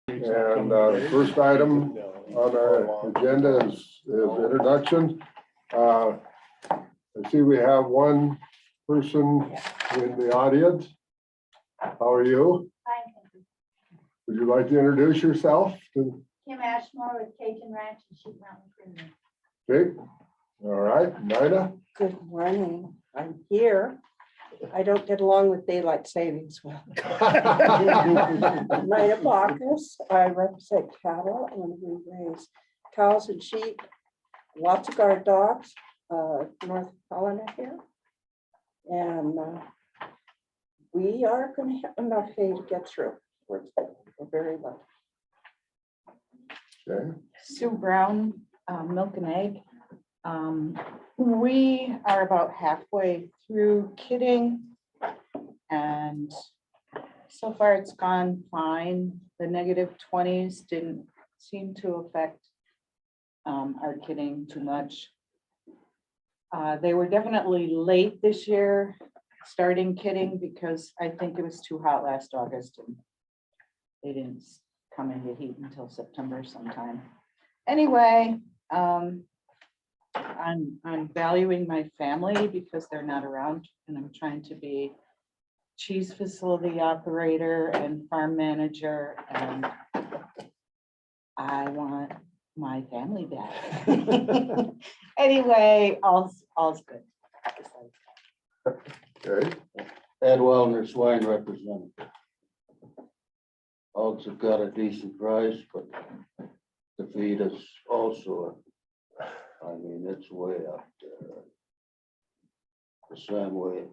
And the first item on our agenda is introduction. I see we have one person in the audience. How are you? Fine, thank you. Would you like to introduce yourself? Kim Ashmore with Cajun Ranch and Sheep Mountain Premium. Okay, all right, Nina. Good morning. I'm here. I don't get along with daylight savings well. Nina Bacchus. I represent cattle and we raise cows and sheep, lots of guard dogs, north of Helena here. And we are going to have enough hay to get through. We're very lucky. Okay, Sue Brown, Milk and Egg. We are about halfway through kidding, and so far it's gone fine. The -20s didn't seem to affect our kidding too much. They were definitely late this year starting kidding because I think it was too hot last August and they didn't come into heat until September sometime. Anyway, I'm valuing my family because they're not around, and I'm trying to be cheese facility operator and farm manager, and I want my family back. Anyway, all's good. okay, Ed Wellner, swine representative. Also got a decent price, but the feed is also, I mean, it's way up there. The same way.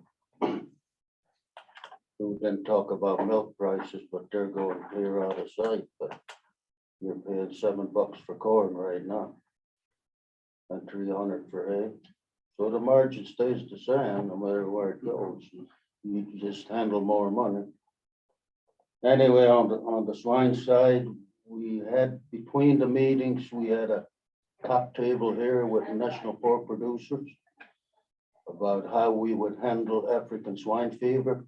We didn't talk about milk prices, but they're going clear out of sight, but you're paying $7 for corn right now. And 300 for hay. So the margin stays the same, no matter where it goes. You just handle more money. Anyway, on the swine side, we had, between the meetings, we had a top table here with national pork producers about how we would handle African swine fever.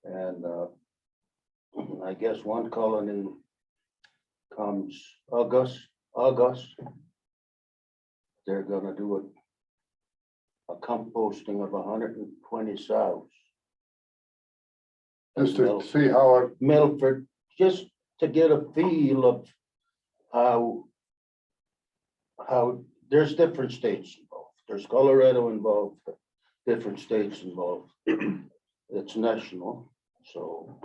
And I guess one colony comes August. They're gonna do a composting of 120 sows. just to see how it, Milford, just to get a feel of how there's different states involved. There's Colorado involved, different states involved. It's national, so,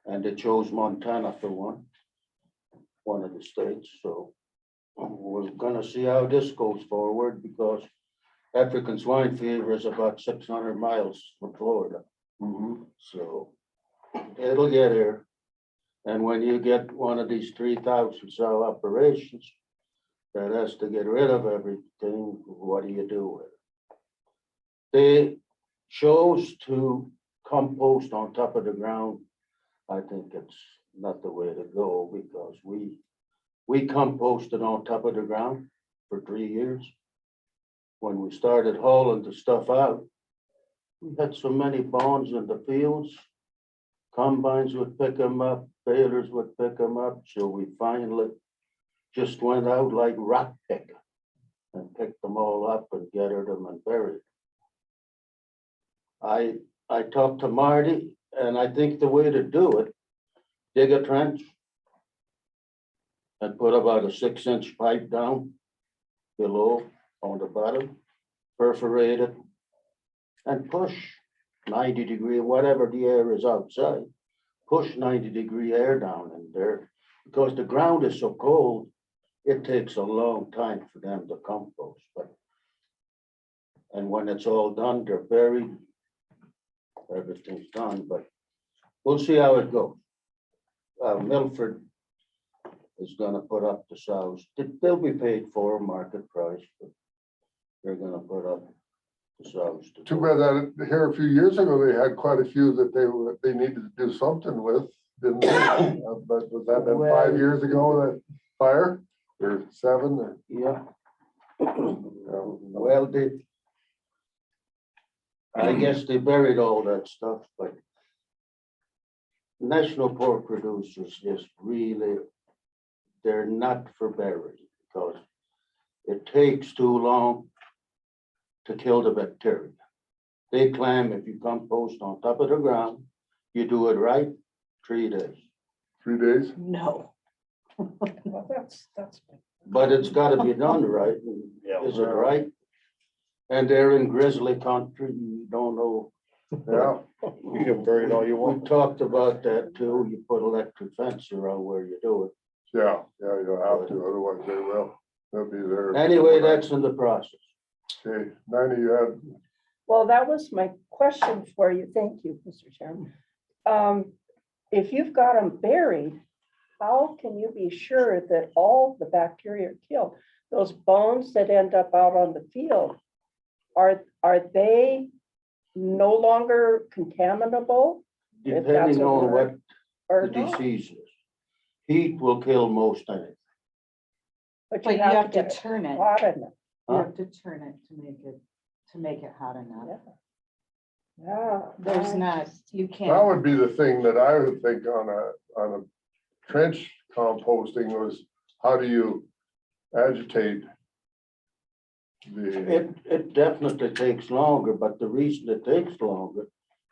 and they chose Montana for one of the states, so we're gonna see how this goes forward because African swine fever is about 600 miles from Florida. So it'll get here. And when you get one of these 3,000 cell operations that has to get rid of everything, what do you do with it? They chose to compost on top of the ground. I think it's not the way to go because we composted on top of the ground for 3 years. When we started hauling the stuff out, we had so many bones in the fields. Combines would pick them up, balers would pick them up. So we finally just went out like rock picker and picked them all up and gathered them and buried. I talked to Marty, and I think the way to do it, dig a trench and put about a 6-inch pipe down below on the bottom, perforate it and push 90-degree, whatever the air is outside, push 90-degree air down in there because the ground is so cold, it takes a long time for them to compost. And when it's all done, they're buried, everything's done, but we'll see how it goes. Milford is gonna put up the sows. They'll be paid for market price, but they're gonna put up the sows. too bad that here a few years ago, they had quite a few that they needed to do something with, didn't they? But was that then 5 years ago, that fire, or 7? Or, Yeah. Well, I guess they buried all that stuff, but national pork producers is really, they're not for berries because it takes too long to kill the bacteria. They claim if you compost on top of the ground, you do it right, 3 days. 3 days? No. Well, that's. But it's gotta be done right. Yeah. Is it right? And they're in grizzly country, you don't know. Yeah, You can bury it all you We want. talked about that too. You put electric fence around where you do it. yeah, you'll have to, otherwise they will. They'll be there. Anyway, that's in the process. Okay, 90, you had, Well, that was my question for you. Thank you, Mr. Chairman. If you've got them buried, how can you be sure that all the bacteria are killed? Those bones that end up out on the field, are they no longer contaminable If that's Depending a on what word. or the not? disease is. Heat will kill most anything. But But you you have to have to get it turn it. hot enough. You Huh? have to turn it to make it hot enough. Yeah. There's I not, just- you that can't, would be the thing that I would think on a trench composting was, how do you agitate the, It definitely takes longer, but the reason it takes longer,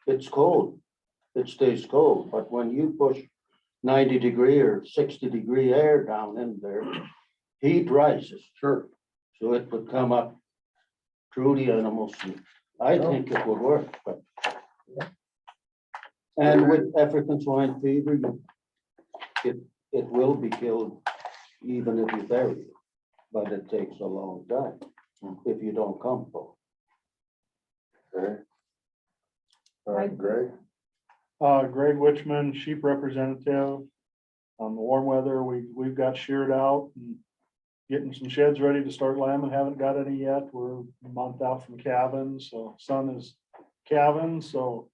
it's cold. It stays cold, but when you push 90-degree or 60-degree air down in there, heat rises. sure, So it would come up through the animals. And I think it would work, but. And with African swine fever, it will be killed even if you bury it, but it takes a long time if you don't compost. okay. All right, Greg, Greg Witchman, sheep representative. On the warm weather, we've got sheared out and getting some sheds ready to start lambing. Haven't got any yet. We're a month out from calving, so son is calving, so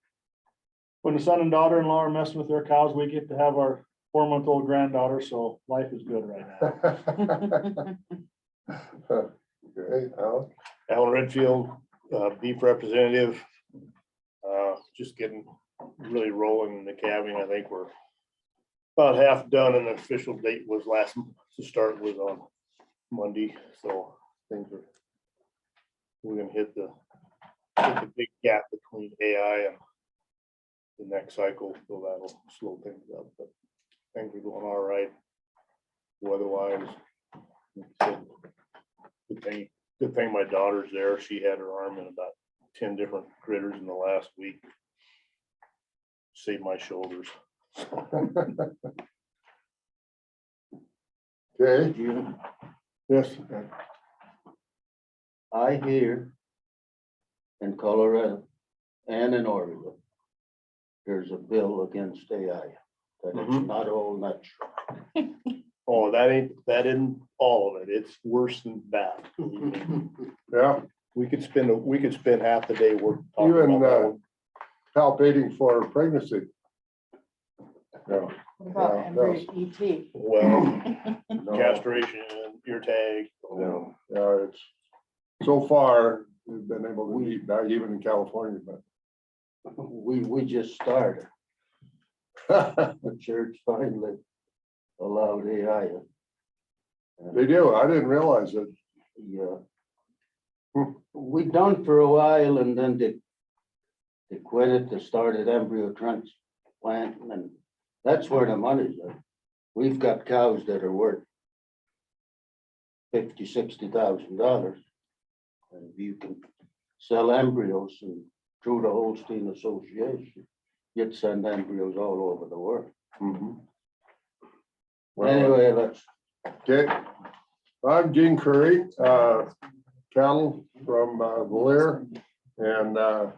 when the son and daughter-in-law are messing with their cows, we get to have our 4-month-old granddaughter, so life is good right now. okay, Alan, Alan Redfield, beef representative. Just getting really rolling in the calving. I think we're about half done and the official date was the start was on Monday. So things are, we're gonna hit the big gap between AI and the next cycle. So that'll slow things up, but things are going all right. Weather-wise, good thing my daughter's there. She had her arm in about 10 different critters in the last week. Saved my shoulders. okay, Jim, yes, I hear in Colorado and in Oregon, there's a bill against AI, that it's not all natural. Oh, that isn't all of it. It's worse than that. yeah, We could spend half the day working. talking even about that one. palpating for pregnancy. Yeah, what about Yeah, embryo ET? Well, no, castration, ear tag. no, yeah, it's, so far, we've been able to meet that even in California, We just started. but The church finally allowed AI. they do, I didn't realize it. Yeah. We done for a while and then they quit it, they started embryo transplanting, and that's where the money's at. We've got cows that are worth $50,000-$60,000. And you can sell embryos and through the Holstein Association, you'd send embryos all over the world. Mhm. Well, Anyway, let's, okay, I'm Gene Curry, cattle from Valier, and I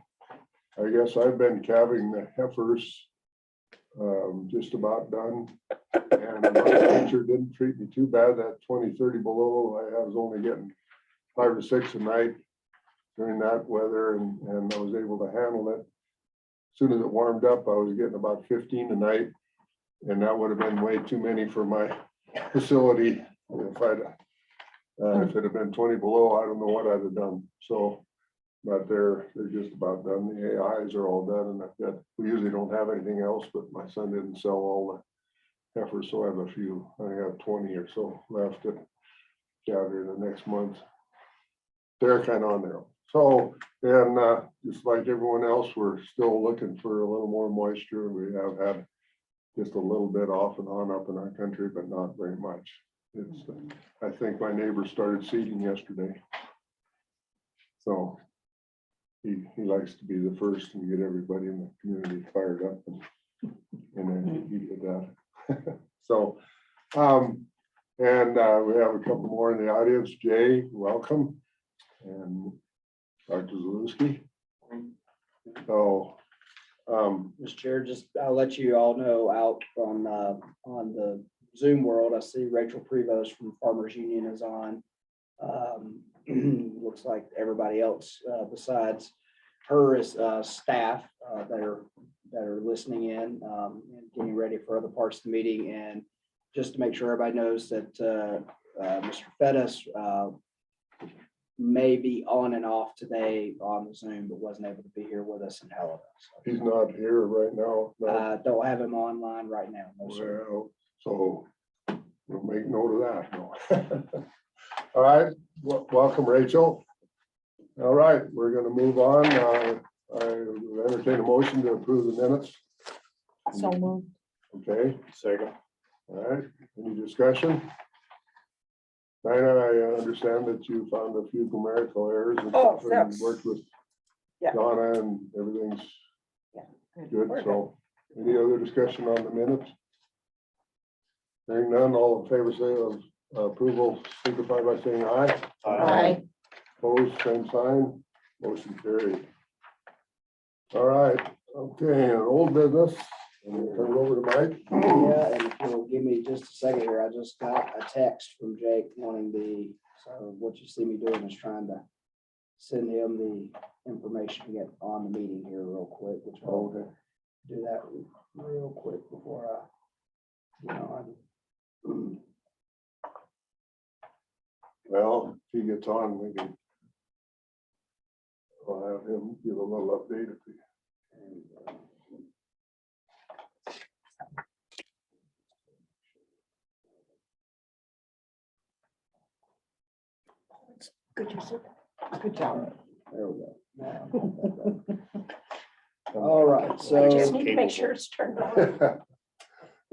guess I've been calving the heifers just about done. And the nature didn't treat me too bad, that 20-30 below, I was only getting 5 or 6 a night during that weather, and I was able to handle it. As soon as it warmed up, I was getting about 15 a night, and that would have been way too many for my facility. If it had been 20 below, I don't know what I'd have done. So but they're just about done. The AIs are all done, and I've got, we usually don't have anything else, but my son didn't sell all the heifers, so I have a few, I have 20 or so left to gather the next month. They're kind of on their own. So, and just like everyone else, we're still looking for a little more moisture. We have had just a little bit off and on up in our country, but not very much. It's, I think my neighbor started seeding yesterday. So he likes to be the first and get everybody in the community fired up, and then he did that. So, and we have a couple more in the audience. Jay, welcome. And Dr. Zaluski. So, Mr. Chair, just I'll let you all know out on the Zoom world, I see Rachel Prevost from Farmers Union is on. Looks like everybody else besides her is staff that are listening in and getting ready for other parts of the meeting. And just to make sure everybody knows that Mr. Fettis may be on and off today on the Zoom, but wasn't able to be here with us in Helena. So, he's not here right now. No. don't have him online right now. No, sir. Well, so we'll make note of that. No. All right, welcome, Rachel. All right, we're going to move on. I entertain a motion to approve the minutes. So moved. Okay, Second. all right, any discussion? Diana, I understand that you found a few grammatical errors and Oh, stuff and that's- worked with Yeah. Donna and everything's good. We're So any other discussion on the minutes? Hearing none, all in favor say of approval, signify by saying aye. Aye. Opposed, same sign, motion carried. All right, okay, and old business, and we'll turn it over to Mike. Yeah, and if you'll give me just a second here, I just got a text from Jake wanting so what you see me doing is trying to send him the information to get on the meeting here real quick, which I'll do that real quick before Well, if he gets on, we can. I'll have him give a little update if he. Good use of Good job. There we go. All right, I so. just need to make sure it's turned on.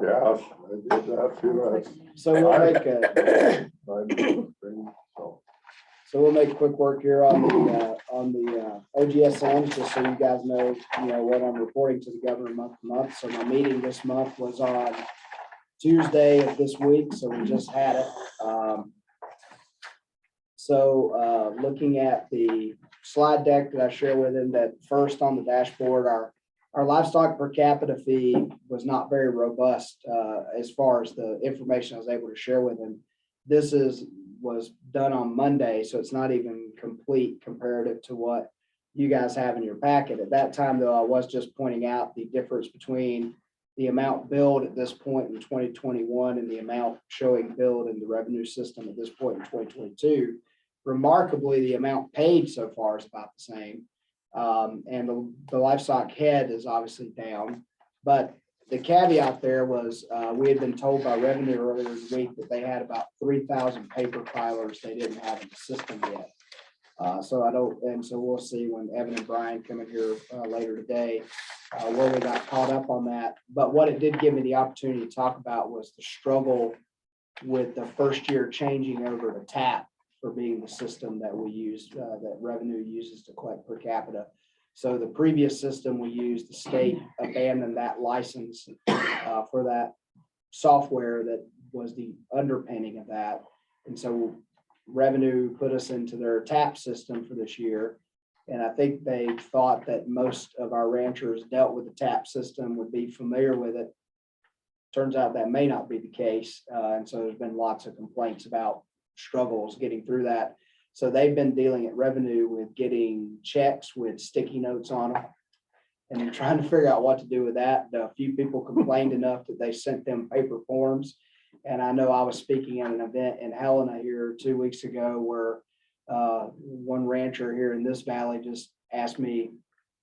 Yeah, I did that too. So we'll make a, So, so we'll make quick work here on the OGSN, just so you guys know, what I'm reporting to the governor month to month. So my meeting this month was on Tuesday of this week, so we just had it. So looking at the slide deck that I share with him, that first on the dashboard, our livestock per capita fee was not very robust as far as the information I was able to share with him. This was done on Monday, so it's not even complete comparative to what you guys have in your packet. At that time, though, I was just pointing out the difference between the amount billed at this point in 2021 and the amount showing billed in the revenue system at this point in 2022. Remarkably, the amount paid so far is about the same. And the livestock head is obviously down, but the caveat there was we had been told by revenue earlier this week that they had about 3,000 paper filers they didn't have in the system yet. So we'll see when Evan and Brian come in here later today where we got caught up on that. But what it did give me the opportunity to talk about was the struggle with the first year changing over to TAP for being the system that we used, that revenue uses to collect per capita. So the previous system we used, the state abandoned that license for that software that was the underpinning of that. And so revenue put us into their TAP system for this year. And I think they thought that most of our ranchers dealt with the TAP system, would be familiar with it. Turns out that may not be the case. And so there's been lots of complaints about struggles getting through that. So they've been dealing at revenue with getting checks with sticky notes on them and trying to figure out what to do with that. A few people complained enough that they sent them paper forms. And I know I was speaking at an event in Helena here 2 weeks ago where One rancher here in this valley just asked me,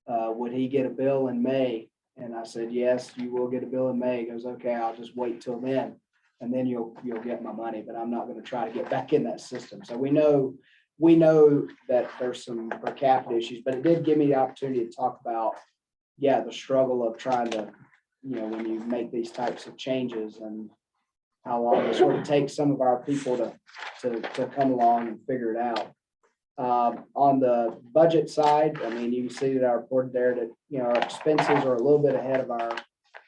would he get a bill in May? And I said, yes, you will get a bill in May. He goes, okay, I'll just wait till then. And then you'll get my money, but I'm not going to try to get back in that system. So we know that there's some per capita issues, but it did give me the opportunity to talk about, yeah, the struggle of trying to, when you make these types of changes and how long it sort of takes some of our people to come along and figure it out. On the budget side, I mean, you can see that I reported there that, our expenses are a little bit ahead of our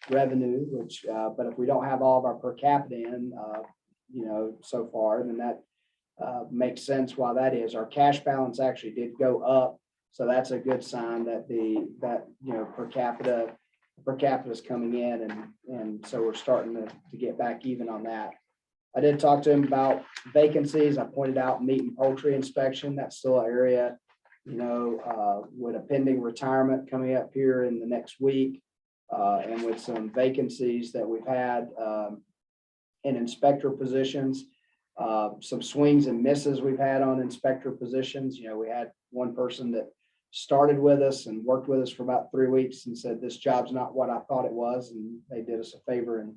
revenue, which, but if we don't have all of our per capita in, so far, then that makes sense why that is. Our cash balance actually did go up. So that's a good sign that per capita is coming in, and so we're starting to get back even on that. I did talk to him about vacancies. I pointed out meat and poultry inspection. That's still an area, with a pending retirement coming up here in the next week, and with some vacancies that we've had in inspector positions, some swings and misses we've had on inspector positions. We had one person that started with us and worked with us for about 3 weeks and said, this job's not what I thought it was. And they did us a favor and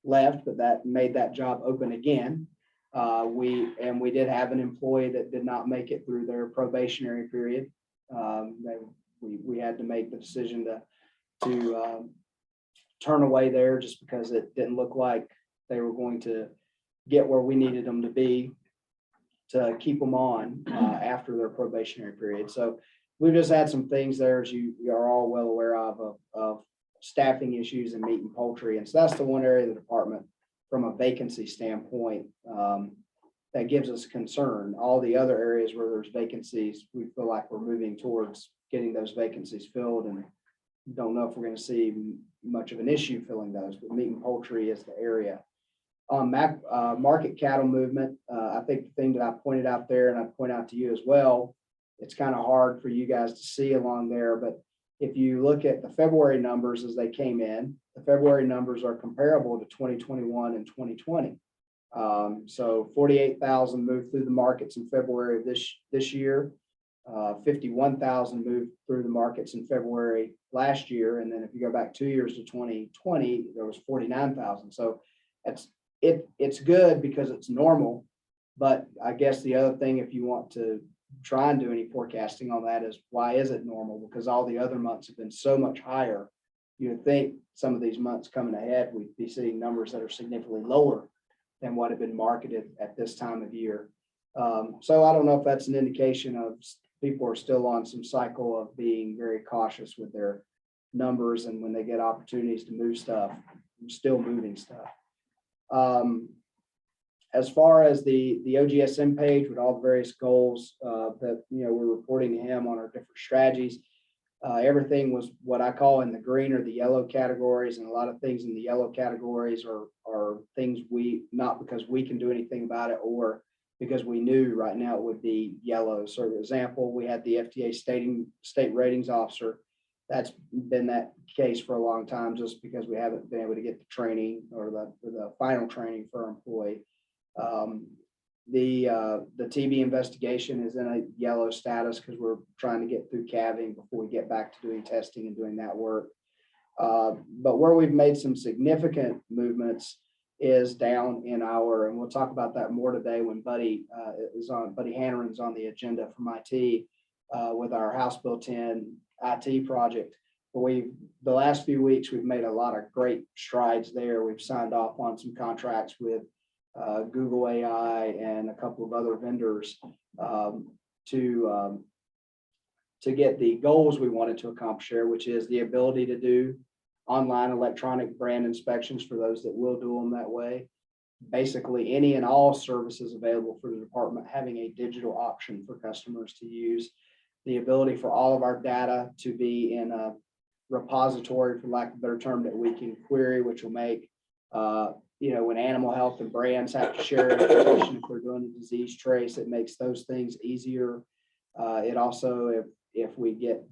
left, but that made that job open again. We did have an employee that did not make it through their probationary period. We had to make the decision to turn away there just because it didn't look like they were going to get where we needed them to be to keep them on after their probationary period. So we've just had some things there, as you are all well aware of staffing issues in meat and poultry. And so that's the one area of the department from a vacancy standpoint that gives us concern. All the other areas where there's vacancies, we feel like we're moving towards getting those vacancies filled, and don't know if we're going to see much of an issue filling those, but meat and poultry is the area. On market cattle movement, I think the thing that I pointed out there, and I point out to you as well, it's kind of hard for you guys to see along there, but if you look at the February numbers as they came in, the February numbers are comparable to 2021 and 2020. So 48,000 moved through the markets in February of this year. 51,000 moved through the markets in February last year. And then if you go back 2 years to 2020, there was 49,000. So it's good because it's normal. But I guess the other thing, if you want to try and do any forecasting on that, is why is it normal? Because all the other months have been so much higher. You would think some of these months coming ahead, we'd be seeing numbers that are significantly lower than what have been marketed at this time of year. So I don't know if that's an indication of people are still on some cycle of being very cautious with their numbers, and when they get opportunities to move stuff, still moving stuff. As far as the OGSM page with all the various goals that we're reporting to him on our different strategies, everything was what I call in the green or the yellow categories, and a lot of things in the yellow categories are things not because we can do anything about it or because we knew right now it would be yellow. So for example, we had the FDA state ratings officer. That's been that case for a long time, just because we haven't been able to get the training or the final training for our employee. The TB investigation is in a yellow status because we're trying to get through calving before we get back to doing testing and doing that work. But where we've made some significant movements is down in and we'll talk about that more today when Buddy Hanneran's on the agenda from IT with our House Bill 10 IT project. But the last few weeks, we've made a lot of great strides there. We've signed off on some contracts with Google AI and a couple of other vendors to get the goals we wanted to accomplish here, which is the ability to do online electronic brand inspections for those that will do them that way. Basically, any and all services available for the department having a digital option for customers to use. The ability for all of our data to be in a repository, for lack of a better term, that we can query, which will make when animal health and brands have to share information, if we're doing a disease trace, it makes those things easier. It also, if we get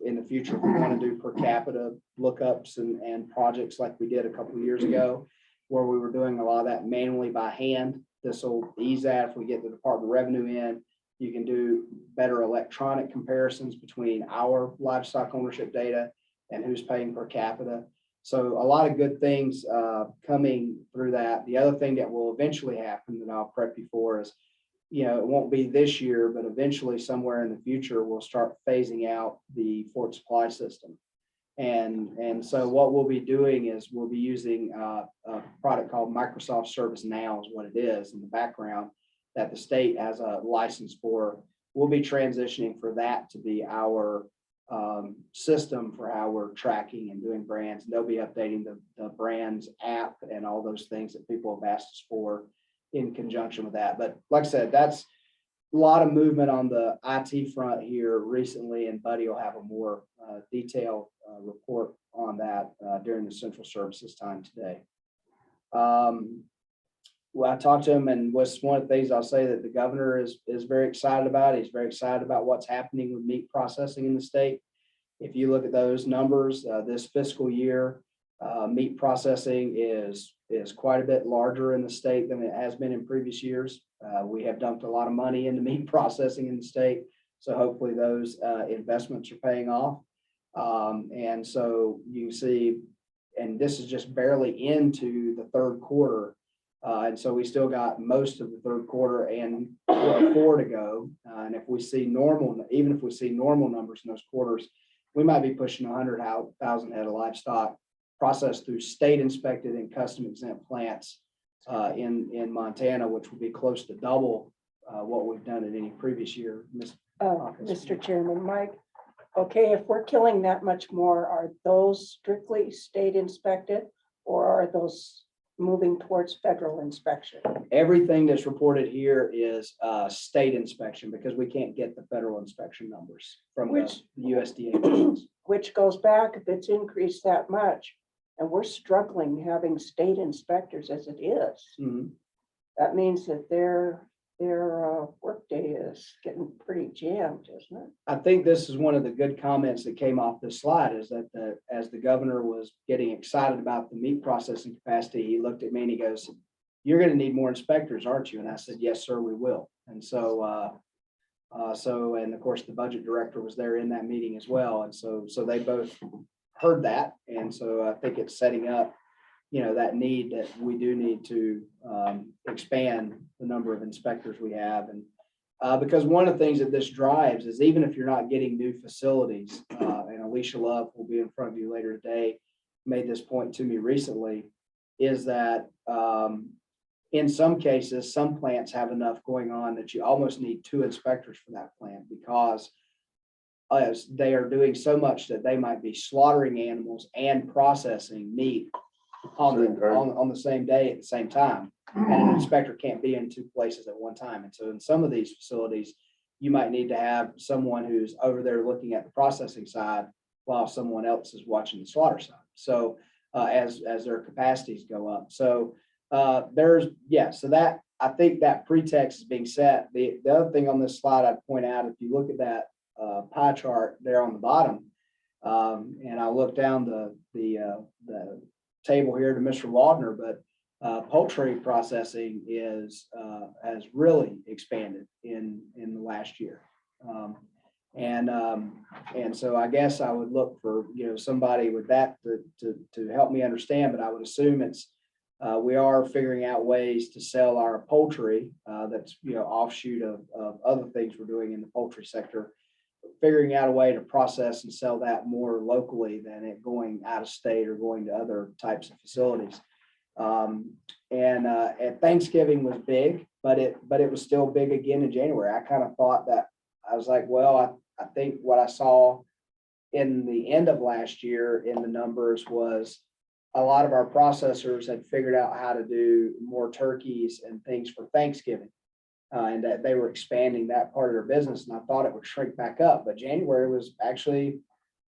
in the future, if we want to do per capita lookups and projects like we did a couple of years ago, where we were doing a lot of that manually by hand, this will ease that if we get the Department of Revenue in. You can do better electronic comparisons between our livestock ownership data and who's paying per capita. So a lot of good things coming through that. The other thing that will eventually happen that I'll prep you for is, it won't be this year, but eventually somewhere in the future, we'll start phasing out the Fort Supply system. And so what we'll be doing is we'll be using a product called Microsoft Service Now is what it is in the background that the state has a license for. We'll be transitioning for that to be our system for how we're tracking and doing brands. And they'll be updating the brands app and all those things that people have asked us for in conjunction with that. But like I said, that's a lot of movement on the IT front here recently, and Buddy will have a more detailed report on that during the central services time today. Well, I talked to him, and was one of the things I'll say that the governor is very excited about. He's very excited about what's happening with meat processing in the state. If you look at those numbers, this fiscal year, meat processing is quite a bit larger in the state than it has been in previous years. We have dumped a lot of money into meat processing in the state, so hopefully those investments are paying off. And so you see, and this is just barely into the third quarter. And so we still got most of the third quarter and four to go. And if we see normal, even if we see normal numbers in those quarters, we might be pushing 100,000 head of livestock processed through state inspected and custom exempt plants in Montana, which will be close to double what we've done in any previous year. Mr. Chairman, Mike, okay, if we're killing that much more, are those strictly state inspected or are those moving towards federal inspection? Everything that's reported here is state inspection because we can't get the federal inspection numbers from the USDA. Which goes back, if it's increased that much, and we're struggling having state inspectors as it is, Mhm. that means that their workday is getting pretty jammed, isn't it? I think this is one of the good comments that came off this slide is that as the governor was getting excited about the meat processing capacity, he looked at me and he goes, "You're going to need more inspectors, aren't you?" And I said, "Yes, sir, we will." And so, and of course, the budget director was there in that meeting as well. And so they both heard that. And so I think it's setting up, that need that we do need to expand the number of inspectors we have. And because one of the things that this drives is even if you're not getting new facilities, and Alicia Love will be in front of you later today, made this point to me recently, is that in some cases, some plants have enough going on that you almost need 2 inspectors for that plant because as they are doing so much that they might be slaughtering animals and processing meat on the same day at the same time. And an inspector can't be in 2 places at one time. And so in some of these facilities, you might need to have someone who's over there looking at the processing side while someone else is watching the slaughter side. So as their capacities go up. So so that, I think that pretext is being set. The other thing on this slide I'd point out, if you look at that pie chart there on the bottom, and I look down the table here to Mr. Waldner, but poultry processing has really expanded in the last year. And so I guess I would look for, somebody with that to help me understand, but I would assume we are figuring out ways to sell our poultry that's, offshoot of other things we're doing in the poultry sector, figuring out a way to process and sell that more locally than it going out of state or going to other types of facilities. And at Thanksgiving was big, but it was still big again in January. I kind of thought that I was like, well, I think what I saw in the end of last year in the numbers was a lot of our processors had figured out how to do more turkeys and things for Thanksgiving. And that they were expanding that part of their business. And I thought it would shrink back up, but January was actually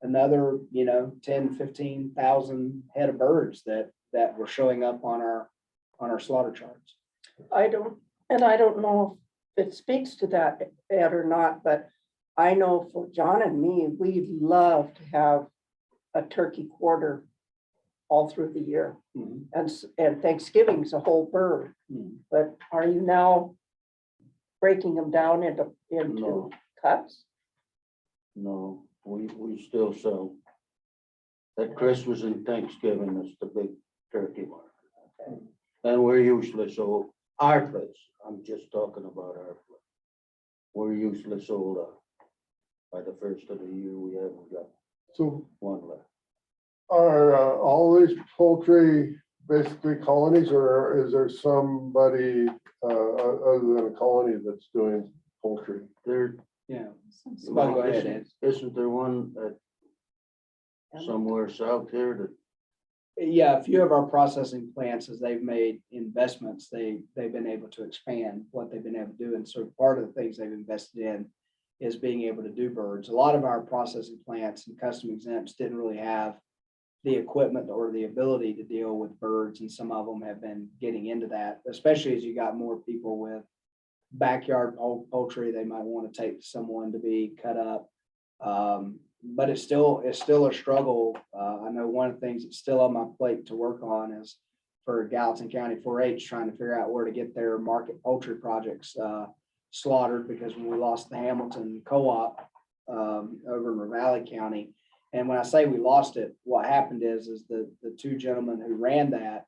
another, 10, 15,000 head of birds that were showing up on our slaughter charts. I don't know if it speaks to that, Ed, or not, but I know for John and me, we'd love to have a turkey quarter all through the year. Mm-hmm. And Thanksgiving's a whole bird. Mm-hmm. But are you now breaking them down into No. cuts? No, we still sell. At Christmas and Thanksgiving, it's the big turkey market. And we're usually sold, our place, I'm just talking about our place. We're usually sold out. By the first of the year, we haven't got So one left. are all these poultry basically colonies, or is there somebody other than a colony that's doing poultry? There, Yeah. Go ahead, Ed. isn't there one at somewhere south here that Yeah, a few of our processing plants, as they've made investments, they've been able to expand what they've been able to do. And so part of the things they've invested in is being able to do birds. A lot of our processing plants and custom exempts didn't really have the equipment or the ability to deal with birds, and some of them have been getting into that, especially as you got more people with backyard poultry they might want to take to someone to be cut up. But it's still a struggle. I know one of the things that's still on my plate to work on is for Gallatin County 4-H, trying to figure out where to get their market poultry projects slaughtered, because when we lost the Hamilton co-op over in Ravalli County, and when I say we lost it, what happened is the two gentlemen who ran that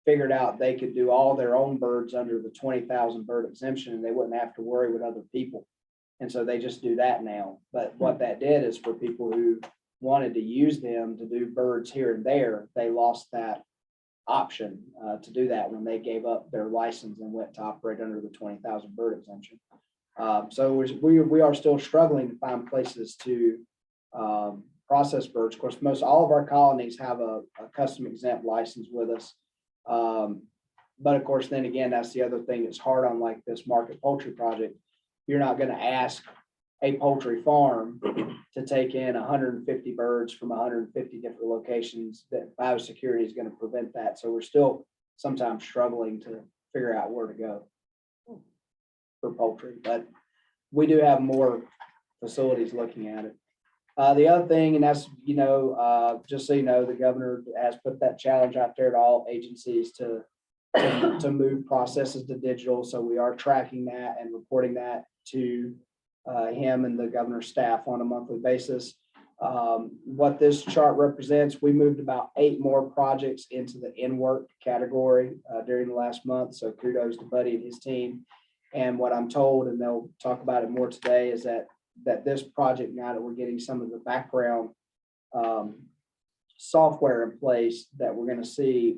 figured out they could do all their own birds under the 20,000 bird exemption, and they wouldn't have to worry with other people. And so they just do that now. But what that did is, for people who wanted to use them to do birds here and there, they lost that option to do that when they gave up their license and went to operate under the 20,000 bird exemption. So we are still struggling to find places to process birds. Of course, most all of our colonies have a custom exempt license with us. But of course, then again, that's the other thing that's hard on like this market poultry project. You're not going to ask a poultry farm to take in 150 birds from 150 different locations. That biosecurity is going to prevent that. So we're still sometimes struggling to figure out where to go for poultry, but we do have more facilities looking at it. The other thing, and that's, just so you know, the governor has put that challenge out there to all agencies to move processes to digital. So we are tracking that and reporting that to him and the governor's staff on a monthly basis. What this chart represents, we moved about 8 more projects into the in-work category during the last month. So kudos to Buddy and his team. And what I'm told, and they'll talk about it more today, is that this project, now that we're getting some of the background software in place, that we're going to see,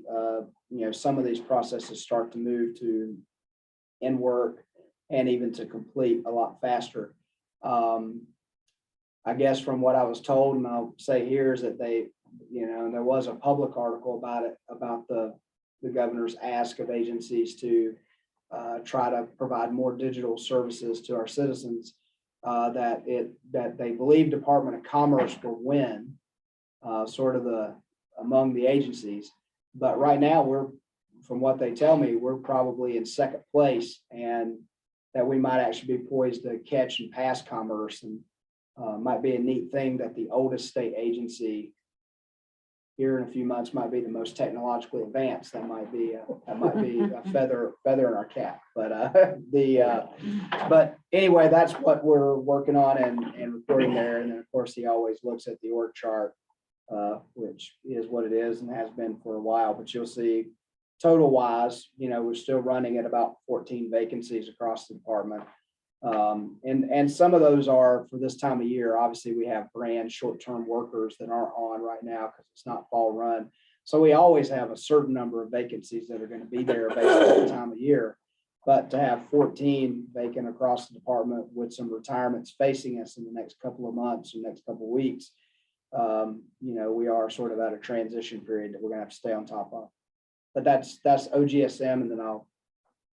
some of these processes start to move to in work and even to complete a lot faster. I guess from what I was told, and I'll say here, is that they, there was a public article about it, about the governor's ask of agencies to try to provide more digital services to our citizens. That they believe Department of Commerce will win sort of among the agencies. But right now, from what they tell me, we're probably in second place, and that we might actually be poised to catch and pass Commerce, and might be a neat thing that the oldest state agency here in a few months might be the most technologically advanced. That might be a feather in our cap. But but anyway, that's what we're working on and reporting there. And then of course he always looks at the org chart, which is what it is and has been for a while. But you'll see total wise, we're still running at about 14 vacancies across the department. And some of those are for this time of year. Obviously, we have brand short-term workers that aren't on right now because it's not fall run. So we always have a certain number of vacancies that are going to be there based on the time of year. But to have 14 vacant across the department with some retirements facing us in the next couple of months or next couple of weeks, we are sort of at a transition period that we're going to have to stay on top of. But that's OGSM, and then I'll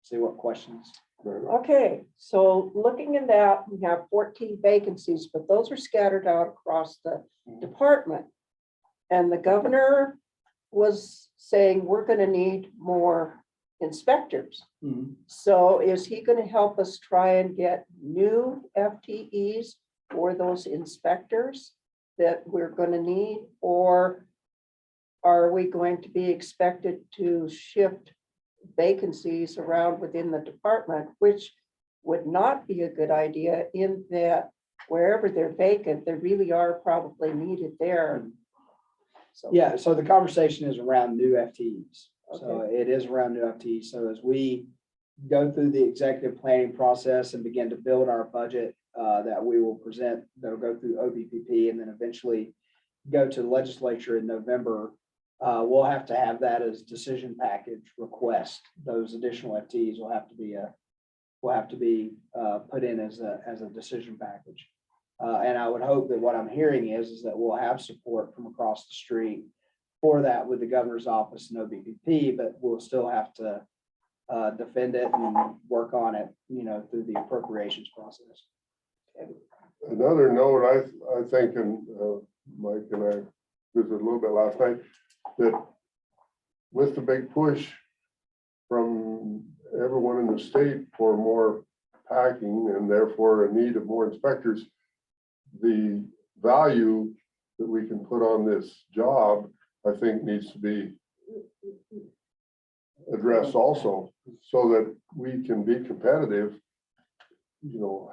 see what questions. Okay, so looking at that, we have 14 vacancies, but those are scattered out across the department. And the governor was saying we're going to need more inspectors. Mhm. So is he going to help us try and get new FTEs for those inspectors that we're going to need? Or are we going to be expected to shift vacancies around within the department, which would not be a good idea in that wherever they're vacant, they really are probably needed there. So, Yeah, so the conversation is around new FTEs. So Okay. it is around new FTEs. So as we go through the executive planning process and begin to build our budget that we will present, that'll go through OBPP and then eventually go to the legislature in November, we'll have to have that as decision package request. Those additional FTEs will have to be put in as a decision package. And I would hope that what I'm hearing is that we'll have support from across the street for that with the governor's office and OBPP, but we'll still have to defend it and work on it, through the appropriations process. Another note, I think, and Mike and I visited a little bit last night, that with the big push from everyone in the state for more packing and therefore a need of more inspectors, the value that we can put on this job, I think needs to be addressed also, so that we can be competitive.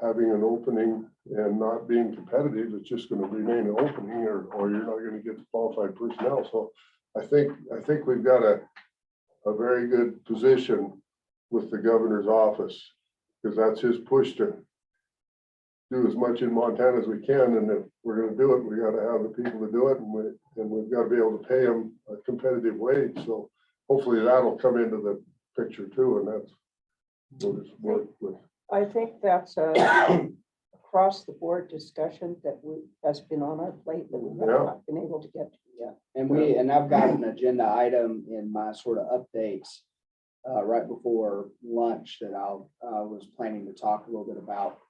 Having an opening and not being competitive, it's just going to remain an opening, or you're not going to get the qualified personnel. So I think we've got a very good position with the governor's office, because that's his push to do as much in Montana as we can. And if we're going to do it, we got to have the people to do it, and we've got to be able to pay them a competitive wage. So hopefully that'll come into the picture too, and that's what it's worked with. I think that's a across the board discussion that has been on our plate that we have not been able to get to yet. And I've got an agenda item in my sort of updates right before lunch that I was planning to talk a little bit about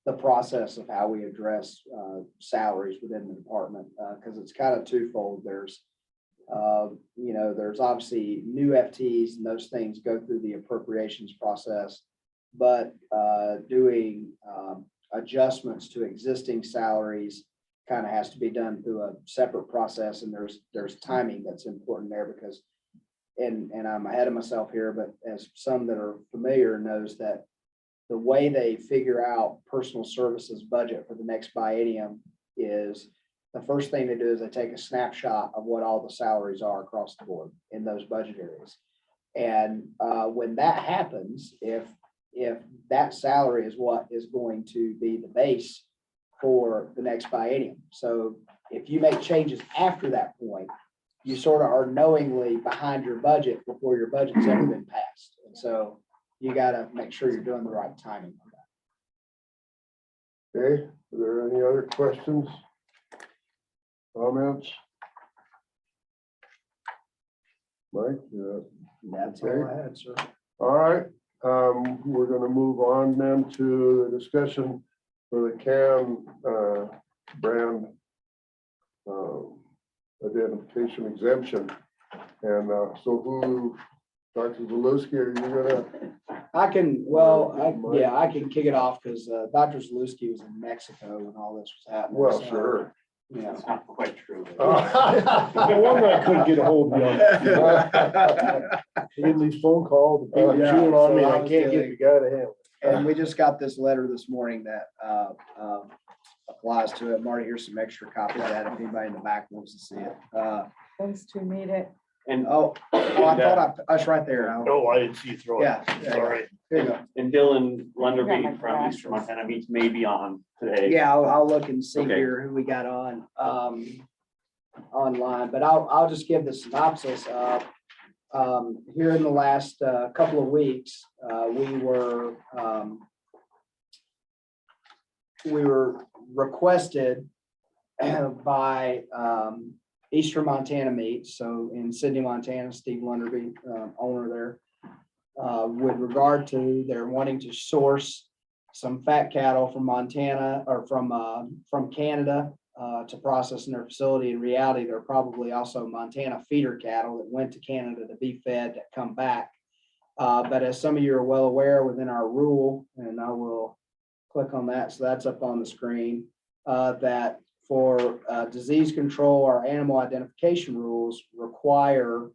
the process of how we address salaries within the department, because it's kind of twofold. There's obviously new FTEs, and those things go through the appropriations process, but doing adjustments to existing salaries kind of has to be done through a separate process. And there's timing that's important there, because, and I'm ahead of myself here, but as some that are familiar knows that the way they figure out personal services budget for the next biennium is the first thing they do is they take a snapshot of what all the salaries are across the board in those budget areas. And when that happens, if that salary is what is going to be the base for the next biennium. So if you make changes after that point, you sort of are knowingly behind your budget before your budget's ever been passed. And so you got to make sure you're doing the right timing on that. Okay, are there any other questions? Comments? Mike? That's all I had, sir. All right, we're gonna move on then to the discussion for the CAN brand identification exemption. And so who, Dr. Zaluski, are you gonna? I can kick it off because Dr. Zaluski was in Mexico when all this was happening. Well, so, sure. Yeah. It's not quite true. No wonder I couldn't get a hold of you. Getting these phone calls, the people Yeah, chewing on me, so I I was can't get doing- the guy to handle it. And we just got this letter this morning that applies to it. Marty, here's some extra copies of that if anybody in the back wants to see it. Those two need it. And, I thought I was right there. Al. No, I didn't see you throw it. Yeah. Sorry. Here you go. and Dylan I got my Lunderby from glasses. Eastern Montana Meets may be on today. Yeah, I'll look and see Okay. here who we got on online, but I'll just give the synopsis of here in the last couple of weeks, we were requested by Eastern Montana Meats, so in Sydney, Montana, Steve Lunderby, owner there, with regard to they're wanting to source some fat cattle from Montana or from Canada to process in their facility. In reality, they're probably also Montana feeder cattle that went to Canada to be fed that come back. But as some of you are well aware, within our rule, and I will click on that, so that's up on the screen, that for disease control, our animal identification rules require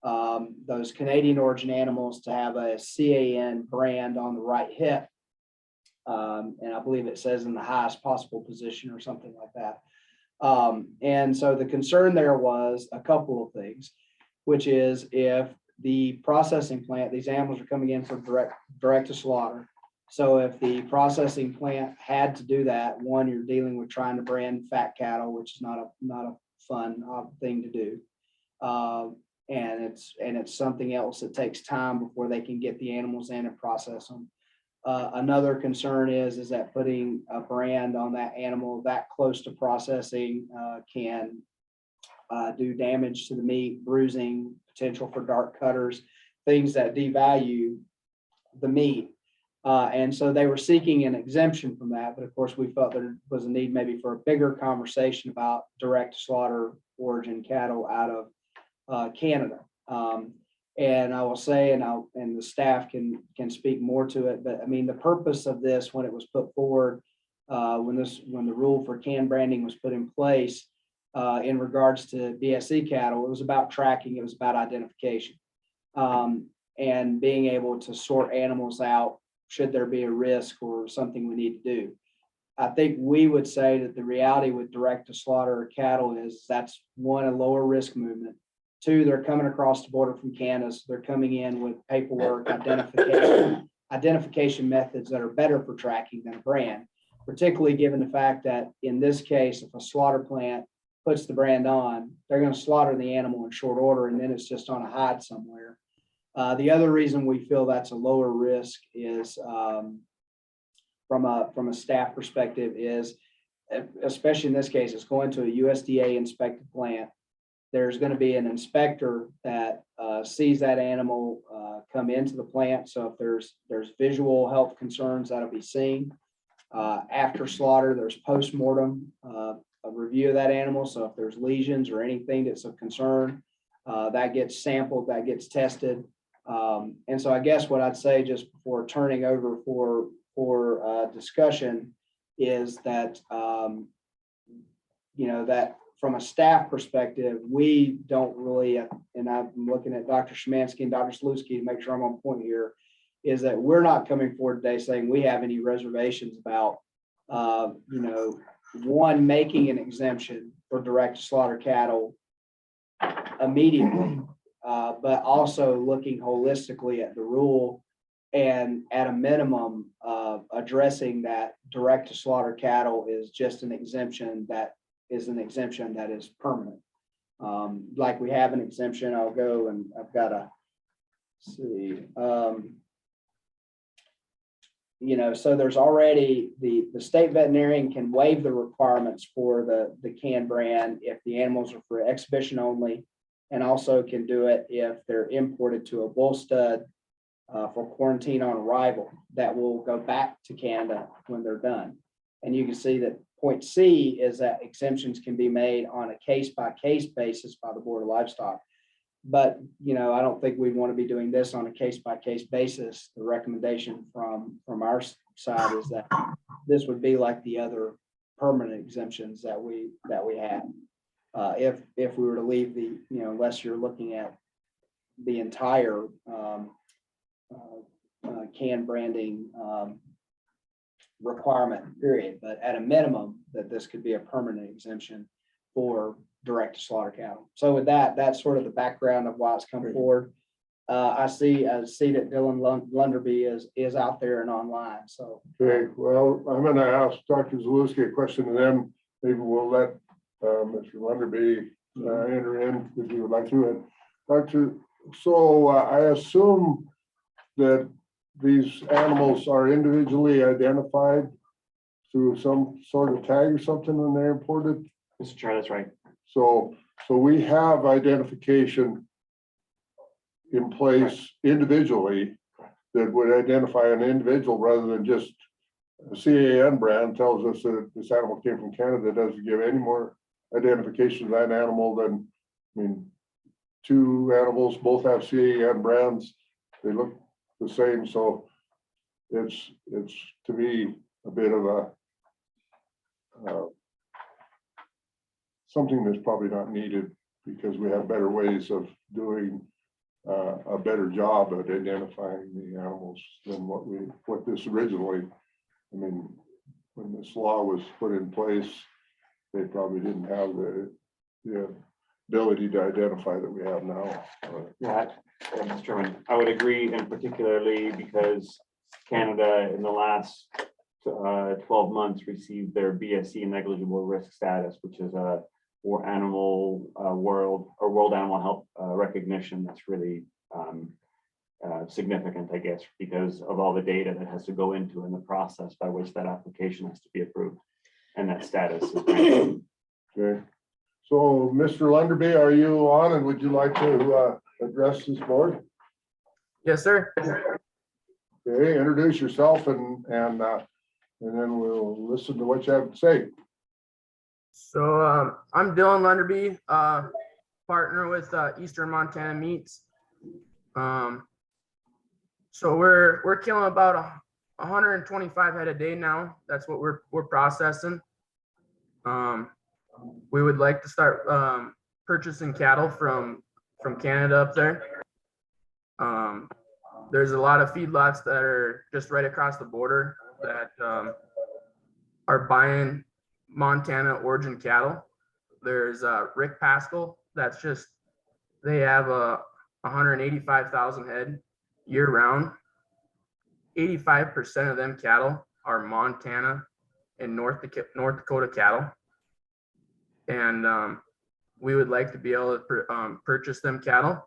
those Canadian origin animals to have a CAN brand on the right hip And I believe it says in the highest possible position or something like that. And so the concern there was a couple of things, which is if the processing plant, these animals are coming in for direct to slaughter. So if the processing plant had to do that, one, you're dealing with trying to brand fat cattle, which is not a fun thing to do. And it's something else that takes time before they can get the animals in and process them. Another concern is that putting a brand on that animal that close to processing can do damage to the meat, bruising, potential for dark cutters, things that devalue the meat. And so they were seeking an exemption from that. But of course, we felt there was a need maybe for a bigger conversation about direct slaughter origin cattle out of Canada. And I will say, and the staff can speak more to it, but I mean, the purpose of this, when it was put forward, when the rule for can branding was put in place, in regards to BSE cattle, it was about tracking, it was about identification, and being able to sort animals out should there be a risk or something we need to do. I think we would say that the reality with direct to slaughter cattle is that's one, a lower risk movement. Two, they're coming across the border from Canada. So they're coming in with paperwork, identification methods that are better for tracking than a brand, particularly given the fact that in this case, if a slaughter plant puts the brand on, they're going to slaughter the animal in short order, and then it's just on a hide somewhere. The other reason we feel that's a lower risk is from a staff perspective is, especially in this case, it's going to a USDA inspected plant. There's going to be an inspector that sees that animal come into the plant. So if there's visual health concerns, that'll be seen. After slaughter, there's post-mortem, a review of that animal. So if there's lesions or anything that's of concern, that gets sampled, that gets tested. And so I guess what I'd say just before turning over for discussion is that, that from a staff perspective, we don't really, and I'm looking at Dr. Szymanski and Dr. Slutsky to make sure I'm on point here, is that we're not coming forward today saying we have any reservations about, one, making an exemption for direct to slaughter cattle immediately, but also looking holistically at the rule and at a minimum addressing that direct to slaughter cattle is just an exemption that is permanent. Like we have an exemption, I'll go and I've got to see. So there's already the state veterinarian can waive the requirements for the can brand if the animals are for exhibition only, and also can do it if they're imported to a bull stud for quarantine on arrival. That will go back to Canada when they're done. And you can see that point C is that exemptions can be made on a case-by-case basis by the Board of Livestock. But, I don't think we'd want to be doing this on a case-by-case basis. The recommendation from our side is that this would be like the other permanent exemptions that we have. If we were to leave the, unless you're looking at the entire can branding requirement period, but at a minimum that this could be a permanent exemption for direct to slaughter cattle. So with that, that's sort of the background of why it's come forward. I see that Dylan Lunderby is out there and online. So Okay, well, I'm going to ask Dr. Zaluski a question, and then maybe we'll let Mr. Lunderby enter in if you would like to. So I assume that these animals are individually identified through some sort of tag or something when they're imported. Mr. Chair, that's right. So we have identification in place individually that would identify an individual rather than just a CAN brand tells us that this animal came from Canada. Doesn't give any more identification of that animal than, two animals both have CAN brands. They look the same. So it's to me a bit of a something that's probably not needed, because we have better ways of doing a better job at identifying the animals than what this originally I mean, when this law was put in place, they probably didn't have the ability to identify that we have now. Yeah, Mr. Chairman, I would agree, and particularly because Canada in the last 12 months received their BSC negligible risk status, which is a world animal health recognition that's really significant, I guess, because of all the data that has to go into in the process by which that application has to be approved and that status is granted. Okay, so Mr. Lunderby, are you on and would you like to address this board? Yes, sir. Okay, introduce yourself and then we'll listen to what you have to say. So I'm Dylan Lunderby, partner with Eastern Montana Meats. So we're killing about 125 head a day now. That's what we're processing. We would like to start purchasing cattle from Canada up there. There's a lot of feedlots that are just right across the border that are buying Montana origin cattle. There's Rick Pascal. That's just, they have 185,000 head year round. 85% of them cattle are Montana and North Dakota cattle. And we would like to be able to purchase them cattle.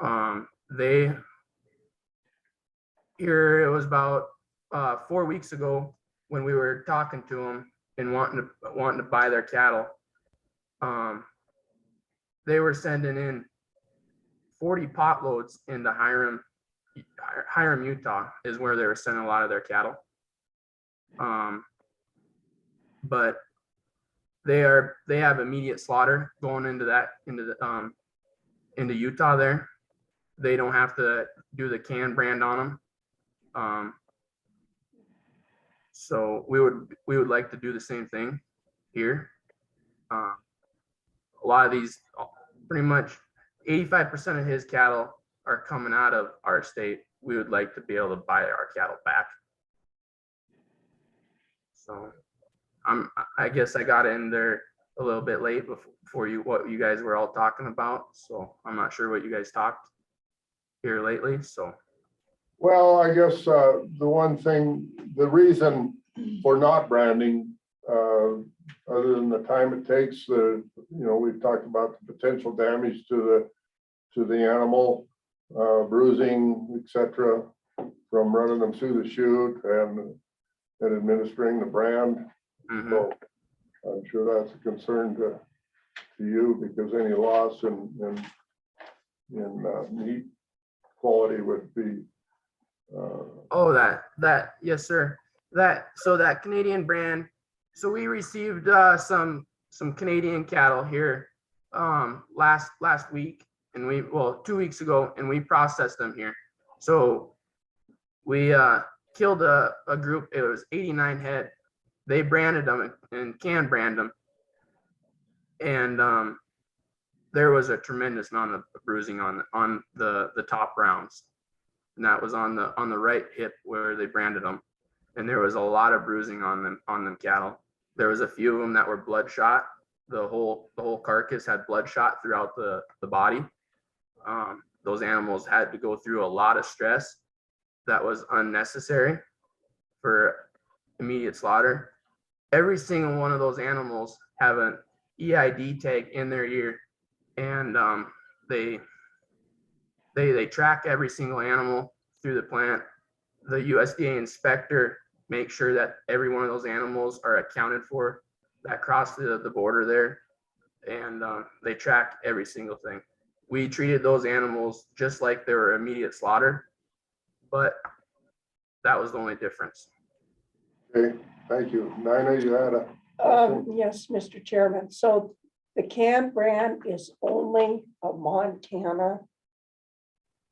It was about 4 weeks ago when we were talking to them and wanting to buy their cattle. They were sending in 40 pot loads into Hiram, Utah is where they were sending a lot of their cattle. But they have immediate slaughter going into Utah there. They don't have to do the can brand on them. So we would like to do the same thing here. A lot of these, pretty much 85% of his cattle are coming out of our state. We would like to be able to buy our cattle back. So I guess I got in there a little bit late before what you guys were all talking about. So I'm not sure what you guys talked here lately. So. Well, I guess the reason for not branding, other than the time it takes, we've talked about the potential damage to the animal, bruising, etc., from running them through the chute and administering the brand. Mm-hmm. So I'm sure that's a concern to you, because any loss in meat quality would be. Yes, sir. So that Canadian brand. So we received some Canadian cattle here last week, and 2 weeks ago, and we processed them here. So we killed a group. It was 89 head. They branded them and can brand them, and there was a tremendous amount of bruising on the top rounds, and that was on the right hip where they branded them, and there was a lot of bruising on them cattle. There was a few of them that were bloodshot. The whole carcass had bloodshot throughout the body. Those animals had to go through a lot of stress that was unnecessary for immediate slaughter. Every single one of those animals have an EID tag in their ear, and they track every single animal through the plant. The USDA inspector makes sure that every one of those animals are accounted for that cross the border there, and they track every single thing. We treated those animals just like they were immediate slaughter, but that was the only difference. Okay, thank you. Nina, you had a. Yes, Mr. Chairman. So the can brand is only a Montana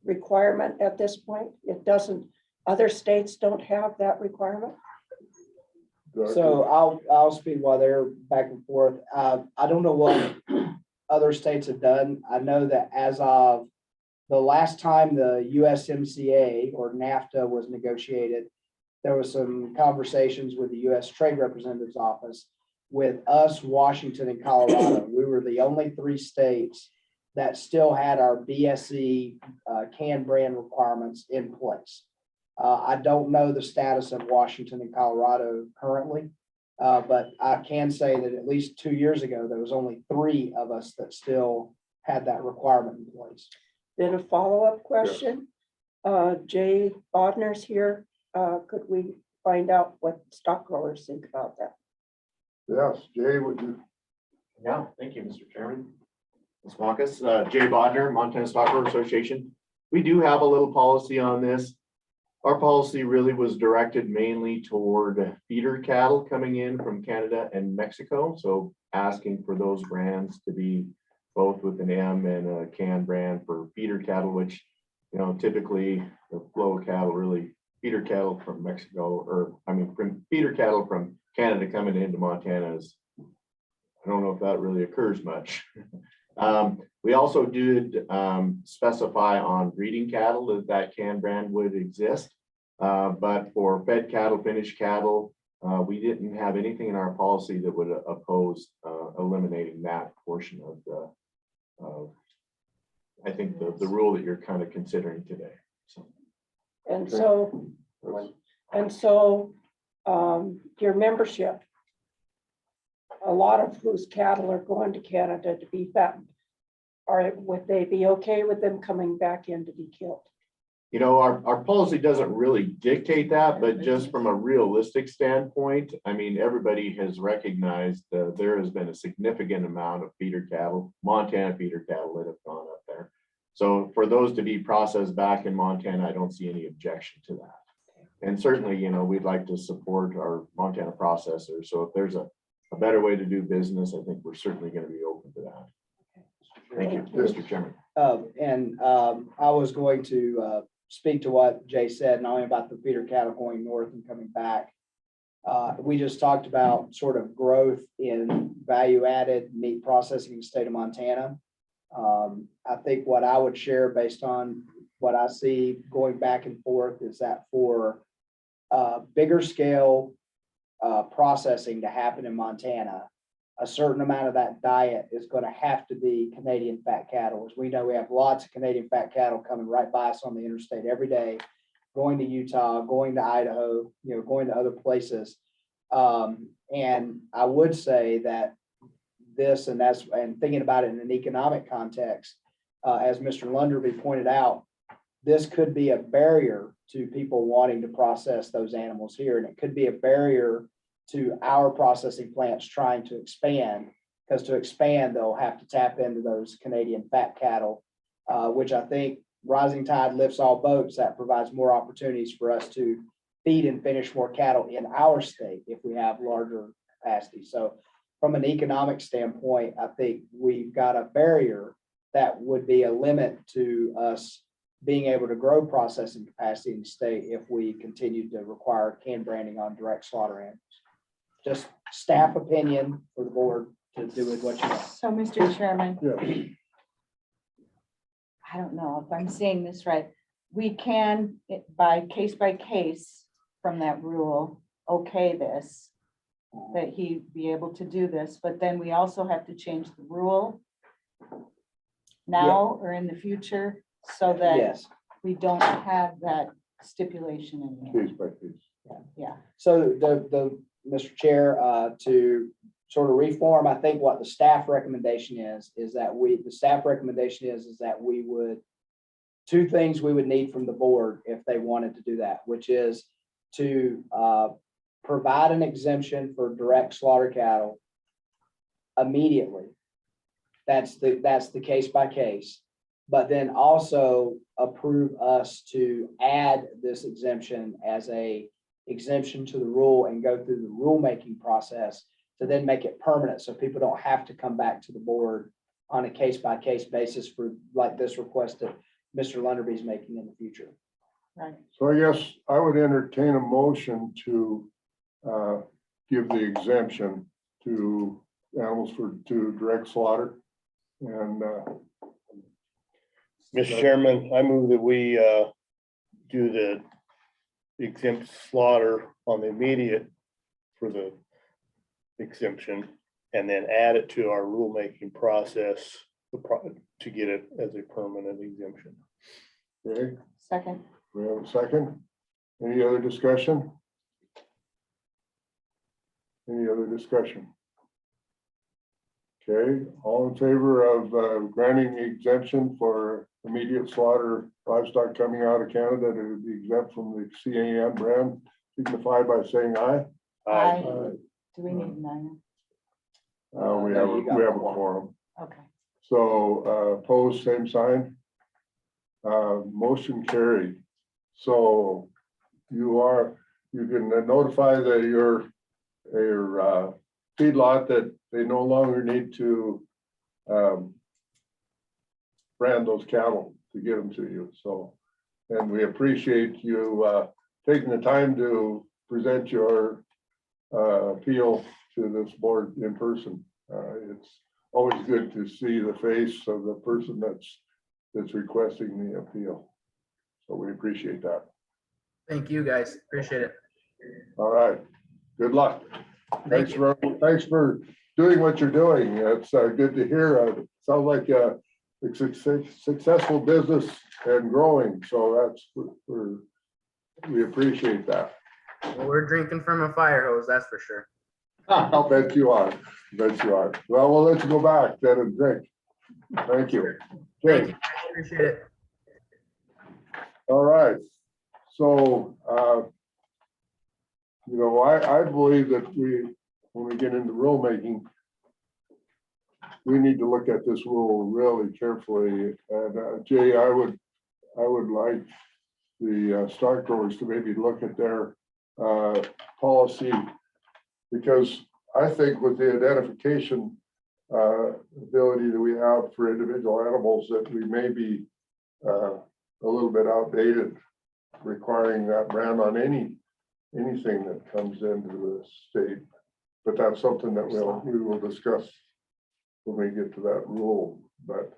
requirement at this point. It doesn't, other states don't have that requirement. So I'll speak while they're back and forth. I don't know what other states have done. I know that as of the last time the USMCA or NAFTA was negotiated, there was some conversations with the U.S. Trade Representative's Office. With us, Washington and Colorado, we were the only 3 states that still had our BSE can brand requirements in place. I don't know the status of Washington and Colorado currently, but I can say that at least 2 years ago, there was only 3 of us that still had that requirement in place. Then a follow-up question. Jay Bodner's here. Could we find out what stock growers think about that? Yes, Jay, would you? Yeah, thank you, Mr. Chairman. Ms. Marcus, Jay Bodner, Montana Stock Growers Association. We do have a little policy on this. Our policy really was directed mainly toward feeder cattle coming in from Canada and Mexico. So asking for those brands to be both with an M and a can brand for feeder cattle, which, you know, typically the flow of cattle really feeder cattle from Mexico, or I mean, from feeder cattle from Canada coming into Montana is, I don't know if that really occurs much. We also did specify on breeding cattle that can brand would exist. But for fed cattle, finished cattle, we didn't have anything in our policy that would oppose eliminating that portion of the, I think the rule that you're kind of considering today. So. And so your membership, a lot of whose cattle are going to Canada to be fattened, would they be okay with them coming back in to be killed? You know, our policy doesn't really dictate that, but just from a realistic standpoint, I mean, everybody has recognized there has been a significant amount of feeder cattle, Montana feeder cattle that have gone up there. So for those to be processed back in Montana, I don't see any objection to that. And certainly, you know, we'd like to support our Montana processors. So if there's a better way to do business, I think we're certainly going to be open to that. Thank you, Mr. Chairman. I was going to speak to what Jay said, not only about the feeder cattle going north and coming back. We just talked about sort of growth in value-added meat processing in the state of Montana. I think what I would share based on what I see going back and forth is that for bigger scale processing to happen in Montana, a certain amount of that diet is going to have to be Canadian fat cattle. As we know, we have lots of Canadian fat cattle coming right by us on the interstate every day, going to Utah, going to Idaho, you know, going to other places. And I would say that this, and thinking about it in an economic context, as Mr. Lunderby pointed out, this could be a barrier to people wanting to process those animals here. And it could be a barrier to our processing plants trying to expand, because to expand, they'll have to tap into those Canadian fat cattle, which I think rising tide lifts all boats. That provides more opportunities for us to feed and finish more cattle in our state if we have larger capacity. So from an economic standpoint, I think we've got a barrier that would be a limit to us being able to grow processing capacity in the state if we continue to require can branding on direct slaughter animals. Just staff opinion for the board to do with what you want. So, Mr. Chairman, Yes. I don't know if I'm saying this right. We can, by case from that rule, okay this, that he be able to do this, but then we also have to change the rule now or in the future so that Yes. we don't have that stipulation in there. Case by case. Yeah. So the Mr. Chair, to sort of reform, I think what the staff recommendation is that we would, 2 things we would need from the board if they wanted to do that, which is to provide an exemption for direct slaughter cattle immediately. That's the case by case, but then also approve us to add this exemption as a exemption to the rule and go through the rulemaking process to then make it permanent, so people don't have to come back to the board on a case by case basis for like this request that Mr. Lunderby is making in the future. Right. So I guess I would entertain a motion to give the exemption to animals to direct slaughter. And Mr. Chairman, I move that we do the exempt slaughter on the immediate for the exemption, and then add it to our rulemaking process to get it as a permanent exemption. Okay, Second. we have a second. Any other discussion? Any other discussion? Okay, all in favor of granting the exemption for immediate slaughter livestock coming out of Canada to be exempt from the CAN brand, signify by saying aye. Aye. Aye. Do we need nine? We have a quorum. Okay. So opposed, same sign. Motion carried. So you can notify your feedlot that they no longer need to brand those cattle to get them to you. So, and we appreciate you taking the time to present your appeal to this board in person. It's always good to see the face of the person that's requesting the appeal. So we appreciate that. Thank you, guys. Appreciate it. All right, good luck. Thank you. Thanks for doing what you're doing. It's good to hear. Sounds like a successful business and growing. So we appreciate that. Well, we're drinking from a fire hose, that's for sure. I'll bet you are. Bet you are. Well, we'll let you go back then and drink. Thank you. Thank Okay, you. Appreciate it. all right. So, I believe that when we get into rulemaking, we need to look at this rule really carefully. And Jay, I would like the stock growers to maybe look at their policy, because I think with the identification ability that we have for individual animals, that we may be a little bit outdated, requiring that brand on anything that comes into the state. But that's something that we will discuss when we get to that rule. But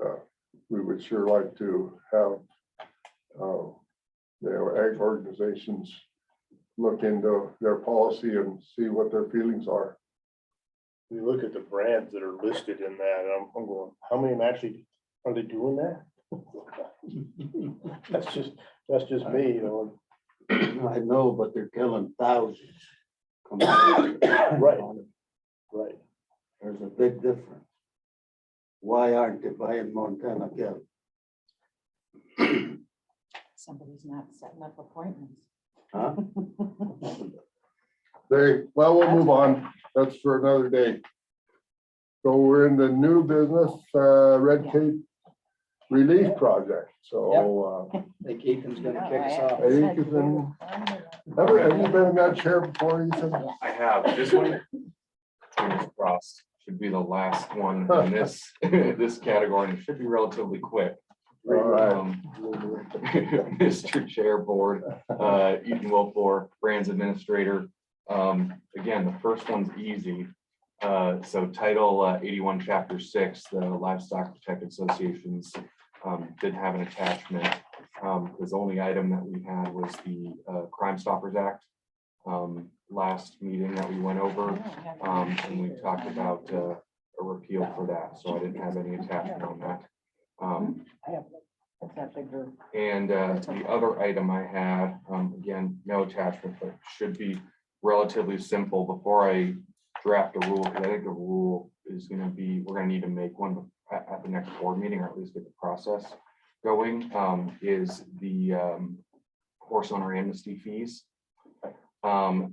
we would sure like to have ag organizations look into their policy and see what their feelings are. We look at the brands that are listed in that, and I'm going, how many actually are they doing that? That's just me, you know. I know, but they're killing thousands. Come on. Right. Right. There's a big difference. Why aren't they buying Montana cattle? Somebody's not setting up appointments. Huh? We'll move on. That's for another day. So we're in the new business, red tape relief project. So, I think Ethan's gonna kick us off. have you been in that chair before, Ethan? I have this one. Fingers crossed, should be the last one in this this category, and it should be relatively quick. All right. Mr. Chair, Board, Ethan Wilfor, Brands Administrator. Again, the first one's easy. So Title 81, Chapter 6, the Livestock Protective Associations did have an attachment. The only item that we had was the Crime Stoppers Act. Last meeting that we went over, and we talked about a repeal for that. So I didn't have any attachment on that. And the other item I had, again, no attachment, but should be relatively simple. Before I draft a rule, because I think the rule is going to be, we're going to need to make one at the next board meeting, or at least get the process going, is the horse owner amnesty fees.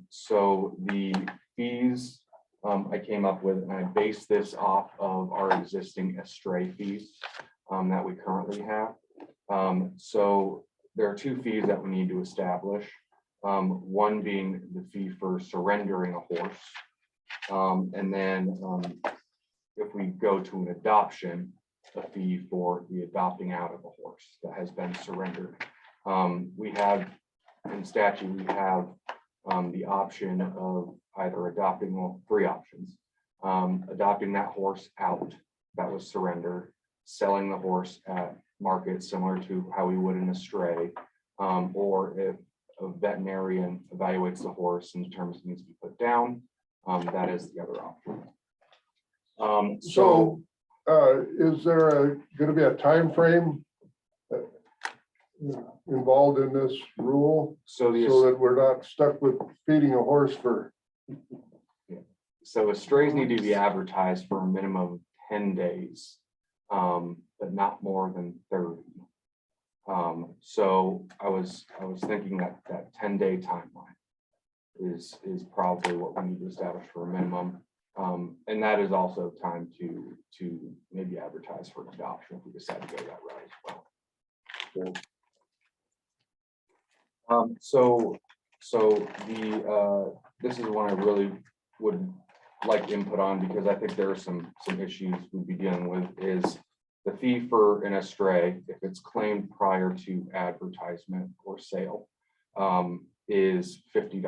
So the fees I came up with, and I based this off of our existing estray fees that we currently have. So there are two fees that we need to establish. One being the fee for surrendering a horse. And then if we go to an adoption, a fee for the adopting out of a horse that has been surrendered. We have, in statute, we have the option of either adopting, well, three options. Adopting that horse out that was surrendered, selling the horse at market similar to how we would in a stray, or if a veterinarian evaluates the horse and determines it needs to be put down, that is the other option. So, is there gonna be a time frame involved in this rule? So So that we're not stuck with feeding a horse for, So estrays need to be advertised for a minimum of 10 days, but not more than 30. So I was thinking that 10-day timeline is probably what we need to establish for a minimum. And that is also time to maybe advertise for adoption if we decide to go that route as well. So this is one I really would like input on, because I think there are some issues we'd be dealing with, is the fee for an estray, if it's claimed prior to advertisement or sale, is $50.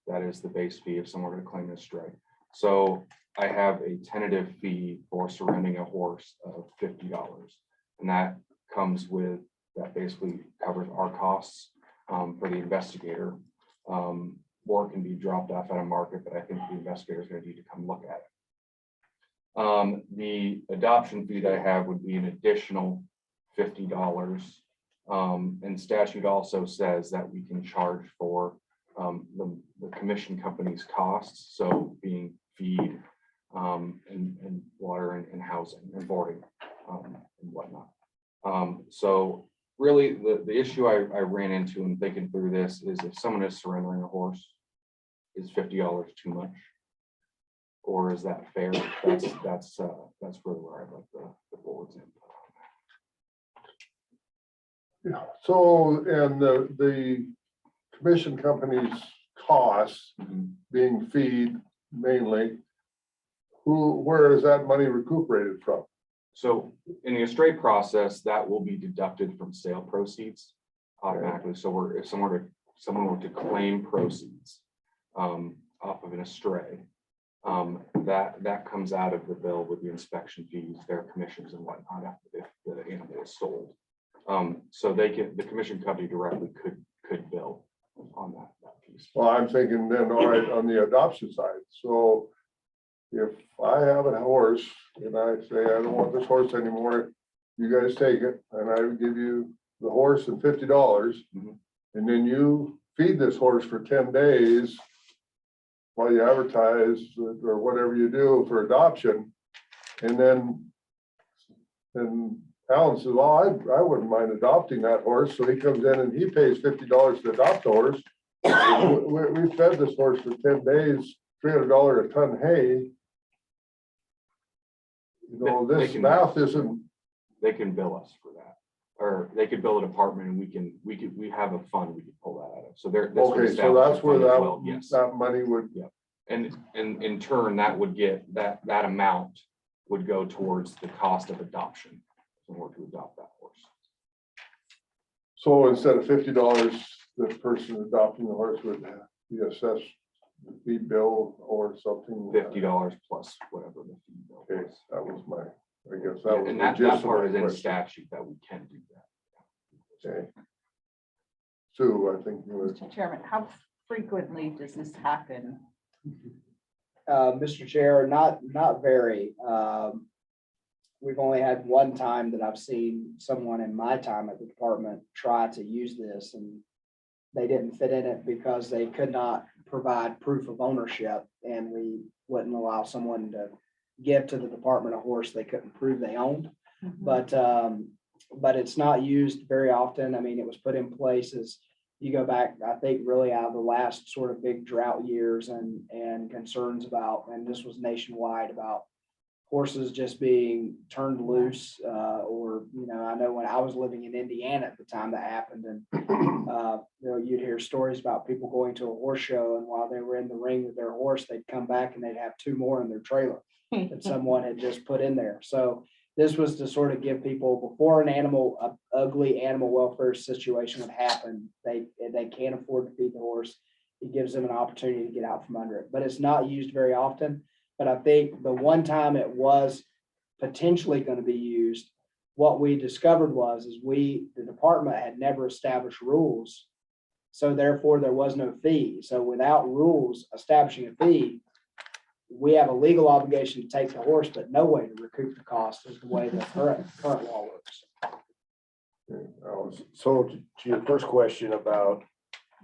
That is the base fee if someone were to claim an estray. So I have a tentative fee for surrendering a horse of $50. And that comes with, that basically covers our costs for the investigator. Or it can be dropped off at a market, but I think the investigator is going to need to come look at it. The adoption fee that I have would be an additional $50. And statute also says that we can charge for the commission company's costs, so being feed and water and housing and boarding and whatnot. So really the issue I ran into in thinking through this is, if someone is surrendering a horse, is $50 too much? Or is that fair? That's really where I'd like the board's input on that. so, and the commission company's costs being feed mainly, where is that money recuperated from? So in the estray process, that will be deducted from sale proceeds automatically. So if someone were to claim proceeds off of an estray, that comes out of the bill with the inspection fees, their commissions and whatnot after the animal is sold. So the commission company directly could bill on that piece. Well, I'm thinking then, all right, on the adoption side. So if I have a horse and I say, I don't want this horse anymore, you guys take it, and I would give you the horse and $50. And then you feed this horse for 10 days while you advertise or whatever you do for adoption. And then Alan says, well, I wouldn't mind adopting that horse. So he comes in and he pays $50 to adopt the horse. We fed this horse for 10 days, $300 a ton hay. You know, this math isn't. They can bill us for that, or they could bill a department, and we have a fund we could pull that out of. So there. Okay, so that's where yes, that money would. Yeah, and in turn, that would get that amount would go towards the cost of adoption in order to adopt that horse. So instead of $50, the person adopting the horse would be assessed the fee bill or something. $50 plus whatever the fee bill Okay, is. that was I guess that was. And the that gist of part my is in question. statute that we can do that. Okay. Sue, I think you were. Mr. Chairman, how frequently does this happen? Mr. Chair, not very. We've only had one time that I've seen someone in my time at the department try to use this, and they didn't fit in it because they could not provide proof of ownership, and we wouldn't allow someone to give to the department a horse they couldn't prove they owned. But it's not used very often. I mean, it was put in place as you go back, I think, really out of the last sort of big drought years and concerns about, and this was nationwide, about horses just being turned loose, or, you know, I know when I was living in Indiana at the time that happened, and, you know, you'd hear stories about people going to a horse show, and while they were in the ring with their horse, they'd come back and they'd have two more in their trailer that someone had just put in there. So this was to sort of give people, before an ugly animal welfare situation would happen, they can't afford to feed the horse. It gives them an opportunity to get out from under it, but it's not used very often. But I think the one time it was potentially going to be used, what we discovered was, the department had never established rules So therefore, there was no fee. So without rules establishing a fee, we have a legal obligation to take the horse, but no way to recoup the cost is the way the current law works. So to your first question about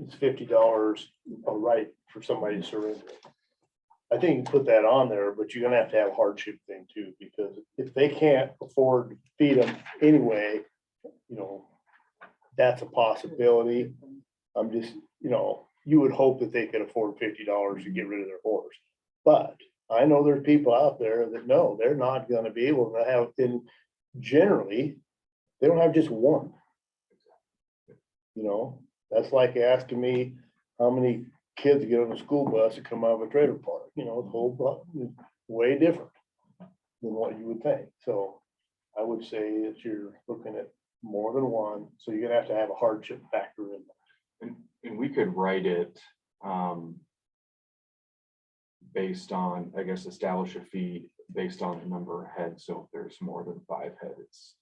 it's $50 a right for somebody to surrender. I think you put that on there, but you're gonna have to have a hardship thing too, because if they can't afford to feed them anyway, you know, that's a possibility. I'm just, you know, you would hope that they could afford $50 to get rid of their horse. But I know there's people out there that know they're not gonna be able to have, and generally, they don't have just one. You know, that's like asking me how many kids get on a school bus that come out of a trailer park, you know, the whole bus is way different than what you would think. So I would say that you're looking at more than one, so you're gonna have to have a hardship factor in there. And we could write it based on, I guess, establish a fee based on the number of heads. So if there's more than 5 heads, it's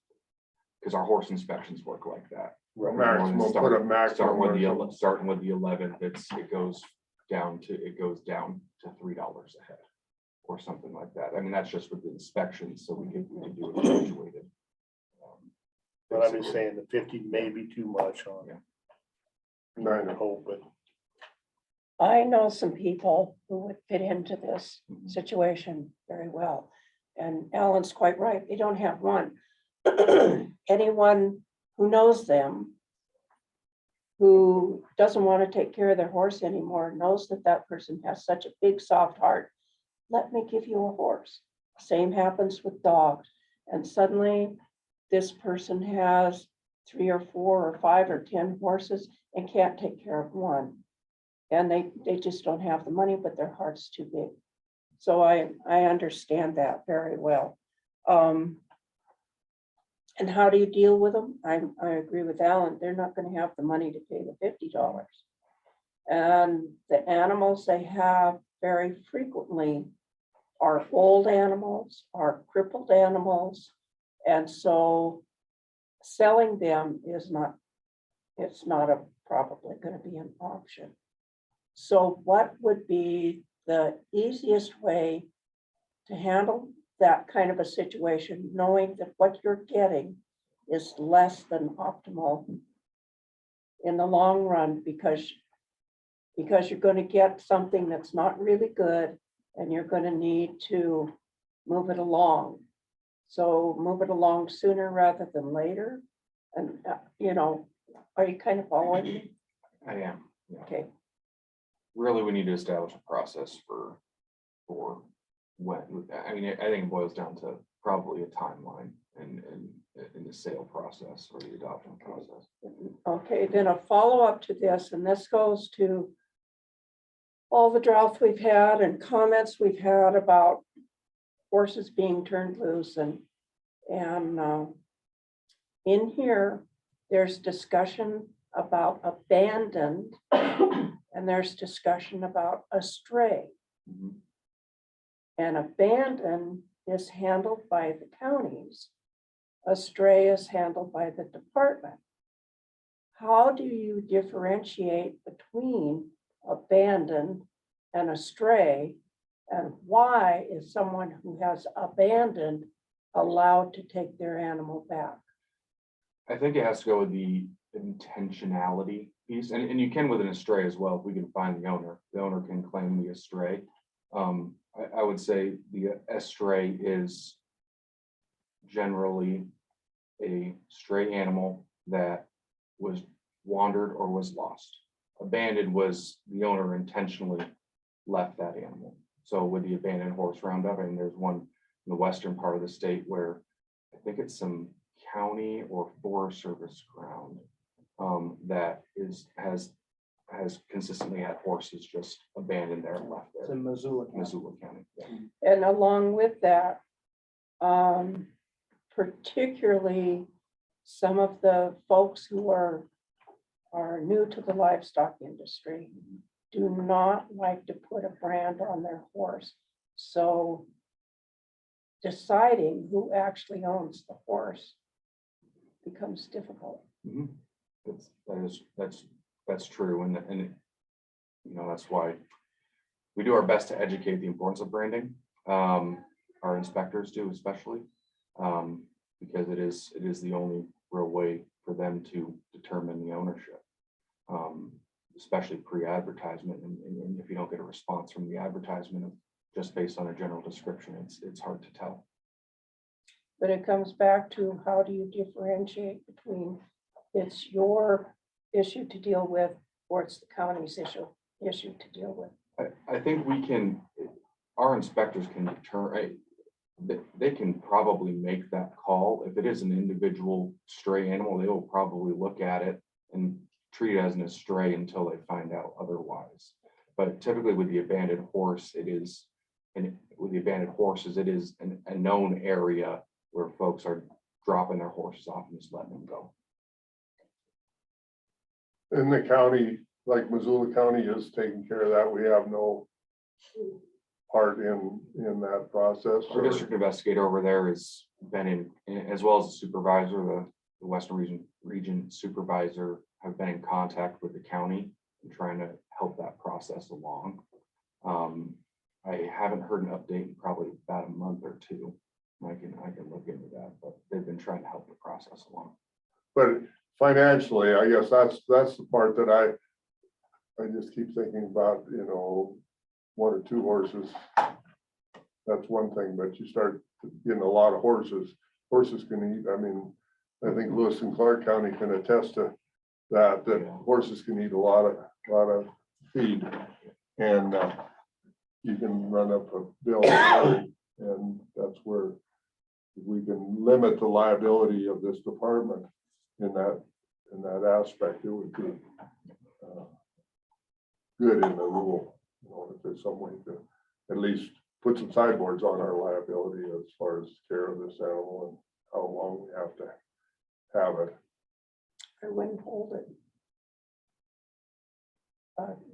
because our horse inspections work like that. Maximum, put a Starting maximum. with or the something. starting with the 11th, it goes down to $3 a head or something like that. I mean, that's just with the inspections, so we could do it graduated. But I'm just saying the 50 may be too much on it. Trying to hope, but I know some people who would fit into this situation very well. And Alan's quite right, they don't have one. Anyone who knows them, who doesn't want to take care of their horse anymore, knows that that person has such a big, soft heart. Let me give you a horse. Same happens with dogs. And suddenly this person has 3 or 4 or 5 or 10 horses and can't take care of one. And they just don't have the money, but their heart's too big. So I understand that very well. And how do you deal with them? I agree with Alan. They're not going to have the money to pay the $50. And the animals they have very frequently are old animals, are crippled animals. And so selling them is not, it's not probably going to be an option. So what would be the easiest way to handle that kind of a situation, knowing that what you're getting is less than optimal in the long run, because you're going to get something that's not really good and you're going to need to move it along. So move it along sooner rather than later. And, you know, are you kind of following me? I am. Yeah. Okay. Really, we need to establish a process for when, I mean, I think it boils down to probably a timeline in the sale process or the adoption process. Okay, then a follow-up to this, and this goes to all the drought we've had and comments we've had about horses being turned loose, and in here, there's discussion about abandoned and there's discussion about a stray. Mhm. And abandoned is handled by the counties. A stray is handled by the department. How do you differentiate between abandoned and a stray? And why is someone who has abandoned allowed to take their animal back? I think it has to go with the intentionality piece, and you can with an estray as well. If we can find the owner can claim the estray. I would say the estray is generally a stray animal that was wandered or was lost. Abandoned was the owner intentionally left that animal. So with the abandoned horse roundup, and there's one in the western part of the state where I think it's some county or Forest Service ground that has consistently had horses just abandoned there and left It's there. in Missoula County. Missoula County. Yeah. And along with that, particularly some of the folks who are new to the livestock industry do not like to put a brand on their horse. So deciding who actually owns the horse becomes difficult. Mhm. That's that's true, and you know, that's why we do our best to educate the importance of branding. Our inspectors do especially, because it is the only real way for them to determine the ownership, especially pre-advertisement. And if you don't get a response from the advertisement just based on a general description, it's hard to tell. But it comes back to how do you differentiate between it's your issue to deal with or it's the county's issue to deal with? I think we can, our inspectors can determine, they can probably make that call. If it is an individual stray animal, they will probably look at it and treat it as an stray until they find out otherwise. But typically with the abandoned horse, it is, and with the abandoned horses, it is a known area where folks are dropping their horses off and just letting them go. In the county, like Missoula County is taking care of that. We have no part in that process. Our district investigator over there has been in, as well as the supervisor, the Western region supervisor, have been in contact with the county and trying to help that process along. I haven't heard an update in probably about a month or two. I can look into that, but they've been trying to help the process along. But financially, I guess that's the part that I just keep thinking about, you know, 1 or 2 horses. That's one thing, but you start getting a lot of horses. Horses can eat. I mean, I think Lewis and Clark County can attest to that horses can eat a lot of feed, and you can run up a bill, and that's where we can limit the liability of this department in that aspect. It would be good in the rule, you know, if there's some way to at least put some sideboards on our liability as far as care of this animal and how long we have to have it. I wouldn't hold it.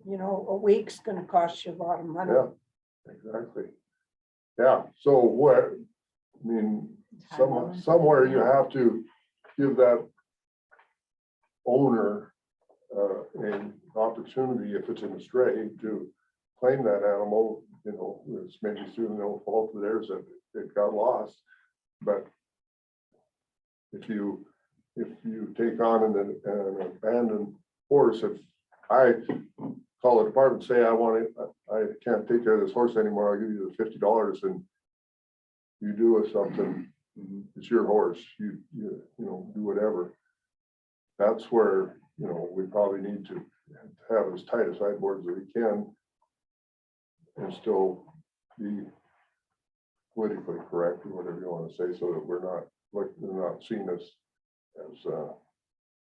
You know, a week's gonna cost you a lot of money. Yeah, exactly. Yeah, so what, I mean, somewhere you have to give that owner an opportunity, if it's in a stray, to claim that animal. You know, it's maybe through no fault of theirs that it got lost. But if you take on an abandoned horse, if I call the department, say I can't take care of this horse anymore, I'll give you the $50, and you do with something, it's your horse, you know, do whatever. That's where, you know, we probably need to have as tight a sideboards as we can and still be politically correct, or whatever you want to say, so that we're not seen as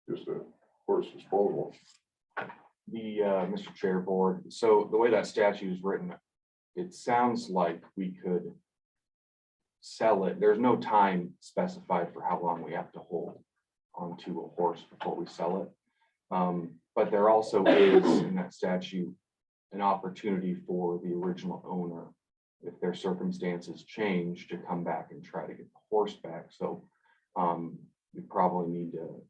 just a horse disposal. The Mr. Chair Board, so the way that statute is written, it sounds like we could sell it. There's no time specified for how long we have to hold onto a horse before we sell it. But there also is in that statute an opportunity for the original owner, if their circumstances change, to come back and try to get the horse back. So we probably need to,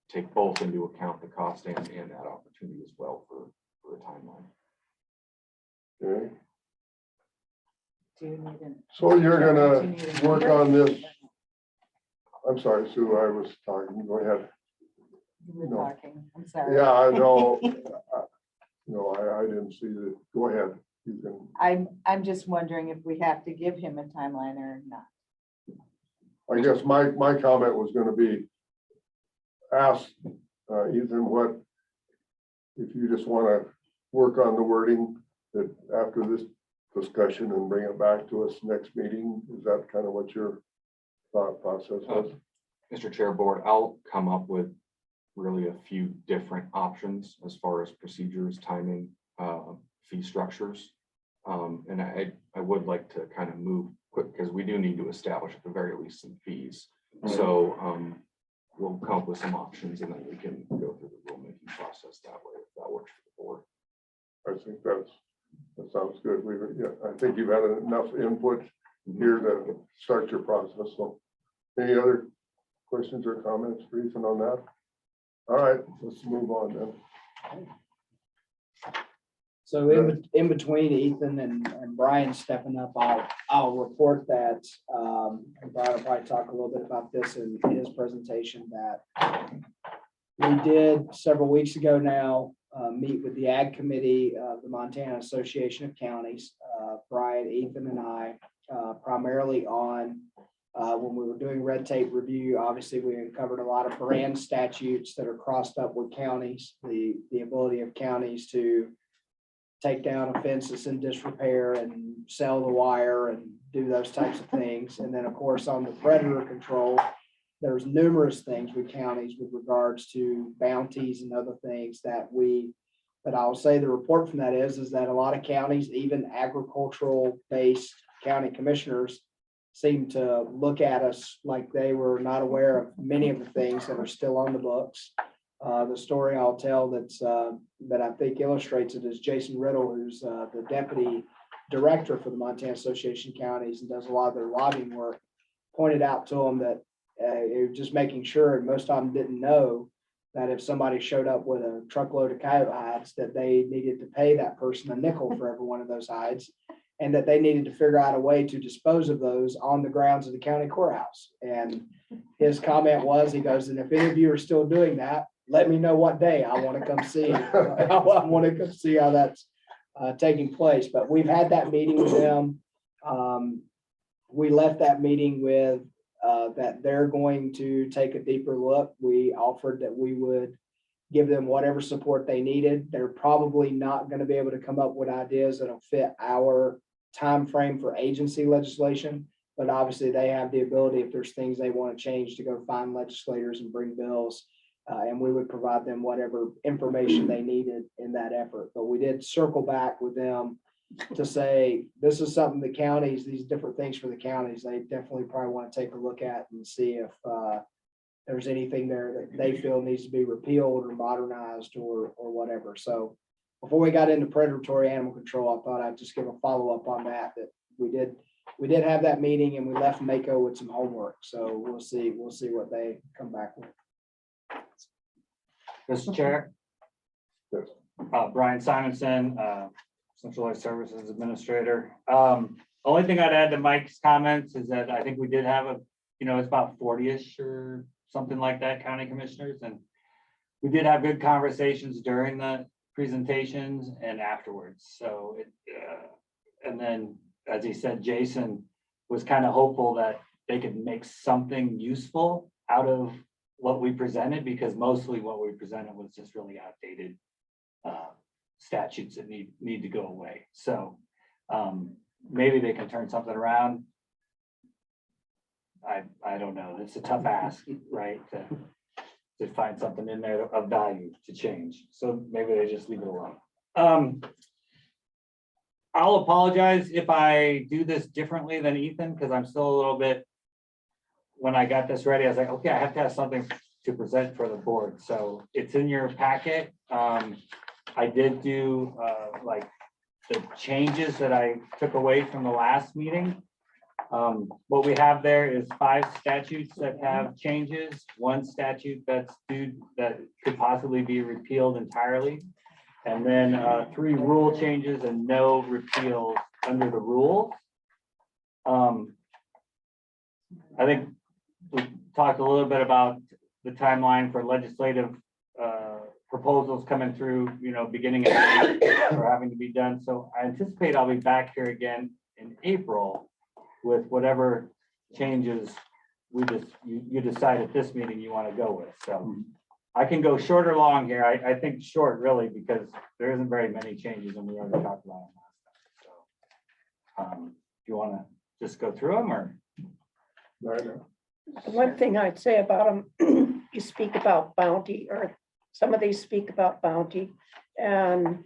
take both into account, the cost and that opportunity as well for a timeline. Okay. Do you need an? So you're do gonna you need a work number? on this. I'm sorry, Sue, I was talking. Go ahead. You were No. talking, I'm sorry. Yeah, I know. No, I didn't see that. Go ahead. You can, I'm just wondering if we have to give him a timeline or not. I guess my comment was gonna be, ask Ethan what, if you just wanna work on the wording that after this discussion and bring it back to us next meeting, is that kind of what your thought process was? Mr. Chair Board, I'll come up with really a few different options as far as procedures, timing, fee structures. And I would like to kind of move quick, because we do need to establish at the very least some fees. So we'll come up with some options and then we can go through the rulemaking process that way, if that works for the board. I think that sounds good. I think you've had enough input here to start your process. So any other questions or comments for Ethan on that? All right, let's move on then. So in between Ethan and Brian stepping up, I'll report that, and Brian will probably talk a little bit about this in his presentation, that we did several weeks ago now, meet with the Ag Committee of the Montana Association of Counties, Brian, Ethan and I, primarily on, when we were doing red tape review, obviously we uncovered a lot of brand statutes that are crossed up with counties, the ability of counties to take down a fence that's in disrepair and sell the wire and do those types of things. And then, of course, on the predator control, there's numerous things with counties with regards to bounties and other things that I will say the report from that is that a lot of counties, even agricultural based county commissioners, seem to look at us like they were not aware of many of the things that are still on the books. The story I'll tell that I think illustrates it is Jason Riddle, who's the deputy director for the Montana Association of Counties and does a lot of their lobbying work, pointed out to him that it was just making sure, and most of them didn't know, that if somebody showed up with a truckload of coyote hides, that they needed to pay that person a nickel for every one of those hides, and that they needed to figure out a way to dispose of those on the grounds of the county courthouse. And his comment was, he goes, and if any of you are still doing that, let me know what day. I want to come see. I want to come see how that's taking place. But we've had that meeting with them. We left that meeting with that they're going to take a deeper look. We offered that we would give them whatever support they needed. They're probably not going to be able to come up with ideas that'll fit our time frame for agency legislation. But obviously they have the ability, if there's things they want to change, to go find legislators and bring bills. And we would provide them whatever information they needed in that effort. But we did circle back with them to say, this is something the counties, these different things for the counties, they definitely probably want to take a look at and see if there's anything there that they feel needs to be repealed or modernized or whatever. So before we got into predatory animal control, I thought I'd just give a follow-up on that we did have that meeting and we left Mako with some homework. So we'll see what they come back with. Mr. Chair. Yes. Brian Simonson, Centralized Services Administrator. Only thing I'd add to Mike's comments is that I think we did have it's about 40-ish or something like that, county commissioners. And we did have good conversations during the presentations and afterwards. So and then, as he said, Jason was kind of hopeful that they could make something useful out of what we presented, because mostly what we presented was just really outdated statutes that need to go away. So maybe they can turn something around. I don't know. It's a tough ask, right? To find something in there of value to change. So maybe they just leave it alone. I'll apologize if I do this differently than Ethan, because I'm still a little bit, when I got this ready, I was like, okay, I have to have something to present for the board. So it's in your packet. I did do like the changes that I took away from the last meeting. What we have there is 5 statutes that have changes, 1 statute that could possibly be repealed entirely, and then 3 rule changes and no repeals under the rule. I think we talked a little bit about the timeline for legislative proposals coming through, beginning of May or having to be done. So I anticipate I'll be back here again in April with whatever changes you decide at this meeting you want to go with. So I can go short or long here. I think short, really, because there isn't very many changes and we already talked about them last time. So do you want to just go through them, or? One thing I'd say about them, you speak about bounty, or some of these speak about bounty, and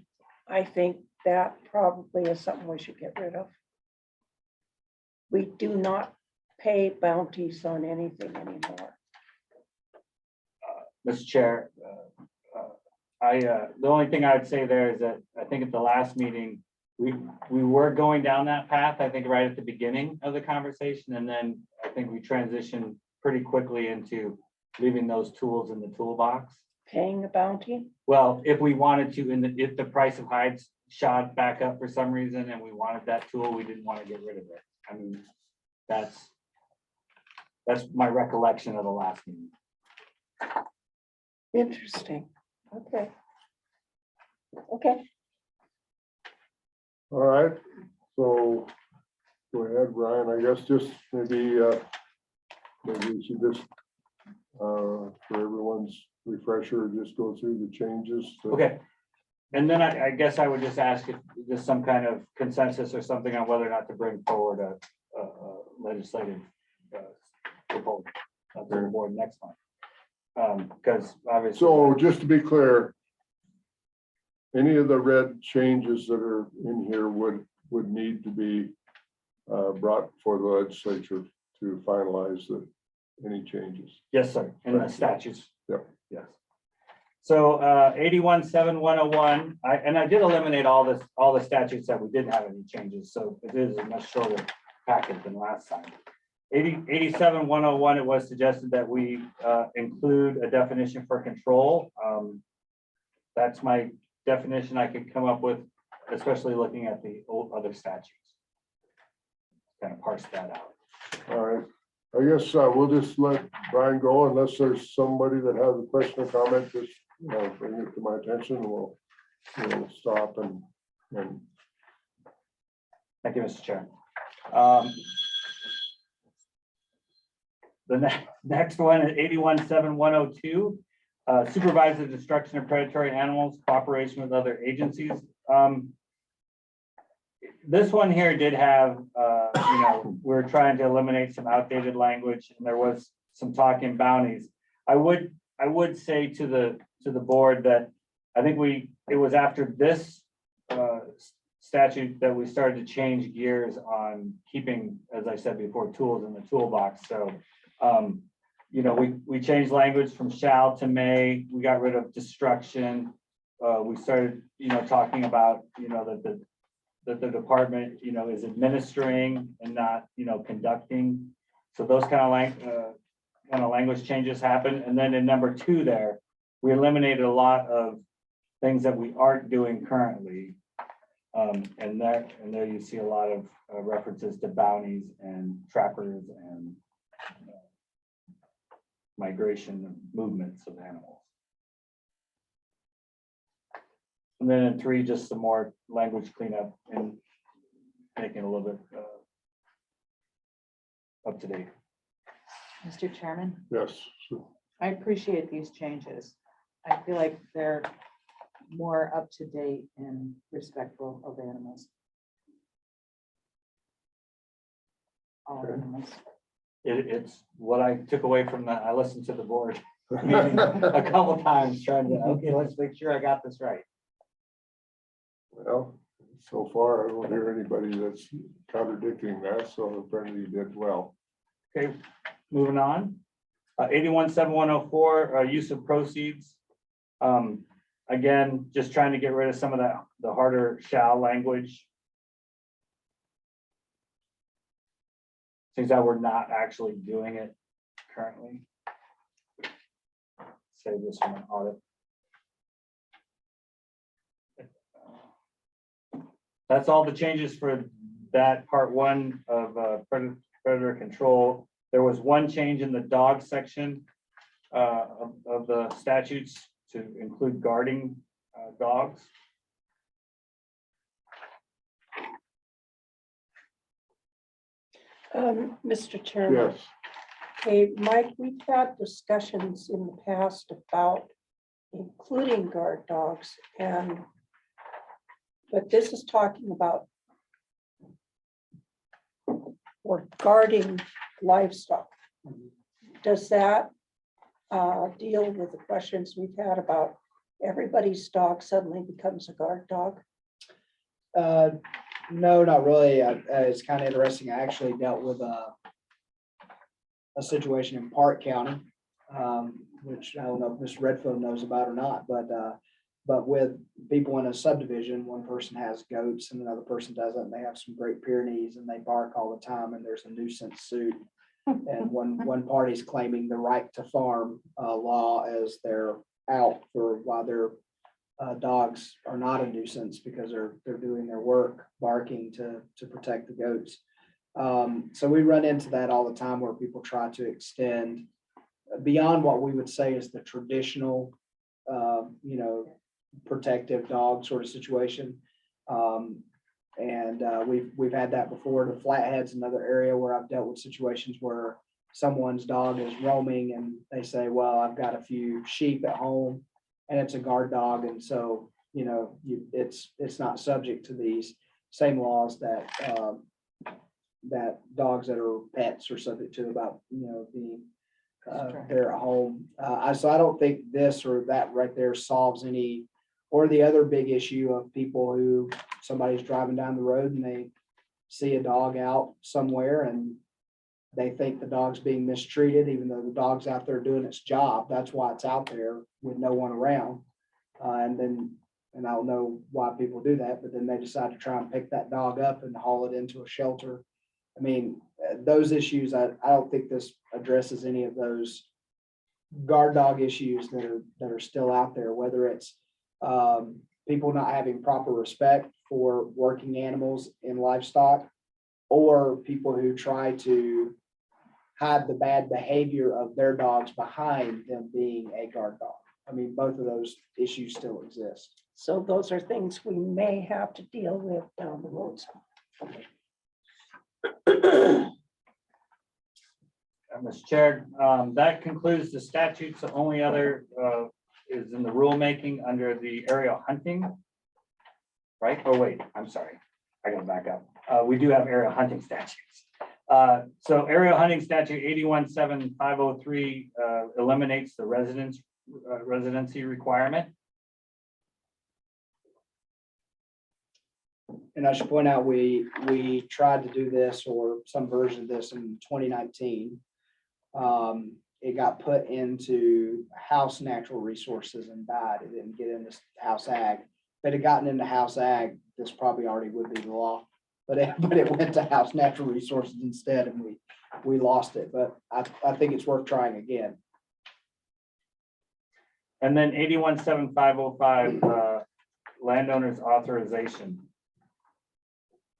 I think that probably is something we should get rid of. We do not pay bounties on anything anymore. Mr. Chair, the only thing I would say there is that I think at the last meeting, we were going down that path, I think right at the beginning of the conversation, and then I think we transitioned pretty quickly into leaving those tools in the toolbox. Paying a bounty? Well, if we wanted to, if the price of hides shot back up for some reason and we wanted that tool, we didn't want to get rid of it. I mean, that's my recollection of the last meeting. Interesting. Okay. Okay. All right, so go ahead, Brian. I guess just maybe we should just, for everyone's refresher, just go through the changes. Okay. And then I guess I would just ask if there's some kind of consensus or something on whether or not to bring forward a legislative proposal to the board next month. Because obviously. So just to be clear, any of the red changes that are in here would need to be brought before the legislature to finalize any changes. Yes, sir, in the statutes. Yep. Yes. So 81.7.101, I did eliminate all the statutes that we didn't have any changes, so it is a much shorter packet than last time. 87.101, it was suggested that we include a definition for control. That's my definition I could come up with, especially looking at the other statutes. Kind of parse that out. All right, I guess we'll just let Brian go unless there's somebody that has a question or comment, just bring it to my attention. We'll stop and Thank you, Mr. Chair. The next one is 81.7.102, supervise the destruction of predatory animals, cooperation with other agencies. This one here did have, we're trying to eliminate some outdated language, and there was some talk in bounties. I would say to the board that I think it was after this statute that we started to change gears on keeping, as I said before, tools in the toolbox. So, we changed language from shall to may. We got rid of destruction. We started, talking about, that the department, is administering and not, conducting. So those kind of language changes happen. And then in number 2 there, we eliminated a lot of things that we aren't doing currently. And there you see a lot of references to bounties and trappers and migration and movements of animals. And then in 3, just some more language cleanup and making it a little bit up to date. Mr. Chairman, yes. I appreciate these changes. I feel like they're more up to date and respectful of animals. All animals. It's what I took away from that. I listened to the board meeting a couple times trying to, okay, let's make sure I got this right. Well, so far, I don't hear anybody that's contradicting that, so apparently you did well. Okay, moving on. 81.7.104, use of proceeds. Again, just trying to get rid of some of the harder shall language. Things that we're not actually doing it currently. Save this from an audit. That's all the changes for that part 1 of predator control. There was one change in the dog section of the statutes to include guarding dogs. Mr. Chairman. Yes, Hey, Mike, we've had discussions in the past about including guard dogs but this is talking about or guarding livestock. Does that deal with the questions we've had about everybody's dog suddenly becomes a guard dog? No, not really. It's kind of interesting. I actually dealt with a situation in Park County, which I don't know if Mr. Redfield knows about or not, but with people in a subdivision, one person has goats and another person doesn't. And they have some Great Pyrenees and they bark all the time, and there's a nuisance suit. And one party's claiming the right to farm law as their out for while their dogs are not a nuisance because they're doing their work, barking to protect the goats. So we run into that all the time where people try to extend beyond what we would say is the traditional, protective dog sort of situation. We've had that before. The Flathead's another area where I've dealt with situations where someone's dog is roaming and they say, well, I've got a few sheep at home and it's a guard dog. And so, it's not subject to these same laws that dogs that are pets are subject to about, being there at home. So I don't think this or that right there solves any, or the other big issue of people who somebody's driving down the road and they see a dog out somewhere and they think the dog's being mistreated, even though the dog's out there doing its job. That's why it's out there with no one around. And I don't know why people do that, but then they decide to try and pick that dog up and haul it into a shelter. I mean, those issues, I don't think this addresses any of those guard dog issues that are still out there, whether it's people not having proper respect for working animals in livestock, or people who try to hide the bad behavior of their dogs behind them being a guard dog. I mean, both of those issues still exist. So those are things we may have to deal with down the road. Mr. Chair, that concludes the statutes. The only other is in the rulemaking under the aerial hunting. Right? Oh, wait, I'm sorry. I gotta back up. We do have aerial hunting statutes. So aerial hunting statute 817503 eliminates the residency requirement. And I should point out, we tried to do this or some version of this in 2019. It got put into House Natural Resources and died. It didn't get into House Ag. If it had gotten into House Ag, this probably already would be the law. But it went to House Natural Resources instead, and we lost it. But I think it's worth trying again. And then 817505 landowners authorization.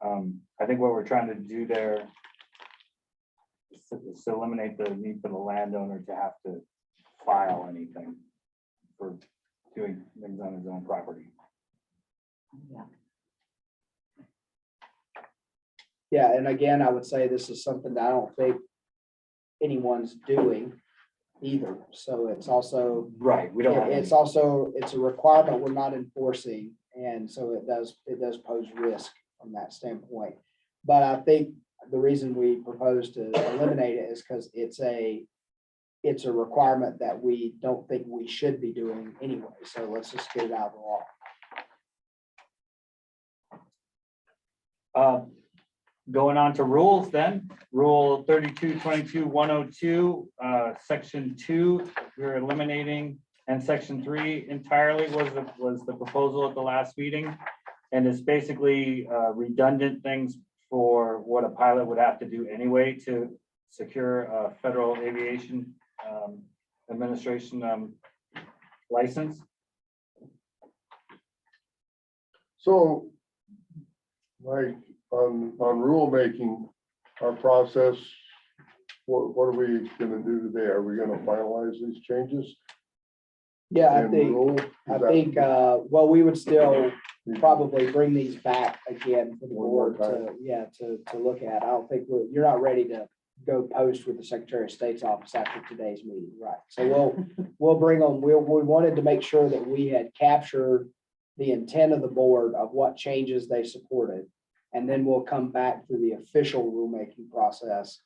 I think what we're trying to do there is to eliminate the need for the landowner to have to file anything for doing things on his own property. Yeah, and again, I would say this is something that I don't think anyone's doing either. So it's also Right. We don't have it's a requirement we're not enforcing, and so it does pose risk from that standpoint. But I think the reason we propose to eliminate it is because it's a requirement that we don't think we should be doing anyway. So let's just get it out of the law. Going on to rules then, Rule 3222-102, Section 2, we're eliminating, and Section 3 entirely was the proposal at the last meeting. And it's basically redundant things for what a pilot would have to do anyway to secure a Federal Aviation Administration license. So, like, on rulemaking, our process, what are we gonna do today? Are we gonna finalize these changes? Yeah, I in think, rule? Is that well, we would still probably bring these back again for the One more board to look at. I don't think you're not ready to go post with the Secretary of State's office after today's meeting, right? So we'll bring them, we wanted to make sure that we had captured the intent of the board of what changes they supported. And then we'll come back through the official rulemaking process.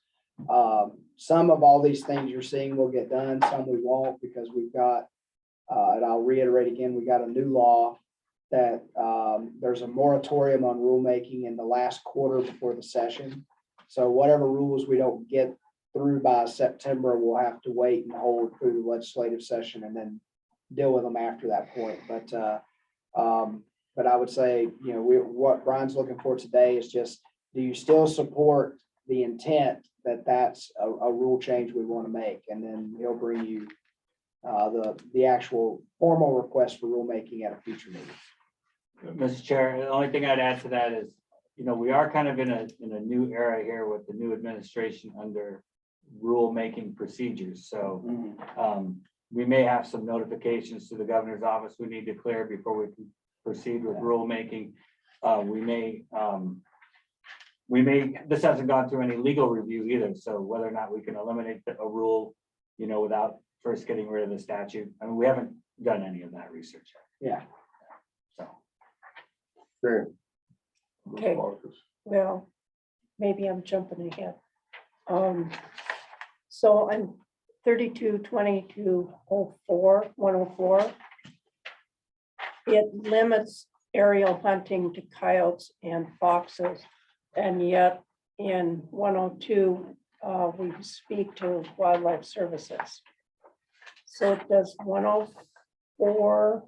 Some of all these things you're seeing will get done, some we won't, because we've got, and I'll reiterate again, we got a new law that there's a moratorium on rulemaking in the last quarter before the session. So whatever rules we don't get through by September, we'll have to wait and hold through the legislative session and then deal with them after that point. But I would say, what Brian's looking for today is just, do you still support the intent that that's a rule change we want to make? And then he'll bring you the actual formal request for rulemaking at a future meeting. Mr. Chair, the only thing I'd add to that is, we are kind of in a new era here with the new administration under rulemaking procedures. So we may have some notifications to the governor's office we need to clear before we can proceed with rulemaking. This hasn't gone through any legal review either, so whether or not we can eliminate a rule, without first getting rid of the statute. I mean, we haven't done any of that research yet. Yeah. So. Okay. Okay. Well, maybe I'm jumping ahead. So I'm 322204, it limits aerial hunting to coyotes and foxes. And yet in 102, we speak to wildlife services. So does 104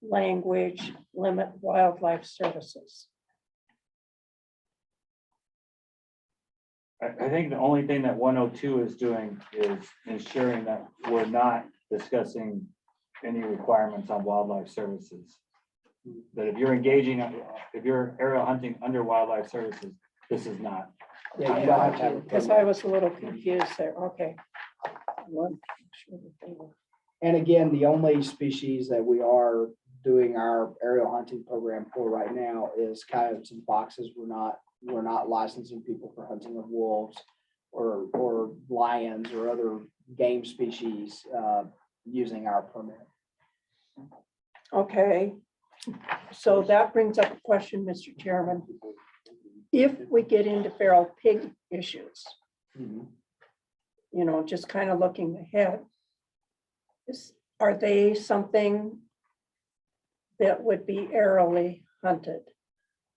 language limit wildlife services? I think the only thing that 102 is doing is ensuring that we're not discussing any requirements on wildlife services. That if you're engaging, if you're aerial hunting under wildlife services, this is not. Yeah, you don't have to have a Because permit. I was a little confused there, okay. And again, the only species that we are doing our aerial hunting program for right now is coyotes and foxes. We're not licensing people for hunting of wolves or lions or other game species using our permit. Okay, so that brings up a question, Mr. Chairman. If we get into feral pig issues, just kind of looking ahead, are they something that would be aerially hunted?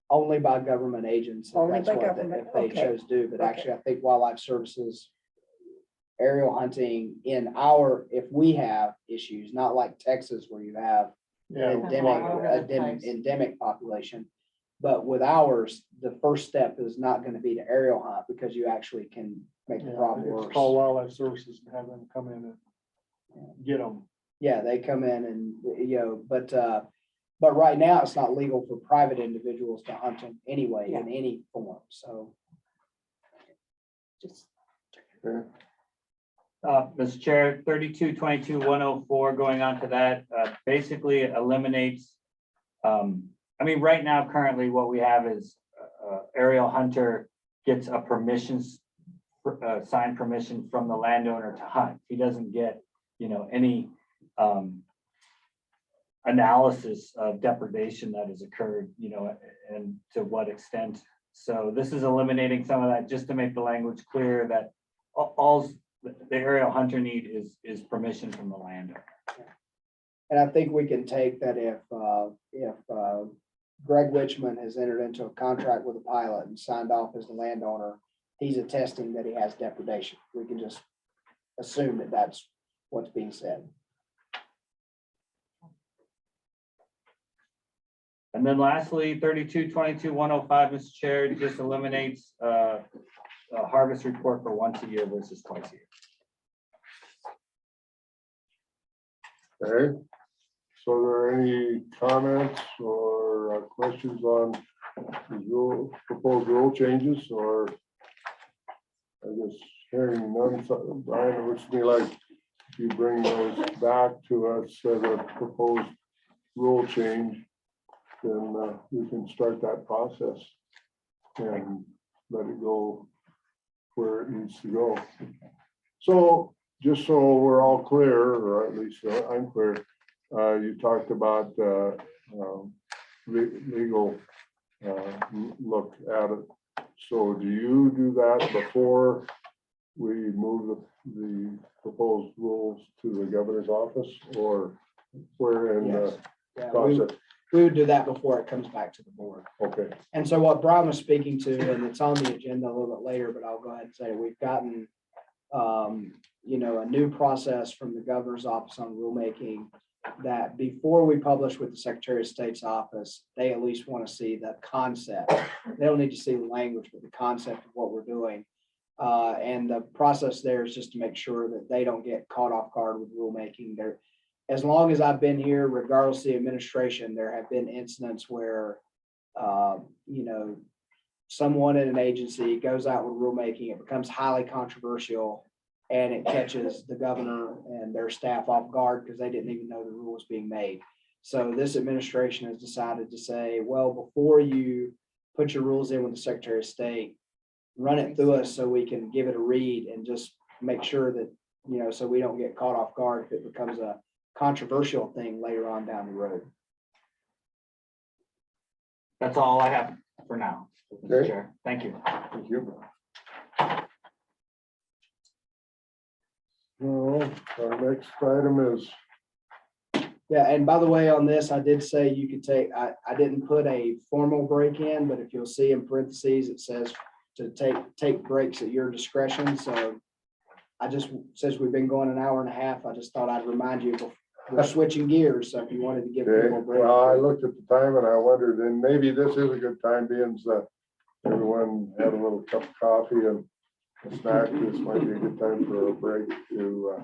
Only by government agents. If Only that's by what government, if they okay. chose to do, but Okay. actually, I think Wildlife Services aerial hunting if we have issues, not like Texas where you have endemic population. But with ours, the first step is not going to be to aerial hunt because you actually can make the problem worse. Call wildlife services and have them come in and get them. Yeah, they come in and, but right now it's not legal for private individuals to hunt them anyway in any form, so. Just Mr. Chair, 3222-104, going on to that, basically eliminates, right now, currently what we have is aerial hunter gets a signed permission from the landowner to hunt. He doesn't get, any analysis of depredation that has occurred, and to what extent. So this is eliminating some of that just to make the language clear that all the aerial hunter need is permission from the landowner. And I think we can take that if Greg Wichman has entered into a contract with a pilot and signed off as the landowner, he's attesting that he has depredation. We can just assume that that's what's being said. And then lastly, 3222-105, Mr. Chair, it just eliminates a harvest report for once a year versus twice a year. Okay. So are there any comments or questions on the proposed rule changes, or I guess hearing none? So, Brian, it looks to me like you bring those back to us as a proposed rule change, then we can start that process and let it go where it needs to go. So just so we're all clear, or at least I'm clear, you talked about legal look at it. So do you do that before we move the proposed rules to the governor's office, or where in the Yeah, process? we would do that before it comes back to the board. Okay. And so what Brian was speaking to, and it's on the agenda a little bit later, but I'll go ahead and say we've gotten, a new process from the governor's office on rulemaking that before we publish with the Secretary of State's office, they at least want to see the concept. They don't need to see the language, but the concept of what we're doing. And the process there is just to make sure that they don't get caught off guard with rulemaking. There, as long as I've been here, regardless of the administration, there have been incidents where, you know, someone in an agency goes out with rulemaking, it becomes highly controversial, and it catches the governor and their staff off guard because they didn't even know the rule was being made. So this administration has decided to say, well, before you put your rules in with the Secretary of State, run it through us so we can give it a read and just make sure that, you know, so we don't get caught off guard if it becomes a controversial thing later on down the road. That's all I have for now, Mr. Okay. Chair. Thank you. Thank you. Well, our next item is, Yeah, and by the way, on this, I did say you could take, I didn't put a formal break in, but if you'll see in parentheses, it says to take breaks at your discretion. So I just, since we've been going an hour and a half, I just thought I'd remind you, we're switching gears. So if you wanted to give okay, people a break. well, I looked at the time and I wondered, and maybe this is a good time being so everyone had a little cup of coffee and a snack. This might be a good time for a break to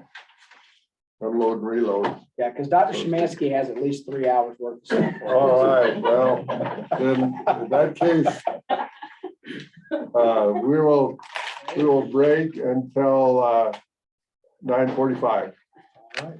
unload and reload. Yeah, because Dr. Szymanski has at least 3 hours worth of stuff. All right, well, then in that case, we will break until 9:45. All right.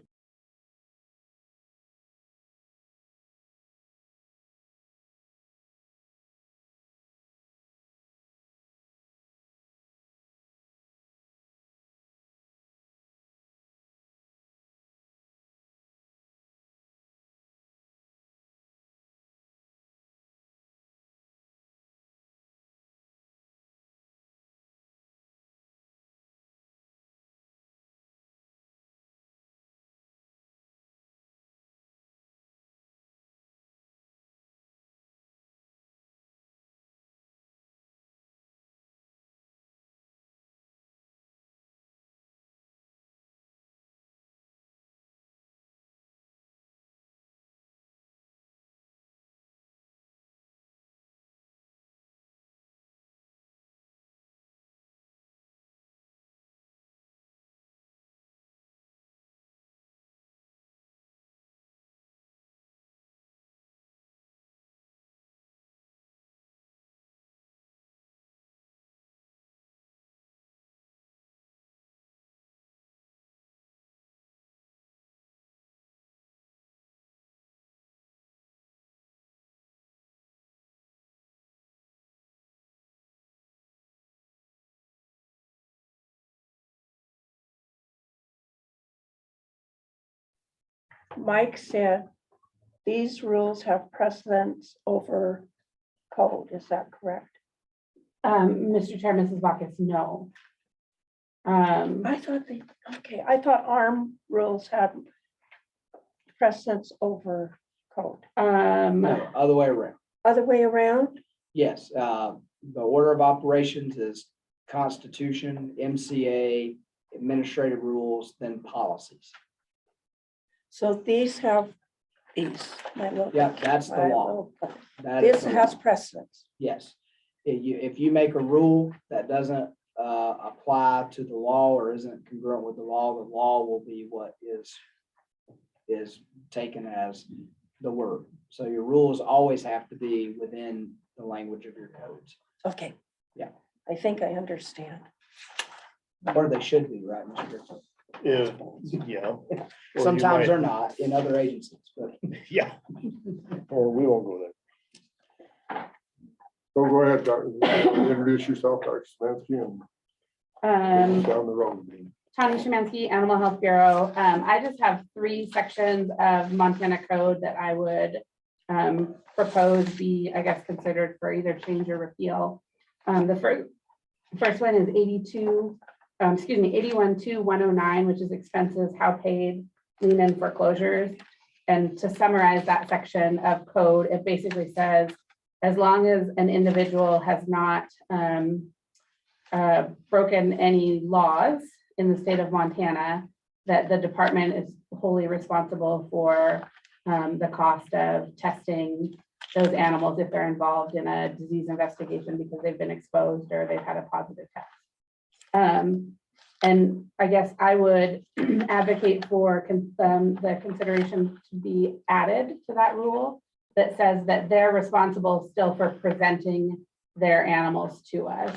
Mike said these rules have precedence over code. Is that correct? Mr. Chair, Mrs. Bacchus, no. I thought ARM rules had precedence over code. No, other way around. Other way around? Yes, the order of operations is Constitution, MCA, administrative rules, then policies. So these have these. my little- Yeah, that's the my law. little- That is This the has law. precedence. Yes. If you make a rule that doesn't apply to the law or isn't congruent with the law will be what is taken as the word. So your rules always have to be within the language of your codes, Okay. Yeah. I think I understand. or they should be, right, Mr. Griffin? Yeah. Or you Sometimes might- they're not in other agencies, but Yeah. Or we won't go there. So go ahead, introduce yourself, Dr. Szymanski, and take us down the road. Tanya Szymanski, Animal Health Bureau. I just have 3 sections of Montana code that I would propose be, I guess, considered for either change or repeal. The first one is 81.2.109, which is expenses, how paid, lien and foreclosures. And to summarize that section of code, it basically says, as long as an individual has not broken any laws in the state of Montana, that the department is wholly responsible for the cost of testing those animals if they're involved in a disease investigation because they've been exposed or they've had a positive test. And I guess I would advocate for the consideration to be added to that rule that says that they're responsible still for presenting their animals to us.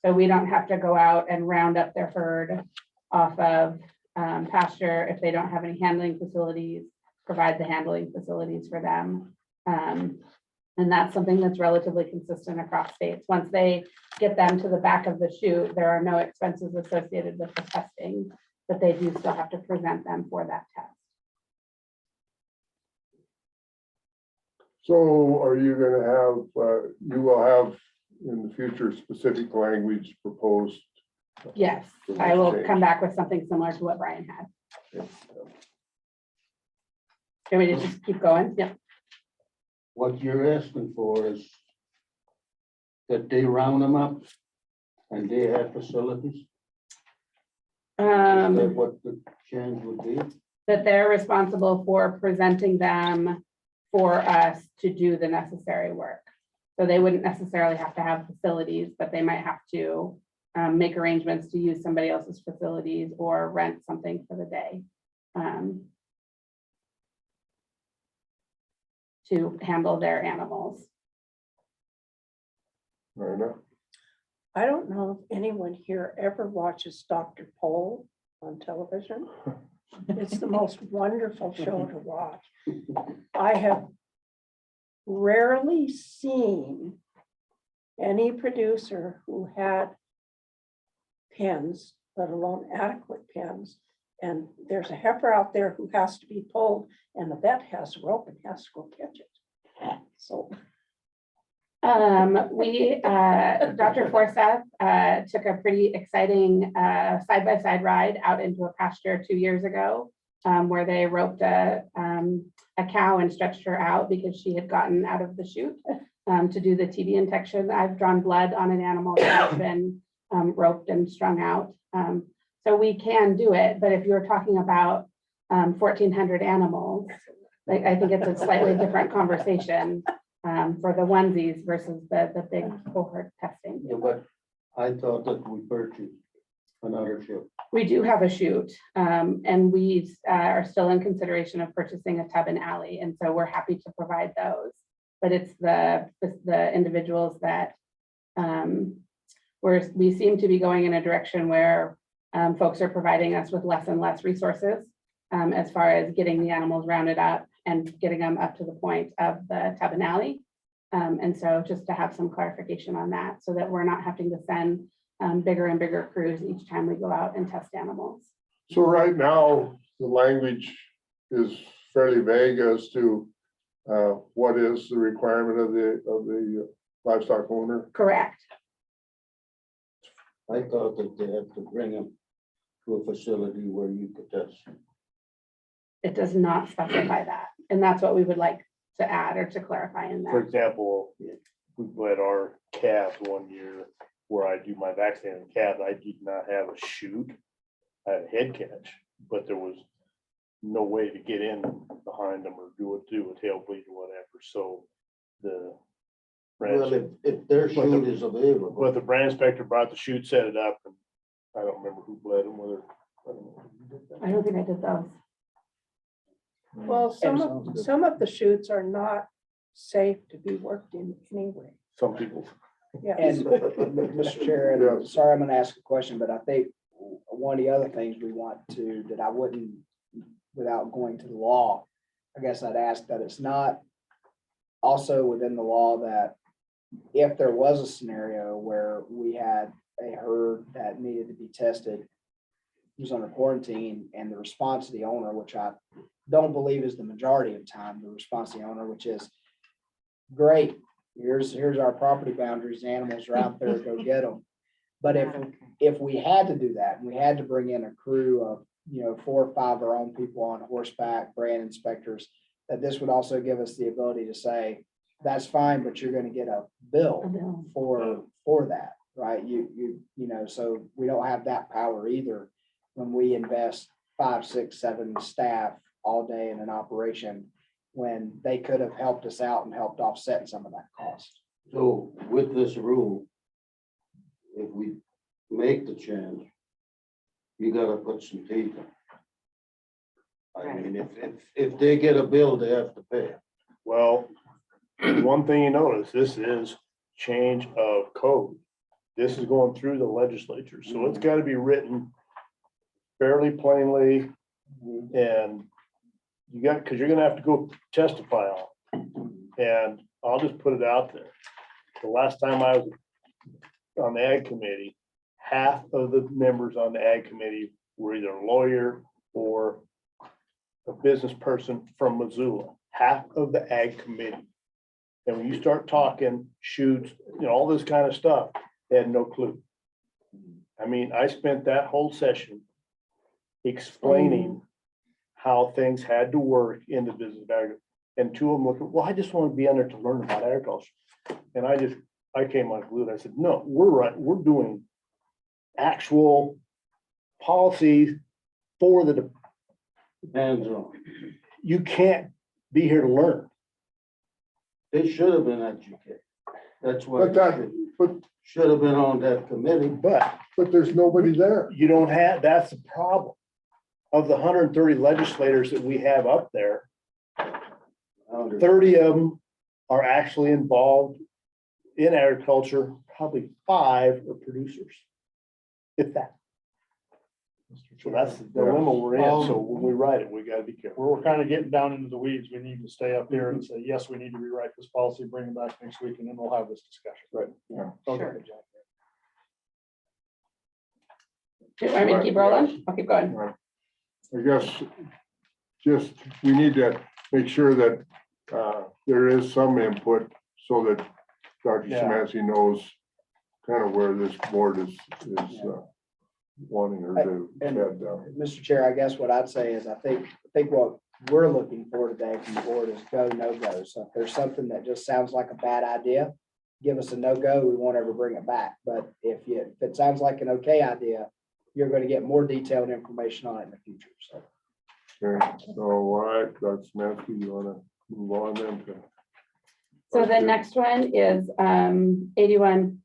So we don't have to go out and round up their herd off of pasture if they don't have any handling facilities, provide the handling facilities for them. And that's something that's relatively consistent across states. Once they get them to the back of the chute, there are no expenses associated with the testing, but they do still have to present them for that test. So are you gonna have, you will have in the future specific language proposed? Yes, for I this will change? come back with something similar to what Brian had. Can we just keep going? Yep. What you're asking for is that they round them up and they have facilities? Is that what the change would be? That they're responsible for presenting them for us to do the necessary work. So they wouldn't necessarily have to have facilities, but they might have to make arrangements to use somebody else's facilities or rent something for the day to handle their animals. I know. I don't know if anyone here ever watches Dr. Pol on television. It's the most wonderful show to watch. I have rarely seen any producer who had pens, let alone adequate pens. And there's a heifer out there who has to be pulled and the vet has a rope and has to go catch it. So Dr. Forsyth took a pretty exciting side-by-side ride out into a pasture 2 years ago where they roped a cow and stretched her out because she had gotten out of the chute to do the TB injection. I've drawn blood on an animal that's been roped and strung out. So we can do it, but if you're talking about 1,400 animals, I think it's a slightly different conversation for the onesies versus the big cohort testing. Yeah, but I thought that we purchased another ship. We do have a chute, and we are still in consideration of purchasing a tub and alley, and so we're happy to provide those. But it's the individuals that we seem to be going in a direction where folks are providing us with less and less resources as far as getting the animals rounded up and getting them up to the point of the tub and alley. And so just to have some clarification on that so that we're not having to send bigger and bigger crews each time we go out and test animals. So right now, the language is fairly vague as to what is the requirement of the livestock owner. Correct. I thought that they had to bring them to a facility where you could test. It does not specify that. And that's what we would like to add or to clarify in For there. example, we bled our calves 1 year where I do my vaccinating calves. I did not have a chute. I had a head catch, but there was no way to get in behind them or do a tail bleed or whatever. So the Well, if their chute is available. but the brand inspector brought the chute, set it up, and I don't remember who bled them, whether. I don't know who did that. I don't think I did those. well, some of the chutes are not safe to be worked in anyway. Some people. Yeah. And Mr. Chair, and sorry, I'm gonna ask a question, but I think one of the other things we want to, that I wouldn't, without going to the law, I guess I'd ask that it's not also within the law that if there was a scenario where we had a herd that needed to be tested, who's under quarantine, and the response of the owner, which I don't believe is the majority of time, the response of the owner, which is, great, here's our property boundaries, animals are out there, go get them. But if we had to do that, and we had to bring in a crew of, 4 or 5 of our own people on horseback, brand inspectors, that this would also give us the ability to say, that's fine, but you're gonna get a bill for that, right? So we don't have that power either when we invest 5, 6, 7 staff all day in an operation, when they could have helped us out and helped offset some of that cost. So with this rule, if make the change, you gotta put some teeth in it. I mean, if they get a bill, they have to pay it. Well, one thing you notice, this is change of code. This is going through the legislature, so it's gotta be written fairly plainly. And you got, because you're gonna have to go testify on it. And I'll just put it out there. The last time I was on the ag committee, half of the members on the ag committee were either a lawyer or a business person from Missoula, half of the ag committee. And when you start talking shoots, you know, all this kind of stuff, they had no clue. I mean, I spent that whole session explaining how things had to work in the business of agriculture. And two of them looked, well, I just want to be under to learn about agriculture. And I came unglued. I said, no, we're right. We're doing actual policies for the, Hands on. you can't be here to learn. They should have been educated. That's what But should have been on that committee. But there's nobody there. you don't have, that's the problem. Of the 130 legislators that we have up there, 30 of them are actually involved in agriculture, probably 5 are producers. If that. So that's the dilemma we're in. So when we write it, we gotta be careful. We're kind of getting down into the weeds. We need to stay up here and say, yes, we need to rewrite this policy, bring it back next week, and then we'll have this discussion. Right. Okay. Do you want me to keep rolling? I'll keep going. I guess just, we need to make sure that there is some input so that Dr. Yeah. Szymanski knows kind of where this board is wanting her to head down. Mr. Chair, I guess what I'd say is I think what we're looking for today from the board is go, no go. So if there's something that just sounds like a bad idea, give us a no go. We won't ever bring it back. But if it sounds like an okay idea, you're going to get more detailed information on it in the future. So. Okay, so all right, Dr. Szymanski, you want to move on then? So the next one is 81-2.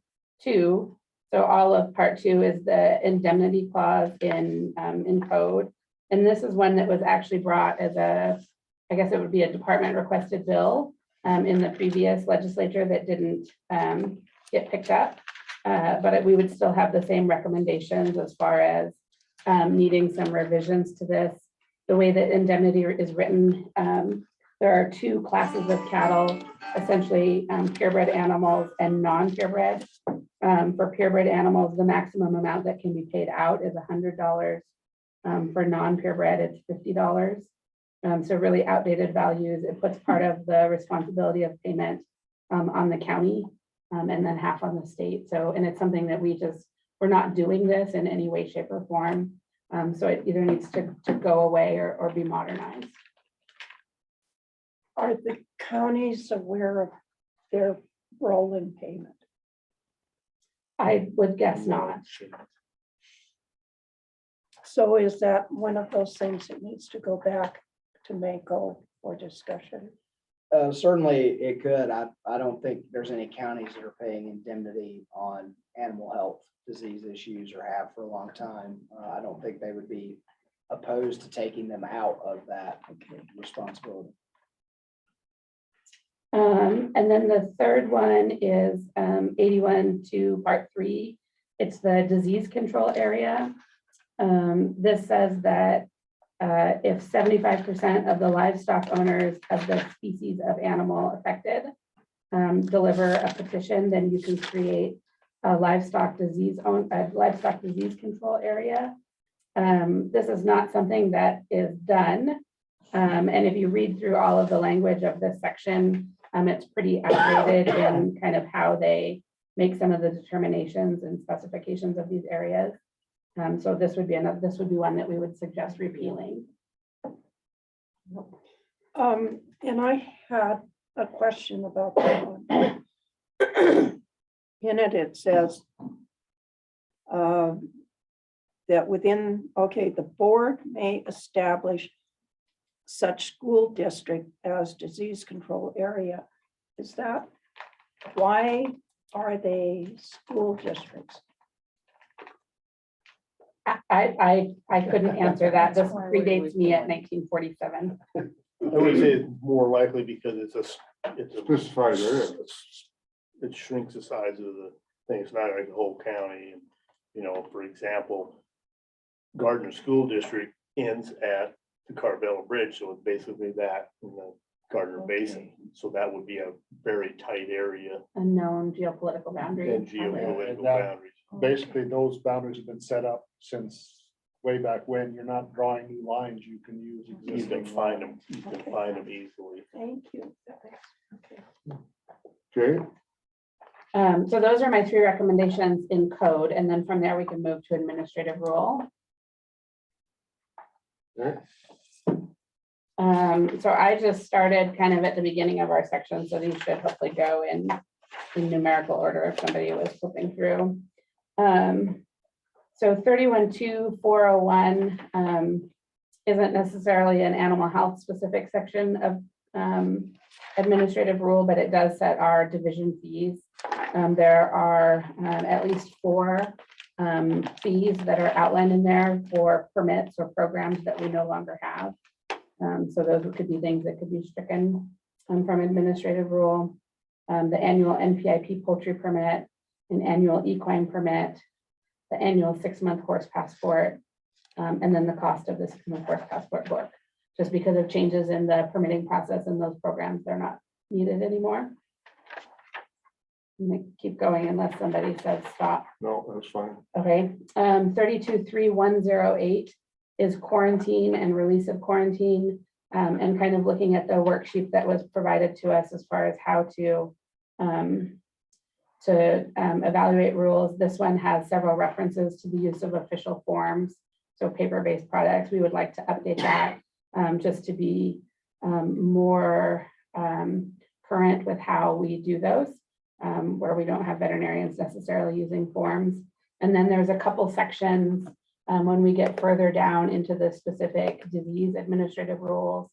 So all of part 2 is the indemnity clause in code. And this is one that was actually brought as I guess it would be a department requested bill in the previous legislature that didn't get picked up. But we would still have the same recommendations as far as needing some revisions to this. The way that indemnity is written, there are 2 classes of cattle, essentially purebred animals and non-purebred. For purebred animals, the maximum amount that can be paid out is $100. For non-purebred, it's $50. So really outdated values. It puts part of the responsibility of payment on the county and then half on the state. So, and it's something that we're not doing this in any way, shape, or form. So it either needs to go away or be modernized. Are the counties aware of their role in payment? I would guess not. So is that one of those things that needs to go back to MACO for discussion? Certainly it could. I don't think there's any counties that are paying indemnity on animal health disease issues or have for a long time. I don't think they would be opposed to taking them out of that responsibility. And then the third one is 81-2 part 3. It's the disease control area. This says that if 75% of the livestock owners of the species of animal affected deliver a petition, then you can create a livestock disease control area. This is not something that is done. And if you read through all of the language of this section, it's pretty outdated in kind of how they make some of the determinations and specifications of these areas. So this would be one that we would suggest repealing. And I had a question about that one. In it says that within, the board may establish such school district as disease control area. Is that, why are they school districts? I couldn't answer that. This predates me at 1947. I would say it's more likely because it's a Specified area. it shrinks the size of the thing. It's not like the whole county. And, you know, for example, Gardner School District ends at the Carvella Bridge, so it's basically that in the Gardner Basin. So that would be a very tight area Unknown geopolitical boundary. and geopolitical that- boundaries. Basically, those boundaries have been set up since way back when. You're not drawing new lines. You can use You existing. can find them, you can find them easily. Thank you. Okay. Okay, So those are my 3 recommendations in code, and then from there we can move to administrative rule. Okay. So I just started kind of at the beginning of our section, so these should hopefully go in numerical order if somebody was flipping through. So 31.2.401 isn't necessarily an animal health specific section of administrative rule, but it does set our division fees. There are at least 4 fees that are outlined in there for permits or programs that we no longer have. So those could be things that could be stricken from administrative rule. The annual NPIP poultry permit, an annual equine permit, the annual 6-month horse passport, and then the cost of the 6-month horse passport book. Just because of changes in the permitting process in those programs, they're not needed anymore. I'm gonna keep going unless somebody says stop. no, that's fine. Okay, 32.3.108 is quarantine and release of quarantine, and kind of looking at the worksheet that was provided to us as far as how to evaluate rules. This one has several references to the use of official forms, so paper-based products. We would like to update that just to be more current with how we do those, where we don't have veterinarians necessarily using forms. And then there's a couple sections when we get further down into the specific disease administrative rules,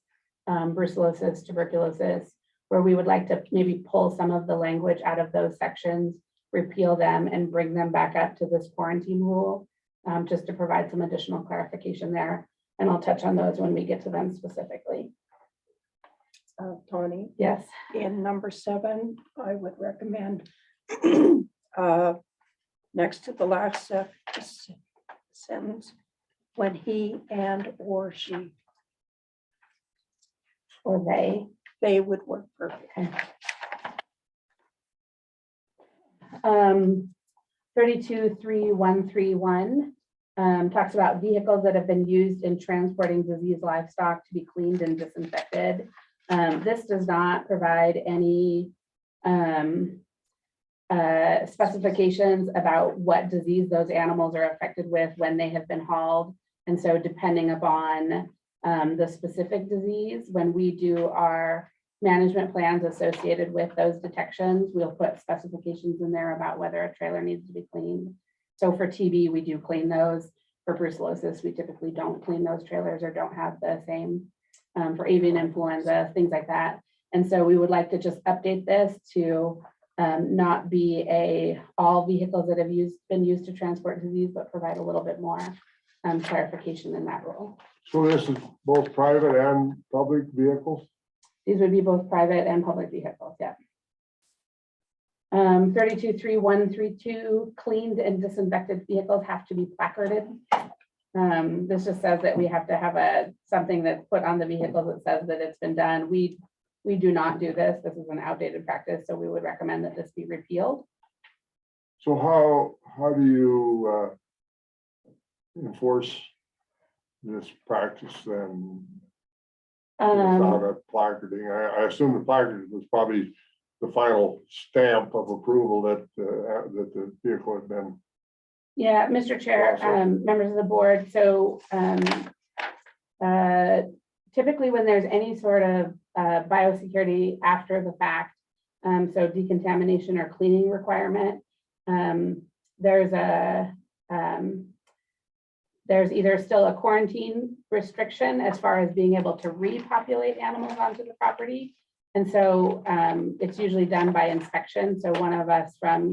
brucellosis, tuberculosis, where we would like to maybe pull some of the language out of those sections, repeal them and bring them back up to this quarantine rule, just to provide some additional clarification there. And I'll touch on those when we get to them specifically. Tony, Yes. in number 7, I would recommend next to the last sentence, when he and or she, Or they would work perfect. 32.3.131 talks about vehicles that have been used in transporting diseased livestock to be cleaned and disinfected. This does not provide any specifications about what disease those animals are affected with when they have been hauled. And so depending upon the specific disease, when we do our management plans associated with those detections, we'll put specifications in there about whether a trailer needs to be cleaned. So for TB, we do clean those. For brucellosis, we typically don't clean those trailers or don't have the same. For avian influenza, things like that. And so we would like to just update this to not be all vehicles that have been used to transport disease, but provide a little bit more clarification in that rule. So this is both private and public vehicles? These would be both private and public vehicles, yeah. 32.3.132, cleaned and disinfected vehicles have to be placarded. This just says that we have to have something that's put on the vehicle that says that it's been done. We do not do this. This is an outdated practice, so we would recommend that this be repealed. So how do you enforce this practice then? Without a placarding? I assume the placard was probably the final stamp of approval that the vehicle had been. Yeah, Mr. Chair, members of the board. So typically when there's any sort of biosecurity after the fact, so decontamination or cleaning requirement, there's either still a quarantine restriction as far as being able to repopulate animals onto the property. And so it's usually done by inspection. So one of us from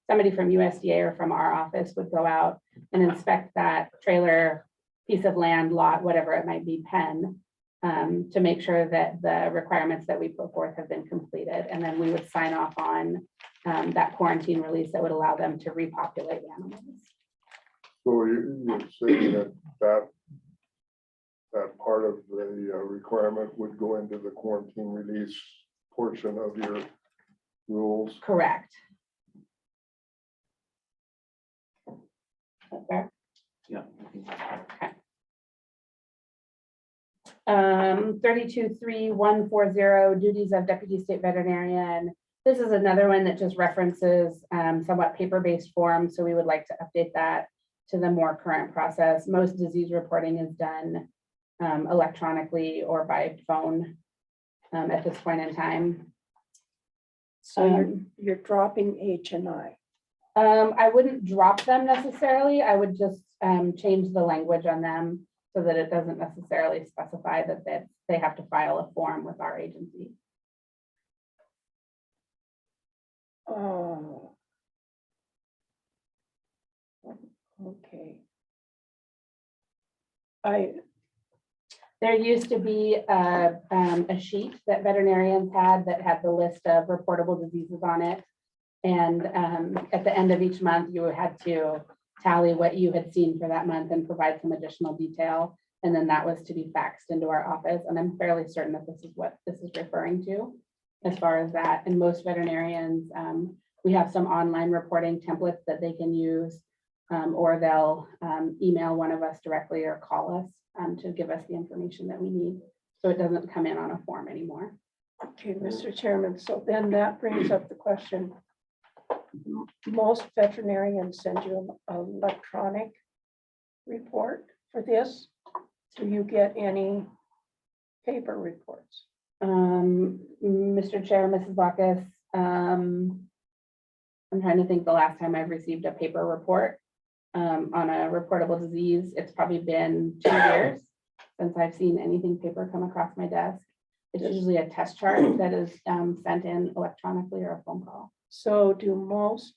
somebody from USDA or from our office would go out and inspect that trailer, piece of land, lot, whatever it might be, pen, to make sure that the requirements that we put forth have been completed. And then we would sign off on that quarantine release that would allow them to repopulate animals. So you're saying that part of the requirement would go into the quarantine release portion of your rules? Correct. Okay. Yeah. 32.3.140 duties of deputy state veterinarian. This is another one that just references somewhat paper-based form, so we would like to update that to the more current process. Most disease reporting is done electronically or by phone at this point in time. So you're dropping H and I. I wouldn't drop them necessarily. I would just change the language on them so that it doesn't necessarily specify that they have to file a form with our agency. Oh. Okay. There used to be a sheet that veterinarians had that had the list of reportable diseases on it. And at the end of each month, you had to tally what you had seen for that month and provide some additional detail. And then that was to be faxed into our office. And I'm fairly certain that this is what this is referring to as far as that. And most veterinarians, we have some online reporting templates that they can use, or they'll email one of us directly or call us to give us the information that we need. So it doesn't come in on a form anymore. Okay, Mr. Chairman, so then that brings up the question. Most veterinarians send you an electronic report for this. Do you get any paper reports? Mr. Chair, Mrs. Bacchus, I'm trying to think the last time I've received a paper report on a reportable disease. It's probably been 2 years since I've seen anything paper come across my desk. It's usually a test chart that is sent in electronically or a phone call. So do most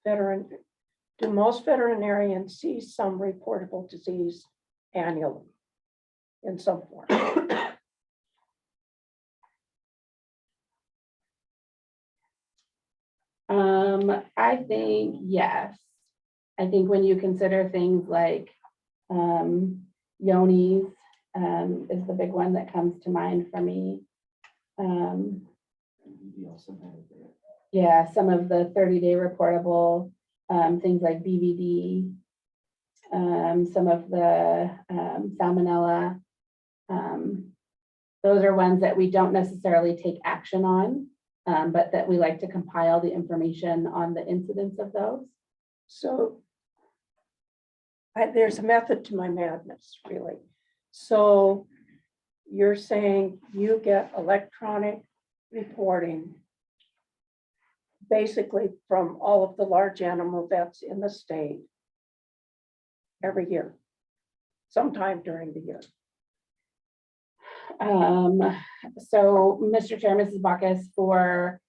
veterinarians see some reportable disease annually in some form? I think yes. I think when you consider things like yonis is the big one that comes to mind for me. Yeah, some of the 30-day reportable things like BVD, some of the salmonella. Those are ones that we don't necessarily take action on, but that we like to compile the information on the incidence of those. So there's a method to my madness, really. So you're saying you get electronic reporting basically from all of the large animal vets in the state every year, sometime during the year. So, Mr. Chair, Mrs. Bacchus, for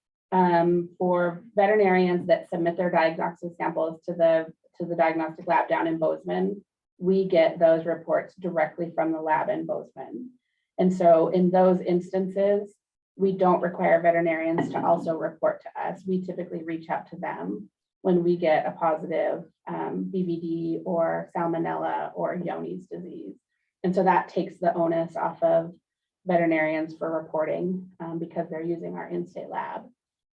veterinarians that submit their diagnostic samples to the diagnostic lab down in Bozeman, we get those reports directly from the lab in Bozeman. And so in those instances, we don't require veterinarians to also report to us. We typically reach out to them when we get a positive BVD or salmonella or Johne's disease. And so that takes the onus off of veterinarians for reporting because they're using our in-state lab.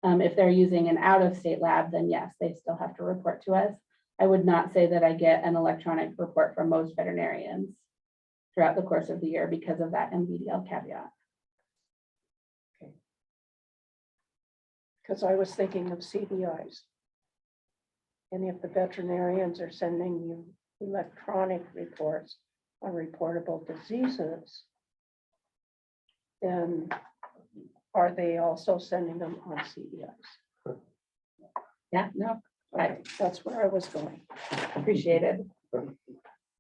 If they're using an out-of-state lab, then yes, they still have to report to us. I would not say that I get an electronic report from most veterinarians throughout the course of the year because of that MDOL caveat. Okay. Because I was thinking of CBIs. And if the veterinarians are sending you electronic reports on reportable diseases, then are they also sending them on CBIs? Yeah, no, Right, that's where I was going. appreciated.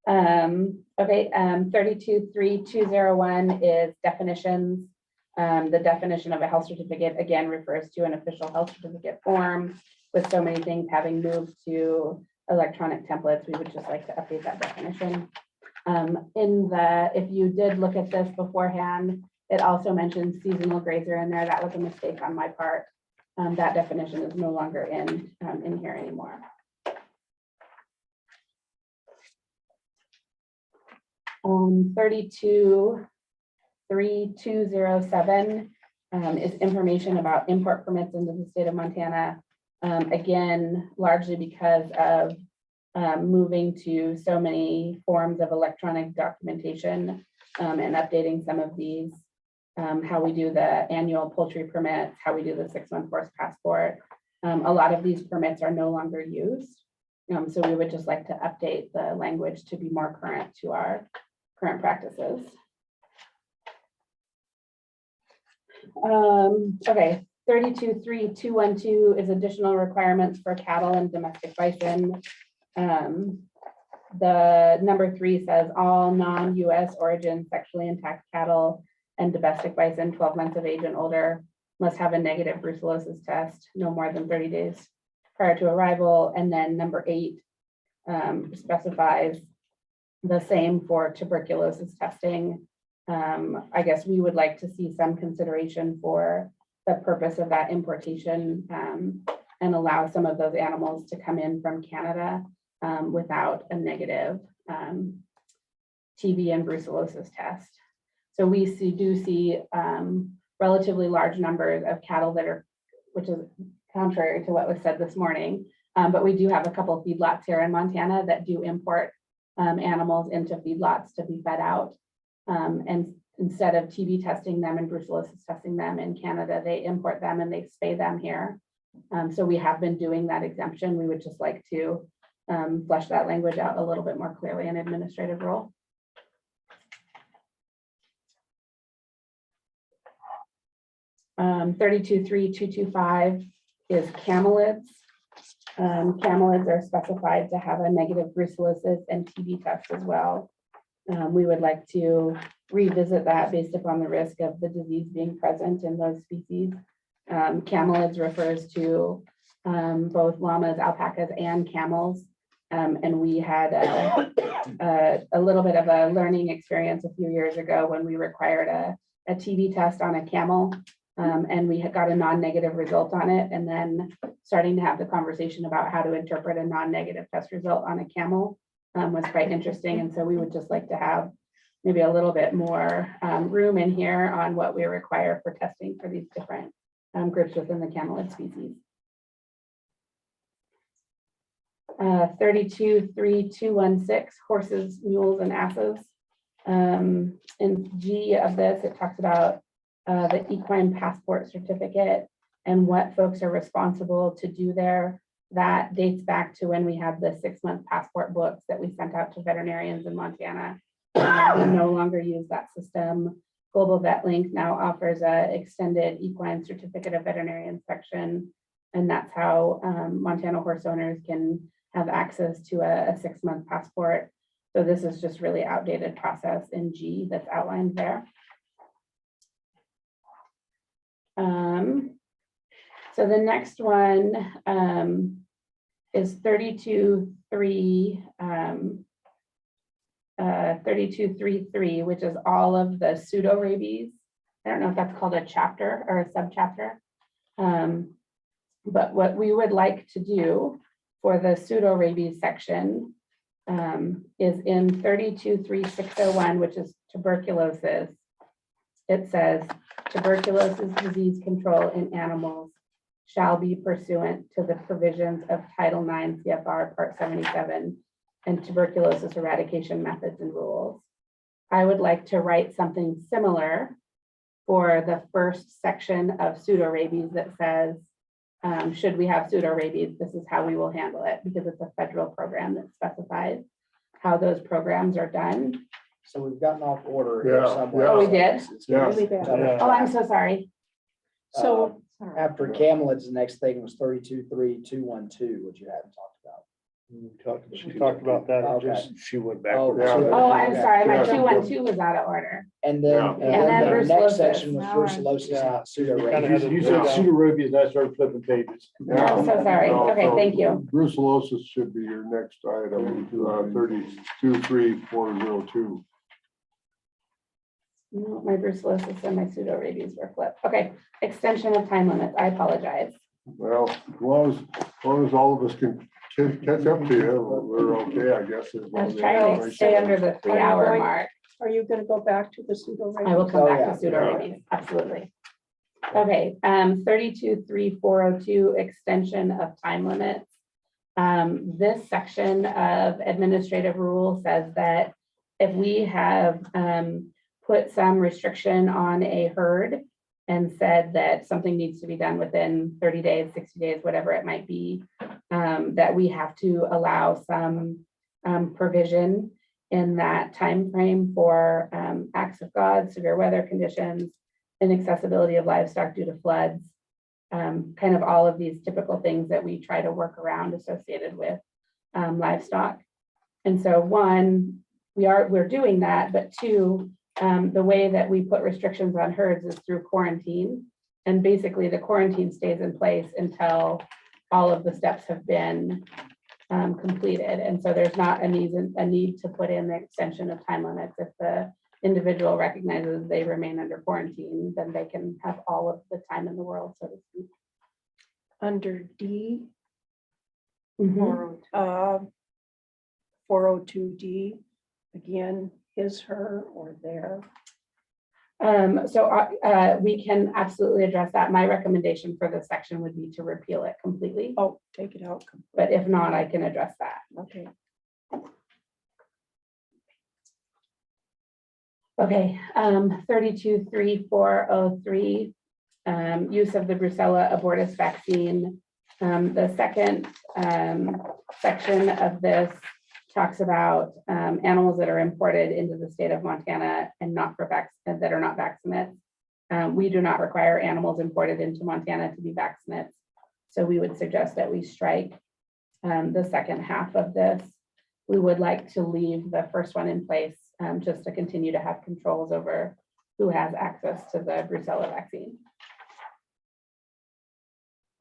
Okay, 32.3.201 is definitions. The definition of a health certificate again refers to an official health certificate form. with so many things having moved to electronic templates, we would just like to update that definition. If you did look at this beforehand, it also mentions seasonal grazer in there. That was a mistake on my part. That definition is no longer in here anymore. 32.3207 is information about import permits into the state of Montana. Again, largely because of moving to so many forms of electronic documentation and updating some of these, how we do the annual poultry permits, how we do the 6-month horse passport. A lot of these permits are no longer used. So we would just like to update the language to be more current to our current practices. Okay, 32.3212 is additional requirements for cattle and domestic bison. The number 3 says all non-US origin sexually intact cattle and domestic bison 12 months of age and older must have a negative brucellosis test no more than 30 days prior to arrival. And then number 8 specifies the same for tuberculosis testing. I guess we would like to see some consideration for the purpose of that importation and allow some of those animals to come in from Canada without a negative TB and brucellosis test. So we do see relatively large numbers of cattle that are, which is contrary to what was said this morning, but we do have a couple of feedlots here in Montana that do import animals into feedlots to be fed out. And instead of TB testing them and brucellosis testing them in Canada, they import them and they spay them here. So we have been doing that exemption. We would just like to flesh that language out a little bit more clearly in administrative role. Um, 32.3225 is camelids. Camelids are specified to have a negative brucellosis and TB test as well. We would like to revisit that based upon the risk of the disease being present in those species. Camelids refers to both llamas, alpacas, and camels. And we had a little bit of a learning experience a few years ago when we required a TB test on a camel. And we had got a non-negative result on it, and then starting to have the conversation about how to interpret a non-negative test result on a camel was quite interesting. And so we would just like to have maybe a little bit more room in here on what we require for testing for these different groups within the camelid species. 32.3216, horses, mules, and asses. In G of this, it talks about the equine passport certificate and what folks are responsible to do there. That dates back to when we had the 6-month passport books that we sent out to veterinarians in Montana. We no longer use that system. Global Vet Link now offers an extended equine certificate of veterinarian section, and that's how Montana horse owners can have access to a 6-month passport. So this is just really outdated process in G that's outlined there. So the next one is 32.33, which is all of the pseudo rabies. I don't know if that's called a chapter or a subchapter. But what we would like to do for the pseudo rabies section is in 32.3601, which is tuberculosis. It says tuberculosis disease control in animals shall be pursuant to the provisions of Title IX CFR Part 77 and tuberculosis eradication methods and rules. I would like to write something similar for the first section of pseudorabies that says, should we have pseudorabies, this is how we will handle it, because it's a federal program that specifies how those programs are done. So we've gotten off order here Yeah, somewhere. Oh, we did? Yes. Oh, I'm so sorry. So after camelids, the next thing was 32.3212, which you hadn't talked about. She talked about that, and just, She went Oh, backwards. yeah. Oh, I'm sorry, my Yeah. 212 was out of order. And then, Yeah. and And then then the next brucellosis. section was Now we're- brucellosis Yeah. and pseudo Kinda had rabies. to- You said pseudorabies, I started flipping pages. Yeah. Oh, so sorry. No, Okay, so thank you. Brucellosis should be your next item, 323402. No, my brucellosis and my pseudo rabies were flipped. Okay, extension of time limits. I apologize. Well, as long as all of us can catch up to you, we're okay, I guess. as I long was as trying to stay under the 3-hour going- mark. Are you gonna go back to the pseudo I will come Oh, back yeah. to pseudo rabies, absolutely. Okay, 323402, extension of time limits. This section of administrative rule says that if we have put some restriction on a herd and said that something needs to be done within 30 days, 60 days, whatever it might be, that we have to allow some provision in that time frame for acts of God, severe weather conditions, inaccessibility of livestock due to floods, kind of all of these typical things that we try to work around associated with livestock. And so one, we're doing that, but two, the way that we put restrictions on herds is through quarantine. And basically the quarantine stays in place until all of the steps have been completed. And so there's not a need to put in the extension of time limits. If the individual recognizes they remain under quarantine, then they can have all of the time in the world, so to speak. under D, Mhm. 402D, again, his, her, or their. We can absolutely address that. My recommendation for this section would be to repeal it completely, Oh, take it out. but if not, I can address that. Okay. Okay, 323403, use of the brucella abortus vaccine. The second section of this talks about animals that are imported into the state of Montana and not for that are not vaccinates. We do not require animals imported into Montana to be vaccinates. So we would suggest that we strike the second half of this. We would like to leave the first one in place just to continue to have controls over who has access to the brucella vaccine.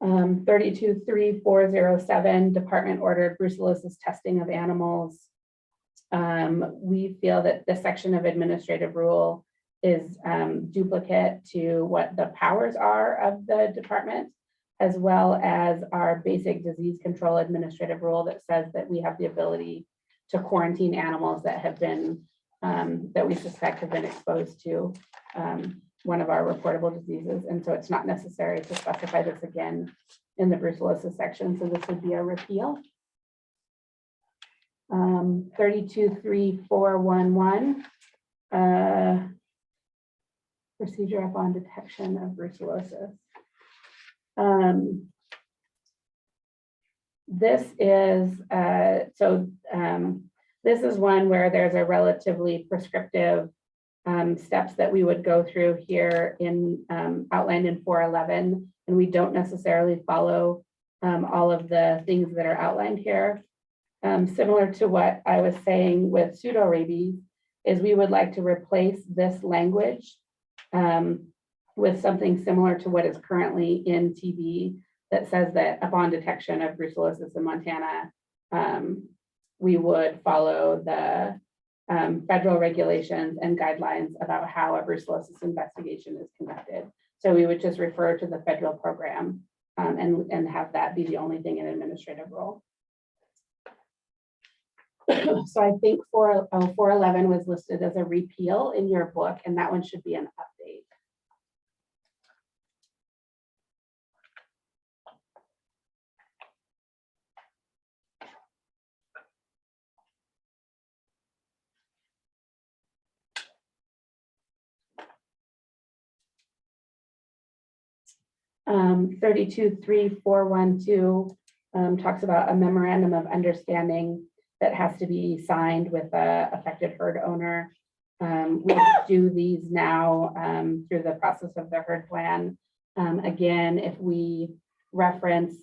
323407, department ordered brucellosis testing of animals. We feel that this section of administrative rule is duplicate to what the powers are of the department, as well as our basic disease control administrative rule that says that we have the ability to quarantine animals that have been, that we suspect have been exposed to one of our reportable diseases. And so it's not necessary to specify this again in the brucellosis section. So this would be a repeal. 323411, procedure upon detection of brucellosis. This is this is one where there's a relatively prescriptive steps that we would go through here in outlined in 411, and we don't necessarily follow all of the things that are outlined here. Similar to what I was saying with pseudo rabies, is we would like to replace this language with something similar to what is currently in TB that says that upon detection of brucellosis in Montana, we would follow the federal regulations and guidelines about how a brucellosis investigation is conducted. So we would just refer to the federal program and have that be the only thing in administrative rule. So I think 411 was listed as a repeal in your book, and that one should be an update. Um, 323412 talks about a memorandum of understanding that has to be signed with a affected herd owner. We do these now through the process of the herd plan. Again, if we reference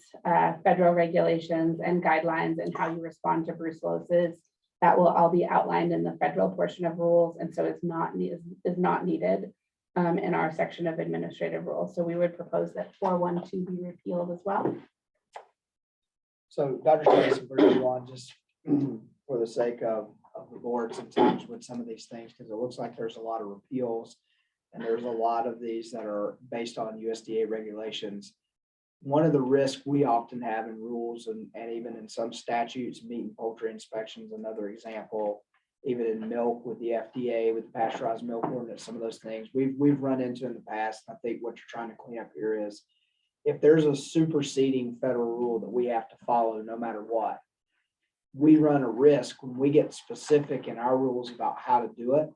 federal regulations and guidelines and how you respond to brucellosis. That will all be outlined in the federal portion of rules, and so is not needed in our section of administrative rules. So we would propose that 412 be repealed as well. So Dr. Jason, we're going on just for the sake of the board sometimes with some of these things, because it looks like there's a lot of repeals and there's a lot of these that are based on USDA regulations. One of the risks we often have in rules and even in some statutes, meat and poultry inspections, another example, even in milk with the FDA, with the pasteurized milk ordinance, some of those things we've run into in the past. I think what you're trying to clean up here is if there's a superseding federal rule that we have to follow no matter what, we run a risk when we get specific in our rules about how to do it,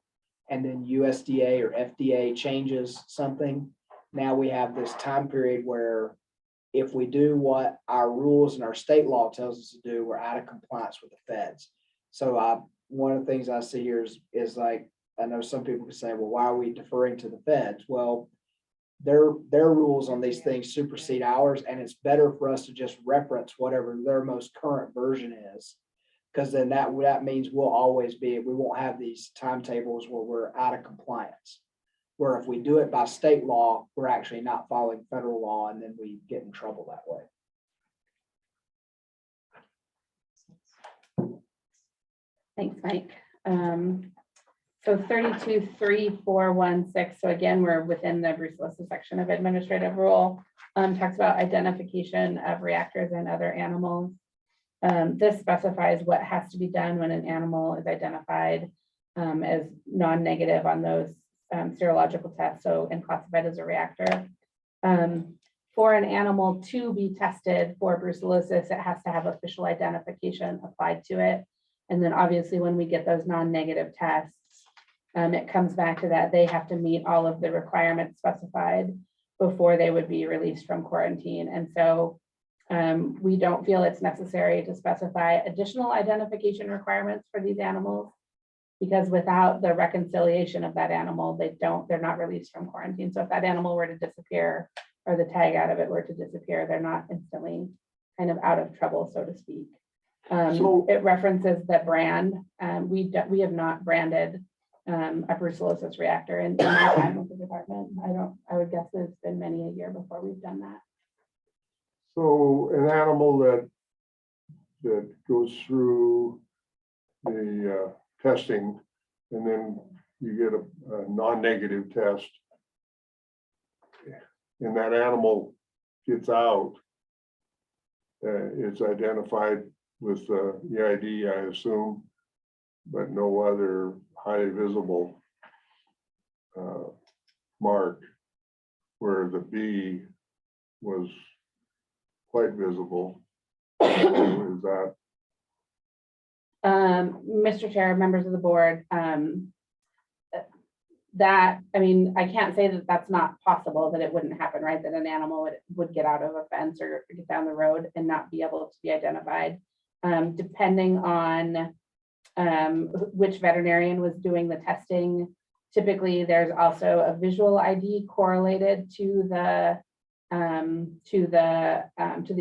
and then USDA or FDA changes something. Now we have this time period where if we do what our rules and our state law tells us to do, we're out of compliance with the feds. So one of the things I see here is like, I know some people can say, well, why are we deferring to the feds? Well, their rules on these things supersede ours, and it's better for us to just reference whatever their most current version is. Because then that means we won't have these timetables where we're out of compliance. Where if we do it by state law, we're actually not following federal law, and then we get in trouble that way. Thanks, Mike. So 32.3.4.1.6. So again, we're within the brucellosis section of administrative rule. Talks about identification of reactors and other animals. This specifies what has to be done when an animal is identified as non-negative on those serological tests, so and classified as a reactor. For an animal to be tested for brucellosis, it has to have official identification applied to it. And then obviously when we get those non-negative tests, it comes back to that they have to meet all of the requirements specified before they would be released from quarantine. And so we don't feel it's necessary to specify additional identification requirements for these animals, because without the reconciliation of that animal, they're not released from quarantine. So if that animal were to disappear or the tag out of it were to disappear, they're not instantly kind of out of trouble, so to speak. It references the brand. We have not branded a brucellosis reactor in my time with the department. I would guess it's been many a year before we've done that. So an animal that goes through the testing and then you get a non-negative test and that animal gets out, it's identified with the EID, I assume, but no other highly visible mark, where the B was quite visible. Is that? Mr. Chair, members of the board, I can't say that that's not possible, that it wouldn't happen, right? That an animal would get out of a fence or get down the road and not be able to be identified. Depending on which veterinarian was doing the testing, typically there's also a visual ID correlated to the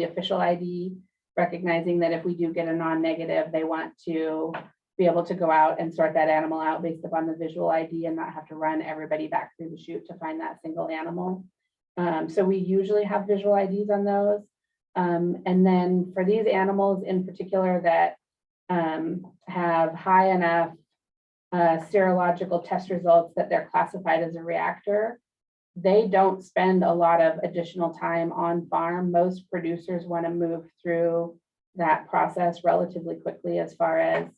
official ID, recognizing that if we do get a non-negative, they want to be able to go out and sort that animal out based upon the visual ID and not have to run everybody back through the chute to find that single animal. So we usually have visual IDs on those. And then for these animals in particular that have high enough serological test results that they're classified as a reactor, they don't spend a lot of additional time on farm. Most producers want to move through that process relatively quickly as far as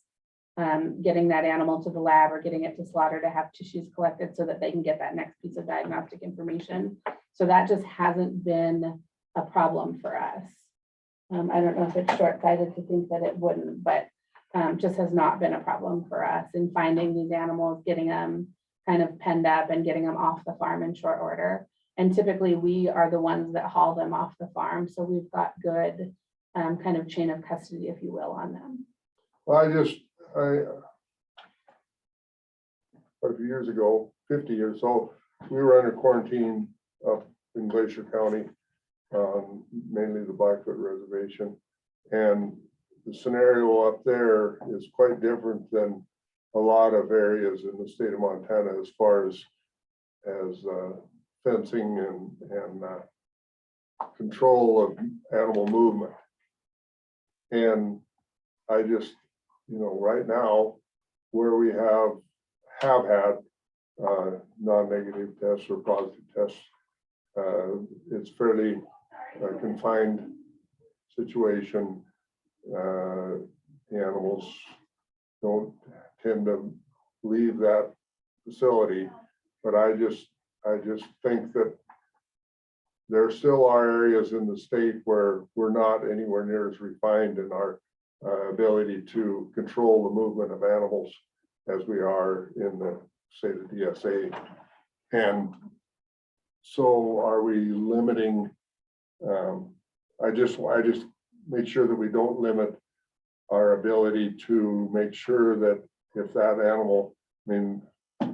getting that animal to the lab or getting it to slaughter to have tissues collected so that they can get that next piece of diagnostic information. So that just hasn't been a problem for us. I don't know if it's short-sighted to think that it wouldn't, but just has not been a problem for us in finding these animals, getting them kind of penned up and getting them off the farm in short order. And typically we are the ones that haul them off the farm. So we've got good kind of chain of custody, if you will, on them. Well, quite a few years ago, 50 years so, we were under quarantine up in Glacier County, mainly the Blackfoot Reservation. And the scenario up there is quite different than a lot of areas in the state of Montana as far as fencing and control of animal movement. And I just, right now, where we have had non-negative tests or positive tests, it's fairly confined situation. The animals don't tend to leave that facility, but I just think that there still are areas in the state where we're not anywhere near as refined in our ability to control the movement of animals as we are in the state of DSA. And so are we limiting, I just make sure that we don't limit our ability to make sure that if that animal, I mean,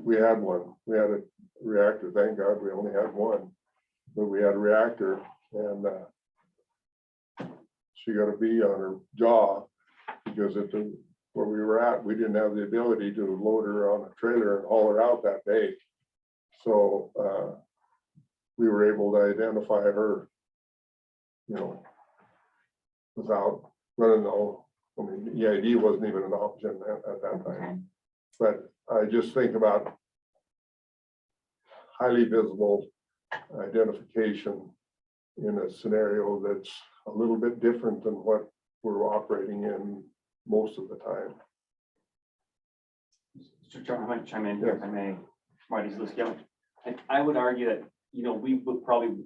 we had one, we had a reactor, thank God we only had one, but we had a reactor and she got a bee on her jaw because where we were at, we didn't have the ability to load her on a trailer and haul her out that day. So we were able to identify her, without running the whole, I mean, EID wasn't even an option at that time. But I just think about highly visible identification in a scenario that's a little bit different than what we're operating in most of the time. Mr. Chairman, I might chime in here if I may. Marty Zaluski. I would argue that, we would probably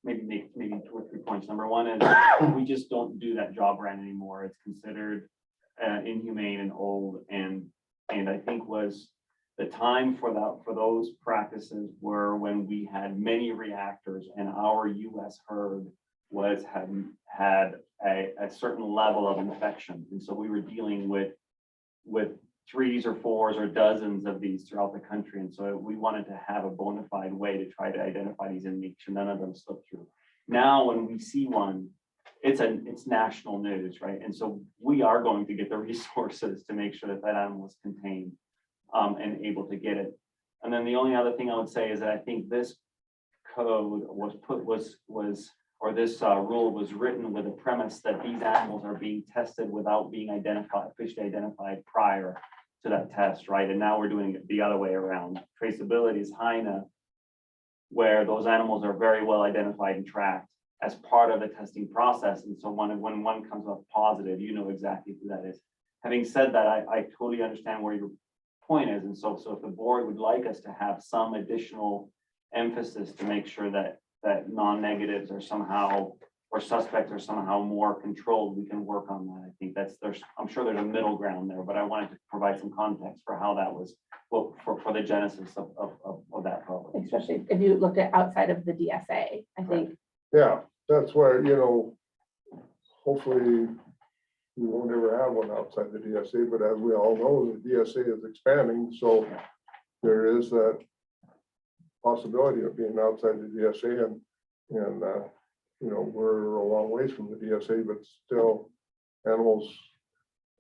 maybe make 2 or 3 points. Number one is we just don't do that job right anymore. It's considered inhumane and old. And I think was the time for those practices were when we had many reactors and our US herd had a certain level of infection. And so we were dealing with 3s or 4s or dozens of these throughout the country. And so we wanted to have a bona fide way to try to identify these and make sure none of them slip through. Now, when we see one, it's national news, right? And so we are going to get the resources to make sure that animal is contained and able to get it. And then the only other thing I would say is that I think this code this rule was written with the premise that these animals are being tested without being officially identified prior to that test, right? And now we're doing it the other way around. Traceability is high enough where those animals are very well identified and tracked as part of the testing process. And so when one comes up positive, you know exactly who that is. Having said that, I totally understand where your point is. And so if the board would like us to have some additional emphasis to make sure that non-negatives are somehow, or suspects are somehow more controlled, we can work on that. I think I'm sure there's a middle ground there, but I wanted to provide some context for how that was, well, for the genesis of that problem. Especially if you looked at outside of the DSA, I think. Yeah, that's where, hopefully we won't ever have one outside the DSA, but as we all know, the DSA is expanding. So there is that possibility of being outside the DSA and we're a long ways from the DSA, but still animals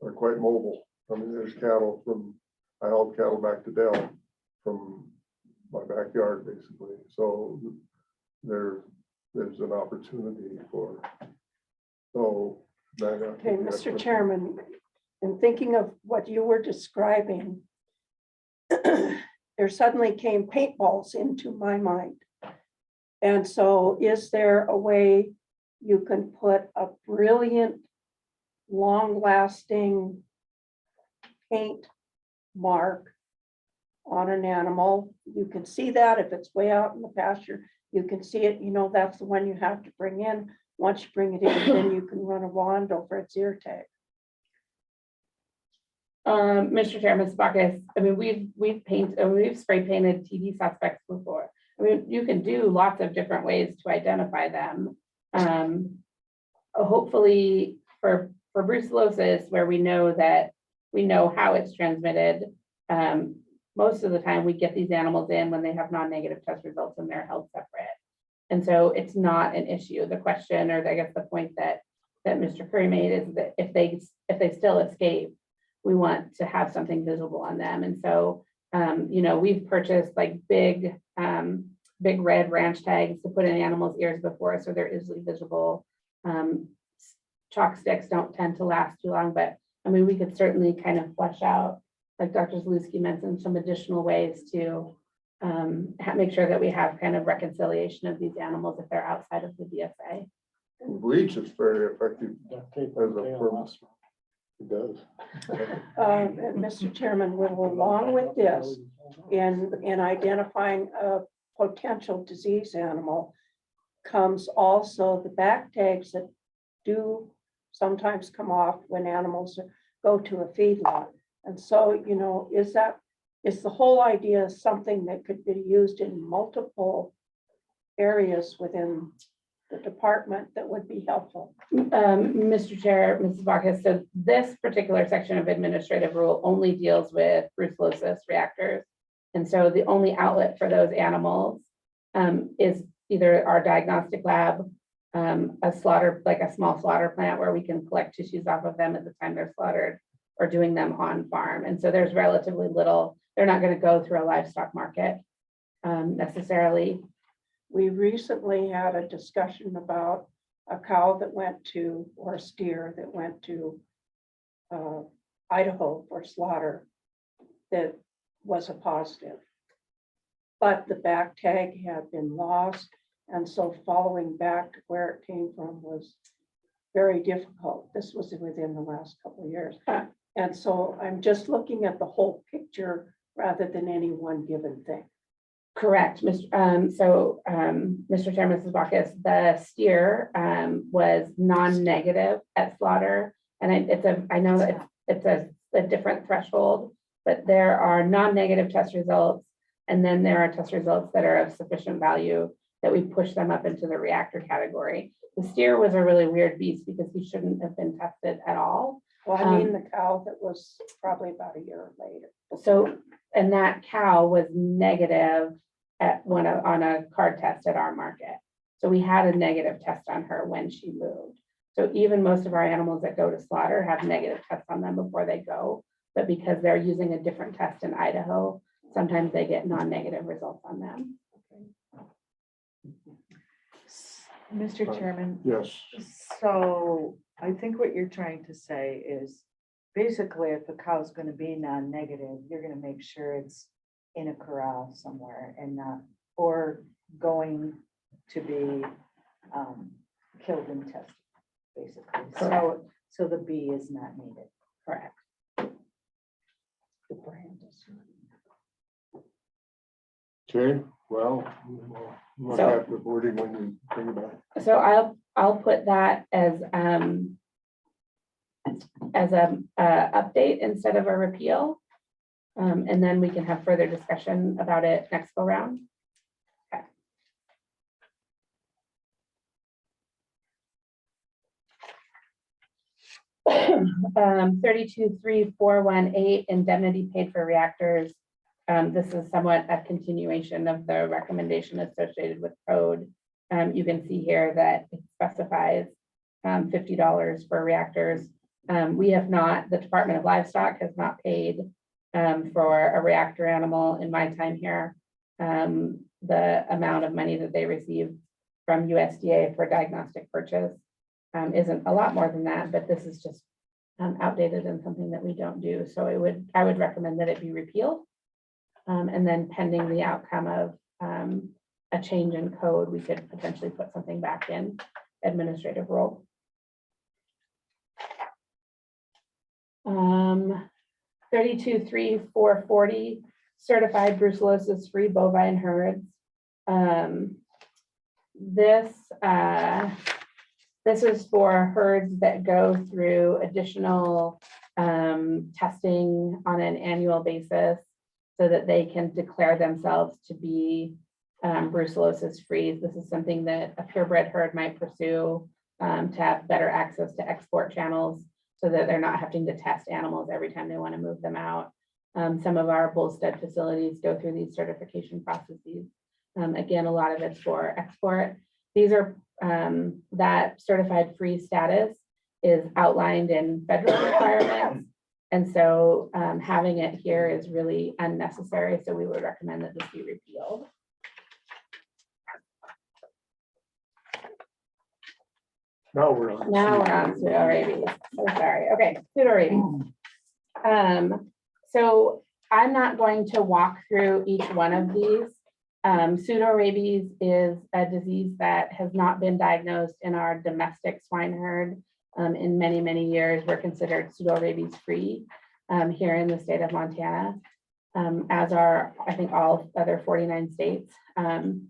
are quite mobile. I mean, there's cattle I hauled cattle back to Dell from my backyard, basically. So there's an opportunity for, okay, Mr. Chairman, in thinking of what you were describing, there suddenly came paintballs into my mind. And so is there a way you can put a brilliant, long-lasting paint mark on an animal? You can see that if it's way out in the pasture, you can see it, that's the one you have to bring in. Once you bring it in, then you can run a wand over its ear tag. Mr. Chairman, Ms. Bacchus, I mean, we've spray painted TV suspects before. I mean, you can do lots of different ways to identify them. Hopefully for brucellosis, where we know how it's transmitted, most of the time we get these animals in when they have non-negative test results and they're held separate. And so it's not an issue. The question, or I guess the point that Mr. Curry made is that if they still escape, we want to have something visible on them. And so, you know, we've purchased like big red ranch tags to put in animals' ears before, so they're easily visible. Chalk sticks don't tend to last too long, but I mean, we could certainly kind of flesh out, like Dr. Zaluski mentioned, some additional ways to make sure that we have kind of reconciliation of these animals if they're outside of the DSA. Bleach is very effective as a firm. It does. And Mr. Chairman, along with this, in identifying a potential disease animal comes also the back tags that do sometimes come off when animals go to a feedlot. And so, you know, is the whole idea something that could be used in multiple areas within the department that would be helpful? Mr. Chair, Mrs. Bacchus, so this particular section of administrative rule only deals with brucellosis reactors. And so the only outlet for those animals is either our diagnostic lab, a slaughter, like a small slaughter plant where we can collect tissues off of them at the time they're slaughtered, or doing them on farm. And so there's relatively little, they're not going to go through a livestock market necessarily. We recently had a discussion about a cow that went to, or a steer that went to Idaho for slaughter that was a positive. But the back tag had been lost. And so following back to where it came from was very difficult. This was within the last couple of years. And so I'm just looking at the whole picture rather than any one given thing. Correct. Mr. Mr. Chair, Mrs. Bacchus, the steer was non-negative at slaughter. And I know that it's a different threshold, but there are non-negative test results. And then there are test results that are of sufficient value that we push them up into the reactor category. The steer was a really weird beast because he shouldn't have been tested at all. Well, I mean, the cow that was probably about a year later. So, and that cow was negative on a card test at our market. So we had a negative test on her when she moved. So even most of our animals that go to slaughter have negative tests on them before they go, but because they're using a different test in Idaho, sometimes they get non-negative results on them. Mr. Chairman, Yes. so I think what you're trying to say is basically if a cow's going to be non-negative, you're going to make sure it's in a corral somewhere and not, or going to be killed and tested, basically. So the B is not needed. Correct. The brand is. Okay, well, we'll look So- at the wording when you bring it back. So I'll put that as a update instead of a repeal. And then we can have further discussion about it next go round. Okay. Um, 323418 indemnity paid for reactors. This is somewhat a continuation of the recommendation associated with code. You can see here that it specifies $50 for reactors. We have not, the Department of Livestock has not paid for a reactor animal in my time here. The amount of money that they receive from USDA for diagnostic purchase isn't a lot more than that, but this is just outdated and something that we don't do. So I would recommend that it be repealed. And then pending the outcome of a change in code, we could potentially put something back in administrative role. 323440 certified brucellosis-free bovine herds. This is for herds that go through additional testing on an annual basis so that they can declare themselves to be brucellosis-free. This is something that a purebred herd might pursue to have better access to export channels so that they're not having to test animals every time they want to move them out. Some of our bull stud facilities go through these certification processes. Again, a lot of it's for export. These are, that certified free status is outlined in federal requirements. And so having it here is really unnecessary. So we would recommend that this be repealed. Now we're on. Now we're on pseudo rabies. So sorry. Okay, pseudo rabies. So I'm not going to walk through each one of these. Pseudo rabies is a disease that has not been diagnosed in our domestic swine herd in many, many years. We're considered pseudo rabies free here in the state of Montana, as are, I think, all other 49 states. And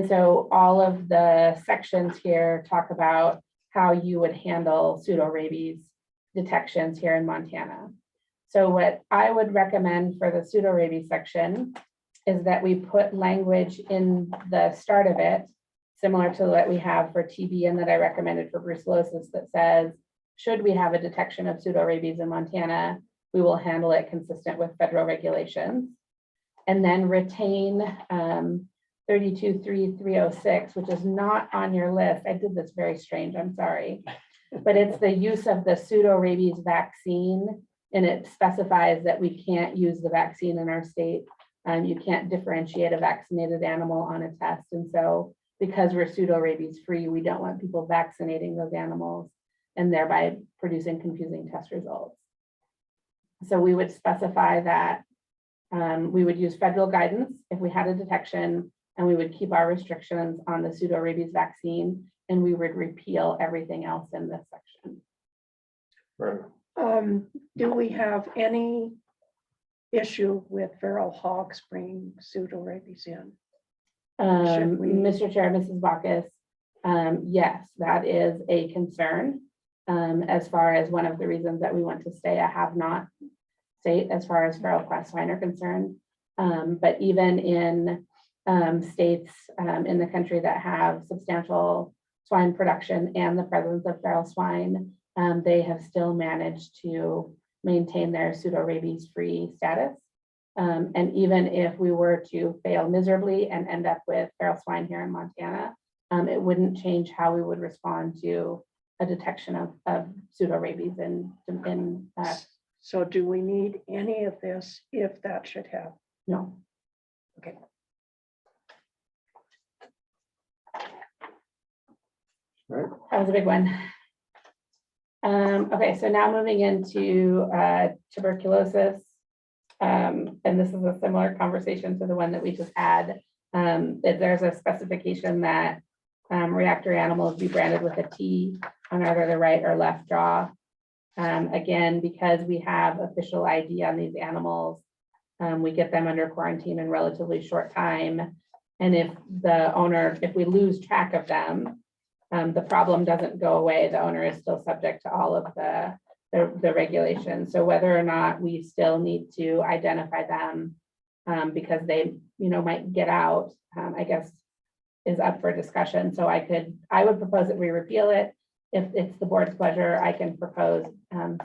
so all of the sections here talk about how you would handle pseudo rabies detections here in Montana. So what I would recommend for the pseudo rabies section is that we put language in the start of it, similar to what we have for TB and that I recommended for brucellosis, that says, should we have a detection of pseudo rabies in Montana, we will handle it consistent with federal regulations. And then retain 32.3.306, which is not on your list. I did this very strange, I'm sorry. But it's the use of the pseudo rabies vaccine, and it specifies that we can't use the vaccine in our state. You can't differentiate a vaccinated animal on a test. And so because we're pseudo rabies free, we don't want people vaccinating those animals and thereby producing confusing test results. So we would specify that we would use federal guidance if we had a detection, and we would keep our restrictions on the pseudo rabies vaccine, and we would repeal everything else in this section. Right. Do we have any issue with feral hogs bringing pseudo rabies in? Should we- Mr. Chair, Mrs. Bacchus, yes, that is a concern. As far as one of the reasons that we want to stay a have not state as far as feral class swine are concerned. But even in states in the country that have substantial swine production and the presence of feral swine, they have still managed to maintain their pseudo rabies free status. And even if we were to fail miserably and end up with feral swine here in Montana, it wouldn't change how we would respond to a detection of pseudo rabies in So do we need any of this if that should happen? no. Okay. Right. That was a big one. Okay, so now moving into tuberculosis. And this is a similar conversation to the one that we just had. There's a specification that reactor animals be branded with a T on either the right or left jaw. Again, because we have official ID on these animals, we get them under quarantine in relatively short time. And if the owner, if we lose track of them, the problem doesn't go away. The owner is still subject to all of the regulations. So whether or not we still need to identify them because they, might get out, I guess, is up for discussion. So I would propose that we repeal it. If it's the board's pleasure, I can propose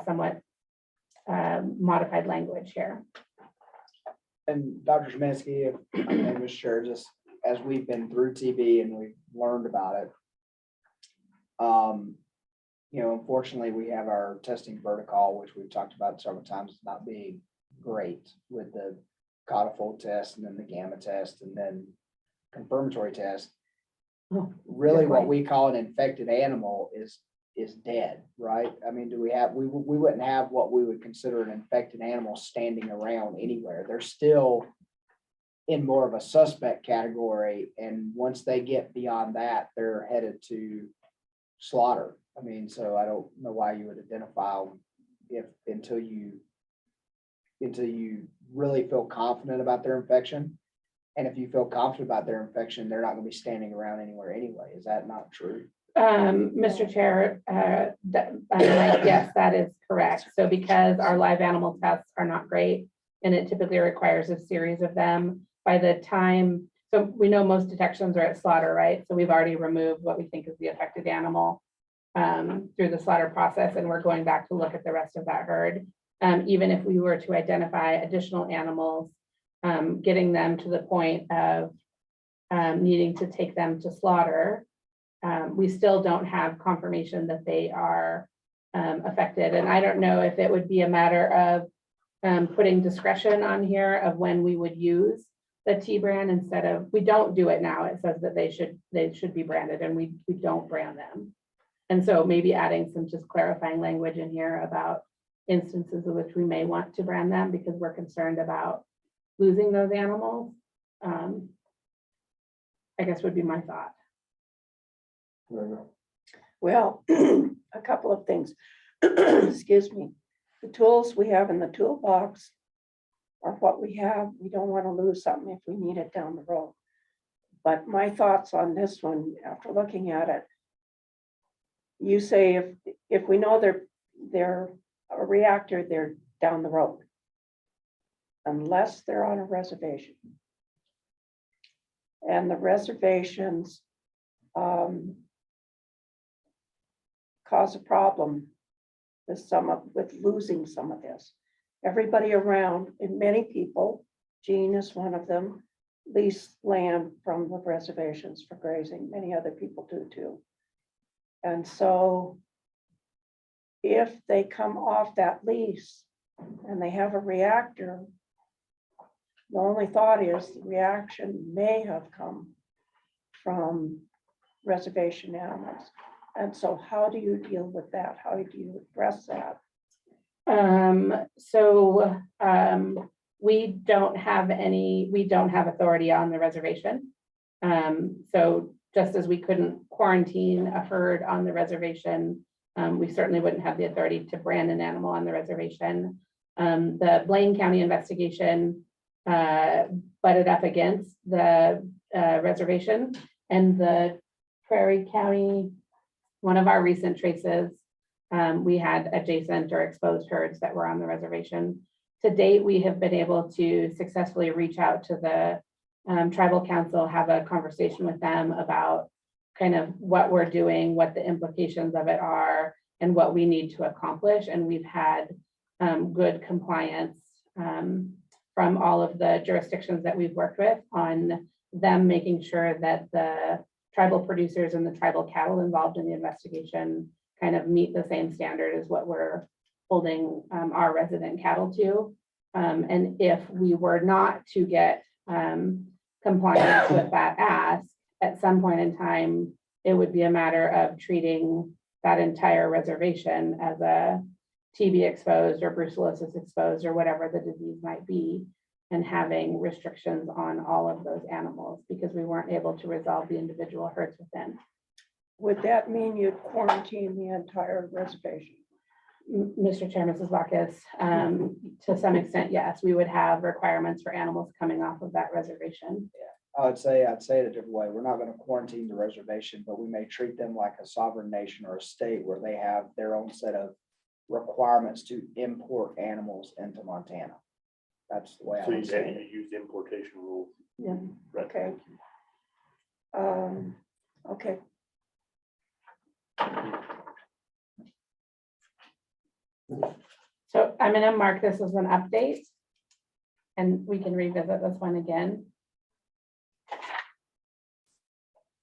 somewhat modified language here. And Dr. Szymanski, if my name is sure, just as we've been through TB and we've learned about it, unfortunately, we have our testing protocol, which we've talked about several times, not being great with the codifold test and then the gamma test and then confirmatory test. Really, what we call an infected animal is dead, right? I mean, we wouldn't have what we would consider an infected animal standing around anywhere. They're still in more of a suspect category. And once they get beyond that, they're headed to slaughter. I mean, so I don't know why you would identify until you really feel confident about their infection. And if you feel confident about their infection, they're not going to be standing around anywhere anyway. Is that not true? Mr. Chair, yes, that is correct. So because our live animal tests are not great, and it typically requires a series of them, by the time, so we know most detections are at slaughter, right? So we've already removed what we think is the affected animal through the slaughter process, and we're going back to look at the rest of that herd. Even if we were to identify additional animals, getting them to the point of needing to take them to slaughter, we still don't have confirmation that they are affected. And I don't know if it would be a matter of putting discretion on here of when we would use the T brand instead of, we don't do it now. It says that they should be branded, and we don't brand them. And so maybe adding some just clarifying language in here about instances in which we may want to brand them because we're concerned about losing those animals. I guess would be my thought. Well, a couple of things. Excuse me. The tools we have in the toolbox are what we have. We don't want to lose something if we need it down the road. But my thoughts on this one, after looking at it, you say if we know they're a reactor, they're down the road, unless they're on a reservation. And the reservations cause a problem with losing some of this. Everybody around, and many people, Jean is one of them, lease land from the reservations for grazing. Many other people do too. And so if they come off that lease and they have a reactor, the only thought is the reaction may have come from reservation animals. And so how do you deal with that? How do you address that? We don't have authority on the reservation. So just as we couldn't quarantine a herd on the reservation, we certainly wouldn't have the authority to brand an animal on the reservation. The Blaine County investigation butted up against the reservation, and the Prairie County, one of our recent traces, we had adjacent or exposed herds that were on the reservation. To date, we have been able to successfully reach out to the tribal council, have a conversation with them about kind of what we're doing, what the implications of it are, and what we need to accomplish. And we've had good compliance from all of the jurisdictions that we've worked with on them making sure that the tribal producers and the tribal cattle involved in the investigation kind of meet the same standard as what we're holding our resident cattle to. And if we were not to get compliance with that ask, at some point in time, it would be a matter of treating that entire reservation as a TB exposed or brucellosis exposed or whatever the disease might be, and having restrictions on all of those animals because we weren't able to resolve the individual herds within. Would that mean you'd quarantine the entire reservation? Mr. Chair, Mrs. Bacchus, to some extent, yes, we would have requirements for animals coming off of that reservation. I'd say it a different way. We're not going to quarantine the reservation, but we may treat them like a sovereign nation or a state where they have their own set of requirements to import animals into Montana. That's the way I So would say you it. use importation rules. Yeah, Right. okay. Okay. So I'm going to mark this as an update, and we can revisit this one again.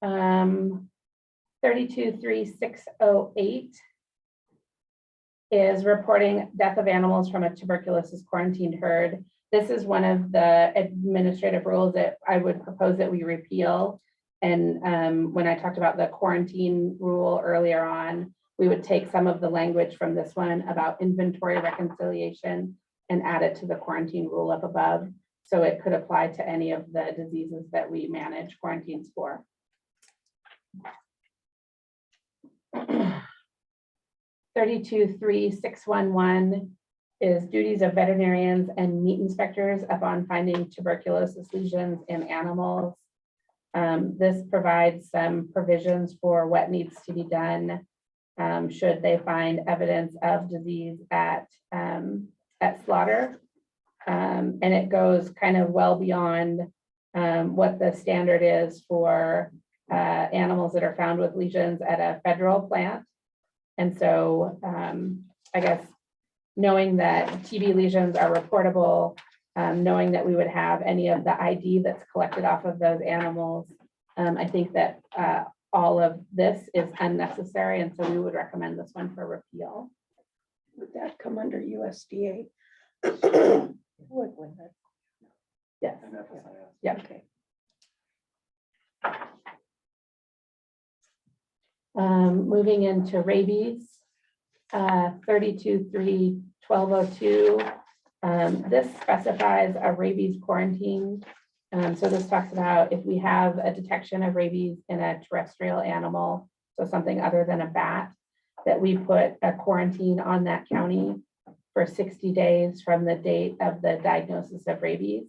323608 is reporting death of animals from a tuberculosis quarantined herd. This is one of the administrative rules that I would propose that we repeal. And when I talked about the quarantine rule earlier on, we would take some of the language from this one about inventory reconciliation and add it to the quarantine rule up above. So it could apply to any of the diseases that we manage quarantines for. 323611 is duties of veterinarians and meat inspectors upon finding tuberculosis lesions in animals. This provides some provisions for what needs to be done should they find evidence of disease at slaughter. And it goes kind of well beyond what the standard is for animals that are found with lesions at a federal plant. And so I guess knowing that TB lesions are reportable, knowing that we would have any of the ID that's collected off of those animals I think that all of this is unnecessary, and so we would recommend this one for repeal. Would that come under USDA? Would, wouldn't it? Yes. Yeah. Okay. Moving into rabies, 32.3.1202. This specifies a rabies quarantine. So this talks about if we have a detection of rabies in a terrestrial animal, so something other than a bat, that we put a quarantine on that county for 60 days from the date of the diagnosis of rabies.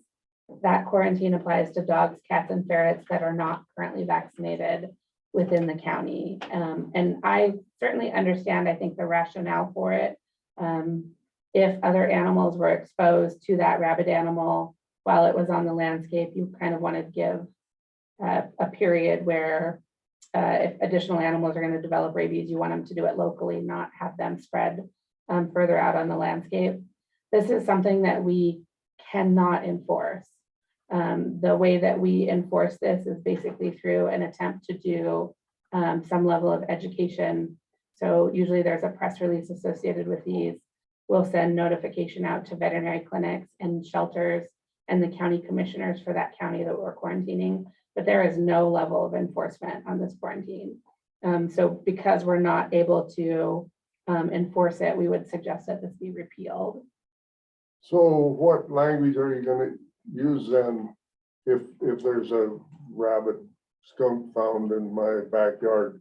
That quarantine applies to dogs, cats, and ferrets that are not currently vaccinated within the county. And I certainly understand, I think, the rationale for it. If other animals were exposed to that rabid animal while it was on the landscape, you kind of want to give a period where if additional animals are going to develop rabies, you want them to do it locally, not have them spread further out on the landscape. This is something that we cannot enforce. The way that we enforce this is basically through an attempt to do some level of education. So usually there's a press release associated with these. We'll send notification out to veterinary clinics and shelters and the county commissioners for that county that we're quarantining, but there is no level of enforcement on this quarantine. So because we're not able to enforce it, we would suggest that this be repealed. So what language are you gonna use then if there's a rabbit skunk found in my backyard?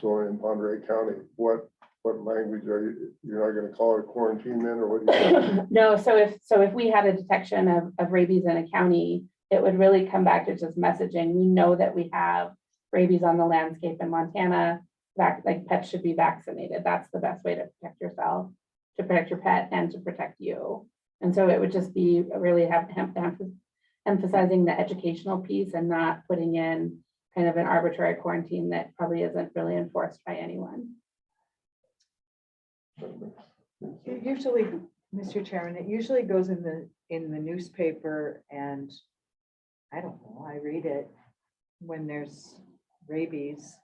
So in Monterey County, what language are you're not gonna call it quarantine then, or what do you think? No, so if we had a detection of rabies in a county, it would really come back to just messaging. We know that we have rabies on the landscape in Montana. Like pets should be vaccinated. That's the best way to protect yourself, to protect your pet, and to protect you. And so it would just be really emphasizing the educational piece and not putting in kind of an arbitrary quarantine that probably isn't really enforced by anyone. It usually, Mr. Chairman, it usually goes in the newspaper, and I don't know, I read it when there's rabies.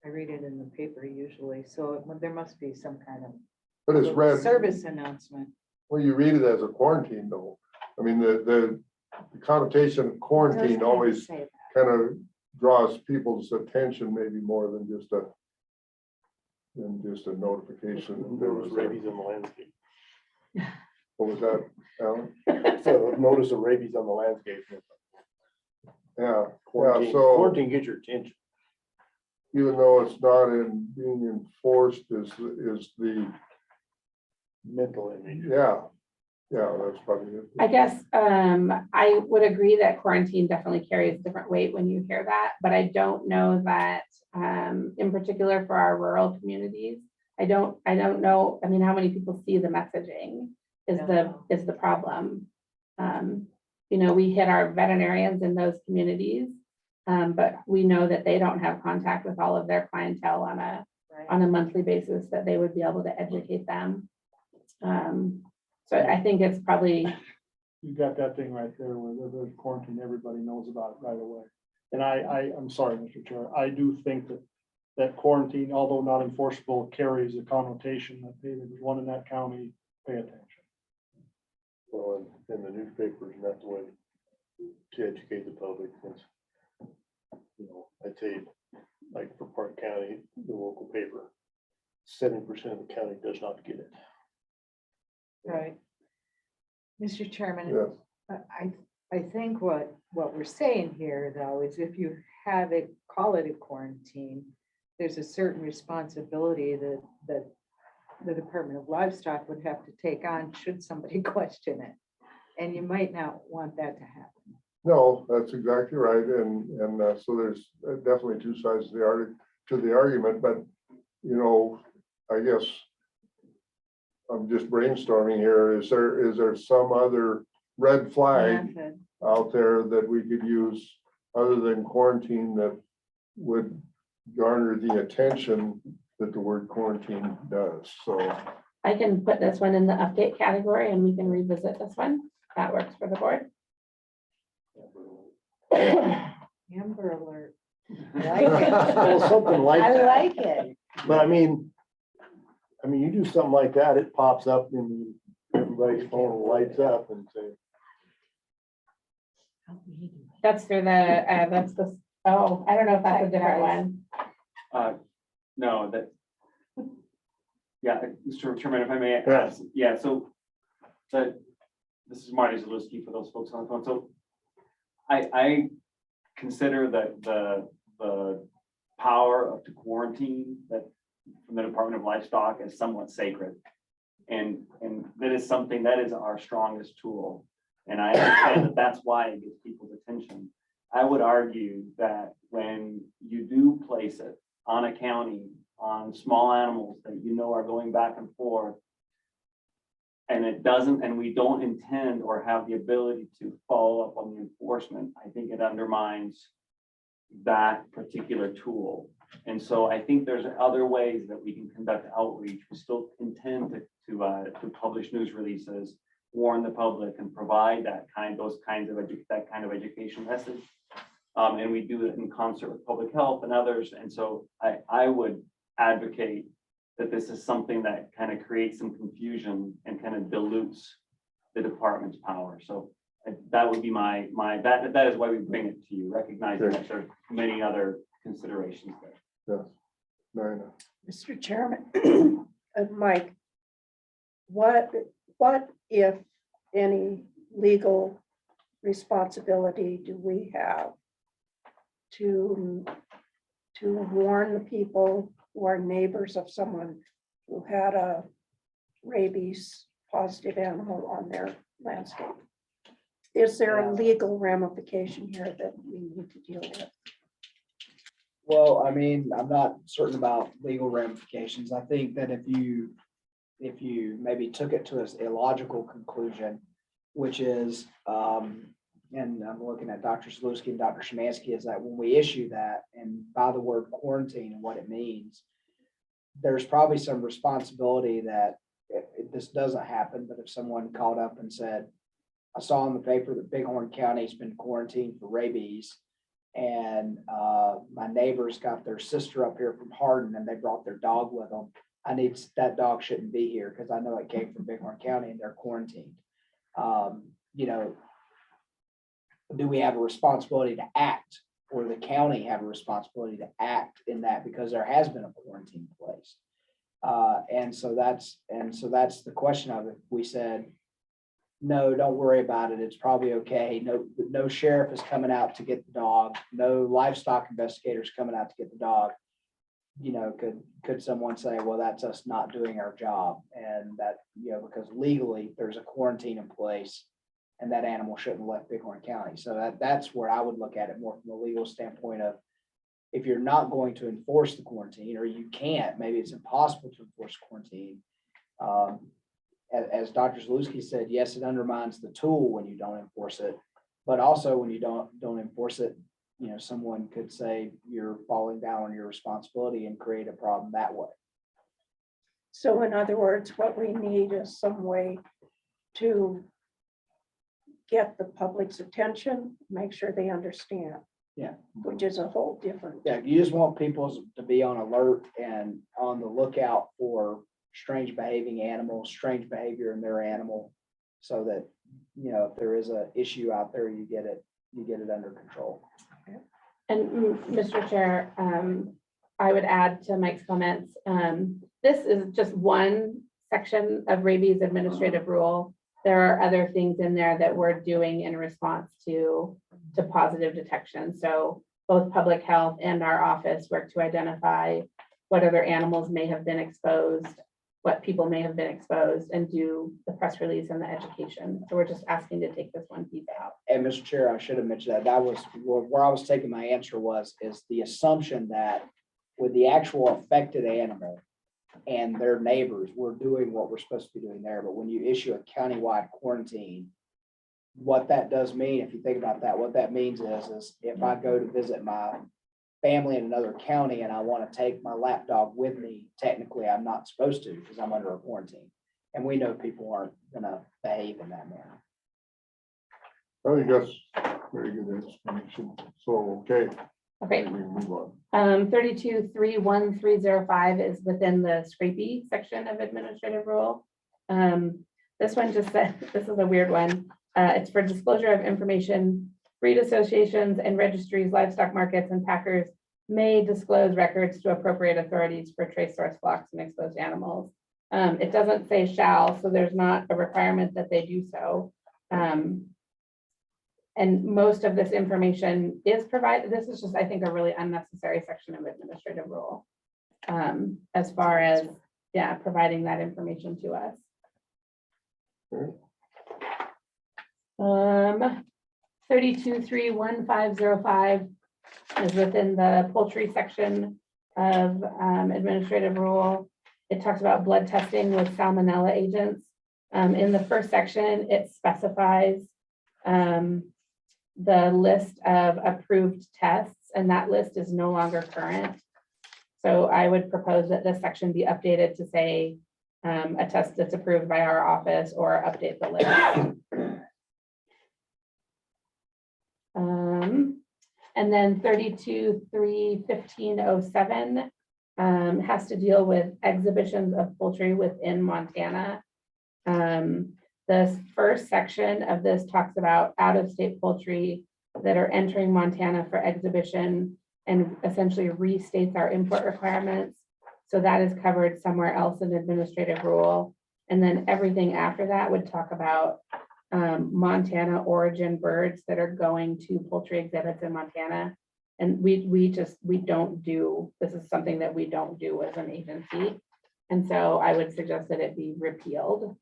I read it in the paper usually, so there must be some kind of But it's read, service announcement. well, you read it as a quarantine though. I mean, the connotation of quarantine always Say that. kind of draws people's attention maybe more than just a notification. There was rabies in the landscape. What was that, Alan? So notice of rabies on the landscape. Yeah, Quarantine, so quarantine gets your attention. even though it's not being enforced is the, Mental image. yeah, that's probably it. I guess I would agree that quarantine definitely carries different weight when you hear that, but I don't know that in particular for our rural communities, I don't know, I mean, how many people see the messaging is the problem. You know, we hit our veterinarians in those communities, but we know that they don't have contact with all of their clientele on a monthly basis, that they would be able to educate them. So I think it's probably. You got that thing right there where there's quarantine, everybody knows about it right away. And I'm sorry, Mr. Chair, I do think that quarantine, although not enforceable, carries a connotation that hey, there's one in that county, pay attention. Well, in the newspapers, and that's the way to educate the public. Since, you know, I'd say, like for Park County, the local paper, 70% of the county does not get it. Right. Mr. Chairman, Yes. I think what we're saying here though is if you have it, call it a quarantine, there's a certain responsibility that the Department of Livestock would have to take on should somebody question it. And you might not want that to happen. No, that's exactly right. And so there's definitely two sides to the argument, but you know, I guess I'm just brainstorming here. Is there some other red flag Method. out there that we could use other than quarantine that would garner the attention that the word quarantine does? So I can put this one in the update category and we can revisit this one. That works for the board. Amber Alert. Well, something like I that. like it. But I mean, you do something like that, it pops up in everybody's phone, lights up and say, That's through that's the, oh, I don't know if that's a different one. No, that. Yeah, Mr. Chairman, if I may Yeah. ask, yeah, so. This is Marty Zaluski for those folks on the phone, so. I consider that the power to quarantine that from the Department of Livestock is somewhat sacred. And that is something that is our strongest tool. And I understand that that's why it gets people's attention. I would argue that when you do place it on a county, on small animals that you know are going back and forth, and it doesn't, and we don't intend or have the ability to follow up on the enforcement, I think it undermines that particular tool. And so I think there's other ways that we can conduct outreach. We still intend to publish news releases, warn the public, and provide that kind of education message. And we do it in concert with public health and others. And so I would advocate that this is something that kind of creates some confusion and kind of dilutes the department's power. So that would be that is why we bring it to you, recognizing that there are many other considerations there. Yes. Marina. Mr. Chairman, Mike, what if any legal responsibility do we have to warn the people who are neighbors of someone who had a rabies positive animal on their landscape? Is there a legal ramification here that we need to deal with? Well, I mean, I'm not certain about legal ramifications. I think that if you maybe took it to an illogical conclusion, which is, and I'm looking at Dr. Zaluski and Dr. Szymanski, is that when we issue that, and by the word quarantine and what it means, there's probably some responsibility that if this doesn't happen, but if someone called up and said, I saw in the paper that Bighorn County's been quarantined for rabies, and my neighbors got their sister up here from Hardin and they brought their dog with them. That dog shouldn't be here because I know it came from Bighorn County and they're quarantined. Do we have a responsibility to act, or the county have a responsibility to act in that because there has been a quarantine placed? And so that's the question of it. We said, no, don't worry about it. It's probably okay. No sheriff is coming out to get the dog. No livestock investigators coming out to get the dog. Could someone say, well, that's us not doing our job, and that, because legally there's a quarantine in place and that animal shouldn't have left Bighorn County. So that's where I would look at it more from a legal standpoint of, if you're not going to enforce the quarantine, or you can't, maybe it's impossible to enforce quarantine. As Dr. Zaluski said, yes, it undermines the tool when you don't enforce it, but also when you don't enforce it, someone could say you're falling down on your responsibility and create a problem that way. So in other words, what we need is some way to get the public's attention, make sure they understand. Yeah. Which is a whole different. Yeah, you just want people to be on alert and on the lookout for strange behaving animals, strange behavior in their animal, so that, if there is an issue out there, you get it under control. And Mr. Chair, I would add to Mike's comments, this is just one section of rabies administrative rule. There are other things in there that we're doing in response to positive detection. So both public health and our office work to identify what other animals may have been exposed, what people may have been exposed, and do the press release and the education. So we're just asking to take this one piece out. And Mr. Chair, I should have mentioned that. That was where I was taking my answer is the assumption that with the actual affected animal and their neighbors, we're doing what we're supposed to be doing there. But when you issue a countywide quarantine, what that does mean, if you think about that, what that means is if I go to visit my family in another county and I want to take my lap dog with me, technically I'm not supposed to because I'm under a quarantine. And we know people aren't gonna behave in that manner. I think that's very good explanation. So, okay, Okay, We move on. 32.3.1.305 is within the scrapey section of administrative rule. This one just said, this is a weird one. It's for disclosure of information. Breed associations and registries, livestock markets, and packers may disclose records to appropriate authorities for trace source flocks and exposed animals. It doesn't say shall, so there's not a requirement that they do so. And most of this information is provided. This is just, I think, a really unnecessary section of administrative rule. As far as, yeah, providing that information to us. 32.3.1505 is within the poultry section of administrative rule. It talks about blood testing with salmonella agents. In the first section, it specifies the list of approved tests, and that list is no longer current. So I would propose that this section be updated to say a test that's approved by our office, or update the list. And then 32.3.1507 has to deal with exhibitions of poultry within Montana. The first section of this talks about out-of-state poultry that are entering Montana for exhibition, and essentially restates our import requirements. So that is covered somewhere else in administrative rule. And then everything after that would talk about Montana origin birds that are going to poultry exhibits in Montana. And we don't do, this is something that we don't do as an agency. And so I would suggest that it be repealed.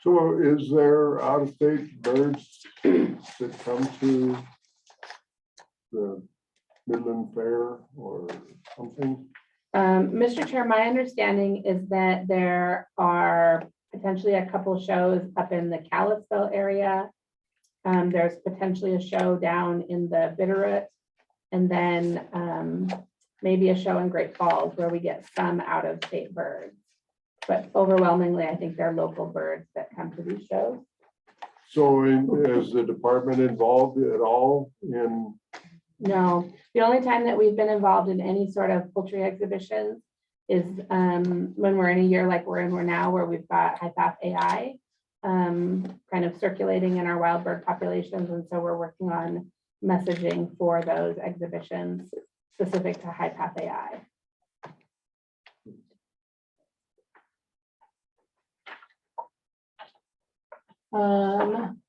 So is there out-of-state birds that come to the Midland Fair or something? Mr. Chair, my understanding is that there are potentially a couple shows up in the Kalispell area. There's potentially a show down in the Bitterroot, and then maybe a show in Great Falls where we get some out-of-state birds. But overwhelmingly, I think they're local birds that come to these shows. So is the department involved at all in? No, the only time that we've been involved in any sort of poultry exhibitions is when we're in a year like we're now, where we've got HIPATH AI kind of circulating in our wild bird populations. And so we're working on messaging for those exhibitions specific to HIPATH AI. Um,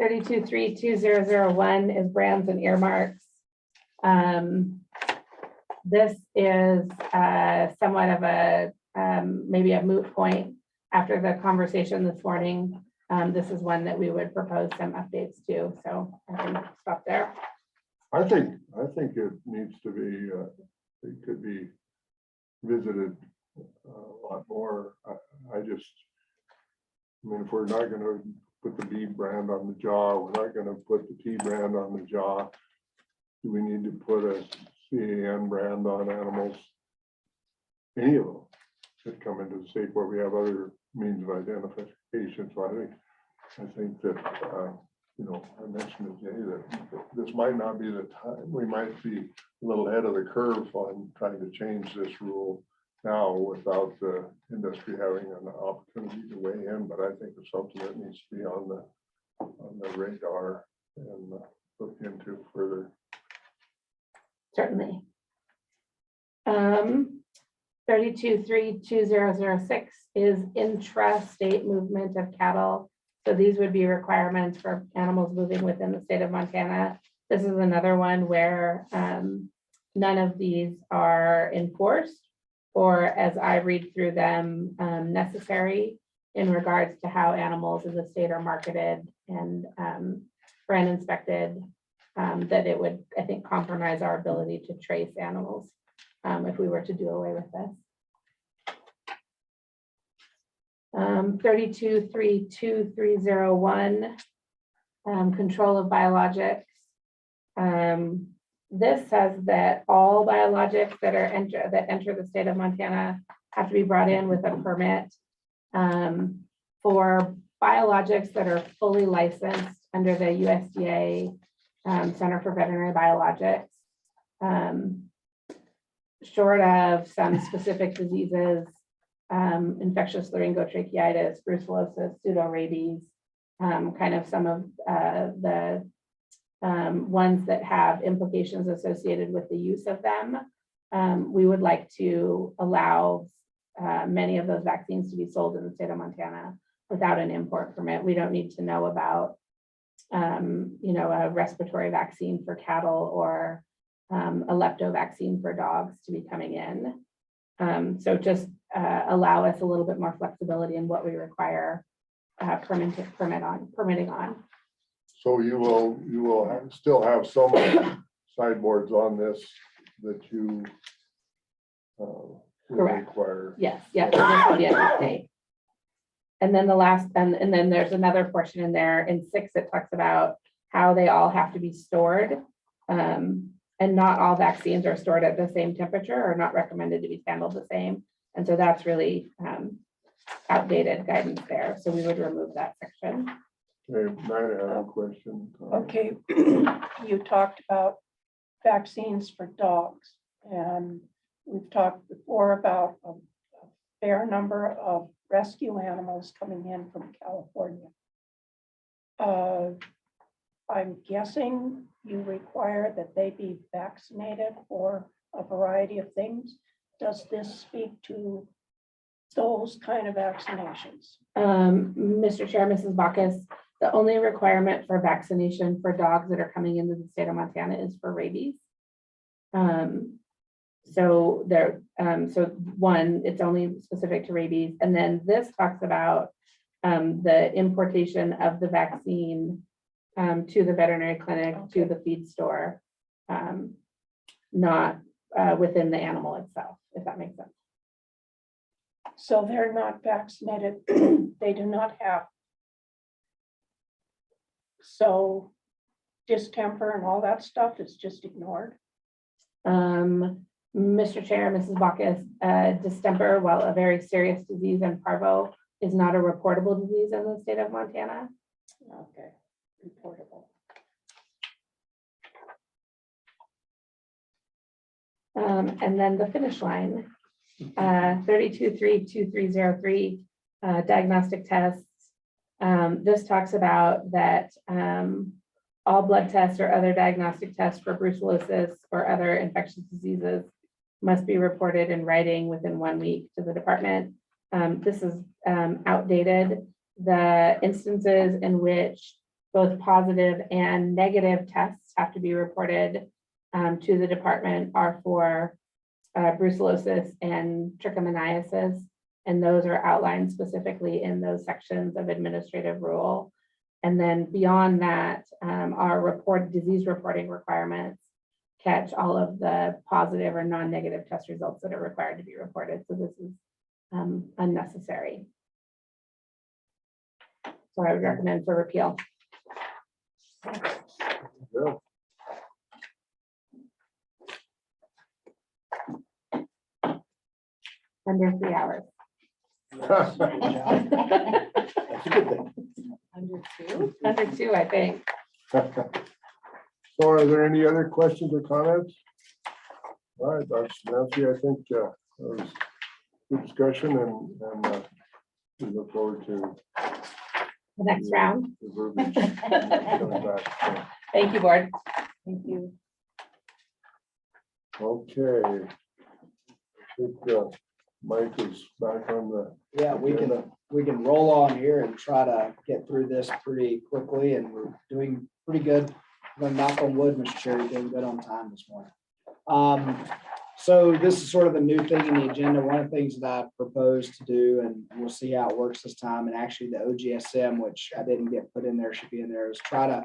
32.3.2001 is brands and earmarks. This is somewhat of a maybe a moot point after the conversation this morning. This is one that we would propose some updates to. So I can stop there. I think it needs to be, it could be visited a lot more. I mean, if we're not going to put the B brand on the jaw, we're not going to put the T brand on the jaw. Do we need to put a CAN brand on animals? Any of them that come into the state where we have other means of identification. So I think that, you know, I mentioned to Jay that this might not be the time. We might be a little ahead of the curve on trying to change this rule now without the industry having an opportunity to weigh in. But I think it's something that needs to be on the radar and looked into further. Certainly. 32.3.2006 is intra-state movement of cattle. So these would be requirements for animals moving within the state of Montana. This is another one where none of these are enforced, or as I read through them, necessary in regards to how animals in the state are marketed and brand inspected, that it would, I think, compromise our ability to trace animals if we were to do away with this. 32.3.2301, control of biologics. This says that all biologics that enter the state of Montana have to be brought in with a permit. For biologics that are fully licensed under the USDA Center for Veterinary Biologics. Short of some specific diseases, infectious laryngotracheitis, brucellosis, pseudorabies, kind of some of the ones that have implications associated with the use of them. We would like to allow many of those vaccines to be sold in the state of Montana without an import permit. We don't need to know about, a respiratory vaccine for cattle or a lepto vaccine for dogs to be coming in. So just allow us a little bit more flexibility in what we require permitting on. So you will still have some sideboards on this that you will Correct. require. Yes, yes, so this will be at the state. And then the last, and then there's another portion in there in 6, it talks about how they all have to be stored. And not all vaccines are stored at the same temperature or not recommended to be handled the same. And so that's really outdated guidance there. So we would remove that section. Okay, Matt, I have a question. Okay, you talked about vaccines for dogs, and we've talked before about a fair number of rescue animals coming in from California. I'm guessing you require that they be vaccinated for a variety of things. Does this speak to those kind of vaccinations? Mr. Chair, Mrs. Bacchus, the only requirement for vaccination for dogs that are coming into the state of Montana is for rabies. So one, it's only specific to rabies. And then this talks about the importation of the vaccine to the veterinary clinic, to the feed store, not within the animal itself, if that makes sense. So they're not vaccinated, they do not have. So distemper and all that stuff is just ignored. Mr. Chair, Mrs. Bacchus, distemper, while a very serious disease, and parvo is not a reportable disease in the state of Montana. Okay, reportable. And then the finish line, 32.3.2303, diagnostic tests. This talks about that all blood tests or other diagnostic tests for brucellosis or other infectious diseases must be reported in writing within 1 week to the department. This is outdated. The instances in which both positive and negative tests have to be reported to the department are for brucellosis and trichomoniasis, and those are outlined specifically in those sections of administrative rule. And then beyond that, our disease reporting requirements catch all of the positive or non-negative test results that are required to be reported. So this is unnecessary. So I would recommend for repeal. Yeah. Under 3 hours. That's a good thing. Under two, I think. So are there any other questions or comments? All right, Dr. Nancy, I think that was good discussion, and we look forward to The next round. the verbiage coming back. Thank you, board. Thank you. Okay. I think Mike is back on the. Yeah, we can roll on here and try to get through this pretty quickly, and we're doing pretty good. I'm gonna knock on wood, Mr. Chair, you're doing good on time this morning. So this is sort of a new thing in the agenda. One of the things that I proposed to do, and we'll see how it works this time, and actually the OGSM, which I didn't get put in there, should be in there, is try to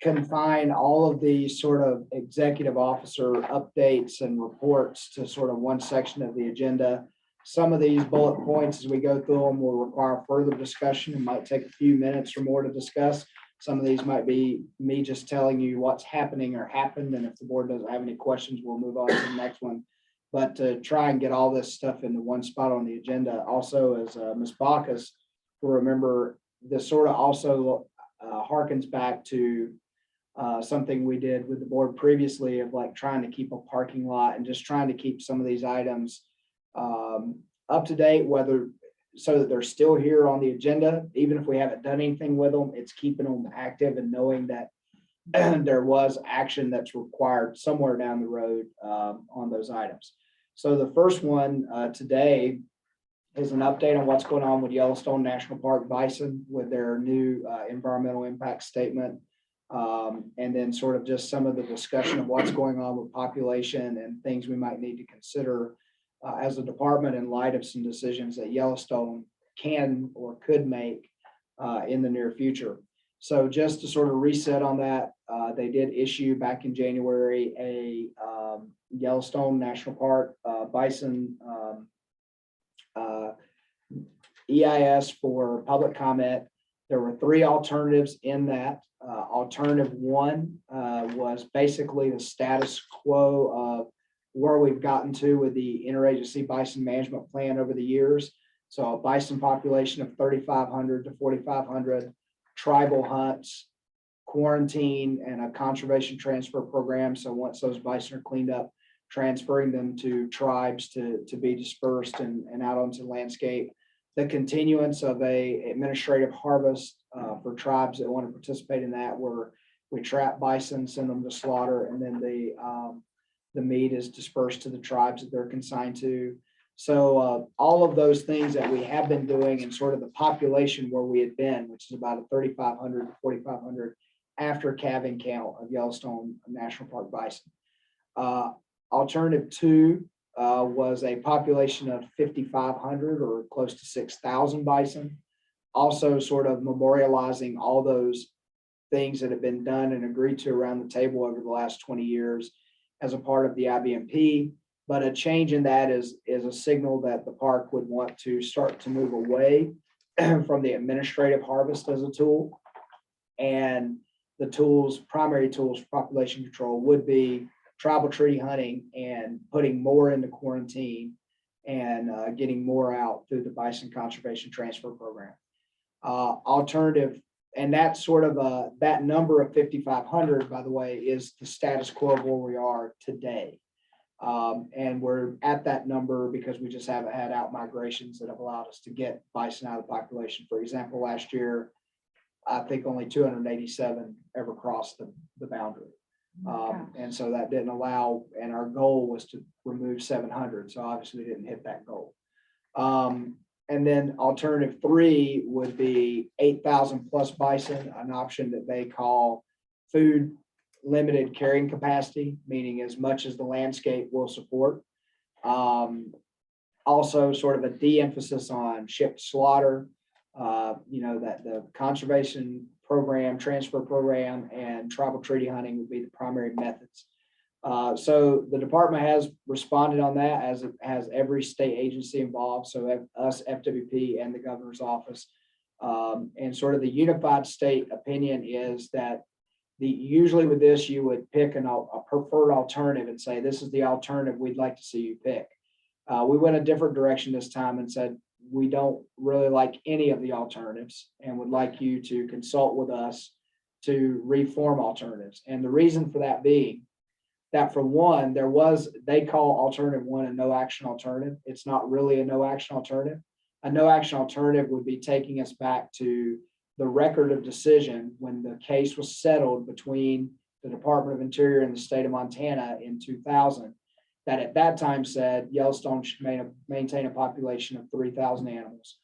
confine all of these sort of executive officer updates and reports to sort of one section of the agenda. Some of these bullet points, as we go through them, will require further discussion and might take a few minutes or more to discuss. Some of these might be me just telling you what's happening or happened, and if the board doesn't have any questions, we'll move on to the next one. But to try and get all this stuff into one spot on the agenda, also as Ms. Bacchus will remember, this sort of also harkens back to Something we did with the board previously of like trying to keep a parking lot and just trying to keep some of these items up to date, whether so that they're still here on the agenda, even if we haven't done anything with them, it's keeping them active and knowing that there was action that's required somewhere down the road on those items. So the first one today is an update on what's going on with Yellowstone National Park bison with their new environmental impact statement. And then sort of just some of the discussion of what's going on with population and things we might need to consider as a department in light of some decisions that Yellowstone can or could make in the near future. So just to sort of reset on that, they did issue back in January a Yellowstone National Park bison EIS for public comment. There were 3 alternatives in that. Alternative 1 was basically the status quo of where we've gotten to with the interagency bison management plan over the years. So a bison population of 3,500 to 4,500, tribal hunts, quarantine, and a conservation transfer program. So once those bison are cleaned up, transferring them to tribes to be dispersed and out onto the landscape. The continuance of a administrative harvest for tribes that want to participate in that, where we trap bison, send them to slaughter, and then the meat is dispersed to the tribes that they're consigned to. So all of those things that we have been doing and sort of the population where we had been, which is about a 3,500 to 4,500 after calving count of Yellowstone National Park bison. Alternative 2 was a population of 5,500 or close to 6,000 bison. Also sort of memorializing all those things that have been done and agreed to around the table over the last 20 years as a part of the IBMP. But a change in that is a signal that the park would want to start to move away from the administrative harvest as a tool. And the tools, primary tools for population control would be tribal treaty hunting and putting more into quarantine and getting more out through the bison conservation transfer program. Alternative, and that's sort of that number of 5,500, by the way, is the status quo of where we are today. And we're at that number because we just haven't had out migrations that have allowed us to get bison out of the population. For example, last year, I think only 287 ever crossed the boundary. And so that didn't allow, and our goal was to remove 700. So obviously we didn't hit that goal. And then alternative 3 would be 8,000 plus bison, an option that they call food limited carrying capacity, meaning as much as the landscape will support. Also sort of a de-emphasis on shipped slaughter, that the conservation program, transfer program, and tribal treaty hunting would be the primary methods. So the department has responded on that, as it has every state agency involved. So us, FWP, and the governor's office. And sort of the unified state opinion is that usually with this, you would pick a preferred alternative and say, this is the alternative we'd like to see you pick. We went a different direction this time and said, we don't really like any of the alternatives and would like you to consult with us to reform alternatives. And the reason for that being that, for one, they call alternative 1 a no action alternative. It's not really a no action alternative. A no action alternative would be taking us back to the record of decision when the case was settled between the Department of Interior and the state of Montana in 2000, that at that time said Yellowstone should maintain a population of 3,000 animals.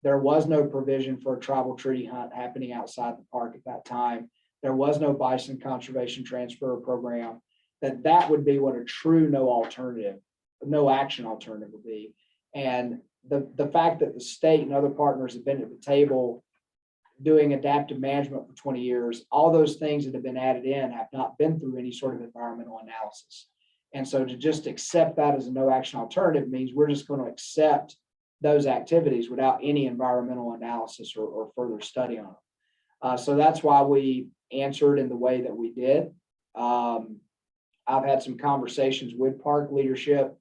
There was no provision for a tribal treaty hunt happening outside the park at that time. There was no bison conservation transfer program. That would be what a true no action alternative would be. And the fact that the state and other partners have been at the table doing adaptive management for 20 years, all those things that have been added in have not been through any sort of environmental analysis. And so to just accept that as a no action alternative means we're just going to accept those activities without any environmental analysis or further study on them. So that's why we answered in the way that we did. I've had some conversations with park leadership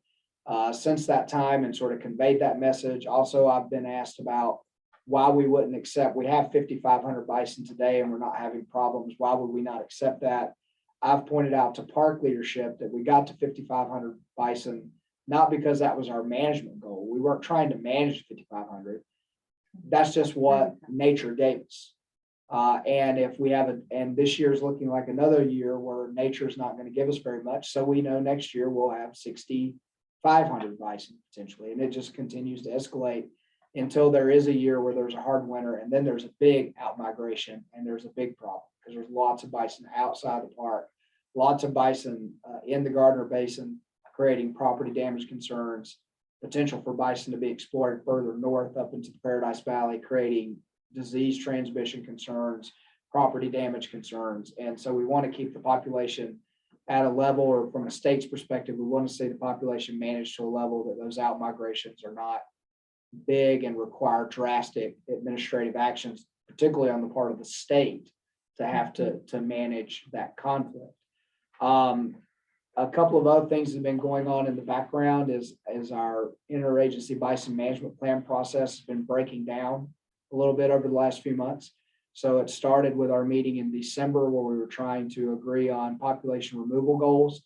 since that time and sort of conveyed that message. Also, I've been asked about why we wouldn't accept, we have 5,500 bison today and we're not having problems. Why would we not accept that? I've pointed out to park leadership that we got to 5,500 bison, not because that was our management goal. We weren't trying to manage 5,500. That's just what nature gave us. And if we have and this year is looking like another year where nature is not going to give us very much. So we know next year we'll have 6,500 bison potentially. And it just continues to escalate until there is a year where there's a hard winter and then there's a big outmigration and there's a big problem because there's lots of bison outside the park, lots of bison in the Gardner Basin, creating property damage concerns, potential for bison to be exploited further north up into the Paradise Valley, creating disease transmission concerns, property damage concerns. And so we want to keep the population at a level, or from a state's perspective, we want to see the population managed to a level that those out migrations are not big and require drastic administrative actions, particularly on the part of the state to have to manage that conflict. A couple of other things that have been going on in the background is our interagency bison management plan process has been breaking down a little bit over the last few months. So it started with our meeting in December where we were trying to agree on population removal goals.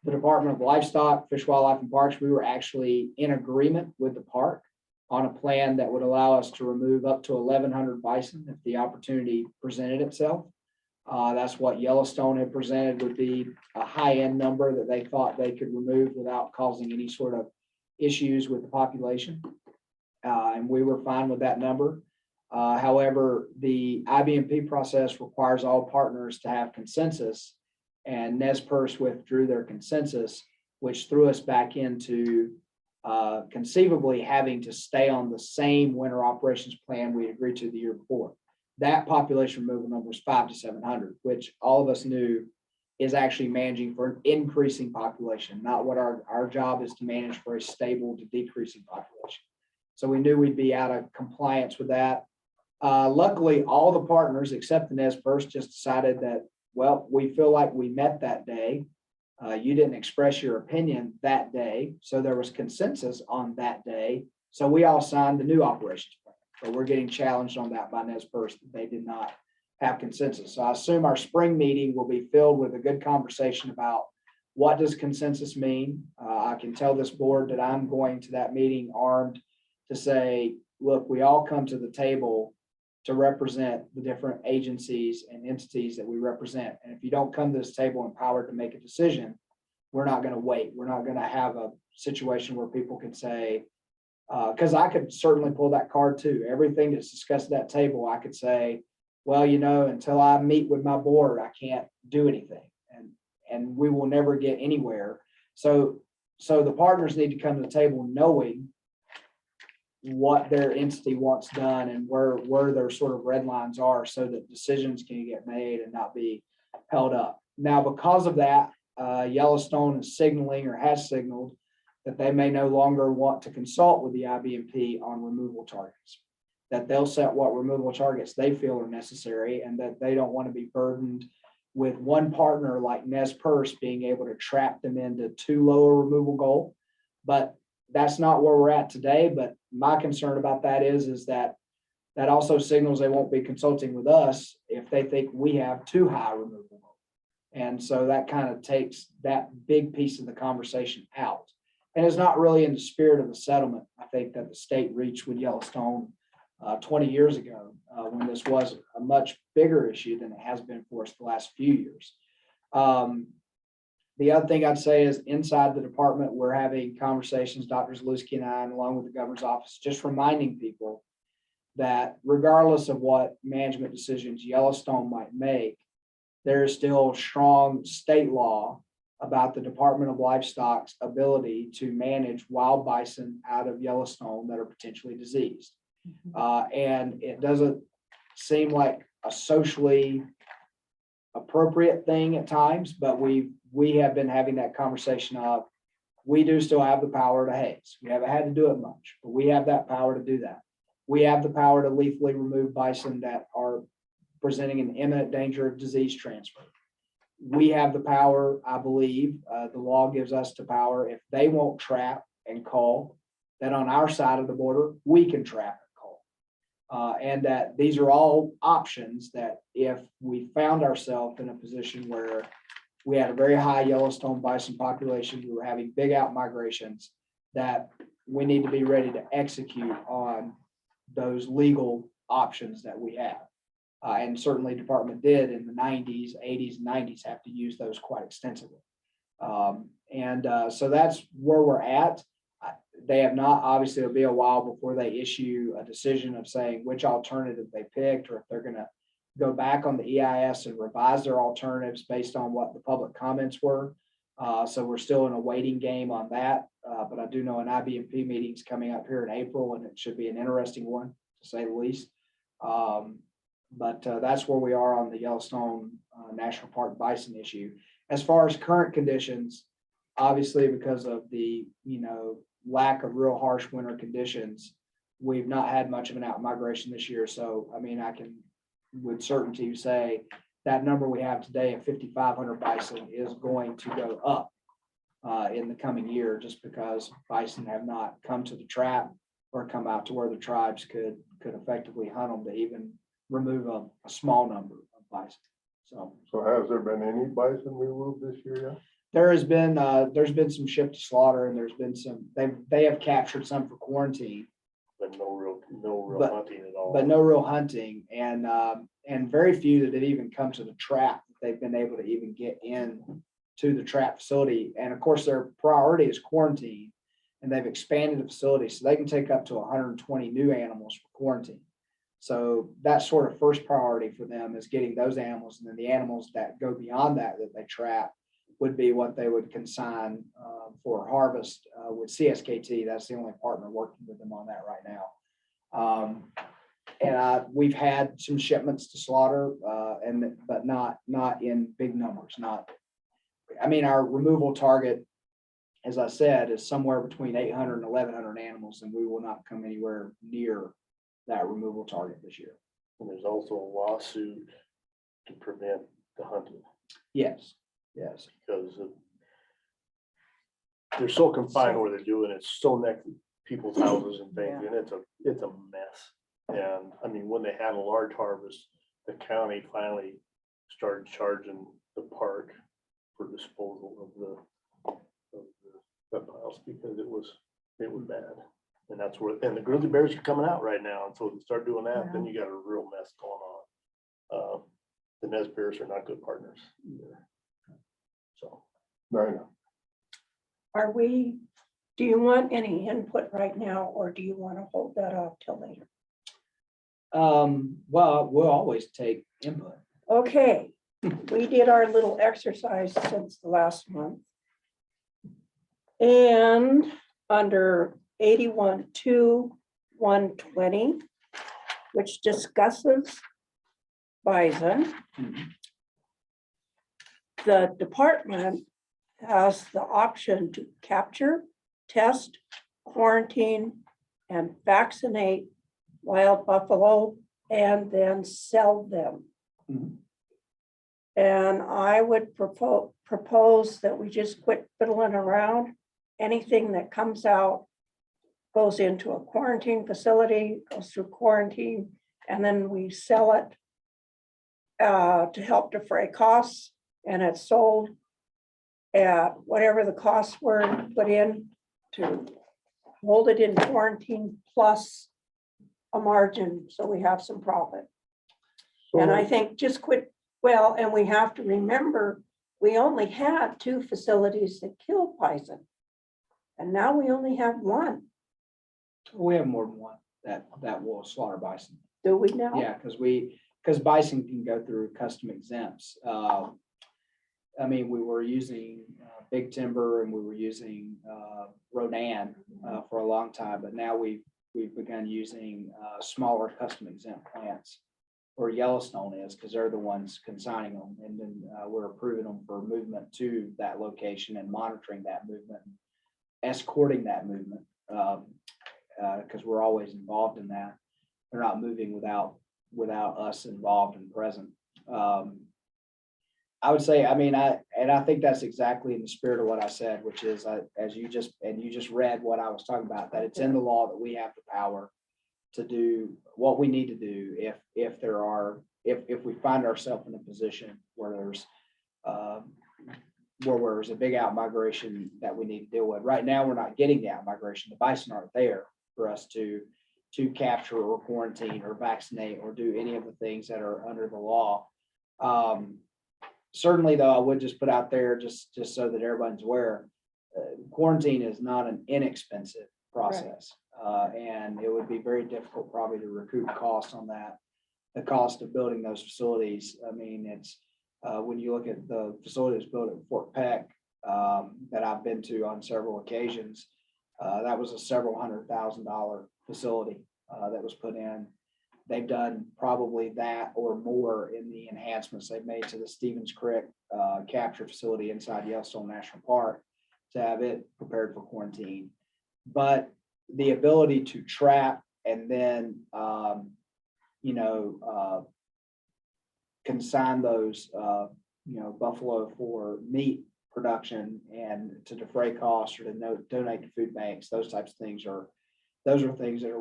The Department of Livestock, Fish, Wildlife, and Parks, we were actually in agreement with the park on a plan that would allow us to remove up to 1,100 bison if the opportunity presented itself. That's what Yellowstone had presented would be a high-end number that they thought they could remove without causing any sort of issues with the population. And we were fine with that number. However, the IBMP process requires all partners to have consensus, and Nez Perce withdrew their consensus, which threw us back into conceivably having to stay on the same winter operations plan we agreed to the year before. That population removal number was 500 to 700, which all of us knew is actually managing for an increasing population, not what our job is to manage for a stable to decreasing population. So we knew we'd be out of compliance with that. Luckily, all the partners except the Nez Perce just decided that, well, we feel like we met that day. You didn't express your opinion that day. So there was consensus on that day. So we all signed the new operations plan. So we're getting challenged on that by Nez Perce. They did not have consensus. So I assume our spring meeting will be filled with a good conversation about what does consensus mean. I can tell this board that I'm going to that meeting armed to say, look, we all come to the table to represent the different agencies and entities that we represent. And if you don't come to this table empowered to make a decision, we're not going to wait. We're not going to have a situation where people can say, because I could certainly pull that card too. Everything that's discussed at that table, I could say, well, you know, until I meet with my board, I can't do anything. And we will never get anywhere. So the partners need to come to the table knowing what their entity wants done and where their sort of red lines are so that decisions can get made and not be held up. Now, because of that, Yellowstone is signaling or has signaled that they may no longer want to consult with the IBMP on removal targets, that they'll set what removal targets they feel are necessary and that they don't want to be burdened with one partner like Nez Perce being able to trap them into too low a removal goal. But that's not where we're at today. But my concern about that is that also signals they won't be consulting with us if they think we have too high a removal goal. And so that kind of takes that big piece of the conversation out. And it's not really in the spirit of the settlement, I think, that the state reached with Yellowstone 20 years ago, when this was a much bigger issue than it has been for us the last few years. The other thing I'd say is inside the department, we're having conversations, Dr. Zalewski and I, and along with the governor's office, just reminding people that regardless of what management decisions Yellowstone might make, there is still strong state law about the Department of Livestock's ability to manage wild bison out of Yellowstone that are potentially diseased. And it doesn't seem like a socially appropriate thing at times, but we have been having that conversation of, we do still have the power to haze. We haven't had to do it much, but we have that power to do that. We have the power to lethally remove bison that are presenting an imminent danger of disease transfer. We have the power, I believe, the law gives us the power, if they won't trap and call, that on our side of the border, we can trap and call. And that these are all options that if we found ourselves in a position where we had a very high Yellowstone bison population, we were having big out migrations, that we need to be ready to execute on those legal options that we have. And certainly department did in the 90s, 80s, and 90s have to use those quite extensively. So that's where we're at. They have not, obviously it'll be a while before they issue a decision of saying which alternative they picked, or if they're gonna go back on the EIS and revise their alternatives based on what the public comments were. So we're still in a waiting game on that. But I do know an IBMP meeting's coming up here in April, and it should be an interesting one, to say the least. But that's where we are on the Yellowstone National Park bison issue. As far as current conditions, obviously because of the, lack of real harsh winter conditions, we've not had much of an out migration this year. So, I mean, I can with certainty say that number we have today of 5,500 bison is going to go up in the coming year, just because bison have not come to the trap or come out to where the tribes could effectively hunt them to even remove a small number of bison. So has there been any bison removed this year yet? there's been some shipped to slaughter, and there's been some, they have captured some for quarantine, But no real But- hunting at all. but no real hunting, and very few that have even come to the trap. They've been able to even get in to the trap facility. And of course, their priority is quarantine, and they've expanded the facility so they can take up to 120 new animals for quarantine. So that's sort of first priority for them, is getting those animals, and then the animals that go beyond that they trap would be what they would consign for harvest with CSKT. That's the only partner working with them on that right now. And we've had some shipments to slaughter, but not in big numbers. Our removal target, as I said, is somewhere between 800 and 1,100 animals, and we will not come anywhere near that removal target this year. And there's also a lawsuit to prevent the hunting, Yes. because they're so confined where they're doing it, so next to people's houses and things, and it's a mess. And I mean, when they had a large harvest, the county finally started charging the park for disposal of the piles, because it was bad. And that's where, and the grizzly bears are coming out right now, and so if you start doing that, then you got a real mess going on. The Nez Bears are not good partners either. So. Right. Do you want any input right now, or do you want to hold that off till later? Well, we'll always take input. Okay, we did our little exercise since the last month. And under 81.2.120, which discusses bison, the department has the option to capture, test, quarantine, and vaccinate wild buffalo and then sell them. Mhm. And I would propose that we just quit fiddling around. Anything that comes out goes into a quarantine facility, goes through quarantine, and then we sell it to help defray costs, and it's sold at whatever the costs were put in to hold it in quarantine plus a margin, so we have some profit. And I think just quit, and we have to remember, we only had 2 facilities that killed bison. And now we only have 1. We have more than one that will slaughter bison. Do we now? Yeah, because bison can go through custom exempts. We were using Big Timber, and we were using Rodan for a long time, but now we've begun using smaller custom exempt plants, or Yellowstone is, because they're the ones consigning them, and then we're approving them for movement to that location and monitoring that movement, escorting that movement, because we're always involved in that. They're not moving without us involved and present. I would say, I think that's exactly in the spirit of what I said, which is, as you just read what I was talking about, that it's in the law that we have the power to do what we need to do if we find ourselves in a position where there's a big out migration that we need to deal with. Right now, we're not getting the out migration. The bison aren't there for us to capture or quarantine or vaccinate or do any of the things that are under the law. Certainly, though, I would just put out there, just so that everyone's aware, quarantine is not an inexpensive process. And it would be very difficult probably to recoup costs on that. The cost of building those facilities, I mean, it's, when you look at the facilities built at Fort Peck, that I've been to on several occasions, that was a several $100,000 facility that was put in. They've done probably that or more in the enhancements they've made to the Stevens Creek capture facility inside Yellowstone National Park to have it prepared for quarantine. But the ability to trap and then, consign those, buffalo for meat production and to defray costs or to donate to food banks, those types of things those are things that are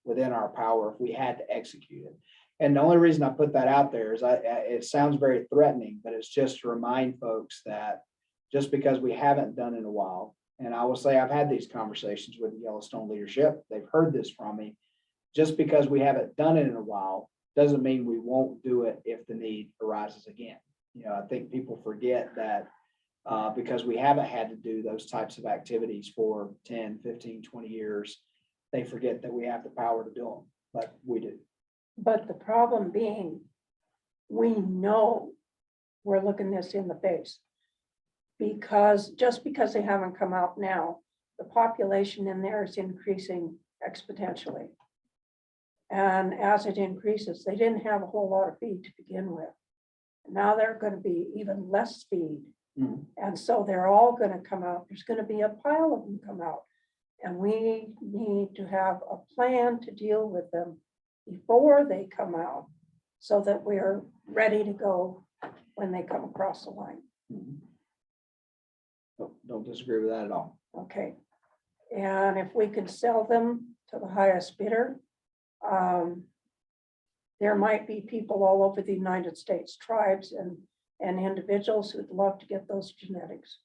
within our power if we had to execute it. And the only reason I put that out there is it sounds very threatening, but it's just to remind folks that just because we haven't done it in a while, and I will say I've had these conversations with the Yellowstone leadership, they've heard this from me. Just because we haven't done it in a while doesn't mean we won't do it if the need arises again. I think people forget that because we haven't had to do those types of activities for 10, 15, 20 years, they forget that we have the power to do them, but we do. But the problem being, we know we're looking this in the face. Because just because they haven't come out now, the population in there is increasing exponentially. And as it increases, they didn't have a whole lot of feed to begin with. Now they're going to be even less feed. Mhm. And so they're all going to come out. There's going to be a pile of them come out. And we need to have a plan to deal with them before they come out so that we're ready to go when they come across the line. Don't disagree with that at all. Okay. And if we could sell them to the highest bidder, there might be people all over the United States, tribes and individuals who'd love to get those genetics.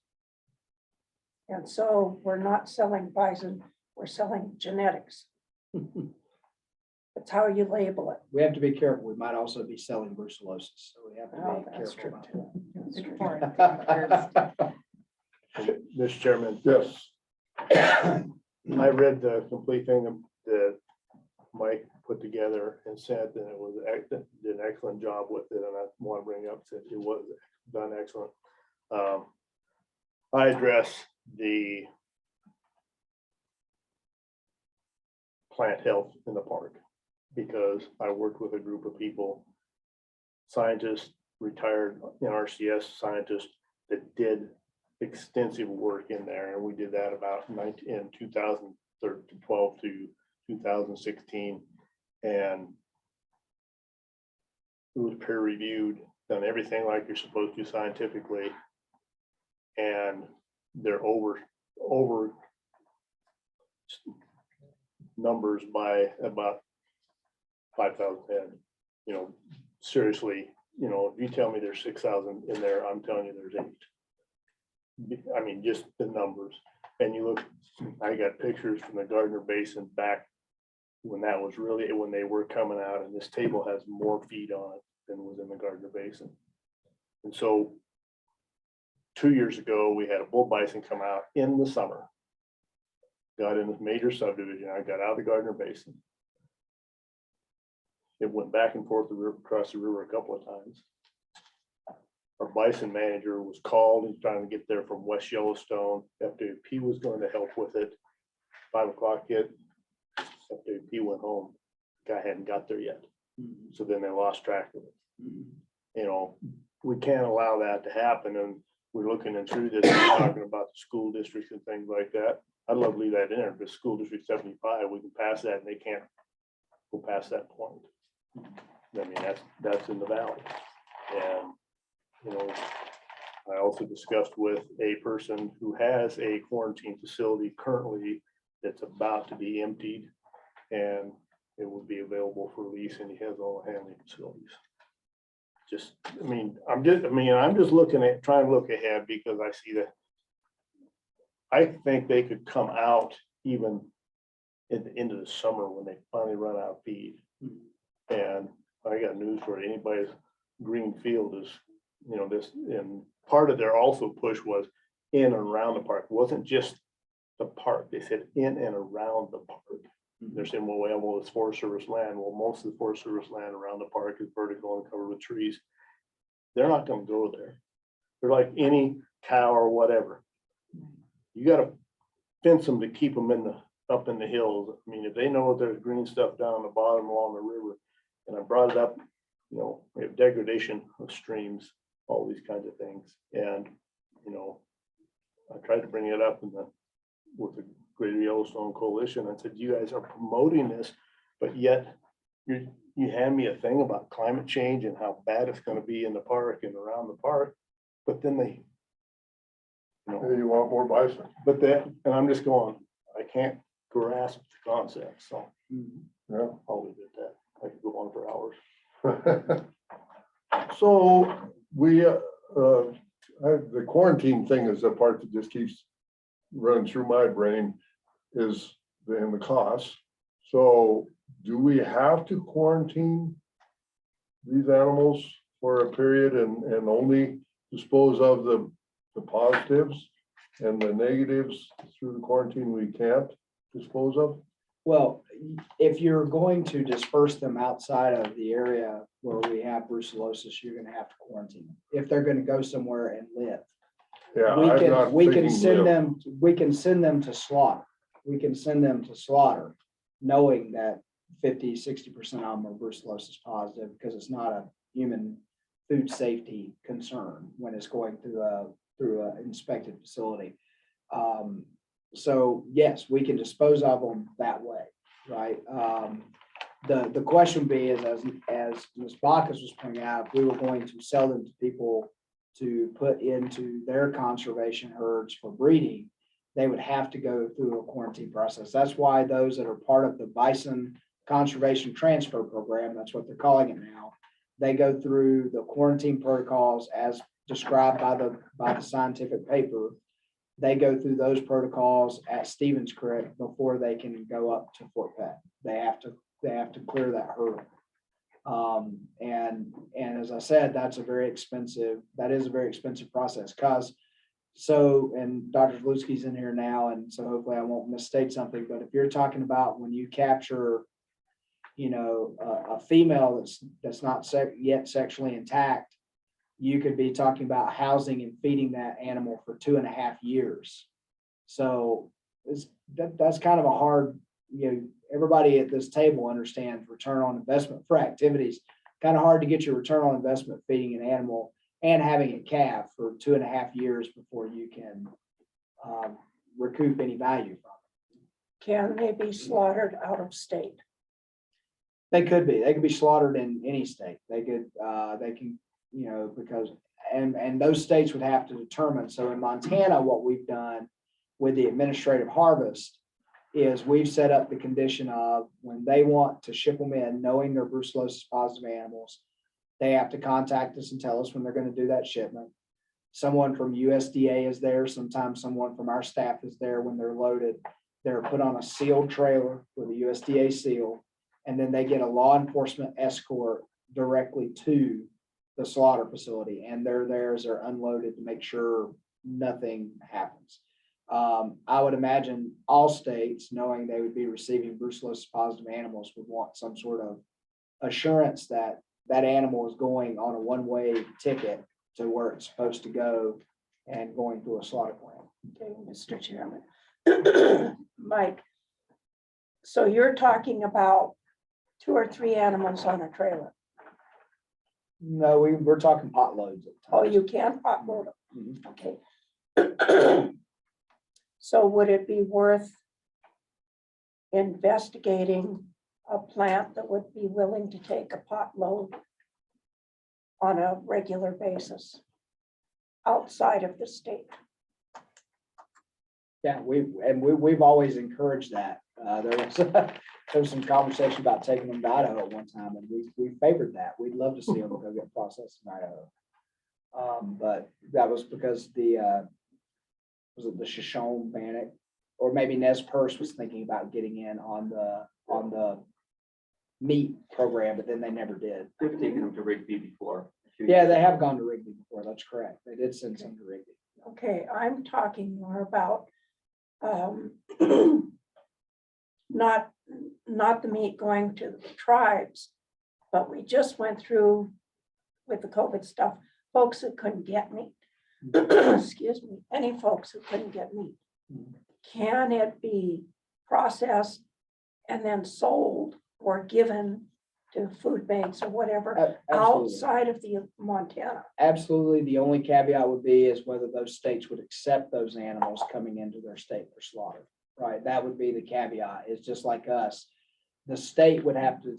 And so we're not selling bison, we're selling genetics. That's how you label it. We have to be careful. We might also be selling brucellosis, so we have to Oh, be that's careful true. about that. Mr. Chairman, Yes. I read the complete thing that Mike put together and said that it was did an excellent job with it, and I want to bring up that it was done excellent. I address the plant health in the park because I worked with a group of people, scientists, retired NRCS scientists that did extensive work in there, and we did that about in 2012 to 2016, and it was peer reviewed, done everything like you're supposed to scientifically, and they're over numbers by about 5,000 head. Seriously, if you tell me there's 6,000 in there, I'm telling you there's 8. I mean, just the numbers. And you look, I got pictures from the Gardner Basin back when they were coming out, and this table has more feed on it than was in the Gardner Basin. And so 2 years ago, we had a bull bison come out in the summer. Got in this major subdivision. I got out of the Gardner Basin. It went back and forth across the river a couple of times. Our bison manager was called. He's trying to get there from West Yellowstone. FWP was going to help with it. 5 o'clock hit. FWP went home. Guy hadn't got there yet. So then they lost track of it. We can't allow that to happen. And we're looking and through this, talking about the school districts and things like that. I'd love to leave that in there, but school district 75, we can pass that, and they can't go past that point. I mean, that's in the valley. And I also discussed with a person who has a quarantine facility currently that's about to be emptied, and it would be available for lease and he has all the handling facilities. Just, I'm just looking at, trying to look ahead because I see that. I think they could come out even at the end of the summer when they finally run out of feed. And I got news for anybody's green field is, this, and part of their also push was in and around the park. It wasn't just the park. They said in and around the park. They're saying, well, it's Forest Service land. Well, most of the Forest Service land around the park is vertical and covered with trees. They're not gonna go there. They're like any cow or whatever. You gotta fence them to keep them up in the hills. I mean, if they know there's green stuff down the bottom along the river, and I brought it up, we have degradation of streams, all these kinds of things. And, I tried to bring it up with the Greater Yellowstone Coalition. I said, you guys are promoting this, but yet you hand me a thing about climate change and how bad it's gonna be in the park and around the park, but then they, You want more bison? and I'm just going, I can't grasp the concept, so Yeah. I'll leave it at that. I could go on for hours. So the quarantine thing is the part that just keeps running through my brain is the cost. So do we have to quarantine these animals for a period and only dispose of the positives and the negatives through the quarantine we can't dispose of? Well, if you're going to disperse them outside of the area where we have brucellosis, you're gonna have to quarantine them. If they're gonna go somewhere and live. Yeah, I'm not We can thinking send live. them to slaughter. We can send them to slaughter, knowing that 50–60% of them are brucellosis positive, because it's not a human food safety concern when it's going through a inspected facility. So yes, we can dispose of them that way, right? The question be is, as Ms. Bacchus was pointing out, if we were going to sell them to people to put into their conservation herds for breeding, they would have to go through a quarantine process. That's why those that are part of the Bison Conservation Transfer Program, that's what they're calling it now, they go through the quarantine protocols as described by the scientific paper. They go through those protocols at Stevens Creek before they can go up to Fort Peck. They have to clear that hurdle. And as I said, that is a very expensive process, and Dr. Zalewski's in here now, and so hopefully I won't misstate something, but if you're talking about when you capture, a female that's not yet sexually intact, you could be talking about housing and feeding that animal for 2.5 years. So that's kind of a hard, everybody at this table understands return on investment for activities. Kind of hard to get your return on investment feeding an animal and having it calve for 2.5 years before you can recoup any value from it. Can they be slaughtered out of state? They could be slaughtered in any state. They can, because, and those states would have to determine. So in Montana, what we've done with the administrative harvest is we've set up the condition of when they want to ship them in, knowing they're brucellosis positive animals, they have to contact us and tell us when they're going to do that shipment. Someone from USDA is there. Sometimes someone from our staff is there when they're loaded. They're put on a sealed trailer with a USDA seal, and then they get a law enforcement escort directly to the slaughter facility, and they're there as they're unloaded to make sure nothing happens. I would imagine all states, knowing they would be receiving brucellosis positive animals, would want some sort of assurance that that animal is going on a one-way ticket to where it's supposed to go and going through a slaughter plant. Okay, Mr. Chairman. Mike, so you're talking about 2 or 3 animals on a trailer? No, we're talking pot loads. Oh, you can pot load them? Mhm. Okay. So would it be worth investigating a plant that would be willing to take a pot load on a regular basis outside of the state? Yeah, we've always encouraged that. There was some conversation about taking them to Idaho at one time, and we favored that. We'd love to see them go get processed in Idaho. But that was because was it the Shoshone Bannock? Or maybe Nez Perce was thinking about getting in on the meat program, but then they never did. They've taken them to Rigby before. Yeah, they have gone to Rigby before. That's correct. They did send some to Rigby. Okay, I'm talking more about not the meat going to the tribes, but we just went through with the COVID stuff, folks who couldn't get meat. Excuse me, any folks who couldn't get meat. Can it be processed and then sold or given to food banks or whatever Absolutely. outside of the Montana? Absolutely. The only caveat would be is whether those states would accept those animals coming into their state for slaughter, right? That would be the caveat. It's just like us. The state would have to,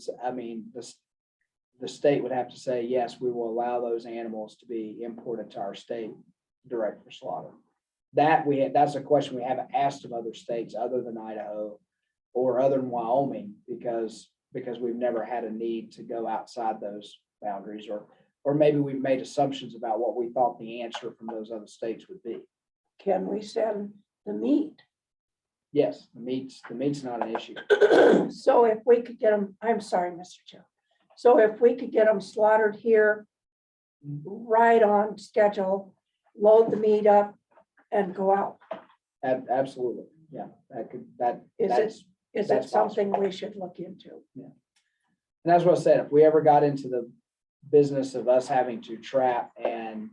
the state would have to say, yes, we will allow those animals to be imported to our state direct for slaughter. That's a question we haven't asked of other states other than Idaho or other than Wyoming, because we've never had a need to go outside those boundaries, or maybe we've made assumptions about what we thought the answer from those other states would be. Can we send the meat? Yes, the meat's not an issue. So if we could get them, I'm sorry, Mr. Chair. So if we could get them slaughtered here, right on schedule, load the meat up and go out. Absolutely, yeah, Is it that's something we should look into? and that's what I said, if we ever got into the business of us having to trap and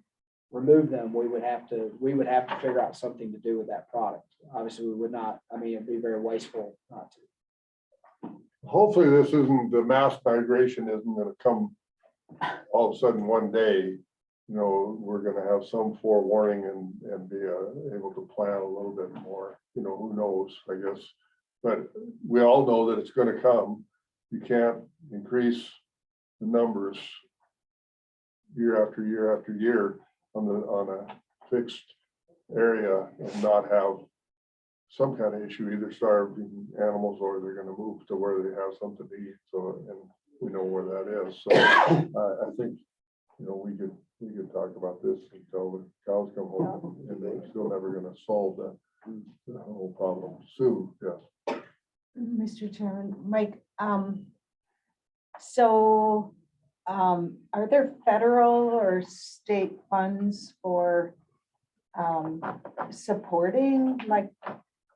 remove them, we would have to figure out something to do with that product. Obviously, we would not, it'd be very wasteful not to. Hopefully this isn't, the mass migration isn't gonna come all of a sudden one day. You know, we're gonna have some forewarning and be able to plan a little bit more, who knows, I guess. But we all know that it's gonna come. You can't increase the numbers year after year after year on a fixed area and not have some kind of issue, either starving animals or they're gonna move to where they have something to eat. So, and we know where that is. So I think, we could talk about this until the cows come home, and they're still never gonna solve the whole problem. Sue, yes. Mr. Chairman, Mike, are there federal or state funds for supporting like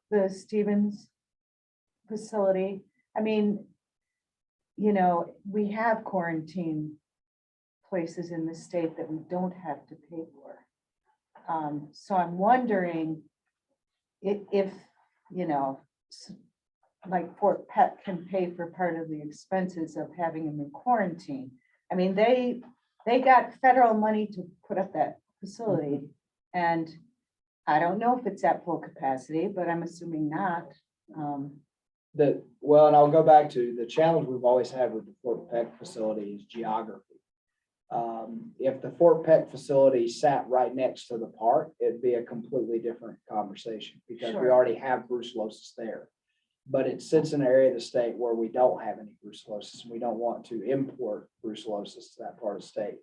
the Stevens facility? We have quarantine places in the state that we don't have to pay for. So I'm wondering if like Fort Peck can pay for part of the expenses of having them in quarantine. They got federal money to put up that facility, and I don't know if it's at full capacity, but I'm assuming not. And I'll go back to the challenge we've always had with the Fort Peck facility is geography. If the Fort Peck facility sat right next to the park, it'd be a completely different conversation because we Sure. already have brucellosis there. But it sits in an area of the state where we don't have any brucellosis, and we don't want to import brucellosis to that part of the state.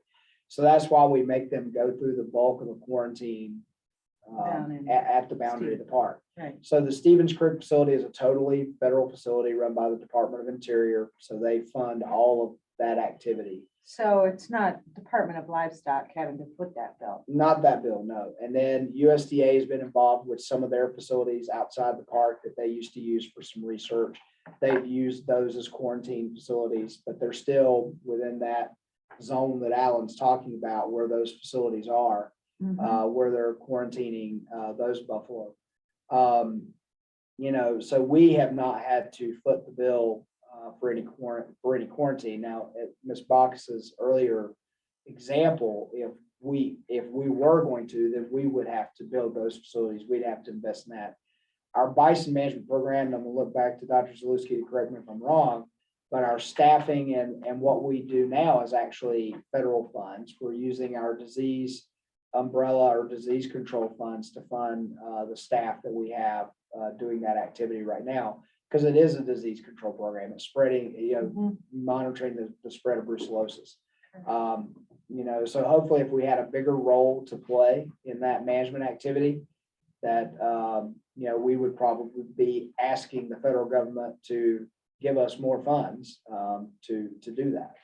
So that's why we make them go through the bulk of the quarantine Down in at the boundary of the park. Right. So the Stevens Creek facility is a totally federal facility run by the Department of Interior. So they fund all of that activity. So it's not Department of Livestock having to foot that bill. Not that bill, no. And then USDA has been involved with some of their facilities outside the park that they used to use for some research. They've used those as quarantine facilities, but they're still within that zone that Alan's talking about where those facilities are, where they're quarantining those buffalo. So we have not had to foot the bill for any quarantine. Now, at Ms. Bacchus's earlier example, if we were going to, then we would have to build those facilities. We'd have to invest in that. Our bison management program, and I'm gonna look back to Dr. Zalewski to correct me if I'm wrong, but our staffing and what we do now is actually federal funds. We're using our disease umbrella or disease control funds to fund the staff that we have doing that activity right now. because it is a disease control program. It's spreading, monitoring the spread of brucellosis. So hopefully if we had a bigger role to play in that management activity, that, we would probably be asking the federal government to give us more funds to do that.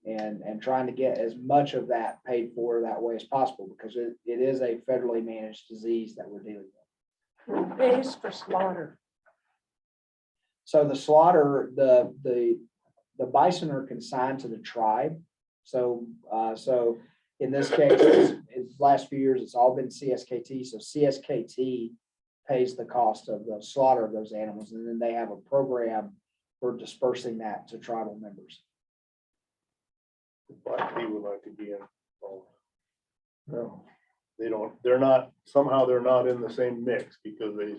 And trying to get as much of that paid for that way as possible, because it is a federally managed disease that we're dealing with. Who pays for slaughter? So the slaughter, the bison are consigned to the tribe. So in this case, in the last few years, it's all been CSKT. So CSKT pays the cost of the slaughter of those animals, and then they have a program for dispersing that to tribal members. Black Bee would like to be involved. Yeah. They're not in the same mix because they,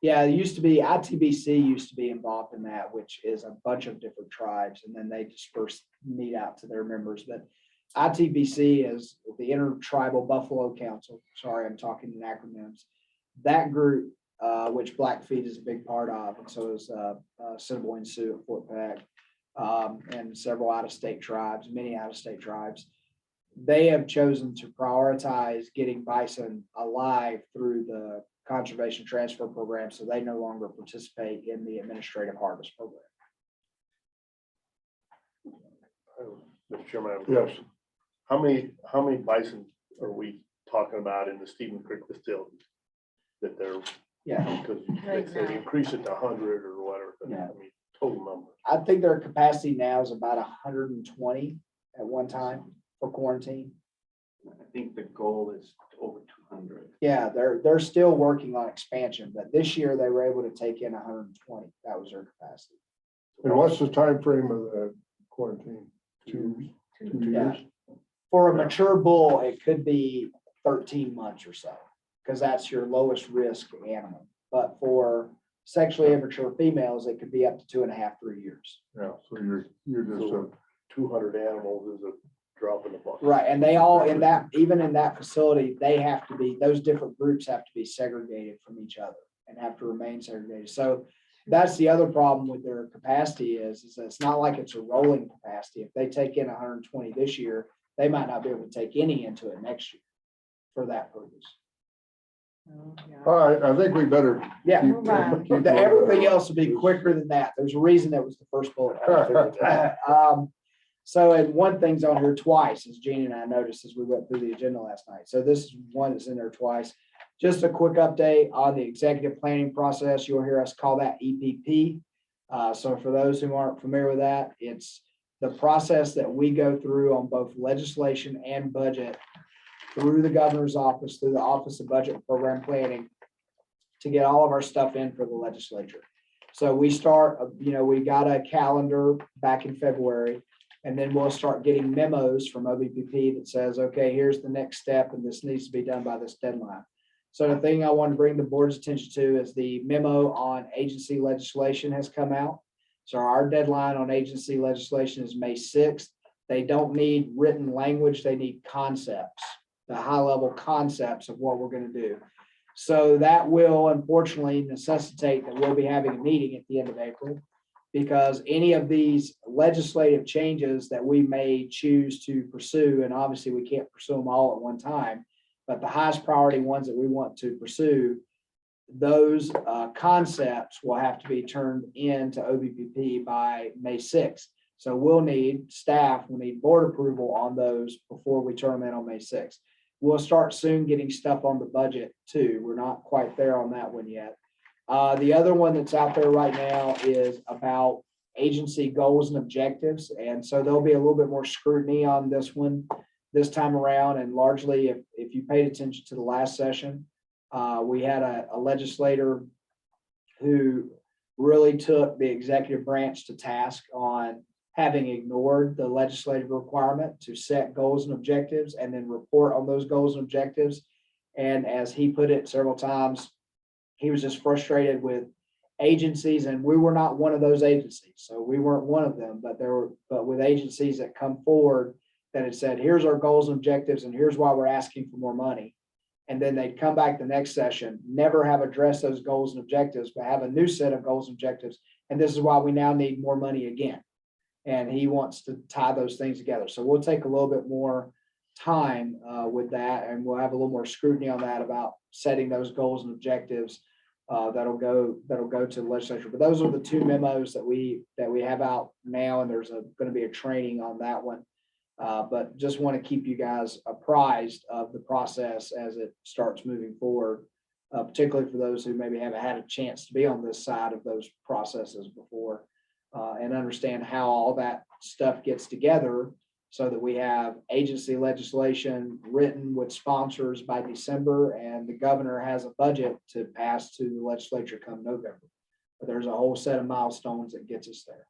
Yeah, it used to be, ITBC used to be involved in that, which is a bunch of different tribes, and then they disperse meat out to their members. But ITBC is the Intertribal Buffalo Council. Sorry, I'm talking in acronyms. That group, which Blackfeet is a big part of, and so is Assiniboine Sioux at Fort Peck, and several out-of-state tribes, many out-of-state tribes. They have chosen to prioritize getting bison alive through the conservation transfer program, so they no longer participate in the administrative harvest program. Mr. Chairman, I have a Yes. question. How many bison are we talking about in the Stephen Creek facility? That they're, Yeah, because they said increase it to 100 or whatever, but Yeah. I mean, total number. I think their capacity now is about 120 at one time for quarantine. I think the goal is over 200. Yeah, they're still working on expansion, but this year they were able to take in 120. That was their capacity. And what's the time frame of the quarantine? 2 Yeah. years? For a mature bull, it could be 13 months or so, because that's your lowest risk animal. But for sexually immature females, it could be up to 2.5, 3 years. Yeah, so you're just So 200 animals is a drop in the bucket. Right, and they all even in that facility, they have to be, those different groups have to be segregated from each other and have to remain segregated. So that's the other problem with their capacity is that it's not like it's a rolling capacity. If they take in 120 this year, they might not be able to take any into it next year for that purpose. All right, I think we better. Yeah, keep- move on. keep everything moving. else will be quicker than that. There's a reason that was the first bullet. So, and one thing's on here twice, as Jeannie and I noticed as we went through the agenda last night. So this is one that's in there twice. Just a quick update on the executive planning process. You'll hear us call that EPP. So for those who aren't familiar with that, it's the process that we go through on both legislation and budget through the governor's office, through the Office of Budget and Program Planning, to get all of our stuff in for the legislature. So we start, we got a calendar back in February, and then we'll start getting memos from OBPP that says, okay, here's the next step, and this needs to be done by this deadline. So the thing I want to bring the board's attention to is the memo on agency legislation has come out. So our deadline on agency legislation is May 6th. They don't need written language, they need concepts, the high-level concepts of what we're going to do. So that will unfortunately necessitate that we'll be having a meeting at the end of April, because any of these legislative changes that we may choose to pursue, and obviously we can't pursue them all at one time, but the highest priority ones that we want to pursue, those concepts will have to be turned into OBPP by May 6th. So staff will need board approval on those before we turn them in on May 6th. We'll start soon getting stuff on the budget too. We're not quite there on that one yet. The other one that's out there right now is about agency goals and objectives. And so there'll be a little bit more scrutiny on this one this time around. And largely, if you paid attention to the last session, we had a legislator who really took the executive branch to task on having ignored the legislative requirement to set goals and objectives and then report on those goals and objectives. And as he put it several times, he was just frustrated with agencies, and we were not one of those agencies. So we weren't one of them, but with agencies that come forward that had said, here's our goals and objectives, and here's why we're asking for more money. And then they'd come back the next session, never have addressed those goals and objectives, but have a new set of goals and objectives. And this is why we now need more money again. And he wants to tie those things together. So we'll take a little bit more time with that, and we'll have a little more scrutiny on that about setting those goals and objectives that'll go to the legislature. But those are the two memos that we have out now, and there's going to be a training on that one. But just want to keep you guys apprised of the process as it starts moving forward, particularly for those who maybe haven't had a chance to be on this side of those processes before, and understand how all that stuff gets together so that we have agency legislation written with sponsors by December, and the governor has a budget to pass to the legislature come November. But there's a whole set of milestones that gets us there.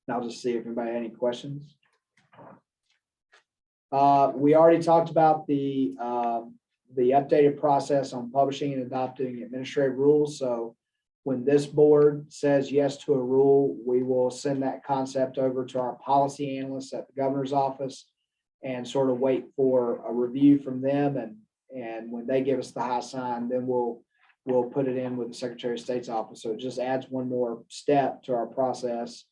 And I'll just see if anybody had any questions. We already talked about the updated process on publishing and adopting administrative rules. So when this board says yes to a rule, we will send that concept over to our policy analysts at the governor's office and sort of wait for a review from them. And when they give us the high sign, then we'll put it in with the Secretary of State's office. So it just adds one more step to our process.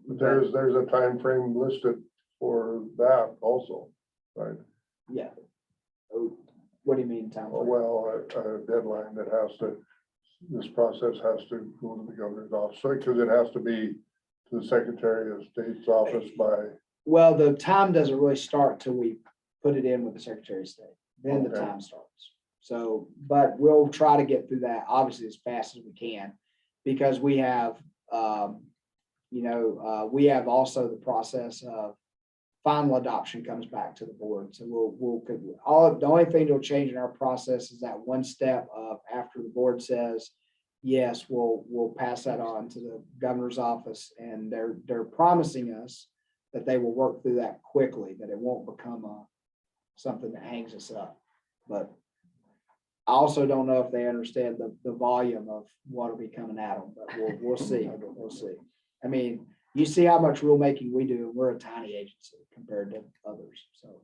There's a time frame listed for that also, right? Yeah. What do you mean time frame? Well, a deadline that has to, this process has to go to the governor's office, because it has to be to the Secretary of State's office by. Well, the time doesn't really start till we put it in with the Secretary of State. Then the time starts. So, but we'll try to get through that obviously as fast as we can, because we have, we have also the process of final adoption comes back to the board. So the only thing that'll change in our process is that one step of after the board says, yes, we'll pass that on to the governor's office, and they're promising us that they will work through that quickly, that it won't become something that hangs us up. But I also don't know if they understand the volume of what will be coming at them, but we'll see. We'll see. I mean, you see how much rulemaking we do. We're a tiny agency compared to others. So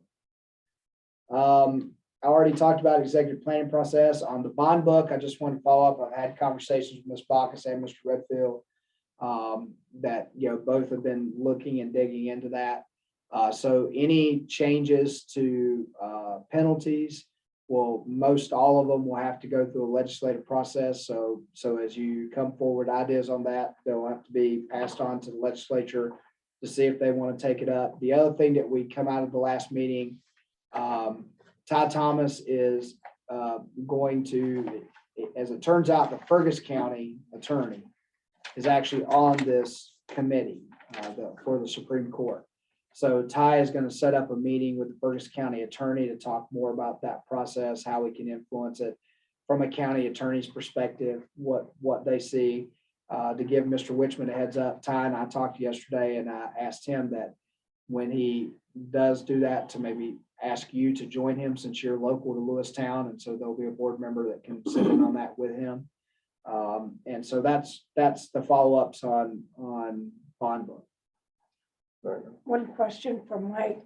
I already talked about executive planning process on the bond book. I just want to follow up. I've had conversations with Ms. Bacchus and Mr. Redfield that, both have been looking and digging into that. So any changes to penalties, well, most all of them will have to go through a legislative process. So as you come forward ideas on that, they'll have to be passed on to the legislature to see if they want to take it up. The other thing that we come out of the last meeting, Ty Thomas is going to, as it turns out, the Fergus County attorney is actually on this committee for the Supreme Court. So Ty is going to set up a meeting with the Fergus County attorney to talk more about that process, how we can influence it from a county attorney's perspective, what they see. To give Mr. Witchman a heads up, Ty and I talked yesterday, and I asked him that when he does do that, to maybe ask you to join him, since you're local to Lewistown, and so there'll be a board member that can sit in on that with him. And so that's the follow-ups on bond book. One question from Mike.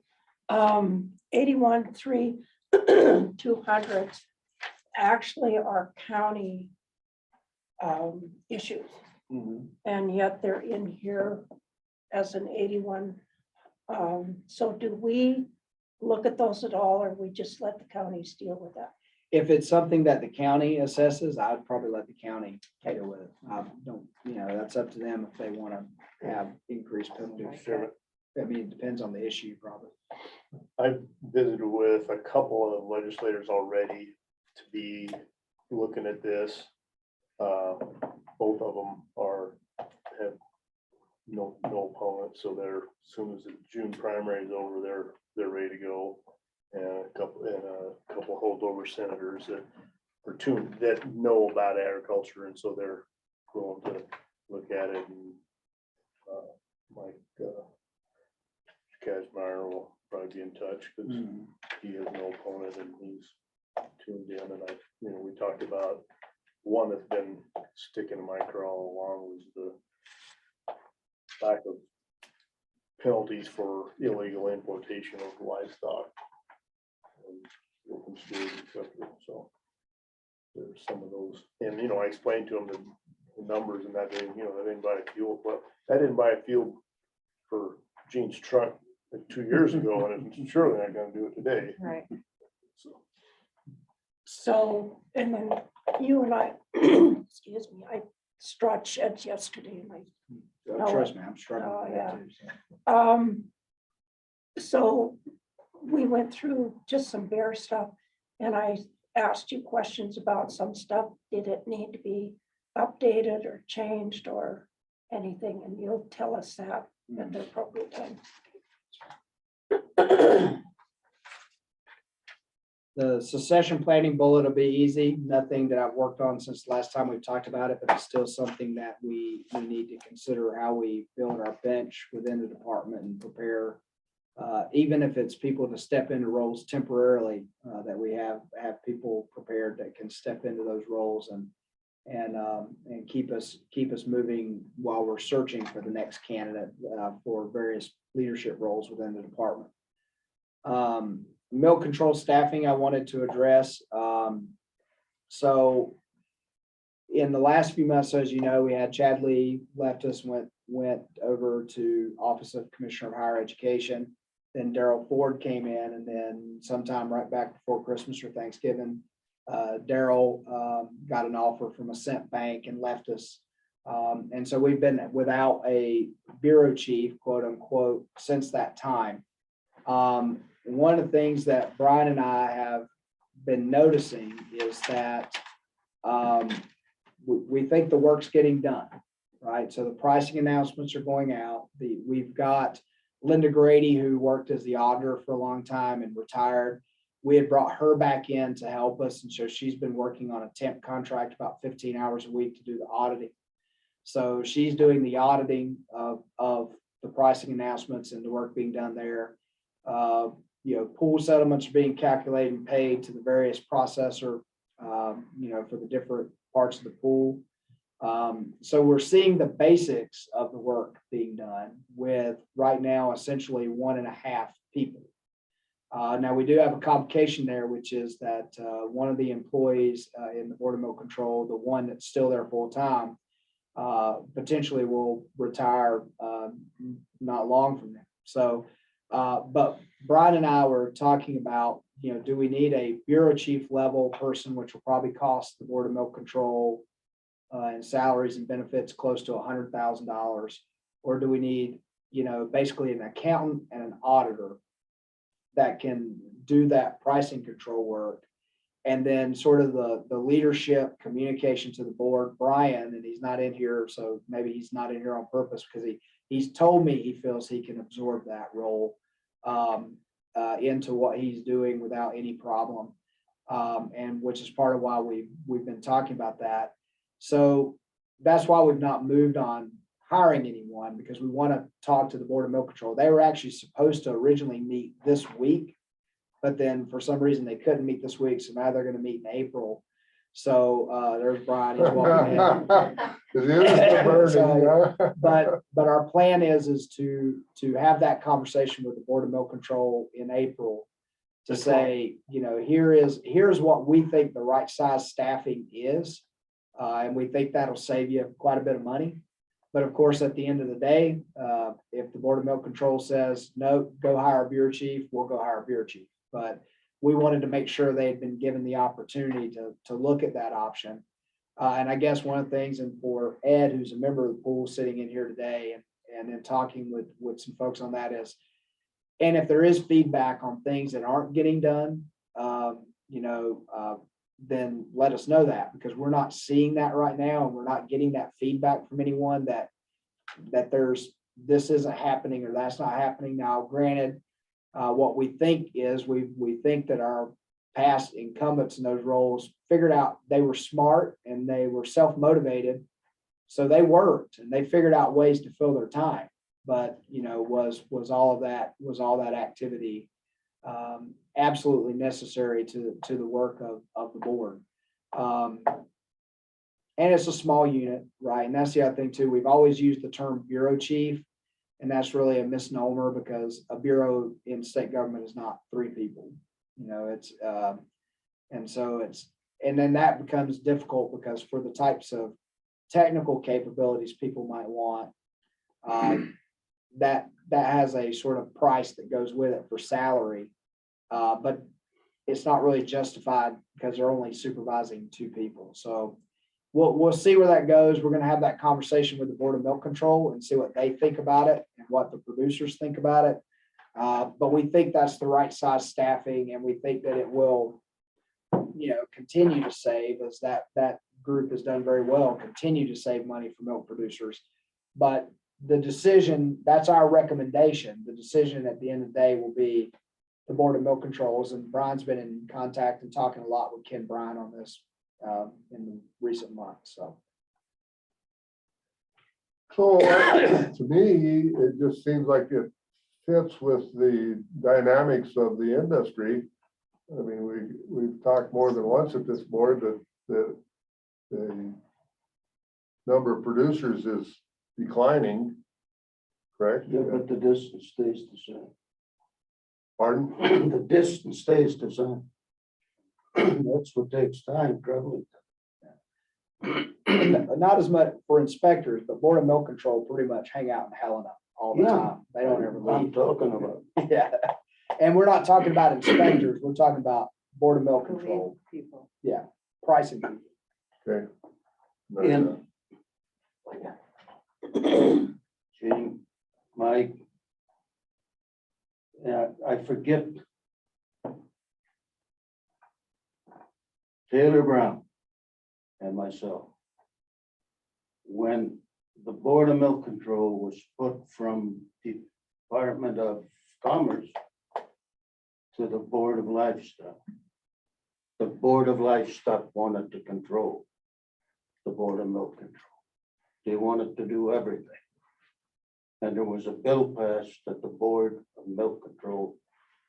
81-3-200 actually are county issues. And yet they're in here as an 81. So do we look at those at all, or we just let the counties deal with that? If it's something that the county assesses, I'd probably let the county deal with it. I don't, that's up to them if they want to have increased penalties. I mean, it depends on the issue, probably. I've visited with a couple of legislators already to be looking at this. Both of them have no opponent, so they're, as soon as the June primary is over, they're ready to go. And a couple holdover senators that know about agriculture, and so they're willing to look at it. And Mike Kazmaier will probably be in touch because he has no opponent and he's tuned in. And we talked about one that's been sticking to my craw all along was the lack of penalties for illegal importation of livestock. And open schools, et cetera, so. There's some of those, and, you know, I explained to them the numbers and that, they, you know, they didn't buy fuel, but I didn't buy fuel for Gene's truck like 2 years ago, and it's surely not gonna do it today, Right. so. So, and then you and I, excuse me, I strawed sheds yesterday and I Trust me, I'm struggling with Oh, that too. So we went through just some bear stuff and I asked you questions about some stuff. Did it need to be updated or changed or anything? And you'll tell us that at the appropriate time. The succession planning bullet will be easy, nothing that I've worked on since the last time we've talked about it, but it's still something that we need to consider how we build our bench within the department and prepare. Even if it's people to step into roles temporarily, that we have people prepared that can step into those roles and keep us moving while we're searching for the next candidate for various leadership roles within the department. Milk control staffing I wanted to address. So in the last few months, as you know, we had Chad Lee left us, went over to Office of Commissioner of Higher Education. Then Daryl Ford came in, and then sometime right back before Christmas or Thanksgiving, Daryl got an offer from Ascent Bank and left us. And so we've been without a bureau chief, quote unquote, since that time. One of the things that Brian and I have been noticing is that we think the work's getting done, right? So the pricing announcements are going out. We've got Linda Grady, who worked as the auditor for a long time and retired. We had brought her back in to help us. And so she's been working on a temp contract about 15 hours a week to do the auditing. So she's doing the auditing of the pricing announcements and the work being done there. Pool settlements are being calculated and paid to the various processor, for the different parts of the pool. So we're seeing the basics of the work being done with right now essentially 1.5 people. Now we do have a complication there, which is that one of the employees in the Board of Milk Control, the one that's still there full time, potentially will retire not long from now. So, but Brian and I were talking about, do we need a bureau chief level person, which will probably cost the Board of Milk Control and salaries and benefits close to $100,000, or do we need, basically an accountant and an auditor that can do that pricing control work, and then sort of the leadership communication to the board. Brian, and he's not in here, so maybe he's not in here on purpose because he's told me he feels he can absorb that role into what he's doing without any problem, and which is part of why we've been talking about that. So that's why we've not moved on hiring anyone, because we want to talk to the Board of Milk Control. They were actually supposed to originally meet this week, but then for some reason they couldn't meet this week. So now they're going to meet in April. So there's Brian. He's walking in. But our plan is to have that conversation with the Board of Milk Control in April to say, here's what we think the right size staffing is. And we think that'll save you quite a bit of money. But of course, at the end of the day, if the Board of Milk Control says, no, go hire a bureau chief, we'll go hire a bureau chief. But we wanted to make sure they had been given the opportunity to look at that option. And I guess one of the things, and for Ed, who's a member of the pool sitting in here today, and then talking with some folks on that is, and if there is feedback on things that aren't getting done, then let us know that, because we're not seeing that right now, and we're not getting that feedback from anyone that this isn't happening or that's not happening. Now, granted, what we think is we think that our past incumbents in those roles figured out they were smart and they were self-motivated, so they worked and they figured out ways to fill their time. But was all that activity absolutely necessary to the work of the board. And it's a small unit, right? And that's the other thing too. We've always used the term bureau chief, and that's really a misnomer, because a bureau in state government is not 3 people. You know, it's, and so it's, and then that becomes difficult because for the types of technical capabilities people might want, that has a sort of price that goes with it for salary. But it's not really justified because they're only supervising 2 people. So we'll see where that goes. We're gonna have that conversation with the Board of Milk Control and see what they think about it and what the producers think about it. But we think that's the right size staffing, and we think that it will, you know, continue to save, as that group has done very well, continue to save money for milk producers. But the decision, that's our recommendation. The decision at the end of the day will be the Board of Milk Controls, and Brian's been in contact and talking a lot with Ken Bryan on this in the recent months, so. So to me, it just seems like it fits with the dynamics of the industry. I mean, we've talked more than once at this board that the number of producers is declining, correct? Yeah, but the distance stays the same. Pardon? The distance stays the same. That's what takes time, probably. Not as much for inspectors, but Board of Milk Control pretty much hang out in Helena all the Yeah. time. They don't ever I'm leave. talking about. Yeah, and we're not talking about inspectors, we're talking about Board of Milk Control, People. pricing people. Okay. In- Gene, Mike. Yeah, I forget. Taylor Brown and myself. When the Board of Milk Control was put from the Department of Commerce to the Board of Livestock, the Board of Livestock wanted to control the Board of Milk Control. They wanted to do everything. And there was a bill passed that the Board of Milk Control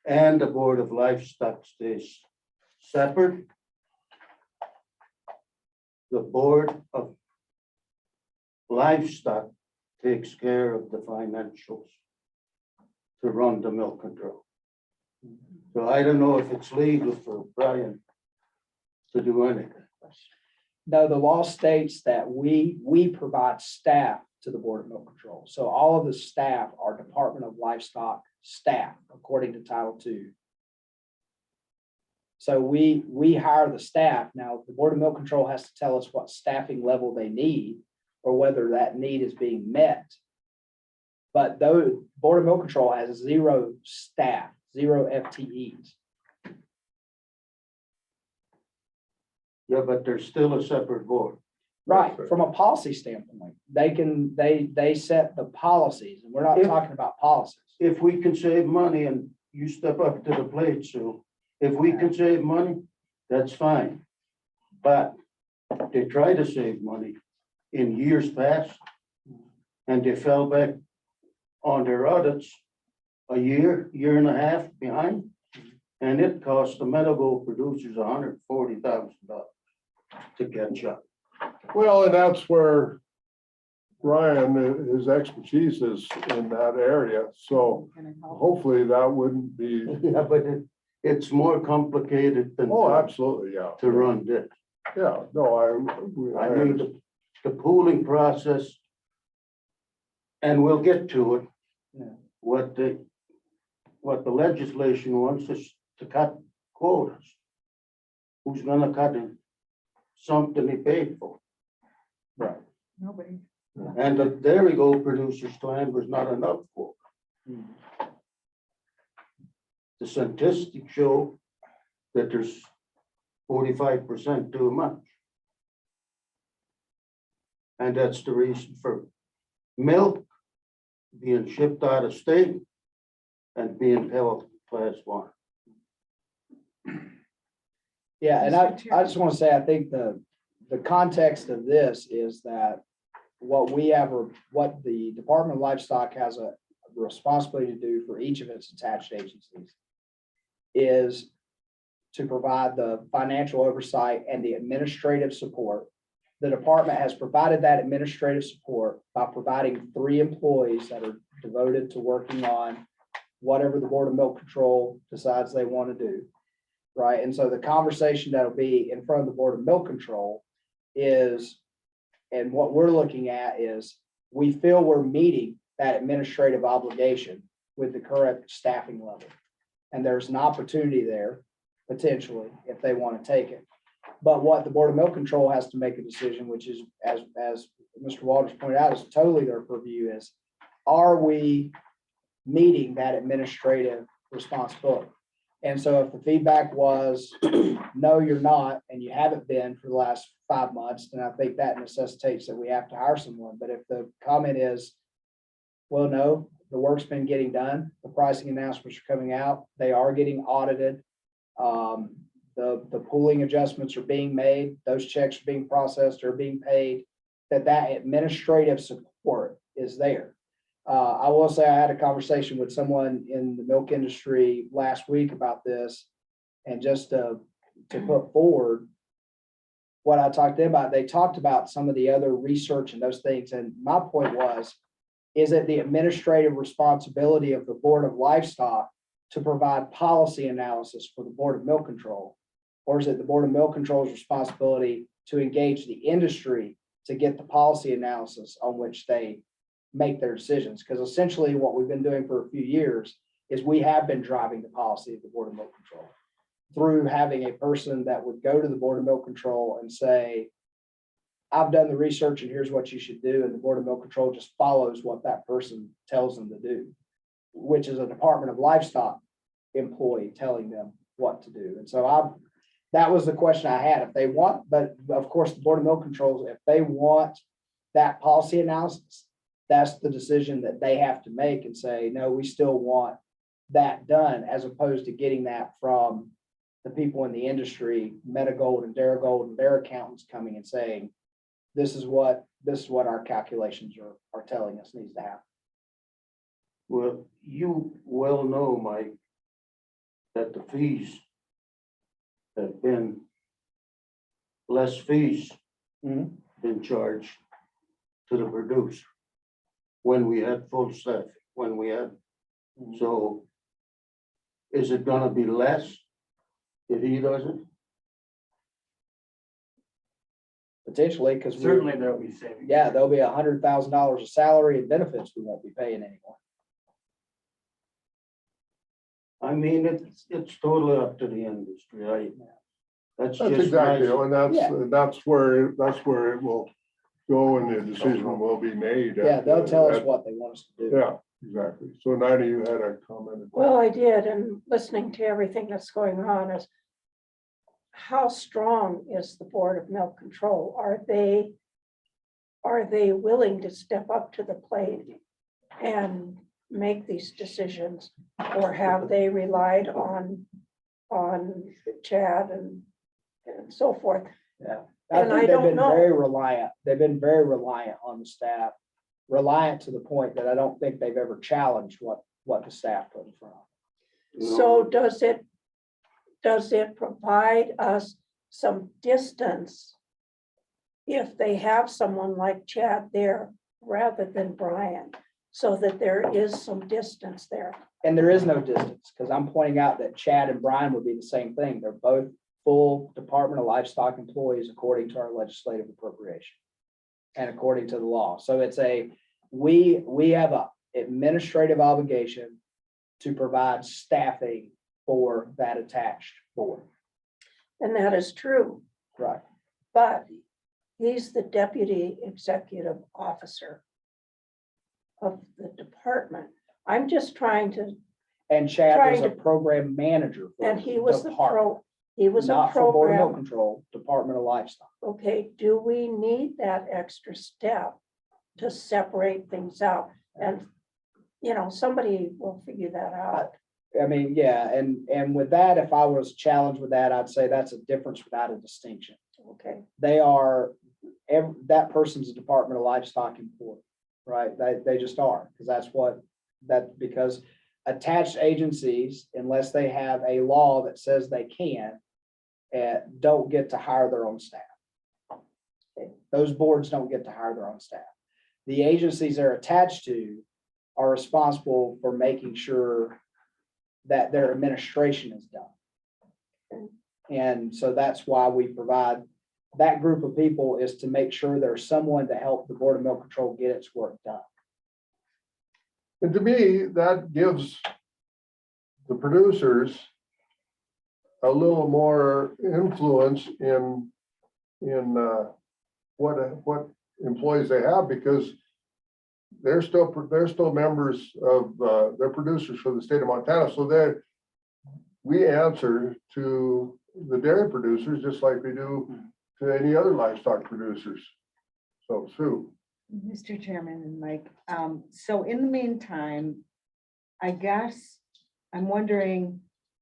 and the Board of Livestock stays separate. The Board of Livestock takes care of the financials to run the milk control. So I don't know if it's legal for Brian to do anything. No, the law states that we provide staff to the Board of Milk Control. So all of the staff are Department of Livestock staff, according to Title II. So we hire the staff. Now, the Board of Milk Control has to tell us what staffing level they need or whether that need is being met. But though Board of Milk Control has 0 staff, 0 FTEs. Yeah, but there's still a separate board. Right, from a policy standpoint, they set the policies, and we're not If- talking about policies. If we can save money and you step up to the plate, so if we can save money, that's fine. But they tried to save money in years past and they fell back on their audits a year and a half behind. And it cost the medical producers $140,000 to catch up. Well, and that's where Ryan, his expertise is in that area. So hopefully that wouldn't be, Yeah, but it's more complicated than oh, absolutely, yeah. to run this. Yeah, no, I mean, the pooling process, and we'll get to it. Yeah. What the legislation wants is to cut quotas. Who's gonna cut it? Something they paid for. Right. Nobody. And the dairy gold producers claimed was not enough quota. The statistics show that there's 45% too much. And that's the reason for milk being shipped out of state and being held class 1. Yeah, and I just want to say, I think the context of this is that what the Department of Livestock has a responsibility to do for each of its attached agencies is to provide the financial oversight and the administrative support. The department has provided that administrative support by providing 3 employees that are devoted to working on whatever the Board of Milk Control decides they want to do. right? And so the conversation that'll be in front of the Board of Milk Control is, and what we're looking at is, we feel we're meeting that administrative obligation with the current staffing level. And there's an opportunity there, potentially, if they want to take it. But what the Board of Milk Control has to make a decision, which is, as Mr. Walters pointed out, is totally their purview, is, are we meeting that administrative responsibility? And so if the feedback was, no, you're not, and you haven't been for the last 5 months, then I think that necessitates that we have to hire someone. But if the comment is, well, no, the work's been getting done, the pricing announcements are coming out, they are getting audited. The pooling adjustments are being made, those checks are being processed, or being paid, that administrative support is there. I will say I had a conversation with someone in the milk industry last week about this, and just to put forward what I talked to them about, they talked about some of the other research and those things. And my point was, is it the administrative responsibility of the Board of Livestock to provide policy analysis for the Board of Milk Control? Or is it the Board of Milk Control's responsibility to engage the industry to get the policy analysis on which they make their decisions? Because essentially what we've been doing for a few years is we have been driving the policy of the Board of Milk Control through having a person that would go to the Board of Milk Control and say, I've done the research and here's what you should do. And the Board of Milk Control just follows what that person tells them to do, which is a Department of Livestock employee telling them what to do. And so that was the question I had. If they want, but of course, the Board of Milk Control, if they want that policy analysis, that's the decision that they have to make and say, no, we still want that done, as opposed to getting that from the people in the industry, Metagold and Daragold and their accountants coming and saying, this is what our calculations are telling us needs to happen. Well, you well know, Mike, that the fees have been less fees been charged to the producer when we had full staff, so is it gonna be less if he doesn't? Potentially, because Certainly there'll be savings. yeah, there'll be $100,000 of salary and benefits we won't be paying anymore. I mean, it's totally up to the industry, that's just exactly, my- and that's where it will go and the decision will be made. Yeah, they'll tell us what they want us to do. Yeah, exactly. So Nina, you had a comment. Well, I did, and listening to everything that's going on is, how strong is the Board of Milk Control? Are they willing to step up to the plate and make these decisions? Or have they relied on Chad and so forth? Yeah. And I think don't they've been know. very reliant. They've been very reliant on the staff, reliant to the point that I don't think they've ever challenged what the staff put in front of. So does it provide us some distance if they have someone like Chad there rather than Brian, so that there is some distance there? And there is no distance, because I'm pointing out that Chad and Brian would be the same thing. They're both full Department of Livestock employees according to our legislative appropriation and according to the law. So it's we have a administrative obligation to provide staffing for that attached board. And that is true, Right. but he's the deputy executive officer of the department. I'm just trying to, And Chad was a Trying to- program manager. for and he was department, he was a not for Board of Milk program. Control, Department of Livestock. Okay, do we need that extra step to separate things out? And, somebody will figure that out. I mean, yeah, and with that, if I was challenged with that, I'd say that's a difference without a distinction. Okay, That person's a Department of Livestock employee, right? They just are, because attached agencies, unless they have a law that says they can, don't get to hire their own staff. Okay, those boards don't get to hire their own staff. The agencies they're attached to are responsible for making sure that their administration is done. And so that's why we provide that group of people, is to make sure there's someone to help the Board of Milk Control get its work done. And to me, that gives the producers a little more influence in what employees they have, because they're still members of, they're producers for the state of Montana. So we answer to the dairy producers just like we do to any other livestock producers. So, Sue. Mr. Chairman and Mike, so in the meantime, I guess I'm wondering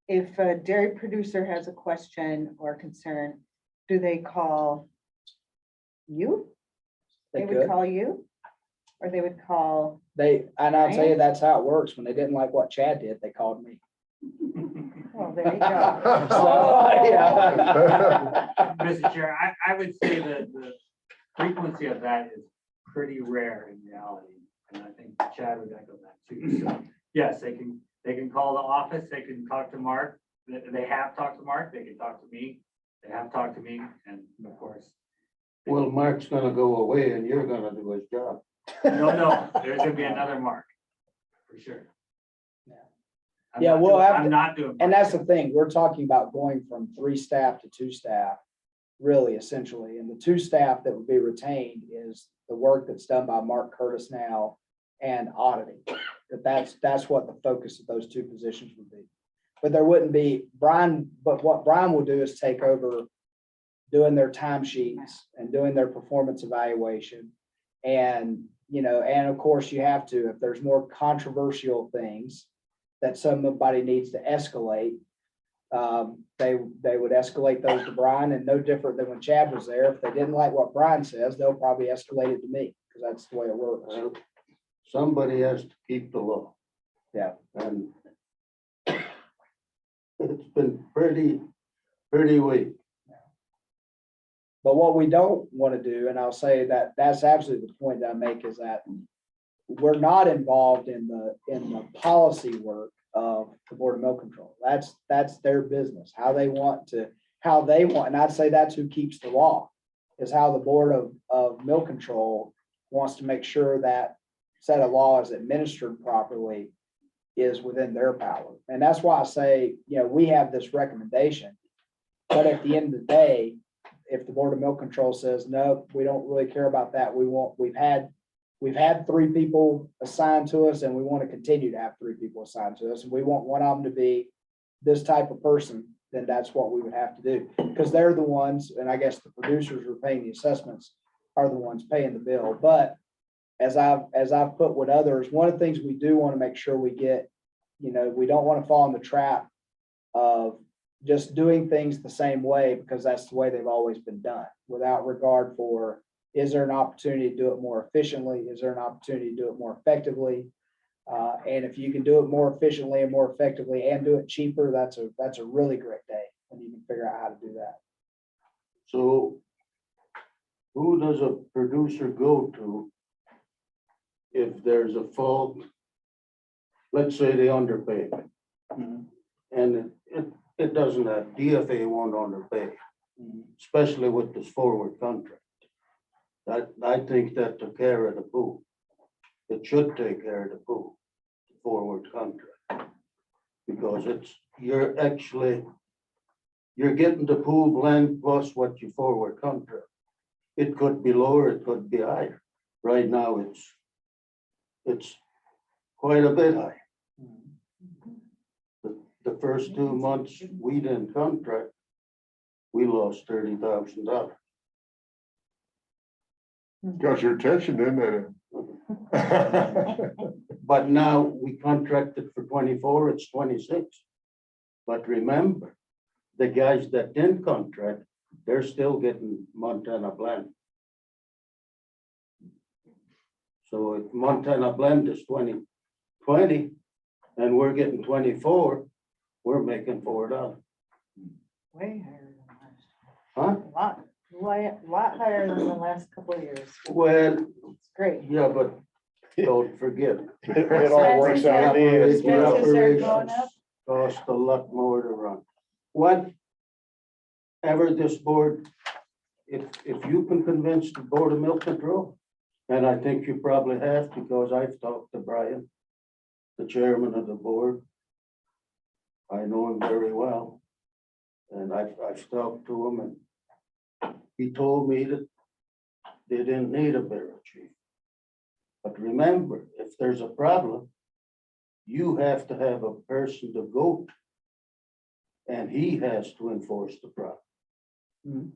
if a dairy producer has a question or concern, do they call you? They would could. call you? Or they would call, And I'll tell you, that's how it works. When they didn't like what Chad did, they called me. well, there you go. So, yeah. Mr. Chair, I would say that the frequency of that is pretty rare in reality. And I think Chad would echo that too. So yes, they can call the office, they can talk to Mark. They have talked to Mark, they can talk to me. They have talked to me, and of course. Well, Mark's gonna go away and you're gonna do his job. No, there's gonna be another Mark, for sure. I'm Yeah, not we'll doing- have I'm to- not doing. And that's the thing, we're talking about going from 3 staff to 2 staff, really essentially. And the 2 staff that would be retained is the work that's done by Mark Curtis now and auditing. That's what the focus of those 2 positions would be. But there wouldn't be but what Brian will do is take over doing their timesheets and doing their performance evaluation. And, and of course you have to, if there's more controversial things that somebody needs to escalate, they would escalate those to Brian, and no different than when Chad was there. If they didn't like what Brian says, they'll probably escalate it to me, because that's the way it works. Somebody has to keep the law. Yeah. And it's been pretty weak. But what we don't want to do, and I'll say that that's absolutely the point that I make, is that we're not involved in the policy work of the Board of Milk Control. That's their business, how they want, and I'd say that's who keeps the law, is how the Board of Milk Control wants to make sure that set of law is administered properly, is within their power. And that's why I say, we have this recommendation, but at the end of the day, if the Board of Milk Control says, no, we don't really care about that, we've had 3 people assigned to us, and we want to continue to have 3 people assigned to us, and we want one of them to be this type of person, then that's what we would have to do. Because they're the ones, and I guess the producers who are paying the assessments are the ones paying the bill. But as I've put with others, one of the things we do want to make sure we get, we don't want to fall in the trap of just doing things the same way, because that's the way they've always been done, without regard for, is there an opportunity to do it more efficiently? Is there an opportunity to do it more effectively? And if you can do it more efficiently and more effectively and do it cheaper, that's a really great day when you can figure out how to do that. So who does a producer go to if there's a fault? Let's say they underpay. And it doesn't have, DFA won't underpay, especially with this forward contract. I think that took care of the pool. It should take care of the pool, forward contract. Because you're getting the pool blend plus what you forward contract. It could be lower, it could be higher. Right now, it's quite a bit higher. The first 2 months we didn't contract, we lost $30,000. Got your attention, didn't it? But now we contracted for 24, it's 26. But remember, the guys that didn't contract, they're still getting Montana blend. So if Montana blend is 20 and we're getting 24, we're making $4. Way higher than Huh? last. Lot higher than the last couple of years. Well, It's great. yeah, but don't forget. It all works out in the end. Expenses are going up. Cost a lot more to run. What ever this board, if you can convince the Board of Milk Control, and I think you probably have, because I've talked to Brian, the chairman of the board. I know him very well. And I've talked to him, and he told me that they didn't need a bureau chief. But remember, if there's a problem, you have to have a person to go to. And he has to enforce the problem.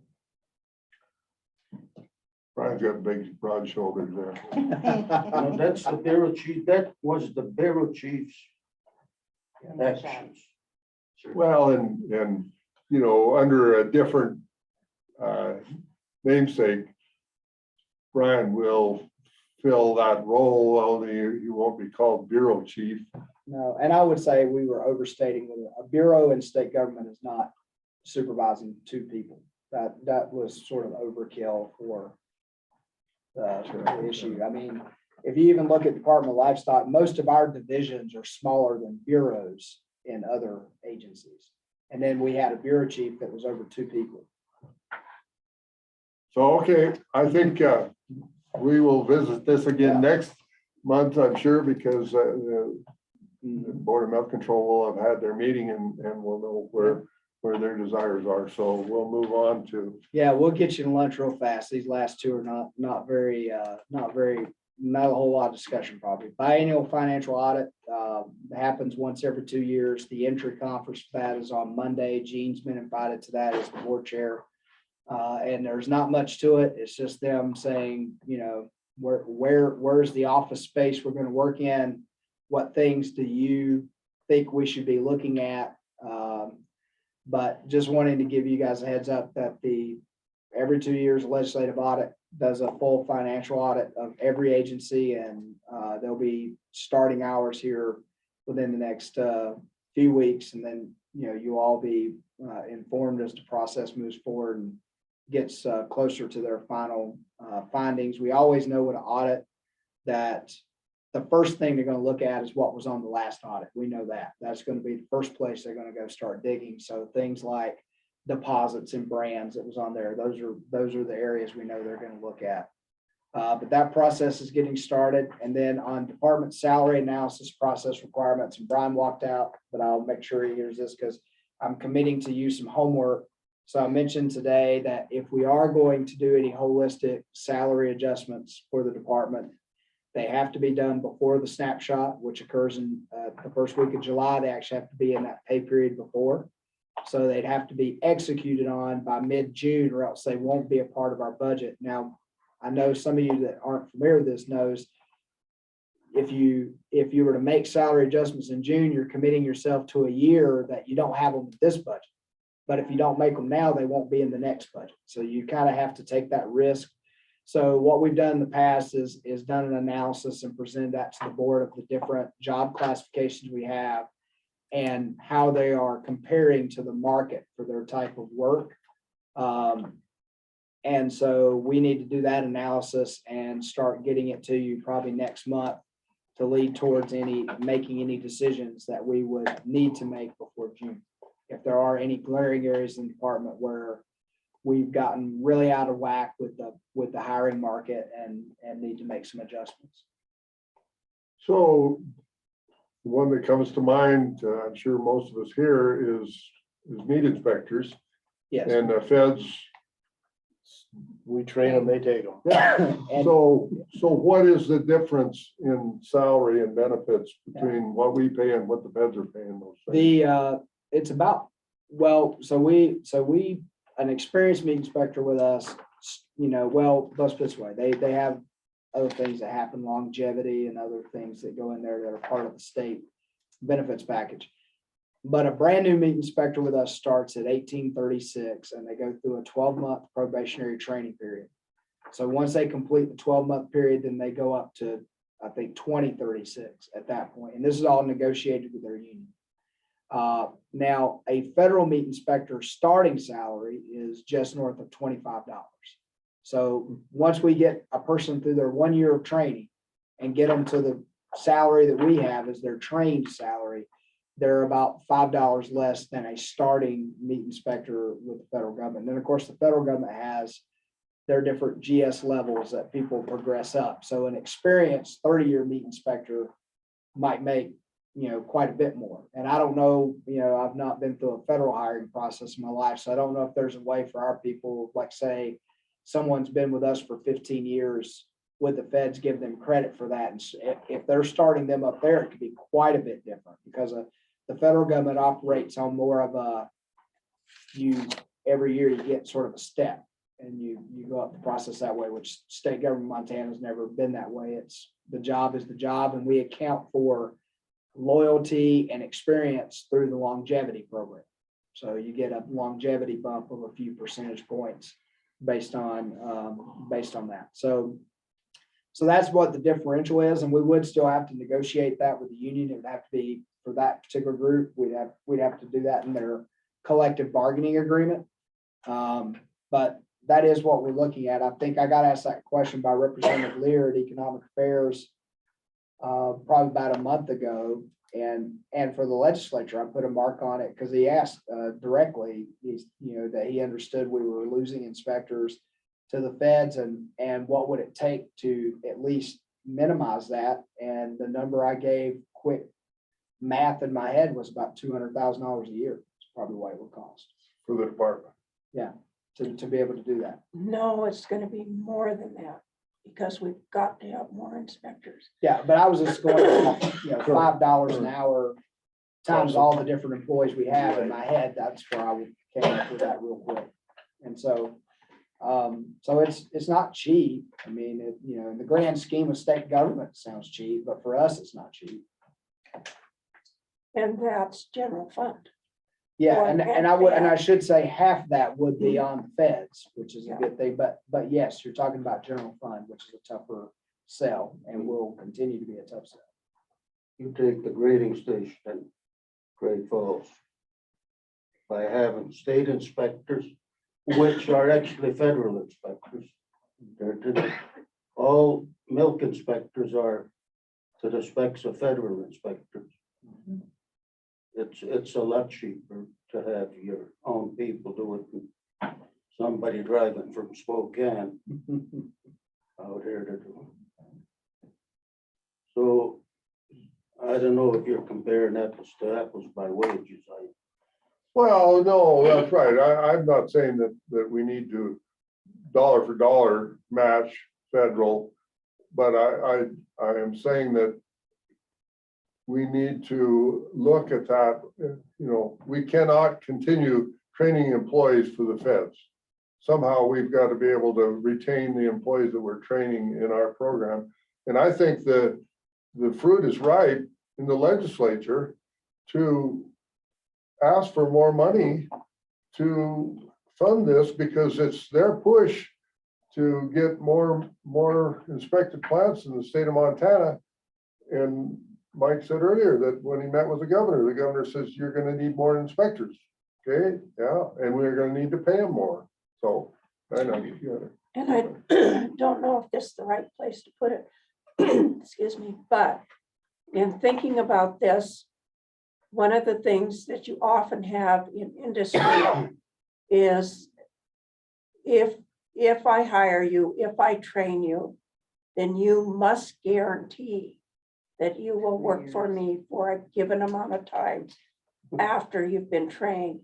Brian's got big broad shoulders there. No, that's the bureau chief, that was the bureau chief's actions. Well, and, you know, under a different namesake, Brian will fill that role, only he won't be called bureau chief. No, and I would say we were overstating, a bureau in state government is not supervising two people. That was sort of overkill for the issue. I mean, if you even look at Department of Livestock, most of our divisions are smaller than bureaus in other agencies. And then we had a bureau chief that was over two people. So, okay, I think we will visit this again next month, I'm sure, because the Board of Milk Control will have had their meeting and we'll know where their desires are. So we'll move on to. Yeah, we'll get you to lunch real fast. These last two are not a whole lot of discussion probably. Biennial financial audit happens once every 2 years. The entry conference for that is on Monday. Gene's been invited to that as the board chair. And there's not much to it. It's just them saying, you know, where's the office space we're going to work in? What things do you think we should be looking at? But just wanting to give you guys a heads up that every 2 years legislative audit does a full financial audit of every agency, and there'll be starting hours here within the next few weeks, and then you all be informed as the process moves forward and gets closer to their final findings. We always know with an audit that the first thing they're going to look at is what was on the last audit. We know that. That's going to be the first place they're going to go start digging. So things like deposits and brands that was on there, those are the areas we know they're going to look at. But that process is getting started. And then on department salary analysis process requirements, and Brian walked out, but I'll make sure he hears this because I'm committing to you some homework. So I mentioned today that if we are going to do any holistic salary adjustments for the department, they have to be done before the snapshot, which occurs in the first week of July. They actually have to be in that pay period before. So they'd have to be executed on by mid-June, or else they won't be a part of our budget. Now, I know some of you that aren't familiar with this knows if you were to make salary adjustments in June, you're committing yourself to a year that you don't have them in this budget. But if you don't make them now, they won't be in the next budget. So you kind of have to take that risk. So what we've done in the past is done an analysis and presented that to the board of the different job classifications we have and how they are comparing to the market for their type of work. And so we need to do that analysis and start getting it to you probably next month to lead towards making any decisions that we would need to make before June. If there are any glaring areas in the department where we've gotten really out of whack with the hiring market and need to make some adjustments. So the one that comes to mind, I'm sure most of us here is meat inspectors. Yes. And the feds. We train them, they take them. Yeah. So what is the difference in salary and benefits between what we pay and what the feds are paying those things? It's about, an experienced meat inspector with us, let's put it this way, they have other things that happen, longevity and other things that go in there that are part of the state benefits package. But a brand new meat inspector with us starts at 1836 and they go through a 12-month probationary training period. So once they complete the 12-month period, then they go up to, I think, 2036 at that point. And this is all negotiated with their union. Now, a federal meat inspector starting salary is just north of $25. So once we get a person through their 1 year of training and get them to the salary that we have as their trained salary, they're about $5 less than a starting meat inspector with the federal government. And then, of course, the federal government has their different GS levels that people progress up. So an experienced 30-year meat inspector might make, quite a bit more. And I don't know, I've not been through a federal hiring process in my life, so I don't know if there's a way for our people, like say, someone's been with us for 15 years, would the feds give them credit for that? And if they're starting them up there, it could be quite a bit different because the federal government operates on more of a, every year you get sort of a step and you go up the process that way, which state government Montana has never been that way. It's the job is the job, and we account for loyalty and experience through the longevity program. So you get a longevity bump of a few percentage points based on that. So that's what the differential is, and we would still have to negotiate that with the union. It would have to be for that particular group. We'd have to do that in their collective bargaining agreement. But that is what we're looking at. I think I got asked that question by Representative Lear at Economic Affairs probably about a month ago. And for the legislature, I put a mark on it because he asked directly, that he understood we were losing inspectors to the feds and what would it take to at least minimize that. And the number I gave, quick math in my head, was about $200,000 a year. It's probably what it would cost. For the department. Yeah, to be able to do that. No, it's gonna be more than that, because we've got to have more inspectors. Yeah, but I was just going, $5 an hour times all the different employees we have in my head. That's where I came up with that real quick. And so it's not cheap. I mean, in the grand scheme of state government, it sounds cheap, but for us, it's not cheap. And that's general fund. Yeah, Or and I should say half that would be on the feds, which is a good thing. But yes, you're talking about general fund, which is a tougher sell and will continue to be a tough sell. You take the grading station in Great Falls. By having state inspectors, which are actually federal inspectors. All milk inspectors are to the specs of federal inspectors. It's a lot cheaper to have your own people do it than somebody driving from Spokane out here to do it. So I don't know if you're comparing apples to apples by wages. Well, no, that's right. I'm not saying that we need to dollar for dollar match federal, but I am saying that we need to look at that. We cannot continue training employees for the feds. Somehow we've got to be able to retain the employees that we're training in our program. And I think the fruit is ripe in the legislature to ask for more money to fund this, because it's their push to get more inspected plants in the state of Montana. And Mike said earlier that when he met with the governor says, you're going to need more inspectors. Okay, yeah, and we're going to need to pay them more. So I know. And I don't know if this is the right place to put it, excuse me, but in thinking about this, one of the things that you often have in industry is if I hire you, if I train you, then you must guarantee that you will work for me for a given amount of time after you've been trained,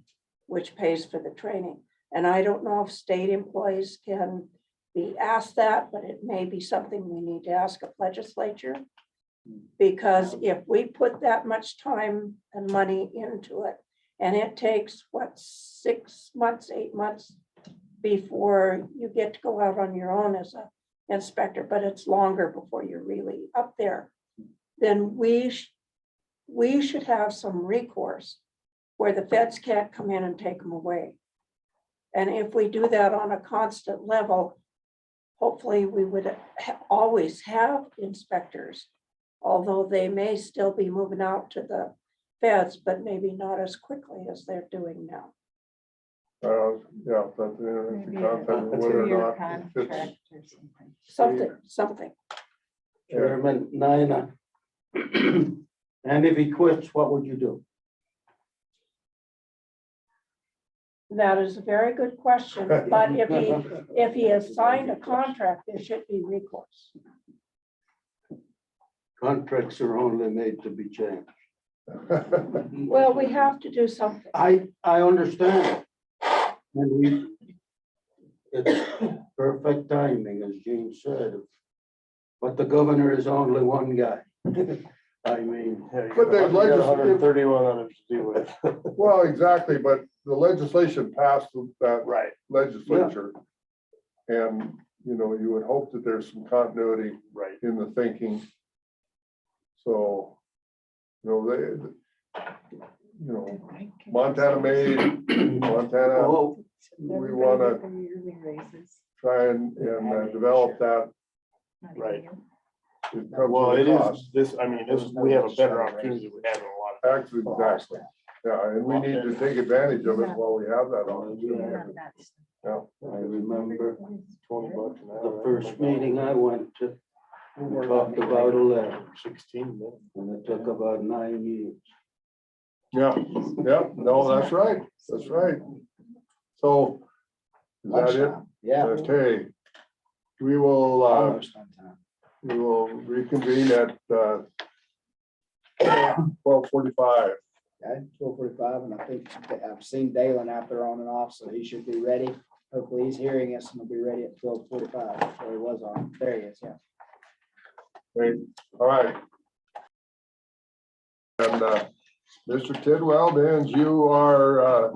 which pays for the training. And I don't know if state employees can be asked that, but it may be something we need to ask of legislature. Because if we put that much time and money into it, and it takes, 6 months, 8 months before you get to go out on your own as an inspector, but it's longer before you're really up there, then we should have some recourse where the feds can't come in and take them away. And if we do that on a constant level, hopefully we would always have inspectors, although they may still be moving out to the feds, but maybe not as quickly as they're doing now. Yeah, that's an interesting concept, whether or not it fits. Something. Chairman Nina. And if he quits, what would you do? That is a very good question, but if he has signed a contract, there should be recourse. Contracts are only made to be changed. Well, we have to do something. I understand. And it's perfect timing, as Gene said. But the governor is only one guy. I mean. But the legislative- 131 others to deal with. Well, exactly, but the legislation passed that Right. legislature. And, you know, you would hope that there's some continuity Right. in the thinking. So, you know, Montana made, Montana, Oh, we wanna try and develop that. Right. It comes Well, with it a is, cost. this, I mean, this, we have a better opportunity than we have in a lot of. Actually, exactly. Yeah, and we need to take advantage of it while we have that opportunity. Yeah. I remember $20 an hour. the first meeting I went to, we talked about 11, 16 minutes. and it took about 9 years. Yeah, yeah, no, that's right, that's right. So, is that it? Lunchtime. Yeah. Okay. We will, Almost on time. we will reconvene at 12:45. Okay, 12:45, and I think I've seen Dalen out there on and off, so he should be ready. Hopefully he's hearing us and he'll be ready at 12:45. So he was on, there he is, yeah. Great, all right. And Mr. Tidwell, Dan, you are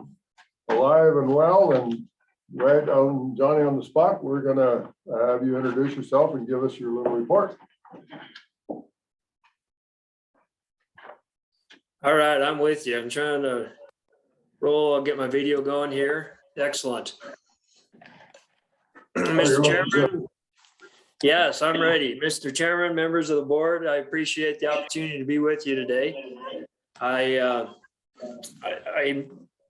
alive and well and right on Johnny on the spot. We're gonna have you introduce yourself and give us your little report. All right, I'm with you. I'm trying to roll. I'll get my video going here. Excellent. Mr. Chairman. Yes, I'm ready. Mr. Chairman, members of the board, I appreciate the opportunity to be with you today. I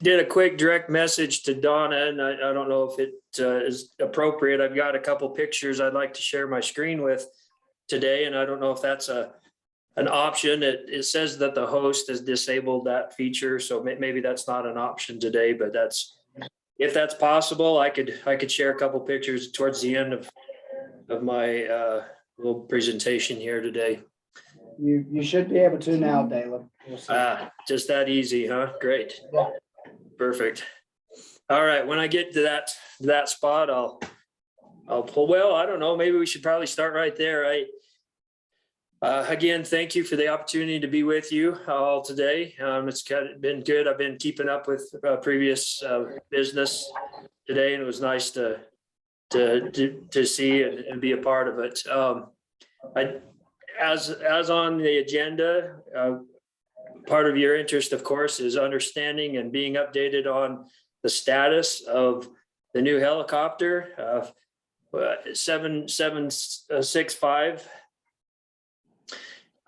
did a quick direct message to Donna, and I don't know if it is appropriate. I've got a couple pictures I'd like to share my screen with today, and I don't know if that's an option. It says that the host has disabled that feature, so maybe that's not an option today, but if that's possible, I could share a couple pictures towards the end of my little presentation here today. You should be able to now, Dalen. We'll see. Just that easy, huh? Great. Yeah. Perfect. All right, when I get to that spot, I'll pull. Well, I don't know, maybe we should probably start right there. Again, thank you for the opportunity to be with you all today. It's been good. I've been keeping up with previous business today, and it was nice to see and be a part of it. As on the agenda, part of your interest, of course, is understanding and being updated on the status of the new helicopter 7765.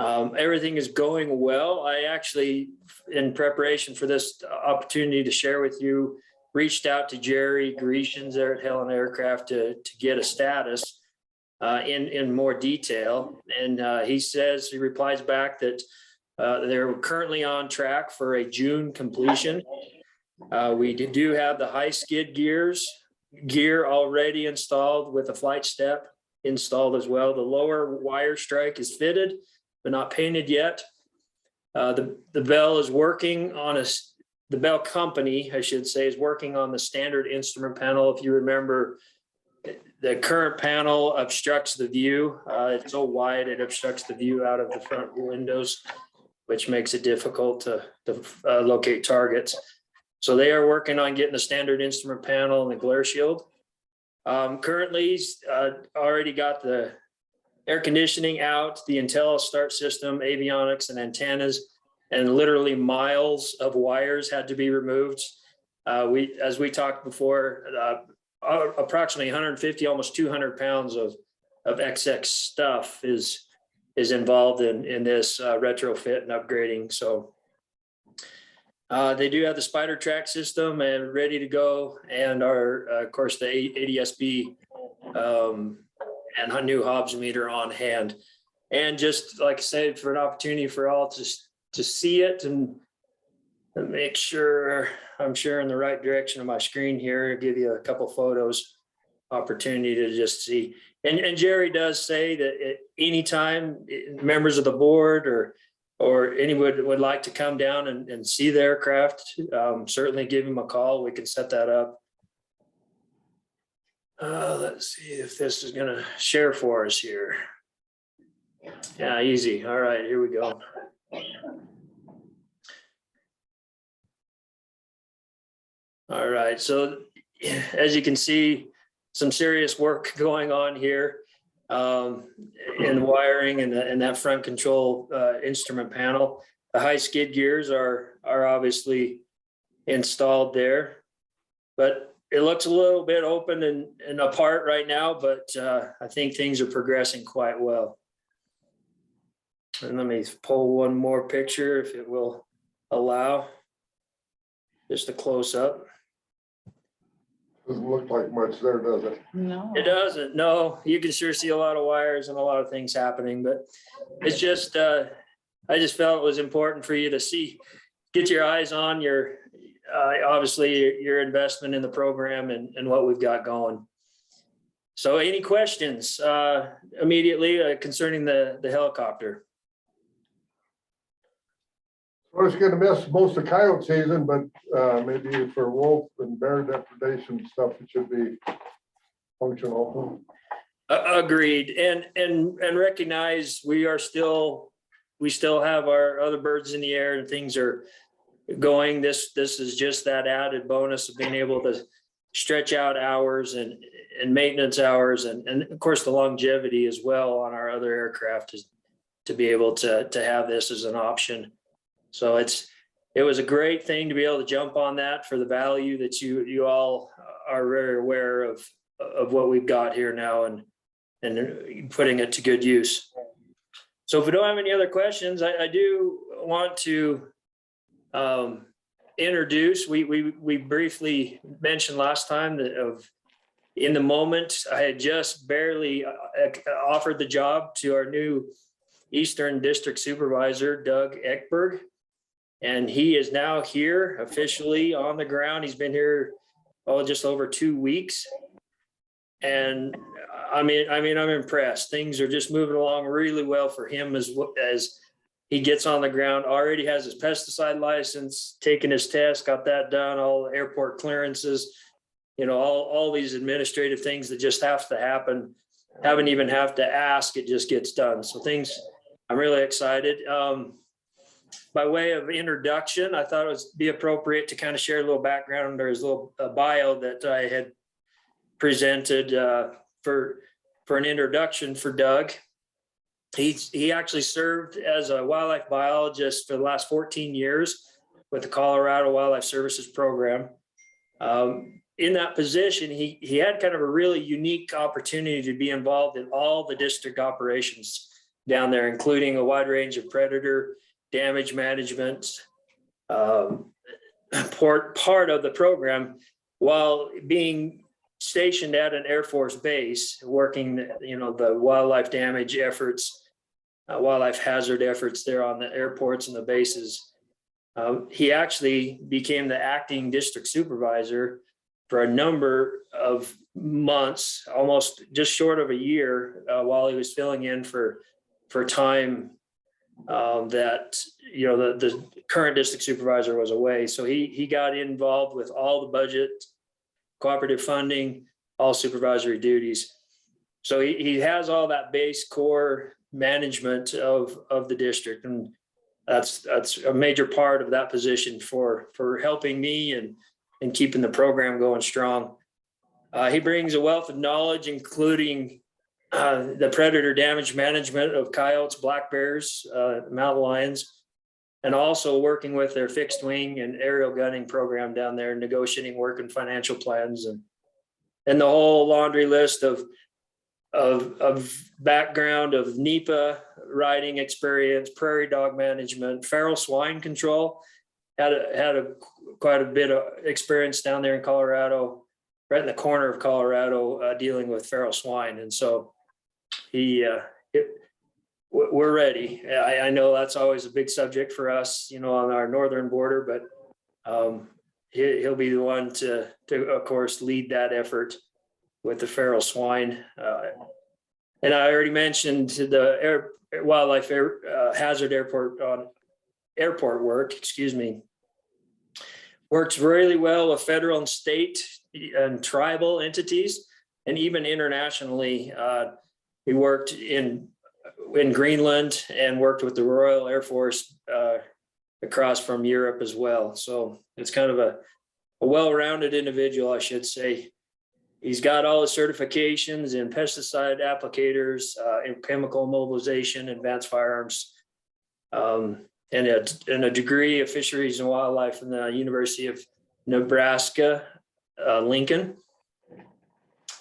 Everything is going well. I actually, in preparation for this opportunity to share with you, reached out to Jerry Grecians there at Helen Aircraft to get a status in more detail. And he replies back that they're currently on track for a June completion. We do have the high skid gear already installed with a flight step installed as well. The lower wire strike is fitted, but not painted yet. The Bell is working on the Bell company, I should say, is working on the standard instrument panel. If you remember, the current panel obstructs the view. It's so wide, it obstructs the view out of the front windows, which makes it difficult to locate targets. So they are working on getting the standard instrument panel and the glare shield. Currently, he's already got the air conditioning out, the Intel start system, avionics and antennas, and literally miles of wires had to be removed. As we talked before, approximately 150, almost 200 pounds of XX stuff is involved in this retrofit and upgrading. So they do have the spider track system and ready to go, and our, of course, the ADSB and a new Hobbs meter on hand. And just like I said, for an opportunity for all to see it and make sure I'm sharing the right direction of my screen here, give you a couple photos, opportunity to just see. And Jerry does say that at any time members of the board or anyone would like to come down and see the aircraft, certainly give him a call. We can set that up. Let's see if this is gonna share for us here. Yeah, easy. All right, here we go. All right, so as you can see, some serious work going on here in wiring and that front control instrument panel. The high skid gears are obviously installed there, but it looks a little bit open and apart right now, but I think things are progressing quite well. And let me pull one more picture if it will allow. Just a close up. Doesn't look like much there, does it? No. It doesn't, no. You can sure see a lot of wires and a lot of things happening, but it's just, I just felt it was important for you to see, get your eyes on your, obviously your investment in the program and what we've got going. So any questions immediately concerning the helicopter? Well, it's gonna miss most of coyote season, but maybe for wolf and bear depredation stuff, it should be functional. Agreed, and recognize we still have our other birds in the air and things are going. This is just that added bonus of being able to stretch out hours and maintenance hours and of course the longevity as well on our other aircraft is to be able to have this as an option. So it was a great thing to be able to jump on that for the value that you all are very aware of what we've got here now and putting it to good use. So if we don't have any other questions, I do want to introduce, we briefly mentioned last time that in the moment, I had just barely offered the job to our new Eastern District Supervisor, Doug Ekberg. And he is now here officially on the ground. He's been here, just over 2 weeks. And I mean, I'm impressed. Things are just moving along really well for him as he gets on the ground, already has his pesticide license, taken his test, got that done, all the airport clearances, all these administrative things that just have to happen, haven't even have to ask, it just gets done. So I'm really excited. By way of introduction, I thought it would be appropriate to kind of share a little background or his little bio that I had presented for an introduction for Doug. He actually served as a wildlife biologist for the last 14 years with the Colorado Wildlife Services Program. In that position, he had kind of a really unique opportunity to be involved in all the district operations down there, including a wide range of predator damage management, part of the program, while being stationed at an Air Force base, working, the wildlife damage efforts, wildlife hazard efforts there on the airports and the bases. He actually became the acting district supervisor for a number of months, almost just short of a year, while he was filling in for time that the current district supervisor was away. So he got involved with all the budget, cooperative funding, all supervisory duties. So he has all that base core management of the district, and that's a major part of that position for helping me and keeping the program going strong. He brings a wealth of knowledge, including the predator damage management of coyotes, black bears, mountain lions, and also working with their fixed wing and aerial gunning program down there, negotiating work and financial plans, and the whole laundry list of background of NEPA riding experience, prairie dog management, feral swine control. Had quite a bit of experience down there in Colorado, right in the corner of Colorado, dealing with feral swine, and so we're ready. I know that's always a big subject for us, on our northern border, but He'll be the one to of course lead that effort with the feral swine. And I already mentioned the wildlife hazard airport work, excuse me. Works really well with federal and state and tribal entities, and even internationally. He worked in Greenland and worked with the Royal Air Force across from Europe as well. So it's kind of a well-rounded individual, I should say. He's got all his certifications in pesticide applicators, in chemical immobilization, advanced firearms, and a degree of fisheries and wildlife from the University of Nebraska, Lincoln.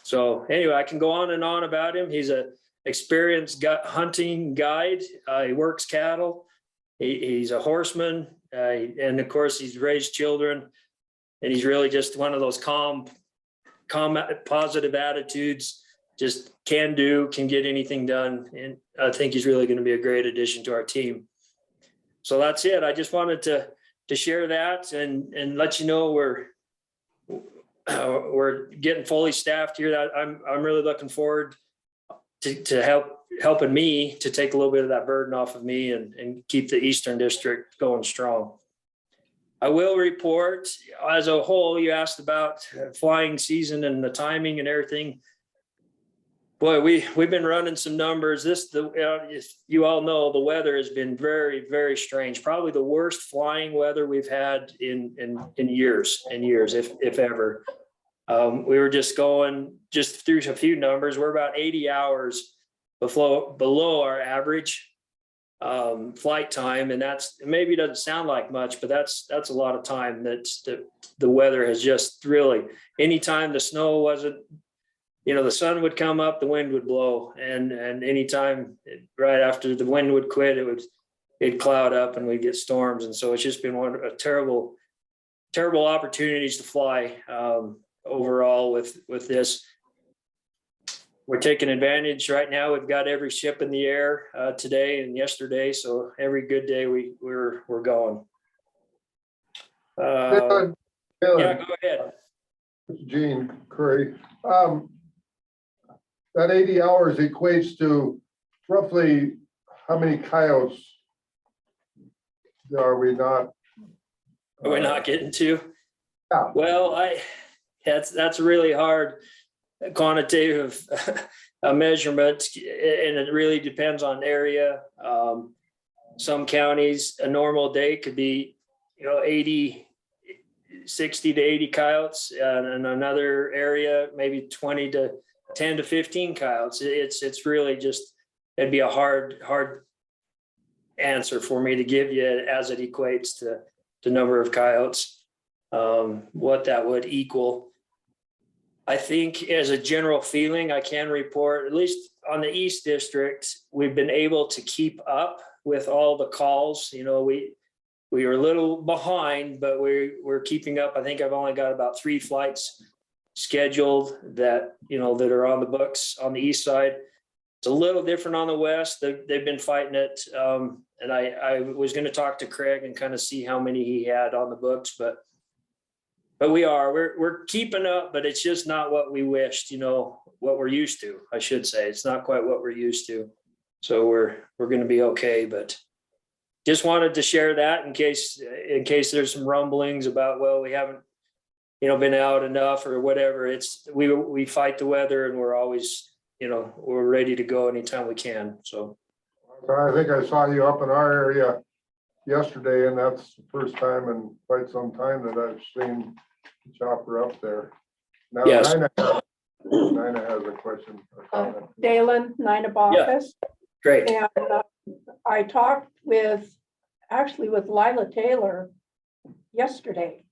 So anyway, I can go on and on about him. He's a experienced hunting guide. He works cattle. He's a horseman, and of course he's raised children, and he's really just one of those calm, positive attitudes, just can get anything done. And I think he's really going to be a great addition to our team. So that's it. I just wanted to share that and let you know we're getting fully staffed here. I'm really looking forward to helping me to take a little bit of that burden off of me and keep the Eastern District going strong. I will report as a whole. You asked about flying season and the timing and everything. Boy, we've been running some numbers. You all know the weather has been very, very strange. Probably the worst flying weather we've had in years and years, if ever. We were just through a few numbers. We're about 80 hours below our average flight time, and that's maybe doesn't sound like much, but that's a lot of time. The weather has just really, anytime the snow wasn't, the sun would come up, the wind would blow, and anytime right after the wind would quit, it'd cloud up and we'd get storms. And so it's just been a terrible opportunities to fly overall with this. We're taking advantage right now. We've got every ship in the air today and yesterday. So every good day we're going. Yeah, go ahead. Gene Curry. That 80 hours equates to roughly how many coyotes are we not? We're not getting to? Yeah. Well, that's really hard quantitative measurement, and it really depends on area. Some counties, a normal day could be 60 to 80 coyotes, and in another area maybe 10 to 15 coyotes. It's really just, it'd be a hard answer for me to give you as it equates to the number of coyotes, what that would equal. I think as a general feeling, I can report, at least on the East District, we've been able to keep up with all the calls. We were a little behind, but we're keeping up. I think I've only got about 3 flights scheduled that are on the books on the east side. It's a little different on the west. They've been fighting it. And I was going to talk to Craig and kind of see how many he had on the books, but we're keeping up, but it's just not what we wished, what we're used to, I should say. It's not quite what we're used to. So we're going to be okay, but just wanted to share that in case there's some rumblings about, well, we haven't, been out enough or whatever. We fight the weather, and we're always, we're ready to go anytime we can. So I think I saw you up in our area yesterday, and that's the first time in quite some time that I've seen the chopper up there. Now, yes. Nina has a question or comment. Dalen, Nina Baucus. Great. And I talked with Lila Taylor yesterday.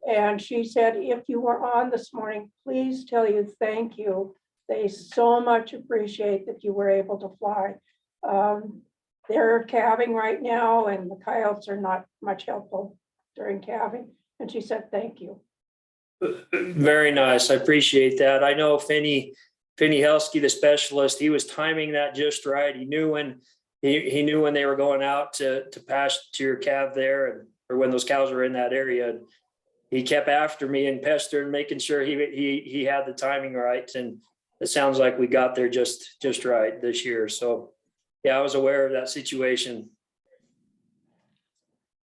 And she said, if you were on this morning, please tell you thank you. They so much appreciate that you were able to fly. They're calving right now, and the coyotes are not much helpful during calving. And she said, thank you. Very nice. I appreciate that. I know Finney Helsky, the specialist, he was timing that just right. He knew when they were going out to pasture calve there, or when those cows were in that area. He kept after me and pestering, making sure he had the timing right. And it sounds like we got there just right this year. So yeah, I was aware of that situation.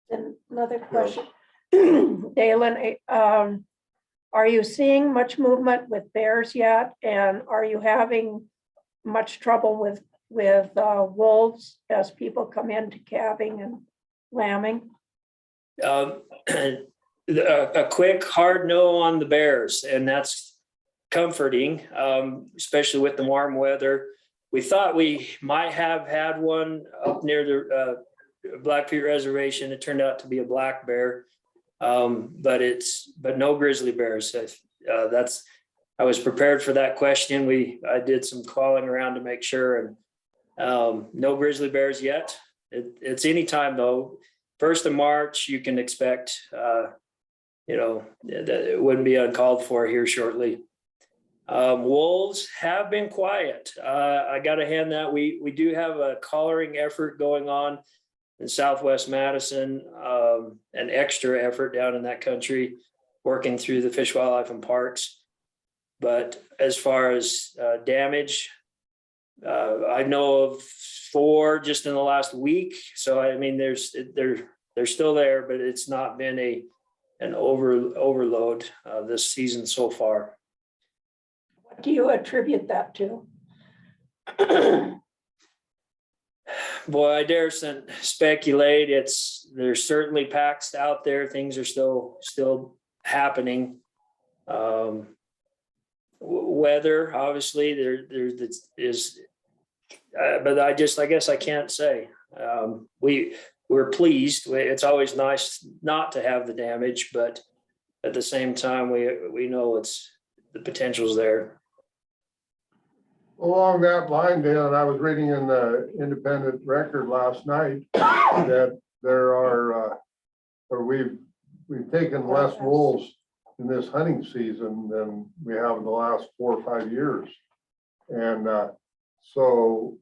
And another question. Dalen, are you seeing much movement with bears yet? And are you having much trouble with wolves as people come into calving and lambing? A quick hard no on the bears, and that's comforting, especially with the warm weather. We thought we might have had one up near the Blackfeet Reservation. It turned out to be a black bear, but no grizzly bears. I was prepared for that question. I did some calling around to make sure, and no grizzly bears yet. It's anytime though. 1st of March, you can expect, it wouldn't be uncalled for here shortly. Wolves have been quiet. I got to hand that we do have a collaring effort going on in Southwest Madison, an extra effort down in that country, working through the Fish, Wildlife and Parks. But as far as damage, I know of 4 just in the last week. So I mean, they're still there, but it's not been an overload this season so far. What do you attribute that to? Boy, I dare speculate. There's certainly packs out there. Things are still happening. Weather, obviously, there is, but I guess I can't say. We're pleased. It's always nice not to have the damage, but at the same time, we know the potential's there. Along that line, Dan, I was reading in the Independent Record last night that there are, we've taken less wolves in this hunting season than we have in the last 4 or 5 years. And so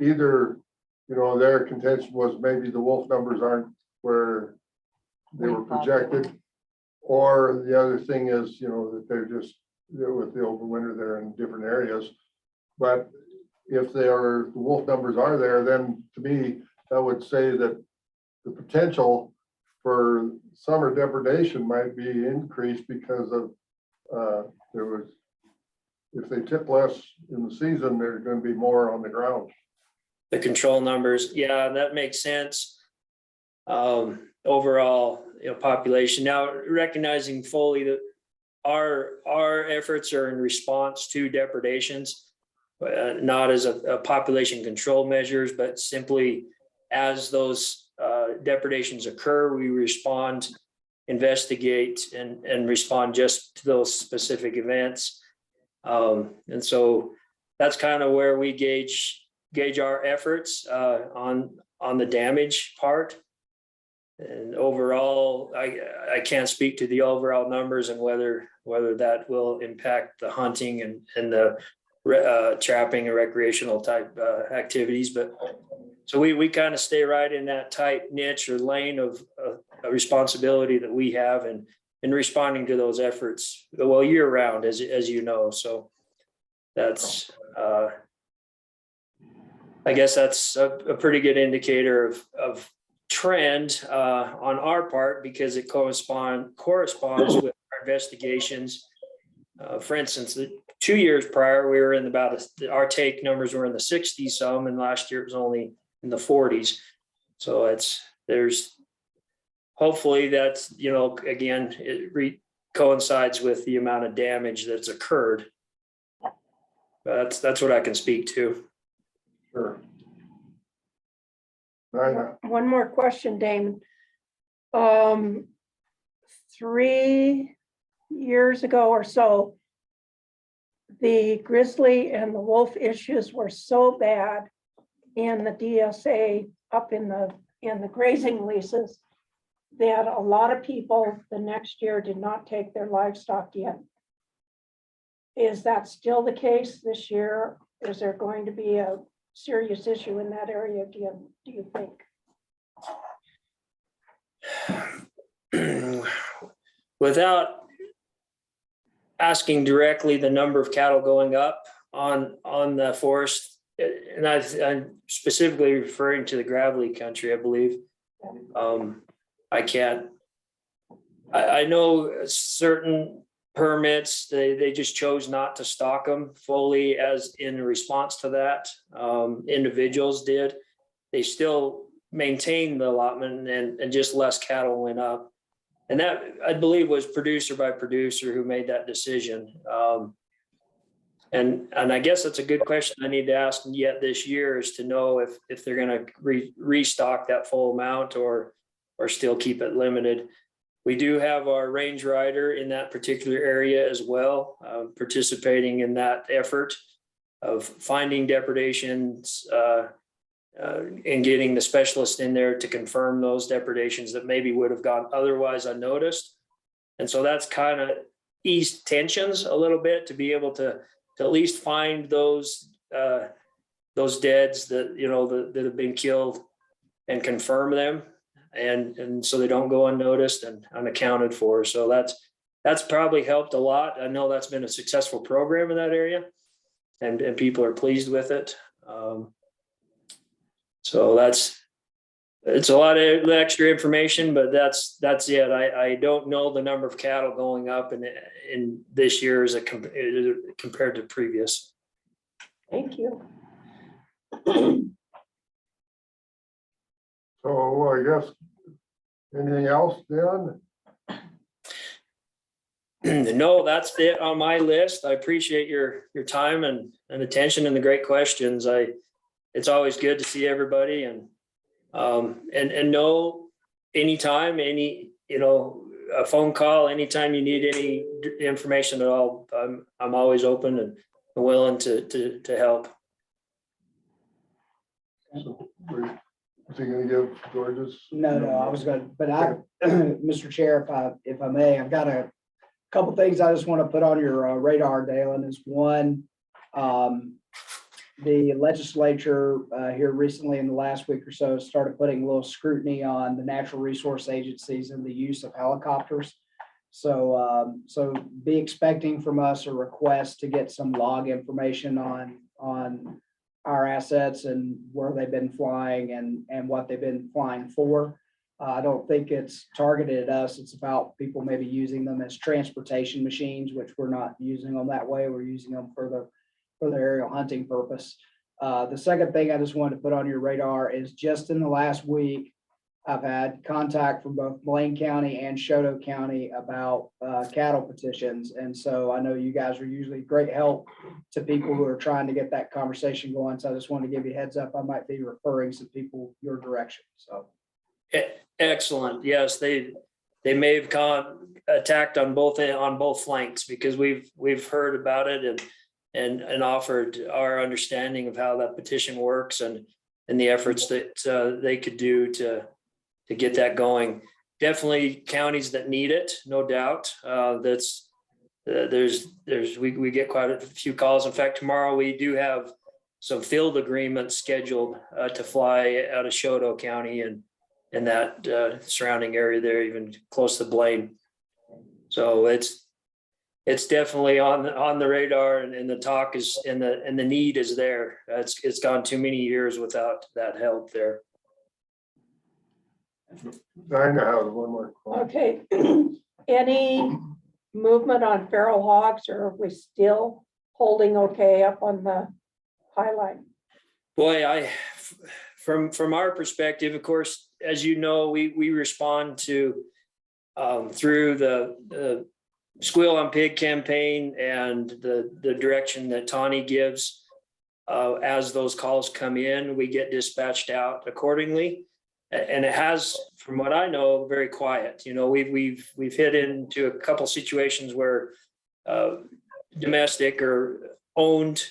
either, their contention was maybe the wolf numbers aren't where they were projected, or the other thing is, that they're just, with the overwinter, they're in different areas. But if the wolf numbers are there, then to me, that would say that the potential for summer depredation might be increased because of if they tip less in the season, there's going to be more on the ground. The control numbers, yeah, that makes sense. Overall, population. Now, recognizing fully that our efforts are in response to depredations. Not as a population control measures, but simply as those depredations occur, we respond, investigate, and respond just to those specific events. And so that's kind of where we gauge our efforts on the damage part. And overall, I can't speak to the overall numbers and whether that will impact the hunting and the trapping and recreational type activities, but so we kind of stay right in that tight niche or lane of a responsibility that we have in responding to those efforts year round, as you know. So that's I guess that's a pretty good indicator of trend on our part, because it corresponds with our investigations. For instance, 2 years prior, we were in our take numbers were in the 60s some, and last year it was only in the 40s. So hopefully that's, again, it coincides with the amount of damage that's occurred. That's what I can speak to. Sure. One more question, Damon. 3 years ago or so, the grizzly and the wolf issues were so bad in the DSA up in the grazing leases that a lot of people the next year did not take their livestock yet. Is that still the case this year? Is there going to be a serious issue in that area again, do you think? without asking directly the number of cattle going up on the forest, and I'm specifically referring to the gravelly country, I believe. I know certain permits, they just chose not to stock them fully as in response to that. Individuals did. They still maintained the allotment and just less cattle went up. And that, I believe, was producer by producer who made that decision. And I guess that's a good question I need to ask yet this year, is to know if they're gonna restock that full amount or still keep it limited. We do have our range rider in that particular area as well, participating in that effort of finding depredations and getting the specialist in there to confirm those depredations that maybe would have gone otherwise unnoticed. And so that's kind of eased tensions a little bit, to be able to at least find those deads that that have been killed and confirm them. And so they don't go unnoticed and unaccounted for. So that's probably helped a lot. I know that's been a successful program in that area, and people are pleased with it. So it's a lot of extra information, but that's it. I don't know the number of cattle going up in this year as compared to previous. Thank you. So I guess, anything else, Dan? No, that's it on my list. I appreciate your time and attention and the great questions. It's always good to see everybody and know anytime, a phone call, anytime you need any information at all, I'm always open and willing to help. Is he gonna give George's? No, I was gonna, but Mr. Chair, if I may, I've got a couple things I just want to put on your radar, Dalen. Is one, the legislature here recently in the last week or so started putting a little scrutiny on the natural resource agencies and the use of helicopters. So be expecting from us a request to get some log information on our assets and where they've been flying and what they've been flying for. I don't think it's targeted at us. It's about people maybe using them as transportation machines, which we're not using them that way. We're using them for the aerial hunting purpose. The second thing I just wanted to put on your radar is just in the last week, I've had contact from both Blaine County and Choteau County about cattle petitions. And so I know you guys are usually great help to people who are trying to get that conversation going. So I just wanted to give you a heads up. I might be referring some people your direction. So. Excellent. Yes, they may have attacked on both flanks, because we've heard about it and offered our understanding of how that petition works and the efforts that they could do to get that going. Definitely counties that need it, no doubt. We get quite a few calls. In fact, tomorrow we do have some field agreements scheduled to fly out of Choteau County and that surrounding area there, even close to Blaine. So it's definitely on the radar, and the talk is and the need is there. It's gone too many years without that help there. Dinah has one more. Okay. Any movement on feral hogs, or are we still holding okay up on the highline? Boy, from our perspective, of course, as you know, we respond to through the Squeal on Pig campaign and the direction that Tawny gives. As those calls come in, we get dispatched out accordingly. And it has, from what I know, very quiet. We've hit into a couple situations where domestic or owned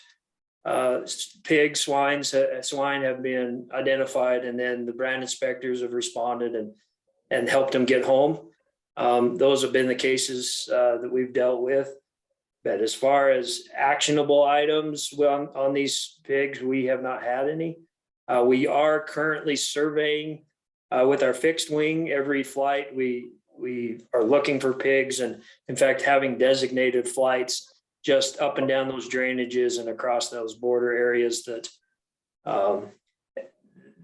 swine have been identified, and then the brand inspectors have responded and helped them get home. Those have been the cases that we've dealt with. But as far as actionable items on these pigs, we have not had any. We are currently surveying With our fixed wing, every flight, we are looking for pigs, and in fact, having designated flights just up and down those drainages and across those border areas that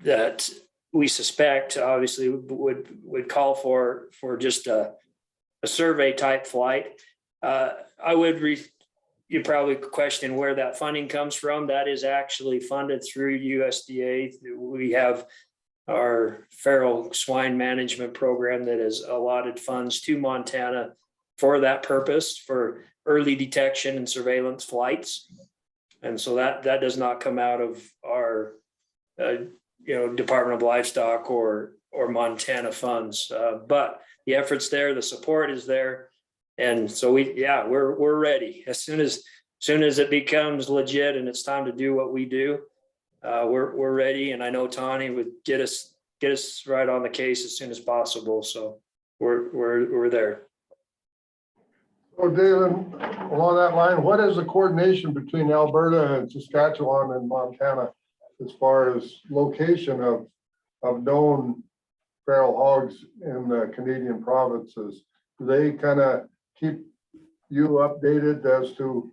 that we suspect obviously would call for just a survey type flight. You probably question where that funding comes from. That is actually funded through USDA. We have our feral swine management program that has allotted funds to Montana for that purpose, for early detection and surveillance flights. And so that does not come out of our Department of Livestock or Montana funds. But the effort's there, the support is there. And so we're ready. As soon as it becomes legit and it's time to do what we do, we're ready. And I know Tawny would get us right on the case as soon as possible. So we're there. So Dalen, along that line, what is the coordination between Alberta and Saskatchewan and Montana as far as location of known feral hogs in the Canadian provinces? Do they kind of keep you updated as to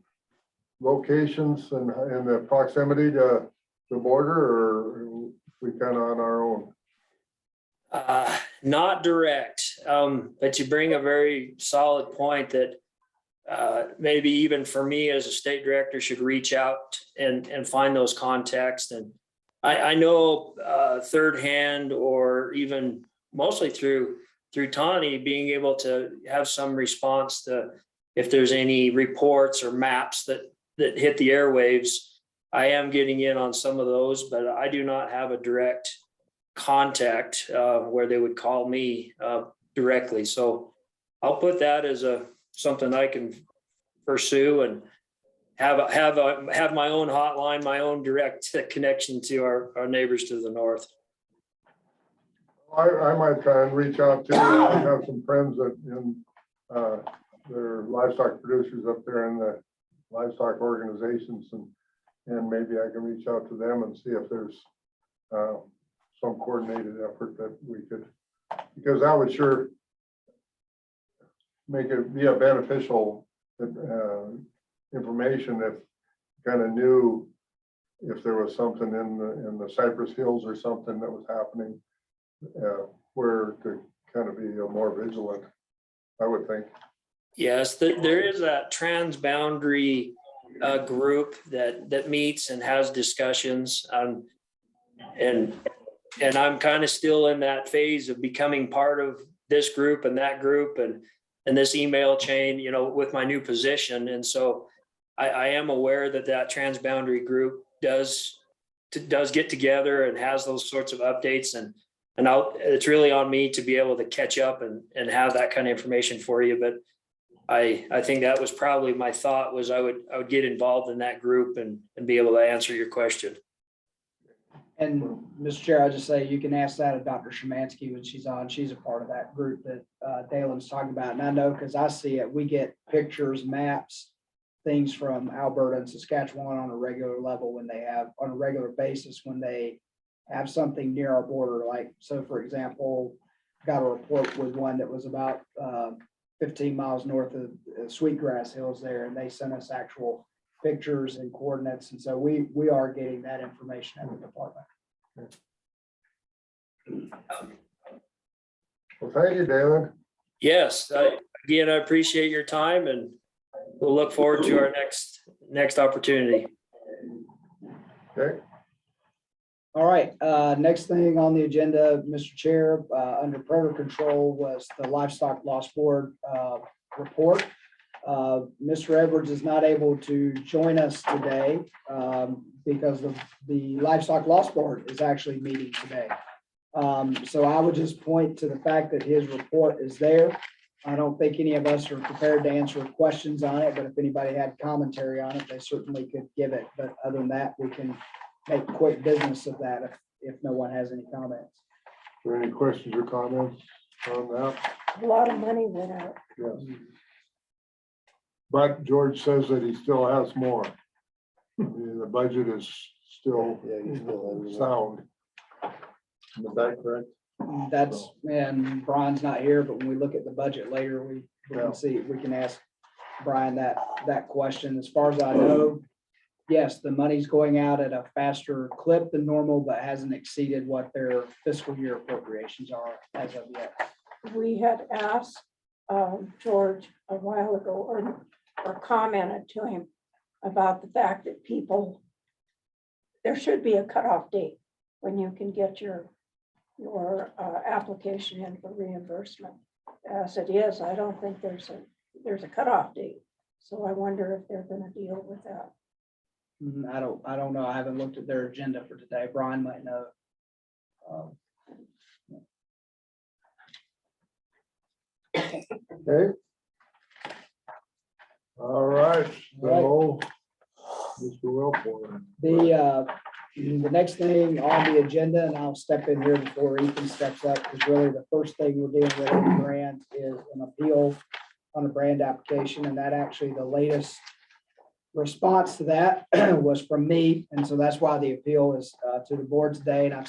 locations and the proximity to the border, or are we kind of on our own? Not direct, but you bring a very solid point that maybe even for me as a state director should reach out and find those contacts. And I know third hand, or even mostly through Tawny, being able to have some response to if there's any reports or maps that hit the airwaves. I am getting in on some of those, but I do not have a direct contact where they would call me directly. So I'll put that as something I can pursue and have my own hotline, my own direct connection to our neighbors to the north. I might try and reach out to, I have some friends that they're livestock producers up there in the livestock organizations, and maybe I can reach out to them and see if there's some coordinated effort that we could, because that would sure make it be a beneficial information if kind of knew if there was something in the Cypress Hills or something that was happening, where to kind of be more vigilant, I would think. Yes, there is that transboundary group that meets and has discussions, and I'm kind of still in that phase of becoming part of this group and that group and this email chain, with my new position. And so I am aware that transboundary group does get together and has those sorts of updates, and it's really on me to be able to catch up and have that kind of information for you. But I think that was probably my thought, was I would get involved in that group and be able to answer your question. And Mr. Chair, I'll just say you can ask that of Dr. Szymanski when she's on. She's a part of that group that Dalen's talking about. And I know because I see it, we get pictures, maps, things from Alberta and Saskatchewan on a regular basis when they have something near our border. Like, so for example, got a report with one that was about 15 miles north of Sweetgrass Hills there, and they sent us actual pictures and coordinates. And so we are getting that information at the department. Well, thank you, Dalen. Yes, again, I appreciate your time, and we'll look forward to our next opportunity. Okay. All right, next thing on the agenda, Mr. Chair, under predator control was the Livestock Loss Board report. Mr. Edwards is not able to join us today because the Livestock Loss Board is actually meeting today. So I would just point to the fact that his report is there. I don't think any of us are prepared to answer questions on it, but if anybody had commentary on it, they certainly could give it. But other than that, we can make quick business of that if no one has any comments. Are there any questions or comments on that? A lot of money went out. Yes. But George says that he still has more. The budget is still sound. Is that correct? That's, and Brian's not here, but when we look at the budget later, we Yeah. can see, we can ask Brian that question. As far as I know, yes, the money's going out at a faster clip than normal, but hasn't exceeded what their fiscal year appropriations are as of yet. We had asked George a while ago, or commented to him about the fact that people, there should be a cutoff date when you can get your application in for reimbursement. As it is, I don't think there's a cutoff date. So I wonder if they're gonna deal with that. I don't know. I haven't looked at their agenda for today. Brian might know. Okay. All right, so, Mr. Wilford. The next thing on the agenda, and I'll step in here before Ethan steps up, because really the first thing we're dealing with in the brand is an appeal on a brand application, and that actually the latest response to that was from me, and so that's why the appeal is to the board today. And I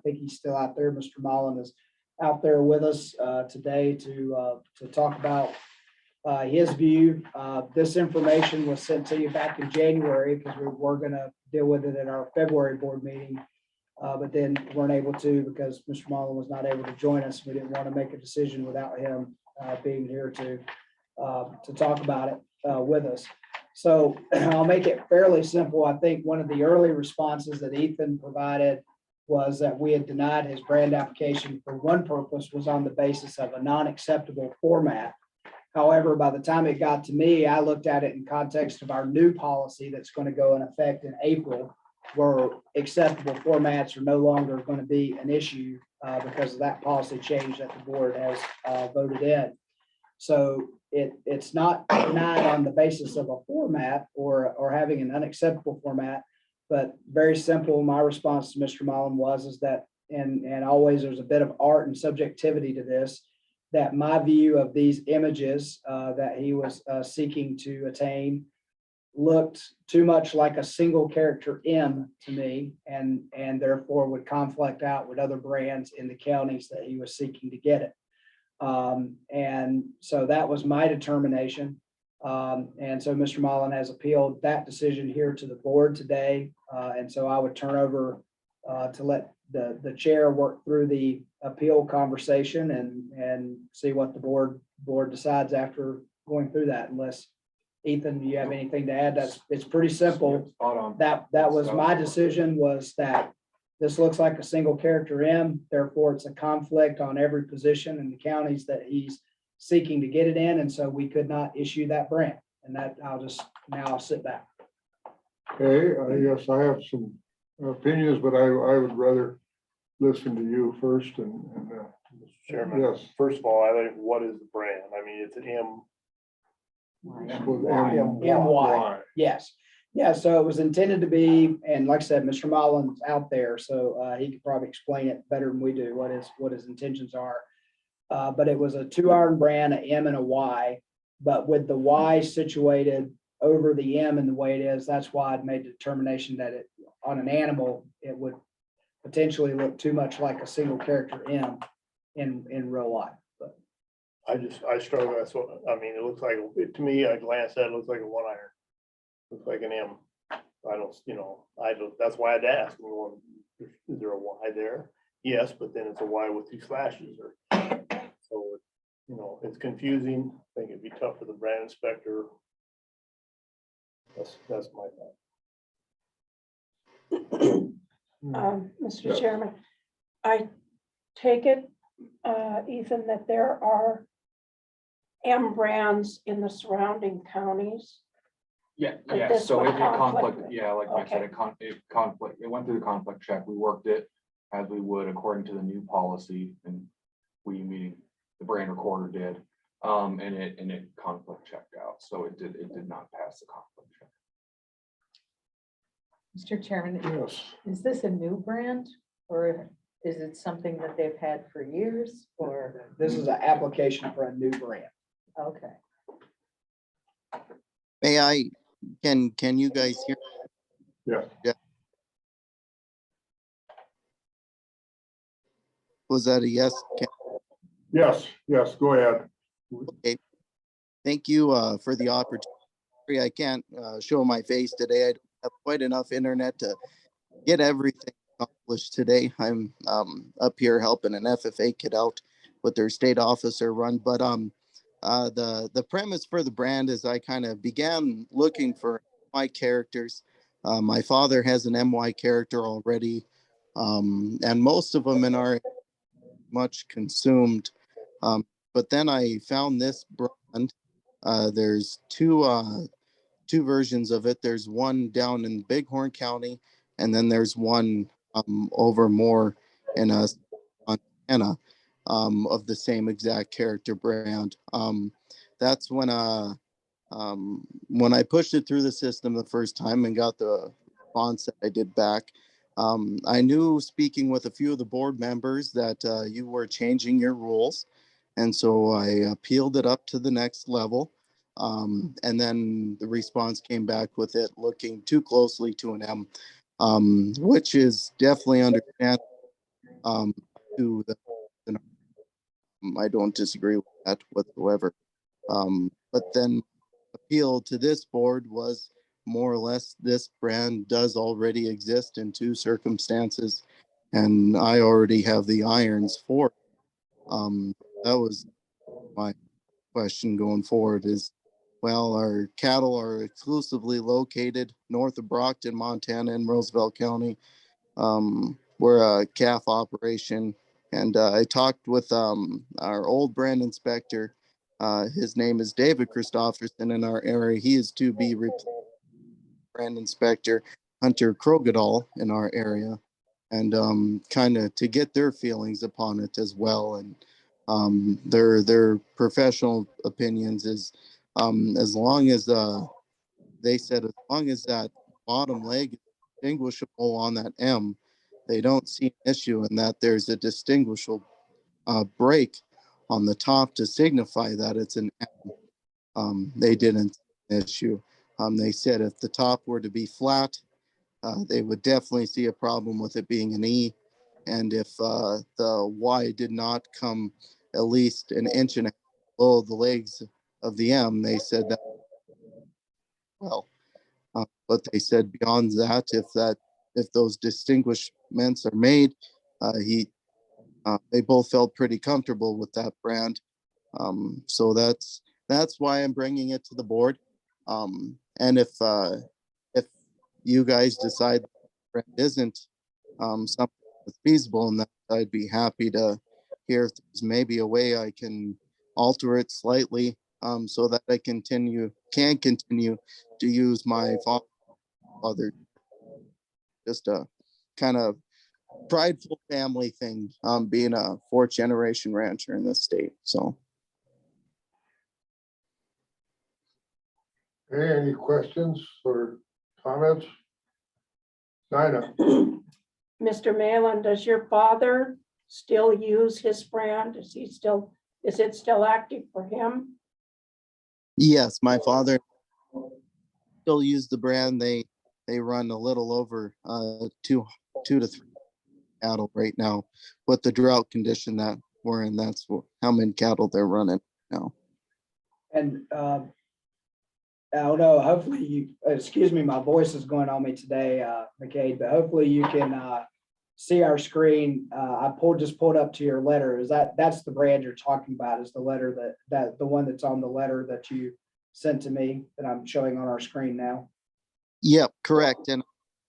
think he's still out there. Mr. Mullen is out there with us today to talk about his view. This information was sent to you back in January because we were going to deal with it at our February board meeting, but then weren't able to because Mr. Mullen was not able to join us. We didn't want to make a decision without him being here to talk about it with us. So I'll make it fairly simple. I think one of the early responses that Ethan provided was that we had denied his brand application for one purpose, was on the basis of a non-acceptable format. However, by the time it got to me, I looked at it in context of our new policy that's going to go in effect in April, where acceptable formats are no longer going to be an issue because of that policy change that the board has voted in. So it's not denied on the basis of a format or having an unacceptable format, but very simple. My response to Mr. Mullen is that, and always there's a bit of art and subjectivity to this, that my view of these images that he was seeking to attain looked too much like a single character M to me, and therefore would conflict out with other brands in the counties that he was seeking to get it. And so that was my determination. And so Mr. Mullen has appealed that decision here to the board today. And so I would turn over to let the chair work through the appeal conversation and see what the board decides after going through that. Unless Ethan, do you have anything to add? It's pretty simple. That was my decision, was that this looks like a single character M, therefore it's a conflict on every position in the counties that he's seeking to get it in. And so we could not issue that brand, and that I'll sit back. Okay, I guess I have some opinions, but I would rather listen to you first and Mr. Chairman, yes. first of all, I think, what is the brand? I mean, it's an M. MY. Yes. Yeah, so it was intended to be, and like I said, Mr. Mullen's out there, so he could probably explain it better than we do, what his intentions are. But it was a 2-iron brand, an M and a Y, but with the Y situated over the M and the way it is, that's why I'd made the determination that it, on an animal, it would potentially look too much like a single character M in real life. But I struggle. That's what, I mean, it looks like, to me, I glanced at it, looks like a 1-iron. Looks like an M. I don't, that's why I'd ask, is there a Y there? Yes, but then it's a Y with 2 slashes or, so, it's confusing. I think it'd be tough for the brand inspector. That's my thought. Mr. Chairman, I take it, Ethan, that there are M brands in the surrounding counties. Yeah, But yeah, this so would it conflict, conflict. yeah, like I said, Okay. it went through the conflict check. We worked it as we would according to the new policy, and meaning the brand recorder did. And it conflict checked out, so it did not pass the conflict check. Mr. Chairman, Yes. is this a new brand, or is it something that they've had for years, or? this is an application for a new brand. Okay. May I, can you guys hear? Yeah. Yeah. Was that a yes? Yes, yes, go ahead. Okay. Thank you for the opportunity. I can't show my face today. I don't have quite enough internet to get everything accomplished today. I'm up here helping an FFA kid out with their state officer run. But the premise for the brand is I kind of began looking for my characters. My father has an MY character already, and most of them in our much consumed. But then I found this brand. There's two versions of it. There's one down in Bighorn County, and then there's one over more in Montana of the same exact character brand. That's when I pushed it through the system the first time and got the response that I did back. I knew, speaking with a few of the board members, that you were changing your rules. And so I appealed it up to the next level. And then the response came back with it looking too closely to an M, which is definitely understandable. To the, I don't disagree with that whatsoever. But then appeal to this board was more or less this brand does already exist in two circumstances, and I already have the irons for it. That was my question going forward is, well, our cattle are exclusively located north of Brockton, Montana, in Roosevelt County. We're a calf operation, and I talked with our old brand inspector. His name is David Christopherson in our area. He is to be replaced brand inspector Hunter Krogadal in our area, and kind of to get their feelings upon it as well, and their professional opinions is as long as they said as long as that bottom leg is distinguishable on that M, they don't see an issue in that there's a distinguishable break on the top to signify that it's an M. They didn't see an issue. They said if the top were to be flat, they would definitely see a problem with it being an E. And if the Y did not come at least an inch and a half below the legs of the M, they said that, well, but they said beyond that, if those distinguishments are made, they both felt pretty comfortable with that brand. So that's why I'm bringing it to the board. And if you guys decide that brand isn't something that's feasible, and that I'd be happy to hear if there's maybe a way I can alter it slightly so that I can continue to use my father. Just a kind of prideful family thing, being a fourth generation rancher in this state. So. Okay, any questions or comments? Dinah? Mr. Malin, does your father still use his brand? Is it still active for him? Yes, my father still use the brand. They run a little over two to three cattle right now with the drought condition that we're in. That's how many cattle they're running now. And I don't know, hopefully you, excuse me, my voice is going on me today, McCade, but hopefully you can see our screen. I just pulled up to your letter. That's the brand you're talking about, is the letter that the one that's on the letter that you sent to me that I'm showing on our screen now. Yep, correct. And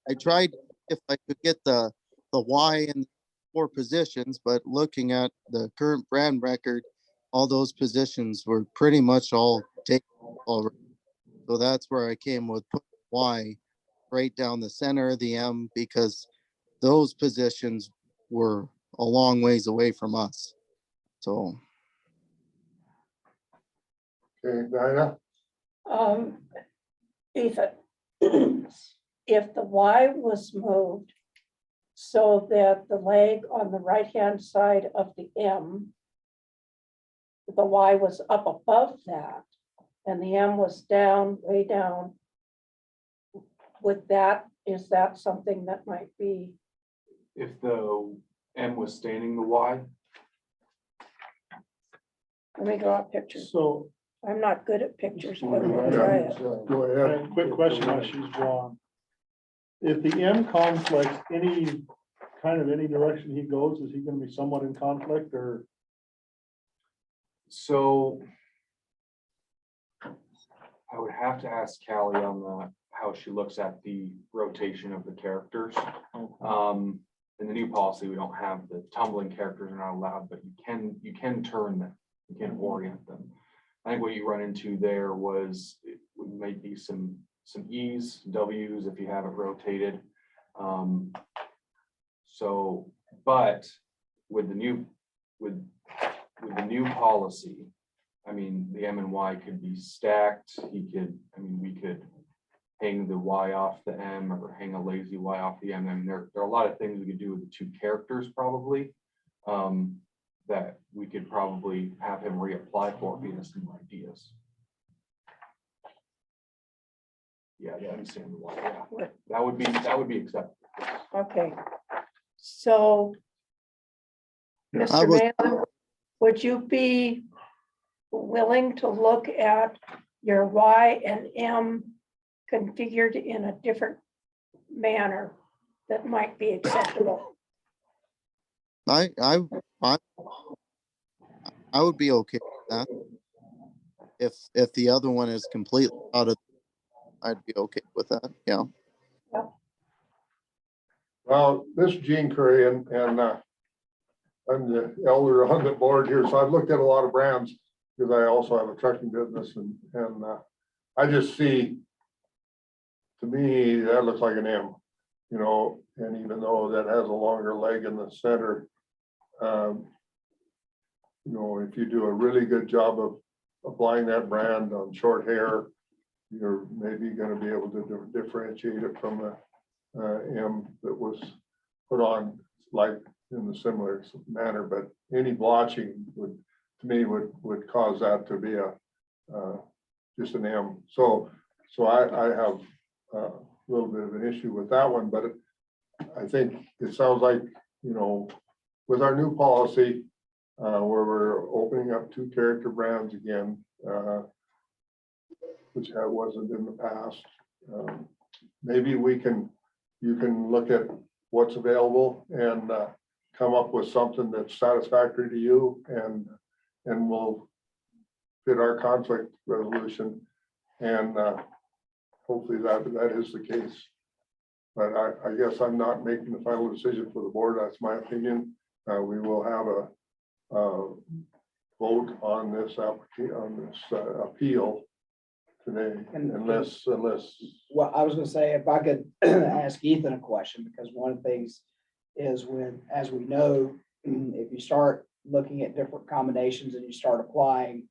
I tried if I could get the Y in 4 positions, but looking at the current brand record, all those positions were pretty much all taken already. So that's where I came with put Y right down the center of the M, because those positions were a long ways away from us. So. Okay, Dinah? Ethan, if the Y was moved so that the leg on the right-hand side of the M, the Y was up above that, and the M was down, way down, is that something that might be? If the M withstanding the Y. Let me draw a picture. So, I'm not good at pictures, but I'll try it. Go ahead. quick question while she's drawn. If the M conflicts any direction he goes, is he gonna be somewhat in conflict or? So I would have to ask Callie on how she looks at the rotation of the characters. In the new policy, we don't have the tumbling characters are not allowed, but you can turn them, you can orient them. I think what you run into there was, it might be some E's, W's if you have it rotated. So, but with the new policy, I mean, the M and Y could be stacked. We could hang the Y off the M or hang a lazy Y off the M. I mean, there are a lot of things we could do with the two characters probably, that we could probably have him reapply for if he has some ideas. Yeah, I understand the Y, yeah. That would be acceptable. Okay. So, I Mr. was- Mayor, would you be willing to look at your Y and M configured in a different manner that might be acceptable? I would be okay with that. If the other one is completely out of, I'd be okay with that, yeah. Well, this is Gene Curry and I'm the elder on the board here, so I've looked at a lot of brands because I also have a trucking business and I just see, to me, that looks like an M, you know, and even though that has a longer leg in the center, you know, if you do a really good job of applying that brand on short hair, you're maybe going to be able to differentiate it from the M that was put on like in the similar manner, but any blotching would, to me, would cause that to be a just an M. So I have a little bit of an issue with that one, but I think it sounds like, you know, with our new policy, where we're opening up two character brands again, which wasn't in the past. Maybe you can look at what's available and come up with something that's satisfactory to you and will fit our conflict resolution. And hopefully that is the case. But I guess I'm not making the final decision for the board. That's my opinion. We will have a vote on this appeal today, unless. Well, I was gonna say, if I could ask Ethan a question, because one of the things is as we know, if you start looking at different combinations and you start applying,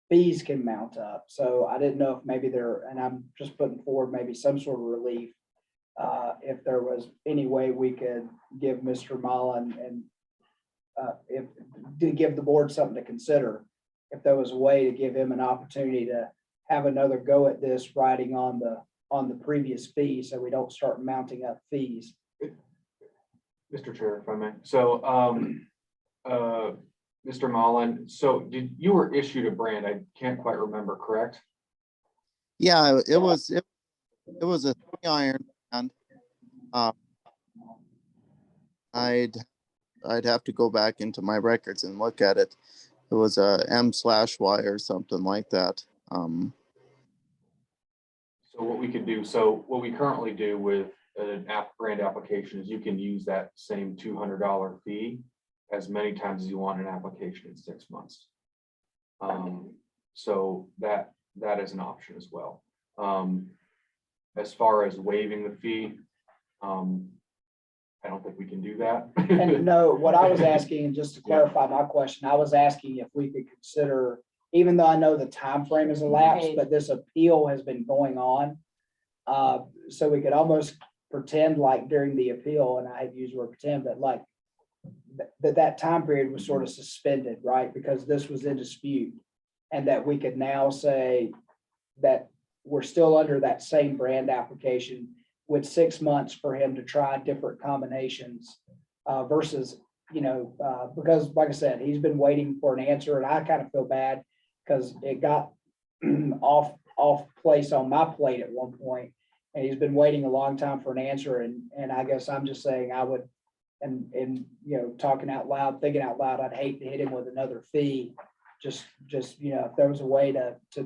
fees can mount up. So I didn't know if maybe and I'm just putting forward maybe some sort of relief, if there was any way we could give Mr. Mullen and to give the board something to consider, if there was a way to give him an opportunity to have another go at this riding on the previous fee, so we don't start mounting up fees. Mr. Chair, if I may. So, Mr. Mullen, so you were issued a brand, I can't quite remember, correct? Yeah, it was a 3-iron brand. I'd have to go back into my records and look at it. It was a M/Y or something like that. So what we could do, so what we currently do with an brand application is you can use that same $200 fee as many times as you want an application in 6 months. So that is an option as well. As far as waiving the fee, I don't think we can do that. And no, what I was asking, and just to clarify my question, I was asking if we could consider, even though I know the time frame has elapsed, but this appeal has been going on. So we could almost pretend like during the appeal, and I had used the word pretend, but like that time period was sort of suspended, right? Because this was in dispute, and that we could now say that we're still under that same brand application with 6 months for him to try different combinations, versus because like I said, he's been waiting for an answer and I kind of feel bad because it got off place on my plate at one point. And he's been waiting a long time for an answer. And I guess I'm just saying I would, and talking out loud, thinking out loud, I'd hate to hit him with another fee. Just, if there was a way so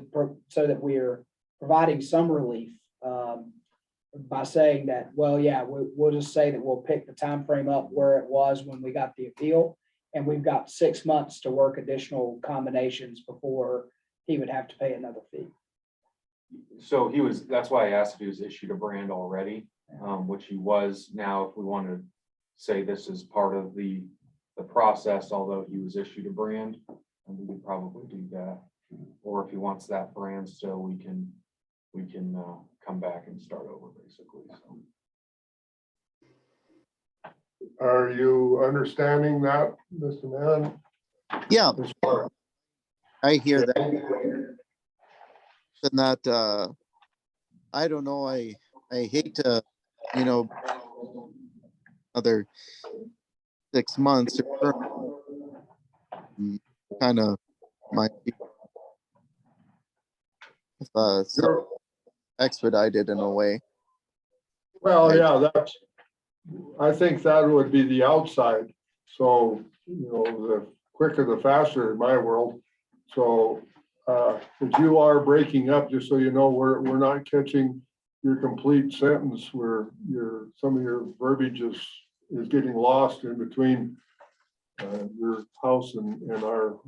that we're providing some relief, by saying that, well, yeah, we'll just say that we'll pick the time frame up where it was when we got the appeal. And we've got 6 months to work additional combinations before he would have to pay another fee. So that's why I asked if he was issued a brand already, which he was. Now, if we want to say this is part of the process, although he was issued a brand, and we could probably do that. Or if he wants that brand still, we can come back and start over basically. So. Are you understanding that, Mr. Mann? Yeah, I hear that. And that, I don't know, I hate to, another 6 months kind of might be so expedited in a way. Well, yeah, I think that would be the outside. So, the quicker, the faster in my world. So, if you are breaking up, just so you know, we're not catching your complete sentence where some of your verbiage is getting lost in between your house and our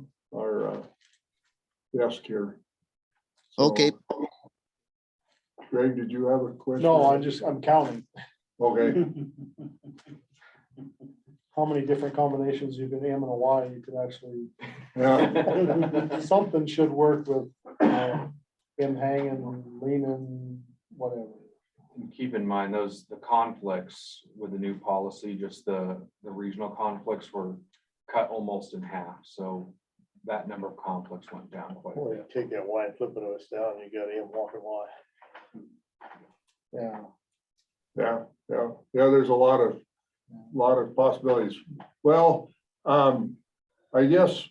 desk here. So, Okay. Greg, did you have a question? No, I'm counting Okay. how many different combinations you can M and a Y you could actually. Yeah. Something should work with him hanging, leaning, whatever. And keep in mind the conflicts with the new policy, just the regional conflicts were cut almost in half. So that number of conflicts went down quite a Well, you bit. take that Y and flip it us down, you got him walking Y. Yeah. Yeah. There's a lot of possibilities. Well, I guess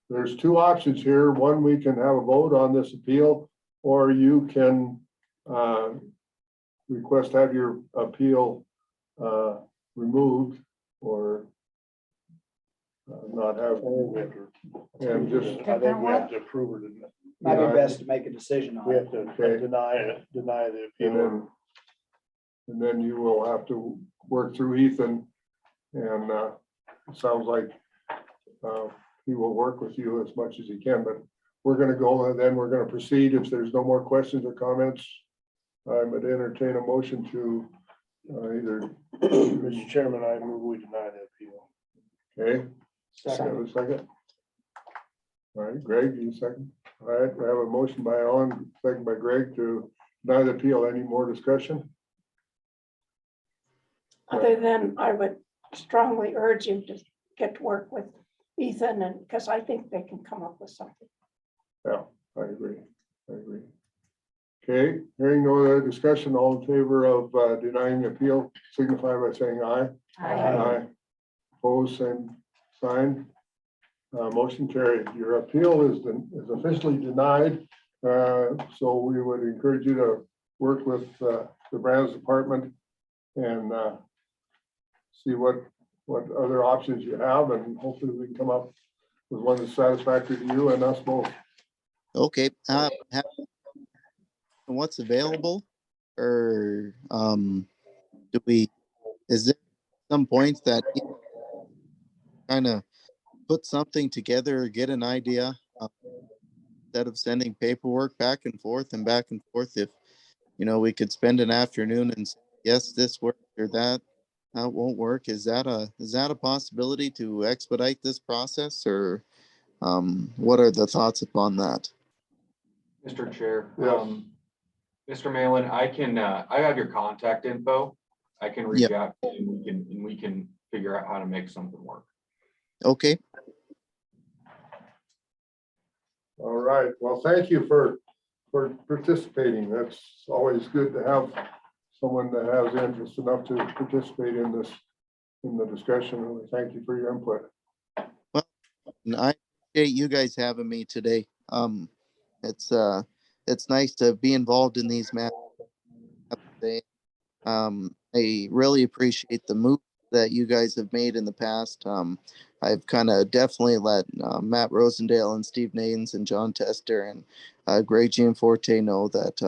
there's two options here. One, we can have a vote on this appeal, or you can request to have your appeal removed or not have. And just, I think we have to approve it. Might be best to make a decision on We it. have to deny the appeal. and then you will have to work through Ethan, and it sounds like he will work with you as much as he can, but we're gonna go and then we're gonna proceed. If there's no more questions or comments, I would entertain a motion to either. Mr. Chairman, I move we deny the appeal. Okay. Second. All right, Greg, you second. All right, we have a motion by Ellen, second by Greg to deny the appeal. Any more discussion? Other than I would strongly urge you to get to work with Ethan, and because I think they can come up with something. Yeah, I agree. Okay, hearing no other discussion, all in favor of denying the appeal, signify by saying aye. Aye. Opposed, same sign. Motion carried. Your appeal is officially denied. So we would encourage you to work with the Brands Department and see what other options you have, and hopefully we can come up with one that's satisfactory to you and us both. Okay. What's available, or is there some points that kind of put something together or get an idea instead of sending paperwork back and forth, if we could spend an afternoon and say, yes, this works or that won't work? Is that a possibility to expedite this process, or what are the thoughts upon that? Mr. Chair, Yes. Mr. Malin, I have your contact info. I can reach out to you and we can figure out how to make something work. Okay. All right. Well, thank you for participating. That's always good to have someone that has interest enough to participate in this in the discussion, and we thank you for your input. And I appreciate you guys having me today. It's nice to be involved in these matters today. I really appreciate the move that you guys have made in the past. I've kind of definitely let Matt Rosendale and Steve Nains and John Tester and Greg Gianforte know that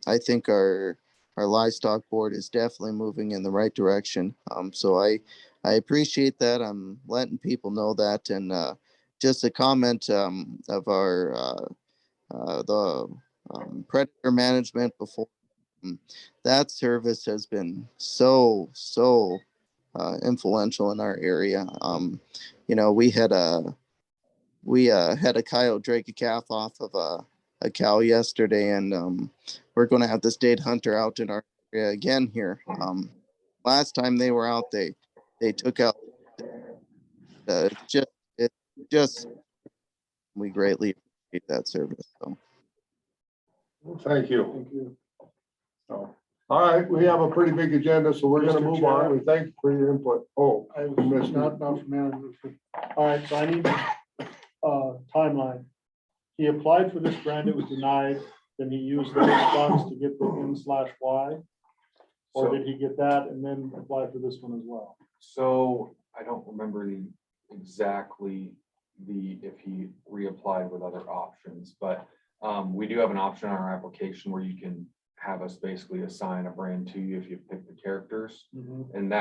I think our livestock board is definitely moving in the right direction. So I appreciate that. I'm letting people know that. And just a comment of our the predator management before. That service has been so influential in our area. We had a coyote drag a calf off of a cow yesterday, and we're going to have the state hunter out in our area again here. Last time they were out, they took out just we greatly appreciate that service. So. Well, thank you. Thank you. So, all right, we have a pretty big agenda, so we're gonna Mr. move Chair. on. We thank you for your input. Oh, I was not from manager. All right, so I need timeline. He applied for this grant, it was denied, then he used those funds to get the N/Y. Or So- did he get that and then apply for this one as well? So I don't remember if he reapplied with other options, but we do have an option on our application where you can have us basically assign a brand to you if you pick the characters. And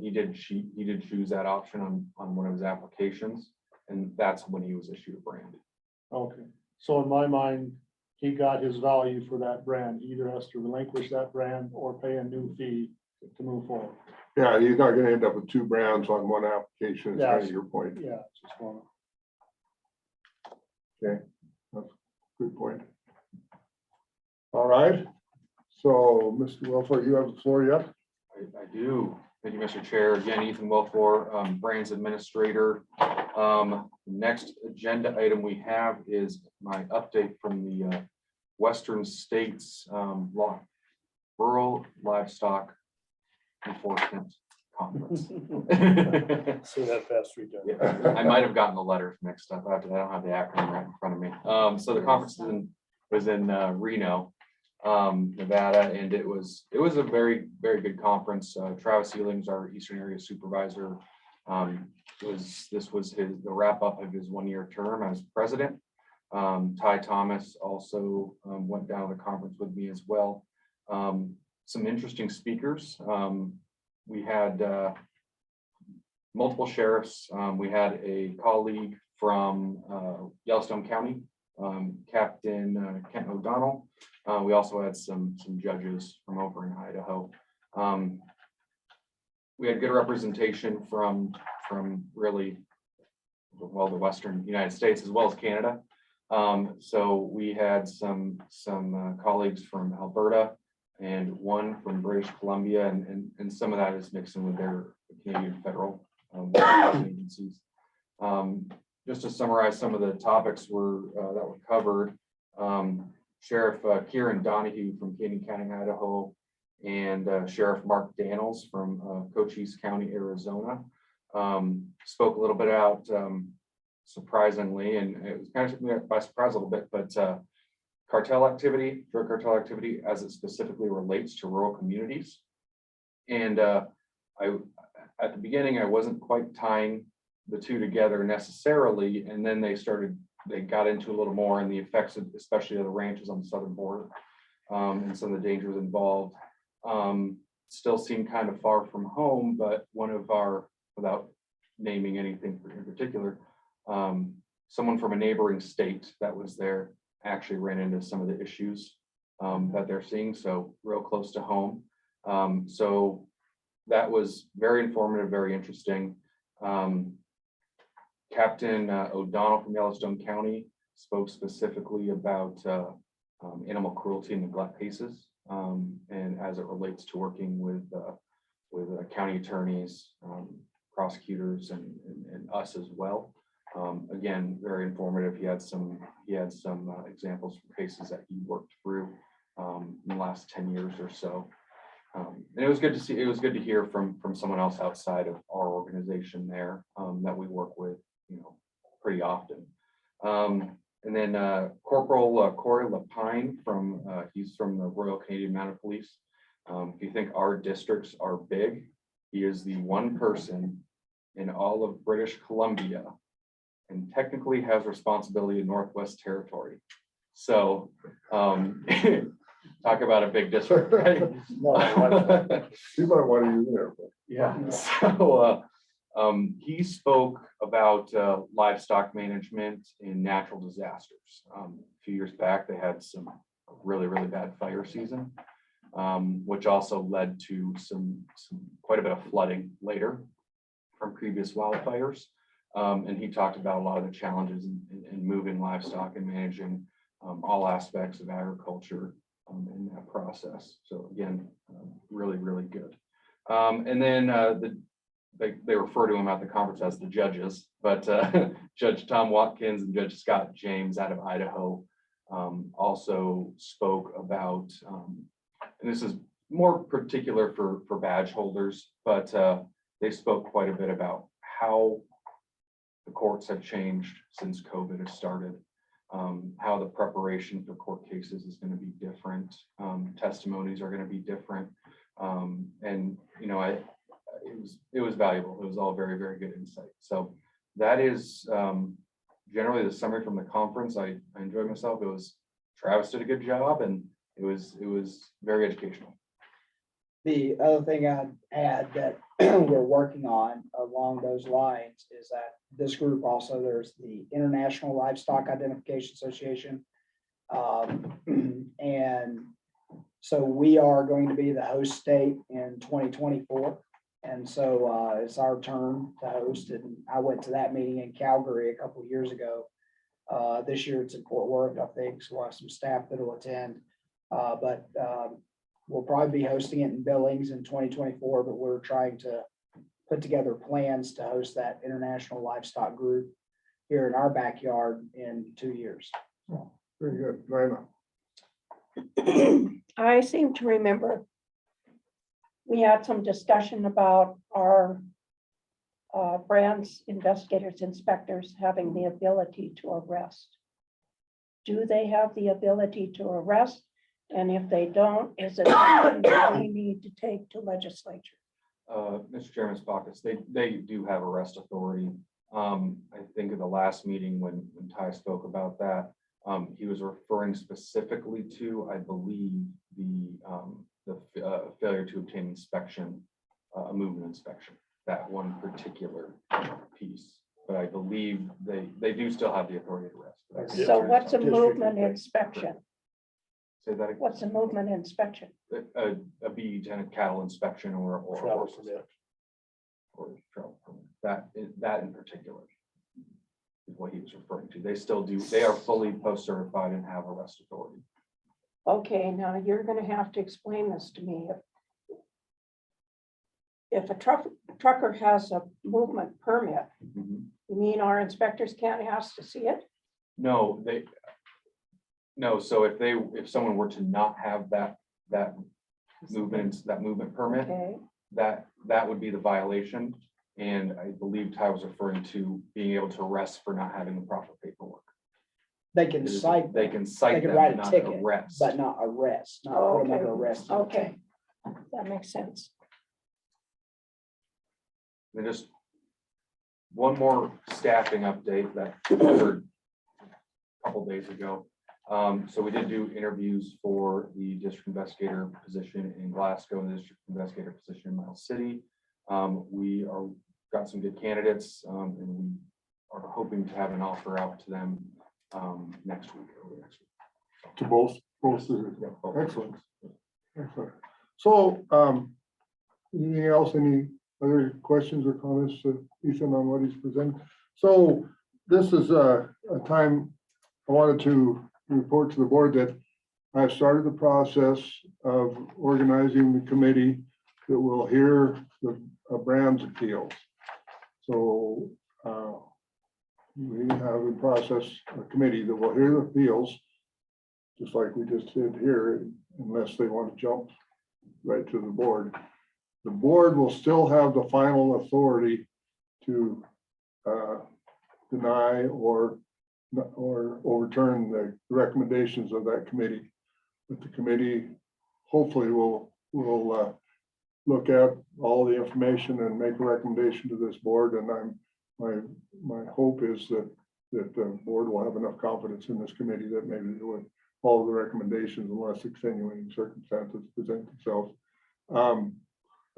he did choose that option on one of his applications, and that's when he was issued a brand. Okay, so in my mind, he got his value for that brand. He either has to relinquish that brand or pay a new fee to move forward. yeah, you're not gonna end up with two brands on one application, is kind of your point. Yeah, just one. Okay, that's a good point. All right, so Mr. Wilford, you have the floor yet? I do. Thank you, Mr. Chair. Again, Ethan Wilfor, Brands Administrator. Next agenda item we have is my update from the Western States Rural Livestock Enforcement Conference. Say that fast 3 times. I might have gotten the letters mixed up. I don't have the acronym right in front of me. So the conference was in Reno, Nevada, and it was a very good conference. Travis Ealing's our Eastern Area Supervisor. This was the wrap up of his 1-year term as president. Ty Thomas also went down to the conference with me as well. Some interesting speakers. We had multiple sheriffs. We had a colleague from Yellowstone County, Captain Kent O'Donnell. We also had some judges from over in Idaho. We had good representation from really, well, the Western United States as well as Canada. So we had some colleagues from Alberta and one from British Columbia, and some of that is mixing with their Canadian federal agencies. Just to summarize some of the topics that were covered, Sheriff Kieran Donahue from Canyon County, Idaho, and Sheriff Mark Daniels from Cochise County, Arizona, spoke a little bit about, surprisingly, and it was kind of took me by surprise a little bit, but drug cartel activity as it specifically relates to rural communities. And at the beginning, I wasn't quite tying the two together necessarily, and then they got into a little more in the effects of, especially of the ranches on the southern border, and some of the dangers involved. Still seemed kind of far from home, but one of our, without naming anything in particular, someone from a neighboring state that was there actually ran into some of the issues that they're seeing, so real close to home. So that was very informative, very interesting. Captain O'Donnell from Yellowstone County spoke specifically about animal cruelty and neglect cases, and as it relates to working with county attorneys, prosecutors, and us as well. Again, very informative. He had some examples from cases that he worked through in the last 10 years or so. And it was good to see, it was good to hear from someone else outside of our organization there, that we work with, you know, pretty often. And then Corporal Corey Lapine from, he's from the Royal Canadian Mounted Police. If you think our districts are big, he is the one person in all of British Columbia and technically has responsibility in Northwest Territory. So talk about a big district, right? You might want to use there. Yeah, so he spoke about livestock management in natural disasters. A few years back, they had some really bad fire season, which also led to some quite a bit of flooding later from previous wildfires. And he talked about a lot of the challenges in moving livestock and managing all aspects of agriculture in that process. So again, really good. And then they refer to him at the conference as the judges, but Judge Tom Watkins and Judge Scott James out of Idaho also spoke about, and this is more particular for badge holders, but they spoke quite a bit about how the courts have changed since COVID has started, how the preparation for court cases is going to be different, testimonies are going to be different, and you know, it was valuable. It was all very good insight. So that is generally the summary from the conference. I enjoyed myself. It was, Travis did a good job, and it was very educational. The other thing I'd add that we're working on along those lines is that this group also, there's the International Livestock Identification Association. And so we are going to be the host state in 2024. And so it's our turn to host it. And I went to that meeting in Calgary a couple of years ago. This year it's in Fort Worth, I think, so we'll have some staff that will attend. But we'll probably be hosting it in Billings in 2024, but we're trying to put together plans to host that international livestock group here in our backyard in 2 years. Oh, very good, very much. I seem to remember we had some discussion about our brands, investigators, inspectors having the ability to arrest. Do they have the ability to arrest? And if they don't, is it something that we need to take to legislature? Mr. Chairman Spackus, they do have arrest authority. I think at the last meeting when Ty spoke about that, he was referring specifically to, I believe, the failure to obtain inspection, a movement inspection, that one particular piece. But I believe they do still have the authority to arrest. So what's a movement inspection? Say that again. What's a movement inspection? A B10 cattle inspection or Travel permit. or travel permit. That in particular is what he was referring to. They still do. They are fully post certified and have arrest authority. Okay, now you're going to have to explain this to me. If a trucker has a movement permit, you mean our inspectors can't ask to see it? No, so if someone were to not have that movement permit, Okay, that would be the violation. And I believe Ty was referring to being able to arrest for not having the proper paperwork. They can cite. They can cite They can them, write but a not ticket, arrest. but not arrest, not put them under arrest. okay, that makes sense. And just one more staffing update that we heard a couple days ago. So we did do interviews for the district investigator position in Glasgow and the district investigator position in Miles City. We got some good candidates, and we are hoping to have an offer out to them next week. To both. Yeah, both. Excellent. Excellent. So, anything else? Any other questions or comments to Ethan on what he's presented? So this is a time I wanted to report to the board that I've started the process of organizing the committee that will hear the brands appeals. So we have in process a committee that will hear the appeals, just like we just did here, unless they want to jump right to the board. The board will still have the final authority to deny or overturn the recommendations of that committee. But the committee hopefully will look at all the information and make a recommendation to this board. And my hope is that the board will have enough confidence in this committee that maybe they would follow the recommendations unless extenuating circumstances present themselves.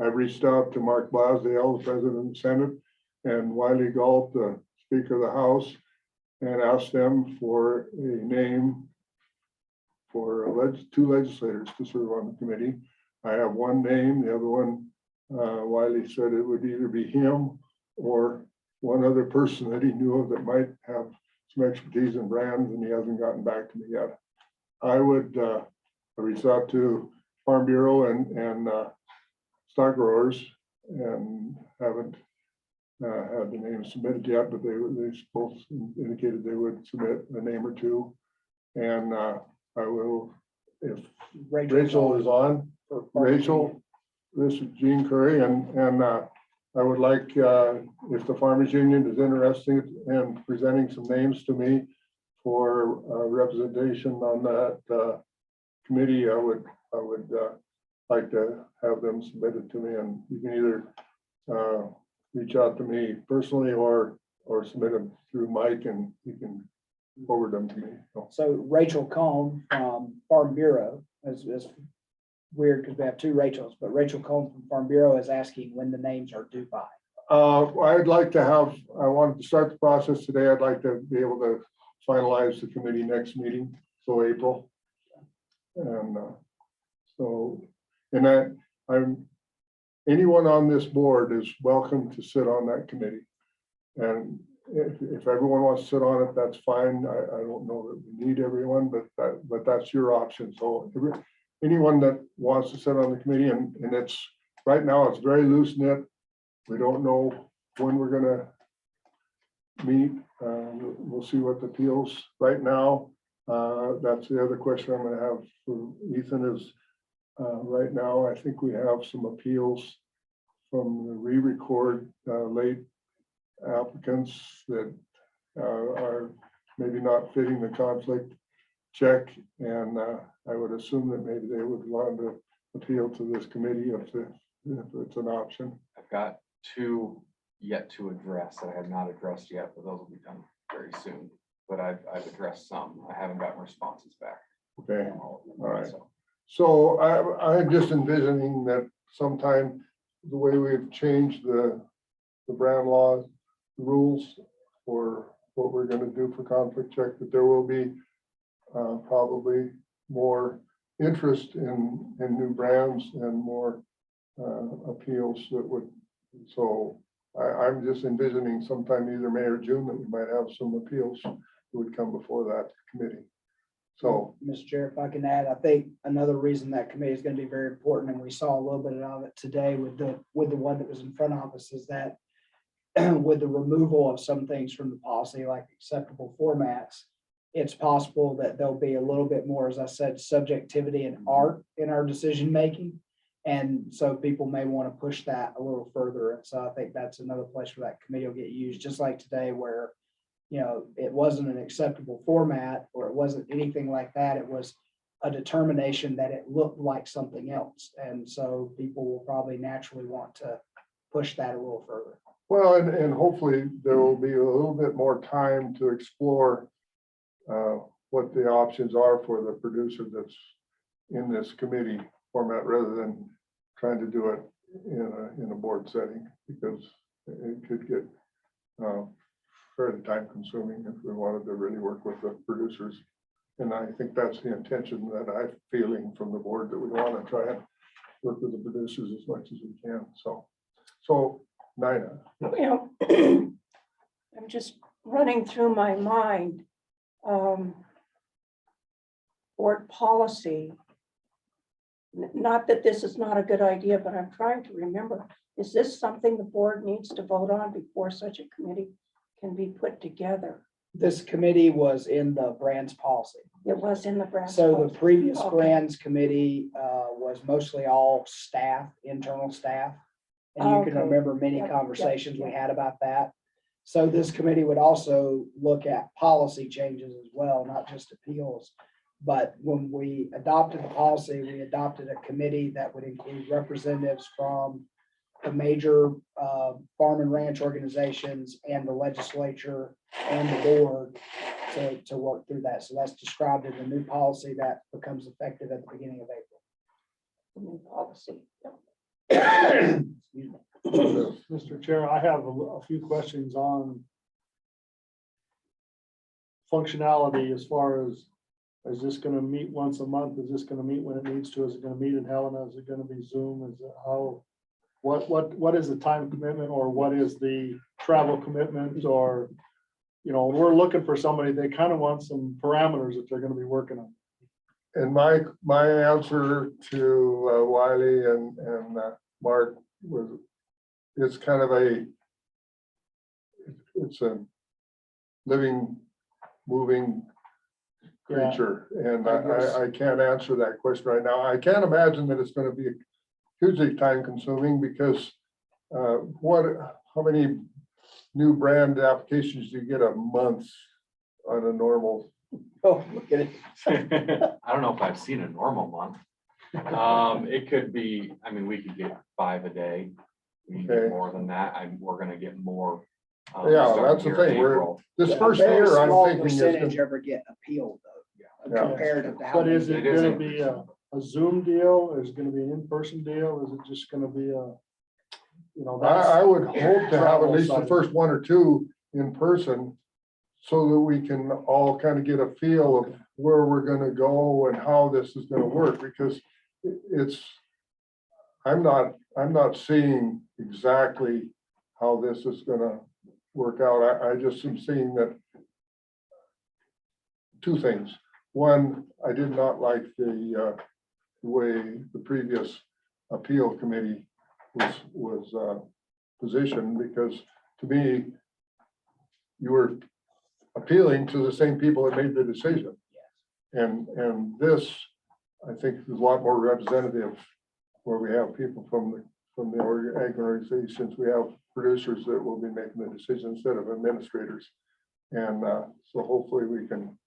I've reached out to Mark Blasdale, the president of the Senate, and Wiley Galt, the Speaker of the House, and asked them for a name for two legislators to serve on the committee. I have one name, the other one, Wiley said it would either be him or one other person that he knew of that might have some expertise in brands, and he hasn't gotten back to me yet. I would reach out to Farm Bureau and stock growers, and haven't had the name submitted yet, but they both indicated they would submit a name or two. And I will, if Rachel is on, Rachel, this is Gene Curry, and I would like, if the Farmers Union is interested in presenting some names to me for representation on that committee, I would like to have them submitted to me, and you can either reach out to me personally or submit them through Mike, and you can forward them to me. So Rachel Cohn from Farm Bureau is weird because we have two Rachels, but Rachel Cohn from Farm Bureau is asking when the names are due by. I'd like to have, I wanted to start the process today. I'd like to be able to finalize the committee next meeting, so April. And anyone on this board is welcome to sit on that committee. And if everyone wants to sit on it, that's fine. I don't know that we need everyone, but that's your option. So anyone that wants to sit on the committee, and it's right now it's very loose knit. We don't know when we're gonna meet. We'll see what the appeals right now. That's the other question I'm gonna have for Ethan is right now, I think we have some appeals from the re-record late applicants that are maybe not fitting the conflict check. And I would assume that maybe they would want to appeal to this committee if it's an option. I've got two yet to address that I have not addressed yet, but those will be done very soon. But I've addressed some. I haven't gotten responses back. Okay, all right. So I'm just envisioning that sometime the way we've changed the brand law rules for what we're going to do for conflict check, that there will be probably more interest in new brands and more appeals that would. So I'm just envisioning sometime either May or June that we might have some appeals that would come before that committee. So, Mr. Chair, if I can add, I think another reason that committee is going to be very important, and we saw a little bit of it today with the one that was in front of us, is that with the removal of some things from the policy, like acceptable formats, it's possible that there'll be a little bit more, as I said, subjectivity and art in our decision making. And so people may want to push that a little further. And so I think that's another place where that committee will get used, just like today, where it wasn't an acceptable format or it wasn't anything like that. It was a determination that it looked like something else. And so people will probably naturally want to push that a little further. well, and hopefully there will be a little bit more time to explore what the options are for the producer that's in this committee format, rather than trying to do it in a board setting, because it could get fairly time consuming if we wanted to really work with the producers. And I think that's the intention that I'm feeling from the board, that we want to try and work with the producers as much as we can. So Nina. I'm just running through my mind. Board policy. Not that this is not a good idea, but I'm trying to remember, is this something the board needs to vote on before such a committee can be put together? This committee was in the brands policy. It was in the brand. So the previous Okay. brands committee was mostly all staff, internal staff. And you can Okay. remember many Yep, conversations we yep. had about that. So this committee would also look at policy changes as well, not just appeals. But when we adopted the policy, we adopted a committee that would include representatives from the major farm and ranch organizations and the legislature and the board to work through that. So that's described in the new policy that becomes effective at the beginning of April. New policy. Mr. Chair, I have a few questions on functionality as far as, is this gonna meet once a month? Is this gonna meet when it needs to? Is it gonna meet in Helena? Is it gonna be Zoom? Is it how? What is the time commitment, or what is the travel commitment, or, you know, we're looking for somebody, they kind of want some parameters that they're gonna be working on. And my answer to Wiley and Mark was, it's kind of it's a living, moving creature. And I can't answer that question right now. I can't imagine that it's gonna be hugely time consuming because how many new brand applications do you get a month on a normal? Oh, look at it. I don't know if I've seen a normal month. It could be, I mean, we could get 5 a day. We can get Okay. more than that. We're gonna get more. Yeah, starting that's the here in thing. April. This A first very year, I'm small thinking is percentage gonna- ever get appealed though, Yeah. comparative to how But is many. it It is gonna be increasing. a Zoom deal? Is it gonna be an in-person deal? Is it just gonna be a, you know, I that's, would hope to have at Travel least the side. first 1 or 2 in person so that we can all kind of get a feel of where we're gonna go and how this is gonna work, because I'm not seeing exactly how this is gonna work out. I just am seeing that 2 things. One, I did not like the way the previous appeal committee was positioned, because to me, you were appealing to the same people that made the decision. And this, I think, is a lot more representative, where we have people from the organizations, we have producers that will be making the decision instead of administrators. And so hopefully we can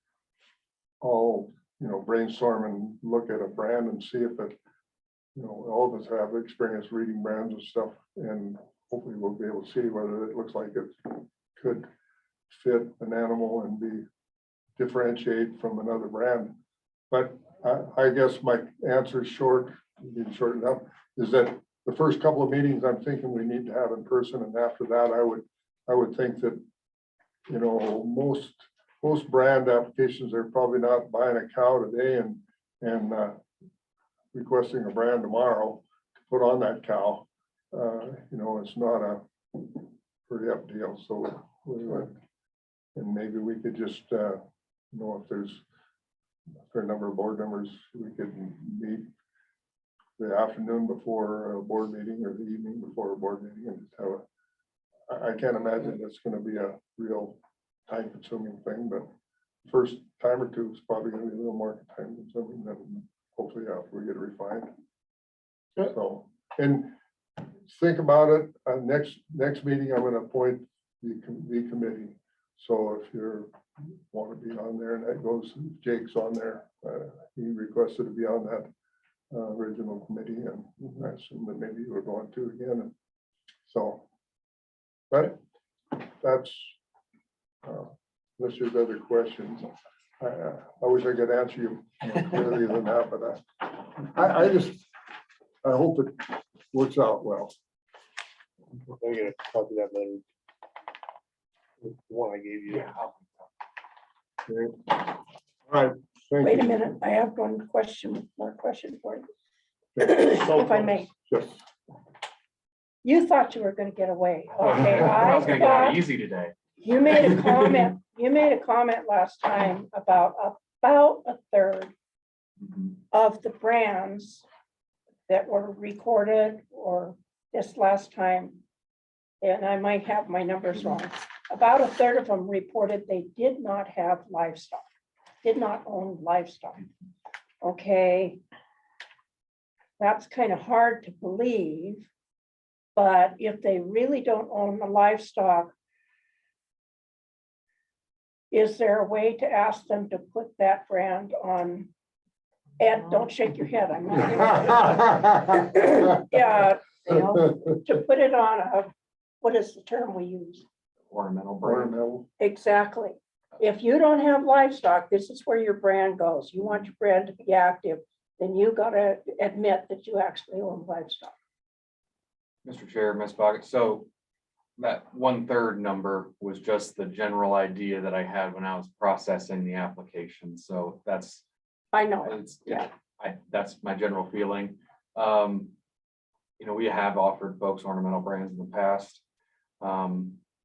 all, you know, brainstorm and look at a brand and see if it, you know, all of us have experience reading brands and stuff, and hopefully we'll be able to see whether it looks like it could fit an animal and be differentiate from another brand. But I guess my answer is short enough, is that the first couple of meetings I'm thinking we need to have in person, and after that, I would think that, you know, most brand applications are probably not buying a cow today and requesting a brand tomorrow to put on that cow. You know, it's not a pretty up deal. So and maybe we could just, you know, if there's a number of board members, we could meet the afternoon before a board meeting or the evening before a board meeting and just have I can't imagine that's going to be a real time consuming thing, but first time or 2 is probably going to be a little more time consuming than hopefully after we get it refined. So, and think about it, next meeting, I'm going to appoint the committee. So if you want to be on there, and that goes, Jake's on there, he requested to be on that original committee, and I assume that maybe you were going to again. And so, but that's, unless there's other questions, I wish I could answer you more clearly than that, but I hope it works out well. I get a copy of that letter. The one I gave you. Okay. All right. Thank Wait a you. minute, I have more question for you. If I may, Yes. you thought you were gonna get away. Okay, I was gonna get thought it easy today. you made a comment last time about a third of the brands that were recorded or this last time, and I might have my numbers wrong. about a third of them reported they did not have livestock, did not own livestock. Okay. That's kind of hard to believe, but if they really don't own the livestock, is there a way to ask them to put that brand on? Ed, don't shake your head, I'm not. Yeah, to put it on a, what is the term we use? Ornamental brand. Ornamental. Exactly. If you don't have livestock, this is where your brand goes. You want your brand to be active, then you gotta admit that you actually own livestock. Mr. Chair, Ms. Boggett, so that 1/3 number was just the general idea that I had when I was processing the application. So that's, I know. yeah, that's my general feeling. You know, we have offered folks ornamental brands in the past.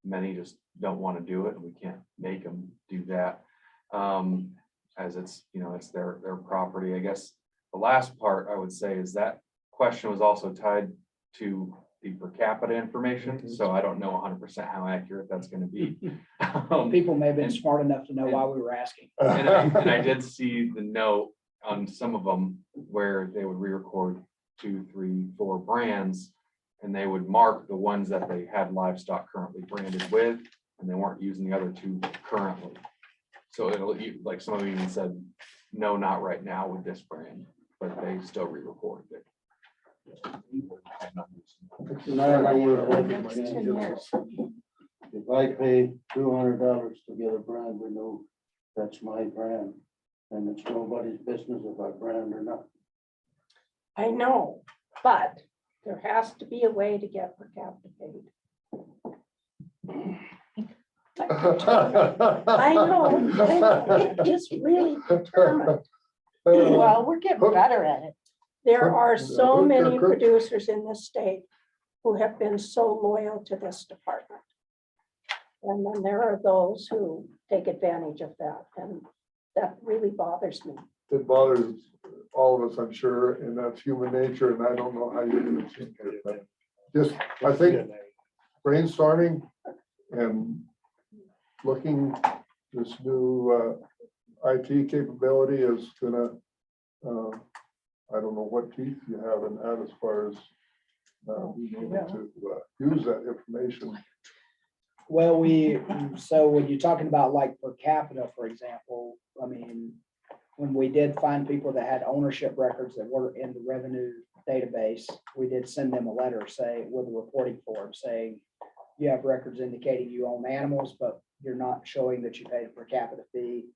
Many just don't want to do it, and we can't make them do that. As it's, you know, it's their property. I guess the last part I would say is that question was also tied to the per capita information, so I don't know 100% how accurate that's going to be. People may have been smart enough to know why we were asking. And I did see the note on some of them where they would re-record 2, 3, 4 brands, and they would mark the ones that they had livestock currently branded with, and they weren't using the other 2 currently. So it'll, like some of them even said, no, not right now with this brand, but they still re-recorded it. If I pay $200 to get a brand renewed, that's my brand, and it's nobody's business if I brand or not. I know, but there has to be a way to get per capita paid. I know, it is really determined. Well, we're getting better at it. There are so many producers in this state who have been so loyal to this department. And then there are those who take advantage of that, and that really bothers me. It bothers all of us, I'm sure, and that's human nature, and I don't know how you do it. But just, I think brainstorming and looking this new IT capability is gonna, I don't know what teeth you have in that as far as being able to use that information. Well, so when you're talking about like per capita, for example, I mean, when we did find people that had ownership records that were in the revenue database, we did send them a letter with a reporting form saying, you have records indicating you own animals, but you're not showing that you paid a per capita fee.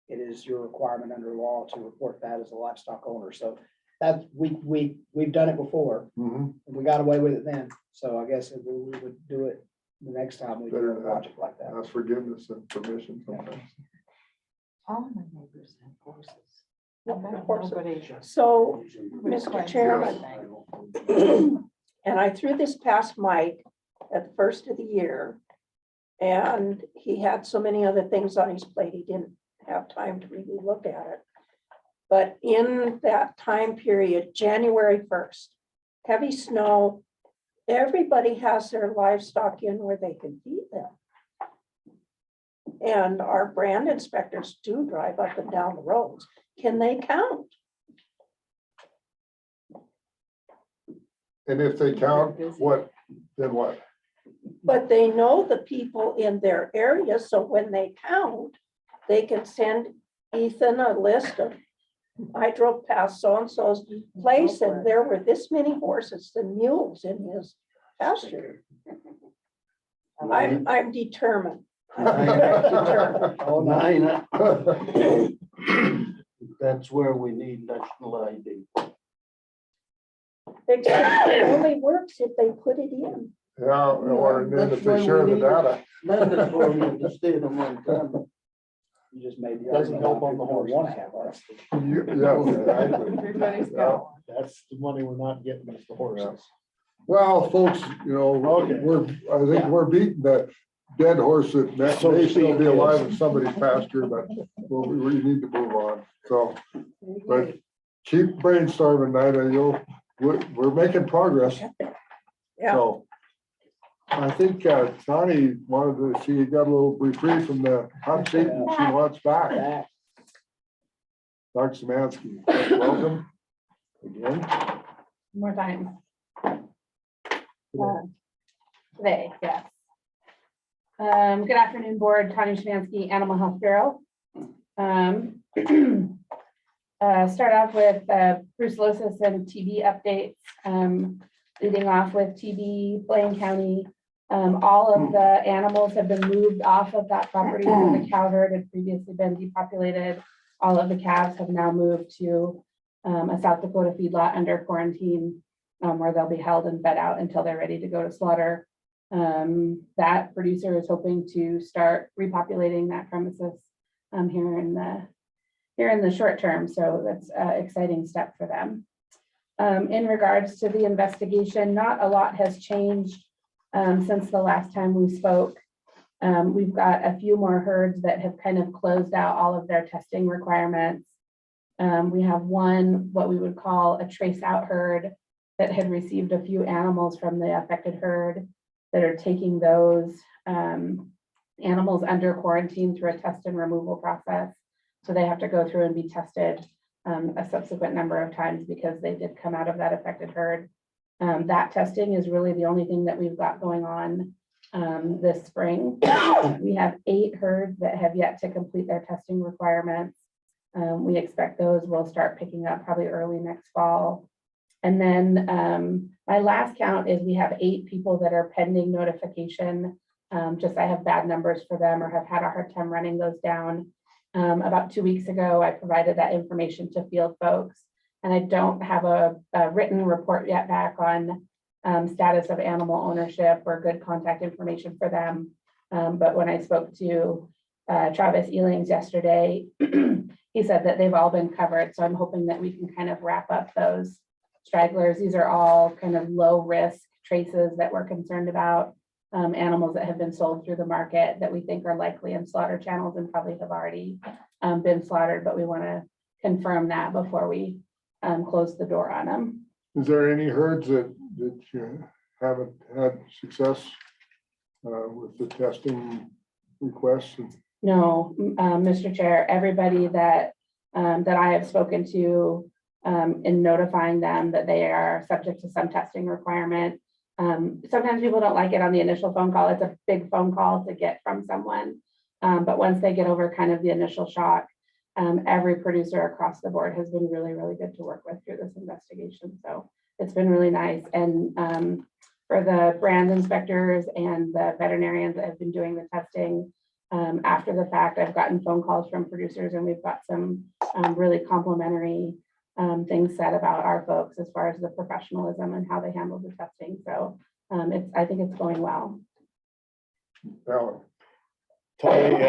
It is your requirement under law to report that as a livestock owner. So that we've done it before. And we got away with it then. So I guess if we would do it the next time we do a project like that. Ask forgiveness and permission sometimes. All my neighbors have horses. So, Mr. Chairman, and I threw this past Mike at the first of the year, and he had so many other things on his plate, he didn't have time to really look at it. But in that time period, January 1st, heavy snow, everybody has their livestock in where they can feed them. And our brand inspectors do drive up and down the roads. Can they count? And if they count, what, then what? But they know the people in their area, so when they count, they can send Ethan a list of, I drove past so-and-so's place and there were this many horses and mules in his pasture. I'm determined. Oh, 9. That's where we need national ID. Exactly, it only works if they put it in. Yeah, or then if they share the data. That's where we need the state of Montana. You just made the Doesn't argument help on the people don't want to horses. have us. Yeah, exactly. Everybody's Yeah. got one. That's the money we're not getting is the horses. Well, folks, you know, I think we're beating that dead horse that may still be alive in somebody's pasture, but we need to move on. So, but keep brainstorming, Nina. We're making progress. Yeah. So I think Connie wanted to see you got a little reprieve from the hot seat and she wants back. Back. Dr. Samansky, welcome again. More time. Today, yes. Good afternoon, board. Tanya Shemansky, Animal Health Bureau. Start off with brucellosis and TB updates. Leading off with TB, Blaine County. All of the animals have been moved off of that property. The cow herd had previously been depopulated. All of the calves have now moved to a South Dakota feedlot under quarantine, where they'll be held and fed out until they're ready to go to slaughter. That producer is hoping to start repopulating that premises here in the short term. So that's an exciting step for them. In regards to the investigation, not a lot has changed since the last time we spoke. We've got a few more herds that have kind of closed out all of their testing requirements. We have one, what we would call a trace out herd, that had received a few animals from the affected herd that are taking those animals under quarantine through a test and removal process. So they have to go through and be tested a subsequent number of times because they did come out of that affected herd. That testing is really the only thing that we've got going on this spring. We have 8 herds that have yet to complete their testing requirements. We expect those will start picking up probably early next fall. And then my last count is we have 8 people that are pending notification. Just I have bad numbers for them or have had a hard time running those down. About 2 weeks ago, I provided that information to field folks, and I don't have a written report yet back on status of animal ownership or good contact information for them. But when I spoke to Travis Elings yesterday, he said that they've all been covered. So I'm hoping that we can kind of wrap up those stragglers. These are all kind of low risk traces that we're concerned about, animals that have been sold through the market that we think are likely in slaughter channels and probably have already been slaughtered, but we want to confirm that before we close the door on them. Is there any herds that you haven't had success with the testing requests? No, Mr. Chair, everybody that I have spoken to in notifying them that they are subject to some testing requirement. Sometimes people don't like it on the initial phone call. It's a big phone call to get from someone. But once they get over kind of the initial shock, every producer across the board has been really, really good to work with through this investigation. So it's been really nice. And for the brand inspectors and the veterinarians that have been doing the testing, after the fact, I've gotten phone calls from producers, and we've got some really complimentary things said about our folks as far as the professionalism and how they handle the testing. So I think it's going well. Tony,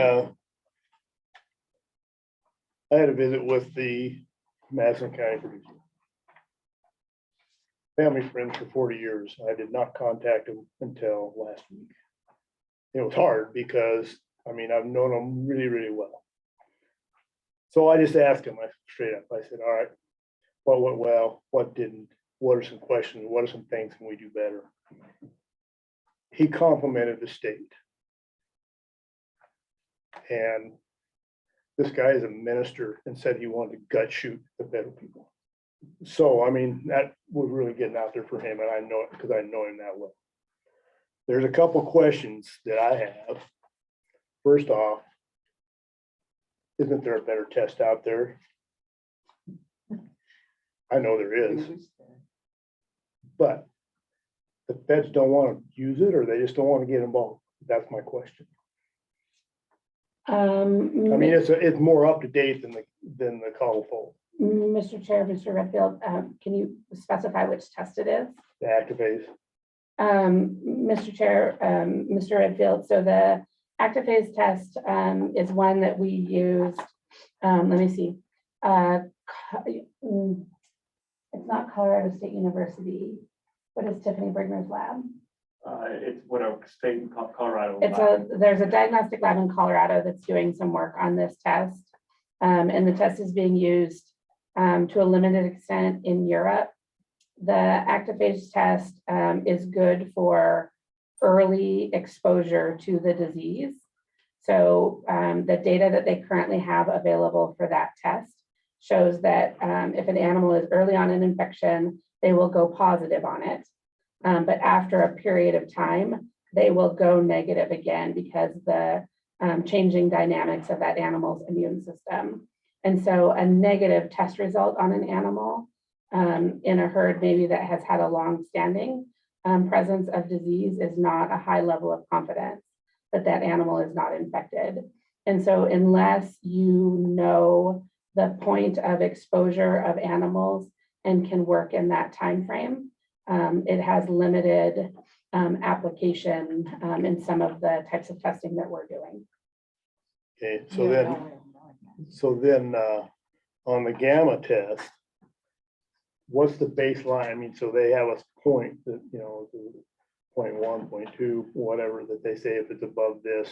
I had a visit with the Madison County producer. Family friends for 40 years. I did not contact him until last week. It was hard because, I mean, I've known him really, really well. So I just asked him straight up. I said, all right, what went well, what didn't, what are some questions, what are some things can we do better? He complimented the state. And this guy is a minister and said he wanted to gut shoot the federal people. So, I mean, that was really getting out there for him, and I know it because I know him that well. There's a couple questions that I have. First off, isn't there a better test out there? I know there is. But the feds don't want to use it, or they just don't want to get involved. That's my question. I mean, it's more up to date than the call poll. Mr. Chair, Mr. Redfield, can you specify which test it is? The Activase. Mr. Chair, Mr. Redfield, so the Activase test is one that we used. Let me see. It's not Colorado State University. What is Tiffany Brigner's lab? It's what a state in Colorado. There's a diagnostic lab in Colorado that's doing some work on this test. And the test is being used to a limited extent in Europe. The Activase test is good for early exposure to the disease. So the data that they currently have available for that test shows that if an animal is early on an infection, they will go positive on it. But after a period of time, they will go negative again because the changing dynamics of that animal's immune system. And so a negative test result on an animal in a herd maybe that has had a long-standing presence of disease is not a high level of confidence that that animal is not infected. And so unless you know the point of exposure of animals and can work in that time frame, it has limited application in some of the types of testing that we're doing. Okay, so then on the gamma test, what's the baseline? I mean, so they have a point that, you know, 0.1, 0.2, whatever, that they say if it's above this,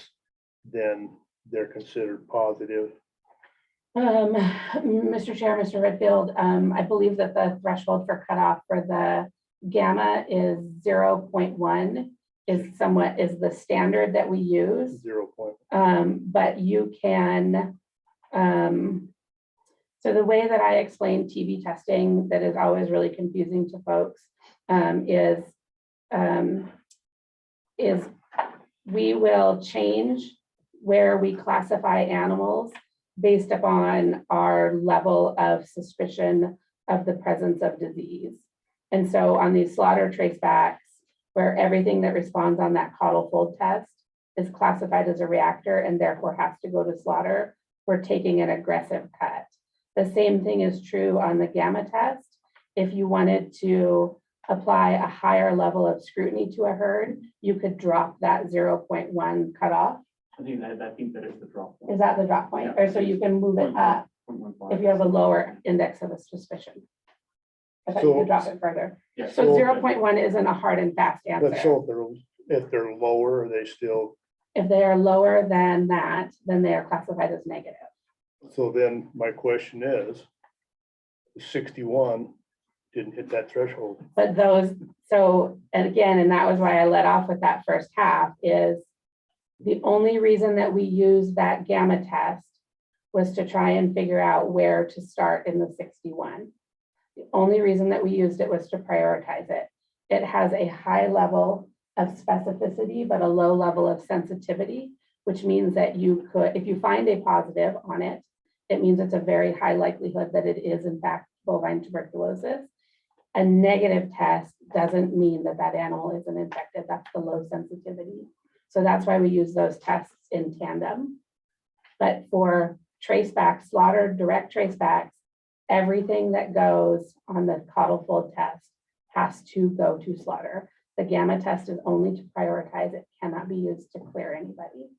then they're considered positive. Mr. Chair, Mr. Redfield, I believe that the threshold for cutoff for the gamma is 0.1 is the standard that we use. 0 point. But you can, so the way that I explain TB testing that is always really confusing to folks is we will change where we classify animals based upon our level of suspicion of the presence of disease. And so on these slaughter tracebacks, where everything that responds on that caudal fold test is classified as a reactor and therefore has to go to slaughter, we're taking an aggressive cut. The same thing is true on the gamma test. If you wanted to apply a higher level of scrutiny to a herd, you could drop that 0.1 cutoff. I think that is the drop point. Is that the drop point? Yeah. Or so you can move it up 0.15. if you have a lower index of a suspicion. I thought you could drop it further. Yeah. So 0.1 isn't a hard and fast But answer. so if they're lower, are they still, If they are lower than that, then they are classified as negative. so then my question is, 61 didn't hit that threshold. But those, so, and again, and that was why I let off with that first half, is the only reason that we use that gamma test was to try and figure out where to start in the 61. The only reason that we used it was to prioritize it. It has a high level of specificity, but a low level of sensitivity, which means that you could, if you find a positive on it, it means it's a very high likelihood that it is in fact bovine tuberculosis. A negative test doesn't mean that that animal isn't infected. That's the low sensitivity. So that's why we use those tests in tandem. But for tracebacks, slaughtered direct tracebacks, everything that goes on the caudal fold test has to go to slaughter. The gamma test is only to prioritize. It cannot be used to clear anybody.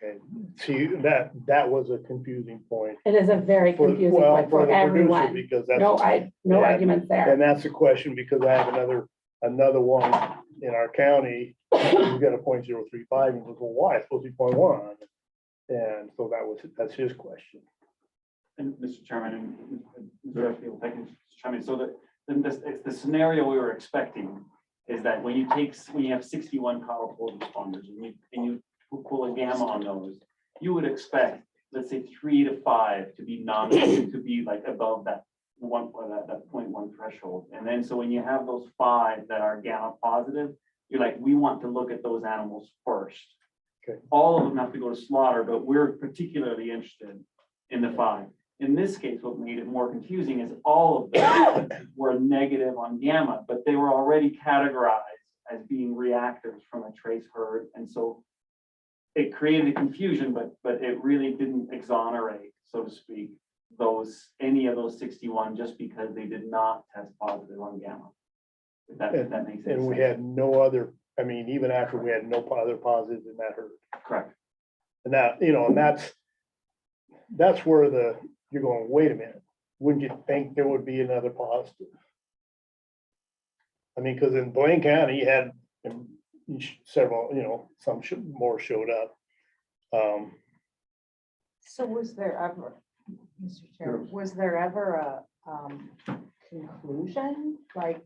Okay, see, that was a confusing point. It is a very confusing point for the producer, everyone. because that's. No and- arguments there. And that's the question, because I have another one in our county, we've got a 0.035, and he goes, well, why? It's supposed to be 0.1. And so that's his question. And Mr. Chairman, and Mr. Redfield, if I can chime in, so it's the scenario we were expecting is that when you have 61 caudal fold responders and you pull a gamma on those, you would expect, let's say 3 to 5 to be to be like above that 0.1 threshold. And then so when you have those 5 that are gamma positive, you're like, we want to look at those animals first. Okay. All of them have to go to slaughter, but we're particularly interested in the 5. In this case, what made it more confusing is all of them were negative on gamma, but they were already categorized as being reactors from a trace herd. And so it created confusion, but it really didn't exonerate, so to speak, any of those 61 just because they did not test positive on gamma. If that makes sense. And we had no other, I mean, even after we had no other positives in that herd. Correct. And that, and that's where you're going, wait a minute, wouldn't you think there would be another positive? I mean, because in Blaine County, you had several, some more showed up. So was there ever, Mr. Chair, was there ever a conclusion? Like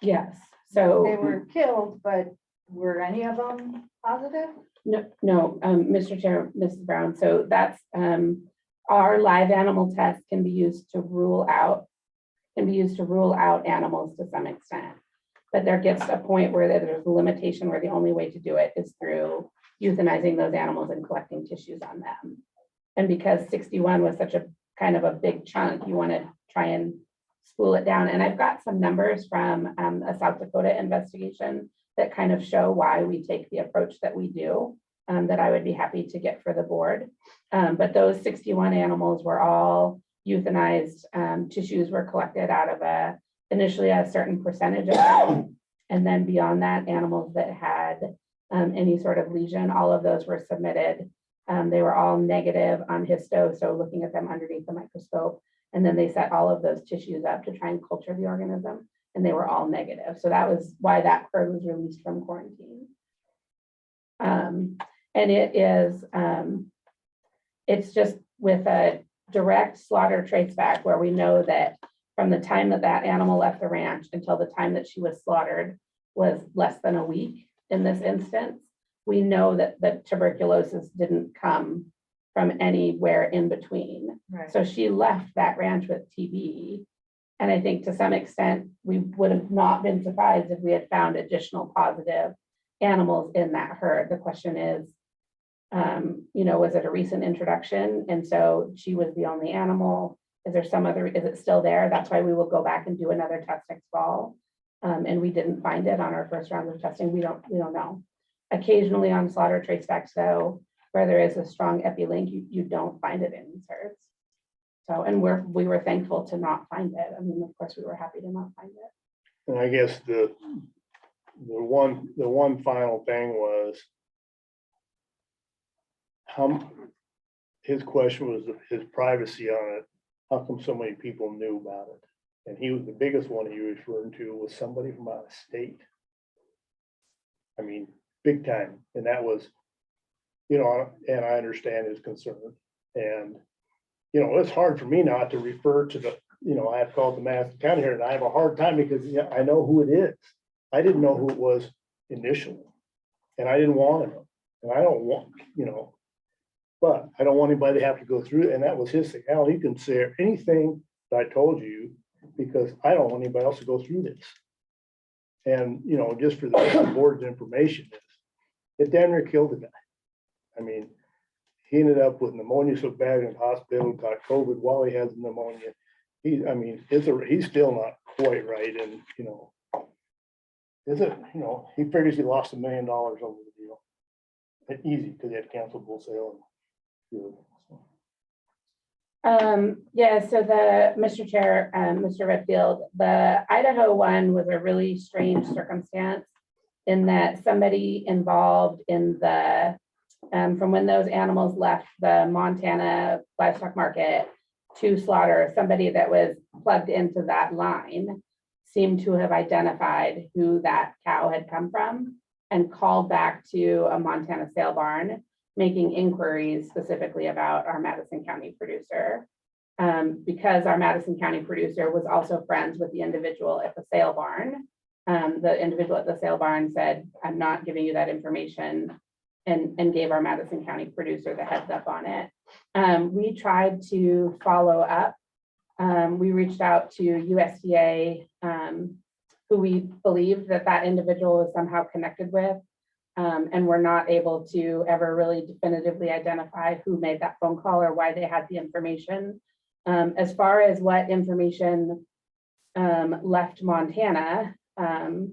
Yes, so they were killed, but Were any of them positive? No, Mr. Chair, Mrs. Brown, so that's, our live animal test can be used to rule out animals to some extent. But there gets a point where there's a limitation where the only way to do it is through euthanizing those animals and collecting tissues on them. And because 61 was such a kind of a big chunk, you want to try and spool it down. And I've got some numbers from a South Dakota investigation that kind of show why we take the approach that we do, that I would be happy to get for the board. But those 61 animals were all euthanized. Tissues were collected out of initially a certain percentage of them. And then beyond that, animals that had any sort of lesion, all of those were submitted. They were all negative on histo, so looking at them underneath the microscope. And then they set all of those tissues up to try and culture the organism, and they were all negative. So that was why that bird was released from quarantine. And it is, it's just with a direct slaughter trace back where we know that from the time that that animal left the ranch until the time that she was slaughtered was less than a week in this instance. We know that the tuberculosis didn't come from anywhere in between. Right. So she left that ranch with TB. And I think to some extent, we would have not been surprised if we had found additional positive animals in that herd. The question is, was it a recent introduction? And so she was the only animal. Is there some other, is it still there? That's why we will go back and do another test next fall. And we didn't find it on our first round of testing. We don't know. Occasionally on slaughter tracebacks though, where there is a strong epi-link, you don't find it in these herds. So, and we were thankful to not find it. I mean, of course, we were happy to not find it. And I guess the one final thing was his question was his privacy on it. How come so many people knew about it? And he was the biggest one he was referring to was somebody from out of state. I mean, big time. And that was, and I understand his concern. And, it's hard for me not to refer to the, I have called the Madison County here and I have a hard time because I know who it is. I didn't know who it was initially. And I didn't want to know. And I don't want, but I don't want anybody to have to go through it. And that was his thing. Al, you can say anything that I told you because I don't want anybody else to go through this. And, just for the board's information, it damn near killed the guy. I mean, he ended up with pneumonia so bad in the hospital, got COVID while he has pneumonia. He's still not quite right. And, he figures he lost $1 million over the deal. Easy, because he had canceled wholesale. So Mr. Chair, Mr. Redfield, the Idaho one was a really strange circumstance in that somebody involved in the, from when those animals left the Montana livestock market to slaughter, somebody that was plugged into that line seemed to have identified who that cow had come from and called back to a Montana sale barn, making inquiries specifically about our Madison County producer. Because our Madison County producer was also friends with the individual at the sale barn. The individual at the sale barn said, I'm not giving you that information, and gave our Madison County producer the heads up on it. We tried to follow up. We reached out to USDA, who we believed that individual was somehow connected with. And we're not able to ever really definitively identify who made that phone call or why they had the information. As far as what information left Montana, or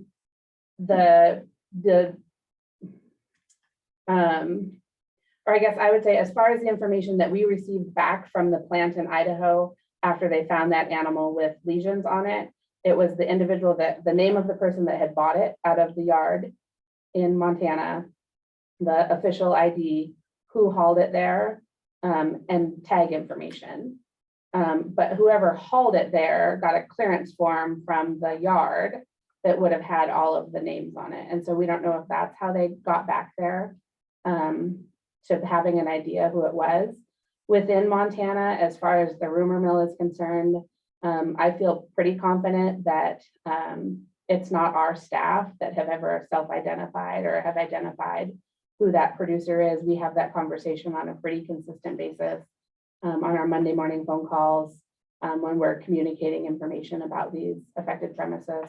I guess I would say as far as the information that we received back from the plant in Idaho after they found that animal with lesions on it, it was the individual the name of the person that had bought it out of the yard in Montana, the official ID, who hauled it there, and tag information. But whoever hauled it there got a clearance form from the yard that would have had all of the names on it. And so we don't know if that's how they got back there, to having an idea who it was. Within Montana, as far as the rumor mill is concerned, I feel pretty confident that it's not our staff that have ever self-identified or have identified who that producer is. We have that conversation on a pretty consistent basis on our Monday morning phone calls when we're communicating information about these affected premises,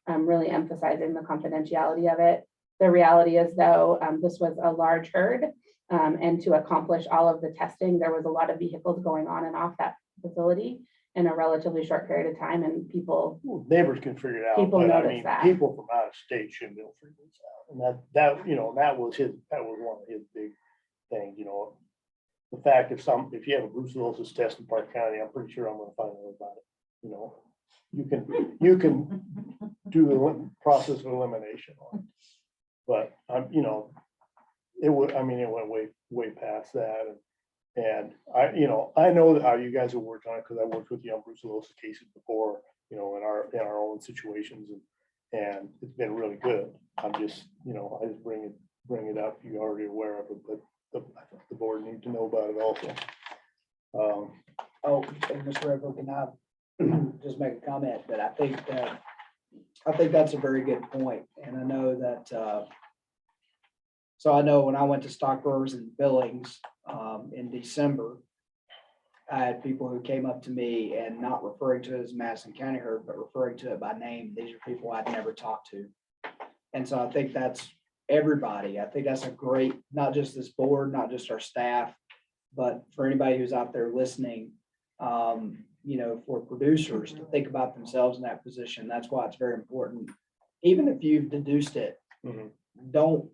really emphasizing the confidentiality of it. The reality is, though, this was a large herd, and to accomplish all of the testing, there was a lot of vehicles going on and off that facility in a relatively short period of time, and people, Neighbors can figure it out, People but I notice mean, that. people from out of state should be able to figure this out. And that, you know, that was one of his big things, you know. The fact if you have a brucellosis test in Park County, I'm pretty sure I'm gonna find out about it, you know. You can do the process of elimination on it. But you know, it went way past that. And I know how you guys have worked on it because I worked with the brucellosis cases before, you know, in our own situations, and it's been really good. I'm just, you know, I just bring it up. You're already aware of it, but I think the board need to know about it also. And Mr. Redwood, can I just make a comment that I think that's a very good point. And I know that, so I know when I went to Stockbrokers and Billings in December, I had people who came up to me and not referring to it as Madison County herd, but referring to it by name. These are people I'd never talked to. And so I think that's everybody. I think that's a great, not just this board, not just our staff, but for anybody who's out there listening, you know, for producers to think about themselves in that position. That's why it's very important. Even if you've deduced it, don't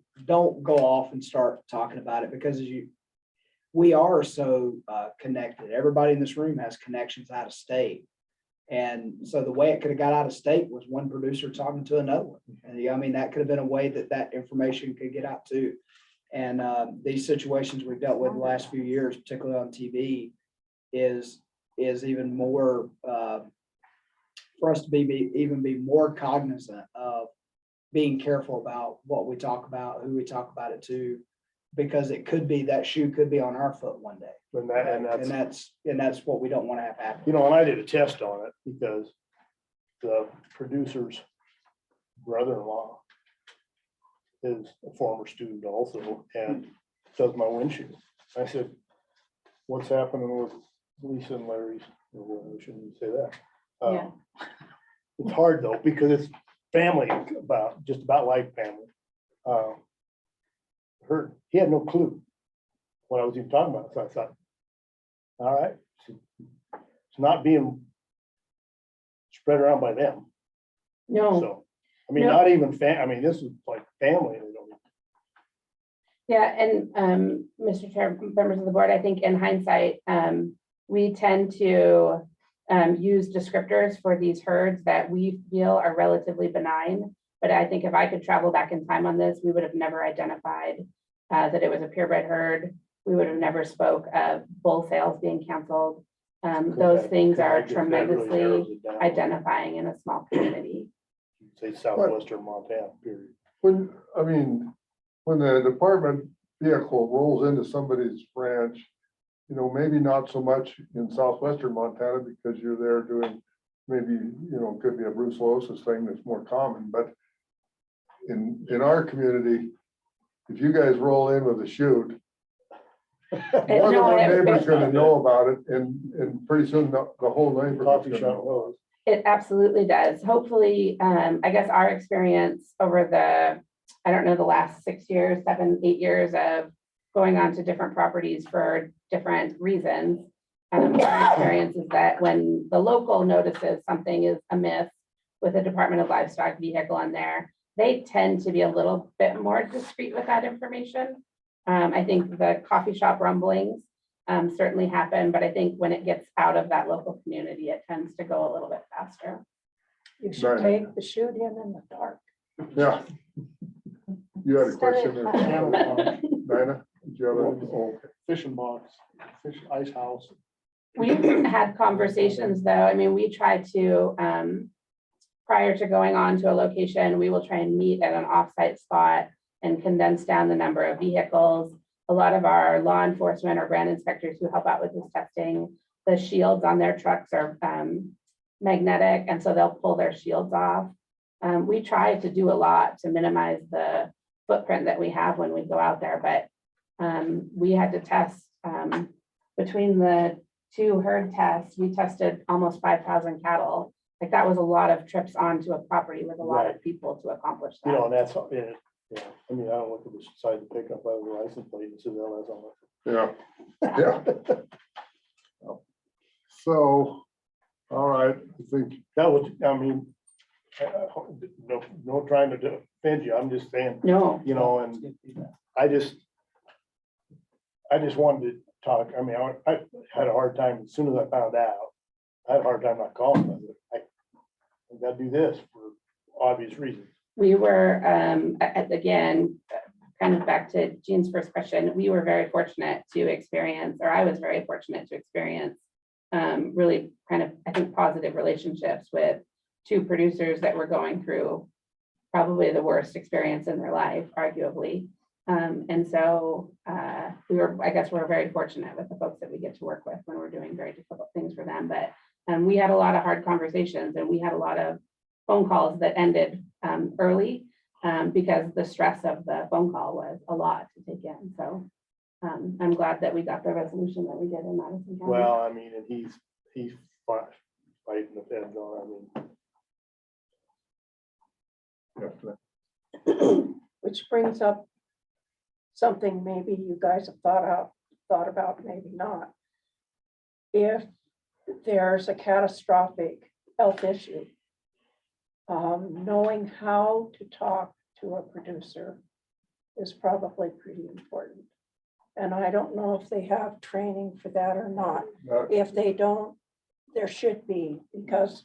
go off and start talking about it, because we are so connected. Everybody in this room has connections out of state. And so the way it could have got out of state was one producer talking to another one. And I mean, that could have been a way that information could get out too. And these situations we've dealt with the last few years, particularly on TV, is even more for us to be more cognizant of being careful about what we talk about, who we talk about it to, because it could be that shoe could be on our foot one day. And that's what we don't want to have happen. You know, and I did a test on it because the producer's brother-in-law is a former student also and does my windshield. I said, what's happening with Lisa and Larry's? Well, I shouldn't say that. It's hard though, because it's family, just about like family. He had no clue what I was even talking about. So I thought, all right, it's not being spread around by them. no. So, I mean, not even this is like family. They don't. Yeah, and Mr. Chair, members of the board, I think in hindsight, we tend to use descriptors for these herds that we feel are relatively benign. But I think if I could travel back in time on this, we would have never identified that it was a purebred herd. We would have never spoke of bull sales being canceled. Those things are tremendously identifying in a small community. Say southwestern Montana, period. When the department vehicle rolls into somebody's ranch, you know, maybe not so much in southwestern Montana because you're there doing maybe, you know, could be a brucellosis thing that's more common, but in our community, if you guys roll in with a chute, more than one neighbor's gonna know about it, and pretty soon the whole neighborhood's gonna know. It absolutely does. Hopefully, I guess our experience over the last 6 years, 7, 8 years of going on to different properties for different reasons. Our experience is that when the local notices something is amiss with a Department of Livestock vehicle on there, they tend to be a little bit more discreet with that information. I think the coffee shop rumblings certainly happen, but I think when it gets out of that local community, it tends to go a little bit faster. You should take the shoot in the dark. Yeah. You had a question there, Dinah? Did you have a Fishing box, ice house. We've had conversations though. I mean, we try to, prior to going on to a location, we will try and meet at an offsite spot and condense down the number of vehicles. A lot of our law enforcement or brand inspectors who help out with this testing, the shields on their trucks are magnetic, and so they'll pull their shields off We try to do a lot to minimize the footprint that we have when we go out there, but we had to test between the 2 herd tests, we tested almost 5,000 cattle. Like that was a lot of trips onto a property with a lot of people to accomplish You know, that. and that's, yeah, I mean, I don't look at the side of the pickup by the license plate and say, well, that's all. Yeah. Yeah. So, all right, I think, That was, I mean, no trying to defend you, I'm just saying, No, you know, and I just wanted to talk, I mean, I had a hard time, as soon as I found out, I had a hard time not calling, I gotta do this for obvious reasons. we were, again, kind of back to Jean's first question, we were very fortunate to experience, or I was very fortunate to experience really kind of, I think, positive relationships with 2 producers that were going through probably the worst experience in their life, arguably. And so I guess we're very fortunate with the folks that we get to work with when we're doing very difficult things for them. But we had a lot of hard conversations and we had a lot of phone calls that ended early because the stress of the phone call was a lot to take in. So I'm glad that we got the resolution that we did in Madison County. Well, I mean, and he's fighting the feds on, I mean. Which brings up something maybe you guys have thought about, maybe not. If there's a catastrophic health issue, knowing how to talk to a producer is probably pretty important. And I don't know if they have training for that or not. If they don't, there should be, because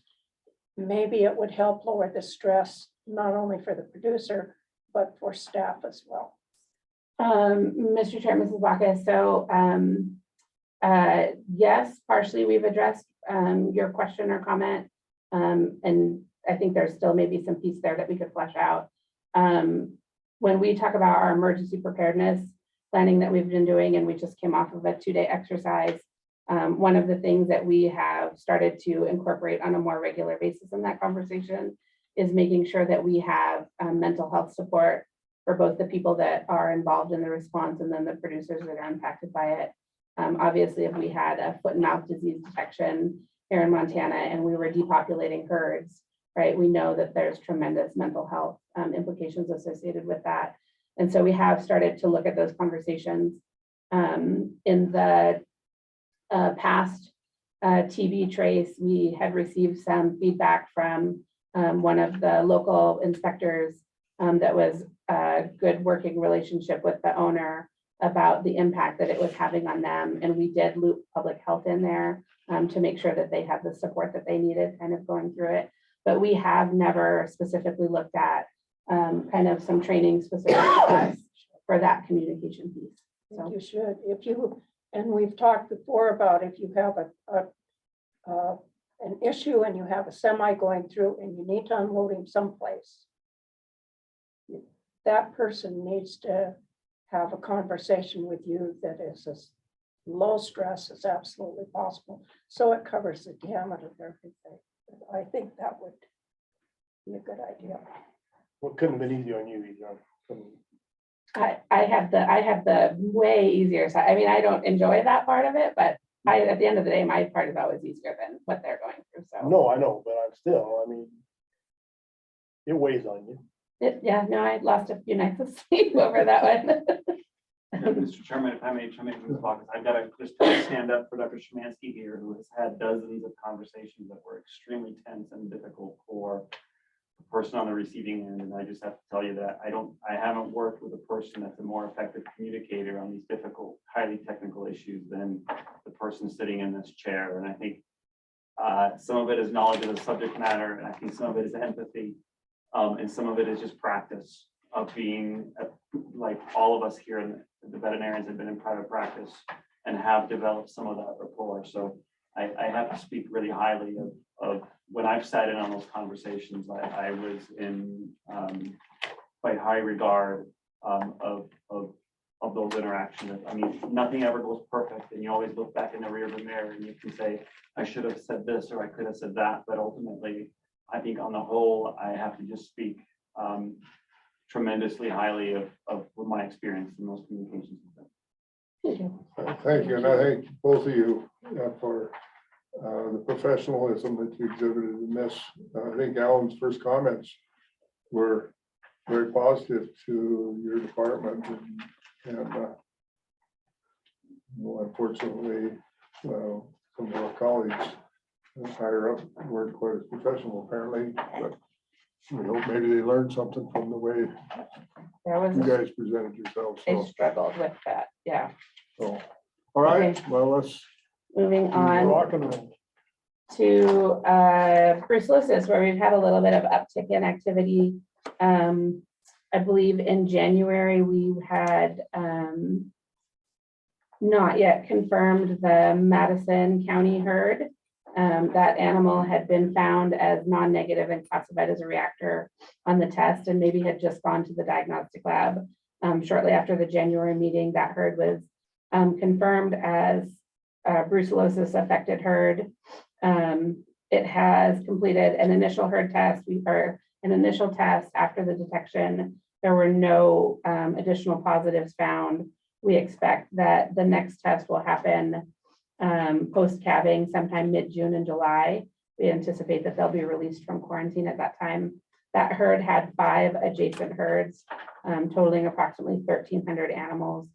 maybe it would help lower the stress, not only for the producer, but for staff as well. Mr. Chair, Mrs. Baca, so yes, partially we've addressed your question or comment. And I think there's still maybe some piece there that we could flesh out. When we talk about our emergency preparedness planning that we've been doing, and we just came off of a 2-day exercise, one of the things that we have started to incorporate on a more regular basis in that conversation is making sure that we have mental health support for both the people that are involved in the response and then the producers that are impacted by it. Obviously, if we had a foot and mouth disease detection here in Montana and we were depopulating herds, right, we know that there's tremendous mental health implications associated with that. And so we have started to look at those conversations. In the past TV trace, we had received some feedback from one of the local inspectors that was a good working relationship with the owner about the impact that it was having on them. And we did loop public health in there to make sure that they had the support that they needed kind of going through it. But we have never specifically looked at kind of some training specific to us for that communication piece. So You should, if you, and we've talked before about if you have an issue and you have a semi going through and you need to unload him someplace, that person needs to have a conversation with you that is as low stress as absolutely possible. So it covers the gamut of everything. I think that would be a good idea. Well, it couldn't have been easy on you either. I have the way easier side. I mean, I don't enjoy that part of it, but at the end of the day, my part is always easier than what they're going through. So No, I know, but I'm still, I mean, it weighs on you. yeah, no, I lost a few nights of sleep over that one. Mr. Chairman, if I may chime in from the box, I've got to just stand up for Dr. Szymanski here, who has had dozens of conversations that were extremely tense and difficult for the person on the receiving end. And I just have to tell you that I haven't worked with a person that's a more effective communicator on these difficult, highly technical issues than the person sitting in this chair. And I think some of it is knowledge of the subject matter, and I think some of it is empathy, and some of it is just practice of being like all of us here in the veterinarians have been in private practice and have developed some of that rapport. So I have to speak really highly of when I've sat in on those conversations, I was in quite high regard of those interactions. I mean, nothing ever goes perfect, and you always look back in the rearview mirror and you can say, I should have said this or I could have said that, but ultimately I think on the whole, I have to just speak tremendously highly of my experience in those communications with them. Thank you, and I thank both of you for the professionalism that you exhibited in this. I think Alan's first comments were very positive to your department, and unfortunately, some of our colleagues higher up weren't quite as professional apparently, but we hope maybe they learned something from the way There was, you guys presented yourselves. I So, struggled with that, yeah. all right, Okay. well, let's Moving keep on rocking and to Brucellosis, where we've had a little bit of uptick in activity. I believe in January, we had not yet confirmed the Madison County herd. That animal had been found as non-negative and classified as a reactor on the test, and maybe had just gone to the diagnostic lab. Shortly after the January meeting, that herd was confirmed as brucellosis affected herd. It has completed an initial herd test. An initial test after the detection. There were no additional positives found. We expect that the next test will happen post-calving sometime mid-June and July. We anticipate that they'll be released from quarantine at that time. That herd had 5 adjacent herds, totaling approximately 1,300 animals.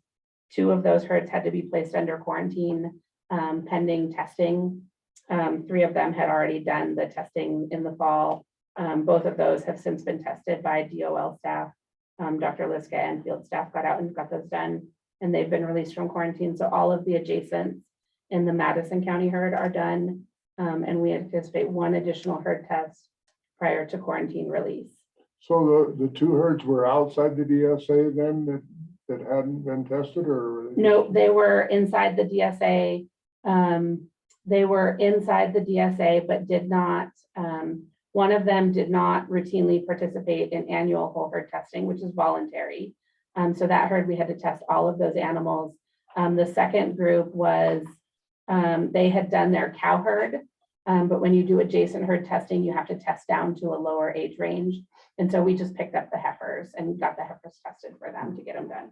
2 of those herds had to be placed under quarantine pending testing. 3 of them had already done the testing in the fall. Both of those have since been tested by DOL staff. Dr. Liska and field staff got out and got those done, and they've been released from quarantine. So all of the adjacents in the Madison County herd are done, and we anticipate 1 additional herd test prior to quarantine release. so the 2 herds were outside the DSA then that hadn't been tested, or? No, they were inside the DSA. They were inside the DSA, but did not, one of them did not routinely participate in annual whole herd testing, which is voluntary. So that herd, we had to test all of those animals. The second group was, they had done their cow herd, but when you do adjacent herd testing, you have to test down to a lower age range. And so we just picked up the heifers and got the heifers tested for them to get them done.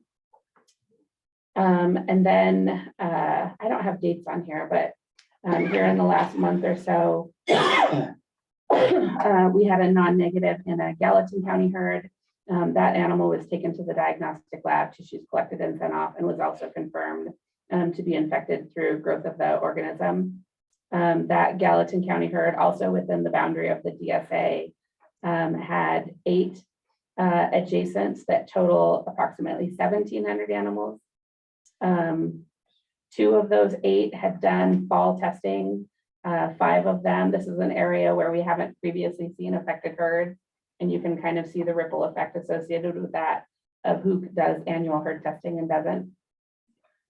And then I don't have dates on here, but here in the last month or so, we had a non-negative in a Gallatin County herd. That animal was taken to the diagnostic lab, tissues collected and sent off, and was also confirmed to be infected through growth of the organism. That Gallatin County herd, also within the boundary of the DSA, had 8 adjacents that total approximately 1,700 animals. 2 of those 8 had done fall testing. 5 of them, this is an area where we haven't previously seen affected herds, and you can kind of see the ripple effect associated with that of who does annual herd testing and doesn't.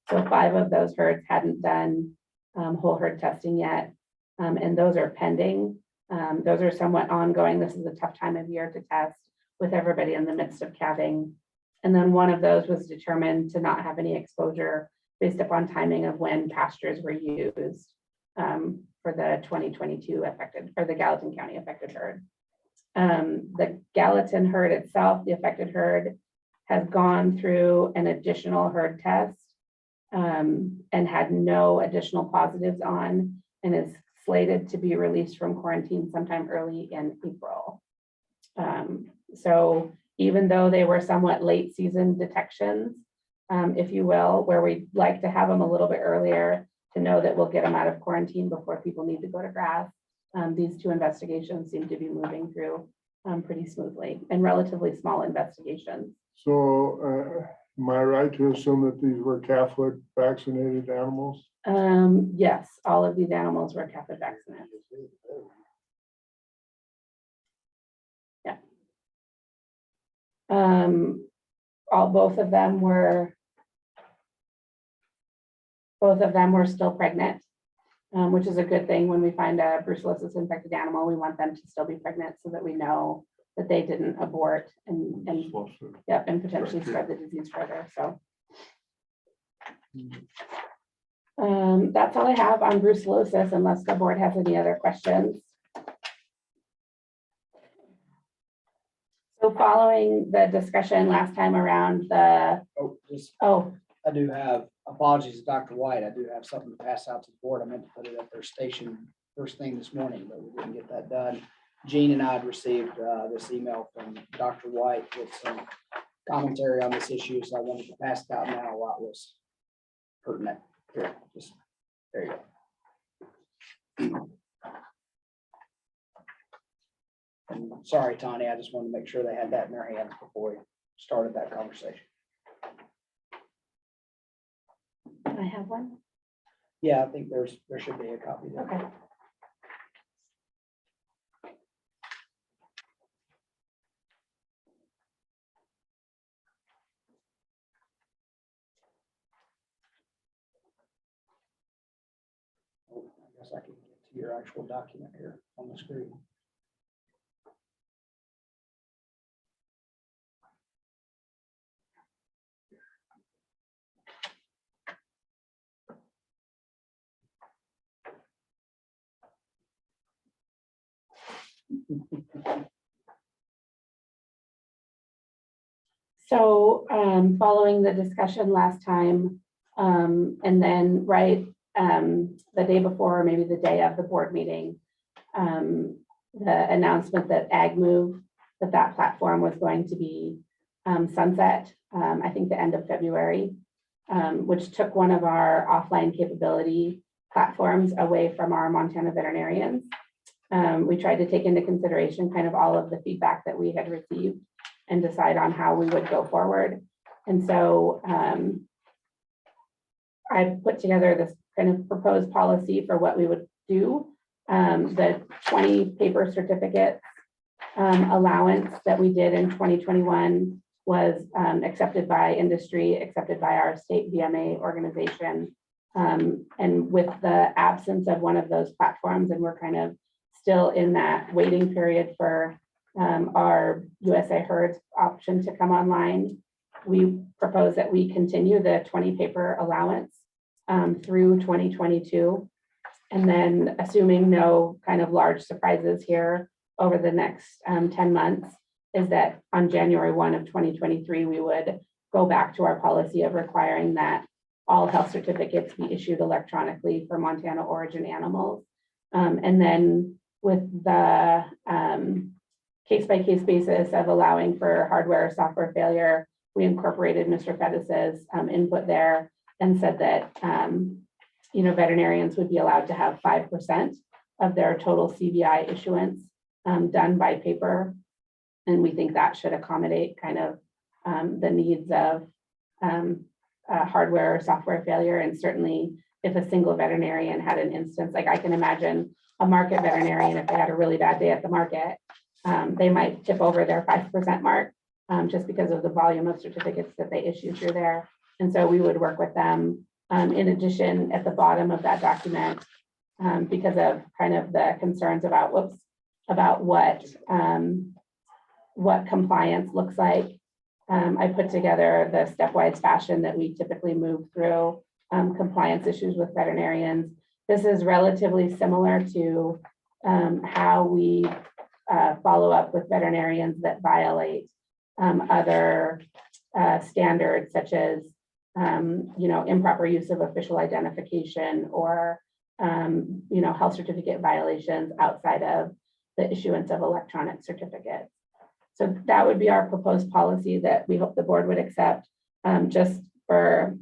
So 5 of those herds hadn't done whole herd testing yet, and those are pending. Those are somewhat ongoing. This is a tough time of year to test with everybody in the midst of calving. And then 1 of those was determined to not have any exposure based upon timing of when pastures were used for the 2022 affected, or the Gallatin County affected herd. The Gallatin herd itself, the affected herd, has gone through an additional herd test and had no additional positives on, and is slated to be released from quarantine sometime early in April. So even though they were somewhat late season detections, if you will, where we'd like to have them a little bit earlier to know that we'll get them out of quarantine before people need to go to grass, these 2 investigations seem to be moving through pretty smoothly, and relatively small investigations. So am I right to assume that these were CAFLIC vaccinated animals? Yes, all of these animals were CAFID vaccinated. Yeah. Both of them were still pregnant, which is a good thing. When we find a brucellosis infected animal, we want them to still be pregnant so that we know that they didn't abort and potentially spread the disease further. So that's all I have on brucellosis, unless the board has any other questions. So following the discussion last time around the, I do have, apologies to Dr. White, I do have something to pass out to the board. I meant to put it at their station first thing this morning, but we didn't get that done. Gene and I had received this email from Dr. White with some commentary on this issue, so I wanted to pass it out now while it was pertinent. Here, just, there you go. And sorry, Tanya, I just wanted to make sure they had that in their hands before we started that conversation. I have one. Yeah, I think there should be a copy there. Okay. I guess I can get to your actual document here on the screen. So following the discussion last time, and then the day before, or maybe the day of the board meeting, the announcement that AgMove, that platform was going to be sunset, I think the end of February, which took one of our offline capability platforms away from our Montana veterinarians. We tried to take into consideration kind of all of the feedback that we had received and decide on how we would go forward. And so I put together this kind of proposed policy for what we would do. The 20 paper certificates allowance that we did in 2021 was accepted by industry, accepted by our state VMA organization. And with the absence of one of those platforms, and we're kind of still in that waiting period for our USA Herds option to come online, we propose that we continue the 20 paper allowance through 2022. And then assuming no kind of large surprises here over the next 10 months, is that on January 1 of 2023, we would go back to our policy of requiring that all health certificates be issued electronically for Montana origin animals. And then with the case-by-case basis of allowing for hardware or software failure, we incorporated Mr. Fettis's input there and said that veterinarians would be allowed to have 5% of their total CVI issuance done by paper. And we think that should accommodate kind of the needs of hardware or software failure. And certainly if a single veterinarian had an instance, like I can imagine a market veterinarian, if they had a really bad day at the market, they might tip over their 5% mark just because of the volume of certificates that they issue through there. And so we would work with them. In addition, at the bottom of that document, because of kind of the concerns about what compliance looks like, I put together the stepwise fashion that we typically move through compliance issues with veterinarians. This is relatively similar to how we follow up with veterinarians that violate other standards, such as improper use of official identification or health certificate violations outside of the issuance of electronic certificates. So that would be our proposed policy that we hope the board would accept. Just for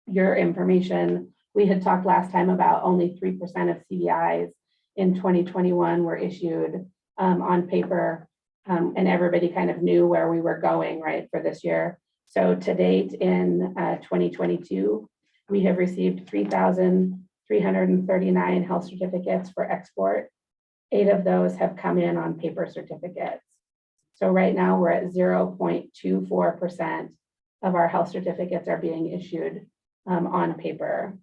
your information, we had talked last time about only 3% of CVIs in 2021 were issued on paper, and everybody kind of knew where we were going, right, for this year. So to date in 2022, we have received 3,339 health certificates for export. 8 of those have come in on paper certificates. So right now we're at 0.24% of our health certificates are being issued on paper.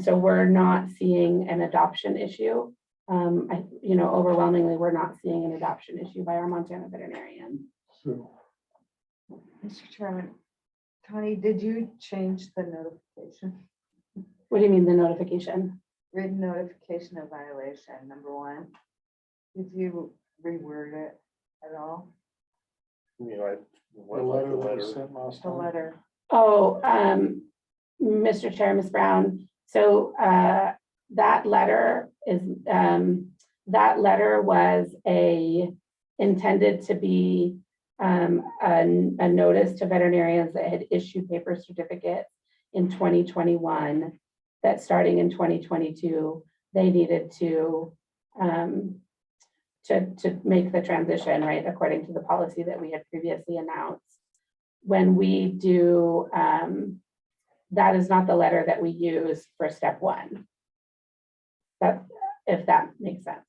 So we're not seeing an adoption issue. Overwhelmingly, we're not seeing an adoption issue by our Montana veterinarians. So, Mr. Chairman, Connie, did you change the notification? What do you mean the notification? Written notification of violation, number 1. Did you reword it at all? You know, The what like the letter that letter? was sent last The time. letter. Oh, Mr. Chair, Ms. Brown, so that letter is, that letter was intended to be a notice to veterinarians that had issued paper certificates in 2021, that starting in 2022, they needed to make the transition, right, according to the policy that we had previously announced. When we do, that is not the letter that we use for step one. That, if that makes sense.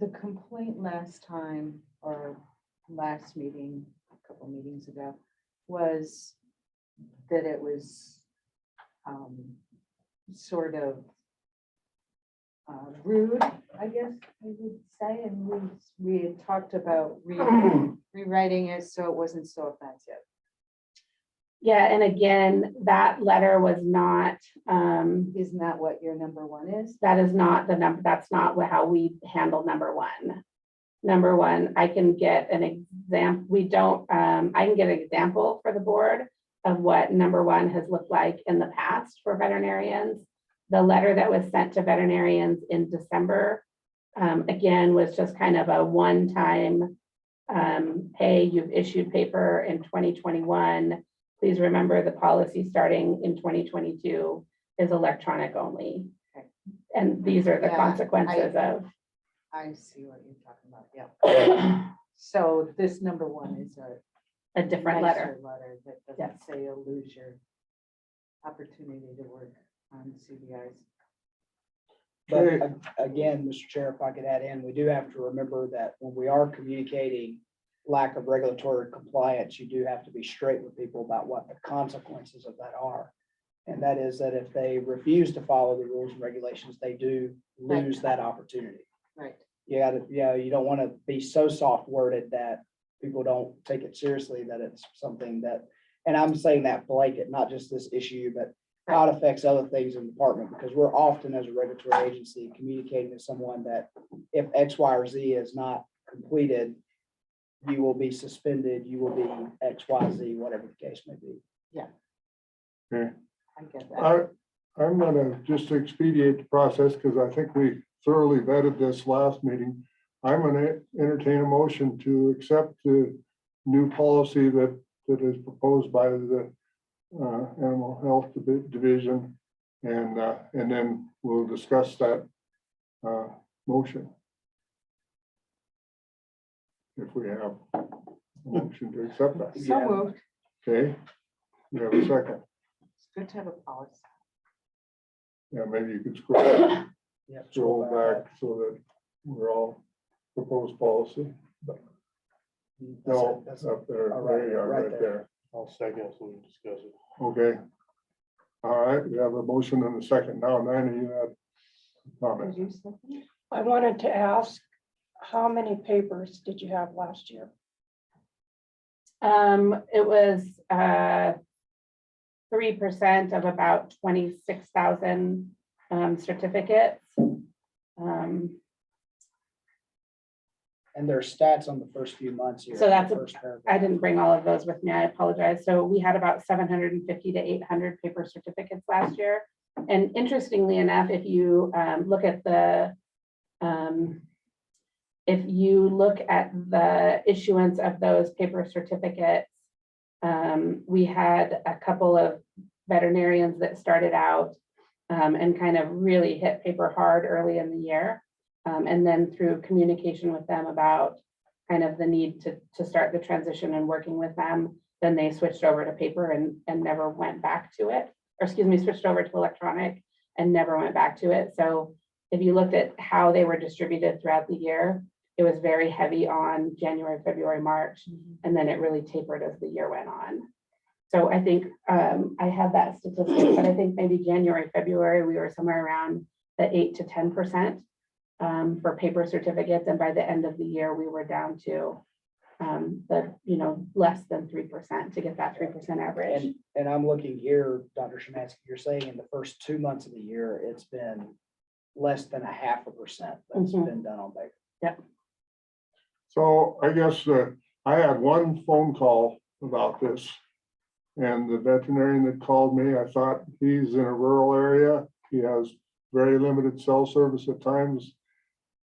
The complaint last time, or last meeting, a couple meetings ago, was that it was sort of rude, I guess I would say, and we had talked about rewriting it so it wasn't so offensive. Yeah, and again, that letter was not, Isn't that what your number one is? that is not the number, that's not how we handle number one. Number one, I can get an example, I can get an example for the board of what number one has looked like in the past for veterinarians. The letter that was sent to veterinarians in December, again, was just kind of a one-time, hey, you've issued paper in 2021. Please remember the policy starting in 2022 is electronic only. Okay. And these are the Yeah, consequences of. I see what you're talking about, yeah. So this number one is A different letter. Letter that doesn't say you'll lose your opportunity to work on CBIs. Okay. But again, Mr. Chair, if I could add in, we do have to remember that when we are communicating lack of regulatory compliance, you do have to be straight with people about what the consequences of that are. And that is that if they refuse to follow the rules and regulations, they do lose that opportunity. Right. You gotta, you don't want to be so soft worded that people don't take it seriously, that it's something that, and I'm saying that blanket, not just this issue, but how it affects other things in the department, because we're often as a regulatory agency communicating to someone that if X, Y, or Z is not completed, you will be suspended, you will be X, Y, Z, whatever the case may be. Yeah. Okay. I get that. I'm gonna just expedite the process because I think we thoroughly vetted this last meeting. I'm gonna entertain a motion to accept the new policy that is proposed by the Animal Health Division, and then we'll discuss that motion. If we have a motion to accept that. So moved. Okay, we have a second. It's good to have a policy. Yeah, maybe you could scroll Yeah. back so that we're all proposed policy. No, That's up there, all right, there you are, right right there. there. I'll second so we can discuss it. Okay. All right, we have a motion and a second. Now, Nina, you had a comment. Did you second it? I wanted to ask, how many papers did you have last year? It was 3% of about 26,000 certificates. And there's stats on the first few months here. So that's the a- first paragraph. I didn't bring all of those with me. I apologize. So we had about 750 to 800 paper certificates last year. And interestingly enough, if you look at the issuance of those paper certificates, we had a couple of veterinarians that started out and kind of really hit paper hard early in the year. And then through communication with them about kind of the need to start the transition and working with them, then they switched over to paper and never went back to it. Or excuse me, switched over to electronic and never went back to it. So if you looked at how they were distributed throughout the year, it was very heavy on January, February, March, and then it really tapered as the year went on. So I think I had that statistic, but I think maybe January, February, we were somewhere around the 8 to 10% for paper certificates. And by the end of the year, we were down to less than 3% to get that 3% average. And I'm looking here, Dr. Shemansky, you're saying in the first 2 months of the year, it's been less than 0.5% that's Mhm. been done on paper. Yep. So I guess I had one phone call about this. And the veterinarian that called me, I thought he's in a rural area. He has very limited cell service at times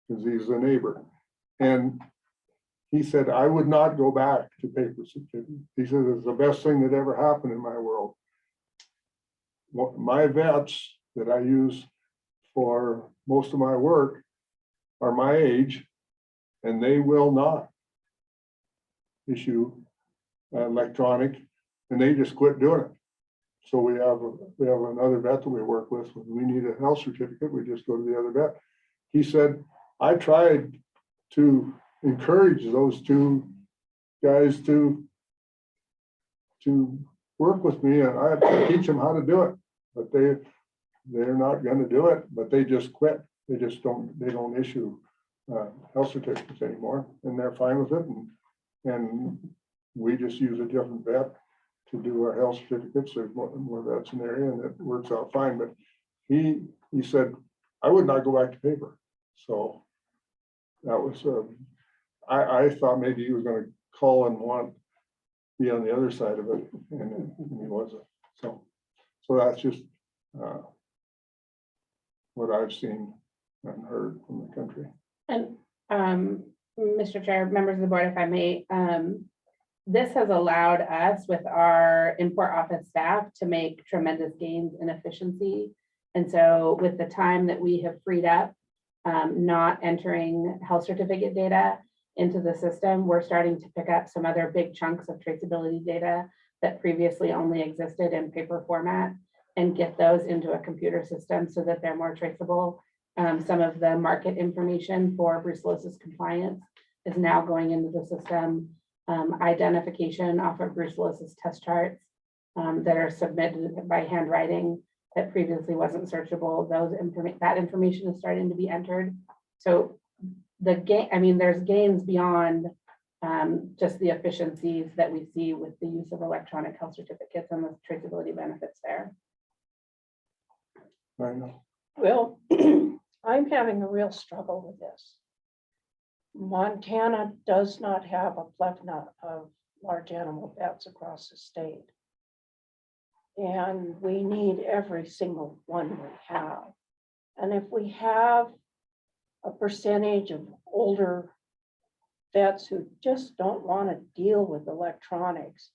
because he's a neighbor. And he said, I would not go back to paper certificate. He said, it's the best thing that ever happened in my world. My vets that I use for most of my work are my age, and they will not issue electronic, and they just quit doing it. So we have another vet that we work with. When we need a health certificate, we just go to the other vet. He said, I tried to encourage those two guys to work with me, and I teach them how to do it, but they're not going to do it, but they just quit. They don't issue health certificates anymore, and they're fine with it. And we just use a different vet to do our health certificates. There's more vets in the area, and it works out fine. But he said, I would not go back to paper. So that was, I thought maybe he was going to call and be on the other side of it, and he wasn't. So that's just what I've seen and heard from the country. And Mr. Chair, members of the board, if I may, this has allowed us with our import office staff to make tremendous gains in efficiency. And so with the time that we have freed up, not entering health certificate data into the system, we're starting to pick up some other big chunks of traceability data that previously only existed in paper format and get those into a computer system so that they're more traceable. Some of the market information for brucellosis compliance is now going into the system. Identification off of brucellosis test charts that are submitted by handwriting that previously wasn't searchable. That information is starting to be entered. So there's gains beyond just the efficiencies that we see with the use of electronic health certificates and the traceability benefits there. I know. Well, I'm having a real struggle with this. Montana does not have a plethora of large animal vets across the state. And we need every single one we have. And if we have a percentage of older vets who just don't want to deal with electronics,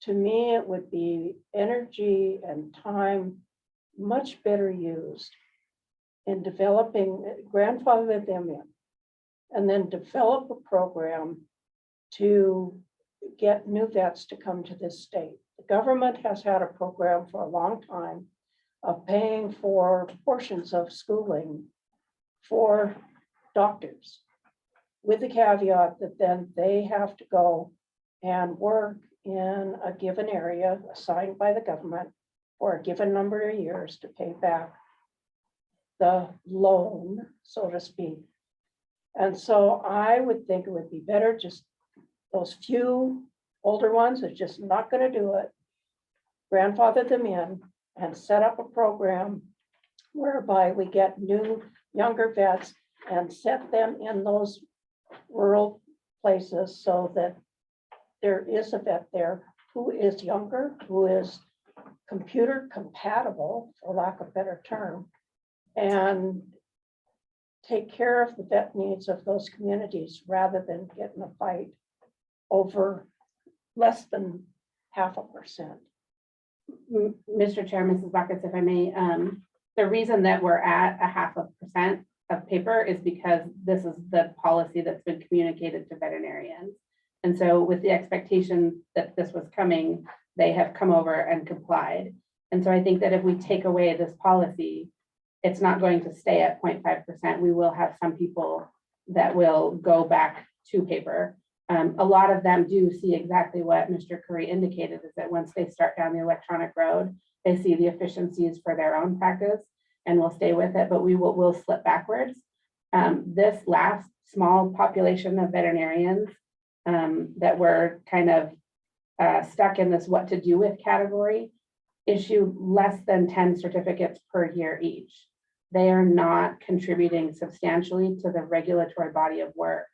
to me, it would be energy and time much better used in developing, grandfather them in, and then develop a program to get new vets to come to this state. The government has had a program for a long time of paying for portions of schooling for doctors, with the caveat that then they have to go and work in a given area assigned by the government for a given number of years to pay back the loan, so to speak. And so I would think it would be better just those few older ones are just not going to do it, grandfather them in and set up a program whereby we get new, younger vets and set them in those rural places so that there is a vet there who is younger, who is computer compatible, for lack of a better term, and take care of the vet needs of those communities rather than get in a fight over less than 0.5%. Mr. Chair, Mrs. Buckets, if I may, the reason that we're at 0.5% of paper is because this is the policy that's been communicated to veterinarians. And so with the expectation that this was coming, they have come over and complied. And so I think that if we take away this policy, it's not going to stay at 0.5%. We will have some people that will go back to paper. A lot of them do see exactly what Mr. Curry indicated, is that once they start down the electronic road, they see the efficiencies for their own practice and will stay with it, but we'll slip backwards. This last small population of veterinarians that were kind of stuck in this what to do with category issue less than 10 certificates per year each. They are not contributing substantially to the regulatory body of work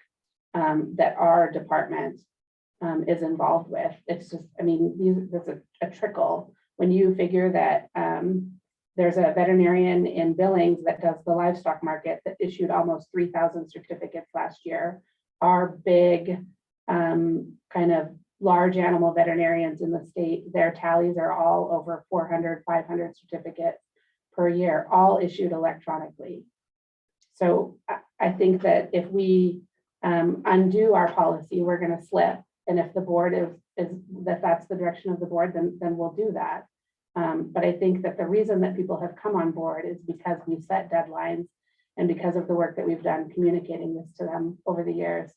that our department is involved with. It's just, I mean, there's a trickle. When you figure that there's a veterinarian in Billings that does the livestock market that issued almost 3,000 certificates last year. Our big kind of large animal veterinarians in the state, their tallies are all over 400, 500 certificates per year, all issued electronically. So I think that if we undo our policy, we're going to slip. And if the board is that's the direction of the board, then we'll do that. But I think that the reason that people have come on board is because we've set deadlines and because of the work that we've done communicating this to them over the years.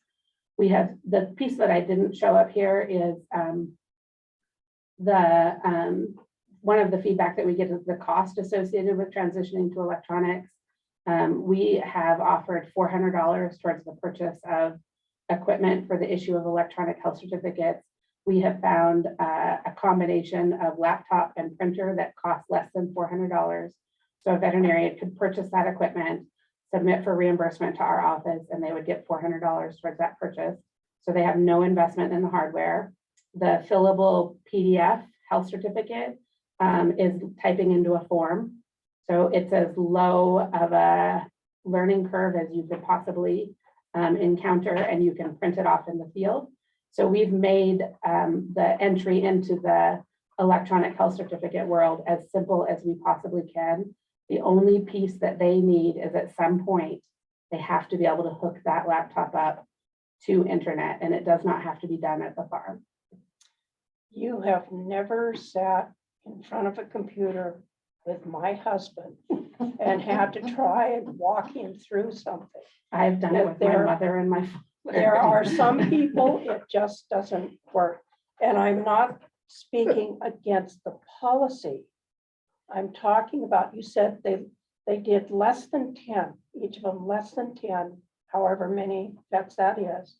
We have the piece that I didn't show up here is one of the feedback that we get is the cost associated with transitioning to electronics. We have offered $400 towards the purchase of equipment for the issue of electronic health certificates. We have found a combination of laptop and printer that costs less than $400. So a veterinarian could purchase that equipment, submit for reimbursement to our office, and they would get $400 towards that purchase. So they have no investment in the hardware. The fillable PDF health certificate is typing into a form. So it's as low of a learning curve as you could possibly encounter, and you can print it off in the field. So we've made the entry into the electronic health certificate world as simple as we possibly can. The only piece that they need is at some point, they have to be able to hook that laptop up to internet, and it does not have to be done at the farm. You have never sat in front of a computer with my husband and had to try and walk him through something. I've done it with my mother and my father. There are some people, it just doesn't work. And I'm not speaking against the policy. I'm talking about, you said they did less than 10, each of them less than 10, however many vets that is.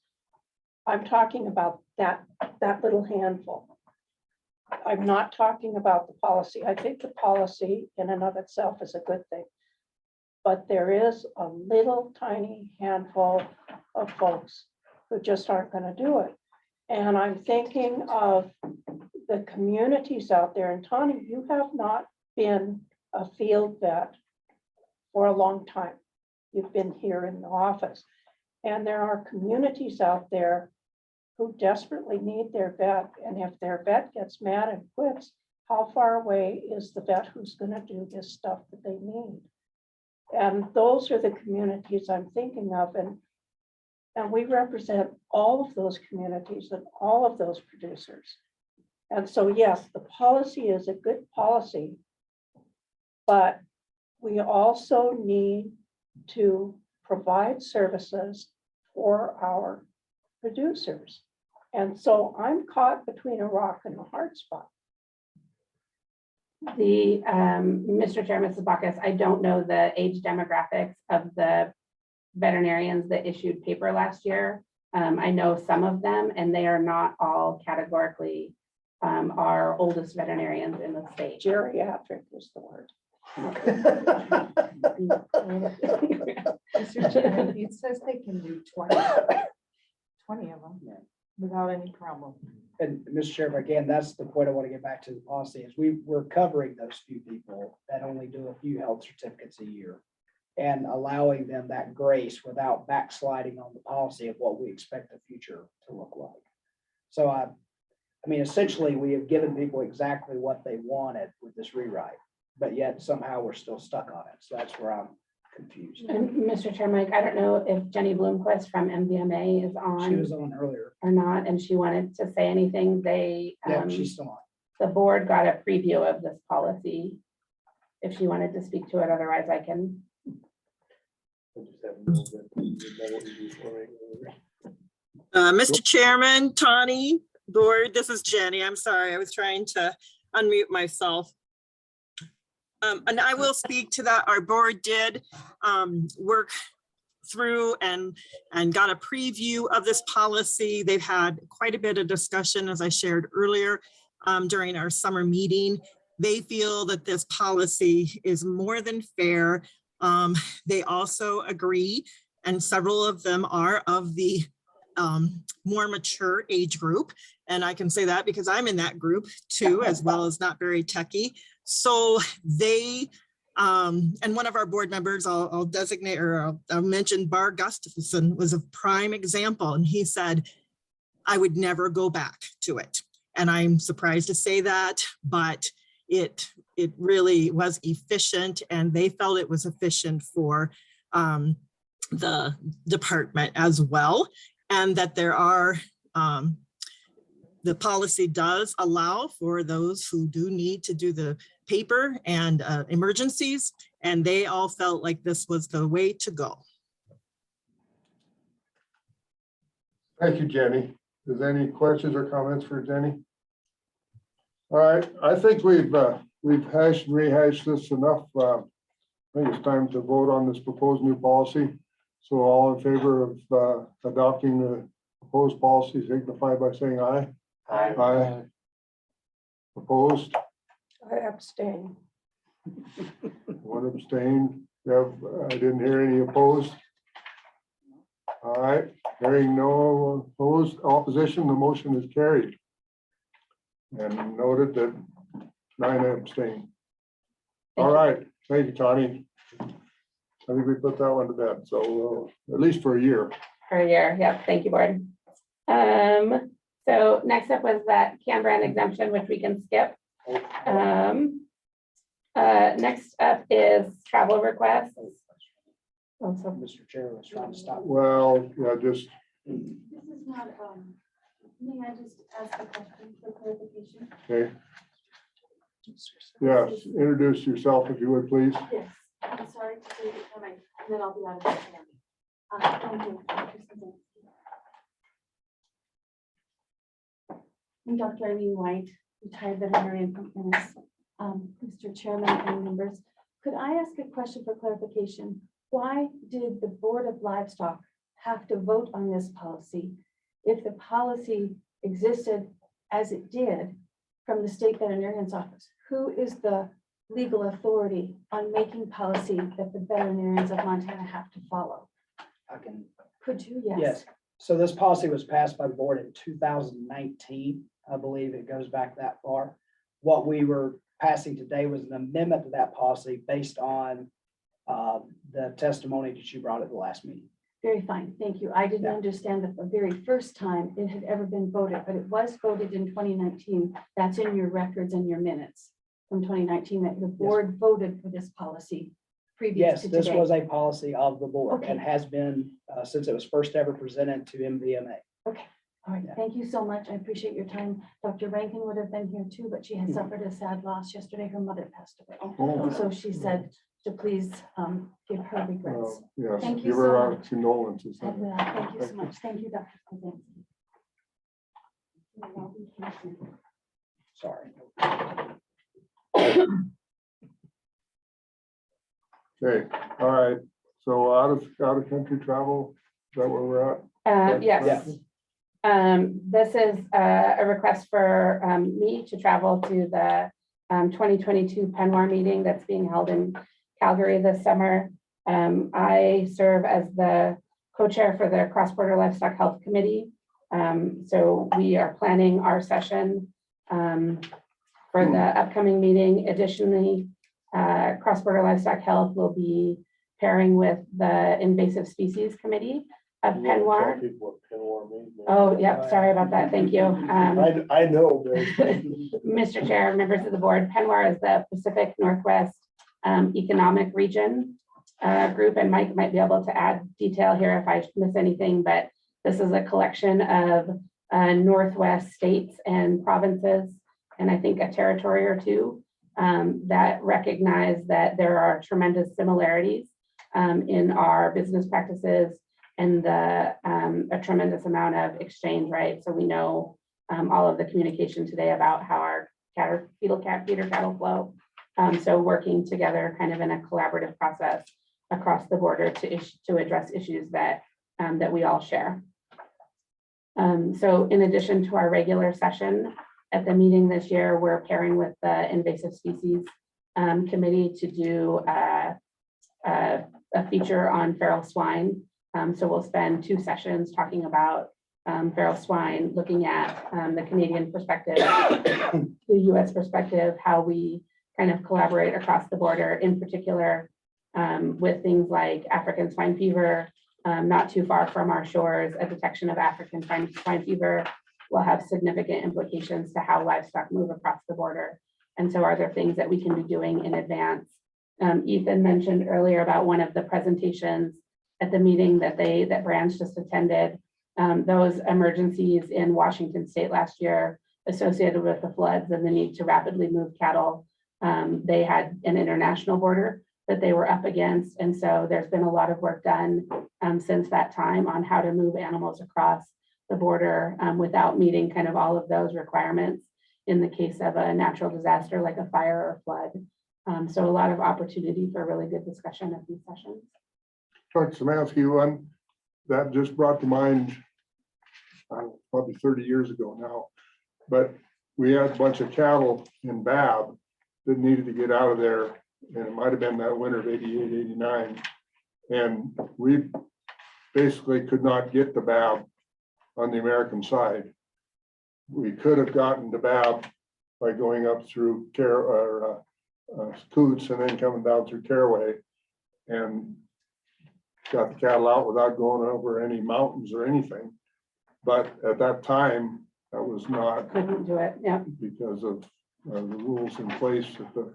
I'm talking about that little handful. I'm not talking about the policy. I think the policy in and of itself is a good thing. But there is a little tiny handful of folks who just aren't going to do it. And I'm thinking of the communities out there. And Tani, you have not been a field vet for a long time. You've been here in the office. And there are communities out there who desperately need their vet. And if their vet gets mad and quits, how far away is the vet who's going to do this stuff that they need? And those are the communities I'm thinking of. And we represent all of those communities and all of those producers. And so, yes, the policy is a good policy, but we also need to provide services for our producers. And so I'm caught between a rock and a hard spot. The Mr. Chair, Mrs. Bacchus, I don't know the age demographics of the veterinarians that issued paper last year. I know some of them, and they are not all categorically our oldest veterinarians in the state. Geriatric is the word. Mr. Chairman, it says they can do 20 of them without any problem. And Mr. Chairman, again, that's the point I want to get back to the policy is we're covering those few people that only do a few health certificates a year and allowing them that grace without backsliding on the policy of what we expect the future to look like. So I mean, essentially we have given people exactly what they wanted with this rewrite, but yet somehow we're still stuck on it. So that's where I'm confused. And Mr. Chair, Mike, I don't know if Jenny Bloomquist from MVMA is on. She was on earlier. Or not, and she wanted to say anything. They, Yeah, she's still on. the board got a preview of this policy. If she wanted to speak to it, otherwise I can. Mr. Chairman, Tani, board, this is Jenny. I'm sorry, I was trying to unmute myself. And I will speak to that. Our board did work through and got a preview of this policy. They've had quite a bit of discussion, as I shared earlier, during our summer meeting. They feel that this policy is more than fair. They also agree, and several of them are of the more mature age group. And I can say that because I'm in that group too, as well as not very techie. So they, and one of our board members, I'll designate or I'll mention Bar Gustafson was a prime example. And he said, I would never go back to it. And I'm surprised to say that, but it really was efficient, and they felt it was efficient for the department as well. And that there are, the policy does allow for those who do need to do the paper and emergencies, and they all felt like this was the way to go. Thank you, Jenny. Is there any questions or comments for Jenny? All right, I think we've hashed and rehashed this enough. I think it's time to vote on this proposed new policy. So all in favor of adopting the proposed policy signify by saying aye. Aye. Aye. Opposed? I abstain. One abstain. I didn't hear any opposed. All right, hearing no opposed opposition, the motion is carried. And noted that 9 abstain. All right, thank you, Tony. I think we put that one to bed, so at least for a year. For a year, yep, thank you, board. So next up was that can brand exemption, which we can skip. Next up is travel requests. Also, Mr. Chair was trying to stop. Well, yeah, just, This is not, may I just ask a question for clarification? okay. Yes, introduce yourself if you would, please. Yes, I'm sorry to say it coming, and then I'll be out of the thank you. I'm Dr. Eileen White, retired veterinarian from Ennis. Mr. Chairman and members, could I ask a question for clarification? Why did the Board of Livestock have to vote on this policy if the policy existed as it did from the state veterinarian's office? Who is the legal authority on making policy that the veterinarians of Montana have to follow? I can. Could you? Yes. So this policy was passed by the board in 2019. I believe it goes back that far. What we were passing today was an amendment to that policy based on the testimony that you brought at the last meeting. Very fine, thank you. I didn't understand that the very first time it had ever been voted, but it was voted in 2019. That's in your records and your minutes from 2019 that the board voted for this policy previous Yes, to this today. was a policy of the board and Okay. has been since it was first ever presented to MVMA. Okay, all right, thank you so much. I appreciate your time. Dr. Rankin would have been here too, but she had suffered a sad loss yesterday. Her mother passed away. Oh. So she said to please give her regrets. Yes, Thank you give so her our much. condolences. I will. Thank you so much. Thank you, Dr. Krasinski. Sorry. Okay, all right. So out of country travel, is that where we're at? Yes. This is a request for me to travel to the 2022 Penwar meeting that's being held in Calgary this summer. I serve as the co-chair for the Cross-Border Livestock Health Committee. So we are planning our session for the upcoming meeting. Additionally, Cross-Border Livestock Health will be pairing with the Invasive Species Committee of Penwar. Oh, yep, sorry about that. Thank you. I know, but Mr. Chair, members of the board, Penwar is the Pacific Northwest Economic Region group, and Mike might be able to add detail here if I miss anything, but this is a collection of Northwest states and provinces, and I think a territory or two that recognize that there are tremendous similarities in our business practices and a tremendous amount of exchange, right? So we know all of the communication today about how our feeder cattle flow. So working together kind of in a collaborative process across the border to address issues that we all share. So in addition to our regular session at the meeting this year, we're pairing with the Invasive Species Committee to do a feature on feral swine. So we'll spend 2 sessions talking about feral swine, looking at the Canadian perspective, the US perspective, how we kind of collaborate across the border, in particular with things like African swine fever. Not too far from our shores, a detection of African swine fever will have significant implications to how livestock move across the border. And so are there things that we can be doing in advance? Ethan mentioned earlier about one of the presentations at the meeting that Branch just attended. Those emergencies in Washington state last year associated with the floods and the need to rapidly move cattle. They had an international border that they were up against. And so there's been a lot of work done since that time on how to move animals across the border without meeting kind of all of those requirements in the case of a natural disaster like a fire or flood. So a lot of opportunity for really good discussion at these sessions. Dr. Samansky, one that just brought to mind, probably 30 years ago now, but we had a bunch of cattle in Bab that needed to get out of there. And it might have been that winter of 88, 89. And we basically could not get to Bab on the American side. We could have gotten to Bab by going up through Coots and then coming down through Caraway and got the cattle out without going over any mountains or anything. But at that time, that was not. Couldn't do it, yeah. Because of the rules in place that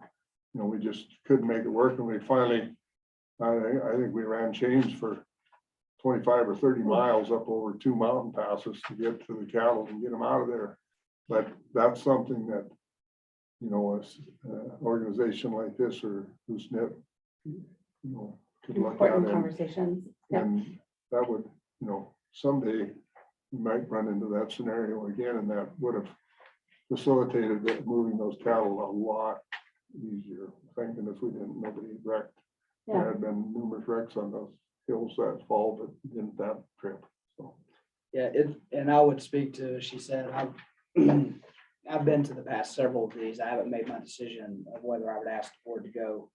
we just couldn't make it work. And we finally, I think we ran chains for 25 or 30 miles up over 2 mountain passes to get to the cattle and get them out of there. But that's something that, an organization like this or USNIP, could look at. Important conversations. And that would, someday we might run into that scenario again, and that would have facilitated moving those cattle a lot easier. Thank goodness we didn't, nobody wrecked. Yeah. There had been numerous wrecks on those hills that fall, but didn't that trip. So Yeah, and I would speak to, she said, I've been to the past several of these. I haven't made my decision of whether I would ask the board to go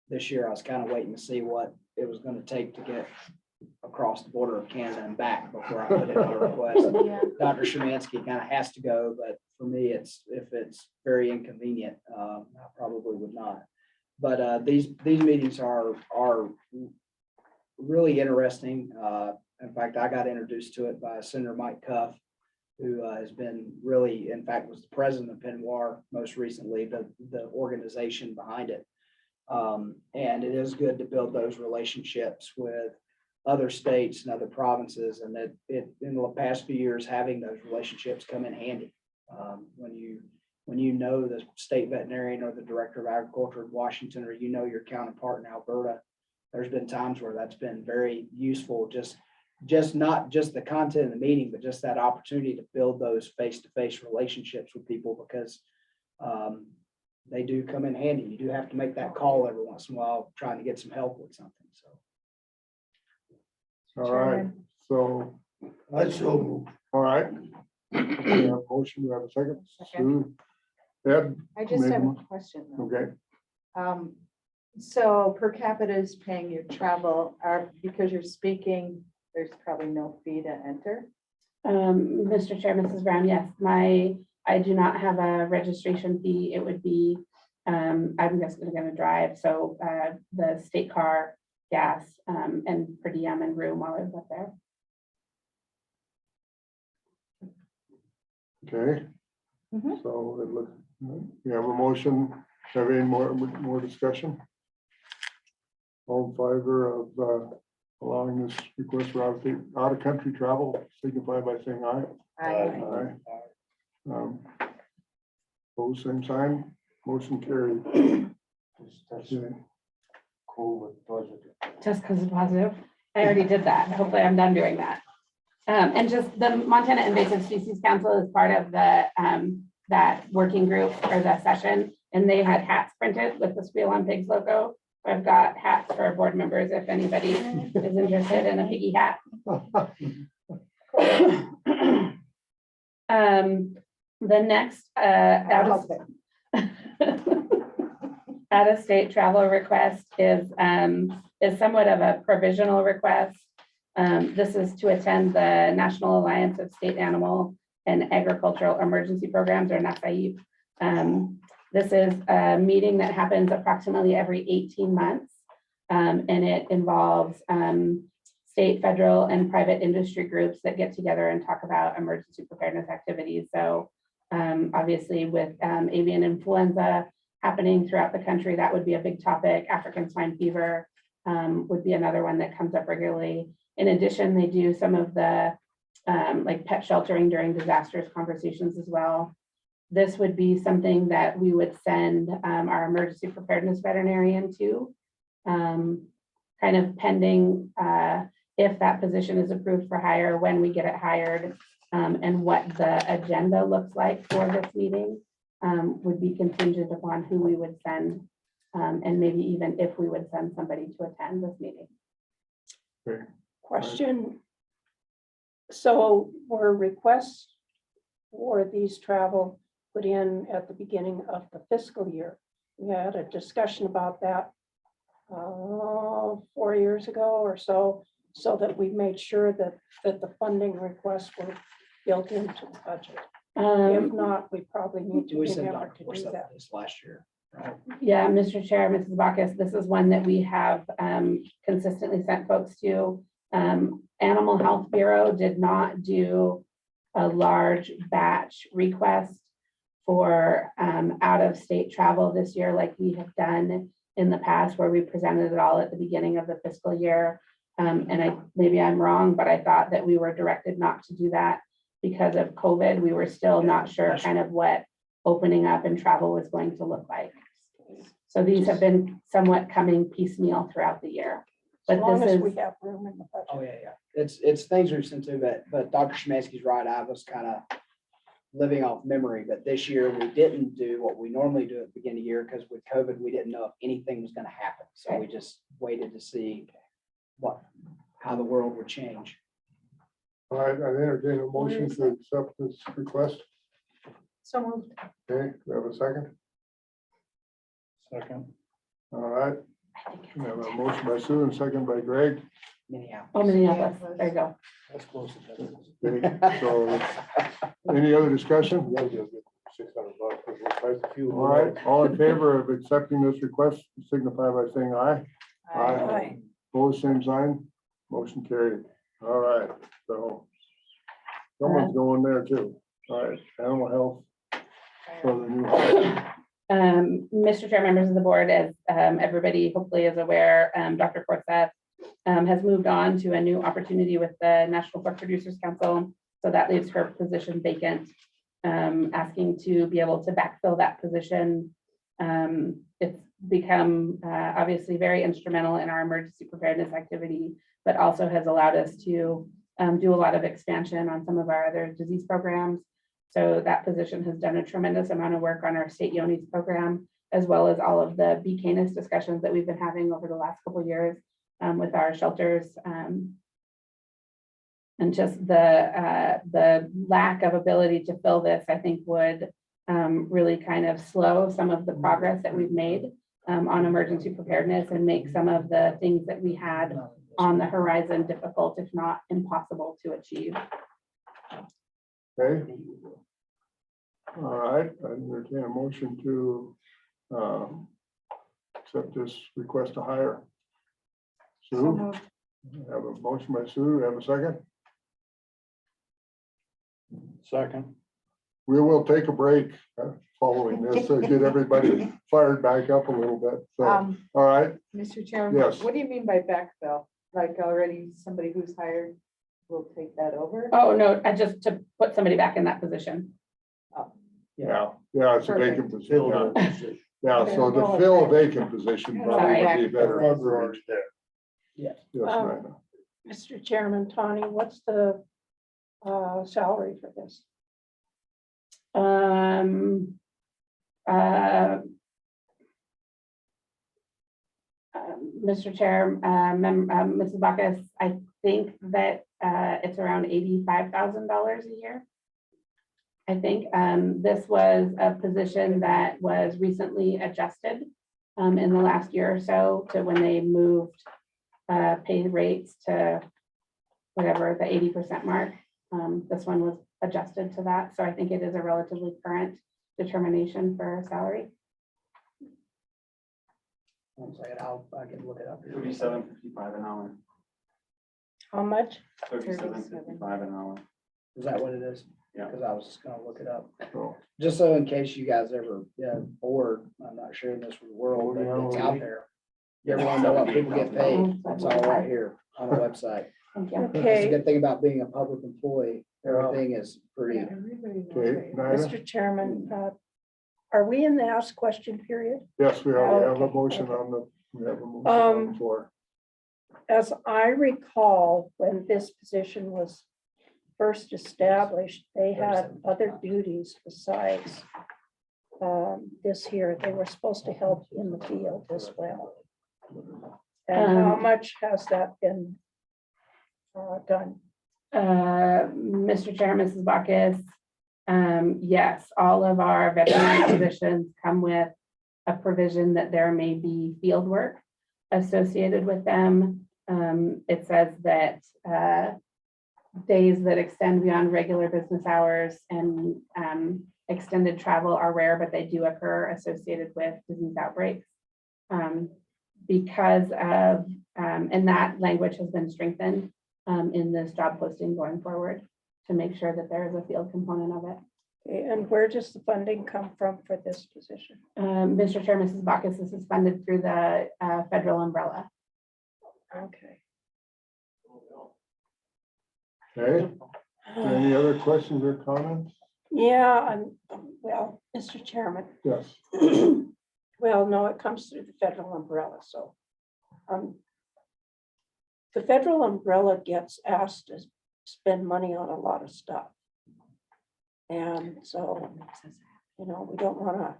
this year. I was kind of waiting to see what it was going to take to get across the border of Canada and back before I put in my request. Yeah. Dr. Szymanski kind of has to go, but for me, if it's very inconvenient, I probably would not. But these meetings are really interesting. In fact, I got introduced to it by Senator Mike Cuff, who has been really, in fact, was the president of Penwar most recently, the organization behind it. And it is good to build those relationships with other states and other provinces, and that in the past few years, having those relationships come in handy. When you know the state veterinarian or the director of agriculture in Washington, or your counterpart in Alberta, there's been times where that's been very useful, just not just the content of the meeting, but just that opportunity to build those face-to-face relationships with people, because they do come in handy. You do have to make that call every once in a while, trying to get some help with something. So. all right. So all right. We have a motion. We have a second. Sue? Ed? I just have maybe? a question. though. Okay. So per capita is paying your travel, because you're speaking, there's probably no fee to enter? Mr. Chair, Mrs. Brown, yes, I do not have a registration fee. It would be, I'm just going to drive. So the state car, gas, and per diem and room while I was up there. Okay. So it looks, we have a motion. Have any more discussion? All in favor of allowing this request for out of country travel, signify by saying aye. Aye. Aye. Pose same sign, motion carried. Cool with budget. Just because it's positive. I already did that. Hopefully I'm done doing that. And just the Montana Invasive Species Council is part of the that working group or the session, and they had hats printed with the Squeal on Pigs logo. I've got hats for board members if anybody is interested in a piggy hat. The next out of state travel request is somewhat of a provisional request. This is to attend the National Alliance of State Animal and Agricultural Emergency Programs, or NASAIP. This is a meeting that happens approximately every 18 months, and it involves state, federal, and private industry groups that get together and talk about emergency preparedness activities. So obviously with avian influenza happening throughout the country, that would be a big topic. African swine fever would be another one that comes up regularly. In addition, they do some of the like pet sheltering during disasters conversations as well. This would be something that we would send our emergency preparedness veterinarian to, kind of pending if that position is approved for hire, when we get it hired, and what the agenda looks like for this meeting would be contingent upon who we would send, and maybe even if we would send somebody to attend this meeting. Question. So were requests for these travel put in at the beginning of the fiscal year? We had a discussion about that 4 years ago or so, so that we made sure that the funding requests were built into the budget. If not, we probably need to We sent remember Dr. to do Forsyth that. this last year, right? Yeah, Mr. Chair, Mrs. Bacchus, this is one that we have consistently sent folks to. Animal Health Bureau did not do a large batch request for out-of-state travel this year like we have done in the past, where we presented it all at the beginning of the fiscal year. And maybe I'm wrong, but I thought that we were directed not to do that because of COVID. We were still not sure kind of what opening up and travel was going to look like. So these have been somewhat coming piecemeal throughout the year. As But long this as is, we have room in the budget. Oh, yeah. It's things we've sent to, but Dr. Shemansky's right. I was kind of living off memory, but this year we didn't do what we normally do at the beginning of the year because with COVID, we didn't know if anything was going to happen. So we just waited to see how the world would change. All right, I entertain a motion to accept this request. So moved. Okay, we have a second. Second. All right, we have a motion by Sue and second by Greg. Minneapolis. oh, Minneapolis, there you go. That's close. Okay, so any other discussion? All right, all in favor of accepting this request, signify by saying aye. Aye. Opposed, same sign. Motion carried. All right, so someone's going there too. All right, animal health. For the new hire. Mr. Chair, members of the board, as everybody hopefully is aware, Dr. Forsyth has moved on to a new opportunity with the National Pork Producers Council. So that leaves her position vacant, asking to be able to backfill that position. It's become obviously very instrumental in our emergency preparedness activity, but also has allowed us to do a lot of expansion on some of our other disease programs. So that position has done a tremendous amount of work on our state Yonis program, as well as all of the Canis discussions that we've been having over the last couple of years with our shelters. And just the lack of ability to fill this, I think, would really kind of slow some of the progress that we've made on emergency preparedness and make some of the things that we had on the horizon difficult, if not impossible, to achieve. Okay. All right, I entertain a motion to accept this request to hire. Sue? I have a motion by Sue. Have a second? Second. We will take a break following this to get everybody fired back up a little bit. So, all right, Mr. Chairman, Yes. what do you mean by backfill? Like already somebody who's hired will take that over? Oh, no, I just to put somebody back in that position. yeah, it's a vacant position. Yeah. Yeah, Okay, so to well, fill a okay. vacant position Yeah. probably would be better. Sorry. Yeah. Yes, Miranda. Mr. Chairman, Tawny, what's the salary for this? Mr. Chair, Mrs. Bacchus, I think that it's around $85,000 a year. I think this was a position that was recently adjusted in the last year or so to when they moved pay rates to whatever the 80% mark. This one was adjusted to that, so I think it is a relatively current determination for salary. One second, I can look it up. here. 37.55 an hour. How much? 37.55 an hour. Is that what it is? Yeah. Because I was just gonna look it up. So, Just so in case you guys ever, bored, I'm not sharing this with the world, but it's out there. You ever wanna know what people get paid? It's all right here on the website. Thank you. That's a Okay, good thing about being a public employee. Everything is pretty. okay, Nina? Mr. Chairman, are we in the ask question period? Yes, we have a Okay, motion okay. on the, we have a motion on the floor. As I recall, when this position was first established, they had other duties besides this here. They were supposed to help in the field as well. And how much has that been done? Mr. Chair, Mrs. Bacchus, yes, all of our veterinary positions come with a provision that there may be field work associated with them. It says that days that extend beyond regular business hours and extended travel are rare, but they do occur associated with disease outbreaks. Because of, and that language has been strengthened in this job posting going forward to make sure that there is a field component of it. Okay, and where does the funding come from for this position? Mr. Chair, Mrs. Bacchus, this is funded through the federal umbrella. Okay. Okay, any other questions or comments? Yeah, well, Mr. Chairman, Yes, well, no, it comes through the federal umbrella, so. The federal umbrella gets asked to spend money on a lot of stuff. And so, you know, we don't want to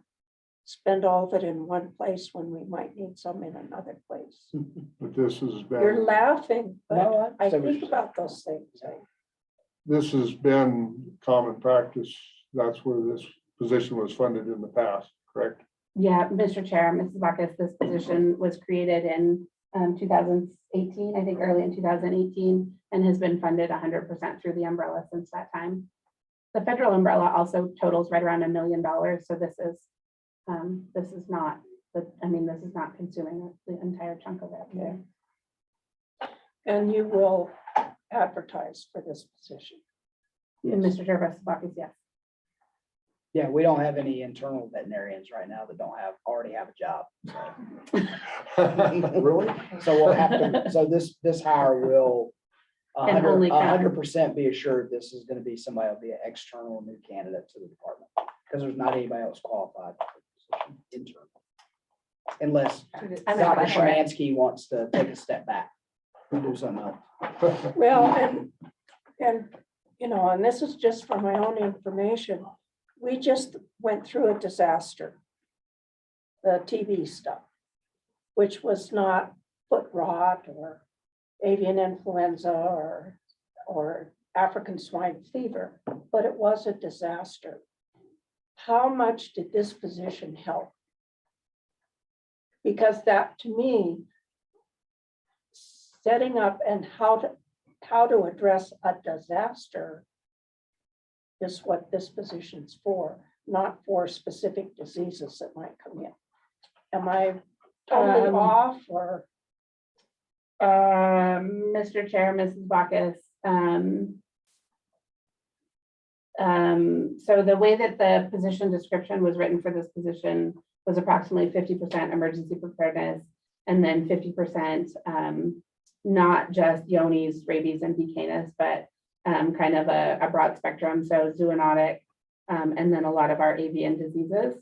spend all of it in one place when we might need some in another place. but this has You're been, laughing, No, but I see what think you're about those things. this has been common practice. That's where this position was funded in the past, correct? Yeah, Mr. Chair, Mrs. Bacchus, this position was created in 2018, I think early in 2018, and has been funded 100% through the umbrella since that time. The federal umbrella also totals right around $1 million. So this is not, this is not consuming the entire chunk of it. Okay. And you will advertise for this position. And Mr. Chair, Mrs. Bacchus, yes. Yeah, we don't have any internal veterinarians right now that already have a job. Really? So we'll have to, so this hire will And only come. 100% be assured this is gonna be somebody will be an external new candidate to the department. Because there's not anybody else qualified for the position internal. Unless I'm Dr. not for it. Szymanski wants to take a step back and do something else. Well, and, you know, and this is just for my own information. We just went through a disaster. The TB stuff, which was not foot rot or avian influenza or African swine fever, but it was a disaster. How much did this position help? Because that, to me, setting up and how to address a disaster is what this position's for, not for specific diseases that might come in. Am I totally off or? Mr. Chair, Mrs. Bacchus. So the way that the position description was written for this position was approximately 50% emergency preparedness and then 50% not just Johne's, rabies, and B. canis, but kind of a broad spectrum. So zoonotic, and then a lot of our avian diseases.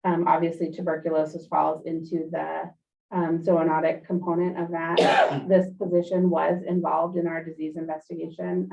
Obviously, tuberculosis falls into the zoonotic component of that. This position was involved in our disease investigation.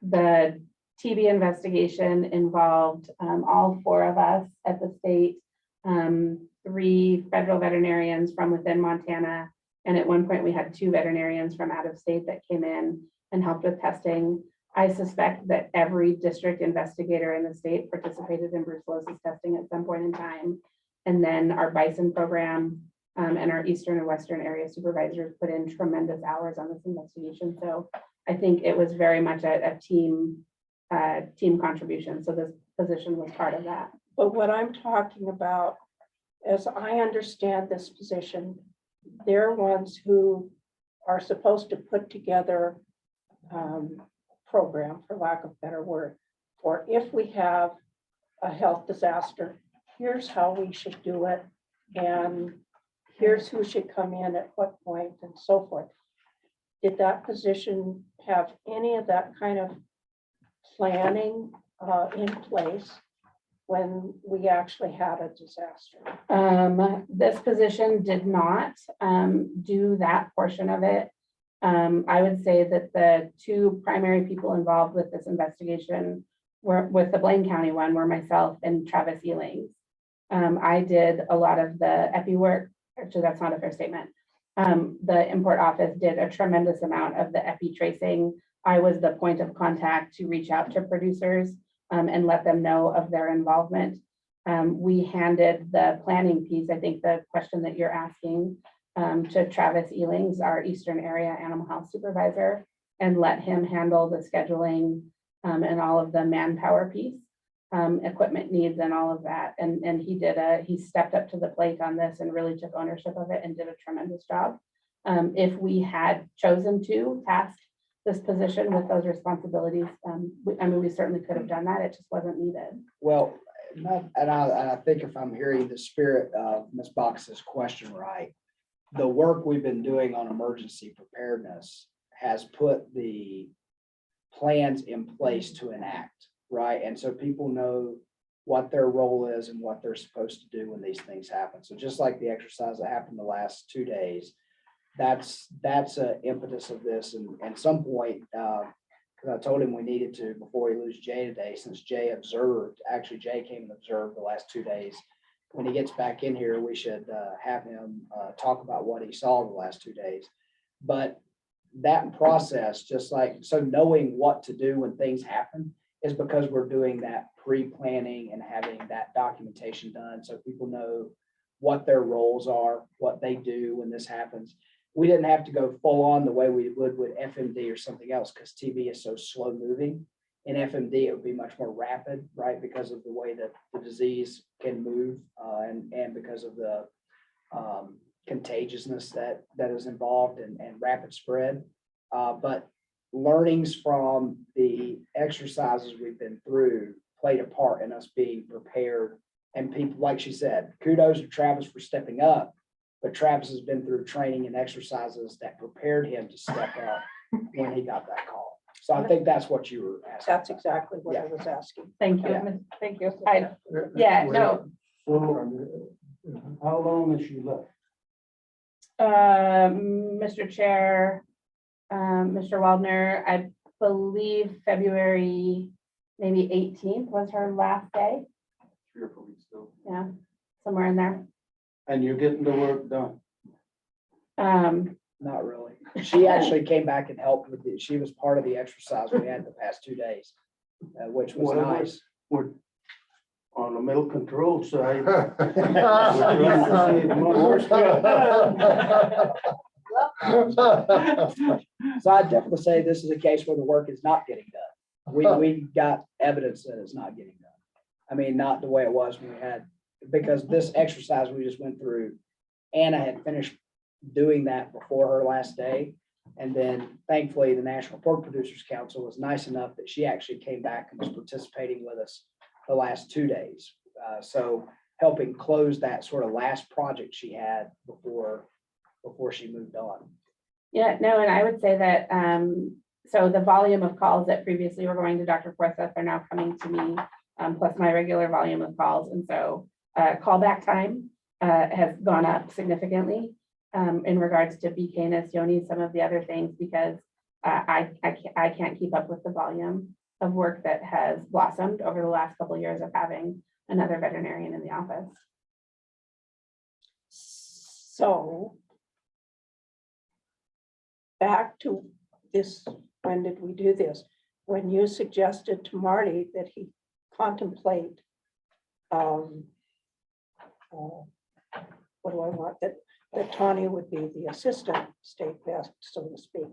The TB investigation involved all four of us at the state, 3 federal veterinarians from within Montana, and at one point we had 2 veterinarians from out of state that came in and helped with testing. I suspect that every district investigator in the state participated in brucellosis testing at some point in time. And then our bison program And our eastern and western area supervisors put in tremendous hours on this investigation. So I think it was very much a team contribution. So this position was part of that. But what I'm talking about, as I understand this position, they're ones who are supposed to put together program, for lack of a better word, or if we have a health disaster, here's how we should do it, and here's who should come in at what point, and so forth. Did that position have any of that kind of planning in place when we actually had a disaster? This position did not do that portion of it. I would say that the two primary people involved with this investigation were, with the Blaine County one, were myself and Travis Elings. I did a lot of the epi work. Actually, that's not a fair statement. The import office did a tremendous amount of the epi tracing. I was the point of contact to reach out to producers and let them know of their involvement. We handed the planning piece, I think the question that you're asking, to Travis Elings, our Eastern Area Animal Health Supervisor, and let him handle the scheduling and all of the manpower piece, equipment needs and all of that. And he stepped up to the plate on this and really took ownership of it and did a tremendous job. If we had chosen to task this position with those responsibilities, we certainly could have done that. It just wasn't needed. Well, and I think if I'm hearing the spirit of Ms. Box's question right, the work we've been doing on emergency preparedness has put the plans in place to enact, right? And so people know what their role is and what they're supposed to do when these things happen. So just like the exercise that happened the last 2 days, that's an impetus of this. And at some point, because I told him we needed to, before we lose Jay today, since Jay observed, actually Jay came and observed the last 2 days. When he gets back in here, we should have him talk about what he saw the last 2 days. But that process, just like, so knowing what to do when things happen is because we're doing that pre-planning and having that documentation done so people know what their roles are, what they do when this happens. We didn't have to go full on the way we would with FMD or something else because TB is so slow moving. In FMD, it would be much more rapid, right? Because of the way that the disease can move and because of the contagiousness that is involved and rapid spread. But learnings from the exercises we've been through played a part in us being prepared. And people, like she said, kudos to Travis for stepping up, but Travis has been through training and exercises that prepared him to step up when he got that call. So I think that's what you were asking. That's exactly what I was asking. Thank you. Yeah. Thank you. Yeah, no. How long has she left? Mr. Chair, Mr. Waldner, I believe February maybe 18th was her last day. 3 or 4 weeks ago. Yeah, somewhere in there. And you're getting the work done? Not really. She actually came back and helped with it. She was part of the exercise we had the past 2 days, which was Well, nice. We're on the middle control side. So I'd definitely say this is a case where the work is not getting done. We got evidence that it's not getting done. I mean, not the way it was when we had, because this exercise we just went through, Anna had finished doing that before her last day. And then thankfully, the National Pork Producers Council was nice enough that she actually came back and was participating with us the last 2 days. So helping close that sort of last project she had before she moved on. Yeah, no, and I would say that, so the volume of calls that previously were going to Dr. Forsyth are now coming to me, plus my regular volume of calls. And so callback time has gone up significantly in regards to BK, Yoni, some of the other things, because I can't keep up with the volume of work that has blossomed over the last couple of years of having another veterinarian in the office. So back to this, when did we do this? When you suggested to Marty that he contemplate, what do I want, that that Tawny would be the assistant state vet, so to speak.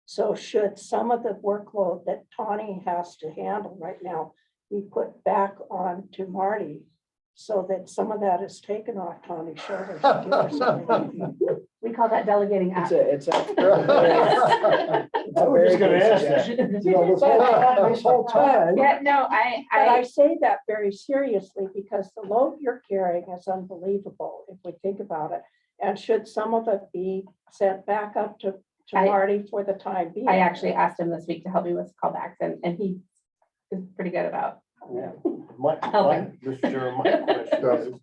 So should some of the workload that Tawny has to handle right now be put back on to Marty so that some of that is taken off Tawny's shoulders? to give her something? We call that delegating up. It's a I was just gonna ask that. You know, this whole time. Yeah, no, But I say that very seriously because the load you're carrying is unbelievable if we think about it. And should some of it be sent back up to Marty for the time being? I actually asked him this week to help me with callbacks and he is pretty good about helping. Mr. Chairman, my question is,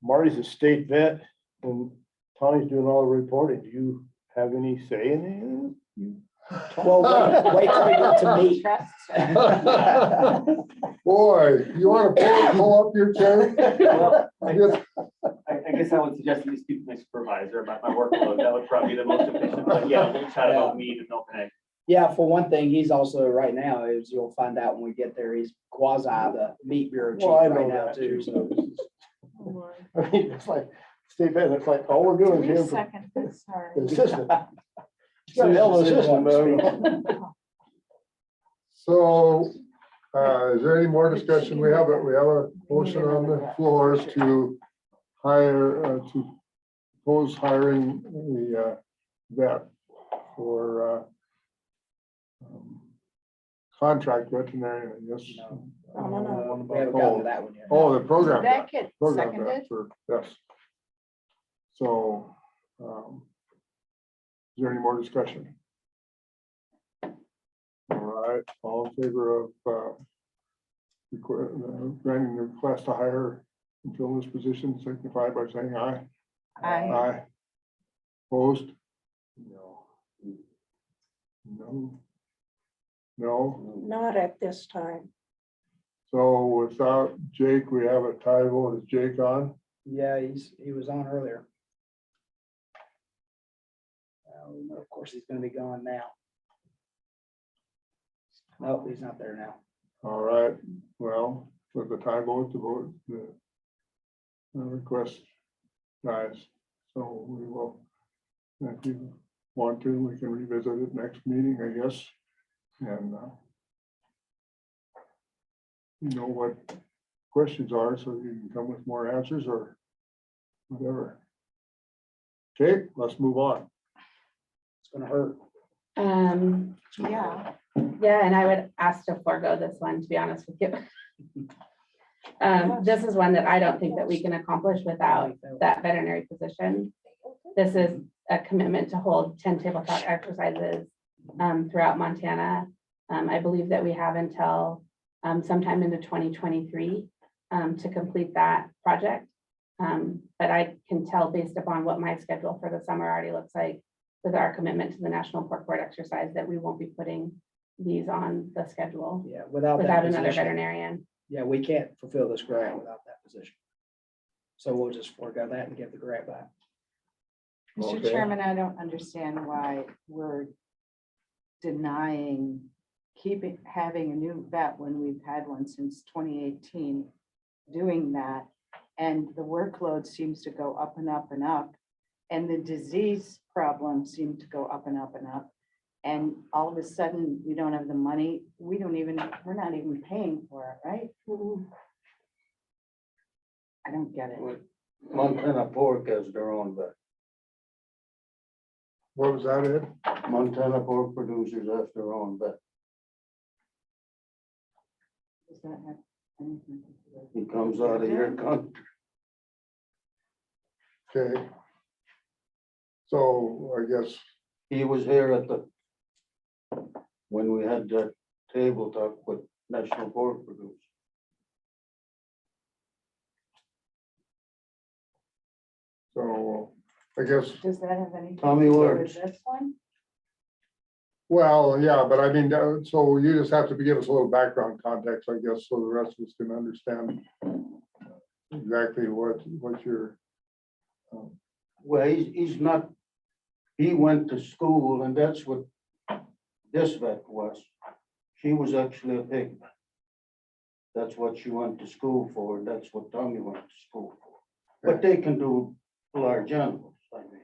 Marty's a state vet and Tawny's doing all the reporting. Do you have any say in it? Well, wait till we get to meet. Boy, you want to pull up your chair? Well, Yes. I guess I would suggest that you speak to my supervisor about my workload. That would probably be the most efficient, but yeah, we'll chat about meat and milk and eggs. Yeah, for one thing, he's also right now, as you'll find out when we get there, he's quasi the meat bureau chief Well, I right know now that too. So I mean, it's like state vet, it's like all we're doing is hearing from Second, sorry. the assistant. He's got a hell of an assistant, man. So, is there any more discussion? We have a motion on the floor to hire, to propose hiring the vet for contract veterinarian, I guess. No. we haven't gotten to that one yet. Oh, the program. Did that vet, get program seconded? vet for- Yes. So, is there any more discussion? All right, all in favor of granting the request to hire and fill this position, signify by saying aye. Aye. Opposed? No. No. No. Not at this time. So without Jake, we have a tie vote. Is Jake on? Yeah, he was on earlier. Of course, he's gonna be gone now. Nope, he's not there now. All right, well, with the tie vote, the request dies. So we will, if you want to, we can revisit it next meeting, I guess. And you know what questions are, so you can come with more answers or whatever. Okay, let's move on. It's gonna hurt. Yeah. Yeah, and I would ask to forego this one, to be honest with you. This is one that I don't think that we can accomplish without that veterinary position. This is a commitment to hold 10 tabletop exercises throughout Montana. I believe that we have until sometime into 2023 to complete that project. But I can tell based upon what my schedule for the summer already looks like with our commitment to the National Pork Board exercise, that we won't be putting these on the schedule Yeah, without that without another position. veterinarian. Yeah, we can't fulfill this grant without that position. So we'll just forego that and give the grant back. Mr. Okay. Chairman, I don't understand why we're denying having a new vet when we've had one since 2018, doing that. And the workload seems to go up and up and up. And the disease problems seem to go up and up and up. And all of a sudden, we don't have the money. We're not even paying for it, right? I don't get it. Montana Pork has their own vet. What was that, Ed? Montana Pork producers have their own vet. Does that have anything to do with it? He comes out of your country. Okay. So I guess, He was here at when we had that table talk with National Pork Producers. so I guess, Does that have anything to Tommy do works. with this one? well, yeah, but I mean, so you just have to give us a little background context, I guess, so the rest of us can understand exactly what you're. Well, he's not, he went to school and that's what this vet was. She was actually a pig vet. That's what she went to school for. And that's what Tommy went to school for. But they can do large animals, I mean.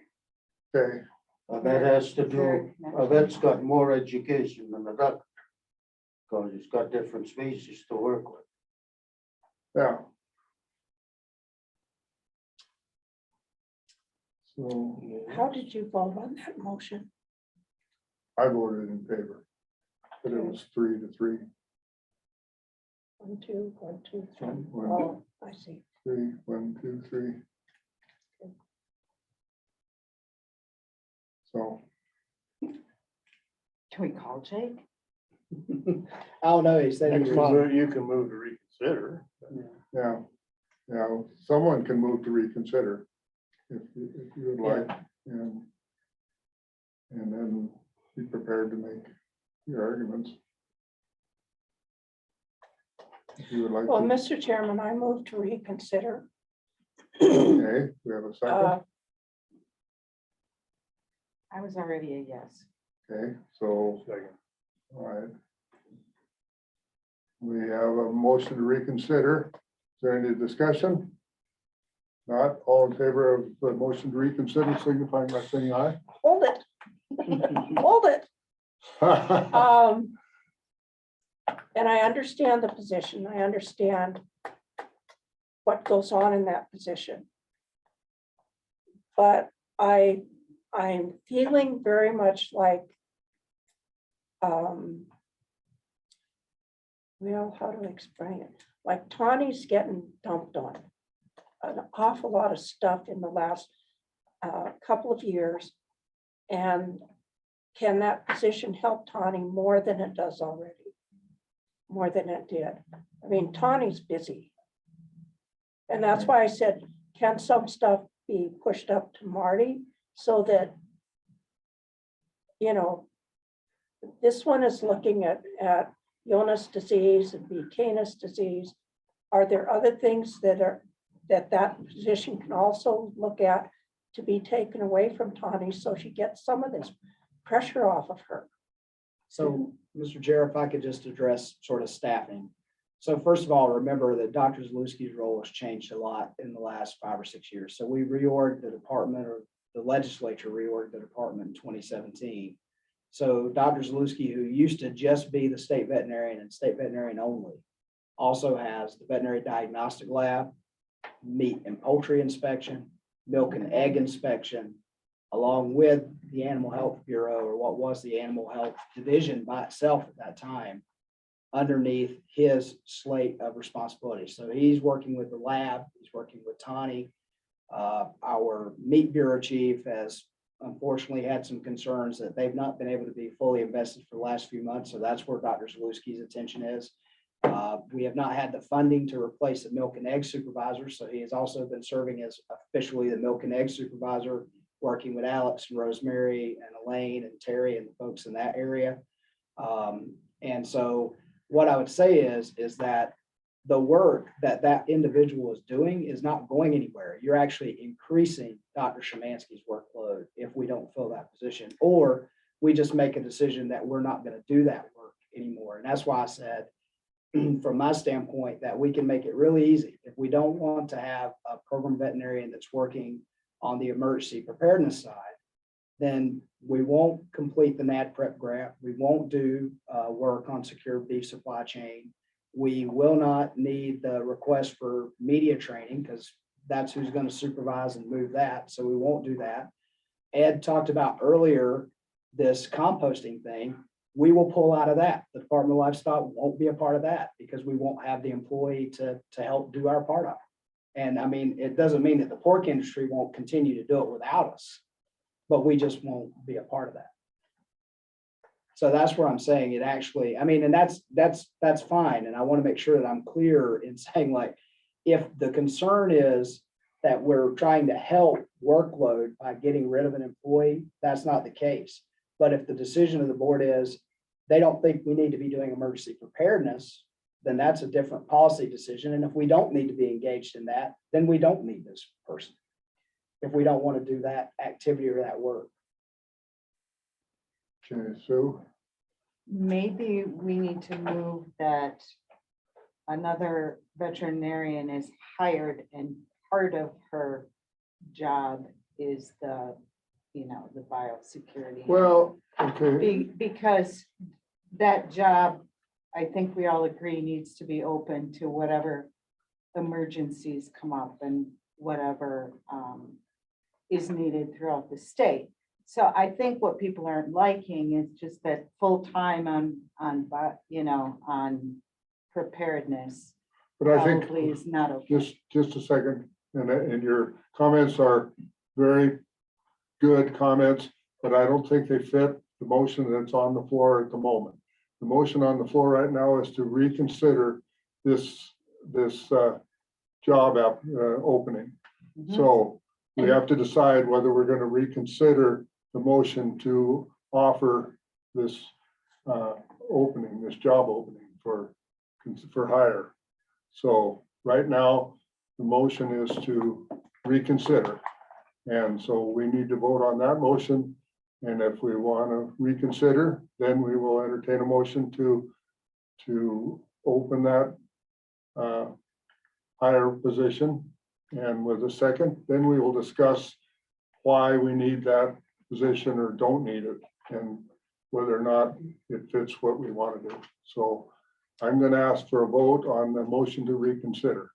Okay, A vet has to do, a vet's got more education than a doctor. Because he's got different species to work with. yeah. So How did you vote on that motion? I voted in favor, but it was 3-3. 1, 2, 1, 2, 3. One, Oh, I see. 3, 1, 2, 3. So, Can we call Jake? I don't know, he said he You was. can move to reconsider. yeah, someone can move to reconsider if you would like, and then be prepared to make your arguments. If you would like Well, to. Mr. Chairman, I move to reconsider. Okay, we have a second. I was already a yes. Okay, so, all right. We have a motion to reconsider. Is there any discussion? Not all in favor of the motion to reconsider, signifying by saying aye. Hold it. Hold it. And I understand the position. I understand what goes on in that position. But I'm feeling very much like, well, how do I explain it? Like Tawny's getting dumped on an awful lot of stuff in the last couple of years. And can that position help Tawny more than it does already? More than it did. I mean, Tawny's busy. And that's why I said, can some stuff be pushed up to Marty so that, you know, this one is looking at Jonas disease and B. Canis disease. Are there other things that position can also look at to be taken away from Tawny so she gets some of this pressure off of her? So, Mr. Chair, if I could just address sort of staffing. So first of all, remember that Dr. Zaluski's role has changed a lot in the last 5 or 6 years. So we reorged the department, or the legislature reorged the department in 2017. So Dr. Zaluski, who used to just be the state veterinarian and state veterinarian only, also has the veterinary diagnostic lab, meat and poultry inspection, milk and egg inspection, along with the Animal Health Bureau, or what was the Animal Health Division by itself at that time, underneath his slate of responsibilities. So he's working with the lab, he's working with Tawny. Our meat bureau chief has unfortunately had some concerns that they've not been able to be fully invested for the last few months. So that's where Dr. Zaluski's attention is. We have not had the funding to replace the milk and egg supervisor. So he has also been serving as officially the milk and egg supervisor, working with Alex and Rosemary and Elaine and Terry and the folks in that area. And so what I would say is that the work that individual is doing is not going anywhere. You're actually increasing Dr. Szymanski's workload if we don't fill that position, or we just make a decision that we're not going to do that work anymore. And that's why I said, from my standpoint, that we can make it really easy. If we don't want to have a program veterinarian that's working on the emergency preparedness side, then we won't complete the NAD prep grant. We won't do work on secure beef supply chain. We will not need the request for media training because that's who's going to supervise and move that. So we won't do that. Ed talked about earlier this composting thing. We will pull out of that. The Department of Livestock won't be a part of that because we won't have the employee to help do our part of it. And I mean, it doesn't mean that the pork industry won't continue to do it without us, but we just won't be a part of that. So that's where I'm saying it actually, I mean, and that's fine. And I want to make sure that I'm clear in saying, like, if the concern is that we're trying to help workload by getting rid of an employee, that's not the case. But if the decision of the board is they don't think we need to be doing emergency preparedness, then that's a different policy decision. And if we don't need to be engaged in that, then we don't need this person if we don't want to do that activity or that work. Okay, so Maybe we need to move that another veterinarian is hired and part of her job is the, the biosecurity. Well, okay, Because that job, I think we all agree, needs to be open to whatever emergencies come up and whatever is needed throughout the state. So I think what people aren't liking is just that full-time on preparedness but I think, probably is not okay. just a second, and your comments are very good comments, but I don't think they fit the motion that's on the floor at the moment. The motion on the floor right now is to reconsider this job opening. So we have to decide whether we're going to reconsider the motion to offer this opening, this job opening for hire. So right now, the motion is to reconsider. And so we need to vote on that motion. And if we want to reconsider, then we will entertain a motion to open that higher position. And with a second, then we will discuss why we need that position or don't need it, and whether or not it fits what we want to do. So I'm going to ask for a vote on the motion to reconsider.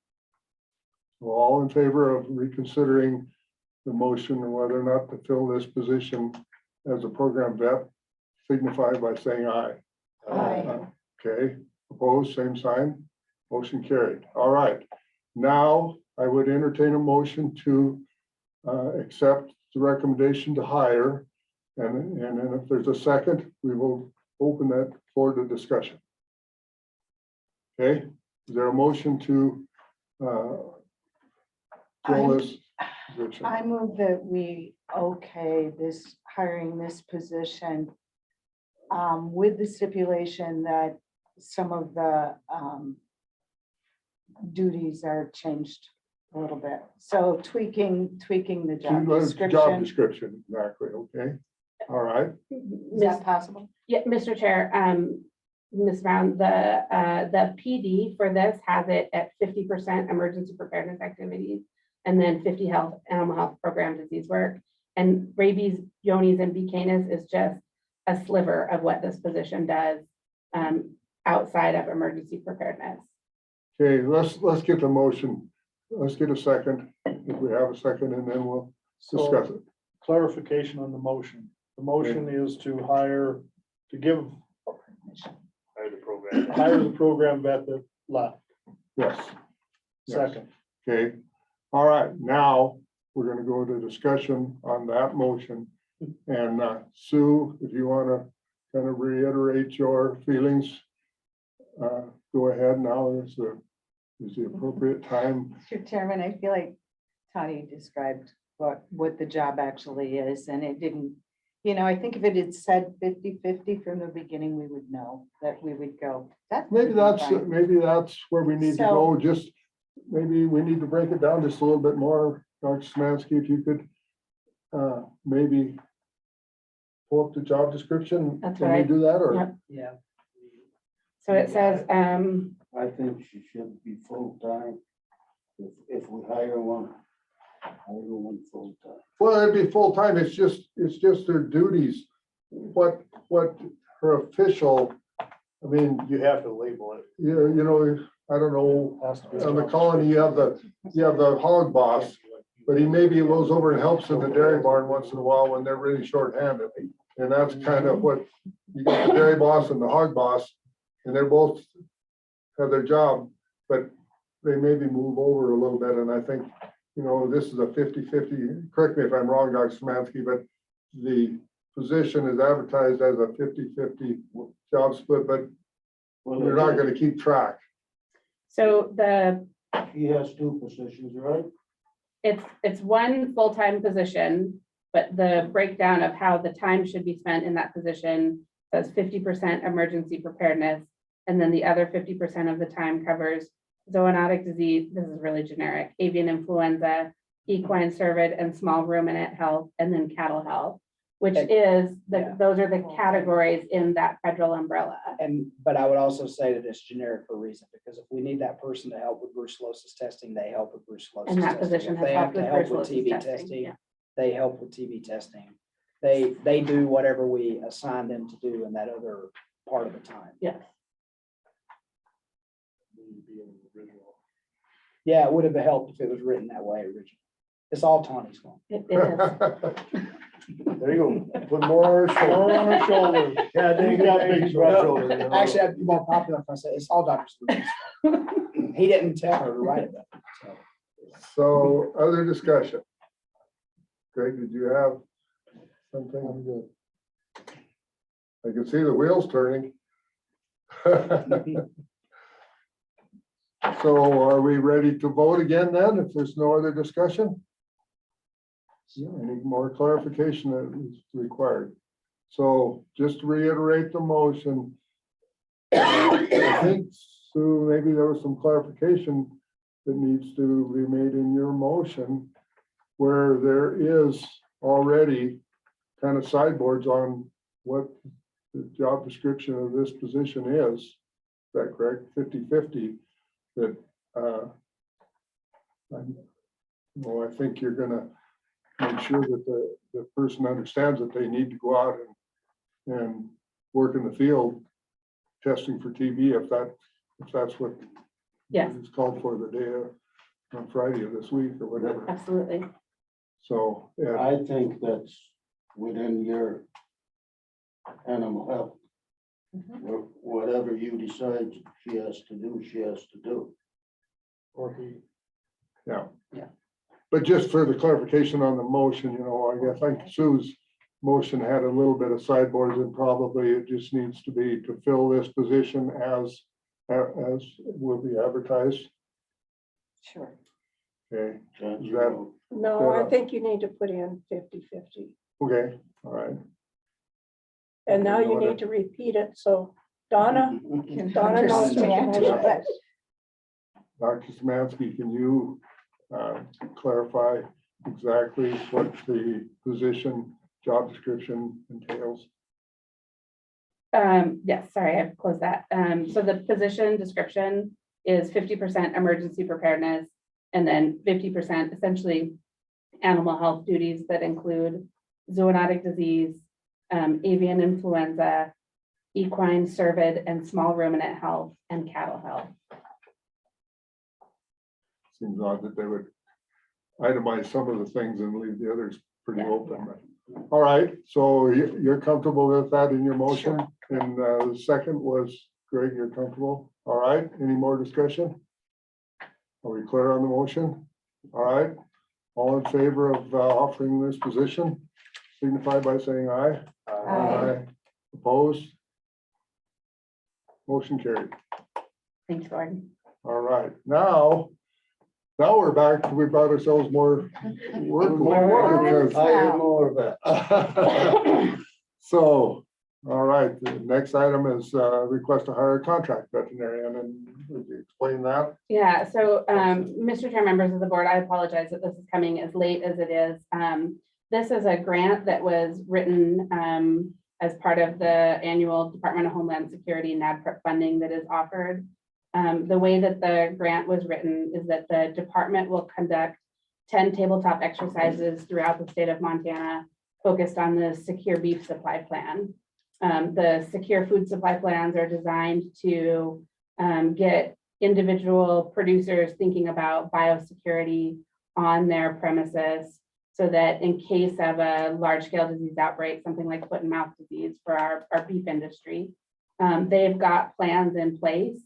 So all in favor of reconsidering the motion and whether or not to fill this position as a program vet, signify by saying aye. Aye. Okay, opposed, same sign, motion carried. All right, now I would entertain a motion to accept the recommendation to hire. And then if there's a second, we will open that floor to discussion. Okay, is there a motion to fill this position? I move that we hiring this position with the stipulation that some of the duties are changed a little bit. So tweaking the job Job description. description, exactly, okay. All right, Is that possible? Yeah, Mr. Chair, Ms. Brown, the PD for this has it at 50% emergency preparedness activities and then 50 animal health program disease work. And rabies, Johne's, and B. canis is just a sliver of what this position does outside of emergency preparedness. okay, let's get the motion. Let's get a second, if we have a second, and then we'll discuss it. Clarification on the motion. The motion is to hire the program vet that left. Yes. Yes. Second. Okay, all right, now we're gonna go to discussion on that motion. And Sue, if you wanna kind of reiterate your feelings, go ahead now, is the appropriate time. Mr. Chairman, I feel like Tony described what the job actually is, and it didn't, I think if it had said 50-50 from the beginning, we would know that we would go. Maybe that's where we need to go, just maybe we need to break it down just a little bit more. Dr. Szymanski, if you could maybe pull up the job description. That's Can we right. do that, or? Yep. Yeah. So it says, I think she should be full-time. If we hire one full-time. Well, it'd be full-time, it's just their duties. What her official, I mean, You have to label it. I don't know, Has to be. on the colony, you have the hog boss, but he maybe goes over and helps in the dairy barn once in a while when they're really short-handed. And that's kind of what, you got the dairy boss and the hog boss, and they're both have their job, but they maybe move over a little bit, and I think, this is a 50-50, correct me if I'm wrong, Dr. Szymanski, but the position is advertised as a 50-50 job split, but we're not gonna keep track. so He has two positions, right? it's one full-time position, but the breakdown of how the time should be spent in that position says 50% emergency preparedness. And then the other 50% of the time covers zoonotic disease, this is really generic, avian influenza, equine cervid and small ruminant health, and then cattle health, which Okay. is, Yeah. those are the categories in that federal umbrella. But I would also say that it's generic for a reason, because if we need that person to help with brucellosis testing, they help with brucellosis. And that testing. position If has they have helped to with help with brucellosis TB testing, testing, yeah. they help with TB testing. They do whatever we assign them to do in that other part of the time. Yes. Yeah, it would have helped if it was written that way originally. It's all Tawny's fault. It is. There you go. Put more on her shoulders. Yeah, they got big shoulders. you know. Actually, I'd be more popular if I said it's all Dr. Smith's fault. He didn't tell her to write it. So. So other discussion. Greg, did you have something? I'm good. I can see the wheels turning. So are we ready to vote again then, if there's no other discussion? Any more clarification that is required? So just to reiterate the motion. I think, Sue, maybe there was some clarification that needs to be made in your motion, where there is already kind of sideboards on what the job description of this position is. Is that correct? 50-50. That I think you're gonna make sure that the person understands that they need to go out and work in the field testing for TB if that's what Yes. is called for the day on Friday of this week or whatever. Absolutely. So, yeah, I think that's within your animal health. Whatever you decide she has to do, she has to do. or he, yeah. Yeah. But just for the clarification on the motion, I think Sue's motion had a little bit of sideboards, and probably it just needs to be to fill this position as will be advertised. Sure. Okay, Change Is your that- vote. No, I think you need to put in 50-50. okay, all right. And now you need to repeat it, so Donna knows to make a motion. Dr. Szymanski, can you clarify exactly what the position job description entails? Yes, sorry, I've closed that. So the position description is 50% emergency preparedness, and then 50% essentially animal health duties that include zoonotic disease, avian influenza, equine, cervid, and small ruminant health, and cattle health. Seems odd that they would itemize some of the things and leave the others pretty open. But all right, so you're comfortable with that in your motion? And the second was, Greg, you're comfortable? All right, any more discussion? Are we clear on the motion? All right, all in favor of offering this position, signify by saying aye. Aye. Opposed? Motion carried. Thanks, Gordon. All right, now we're back, we brought ourselves more work. because- I hear more of that. So, all right, the next item is request to hire a contract veterinarian, and would you explain that? Yeah, so, Mr. Chair, members of the board, I apologize that this is coming as late as it is. This is a grant that was written as part of the annual Department of Homeland Security NADPRIP funding that is offered. The way that the grant was written is that the department will conduct 10 tabletop exercises throughout the state of Montana focused on the secure beef supply plan. The secure food supply plans are designed to get individual producers thinking about biosecurity on their premises, so that in case of a large scale disease outbreak, something like foot and mouth disease for our beef industry, they've got plans in place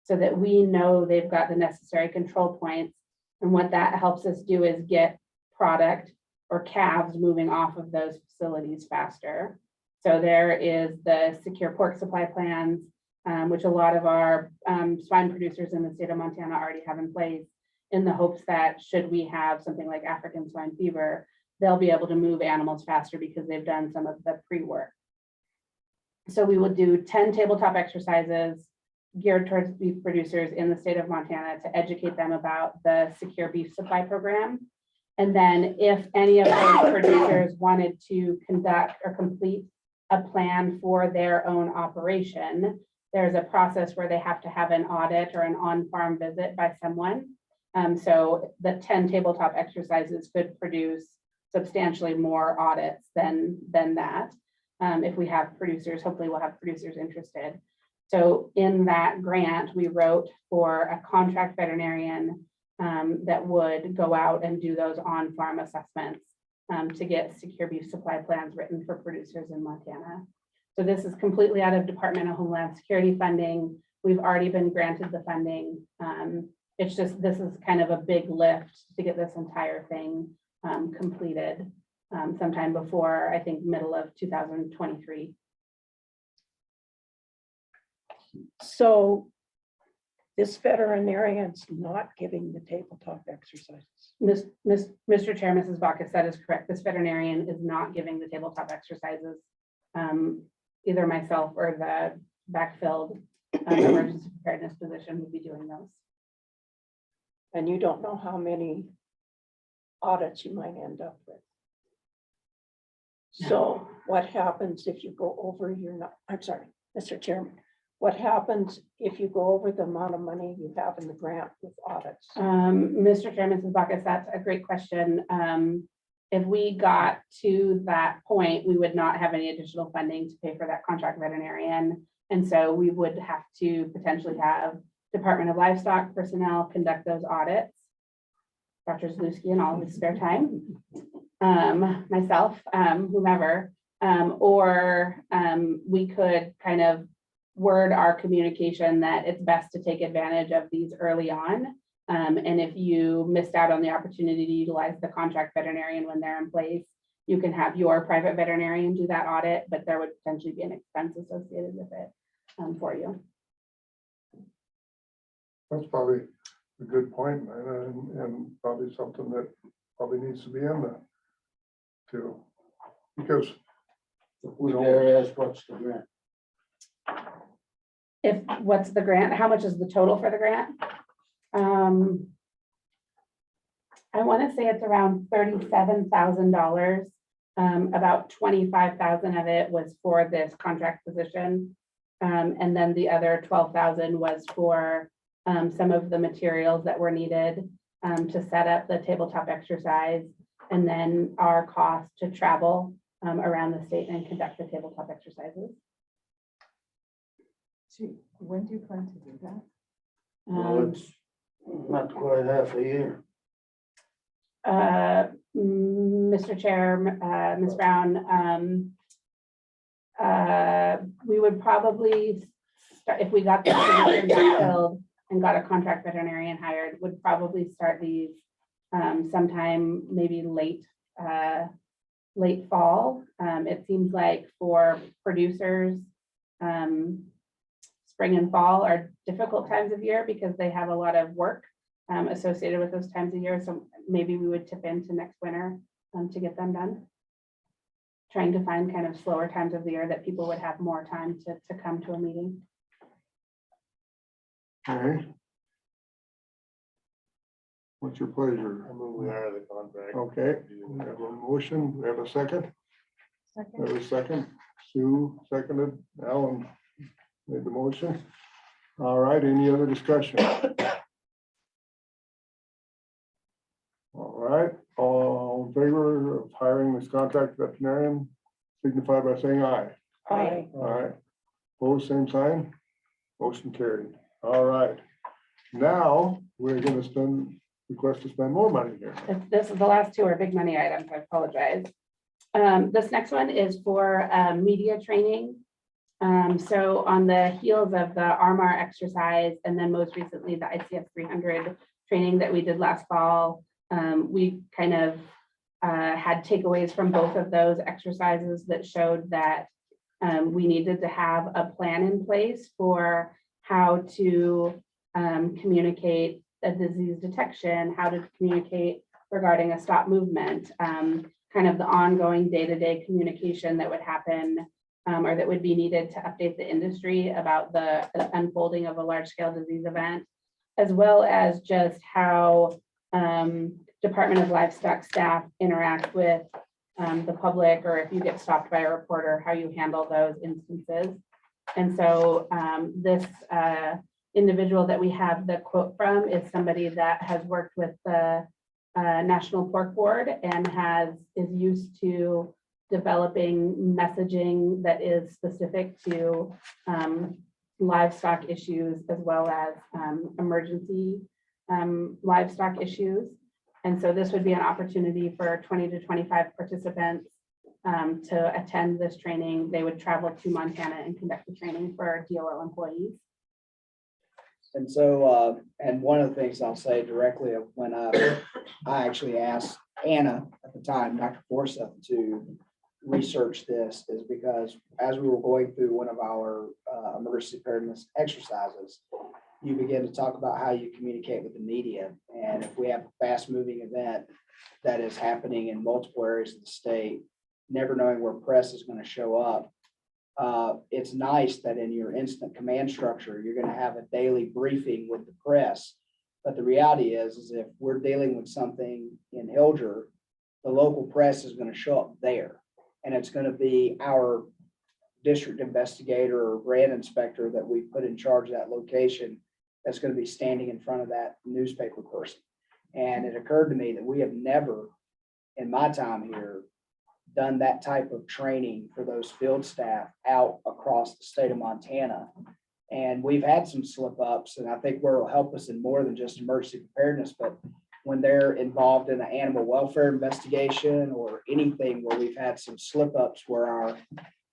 so that we know they've got the necessary control points. And what that helps us do is get product or calves moving off of those facilities faster. So there is the secure pork supply plans, which a lot of our swine producers in the state of Montana already have in place, in the hopes that should we have something like African swine fever, they'll be able to move animals faster because they've done some of the pre-work. So we will do 10 tabletop exercises geared towards beef producers in the state of Montana to educate them about the secure beef supply program. And then if any of those producers wanted to conduct or complete a plan for their own operation, there's a process where they have to have an audit or an on-farm visit by someone. So the 10 tabletop exercises could produce substantially more audits than that. If we have producers, hopefully we'll have producers interested. So in that grant, we wrote for a contract veterinarian that would go out and do those on-farm assessments to get secure beef supply plans written for producers in Montana. So this is completely out of Department of Homeland Security funding. We've already been granted the funding. It's just, this is kind of a big lift to get this entire thing completed sometime before, I think, middle of 2023. So this veterinarian's not giving the tabletop exercises. Mr. Chair, Mrs. Bacchus, that is correct. This veterinarian is not giving the tabletop exercises. Either myself or the backfilled emergency preparedness position will be doing those. And you don't know how many audits you might end up with. So what happens if you go over I'm sorry, Mr. Chairman, what happens if you go over the amount of money you have in the grant with audits? Mr. Chair, Mrs. Bacchus, that's a great question. If we got to that point, we would not have any additional funding to pay for that contract veterinarian. And so we would have to potentially have Department of Livestock personnel conduct those audits. Dr. Zalewski in all his spare time, myself, whomever, or we could kind of word our communication that it's best to take advantage of these early on. And if you missed out on the opportunity to utilize the contract veterinarian when they're in place, you can have your private veterinarian do that audit, but there would potentially be an expense associated with it for you. That's probably a good point, and probably something that probably needs to be in there too. Because We dare ask what's the grant? What's the grant? How much is the total for the grant? I want to say it's around $37,000. About $25,000 of it was for this contract position. And then the other $12,000 was for some of the materials that were needed to set up the tabletop exercise, and then our cost to travel around the state and conduct the tabletop exercises. When do you plan to do that? Well, it's not quite half a year. Mr. Chair, Ms. Brown, we would probably start, if we got the position backfilled and got a contract veterinarian hired, would probably start these sometime maybe late fall. It seems like for producers, spring and fall are difficult times of year because they have a lot of work associated with those times of year. So maybe we would tip into next winter to get them done. Trying to find kind of slower times of the year that people would have more time to come to a meeting. okay. What's your pleasure? I move we honor the contract. Okay, we have a motion, we have a second. We have a second. Sue seconded, Alan made the motion. All right, any other discussion? All right, all in favor of hiring this contract veterinarian, signify by saying aye. Aye. All right, opposed, same sign, motion carried. All right, now we're gonna request to spend more money here. This is the last two are big money items. I apologize. This next one is for media training. So on the heels of the RMAR exercise, and then most recently the ICF 300 training that we did last fall, we kind of had takeaways from both of those exercises that showed that we needed to have a plan in place for how to communicate a disease detection, how to communicate regarding a stop movement, kind of the ongoing day-to-day communication that would happen or that would be needed to update the industry about the unfolding of a large-scale disease event, as well as just how Department of Livestock staff interact with the public, or if you get stopped by a reporter, how you handle those instances. And so this individual that we have the quote from is somebody that has worked with the National Pork Board and is used to developing messaging that is specific to livestock issues as well as emergency livestock issues. And so this would be an opportunity for 20 to 25 participants to attend this training. They would travel to Montana and conduct the training for DOL employees. And so, and one of the things I'll say directly when I actually asked Anna at the time, Dr. Forsyth, to research this is because as we were going through one of our emergency preparedness exercises, you begin to talk about how you communicate with the media. And if we have a fast moving event that is happening in multiple areas of the state, never knowing where press is going to show up, it's nice that in your instant command structure, you're going to have a daily briefing with the press. But the reality is if we're dealing with something in Hilger, the local press is going to show up there. And it's going to be our district investigator or brand inspector that we put in charge of that location that's going to be standing in front of that newspaper person. And it occurred to me that we have never, in my time here, done that type of training for those field staff out across the state of Montana. And we've had some slip ups, and I think where it'll help us in more than just emergency preparedness, but when they're involved in an animal welfare investigation or anything where we've had some slip ups where our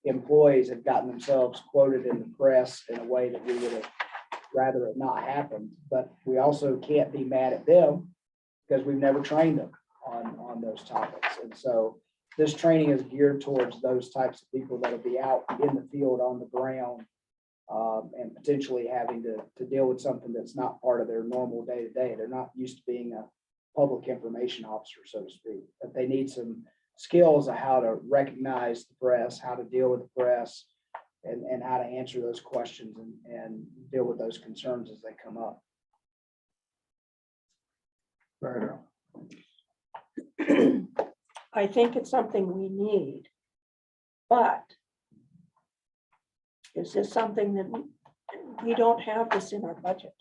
employees have gotten themselves quoted in the press in a way that we would have rather it not happened. But we also can't be mad at them because we've never trained them on those topics. And so this training is geared towards those types of people that'll be out in the field on the ground and potentially having to deal with something that's not part of their normal day-to-day. They're not used to being a public information officer, so to speak, but they need some skills of how to recognize the press, how to deal with the press, and how to answer those questions and deal with those concerns as they come up. Right. I think it's something we need, but is this something that we don't have this in our budget?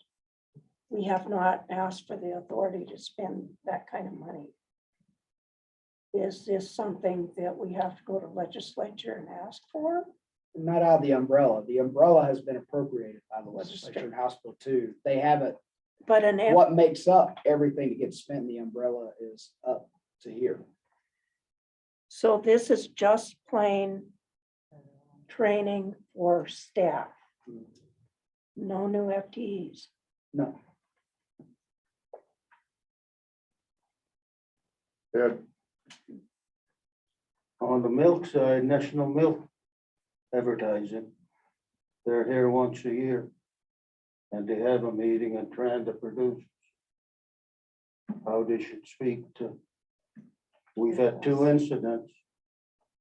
We have not asked for the authority to spend that kind of money. Is this something that we have to go to legislature and ask for? Not out of the umbrella. The umbrella has been appropriated by the legislature in House Bill 2. They haven't. But what makes up everything that gets spent in the umbrella is up to here. So this is just plain training for staff. No new FTEs. No. Ed, On the milk side, National Milk Advertising, they're here once a year. And they have a meeting and trying to produce how they should speak to. We've had 2 incidents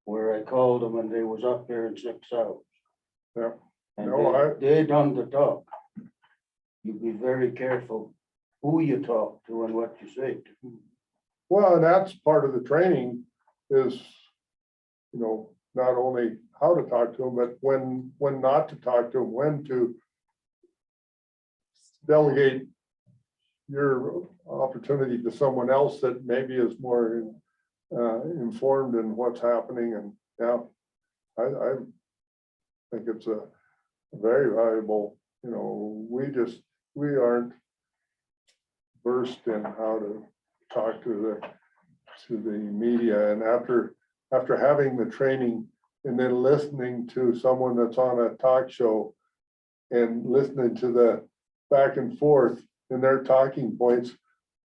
where I called them and they was up there in 6 hours. Yeah. And No, they done the talk. You be very careful who you talk to and what you say to. well, and that's part of the training is, not only how to talk to them, but when not to talk to them, when to delegate your opportunity to someone else that maybe is more informed in what's happening. And yeah, I think it's a very valuable, we aren't versed in how to talk to the media. And after having the training and then listening to someone that's on a talk show and listening to the back and forth in their talking points,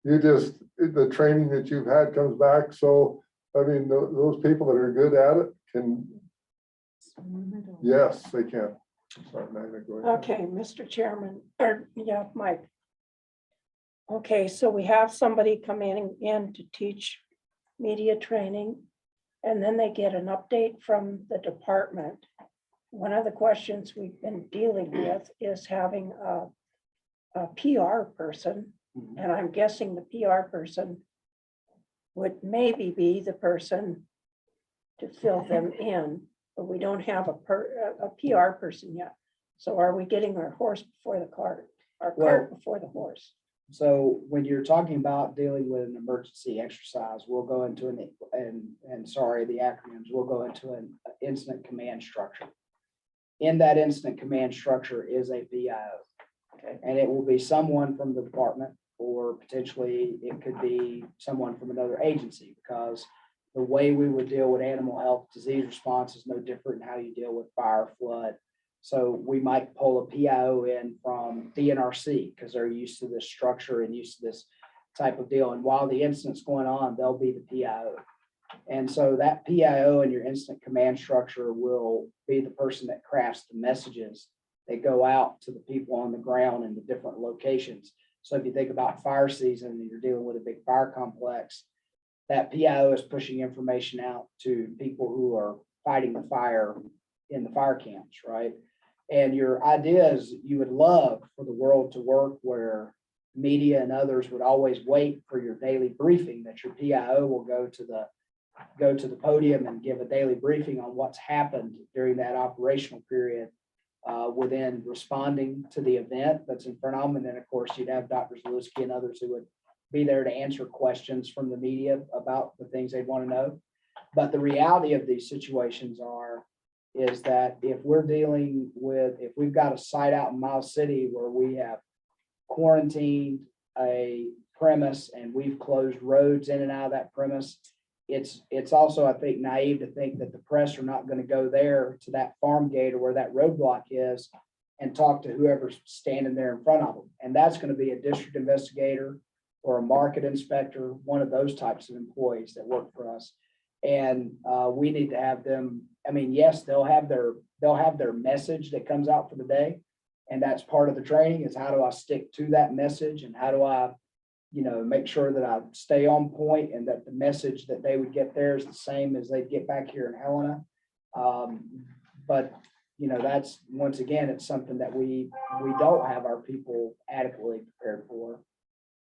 the training that you've had comes back. So, I mean, those people that are good at it can, yes, they can. Sorry, Magna, go ahead. Okay, Mr. Chairman, Mike. Okay, so we have somebody coming in to teach media training, and then they get an update from the department. One of the questions we've been dealing with is having a PR person, and I'm guessing the PR person would maybe be the person to fill them in, but we don't have a PR person yet. So are we getting our horse before the cart, our cart before the horse? So when you're talking about dealing with an emergency exercise, we'll go into sorry, the acronyms, we'll go into an incident command structure. In that incident command structure is a VIO. Okay, and it will be someone from the department, or potentially it could be someone from another agency, because the way we would deal with animal health disease response is no different than how you deal with fire, flood. So we might pull a PIO in from DNRC because they're used to this structure and used to this type of deal. And while the incident's going on, they'll be the PIO. And so that PIO in your incident command structure will be the person that crafts the messages that go out to the people on the ground in the different locations. So if you think about fire season and you're dealing with a big fire complex, that PIO is pushing information out to people who are fighting the fire in the fire camps, right? And your idea is you would love for the world to work where media and others would always wait for your daily briefing, that your PIO will go to the podium and give a daily briefing on what's happened during that operational period within responding to the event that's in front of them. And then of course you'd have Dr. Zalewski and others who would be there to answer questions from the media about the things they'd want to know. But the reality of these situations is that if we've got a site out in Miles City where we have quarantined a premise and we've closed roads in and out of that premise, it's also, I think, naive to think that the press are not going to go there to that farm gate or where that roadblock is and talk to whoever's standing there in front of them. And that's going to be a district investigator or a market inspector, one of those types of employees that work for us. And we need to have them. I mean, yes, they'll have their message that comes out for the day. And that's part of the training, is how do I stick to that message and how do I, make sure that I stay on point and that the message that they would get there is the same as they get back here in Helena. But that's, once again, it's something that we don't have our people adequately prepared for.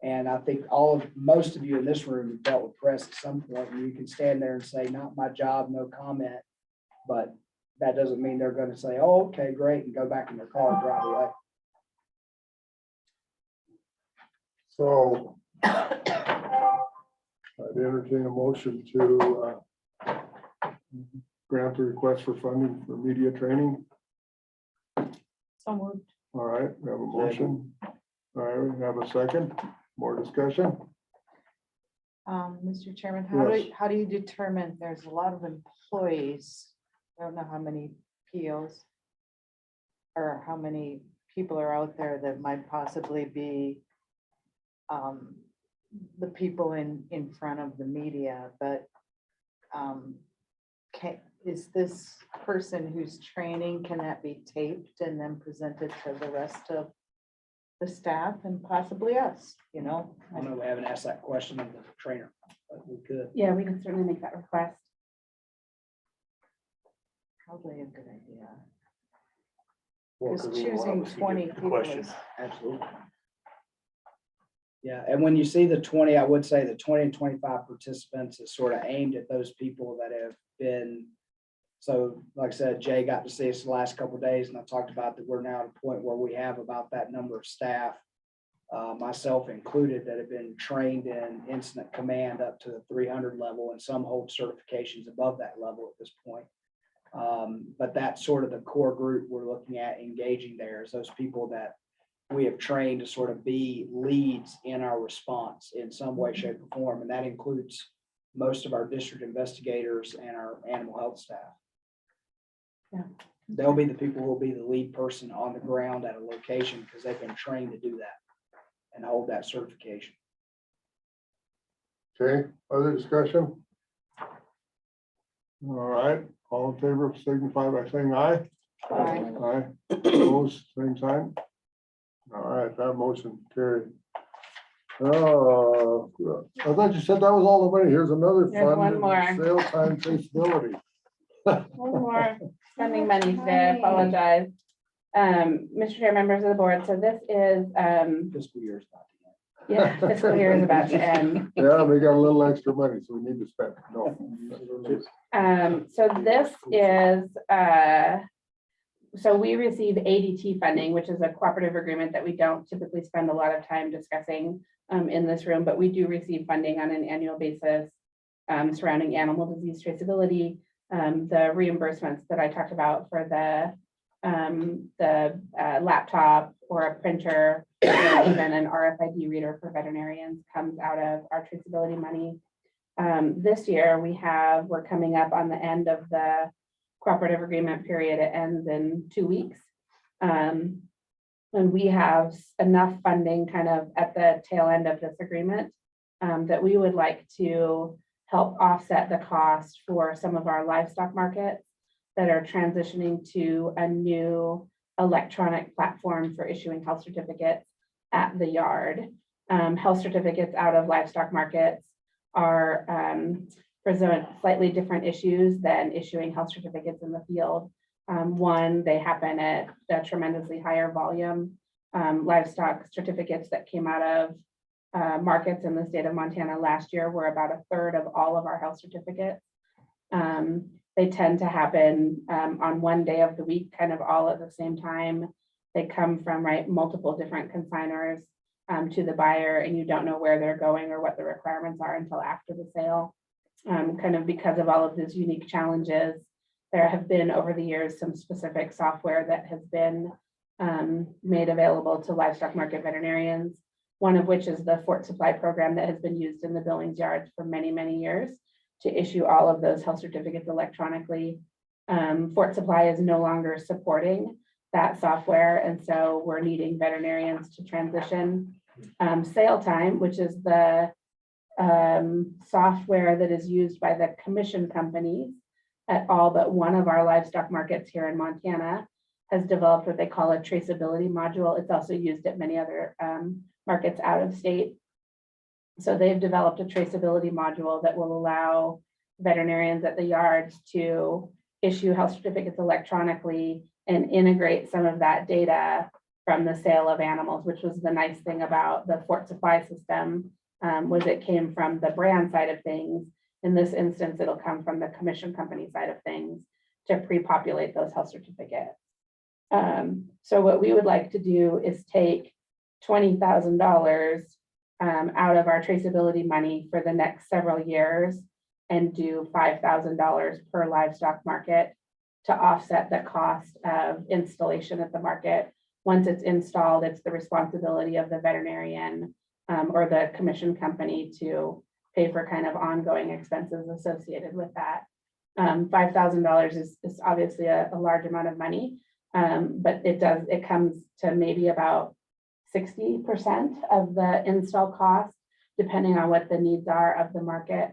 And I think most of you in this room have dealt with press at some point, and you can stand there and say, not my job, no comment. But that doesn't mean they're going to say, oh, okay, great, and go back in their car and drive away. So I'd entertain a motion to grant the request for funding for media training. So moved. All right, we have a motion. All right, we have a second. More discussion? Mr. Chairman, Yes. how do you determine there's a lot of employees? I don't know how many POs or how many people are out there that might possibly be the people in front of the media, but is this person who's training, can that be taped and then presented to the rest of the staff and possibly us, I know we haven't asked that question of the trainer, but we could. Yeah, we can certainly make that request. Probably a good idea. Well, Because 'cause we will choosing obviously 20 get the people question. is. Absolutely. Yeah, and when you see the 20, I would say the 20 and 25 participants is sort of aimed at those people that have been. So like I said, Jay got to see us the last couple of days, and I talked about that we're now at a point where we have about that number of staff, myself included, that have been trained in incident command up to the 300 level, and some hold certifications above that level at this point. But that's sort of the core group we're looking at engaging there, is those people that we have trained to sort of be leads in our response in some way, shape, or form. And that includes most of our district investigators and our animal health staff. Yeah. They'll be the people who will be the lead person on the ground at a location because they've been trained to do that and hold that certification. Okay, other discussion? All right, all in favor, signify by saying aye. Aye. Aye, opposed, same sign. All right, that motion carried. I thought you said that was all the money. Here's another There's fund. one more. Sales time traceability. One more spending money today, I apologize. Mr. Chair, members of the board, so this is, Fiscal year's about to end. Yeah, fiscal year is about to end. Yeah, we got a little extra money, so we need to spend. No. So this is, so we receive ADT funding, which is a cooperative agreement that we don't typically spend a lot of time discussing in this room, but we do receive funding on an annual basis surrounding animal disease traceability, the reimbursements that I talked about for the laptop or a printer, or even an RFID reader for veterinarians comes out of our traceability money. This year we're coming up on the end of the cooperative agreement period. It ends in 2 weeks. And we have enough funding kind of at the tail end of this agreement that we would like to help offset the cost for some of our livestock markets that are transitioning to a new electronic platform for issuing health certificates at the yard. Health certificates out of livestock markets are present slightly different issues than issuing health certificates in the field. One, they happen at a tremendously higher volume. Livestock certificates that came out of markets in the state of Montana last year were about 1/3 of all of our health certificates. They tend to happen on one day of the week, kind of all at the same time. They come from multiple different consignors to the buyer, and you don't know where they're going or what the requirements are until after the sale. Kind of because of all of these unique challenges, there have been over the years some specific software that has been made available to livestock market veterinarians, one of which is the Fort Supply program that has been used in the Billings yards for many, many years to issue all of those health certificates electronically. Fort Supply is no longer supporting that software, and so we're needing veterinarians to transition. Sale Time, which is the software that is used by the commission companies at all but one of our livestock markets here in Montana, has developed what they call a traceability module. It's also used at many other markets out of state. So they've developed a traceability module that will allow veterinarians at the yards to issue health certificates electronically and integrate some of that data from the sale of animals, which was the nice thing about the Fort Supply system, was it came from the brand side of things. In this instance, it'll come from the commission company side of things to pre-populate those health certificates. So what we would like to do is take $20,000 out of our traceability money for the next several years and do $5,000 per livestock market to offset the cost of installation at the market. Once it's installed, it's the responsibility of the veterinarian or the commission company to pay for kind of ongoing expenses associated with that. $5,000 is obviously a large amount of money, but it comes to maybe about 60% of the install cost, depending on what the needs are of the market.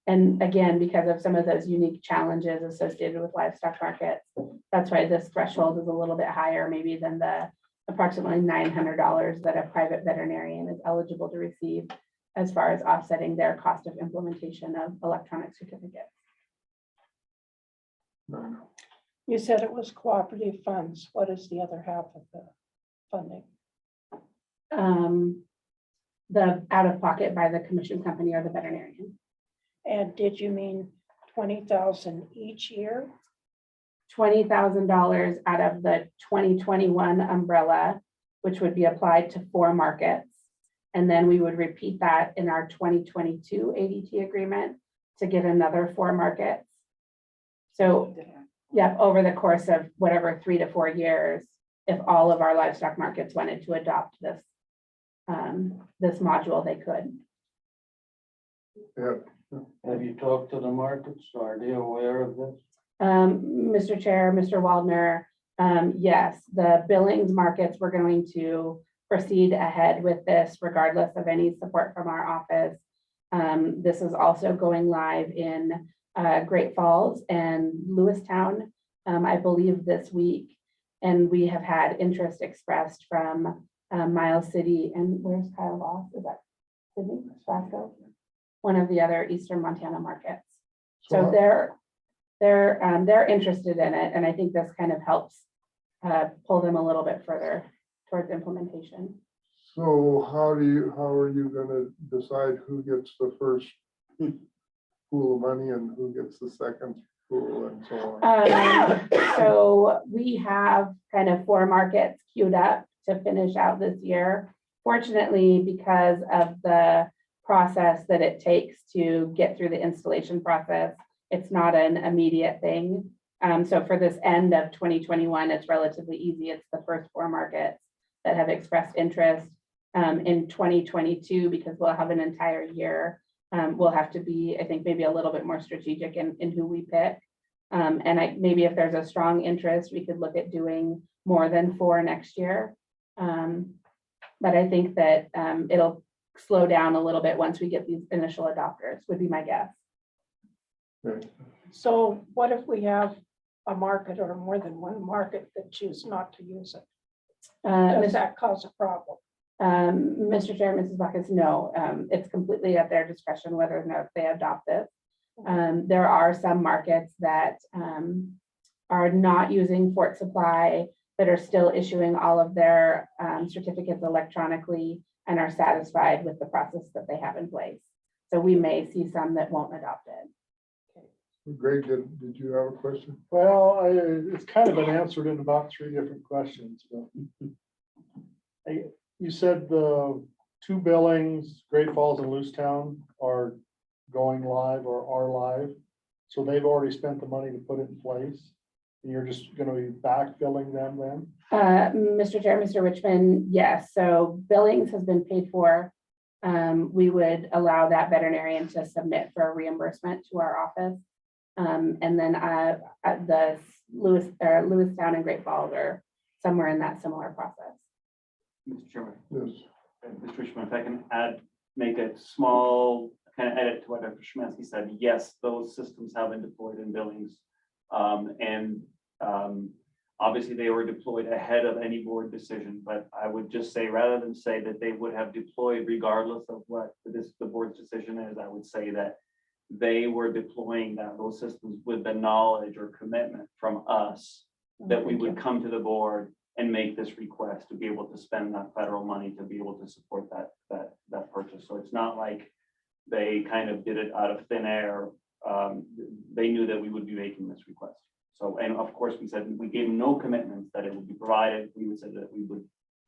And again, because of some of those unique challenges associated with livestock markets, that's why this threshold is a little bit higher maybe than the approximately $900 that a private veterinarian is eligible to receive as far as offsetting their cost of implementation of electronic certificates. You said it was cooperative funds. What is the other half of the funding? The out-of-pocket by the commission company or the veterinarian. And did you mean 20,000 each year? $20,000 out of the 2021 umbrella, which would be applied to 4 markets. And then we would repeat that in our 2022 ADT agreement to get another 4 markets. So yeah, over the course of whatever 3 to 4 years, if all of our livestock markets wanted to adopt this, this module, they could. Yeah. Have you talked to the markets? Are they aware of this? Mr. Chair, Mr. Waldner, yes, the Billings markets, we're going to proceed ahead with this regardless of any support from our office. This is also going live in Great Falls and Lewistown, I believe this week. And we have had interest expressed from Miles City and where's Kyle Voss? Is that Sydney, Glasgow? One of the other Eastern Montana markets. So they're interested in it. And I think this kind of helps pull them a little bit further towards implementation. So how are you gonna decide who gets the first pool of money and who gets the second pool and so on? So we have kind of 4 markets queued up to finish out this year. Fortunately, because of the process that it takes to get through the installation process, it's not an immediate thing. So for this end of 2021, it's relatively easy. It's the first 4 markets that have expressed interest. In 2022, because we'll have an entire year, we'll have to be, I think, maybe a little bit more strategic in who we pick. And maybe if there's a strong interest, we could look at doing more than 4 next year. But I think that it'll slow down a little bit once we get these initial adopters, would be my guess. So what if we have a market or more than one market that choose not to use it? Does that cause a problem? Mr. Chair, Mrs. Bacchus, no, it's completely at their discretion whether or not they adopt this. There are some markets that are not using Fort Supply that are still issuing all of their certificates electronically and are satisfied with the process that they have in place. So we may see some that won't adopt it. Greg, did you have a question? Well, it's kind of been answered in about 3 different questions, but you said the 2 billings, Great Falls and Lewistown, are going live or are live. So they've already spent the money to put it in place. And you're just going to be backfilling them then? Mr. Chair, Mr. Richmond, yes. So Billings has been paid for. We would allow that veterinarian to submit for a reimbursement to our office. And then the Lewistown and Great Falls are somewhere in that similar process. Mr. Chairman. Yes. Mr. Richmond, if I can make a small kind of edit to what Dr. Szymanski said. Yes, those systems have been deployed in Billings. Obviously they were deployed ahead of any board decision, but I would just say, rather than say that they would have deployed regardless of what the board's decision is, I would say that they were deploying those systems with the knowledge or commitment from us that we would come to the board and make this request to be able to spend that federal money to be able to support that purchase. So it's not like they kind of did it out of thin air. They knew that we would be making this request. So, and of course, we gave no commitments that it would be provided. We would say that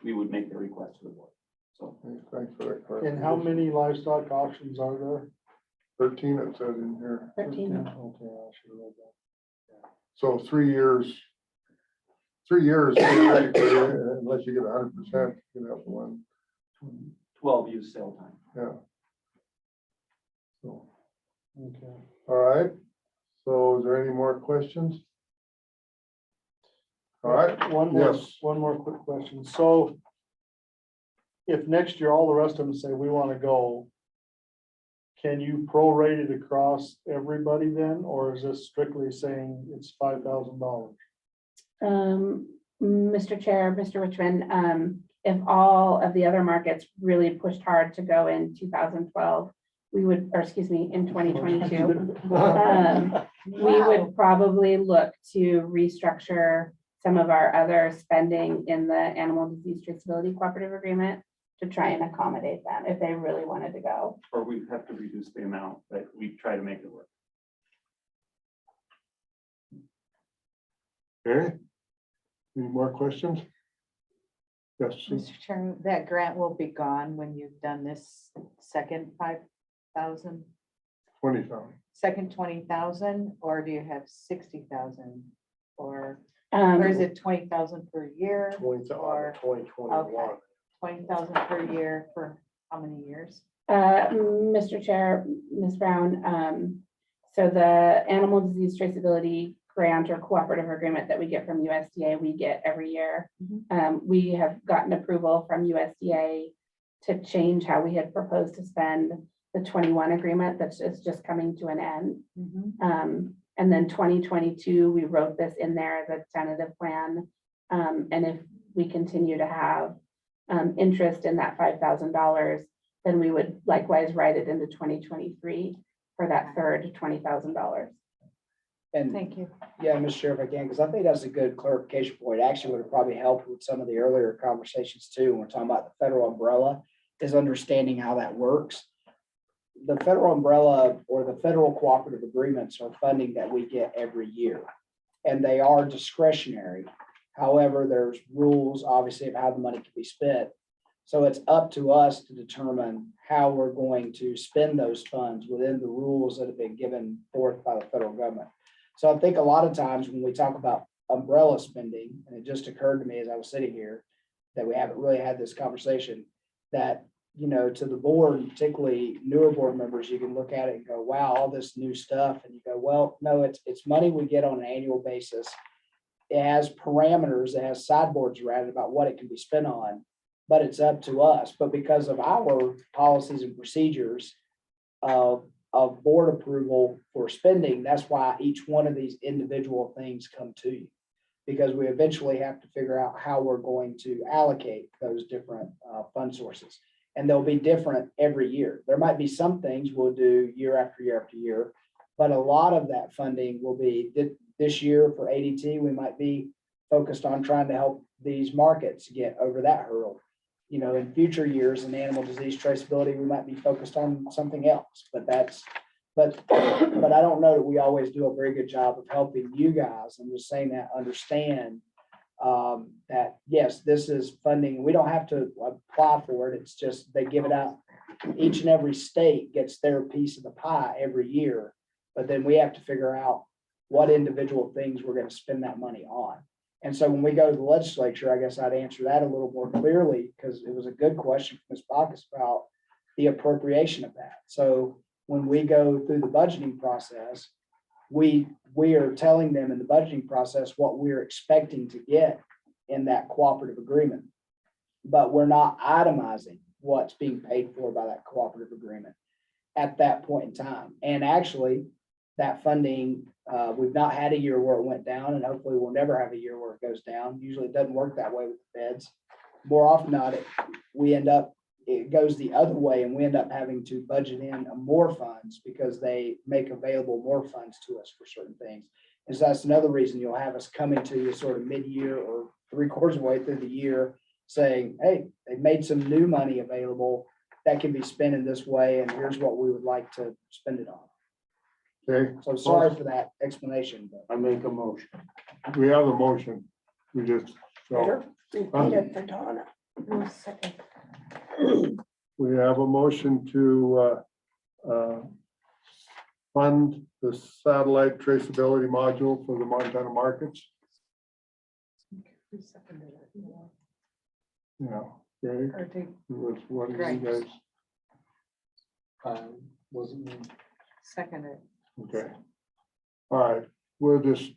we would make the request to the board. So thanks for that. And how many livestock auctions are there? 13, it says in here. 13. Okay, I should have read that. So 3 years. 3 years, unless you get 100%, you have one. 12 use sale time. Yeah. So, Okay. all right. So is there any more questions? All right. One more quick question. So if next year all the rest of them say we want to go, can you prorate it across everybody then, or is this strictly saying it's $5,000? Mr. Chair, Mr. Richmond, if all of the other markets really pushed hard to go in 2012, we would, or excuse me, in 2022, we would probably look to restructure some of our other spending in the Animal Disease Traceability Cooperative Agreement to try and accommodate them if they really wanted to go. Or we'd have to reduce the amount, but we try to make it work. Okay. Any more questions? Yes. Mr. Chairman, that grant will be gone when you've done this second 5,000, 20,000. second 20,000, or do you have 60,000? Or is it 20,000 per year? 2021. 20,000 per year for how many years? Mr. Chair, Ms. Brown, so the Animal Disease Traceability Grant or Cooperative Agreement that we get from USDA, we get every year. We have gotten approval from USDA to change how we had proposed to spend the 21 agreement that's just coming to an end. And then 2022, we wrote this in there as a tentative plan. And if we continue to have interest in that $5,000, then we would likewise write it into 2023 for that third $20,000. And Thank you. yeah, Mr. Chair, if I can, because I think that's a good clarification point. Actually, would have probably helped with some of the earlier conversations too, when we're talking about the federal umbrella, is understanding how that works. The federal umbrella or the federal cooperative agreements are funding that we get every year, and they are discretionary. However, there's rules, obviously, of how the money can be spent. So it's up to us to determine how we're going to spend those funds within the rules that have been given forth by the federal government. So I think a lot of times when we talk about umbrella spending, and it just occurred to me as I was sitting here, that we haven't really had this conversation, that, you know, to the board, particularly newer board members, you can look at it and go, wow, all this new stuff. And you go, well, no, it's money we get on an annual basis. It has parameters, it has sideboards around it about what it can be spent on, but it's up to us. But because of our policies and procedures of board approval for spending, that's why each one of these individual things come to you. Because we eventually have to figure out how we're going to allocate those different fund sources. And they'll be different every year. There might be some things we'll do year after year after year, but a lot of that funding will be this year for ADT. We might be focused on trying to help these markets get over that hurdle. You know, in future years in animal disease traceability, we might be focused on something else, but I don't know that we always do a very good job of helping you guys. I'm just saying that understand that, yes, this is funding. We don't have to apply for it. It's just they give it out. Each and every state gets their piece of the pie every year, but then we have to figure out what individual things we're going to spend that money on. And so when we go to the legislature, I guess I'd answer that a little more clearly, because it was a good question from Ms. Bacchus about the appropriation of that. So when we go through the budgeting process, we are telling them in the budgeting process what we're expecting to get in that cooperative agreement, but we're not itemizing what's being paid for by that cooperative agreement at that point in time. And actually, that funding, we've not had a year where it went down, and hopefully we'll never have a year where it goes down. Usually it doesn't work that way with the feds. More often than not, it goes the other way, and we end up having to budget in more funds because they make available more funds to us for certain things. And so that's another reason you'll have us coming to you sort of mid-year or 3/4 of the way through the year saying, hey, they've made some new money available that can be spent in this way, and here's what we would like to spend it on. Okay, So sorry for that explanation, but. I make a motion. we have a motion. We just, so Repeat it for Donna. we have a motion to fund the satellite traceability module for the Montana markets. Yeah, Greg, it was one of you guys. Wasn't me. Seconded. Okay. All right, we'll just,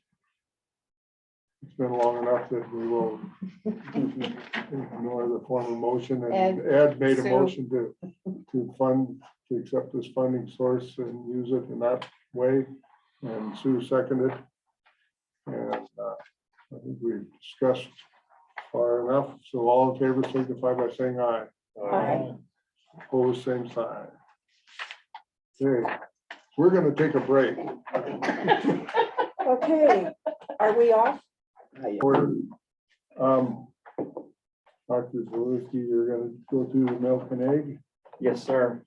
it's been long enough that we will ignore the formal motion, and Ed made a Sue. motion to fund, to accept this funding source and use it in that way, and Sue seconded. And I think we've discussed far enough, so all in favor signify by saying aye. Aye. Opposed, same sign. Okay, we're gonna take a break. Okay, are we off? Dr. Zawiski, you're gonna go through the milk and egg. Yes, sir.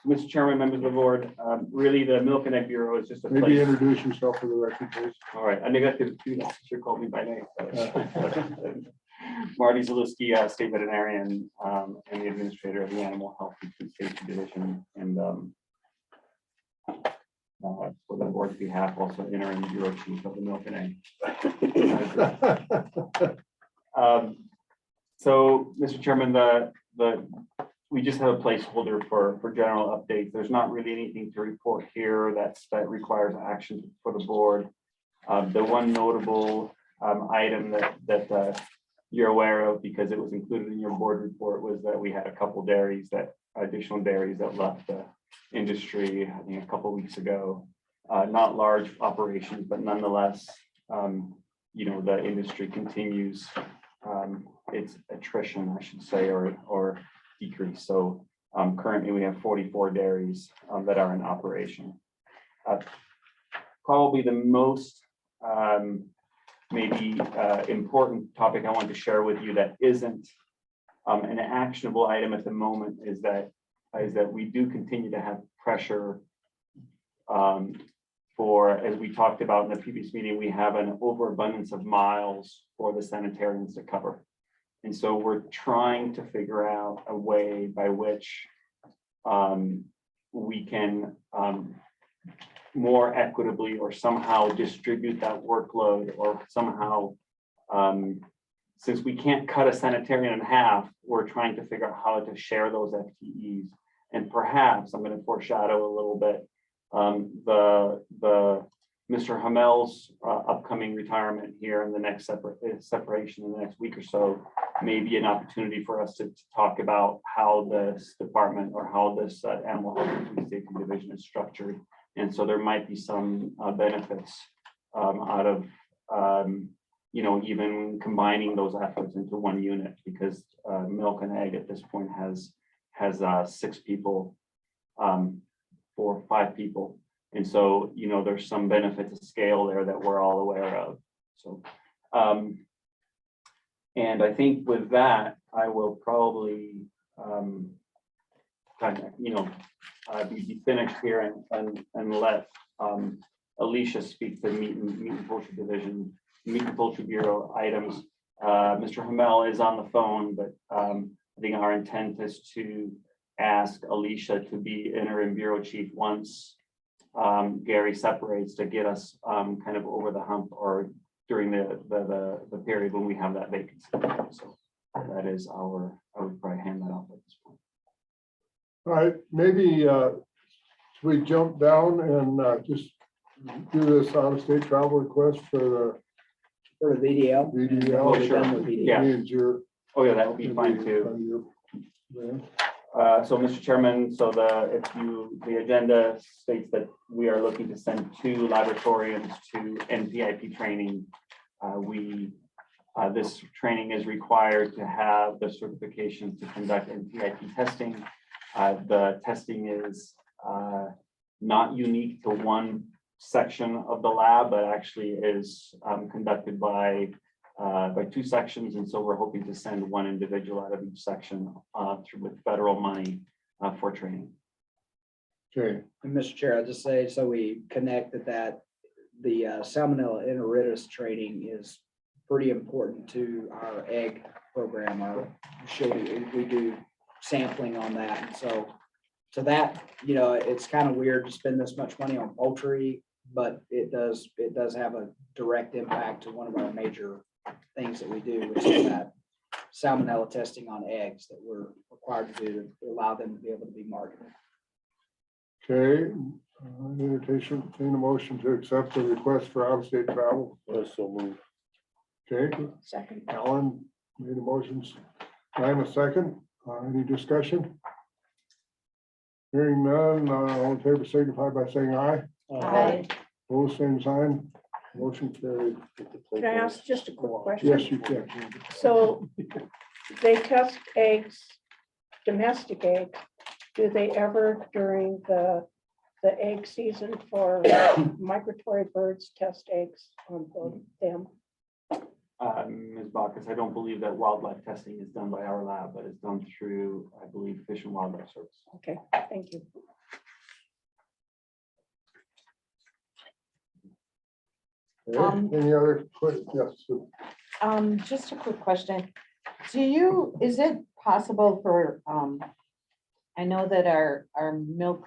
Mr. Chairman, members of the board, really the Milk and Egg Bureau is just a Maybe place. introduce yourself for the record, please. All right, I neglected to do that. You should call me by name. Marty Zaluski, State Veterinarian, and the Administrator of the Animal Health and Food Safety Division, and for the board's behalf, also interim Bureau Chief of the Milk and Egg. So, Mr. Chairman, we just have a placeholder for general updates. There's not really anything to report here that requires action for the board. The one notable item that you're aware of, because it was included in your board report, was that we had a couple additional dairies that left the industry, I think a couple of weeks ago. Not large operations, but nonetheless, the industry continues its attrition, I should say, or decrease. So currently we have 44 dairies that are in operation. probably the most maybe important topic I want to share with you that isn't an actionable item at the moment is that we do continue to have pressure for, as we talked about in the previous meeting, we have an overabundance of miles for the sanitarians to cover. And so we're trying to figure out a way by which we can more equitably or somehow distribute that workload, or somehow, since we can't cut a sanitarian in half, we're trying to figure out how to share those FTEs. And perhaps, I'm going to foreshadow a little bit, the Mr. Hamel's upcoming retirement here in the next separation in the next week or so may be an opportunity for us to talk about how this department or how this animal health and food safety division is structured. And so there might be some benefits out of you know, even combining those efforts into one unit, because milk and egg at this point has 6 people for 5 people. And so, you know, there's some benefit to scale there that we're all aware of. So, and I think with that, I will probably kind of, you know, be finished here and let Alicia speak to meat and poultry division, meat and poultry bureau items. Mr. Hamel is on the phone, but I think our intent is to ask Alicia to be interim bureau chief once Gary separates, to get us kind of over the hump, or during the period when we have that vacancy. So that is our, I would probably hand that off at this point. All right, maybe we jump down and just do this out-of-state travel request for the VDL. VDL. Oh, sure. Yeah. Oh, yeah, that would be fine too. So, Mr. Chairman, so the agenda states that we are looking to send 2 laboratorians to NPIP training. This training is required to have the certification to conduct NPIP testing. The testing is not unique to one section of the lab, but actually is conducted by 2 sections, and so we're hoping to send 1 individual out of each section with federal money for training. Okay. And Mr. Chair, I'll just say, so we connected that the Salmonella enteritis training is pretty important to our egg program. We do sampling on that, and so that, you know, it's kind of weird to spend this much money on poultry, but it does have a direct impact to one of our major things that we do, which is that salmonella testing on eggs that we're required to do to allow them to be able to be marketed. Okay, entertain a motion to accept the request for out-of-state travel. So move. Okay, Second. Alan made the motions. I'm a second. Any discussion? Hearing none, all in favor signify by saying aye. Aye. Opposed, same sign. Motion carried. Can I ask just a quick question? Yes, you can. So they test eggs, domestic eggs. Do they ever during the egg season for migratory birds test eggs on them? Ms. Bacchus, I don't believe that wildlife testing is done by our lab, but it's done through, I believe, Fish and Wildlife Service. Okay, thank you. Okay, any other quick? Yes. Sue. Just a quick question. Is it possible for, I know that our milk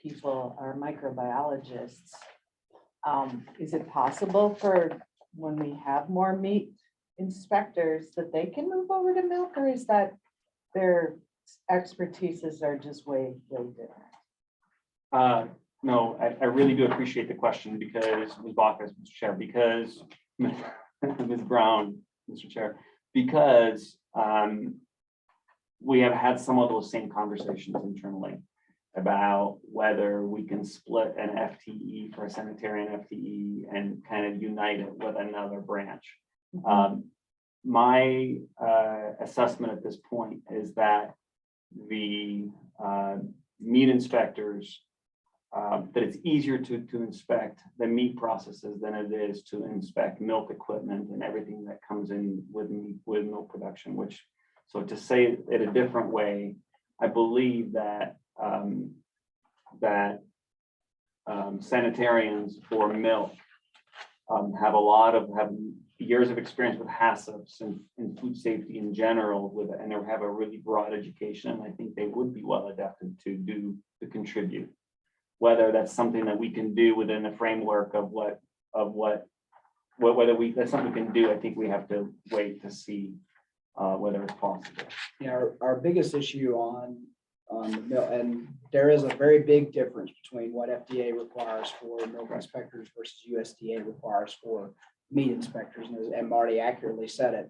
people are microbiologists. Is it possible for when we have more meat inspectors that they can move over to milk, or is that their expertises are just way different? No, I really do appreciate the question, because Ms. Bacchus, Mr. Chair, because Ms. Brown, Mr. Chair, because we have had some of those same conversations internally about whether we can split an FTE for a sanitarian FTE and kind of unite it with another branch. My assessment at this point is that the meat inspectors that it's easier to inspect the meat processes than it is to inspect milk equipment and everything that comes in with milk production, which, so to say it a different way, I believe that sanitarians for milk have years of experience with HACCPs and food safety in general and they have a really broad education. And I think they would be well adapted to contribute. Whether that's something that we can do within the framework of whether that's something we can do, I think we have to wait to see whether it's possible. Yeah, our biggest issue on the milk, and there is a very big difference between what FDA requires for milk inspectors versus USDA requires for meat inspectors. And Marty accurately said it,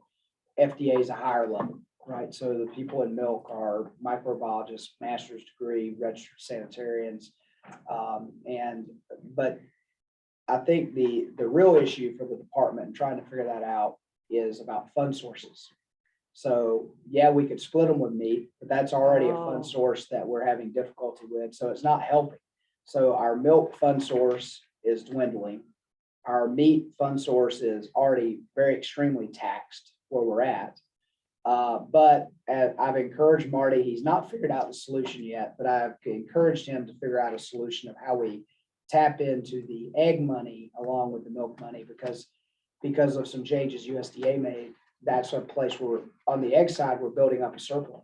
FDA is a higher level, right? So the people in milk are microbiologists, master's degree, registered sanitarians. But I think the real issue for the department and trying to figure that out is about fund sources. So yeah, we could split them with meat, but that's already a fund source that we're having difficulty with. So it's not helping. So our milk fund source is dwindling. Our meat fund source is already very extremely taxed where we're at. But I've encouraged Marty, he's not figured out the solution yet, but I've encouraged him to figure out a solution of how we tap into the egg money along with the milk money, because of some changes USDA made. That's a place where on the egg side, we're building up a surplus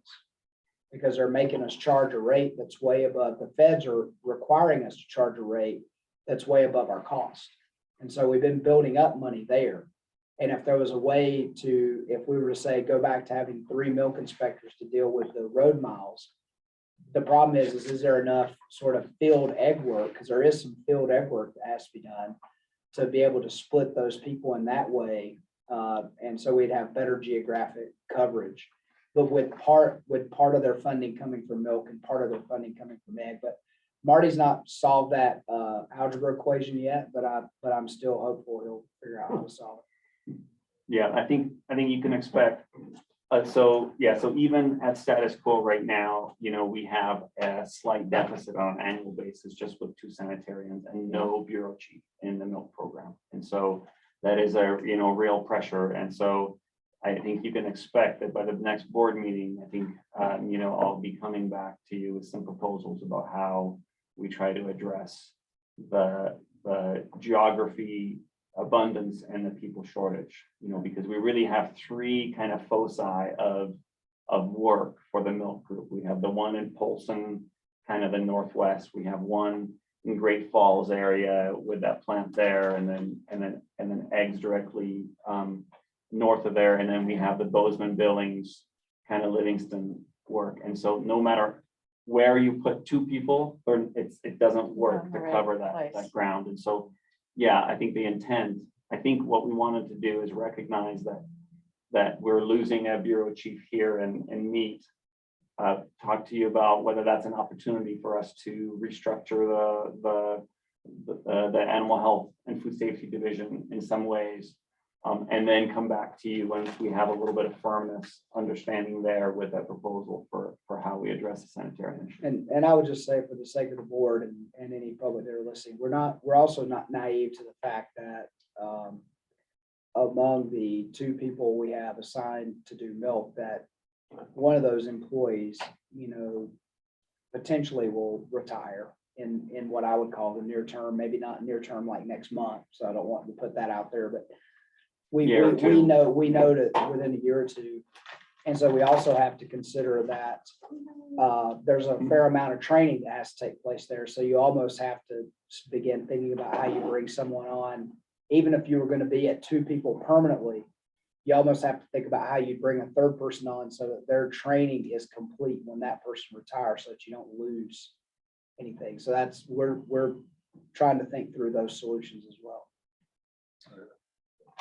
because they're making us charge a rate that's way above. The feds are requiring us to charge a rate that's way above our cost. And so we've been building up money there. And if there was a way to, if we were to say, go back to having 3 milk inspectors to deal with the road miles, the problem is there enough sort of field egg work? Because there is some field egg work that has to be done to be able to split those people in that way. And so we'd have better geographic coverage, but with part of their funding coming from milk and part of their funding coming from egg. But Marty's not solved that algebra equation yet, but I'm still hopeful he'll figure out how to solve it. Yeah, I think you can expect. So even at status quo right now, we have a slight deficit on an annual basis just with 2 sanitarians and no bureau chief in the milk program. And so that is a real pressure. And so I think you can expect that by the next board meeting, I think I'll be coming back to you with some proposals about how we try to address the geography abundance and the people shortage, because we really have 3 kind of foci of work for the milk group. We have the one in Polson, kind of the northwest. We have one in Great Falls area with that plant there, and then eggs directly north of there, and then we have the Bozeman, Billings, kind of Livingston work. And so no matter where you put 2 people, it doesn't work to cover that ground. And so yeah, I think the intent, I think what we wanted to do is recognize that we're losing a bureau chief here and meet, talk to you about whether that's an opportunity for us to restructure the animal health and food safety division in some ways, and then come back to you once we have a little bit of firmness, understanding there with that proposal for how we address the sanitarian issue. And I would just say, for the sake of the board and any public that are listening, we're also not naive to the fact that among the 2 people we have assigned to do milk, that one of those employees, potentially will retire in what I would call the near term, maybe not near term like next month. So I don't want to put that out there, but we know that within a year or 2. And so we also have to consider that there's a fair amount of training that has to take place there. So you almost have to begin thinking about how you bring someone on, even if you were going to be at 2 people permanently. You almost have to think about how you bring a 3rd person on so that their training is complete when that person retires, so that you don't lose anything. So we're trying to think through those solutions as well.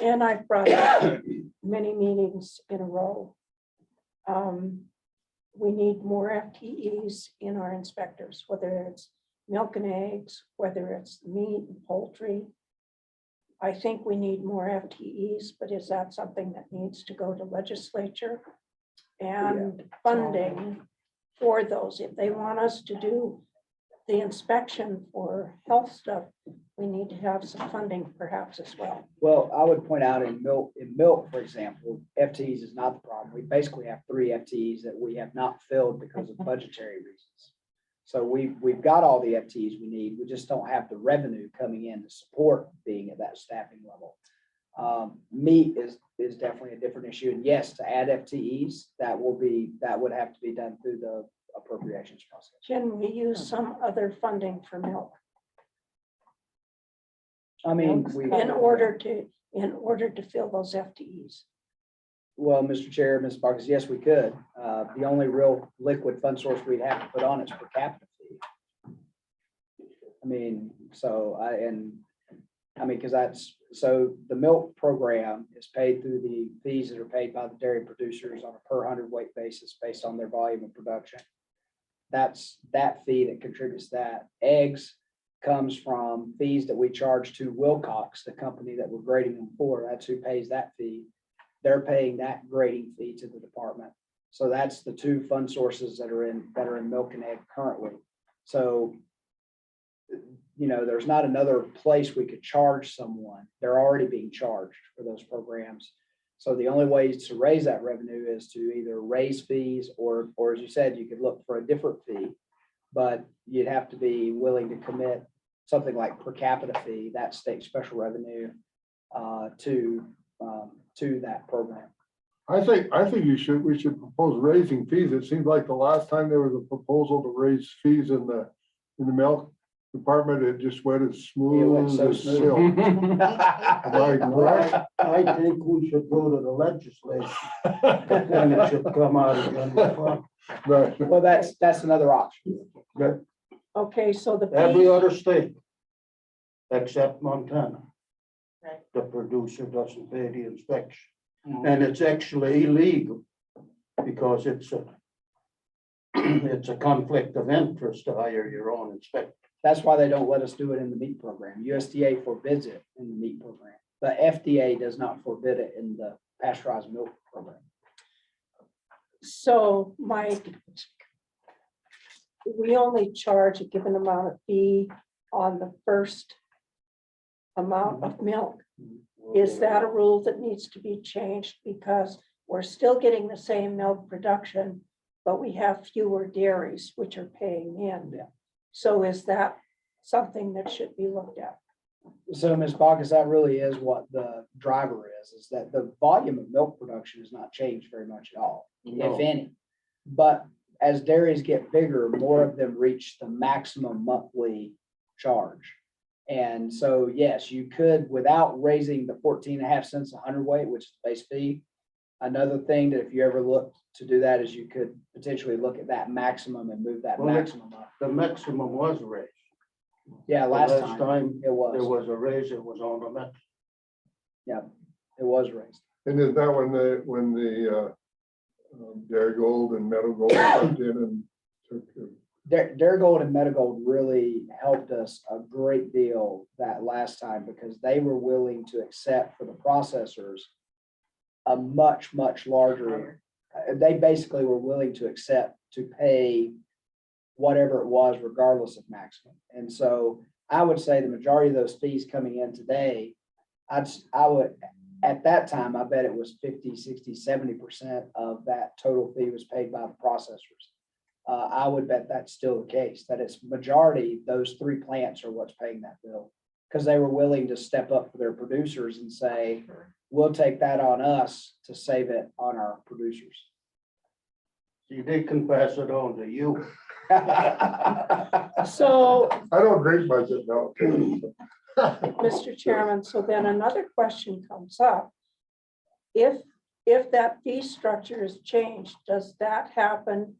And I've brought up many meetings in a row. We need more FTEs in our inspectors, whether it's milk and eggs, whether it's meat and poultry. I think we need more FTEs, but is that something that needs to go to legislature and funding for those? If they want us to do the inspection for health stuff, we need to have some funding perhaps as well. Well, I would point out in milk, for example, FTEs is not the problem. We basically have 3 FTEs that we have not filled because of budgetary reasons. So we've got all the FTEs we need. We just don't have the revenue coming in to support being at that staffing level. Meat is definitely a different issue. And yes, to add FTEs, that would have to be done through the appropriations process. Can we use some other funding for milk I mean, in order to fill those FTEs? Well, Mr. Chair, Ms. Bogus, yes, we could. The only real liquid fund source we'd have to put on is per capita fee. I mean, so the milk program is paid through the fees that are paid by the dairy producers on a per hundredweight basis based on their volume of production. That's that fee that contributes that. Eggs comes from fees that we charge to Wilcox, the company that we're grading them for. That's who pays that fee. They're paying that grading fee to the department. So that's the 2 fund sources that are in milk and egg currently. So, you know, there's not another place we could charge someone. They're already being charged for those programs. So the only way to raise that revenue is to either raise fees or as you said, you could look for a different fee, but you'd have to be willing to commit something like per capita fee, that state special revenue to that program. I think we should propose raising fees. It seems like the last time there was a proposal to raise fees in the milk department, it just went as smooth so as smooth. silk. Am I correct? I think we should go to the legislature. And it should come out of general fund. Right. Well, that's another option. Okay, so the Every fee, other state, except Montana. Right. The producer doesn't pay the inspection. And it's actually illegal because it's a conflict of interest to hire your own inspector. That's why they don't let us do it in the meat program. USDA forbids it in the meat program. The FDA does not forbid it in the pasteurized milk program. so Mike, we only charge a given amount of fee on the first amount of milk. Is that a rule that needs to be changed? Because we're still getting the same milk production, but we have fewer dairies which are paying in. Yeah. So is that something that should be looked at? So Ms. Bacchus, that really is what the driver is that the volume of milk production has not changed very much at all, No. if any. But as dairies get bigger, more of them reach the maximum monthly charge. And so, yes, you could, without raising the 14.5 cents a hundredweight, which is the base fee. Another thing that if you ever look to do that is you could potentially look at that maximum and move that Well, maximum up. The maximum was raised. Yeah, The last time it there was, was a raise, it was on the maximum. it was raised. And is that when the Darigold and Meadow Gold stepped in and took Darigold and Medigold really helped us a great deal that last time because they were willing to accept for the processors a much, much larger, they basically were willing to accept to pay whatever it was regardless of maximum. And so I would say the majority of those fees coming in today, I would, at that time, I bet it was 50, 60, 70% of that total fee was paid by the processors. I would bet that's still the case, that it's majority, those 3 plants are what's paying that bill. Because they were willing to step up for their producers and say, we'll take that on us to save it on our producers. See, they can pass it on to you. So, I don't drink much of milk. Mr. Chairman, so then another question comes up. If that fee structure is changed, does that happen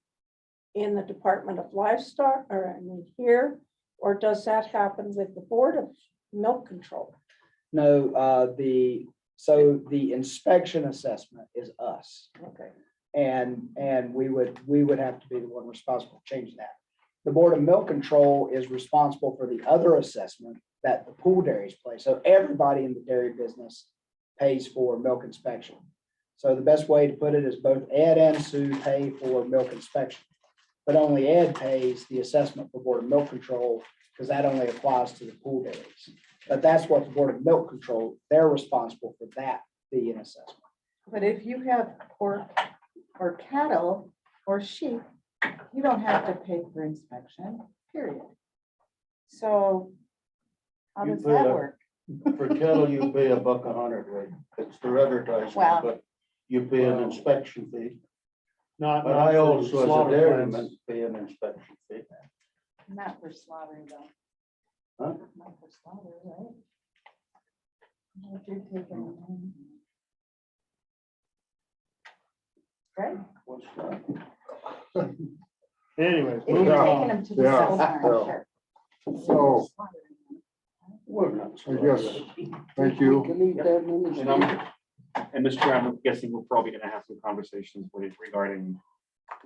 in the Department of Livestock or I mean here? Or does that happen with the Board of Milk Control? No, the inspection assessment is us. Okay. And we would have to be the one responsible for changing that. The Board of Milk Control is responsible for the other assessment that the pool dairies pay. So everybody in the dairy business pays for milk inspection. So the best way to put it is both Ed and Sue pay for milk inspection. but only Ed pays the assessment for Board of Milk Control, because that only applies to the pool dairies. But that's what the Board of Milk Control, they're responsible for that fee and assessment. But if you have pork or cattle or sheep, you don't have to pay for inspection, period. So how You does pay that a- work? For cattle, you pay $100, right? It's their advertisement, Wow. but you pay an inspection fee. Not. But not I for also, as a slaughter dairyman, plants. pay an inspection fee. Not for slaughter though. Huh? Not for slaughter, right? If you're taking- Right? What's that? Anyways, If moving you're taking on. them to the Yeah, sale barn, yeah. sure. So, We're not. I guess, thank you. We can eat that many And Mr. Chair, I'm guessing we're probably gonna have some conversations with regarding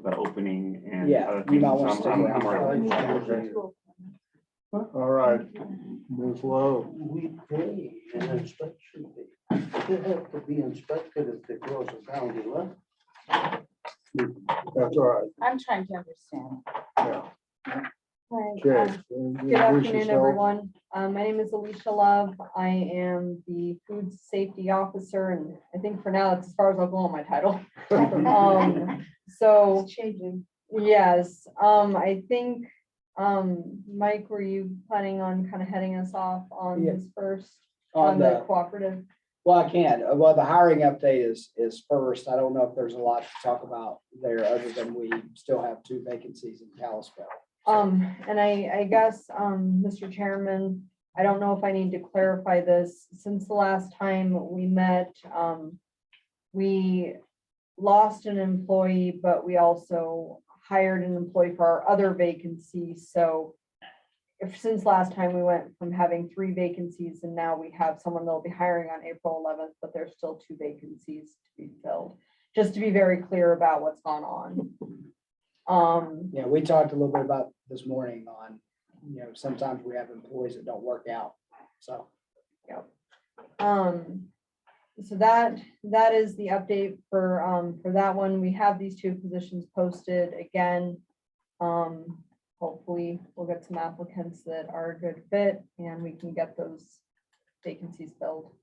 the opening and. Yeah, other you things. might wanna So stick I'm around. around. All right, Ms. Lowe. We pay an inspection fee. They have to be inspected if they cross a county line. That's all right. I'm trying to understand. Yeah. Hi, Okay. good afternoon, everyone. My name is Alicia Love. I am the food safety officer, and I think for now, that's as far as I'll go on my title. So, It's changing. yes, I think, Mike, were you planning on kind of heading us off on Yeah. this first, On on the the, cooperative? well, I can. Well, the hiring update is first. I don't know if there's a lot to talk about there, other than we still have 2 vacancies in Kalispell. And I guess, Mr. Chairman, I don't know if I need to clarify this. Since the last time we met, we lost an employee, but we also hired an employee for our other vacancies. So since last time we went from having 3 vacancies, and now we have someone that'll be hiring on April 11th, but there's still 2 vacancies to be filled. Just to be very clear about what's gone on. Yeah, we talked a little bit about this morning on, sometimes we have employees that don't work out, so. So that is the update for that one. We have these 2 positions posted again. Hopefully we'll get some applicants that are a good fit and we can get those vacancies filled.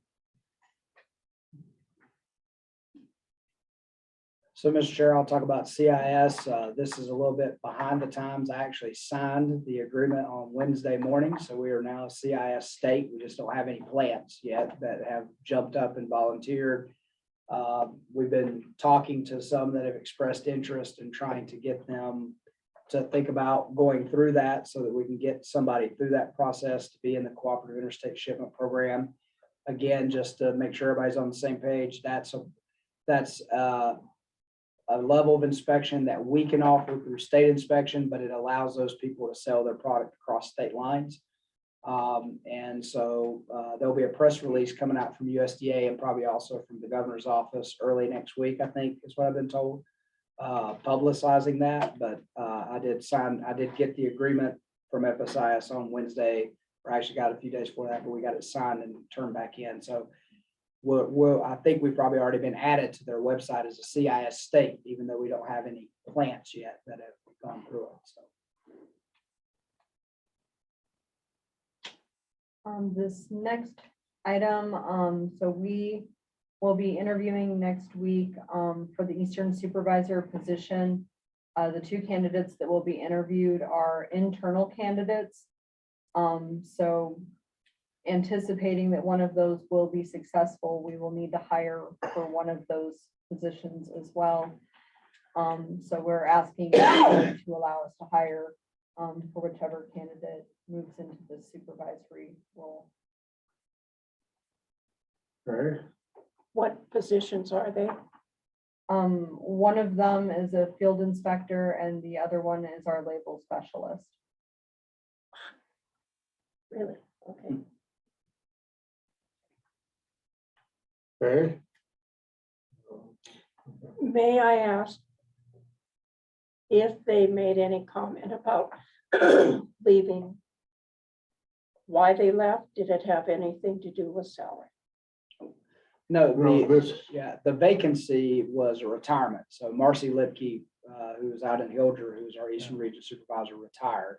So, Mr. Chair, I'll talk about CIS. This is a little bit behind the times. I actually signed the agreement on Wednesday morning, so we are now CIS state. We just don't have any plants yet that have jumped up and volunteered. We've been talking to some that have expressed interest in trying to get them to think about going through that so that we can get somebody through that process to be in the Cooperative Interstate Shipment Program. Again, just to make sure everybody's on the same page, that's a level of inspection that we can offer through state inspection, but it allows those people to sell their product across state lines. And so there'll be a press release coming out from USDA and probably also from the governor's office early next week, I think is what I've been told, publicizing that. But I did get the agreement from FSIS on Wednesday, or I actually got a few days before that, but we got it signed and turned back in. So I think we've probably already been added to their website as a CIS state, even though we don't have any plants yet that have gone through it. So. This next item, so we will be interviewing next week for the Eastern Supervisor position. The 2 candidates that will be interviewed are internal candidates. So anticipating that one of those will be successful, we will need to hire for one of those positions as well. So we're asking to allow us to hire for whichever candidate moves into the supervisory role. Okay, What positions are they? One of them is a field inspector and the other one is our label specialist. Really? Okay. okay. May I ask if they made any comment about leaving? Why they left? Did it have anything to do with salary? No, No, the vacancy was a retirement. So Marcy Lipke who's out in Hilger, who's our Eastern Region Supervisor, retired.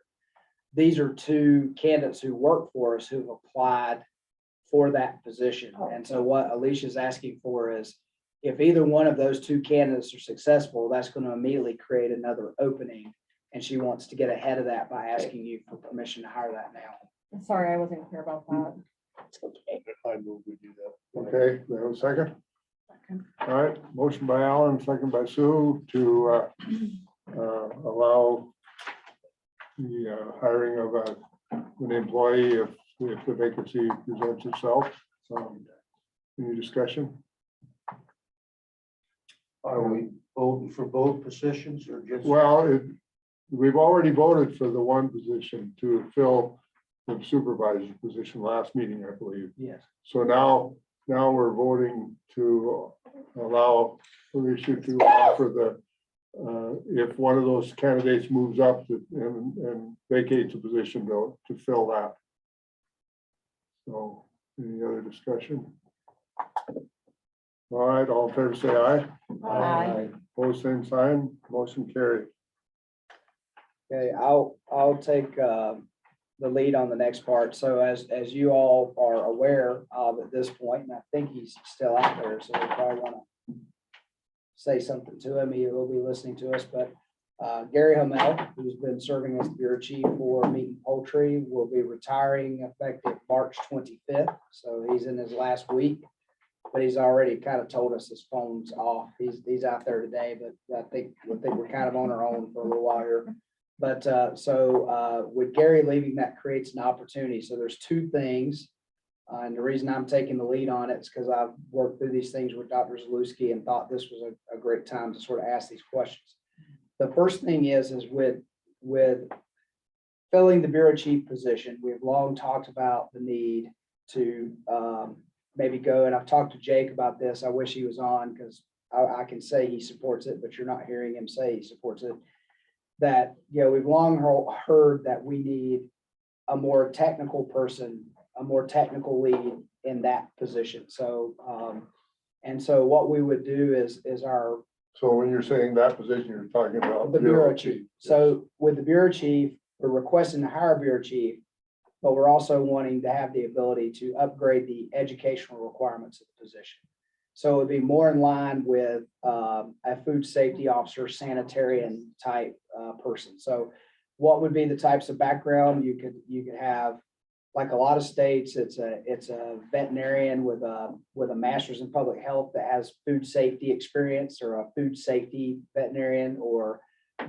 These are two candidates who work for us who've applied for that position. And so what Alicia's asking for is, if either one of those two candidates are successful, that's going to immediately create another opening. And she wants to get ahead of that by asking you for permission to hire that now. Sorry, I wasn't clear about that. It's okay. I move we do that. Okay, we have a second? All right, motion by Alan, second by Sue to allow the hiring of an employee if the vacancy presents itself. Any discussion? Are we voting for both positions or just? Well, we've already voted for the one position to fill the supervisor's position last meeting, I believe. Yes. So now we're voting to allow Alicia to offer the, if one of those candidates moves up and vacates a position to fill that. So any other discussion? All right, all in favor, say aye. Aye. Opposed, same sign, motion carried. Okay, I'll take the lead on the next part. So as you all are aware of at this point, and I think he's still out there, so if I want to say something to him, he will be listening to us, but Gary Hamel, who's been serving as the Bureau Chief for Meat and Poultry, will be retiring effective March 25th. So he's in his last week, but he's already kind of told us his phone's off. He's out there today, but I think we're kind of on our own for a little while here. But with Gary leaving, that creates an opportunity. So there's two things. And the reason I'm taking the lead on it is because I've worked through these things with Dr. Zalewski and thought this was a great time to sort of ask these questions. The first thing is with filling the Bureau Chief position, we've long talked about the need to maybe go, and I've talked to Jake about this. I wish he was on because I can say he supports it, but you're not hearing him say he supports it. That, we've long heard that we need a more technical person, a more technical lead in that position. So, and so what we would do is our. So when you're saying that position, you're talking about The Bureau Chief. So with the Bureau Chief, we're requesting to hire a Bureau Chief, but we're also wanting to have the ability to upgrade the educational requirements of the position. So it would be more in line with a food safety officer, sanitarian type person. So what would be the types of background you could have? Like a lot of states, it's a veterinarian with a master's in public health that has food safety experience, or a food safety veterinarian, or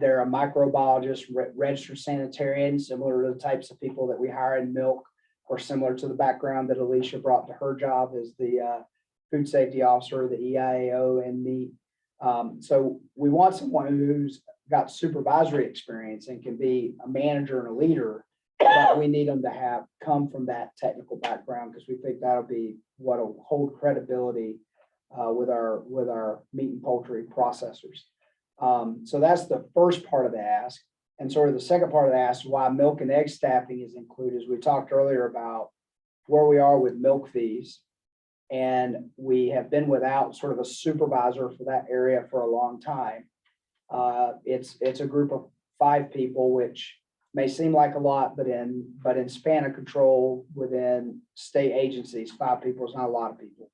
they're a microbiologist, registered sanitarian, similar to the types of people that we hire in milk, or similar to the background that Alicia brought to her job as the food safety officer, the EIAO and meat. So we want someone who's got supervisory experience and can be a manager and a leader, but we need them to have come from that technical background, because we think that'll be what'll hold credibility with our meat and poultry processors. So that's the first part of the ask. And sort of the second part of the ask, why milk and egg staffing is included, is we talked earlier about where we are with milk fees. And we have been without sort of a supervisor for that area for a long time. It's a group of 5 people, which may seem like a lot, but in span of control within state agencies, 5 people is not a lot of people.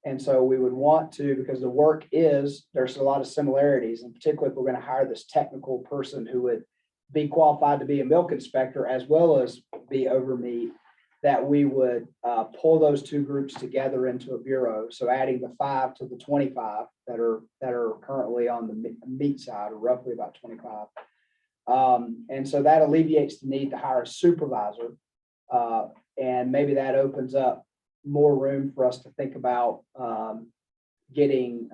And so we would want to, because the work there's a lot of similarities, and particularly if we're going to hire this technical person who would be qualified to be a milk inspector as well as be over meat, that we would pull those 2 groups together into a bureau. So adding the 5 to the 25 that are currently on the meat side, or roughly about 25. And so that alleviates the need to hire a supervisor. And maybe that opens up more room for us to think about getting,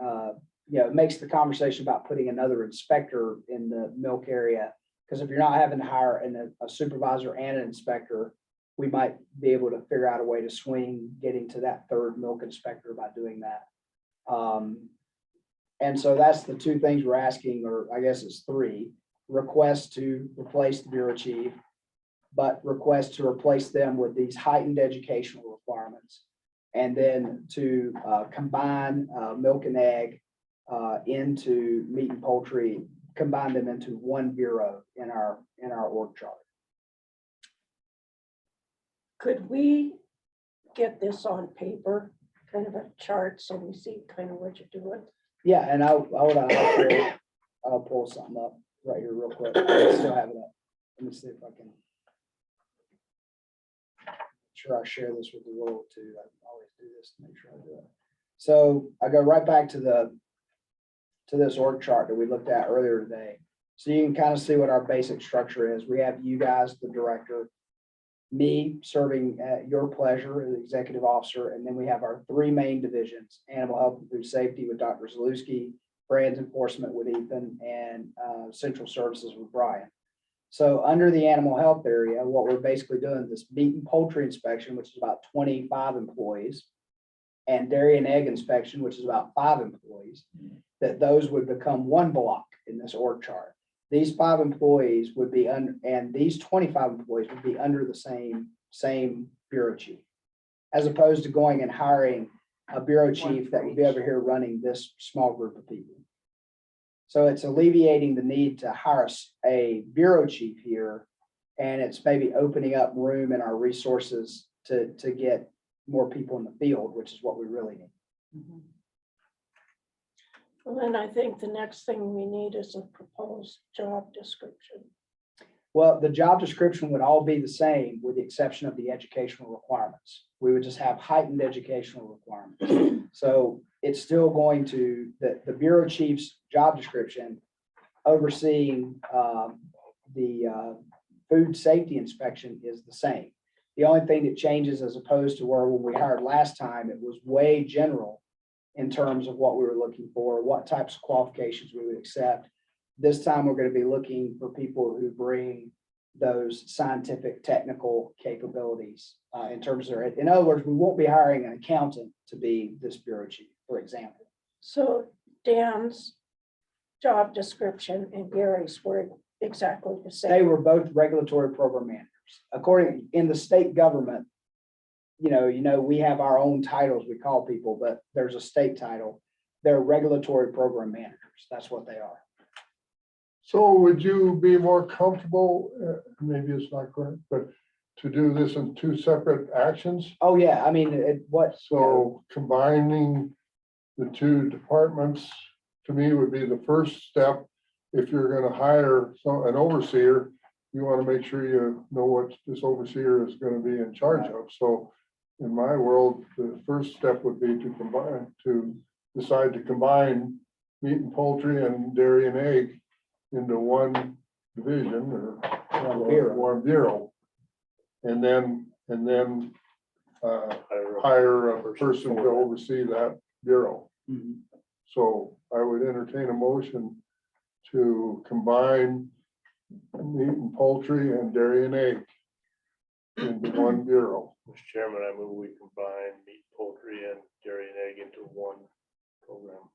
it makes the conversation about putting another inspector in the milk area. Because if you're not having to hire a supervisor and an inspector, we might be able to figure out a way to swing getting to that 3rd milk inspector by doing that. And so that's the 2 things we're asking, or I guess it's 3. Request to replace the Bureau Chief, but request to replace them with these heightened educational requirements. And then to combine milk and egg into meat and poultry combine them into one bureau in our org chart. Could we get this on paper, kind of a chart, so we see kind of what you're doing? Yeah, and I'll pull something up right here real quick. I still have it up. Let me see if I can. Sure, I share this with the world too. I always do this to make sure I do it. So I go right back to this org chart that we looked at earlier today. So you can kind of see what our basic structure is. We have you guys, the director, me serving at your pleasure as executive officer, and then we have our three main divisions: animal health and food safety with Dr. Zalewski, brands enforcement with Ethan, and central services with Brian. So under the animal health area, what we're basically doing is this meat and poultry inspection, which is about 25 employees, and dairy and egg inspection, which is about 5 employees, that those would become one block in this org chart. These 5 employees would be under, and these 25 employees would be under the same bureau chief, as opposed to going and hiring a bureau chief that would be over here running this small group of people. So it's alleviating the need to hire a bureau chief here, and it's maybe opening up room in our resources to get more people in the field, which is what we really need. And then I think the next thing we need is a proposed job description. Well, the job description would all be the same with the exception of the educational requirements. We would just have heightened educational requirements. So it's still going to, the bureau chief's job description overseeing the food safety inspection is the same. The only thing that changes, as opposed to where when we hired last time, it was way general in terms of what we were looking for, what types of qualifications we would accept. This time, we're going to be looking for people who bring those scientific, technical capabilities in terms of, in other words, we won't be hiring an accountant to be this bureau chief, for example. So Dan's job description and Gary's were exactly the same. They were both regulatory program managers. According in the state government, you know, we have our own titles we call people, but there's a state title. They're regulatory program managers. That's what they are. So would you be more comfortable, maybe it's not correct, but to do this in 2 separate actions? Oh, yeah. I mean, So combining the 2 departments, to me, would be the first step. If you're gonna hire an overseer, you wanna make sure you know what this overseer is gonna be in charge of. So in my world, the first step would be to decide to combine meat and poultry and dairy and egg into one division or one bureau. And then hire a person to oversee that bureau. So I would entertain a motion to combine meat and poultry and dairy and egg into one bureau. Mr. Chairman, I move we combine meat, poultry, and dairy and egg into one program.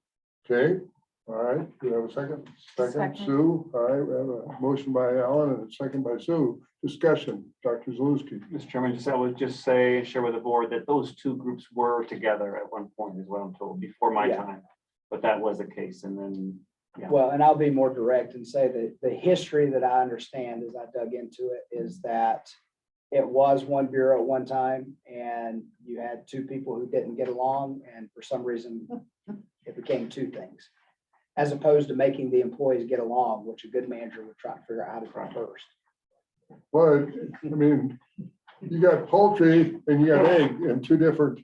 Okay, all right, do you have a second? Second, Sue. All right, we have a motion by Alan and a second by Sue. Discussion, Dr. Zalewski. Mr. Chairman, I would just share with the board that those 2 groups were together at one point, is what I'm told, before my time. But that was the case, and then, yeah. Well, and I'll be more direct and say that the history that I understand as I dug into it is that it was one bureau at one time, and you had 2 people who didn't get along, and for some reason, it became 2 things, as opposed to making the employees get along, which a good manager would try to figure out how to do first. Well, I mean, you got poultry and you got egg in 2 different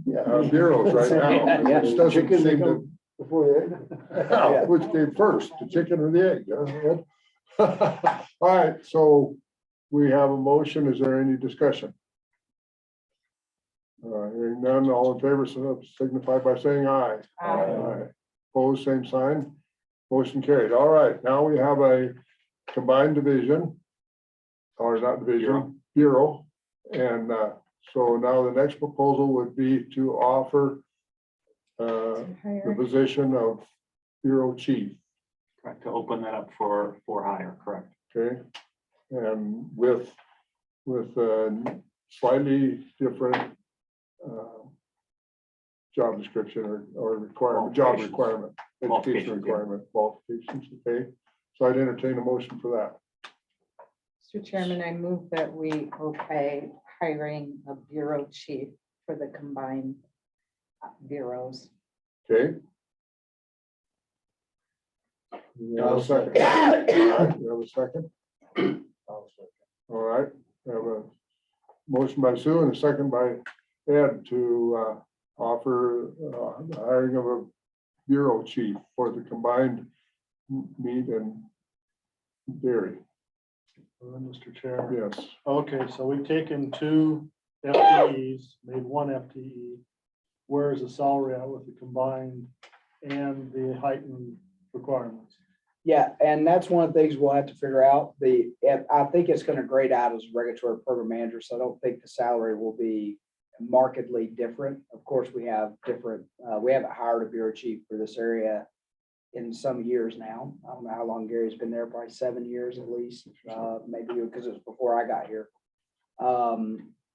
bureaus right now. Yeah. Which doesn't Chicken seem to. before the Yeah, which came first, the chicken or the egg? All right, so we have a motion. Is there any discussion? Hearing none, all in favor, signify by saying aye. Aye. Opposed, same sign. Motion carried. All right, now we have a combined division, or not division, bureau. And so now the next proposal would be to offer the position of bureau chief. Correct, to open that up for hire, correct. Okay, and with slightly different job description or requirement, job requirement. education requirement qualifications, okay? So I'd entertain a motion for that. Mr. Chairman, I move that we okay hiring a bureau chief for the combined bureaus. Okay? We have a second. All right, we have a second. All right, we have a motion by Sue and a second by Ed to offer the hiring of a bureau chief for the combined meat and dairy. Mr. Chair. Yes. Okay, so we've taken 2 FTEs, made 1 FTE. Where is the salary at with the combined and the heightened requirements? Yeah, and that's one of the things we'll have to figure out. I think it's gonna grade out as regulatory program manager, so I don't think the salary will be markedly different. Of course, we have different, we haven't hired a bureau chief for this area in some years now. I don't know how long Gary's been there, probably 7 years at least, maybe because it was before I got here.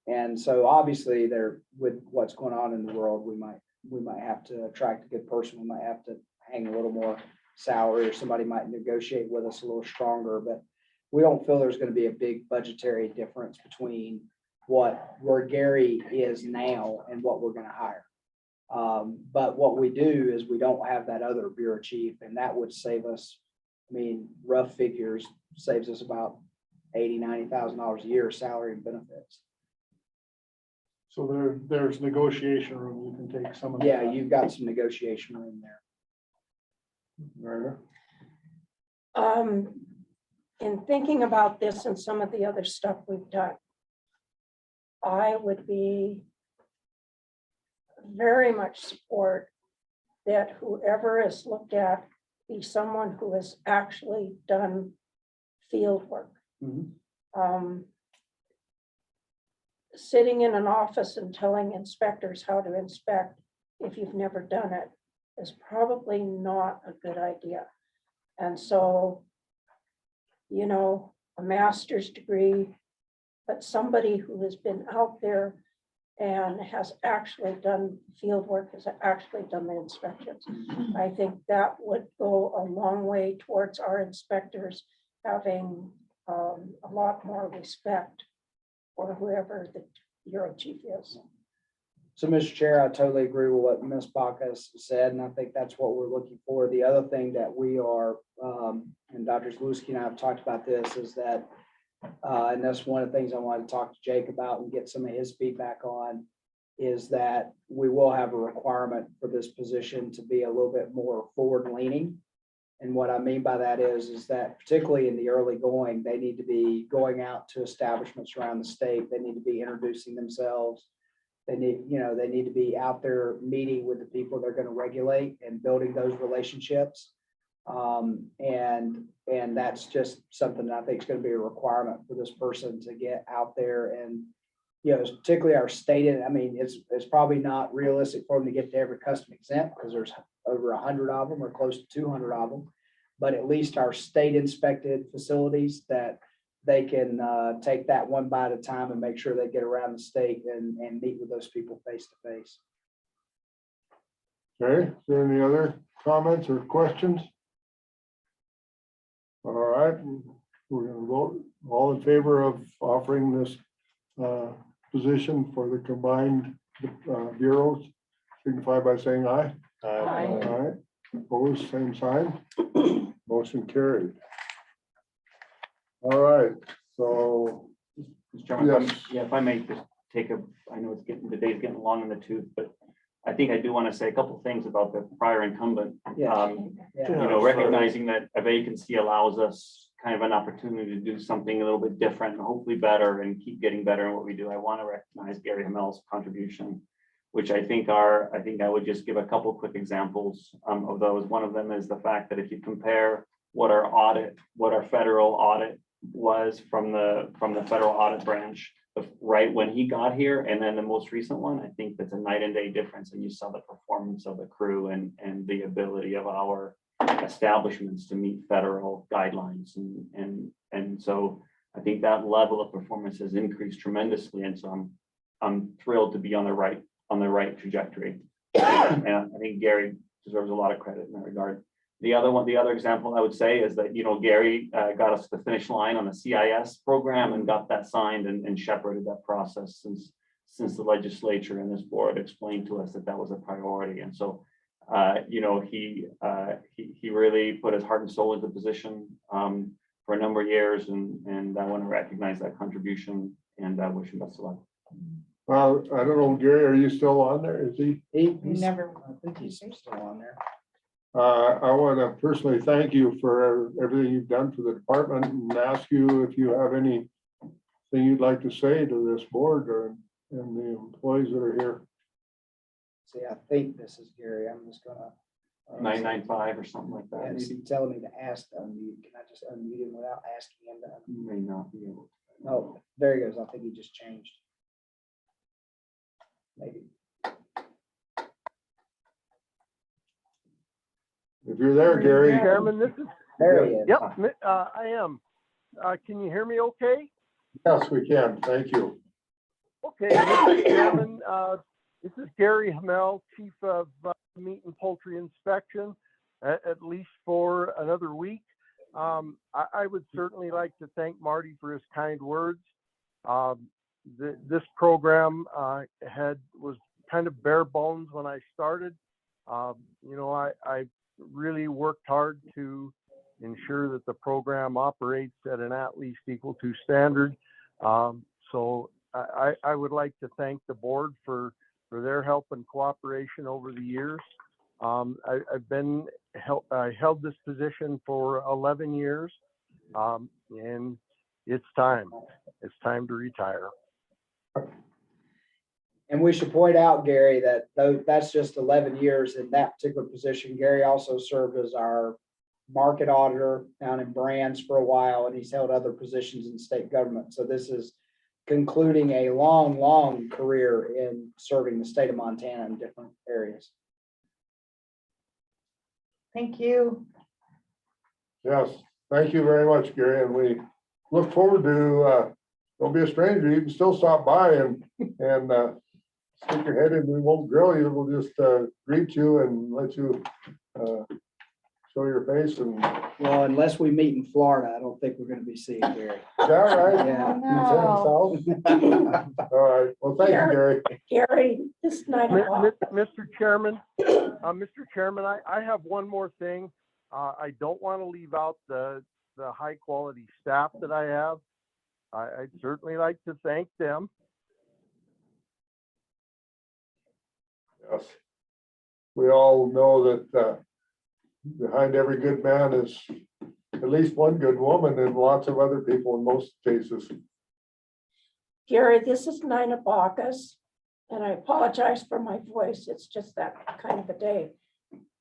And so obviously there, with what's going on in the world, we might have to attract a good person. We might have to hang a little more salary, or somebody might negotiate with us a little stronger, but we don't feel there's going to be a big budgetary difference between where Gary is now and what we're going to hire. But what we do is we don't have that other bureau chief, and that would save us, I mean, rough figures, saves us about $80,000-$90,000 a year salary and benefits. So there's negotiation room. You can take some of that. Yeah, you've got some negotiation room there. In thinking about this and some of the other stuff we've done, I would be very much support that whoever is looked at be someone who has actually done field work. Sitting in an office and telling inspectors how to inspect, if you've never done it, is probably not a good idea. And so, you know, a master's degree, but somebody who has been out there and has actually done field work, has actually done the inspections. I think that would go a long way towards our inspectors having a lot more respect for whoever the bureau chief is. So, Mr. Chair, I totally agree with what Ms. Bacchus said, and I think that's what we're looking for. The other thing that we are, and Dr. Zalewski and I have talked about this, is that, and that's one of the things I wanted to talk to Jake about and get some of his feedback on, is that we will have a requirement for this position to be a little bit more forward leaning. And what I mean by that is that particularly in the early going, they need to be going out to establishments around the state. They need to be introducing themselves. They need to be out there meeting with the people they're going to regulate and building those relationships. And that's just something that I think is going to be a requirement for this person to get out there. And, you know, particularly our state, I mean, it's probably not realistic for them to get to every custom exempt because there's over 100 of them or close to 200 of them. But at least our state inspected facilities that they can take that one bite at a time and make sure they get around the state and meet with those people face to face. Okay, is there any other comments or questions? All right, we're gonna vote. All in favor of offering this position for the combined bureaus, signify by saying aye. Aye. Aye. Opposed, same sign. Motion carried. All right, so. Mr. Chairman, Yes. if I may just take I know the day's getting long in the tooth, but I think I do want to say a couple things about the prior incumbent. Yeah. You know, recognizing that a vacancy allows us kind of an opportunity to do something a little bit different and hopefully better and keep getting better in what we do. I want to recognize Gary Hamel's contribution, which I would just give a couple quick examples of those. One of them is the fact that if you compare what our federal audit was from the federal audit branch right when he got here, and then the most recent one, I think that's a night and day difference. And you saw the performance of the crew and the ability of our establishments to meet federal guidelines. And so I think that level of performance has increased tremendously. And so I'm thrilled to be on the right trajectory. And I think Gary deserves a lot of credit in that regard. The other example I would say is that, Gary got us to the finish line on the CIS program and got that signed and shepherded that process since the legislature and this board explained to us that that was a priority. And so, he really put his heart and soul into the position for a number of years, and I want to recognize that contribution and wish him best of luck. I don't know, Gary, are you still on there? Is he? He's Never. I think he's still on there. I want to personally thank you for everything you've done for the department and ask you if you have anything you'd like to say to this board and the employees that are here. See, I think this is Gary. I'm just gonna. 995 or something like that. And he's telling me to ask to unmute. Can I just unmute him without asking him to? You may not be able to. No, there he goes. I think he just changed. Maybe. If you're there, Gary. Chairman, this is, There he is. yep, I am. Can you hear me okay? Yes, we can. Thank you. Okay, Mr. Chairman, this is Gary Hamel, Chief of Meat and Poultry Inspection, at least for another week. I would certainly like to thank Marty for his kind words. This program was kind of bare bones when I started. I really worked hard to ensure that the program operates at an at least equal to standard. So I would like to thank the board for their help and cooperation over the years. I held this position for 11 years, and it's time to retire. And we should point out, Gary, that that's just 11 years in that particular position. Gary also served as our market auditor down in Brands for a while, and he's held other positions in state government. So this is concluding a long, long career in serving the state of Montana in different areas. Thank you. Yes, thank you very much, Gary, and we look forward to, don't be a stranger, you can still stop by and stick your head in, we won't grill you, we'll just greet you and let you show your face and. Well, unless we meet in Florida, I don't think we're going to be seeing Gary. Is that right? Yeah. All right, well, thank you, Gary. Gary, this night. Mr. Chairman, I have one more thing. I don't want to leave out the high quality staff that I have. I'd certainly like to thank them. Yes. We all know that behind every good man is at least one good woman and lots of other people in most cases. Gary, this is Nina Bacchus, and I apologize for my voice. It's just that kind of a day.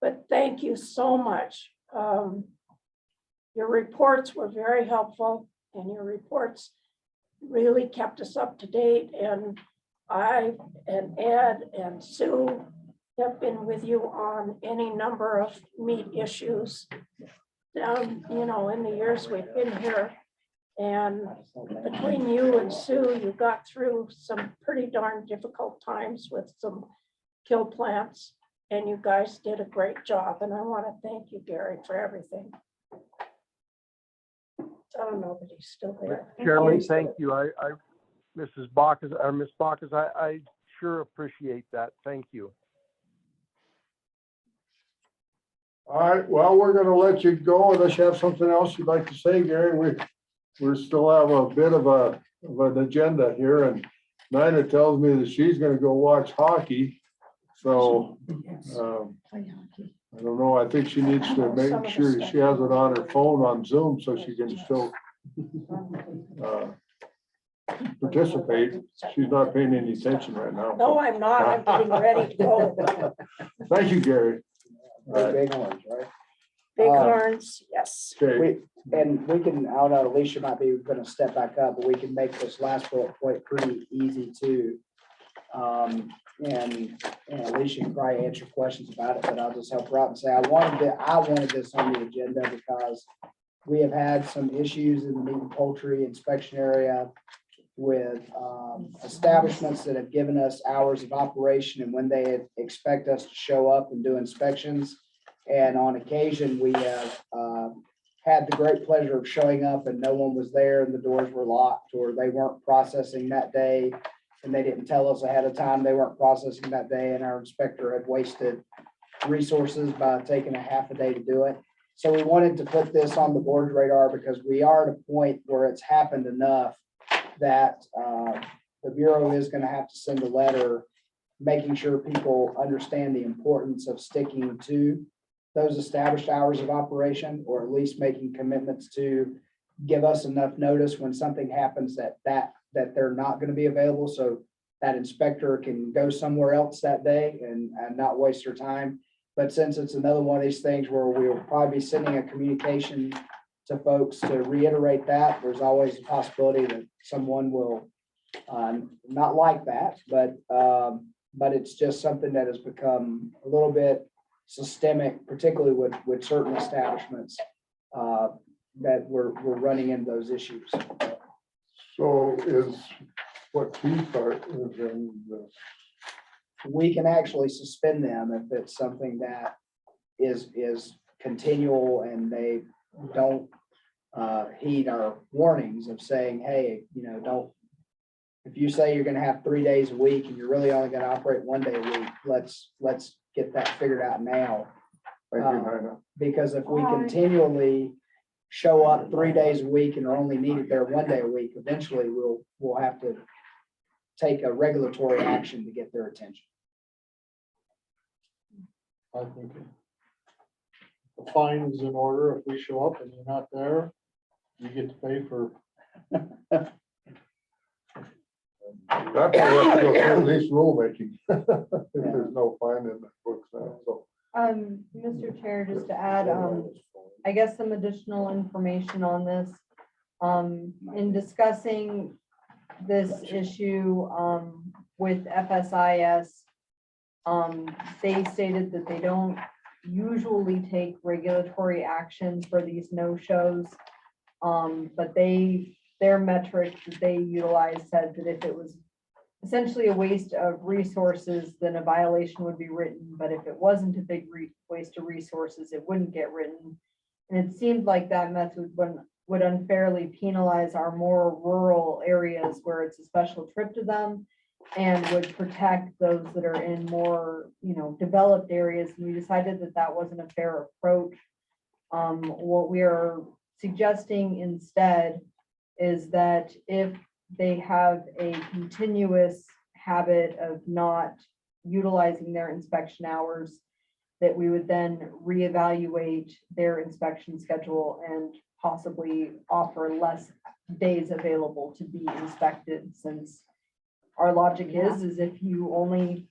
But thank you so much. Your reports were very helpful, and your reports really kept us up to date. And I and Ed and Sue have been with you on any number of meat issues down, in the years we've been here. And between you and Sue, you got through some pretty darn difficult times with some kill plants, and you guys did a great job. And I want to thank you, Gary, for everything. I don't know, but he's still there. Chairman, thank you. Mrs. Bacchus, or Miss Bacchus, I sure appreciate that. Thank you. All right, well, we're gonna let you go unless you have something else you'd like to say, Gary. We still have a bit of an agenda here, and Nina tells me that she's gonna go watch hockey. So I don't know, I think she needs to make sure she has it on her phone on Zoom so she can still participate. She's not paying any attention right now. No, I'm not. I'm getting ready to go. Thank you, Gary. Big orange, right? Big horns, yes. Okay. And we can, I don't know, Alicia might be going to step back up, but we can make this last bullet point pretty easy too. And Alicia can probably answer questions about it, but I'll just help her out and say, I wanted this on the agenda because we have had some issues in the meat and poultry inspection area with establishments that have given us hours of operation and when they expect us to show up and do inspections. And on occasion, we have had the great pleasure of showing up and no one was there and the doors were locked, or they weren't processing that day and they didn't tell us ahead of time they weren't processing that day, and our inspector had wasted resources by taking a half a day to do it. So we wanted to put this on the board's radar because we are at a point where it's happened enough that the Bureau is going to have to send a letter making sure people understand the importance of sticking to those established hours of operation, or at least making commitments to give us enough notice when something happens that they're not going to be available, so that inspector can go somewhere else that day and not waste their time. But since it's another one of these things where we'll probably be sending a communication to folks to reiterate that, there's always a possibility that someone will not like that, but it's just something that has become a little bit systemic, particularly with certain establishments that we're running into those issues. So is what key part is in this? We can actually suspend them if it's something that is continual and they don't heed our warnings of saying, hey, don't, if you say you're gonna have 3 days a week and you're really only gonna operate 1 day a week, let's get that figured out now. Thank you, Nina. Because if we continually show up 3 days a week and are only needed there 1 day a week, eventually we'll have to take a regulatory action to get their attention. I think the fine is in order. If we show up and you're not there, you get to pay for. That's why we have to go through at least rulemaking. If there's no fine in the books now, so. Mr. Chair, just to add, I guess some additional information on this. In discussing this issue with FSIS, they stated that they don't usually take regulatory action for these no-shows. But their metric that they utilized said that if it was essentially a waste of resources, then a violation would be written. But if it wasn't a big waste of resources, it wouldn't get written. And it seemed like that method would unfairly penalize our more rural areas where it's a special trip to them, and would protect those that are in more, developed areas. And we decided that that wasn't a fair approach. What we are suggesting instead is that if they have a continuous habit of not utilizing their inspection hours, that we would then reevaluate their inspection schedule and possibly offer less days available to be inspected, since our logic is if you only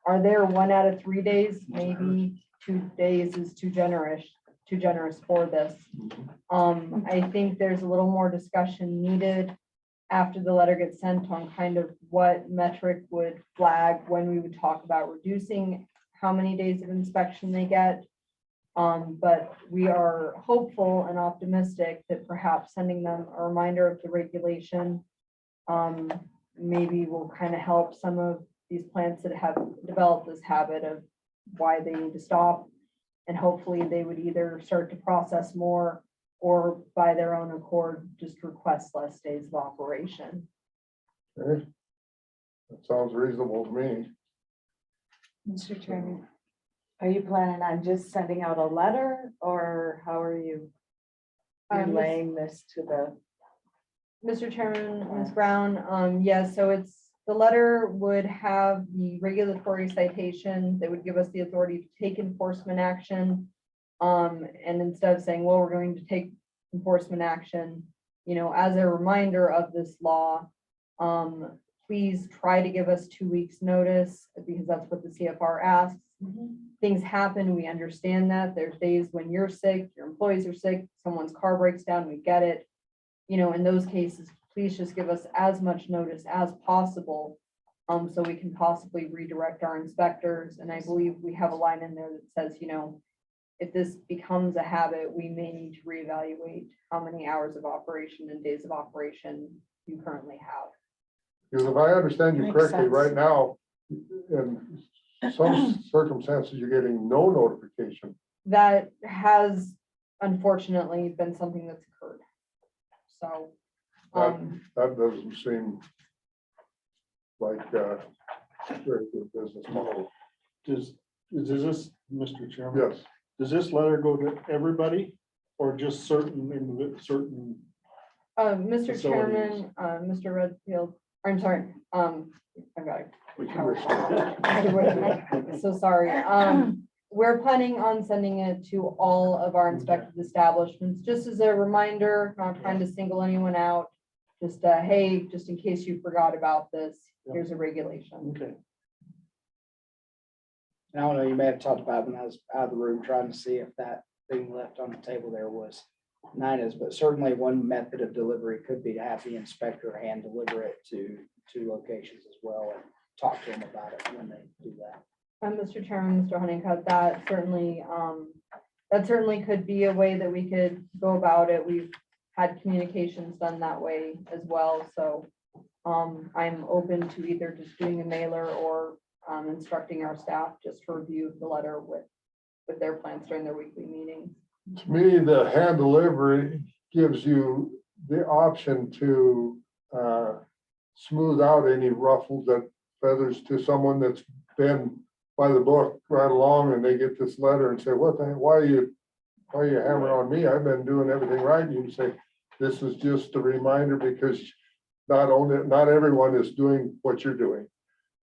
are there 1 out of 3 days, maybe 2 days is too generous for this. I think there's a little more discussion needed after the letter gets sent on kind of what metric would flag when we would talk about reducing how many days of inspection they get. But we are hopeful and optimistic that perhaps sending them a reminder of the regulation maybe will kind of help some of these plants that have developed this habit of why they need to stop. And hopefully they would either start to process more or by their own accord, just request less days of operation. Okay. That sounds reasonable to me. Mr. Chairman, are you planning on just sending out a letter, or how are you relaying this to the? Mr. Chairman, Ms. Brown, yes, so the letter would have the regulatory citation that would give us the authority to take enforcement action. And instead of saying, well, we're going to take enforcement action, as a reminder of this law, please try to give us 2 weeks notice, because that's what the CFR asks. Things happen, we understand that. There's days when you're sick, your employees are sick, someone's car breaks down, we get it. In those cases, please just give us as much notice as possible, so we can possibly redirect our inspectors. And I believe we have a line in there that says, if this becomes a habit, we may need to reevaluate how many hours of operation and days of operation you currently have. Because if I understand you Makes correctly, sense. right now, in some circumstances, you're getting no notification. That has unfortunately been something that's occurred. So, That doesn't seem like very good business model. Does this, Mr. Chairman? Yes, Does this letter go to everybody or just certain? Mr. Facilities. Chairman, Mr. Redfield, I'm sorry, I've got it. So sorry. We're planning on sending it to all of our inspected establishments, just as a reminder, not trying to single anyone out. Just, hey, just in case you forgot about this, here's a regulation. Okay. I don't know, you may have talked about it when I was out of the room trying to see if that thing left on the table there was NINA's, but certainly one method of delivery could be to have the inspector hand deliver it to locations as well and talk to them about it when they do that. Mr. Chairman, Mr. Honeycutt, that certainly could be a way that we could go about it. We've had communications done that way as well, so I'm open to either just doing a mailer or instructing our staff just to review the letter with their plans during their weekly meetings. to me, the hand delivery gives you the option to smooth out any ruffles that feathers to someone that's been by the book right along, and they get this letter and say, what the, why are you hammering on me? I've been doing everything right. And you can say, this is just a reminder because not everyone is doing what you're doing.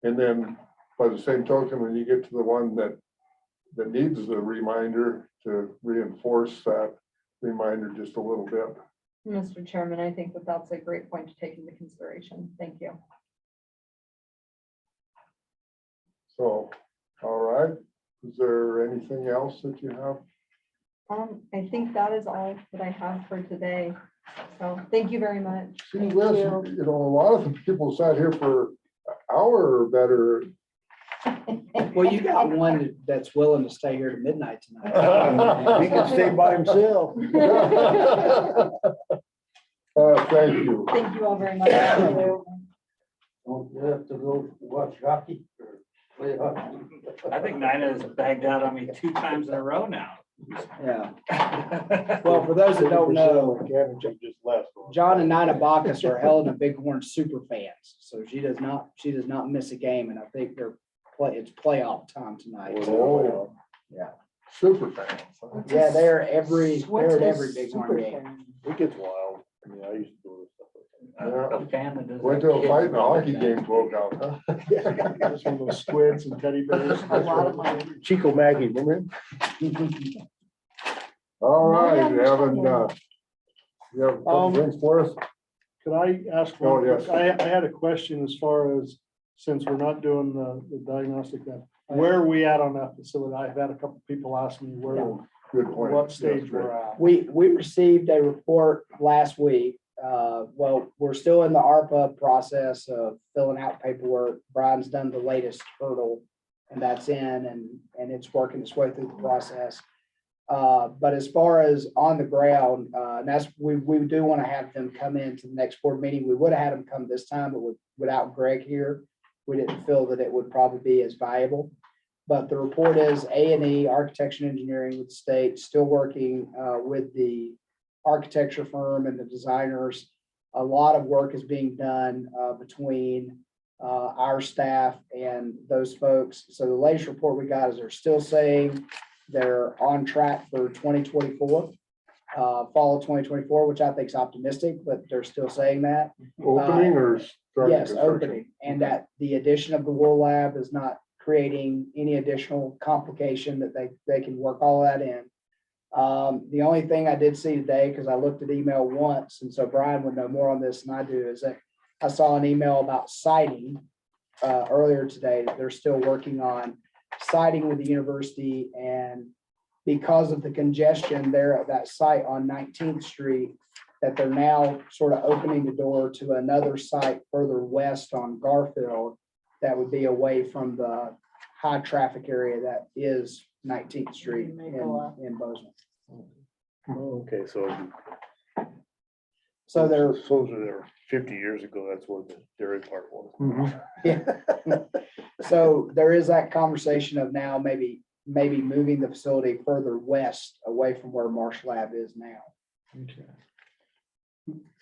And then by the same token, when you get to the one that needs the reminder, to reinforce that reminder just a little bit. Mr. Chairman, I think that that's a great point to take into consideration. Thank you. So, all right. Is there anything else that you have? I think that is all that I have for today. So thank you very much. See, Liz, you know, a lot of the people sat here for an hour or better. Well, you got one that's willing to stay here to midnight tonight. He can stay by himself. Thank you. Thank you all very much. Don't you have to go watch hockey or play hockey? I think Nina has bagged out on me 2 times in a row now. Yeah. Well, for those that don't know, Just left. John and Nina Bacchus are Helena Bighorn super fans, so she does not miss a game, and I think it's playoff time tonight. Oh, yeah, super fans. Yeah, they're at every Bighorn game. It gets wild. I mean, I used to go to stuff like Yeah. A fan that does. Went to a fight and a hockey game broke out, huh? Just one of those squids and teddy bears. A lot of money. that. Chico Maggie, remember? All right, No, yeah, Evan, you have a couple things for us? Could I ask Oh, one? yes. I had a question as far as, since we're not doing the diagnostic, where are we at on that facility? I've had a couple people ask me Good point. what stage we're at. We received a report last week. Well, we're still in the ARPA process of filling out paperwork. Brian's done the latest hurdle, and that's in, and it's working its way through the process. But as far as on the ground, and that's, we do want to have them come into the next board meeting. We would have had them come this time, but without Greg here, we didn't feel that it would probably be as valuable. But the report is A&E, Architecture and Engineering with the state, still working with the architecture firm and the designers. A lot of work is being done between our staff and those folks. So the latest report we got is they're still saying they're on track for 2024, fall of 2024, which I think is optimistic, but they're still saying that. Opening or starting? Yes, opening, and that the addition of the wool lab is not creating any additional complication, that they can work all that in. The only thing I did see today, because I looked at email once, and so Brian would know more on this than I do, is that I saw an email about siding earlier today, that they're still working on siding with the university, and because of the congestion there at that site on 19th Street, that they're now sort of opening the door to another site further west on Garfield that would be away from the high traffic area that is 19th Street in Bozeman. Oh, okay, so So they're, Those are there 50 years ago. That's where the dairy park was. yeah. So there is that conversation of now maybe moving the facility further west away from where Marsh Lab is now.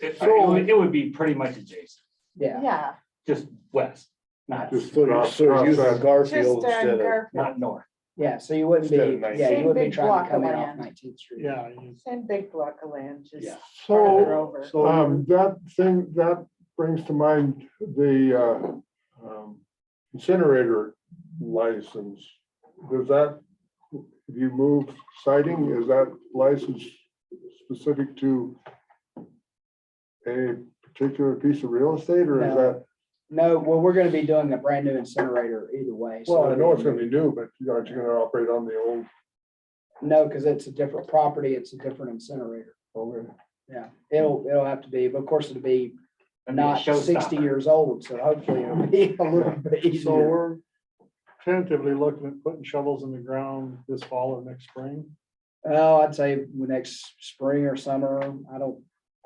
It would be pretty much adjacent, Yeah. Yeah. just west, not, Just So you're cross using that. Garfield Just instead of. Garfield. not north. Yeah, so you wouldn't Instead be, of 19. yeah, you Same wouldn't be big trying block to come of in off land. 19th Street. Yeah. Same big block of land, just farther So, over. that brings to mind the incinerator license. Does that, if you move siting, is that license specific to a particular piece of real estate, or is No. that? No, well, we're gonna be doing a brand new incinerator either way. so Well, I know it's gonna be new, but aren't you gonna operate on the old? No, because it's a different property, it's a different incinerator. Okay. Yeah, it'll have to be, but of course it'll be That'd be a not 60 showstopper. years old, so hopefully it'll be a little bit So easier. we're tentatively looking at putting shovels in the ground this fall or next spring. Oh, I'd say next spring or summer, I'm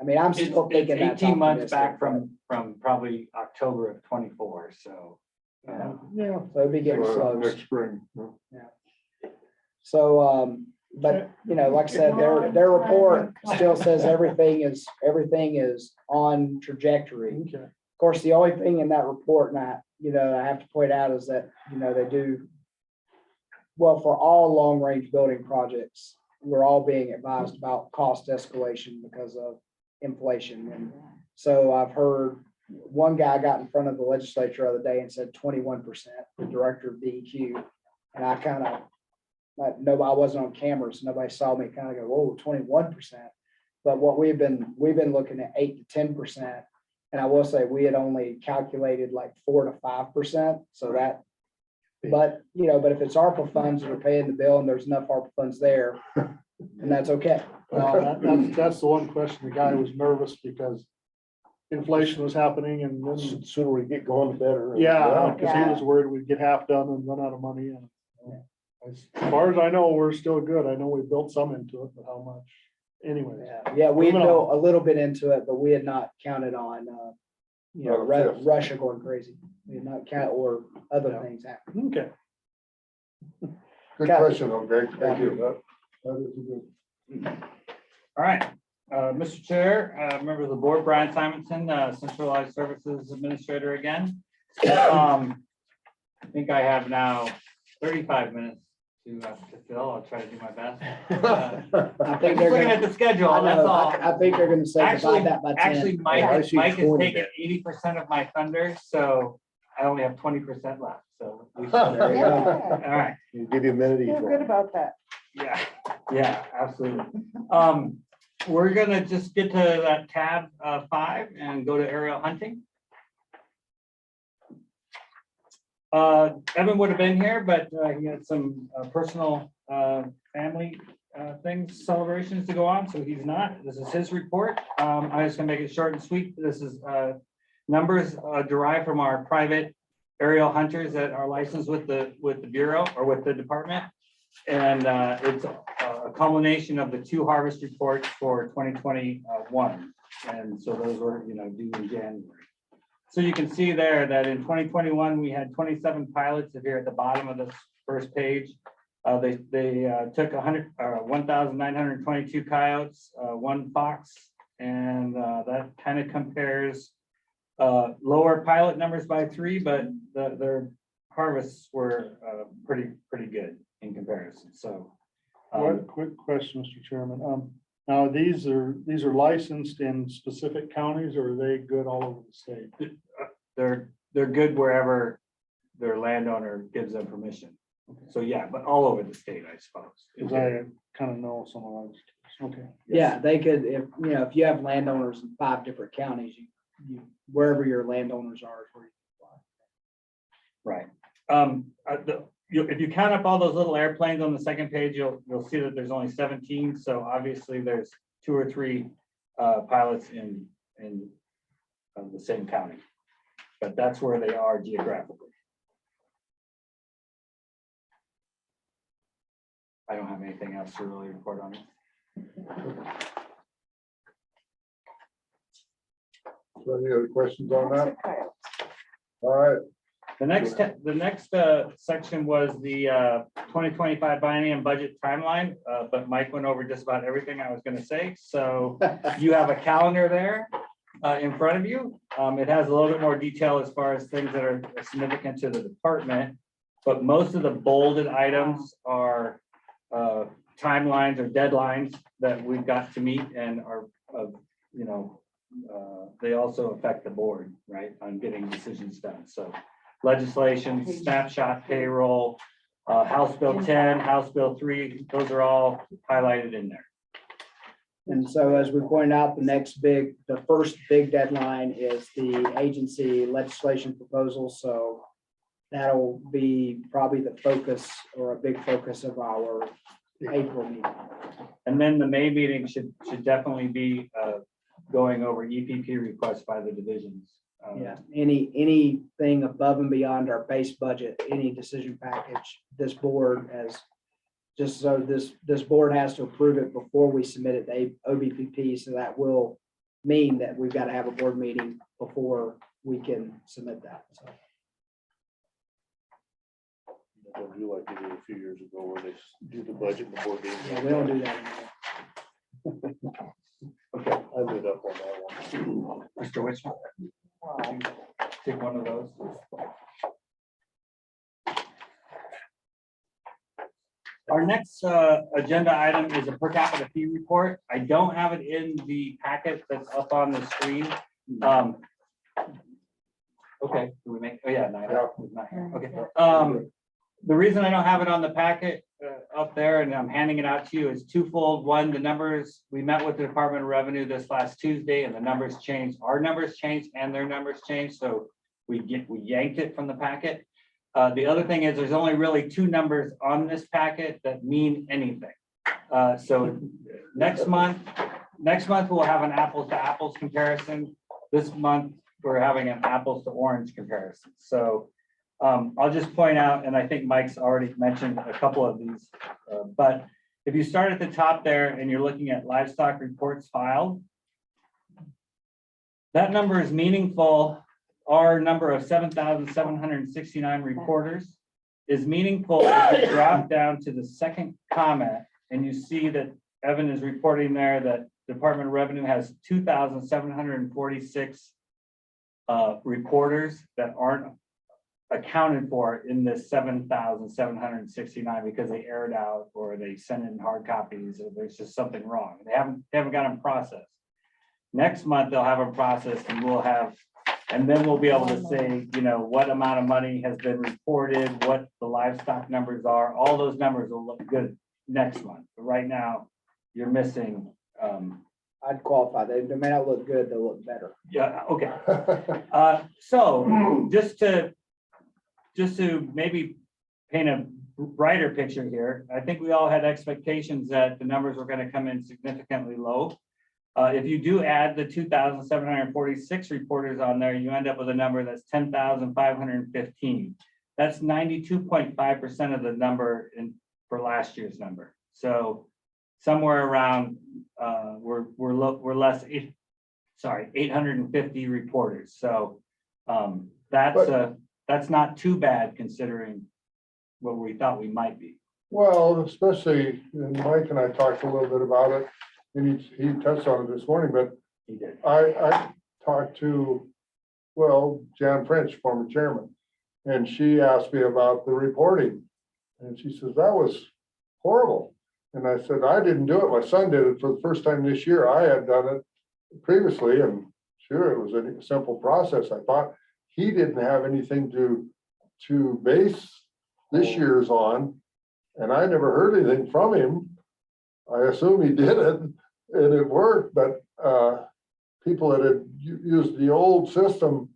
It's still thinking that's 18 months optimistic, back but, from probably October of 24, so. yeah, Yeah. so it'll be getting close. Next spring. So, but, like I said, their report still says everything is on trajectory. Okay. Of course, the only thing in that report, and I have to point out is that, they do, well, for all long-range building projects, we're all being advised about cost escalation because of inflation. And so I've heard one guy got in front of the legislature the other day and said 21%, the director of DEQ. And I kind of, I wasn't on camera, so nobody saw me kind of go, whoa, 21%. But what we've been looking at 8 to 10%. And I will say we had only calculated like 4 to 5%. So that, but if it's ARPA funds that are paying the bill and there's enough ARPA funds there, and that's okay. That's the one question. The guy was nervous because inflation was happening and then, Sooner we get going, the better. yeah, because he Yeah. was worried we'd get half done and run out of money. And as far as I know, we're still good. I know we built some into it, but how much? Anyways. Yeah, we had Moving built a little bit into it, but we had not counted on, Russia going crazy. We had not counted, or other things happening. Okay. Good Got it. question, though, Greg. Thank you. That is a good. All right, Mr. Chair, member of the board, Brian Simonson, Centralized Services Administrator again. I think I have now 35 minutes to fill. I'll try to do my best. I think Just they're looking at gonna, the schedule, I that's know, all. I think they're gonna say Actually, divide that by 10. actually, Mike I has see taken 20 80% of my thunder, so I only have 20% left, so. we should- There you go. All right. We'll give you a minute each. Feel good about that. Yeah, absolutely. We're gonna just get to that tab 5 and go to aerial hunting. Evan would have been here, but he had some personal family things, celebrations to go on, so he's not. This is his report. I'm just gonna make it short and sweet. This is numbers derived from our private aerial hunters that are licensed with the Bureau or with the department. And it's a culmination of the 2 harvest reports for 2021. And so those were, due in January. So you can see there that in 2021, we had 27 pilots here at the bottom of this first page. They took 1,922 coyotes, 1 fox, and that kind of compares lower pilot numbers by 3, but their harvests were pretty good in comparison. So Quick question, Mr. Chairman. Now, these are licensed in specific counties, or are they good all over the state? they're good wherever their landowner gives them permission. So yeah, but all over the state, I suppose. Because I kind of know some of those. Okay. Yeah, they could, if you have landowners in 5 different counties, you wherever your landowners are is where you Right. If you count up all those little airplanes on the second page, you'll see that there's only 17. So obviously there's 2 or 3 pilots in the same county, but that's where they are geographically. I don't have anything else to really report on it. So any other questions on that? All right, The next section was the 2025 biennium budget timeline, but Mike went over just about everything I was going to say. So you have a calendar there in front of you. It has a little bit more detail as far as things that are significant to the department, but most of the bolded items are timelines or deadlines that we've got to meet and are, they also affect the board, right, on getting decisions done. So legislation, snapshot payroll, House Bill 10, House Bill 3, those are all highlighted in there. And so as we pointed out, the first big deadline is the agency legislation proposal. So that'll be probably the focus or a big focus of our April meeting. And then the May meeting should definitely be going over EPP requests by the divisions. Yeah, anything above and beyond our base budget, any decision package, this board has, just so this board has to approve it before we submit it to OBPP. So that will mean that we've got to have a board meeting before we can submit that. So. Don't do like they did a few years ago where they do the budget before they. Yeah, we don't do that anymore. Okay, I lit up on that one. Mr. Witchman. Take one of those. Our next agenda item is a per capita fee report. I don't have it in the packet that's up on the screen. Okay, do we make, oh yeah, not here. Okay. The reason I don't have it on the packet up there and I'm handing it out to you is twofold. One, the numbers, we met with the Department of Revenue this last Tuesday and the numbers changed. Our numbers changed and their numbers changed. So we yanked it from the packet. The other thing is there's only really two numbers on this packet that mean anything. So next month we'll have an apples to apples comparison. This month we're having an apples to orange comparison. So I'll just point out, and I think Mike's already mentioned a couple of these, but if you start at the top there and you're looking at livestock reports filed, that number is meaningful. Our number of 7,769 reporters is meaningful if you drop down to the second comment and you see that Evan is reporting there that Department of Revenue has 2,746 reporters that aren't accounted for in this 7,769 because they aired out or they sent in hard copies or there's just something wrong. They haven't got them processed. Next month they'll have them processed and then we'll be able to say, what amount of money has been reported, what the livestock numbers are. All those numbers will look good next month. But right now you're missing. I'd qualify. They may not look good, they'll look better. Yeah, okay. So just to maybe paint a brighter picture here, I think we all had expectations that the numbers were going to come in significantly low. If you do add the 2,746 reporters on there, you end up with a number that's 10,515. That's 92.5% of the number for last year's number. So somewhere around we're less 850 reporters. So that's not too bad considering what we thought we might be. well, especially, and Mike and I talked a little bit about it, and he touched on it this morning, but He did. I talked to, Jan French, former chairman, and she asked me about the reporting. And she says, that was horrible. And I said, I didn't do it. My son did it for the first time this year. I had done it previously, and sure, it was a simple process. I thought he didn't have anything to base this year's on, and I never heard anything from him. I assume he did it, and it worked, but people that had used the old system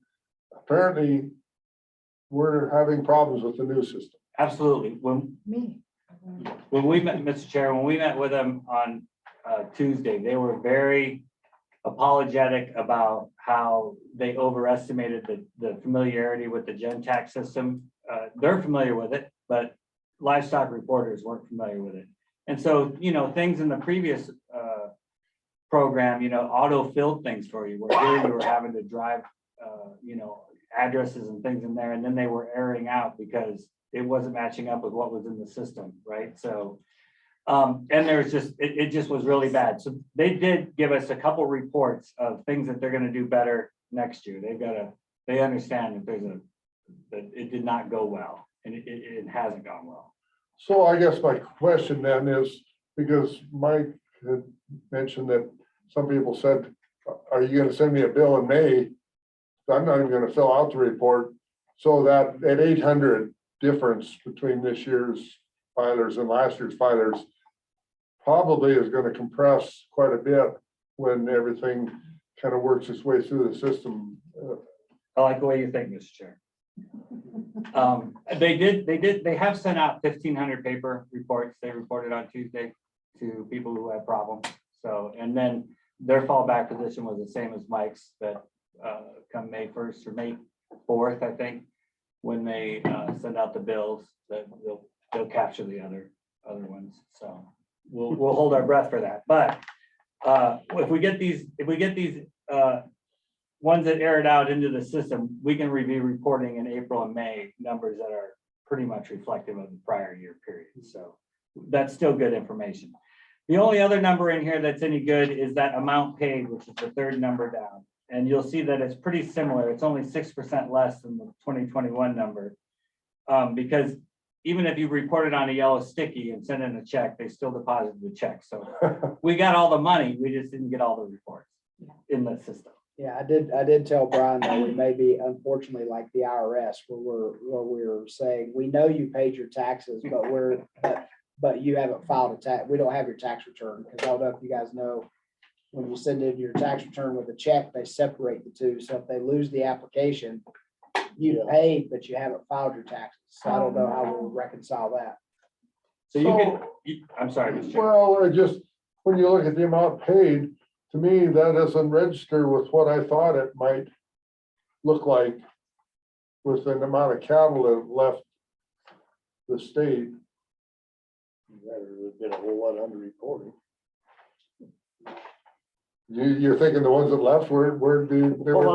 apparently were having problems with the new system. Absolutely. When we met, Mr. Chair, when we met with them on Tuesday, they were very apologetic about how they overestimated the familiarity with the Gentax system. They're familiar with it, but livestock reporters weren't familiar with it. And so, things in the previous program, auto-filled things for you, where here you were having to drive, addresses and things in there, and then they were erroring out because it wasn't matching up with what was in the system, right? So, and there's just, it just was really bad. So they did give us a couple reports of things that they're gonna do better next year. They understand that that it did not go well, and it hasn't gone well. So I guess my question then is, because Mike had mentioned that some people said, are you gonna send me a bill in May? I'm not even gonna fill out the report. So that 800 difference between this year's filers and last year's filers probably is gonna compress quite a bit when everything kind of works its way through the system. I like the way you think, Mr. Chair. They have sent out 1,500 paper reports. They reported on Tuesday to people who had problems. So, and then their fallback position was the same as Mike's, that come May 1st or May 4th, I think, when they send out the bills, that they'll capture the other ones. So we'll hold our breath for that. But if we get these ones that air it out into the system, we can review reporting in April and May numbers that are pretty much reflective of the prior year period. So that's still good information. The only other number in here that's any good is that amount paid, which is the third number down. And you'll see that it's pretty similar. It's only 6% less than the 2021 number. Because even if you reported on a yellow sticky and sent in a check, they still deposited the check. So we got all the money, we just didn't get all the reports in the system. Yeah, I did tell Brian that we may be unfortunately like the IRS, where we're saying, we know you paid your taxes, but you haven't filed a tax. We don't have your tax return, because I don't know if you guys know, when you send in your tax return with a check, they separate the two. So if they lose the application, you paid, but you haven't filed your taxes. So I don't know how we'll reconcile that. So I'm sorry, Mr. Chair. Well, when you look at the amount paid, to me, that doesn't register with what I thought it might look like with the amount of cattle that left the state. There's been a whole lot under reporting. You're thinking the ones that left they were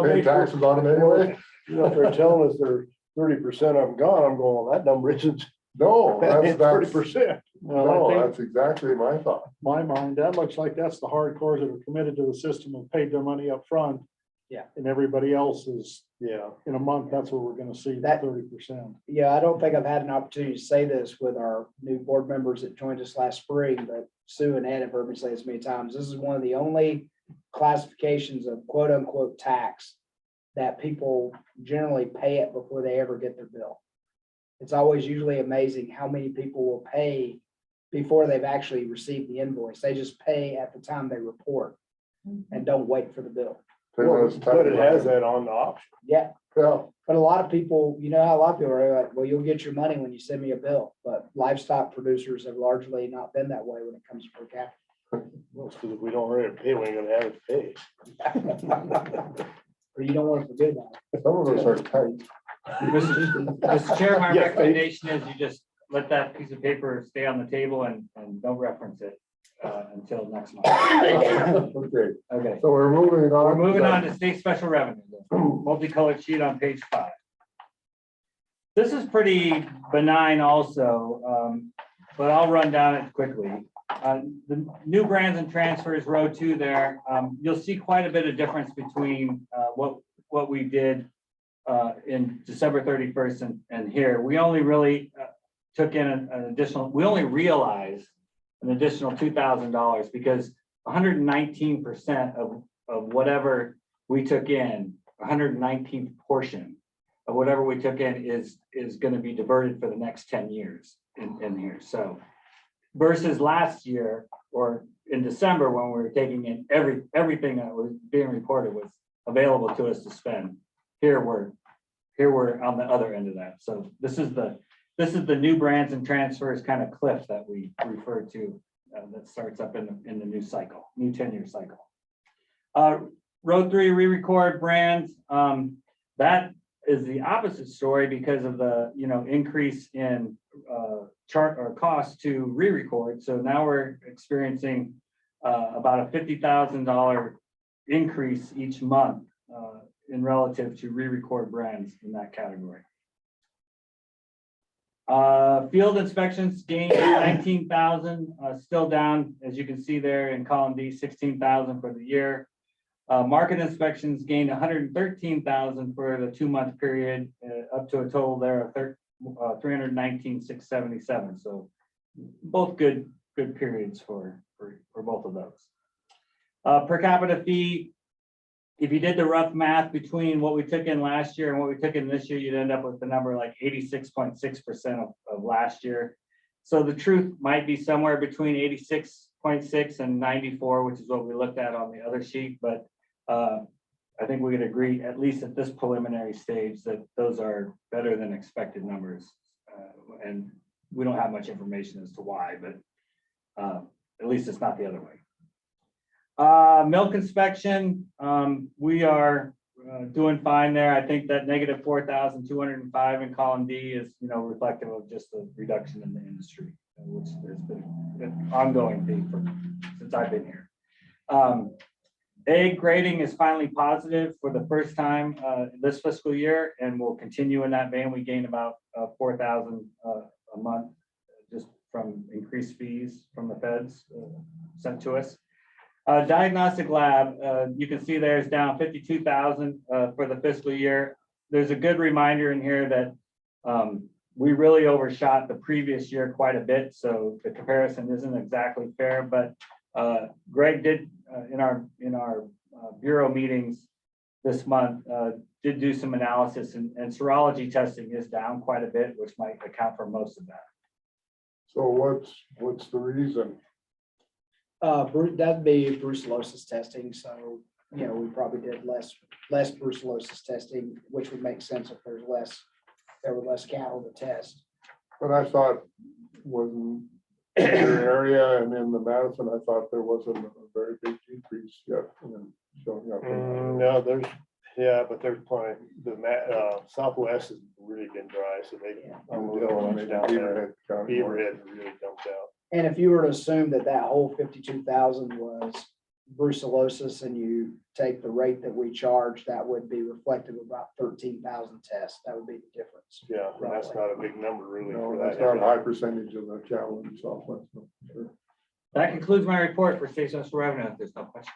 paying taxes on them anyway? If they're telling us they're 30% of them gone, I'm going, well, that number isn't. No, that's 30%. No, that's exactly my thought. My mind, that looks like that's the hardcores that are committed to the system and paid their money up front. Yeah. And everybody else is, in a month, that's what we're gonna see, that 30%. Yeah, I don't think I've had an opportunity to say this with our new board members that joined us last spring, but Sue and Ed have heard me say this many times. This is one of the only classifications of quote unquote tax that people generally pay it before they ever get their bill. It's always usually amazing how many people will pay before they've actually received the invoice. They just pay at the time they report and don't wait for the bill. But it has that on the option. Yeah. But a lot of people, how a lot of people are like, well, you'll get your money when you send me a bill. But livestock producers have largely not been that way when it comes to per capita. Well, it's because if we don't already pay, we ain't gonna have it paid. Or you don't want to forget about it. Some of us are tight. Mr. Chair, my Yeah, recommendation is you just let that piece of paper stay on the table and don't reference it until next month. Okay, so we're moving on. We're moving on to state special revenue, the multicolored sheet on page 5. This is pretty benign also, but I'll run down it quickly. The new brands and transfers, row 2 there, you'll see quite a bit of difference between what we did in December 31st and here. We only really took in an additional, we only realized an additional $2,000 because 119% of whatever we took in, 119th portion of whatever we took in is going to be diverted for the next 10 years in here. So versus last year or in December when we were taking in everything that was being reported was available to us to spend. Here we're on the other end of that. So this is the new brands and transfers kind of cliff that we refer to that starts up in the new cycle, new 10-year cycle. Row 3 re-record brands. That is the opposite story because of the increase in chart or cost to re-record. So now we're experiencing about a $50,000 increase each month in relative to re-record brands in that category. Field inspections gained 19,000, still down, as you can see there in column D, 16,000 for the year. Market inspections gained 113,000 for the 2-month period, up to a total there of 319,677. So both good periods for both of those. Per capita fee, if you did the rough math between what we took in last year and what we took in this year, you'd end up with the number like 86.6% of last year. So the truth might be somewhere between 86.6 and 94, which is what we looked at on the other sheet. But I think we could agree, at least at this preliminary stage, that those are better than expected numbers. And we don't have much information as to why, but at least it's not the other way. Milk inspection, we are doing fine there. I think that negative 4,205 in column D is, reflective of just the reduction in the industry, which has been an ongoing theme since I've been here. Egg grading is finally positive for the first time this fiscal year, and will continue in that vein. We gained about 4,000 a month just from increased fees from the feds sent to us. Diagnostic lab, you can see there is down 52,000 for the fiscal year. There's a good reminder in here that we really overshot the previous year quite a bit, so the comparison isn't exactly fair. But Greg did in our bureau meetings this month did do some analysis, and serology testing is down quite a bit, which might account for most of that. So what's the reason? That'd be brucellosis testing. So, we probably did less brucellosis testing, which would make sense if there were less cattle to test. But I thought in your area and in the Madison, I thought there wasn't a very big decrease yet. Showing up. No, but there's plenty. The Southwest has really been dry, so they Beaverhead really dumped out. And if you were to assume that whole 52,000 was brucellosis, and you take the rate that we charge, that would be reflective of about 13,000 tests. That would be the difference. Yeah, and that's not a big number really. No, for that's that not a high percentage of the cattle in Southwest. No, sure. That concludes my report for state social revenue, if there's no questions.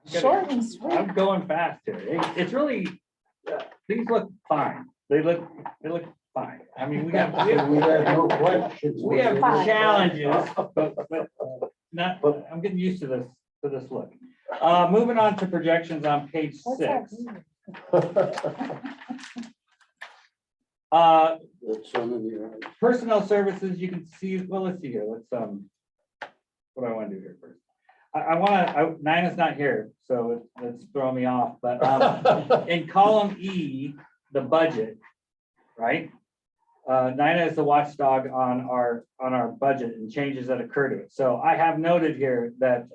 Short and sweet. I'm going fast here. It's really, things look fine. They look fine. I mean, we have no questions. We have challenges, but not, I'm getting used to this look. Moving on to projections on page 6. Personnel services, you can see, well, let's see here. Let's, what do I want to do here first? Nina's not here, so it's throwing me off, but in column E, the budget, right? Nina is the watchdog on our budget and changes that occur to it. So I have noted here that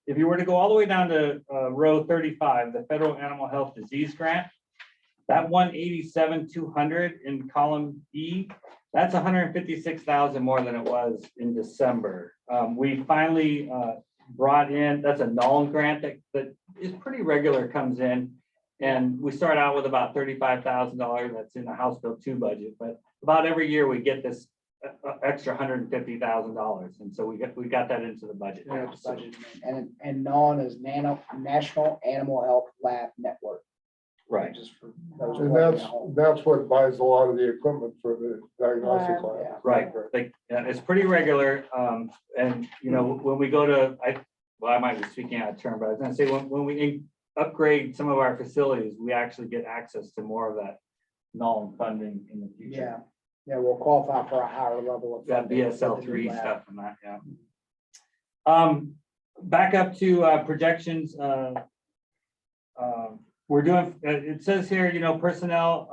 if you were to go all the way down to row 35, the Federal Animal Health Disease Grant, that 187,200 in column E, that's 156,000 more than it was in December. We finally brought in, that's a null grant that is pretty regular, comes in, and we start out with about $35,000 that's in the House Bill 2 budget, but about every year we get this extra $150,000, and so we got that into the budget. Yeah, and known as National Animal Health Lab Network. Right. Just for those. And that's what buys a lot of the equipment for the diagnostic lab. Yeah. Right. It's pretty regular. And when we go to, I might be speaking out of turn, but I was going to say when we upgrade some of our facilities, we actually get access to more of that null funding in the future. Yeah, we'll qualify for a higher level of That funding. BSL3 stuff and that, yeah. Back up to projections. We're doing, it says here, personnel,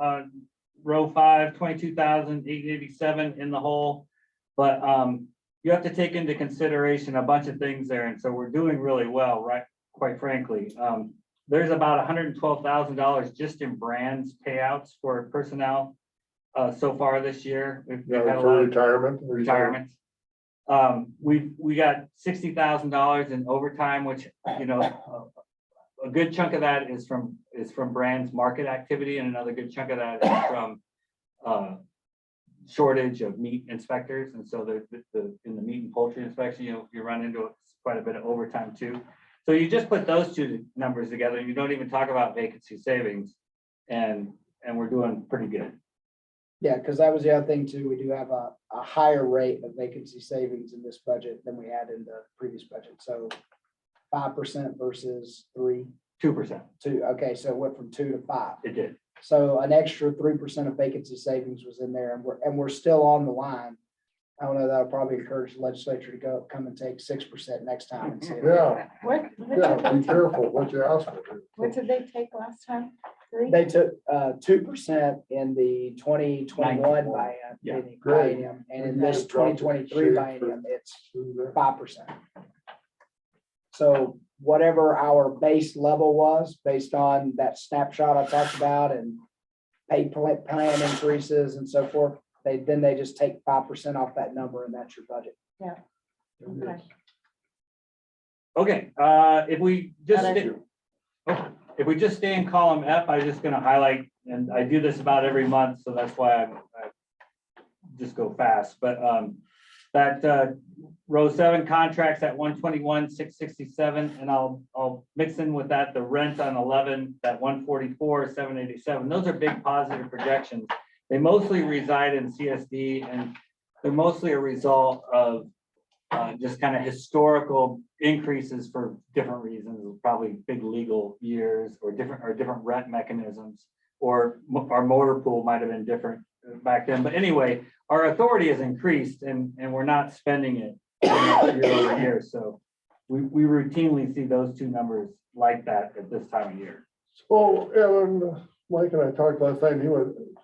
row 5, 22,887 in the hole, but you have to take into consideration a bunch of things there. And so we're doing really well, right? Quite frankly, there's about $112,000 just in brands payouts for personnel so far this year. We've had a lot of retirement. We got $60,000 in overtime, which, you know, a good chunk of that is from brands market activity, and another good chunk of that is from shortage of meat inspectors. And so in the meat and poultry inspection, you run into quite a bit of overtime too. So you just put those two numbers together, and you don't even talk about vacancy savings, and we're doing pretty good. Yeah, because that was the other thing too. We do have a higher rate of vacancy savings in this budget than we had in the previous budget. So 5% versus 3. 2%. 2. Okay, so it went from 2 to 5. It did. So an extra 3% of vacancy savings was in there, and we're still on the line. I don't know, that'll probably encourage the legislature to come and take 6% next time and see. Yeah, What yeah, be careful what you ask for. did they take last time? 3? They took 2% in the 2021 biennium, and in this 2023 biennium, it's 5%. So whatever our base level was, based on that snapshot I talked about and pay plan increases and so forth, they just take 5% off that number, and that's your budget. Yeah. Okay. Okay, if we just stay in column F, I'm just gonna highlight, and I do this about every month, so that's why I just go fast, but that row 7 contracts at 121,667, and I'll mix in with that the rent on 11 at 144,787. Those are big positive projections. They mostly reside in CSD, and they're mostly a result of just kind of historical increases for different reasons, probably big legal years or different rent mechanisms, or our motor pool might have been different back then. But anyway, our authority has increased, and we're not spending it year over year. So we routinely see those two numbers like that at this time of year. So, Ellen, Mike and I talked last time,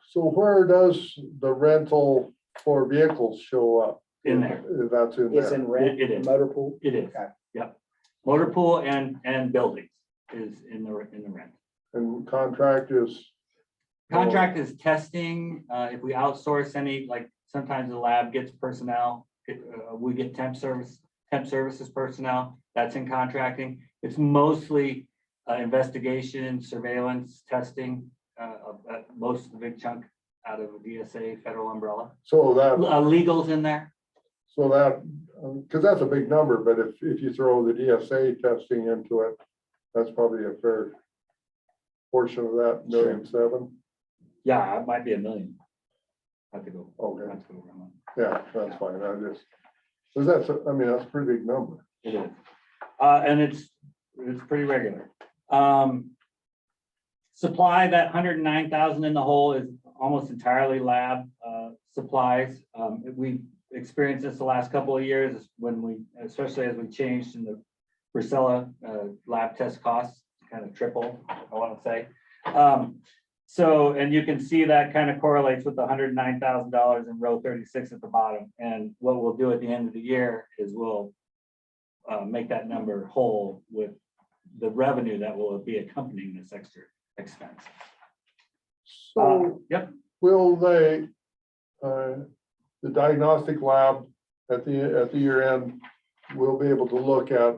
so where does the rental for vehicles show up? In there. That's in there. It's in rent, It is. motor pool. It is. Okay. Yep. Motor pool and buildings is in the rent. And contract is? Contract is testing. If we outsource any, like sometimes the lab gets personnel, we get temp services personnel, that's in contracting. It's mostly investigation, surveillance, testing, most of the big chunk out of a DSA federal umbrella. So that. Legals in there. So that, because that's a big number, but if you throw the DSA testing into it, that's probably a fair portion of that, 1,000,007. Yeah, it might be $1 million. I have to go. Okay. Have to go around. Yeah, that's fine. Because that's a pretty big number. It is. And it's pretty regular. Supply, that 109,000 in the hole is almost entirely lab supplies. We experienced this the last couple of years when especially as we changed in the Brucella lab test costs, kind of triple, I want to say. So, and you can see that kind of correlates with the $109,000 in row 36 at the bottom. And what we'll do at the end of the year is we'll make that number whole with the revenue that will be accompanying this extra expense. So yep. Will they, the diagnostic lab at the year end, will be able to look at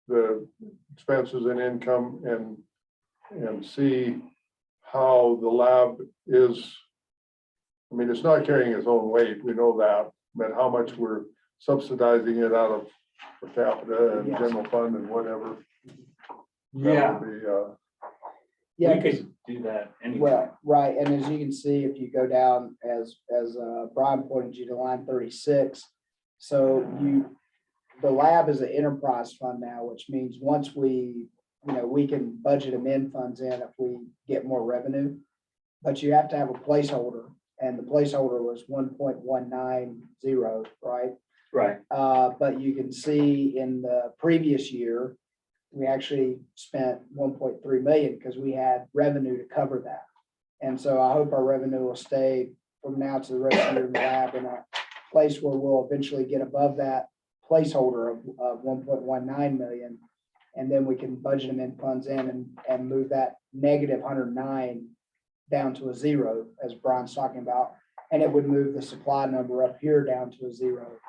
the expenses and income and see how the lab is? I mean, it's not carrying its own weight, we know that, but how much we're subsidizing it out of per capita and general fund and whatever. Yeah. Yeah, we could do that anyway. Well, right, and as you can see, if you go down as Brian pointed you to line 36, so the lab is an enterprise fund now, which means once we can budget amend funds in if we get more revenue, but you have to have a placeholder, and the placeholder was 1.190, right? Right. But you can see in the previous year, we actually spent 1.3 million because we had revenue to cover that. And so I hope our revenue will stay from now to the rest of the year in the lab in a place where we'll eventually get above that placeholder of 1.19 million. And then we can budget them in funds in and move that negative 109 down to a 0, as Brian's talking about. And it would move the supply number up here down to a zero.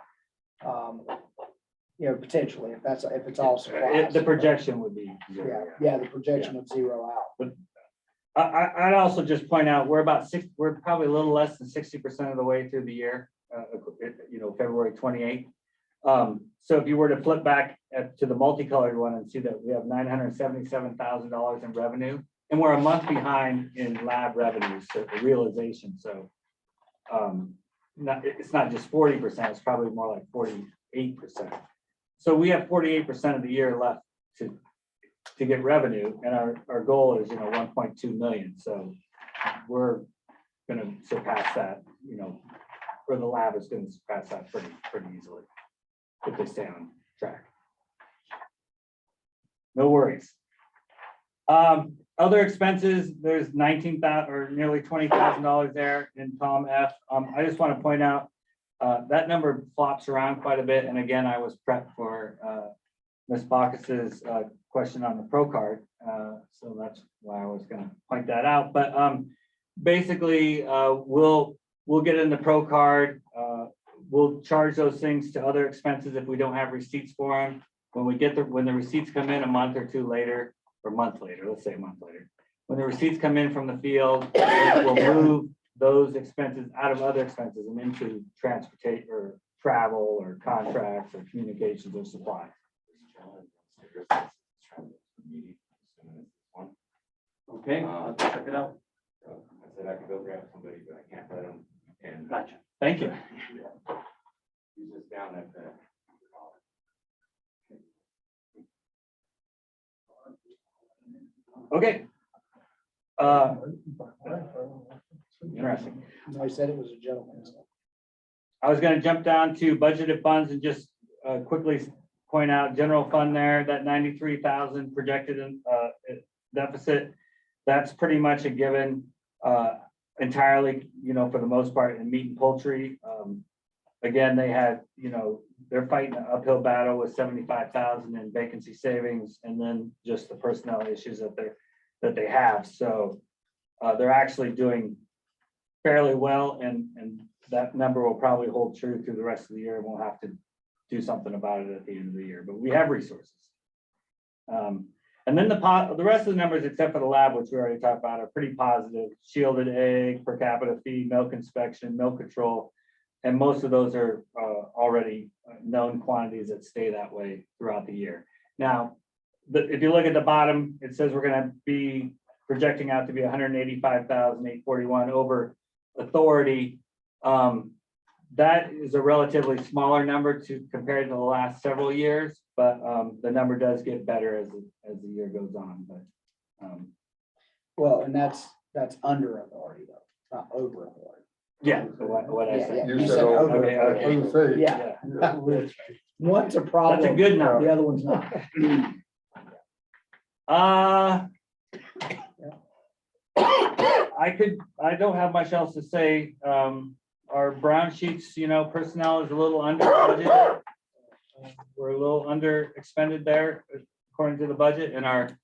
Potentially, if it's all supplies. The projection would be. Yeah, the projection of zero out. I'd also just point out, we're probably a little less than 60% of the way through the year, February 28th. So if you were to flip back to the multicolored one and see that we have $977,000 in revenue, and we're a month behind in lab revenues, so the realization. So it's not just 40%, it's probably more like 48%. So we have 48% of the year left to get revenue, and our goal is 1.2 million. So we're going to surpass that, or the lab is going to surpass that pretty easily if they stay on track. No worries. Other expenses, there's $19,000 or nearly $20,000 there in column F. I just want to point out that number flops around quite a bit. And again, I was prepped for Ms. Bacchus's question on the Pro card. So that's why I was going to point that out. But basically, we'll get in the Pro card. We'll charge those things to other expenses if we don't have receipts for them. When the receipts come in a month or two later, or a month later, let's say a month later, when the receipts come in from the field, we'll move those expenses out of other expenses and into transportation or travel or contracts or communications or supplies. Okay, I'll check it out. I said I could go grab somebody, but I can't let them. And Gotcha. Thank you. he's just down at the. Okay. Interesting. I said it was a gentleman. I was going to jump down to budgeted funds and just quickly point out general fund there, that 93,000 projected in deficit. That's pretty much a given entirely, for the most part in meat and poultry. Again, they had, they're fighting an uphill battle with 75,000 in vacancy savings, and then just the personnel issues that they have. So they're actually doing fairly well, and that number will probably hold true through the rest of the year, and we'll have to do something about it at the end of the year. But we have resources. And then the rest of the numbers, except for the lab, which we already talked about, are pretty positive. Shielded egg, per capita feed, milk inspection, milk control. And most of those are already known quantities that stay that way throughout the year. Now, if you look at the bottom, it says we're going to be projecting out to be 185,841 over authority. That is a relatively smaller number compared to the last several years, but the number does get better as the year goes on. But Well, and that's under authority though, not over authority. yeah, what I said. You said over. Okay, I was gonna say. Yeah. One's a problem. That's a good number. The other one's not. I don't have much else to say. Our brown sheets, personnel is a little under budgeted. We're a little under expended there according to the budget, and our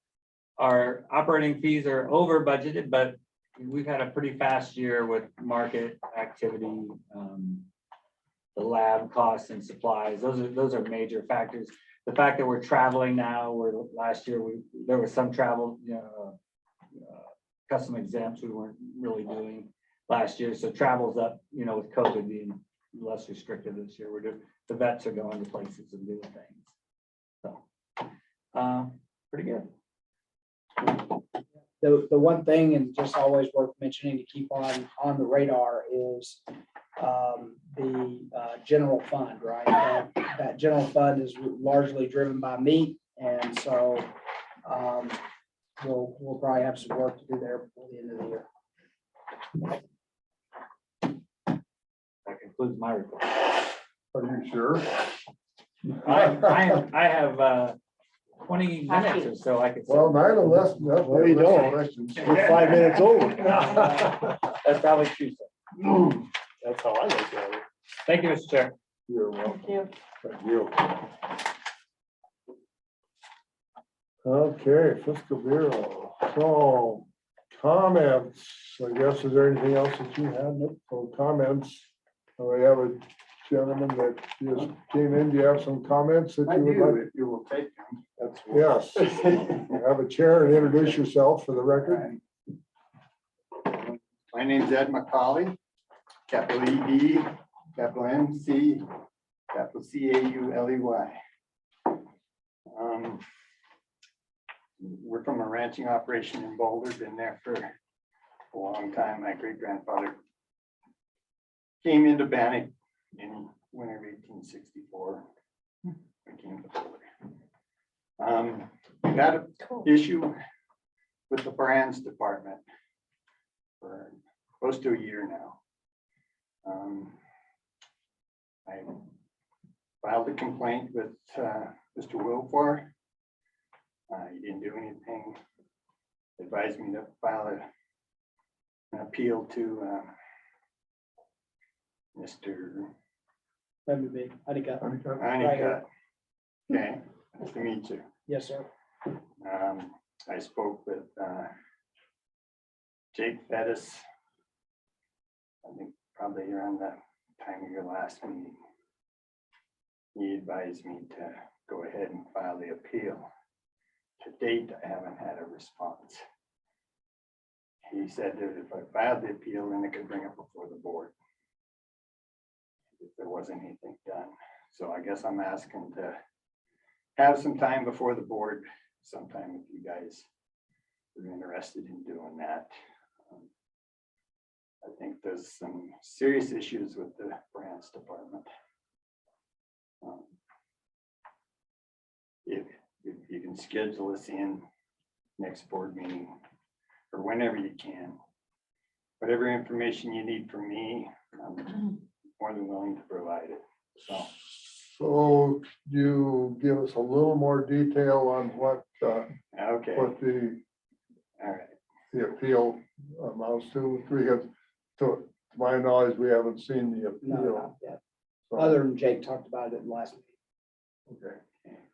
operating fees are over budgeted, but we've had a pretty fast year with market activity, the lab costs and supplies. Those are major factors. The fact that we're traveling now, where last year there was some travel, custom exempts we weren't really doing last year. So travel's up, with COVID being less restricted this year. The vets are going to places and doing things. So pretty good. The one thing, and just always worth mentioning to keep on the radar, is the general fund, right? That general fund is largely driven by meat, and so we'll probably have some work to do there before the end of the year. That concludes my report. Are you sure? I have 20 minutes or so I could say. Well, mine are less. Well, you don't. We're 5 minutes over. That's probably true. Sir. That's how I look at it. Thank you, Mr. Chair. You're welcome. Thank you. Thank you. Okay, fiscal bureau. So comments, I guess, is there anything else that you had for comments? We have a gentleman that just came in. Do you have some comments that you would like? If you will take them. That's Yes. You have a chair and introduce yourself for the record. My name's Ed McCauley, capital ED, capital MC, capital CAULEY. We're from a ranching operation in Boulder, been there for a long time. My great grandfather came into Bannock in winter of 1864. We came to Boulder. We've had an issue with the brands department for close to a year now. I filed a complaint with Mr. Wilfor. He didn't do anything. Advised me to file an appeal to Mr. Honeycutt. Okay, nice to meet you. Yes, sir. I spoke with Jake Fettis, I think probably around the time of your last meeting. He advised me to go ahead and file the appeal. To date, I haven't had a response. He said that if I filed the appeal, then it could bring it before the board if there wasn't anything done. So I guess I'm asking to have some time before the board sometime if you guys are interested in doing that. I think there's some serious issues with the brands department. If you can schedule us in next board meeting or whenever you can, whatever information you need from me, I'm more than willing to provide it. So you give us a little more detail on what, okay, what the, all right, the appeal amounts to, because to my knowledge, we haven't seen the No, appeal. not yet. So, Other than Jake talked about it in the last meeting. okay.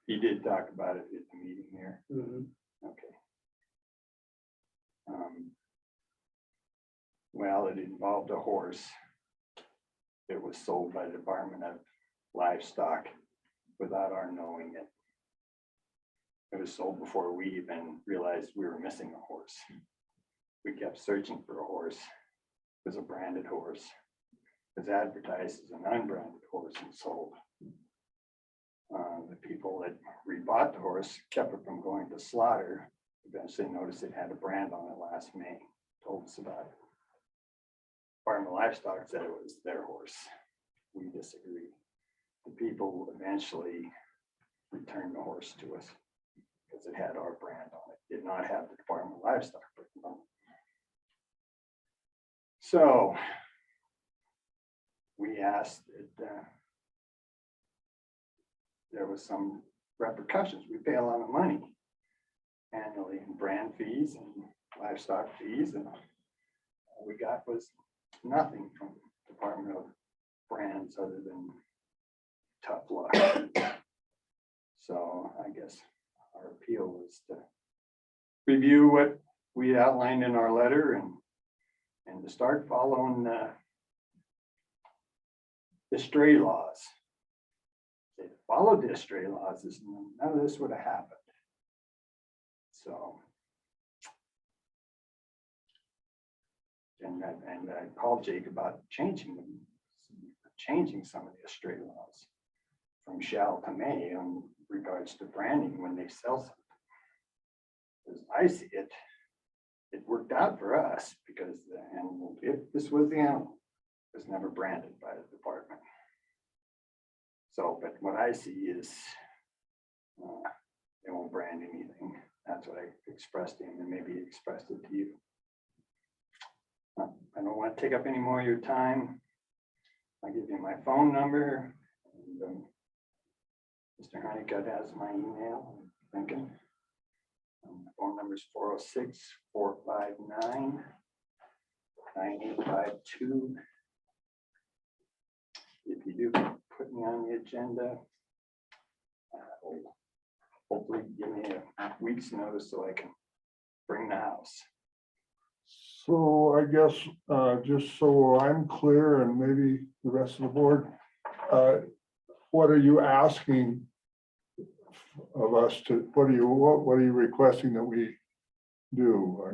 he did talk about it at the meeting here. Mhm. Okay. Well, it involved a horse that was sold by the Department of Livestock without our knowing it. It was sold before we even realized we were missing a horse. We kept searching for a horse. It was a branded horse. It was advertised as an unbranded horse and sold. The people that rebought the horse kept it from going to slaughter. Eventually noticed it had a brand on it last May, told us about it. Department of Livestock said it was their horse. We disagreed. The people eventually returned the horse to us because it had our brand on it. Did not have the Department of Livestock brand on it. So we asked that there was some repercussions. We pay a lot of money annually in brand fees and livestock fees, and all we got was nothing from Department of Brands other than tough luck. So I guess our appeal was to review what we outlined in our letter and to start following the stray laws. If they followed the stray laws, none of this would have happened. So, and I called Jake about changing some of the stray laws from shall to may in regards to branding when they sell something. As I see it, it worked out for us because the animal, if this was the animal, was never branded by the department. So, but what I see is they won't brand anything. That's what I expressed to him, and maybe he expressed it to you. I don't want to take up any more of your time. I'll give you my phone number. And, Mr. Honeycutt has my email, I'm thinking. My phone number is 406-459-9852. If you do put me on the agenda, hopefully give me a week's notice so I can bring the house. So I guess, just so I'm clear and maybe the rest of the board, what are you asking of us to, what are you requesting that we do?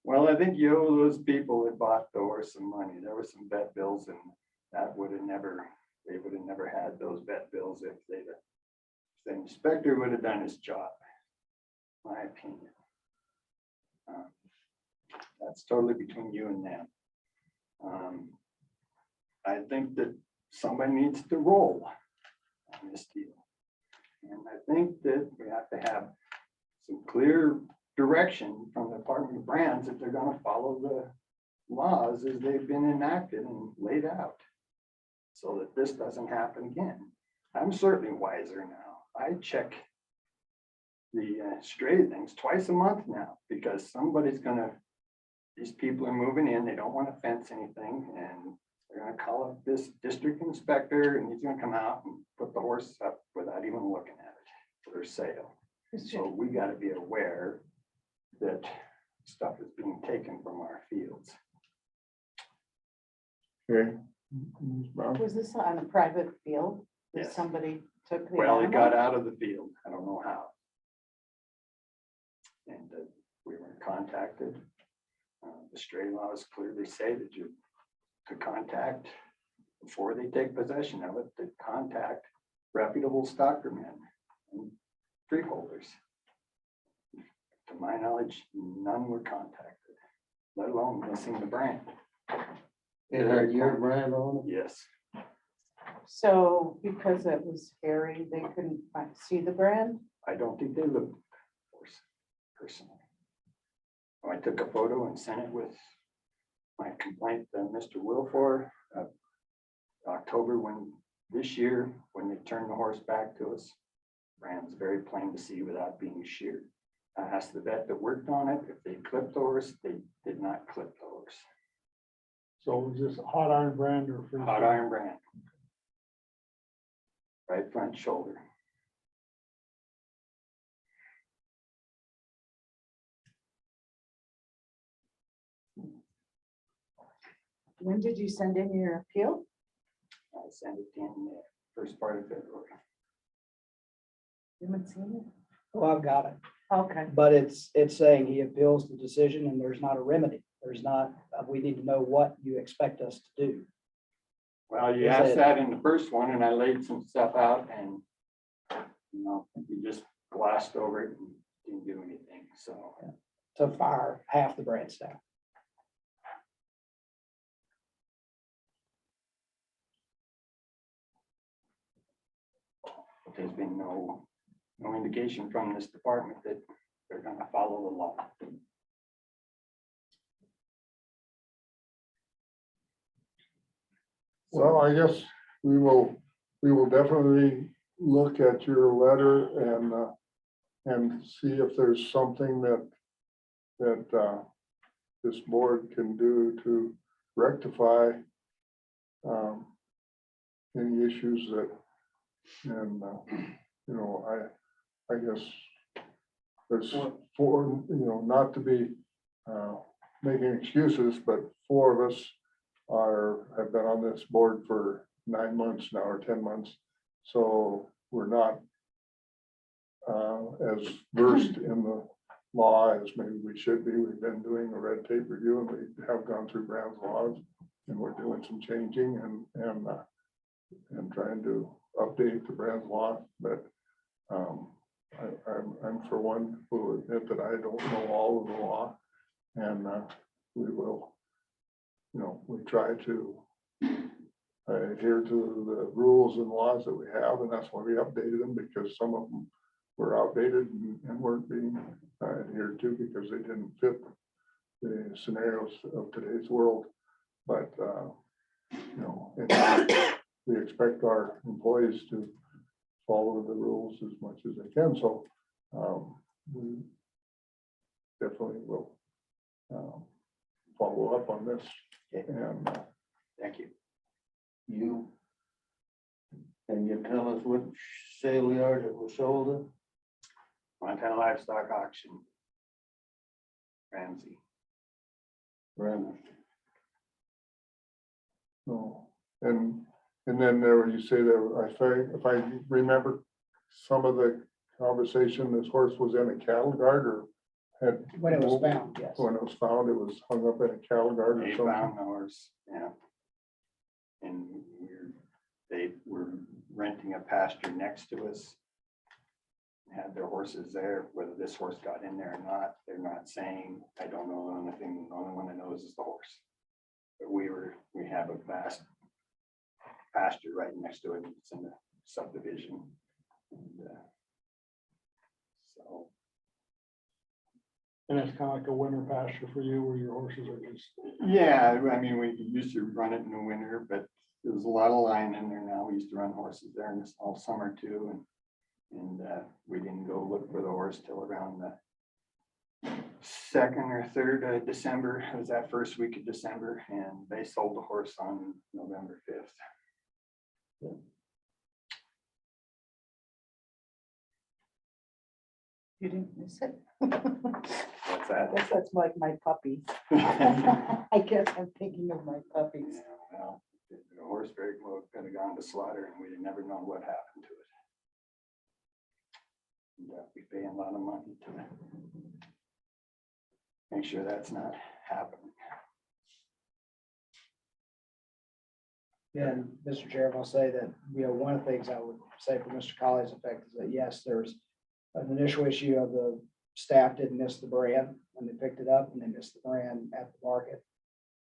Well, I think you owe those people that bought the horse some money. There were some vet bills and that would have never, they would have never had those vet bills if the inspector would have done his job, my opinion. That's totally between you and them. I think that somebody needs to roll on this deal. And I think that we have to have some clear direction from the Department of Brands that they're going to follow the laws as they've been enacted and laid out so that this doesn't happen again. I'm certainly wiser now. I check the stray things twice a month now because somebody's gonna, these people are moving in, they don't want to fence anything, and they're gonna call up this district inspector and he's gonna come out and put the horse up without even looking at it for sale. So we gotta be aware that stuff is being taken from our fields. Okay. Was this on a private field? That Yes. somebody took the Well, it animal? got out of the field. I don't know how. And we were contacted. The stray laws clearly say that you to contact before they take possession of it, to contact reputable stockermen and freeholders. To my knowledge, none were contacted, let alone missing the brand. It had your brand on it? Yes. So because it was hairy, they couldn't see the brand? I don't think they looked at the horse personally. I took a photo and sent it with my complaint to Mr. Wilfor, October this year, when they turned the horse back to us. Brand's very plain to see without being sheared. I asked the vet that worked on it if they clipped the horse. They did not clip the horse. So is this a hot iron brand or? free Hot trade? iron brand. Right front shoulder. When did you send in your appeal? I sent it in the first part of February. You haven't seen it? Well, I've got it, Okay. but it's saying he appeals the decision and there's not a remedy. There's not, we need to know what you expect us to do. Well, you Is asked it- that in the first one and I laid some stuff out and, you just glossed over it and didn't do anything, so. To fire half the brand staff. There's been no indication from this department that they're gonna follow the law. Well, I guess we will definitely look at your letter and see if there's something that this board can do to rectify any issues that, and I guess there's four, not to be making excuses, but four of us have been on this board for 9 months now or 10 months. So we're not as versed in the law as maybe we should be. We've been doing a red tape review and we have gone through Brown's laws and we're doing some changing and trying to update the Brown's law. But I'm for one will admit that I don't know all of the law, and we will, we try to adhere to the rules and laws that we have, and that's why we updated them, because some of them were outdated and weren't being adhered to because they didn't fit the scenarios of today's world. But we expect our employees to follow the rules as much as they can. So we definitely will follow up on this. And Thank you. Can you tell us which sale yard it was sold at? Montana Livestock Auction. Ramsey. Brandon. No, and then there, you say that, if I remember some of the conversation, this horse was in a cattle guard or had. When it was found, yes. When it was found, it was hung up in a cattle guard or They something. found the horse, yeah. And they were renting a pasture next to us. Had their horses there, whether this horse got in there or not, they're not saying, I don't know anything, the only one that knows is the horse. But we have a vast pasture right next to it, it's in the subdivision. And, so. And it's kind of like a winter pasture for you where your horses are just. Yeah, I mean, we used to run it in the winter, but there's a lot of lion in there now. We used to run horses there in this all summer too. And we didn't go look for the horse till around the 2nd or 3rd of December. It was that first week of December, and they sold the horse on November 5th. You didn't miss it. What's that? I guess that's like my puppies. I guess I'm thinking of my puppies. Yeah, well, the horse very well could have gone to slaughter, and we'd never know what happened to it. And, we pay a lot of money to make sure that's not happening. And Mr. Chair, I'll say that, one of the things I would say for Mr. Colley's effect is that, yes, there's an initial issue of the staff didn't miss the brand when they picked it up, and they missed the brand at the market.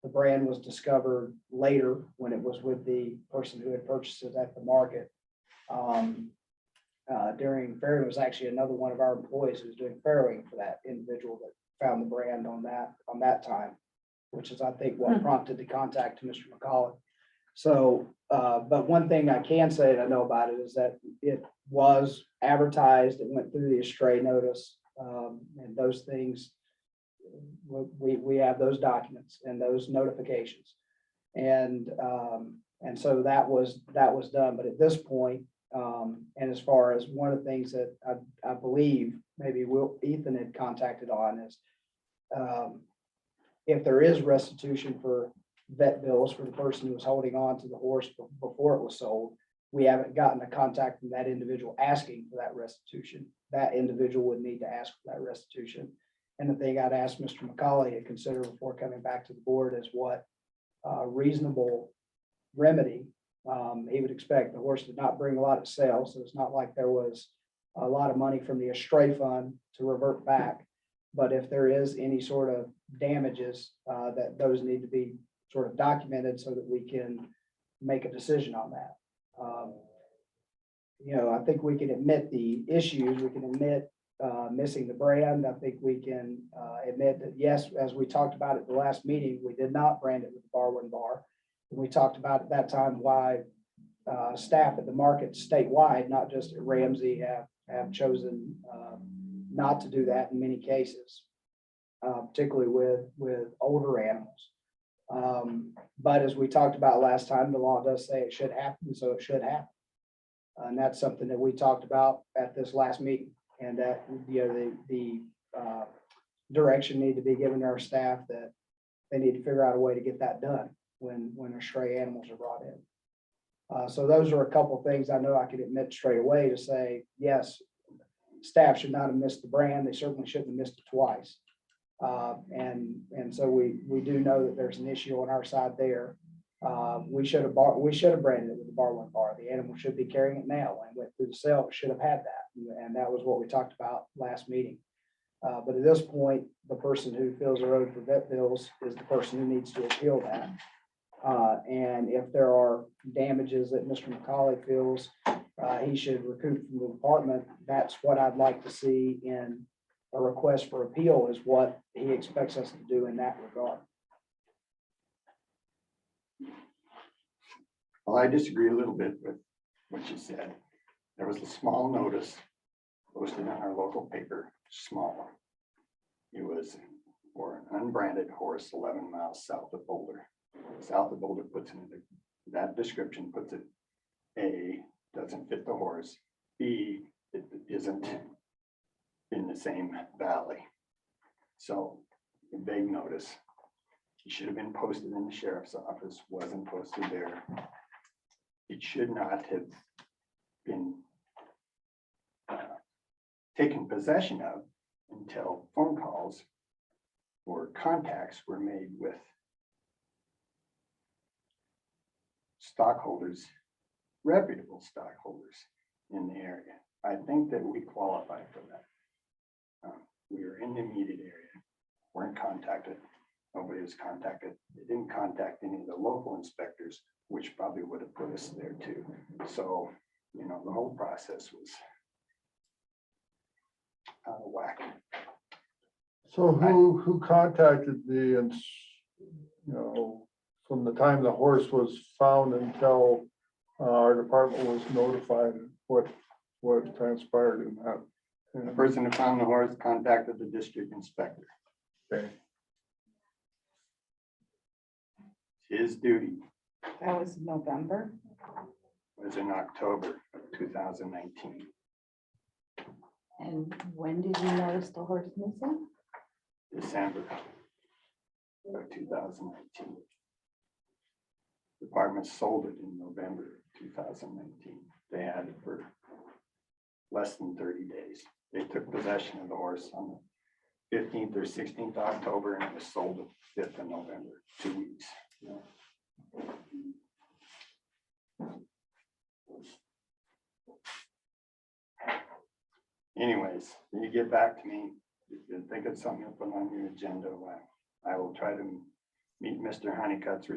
The brand was discovered later when it was with the person who had purchased it at the market. During farrowing, was actually another one of our employees who was doing farrowing for that individual that found the brand on that time, which is, I think, what prompted the contact to Mr. McCollum. So, but one thing I can say that I know about it is that it was advertised, it went through the estray notice, and those things, we have those documents and those notifications. And so that was done, but at this point, and as far as one of the things that I believe maybe Ethan had contacted on is, if there is restitution for vet bills for the person who was holding on to the horse before it was sold, we haven't gotten a contact from that individual asking for that restitution. That individual would need to ask for that restitution. And the thing I'd ask Mr. McCauley to consider before coming back to the board is what reasonable remedy he would expect. The horse did not bring a lot of sales, so it's not like there was a lot of money from the estray fund to revert back. But if there is any sort of damages, that those need to be sort of documented so that we can make a decision on that. I think we can admit the issues, we can admit missing the brand. I think we can admit that, yes, as we talked about at the last meeting, we did not brand it with the Bar One Bar. We talked about at that time why staff at the market statewide, not just at Ramsey, have chosen not to do that in many cases, particularly with older animals. But as we talked about last time, the law does say it should happen, so it should happen. And that's something that we talked about at this last meeting, and that the direction need to be given to our staff that they need to figure out a way to get that done when our stray animals are brought in. So those are a couple of things I know I could admit straight away to say, yes, staff should not have missed the brand. They certainly shouldn't have missed it twice. And so we do know that there's an issue on our side there. We should have branded it with the Bar One Bar. The animal should be carrying it now. When it went through the sale, it should have had that. And that was what we talked about last meeting. But at this point, the person who feels they're owed for vet bills is the person who needs to appeal that. And if there are damages that Mr. McCauley feels he should recoup from the department, that's what I'd like to see in a request for appeal, is what he expects us to do in that regard. Well, I disagree a little bit with what you said. There was a small notice posted on our local paper, small. It was for an unbranded horse 11 miles south of Boulder. South of Boulder puts in that description, puts it, A, doesn't fit the horse. B, it isn't in the same valley. So, a vague notice. It should have been posted in the sheriff's office, wasn't posted there. It should not have been taken possession of until phone calls or contacts were made with stockholders, reputable stockholders in the area. I think that we qualify for that. We were in the immediate area, weren't contacted. Nobody was contacted. They didn't contact any of the local inspectors, which probably would have put us there too. So, you know, the whole process was out of whack. So who contacted the, and, you know, from the time the horse was found until our department was notified, what transpired in that? The person who found the horse contacted the district inspector. Okay. His duty That was November. was in October of 2019. And when did you notice the horse missing? December of 2019. Department sold it in November of 2019. They had it for less than 30 days. They took possession of the horse on the 15th or 16th of October, and it was sold the 5th of November, 2 weeks. Anyways, when you get back to me, if you think of something to put on your agenda, I will try to meet Mr. Honeycutt's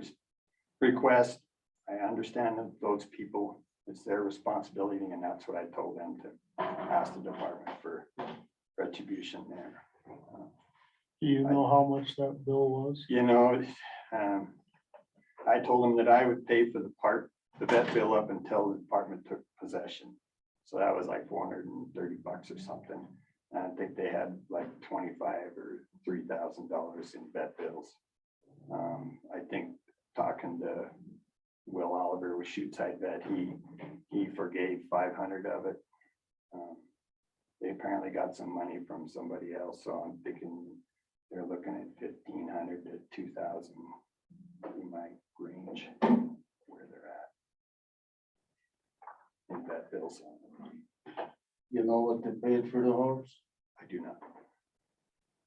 request. I understand that those people, it's their responsibility, and that's what I told them, to ask the department for retribution there. Do you know how much that bill was? You know, I told them that I would pay for the vet bill up until the department took possession. So that was like $430 or something. And I think they had like $25,000 or $3,000 in vet bills. I think talking to Will Oliver with Shooteside Vet, he forgave 500 of it. They apparently got some money from somebody else, so I'm thinking they're looking at 1,500 to 2,000 in my range where they're at. In vet bills. You know what they paid for the horse? I do not.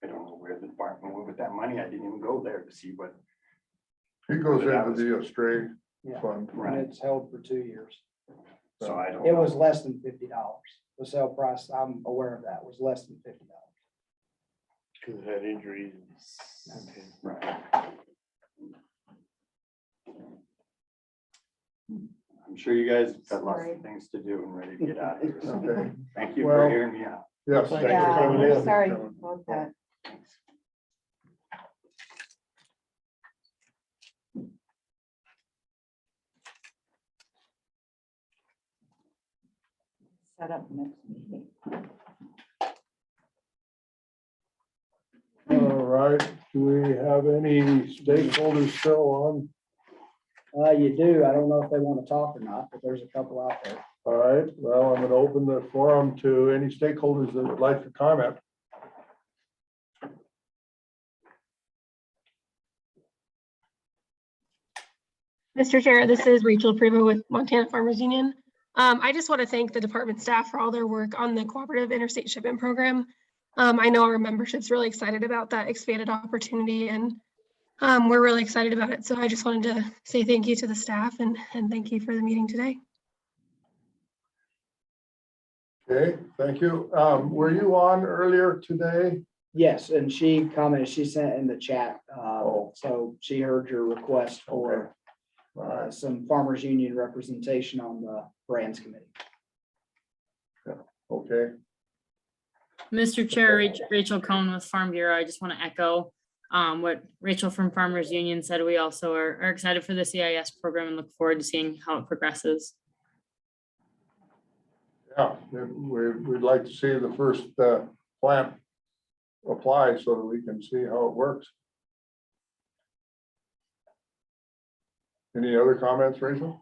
I don't know where the department went with that money. I didn't even go there to see what. He goes But that into was- the stray Yeah. fund. And it's held for 2 years. So I don't. It know. was less than $50. The sale price, I'm aware of that, was less than $50. Cause it had injuries. Okay. Right. I'm sure you guys got lots of things to do and ready to get out of here. So Okay. thank you Well, for hearing me out. Yes. Thanks for coming in. Sorry about that. Set up next meeting. All right, do we have any stakeholders still on? You do. I don't know if they want to talk or not, but there's a couple out there. All right, well, I'm gonna open the forum to any stakeholders that would like to comment. Mr. Chair, this is Rachel Privo with Montana Farmers Union. I just want to thank the department staff for all their work on the cooperative interstate shipment program. I know our membership's really excited about that expanded opportunity, and we're really excited about it. So I just wanted to say thank you to the staff and thank you for the meeting today. Okay, thank you. Were you on earlier today? Yes, and she commented, she sent in the chat. So she heard your request for some farmers union representation on the brands committee. Okay. Mr. Chair, Rachel Cohn with Farm Bureau. I just want to echo what Rachel from Farmers Union said. We also are excited for the CIS program and look forward to seeing how it progresses. Yeah, we'd like to see the first plant apply so that we can see how it works. Any other comments, Rachel?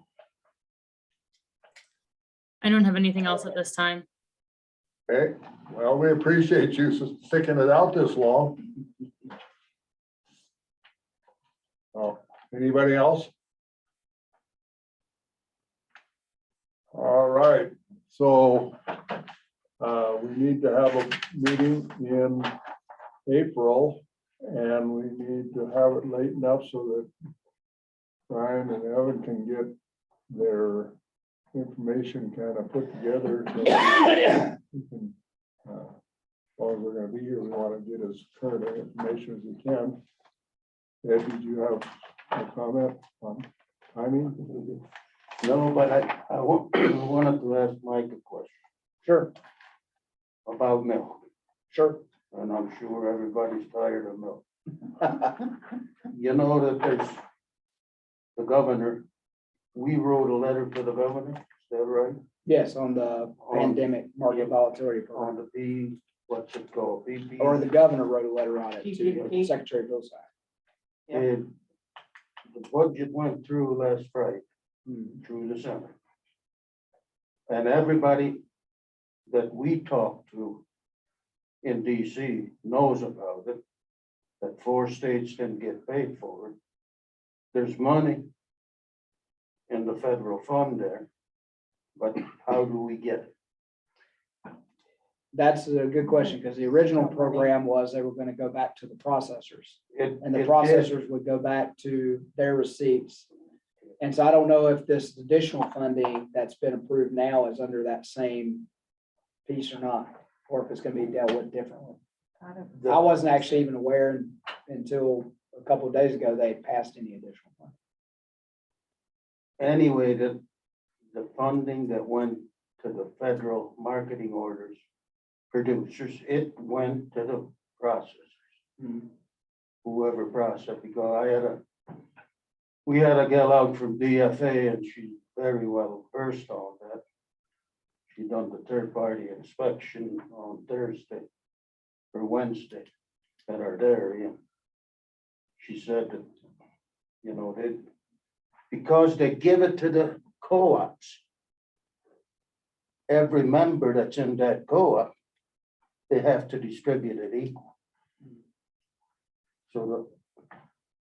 I don't have anything else at this time. Okay, well, we appreciate you sticking it out this long. Anybody else? All right, so we need to have a meeting in April, and we need to have it late enough so that Brian and Evan can get their information kind of put together. So we can, as long as we're gonna be here, we want to get as current information as we can. Ed, did you have a comment on timing? No, but I wanted to ask Mike a question. Sure, About milk, sure. and I'm sure everybody's tired of milk. You know that there's the governor, we wrote a letter to the governor, is that right? Yes, on the pandemic market volatility program. On the P, what's it called? PP? Or the governor wrote a letter on it to PPP. Secretary Vilsack. And the budget went through last Friday, through the Senate. And everybody that we talked to in DC knows about it, that 4 states didn't get paid for it. There's money in the federal fund there, but how do we get it? That's a good question, because the original program was they were gonna go back to the processors. And the It did. processors would go back to their receipts. And so I don't know if this additional funding that's been approved now is under that same piece or not, or if it's gonna be dealt with differently. I wasn't actually even aware until a couple of days ago they had passed any additional funding. Anyway, the funding that went to the federal marketing orders producers, it went to the processors. Whoever processed, because we had a gal out from DFA and she's very well versed on that. She done the third party inspection on Thursday or Wednesday at our dairy. And she said that, you know, because they give it to the co-ops. Every member that's in that co-op, they have to distribute it equal. So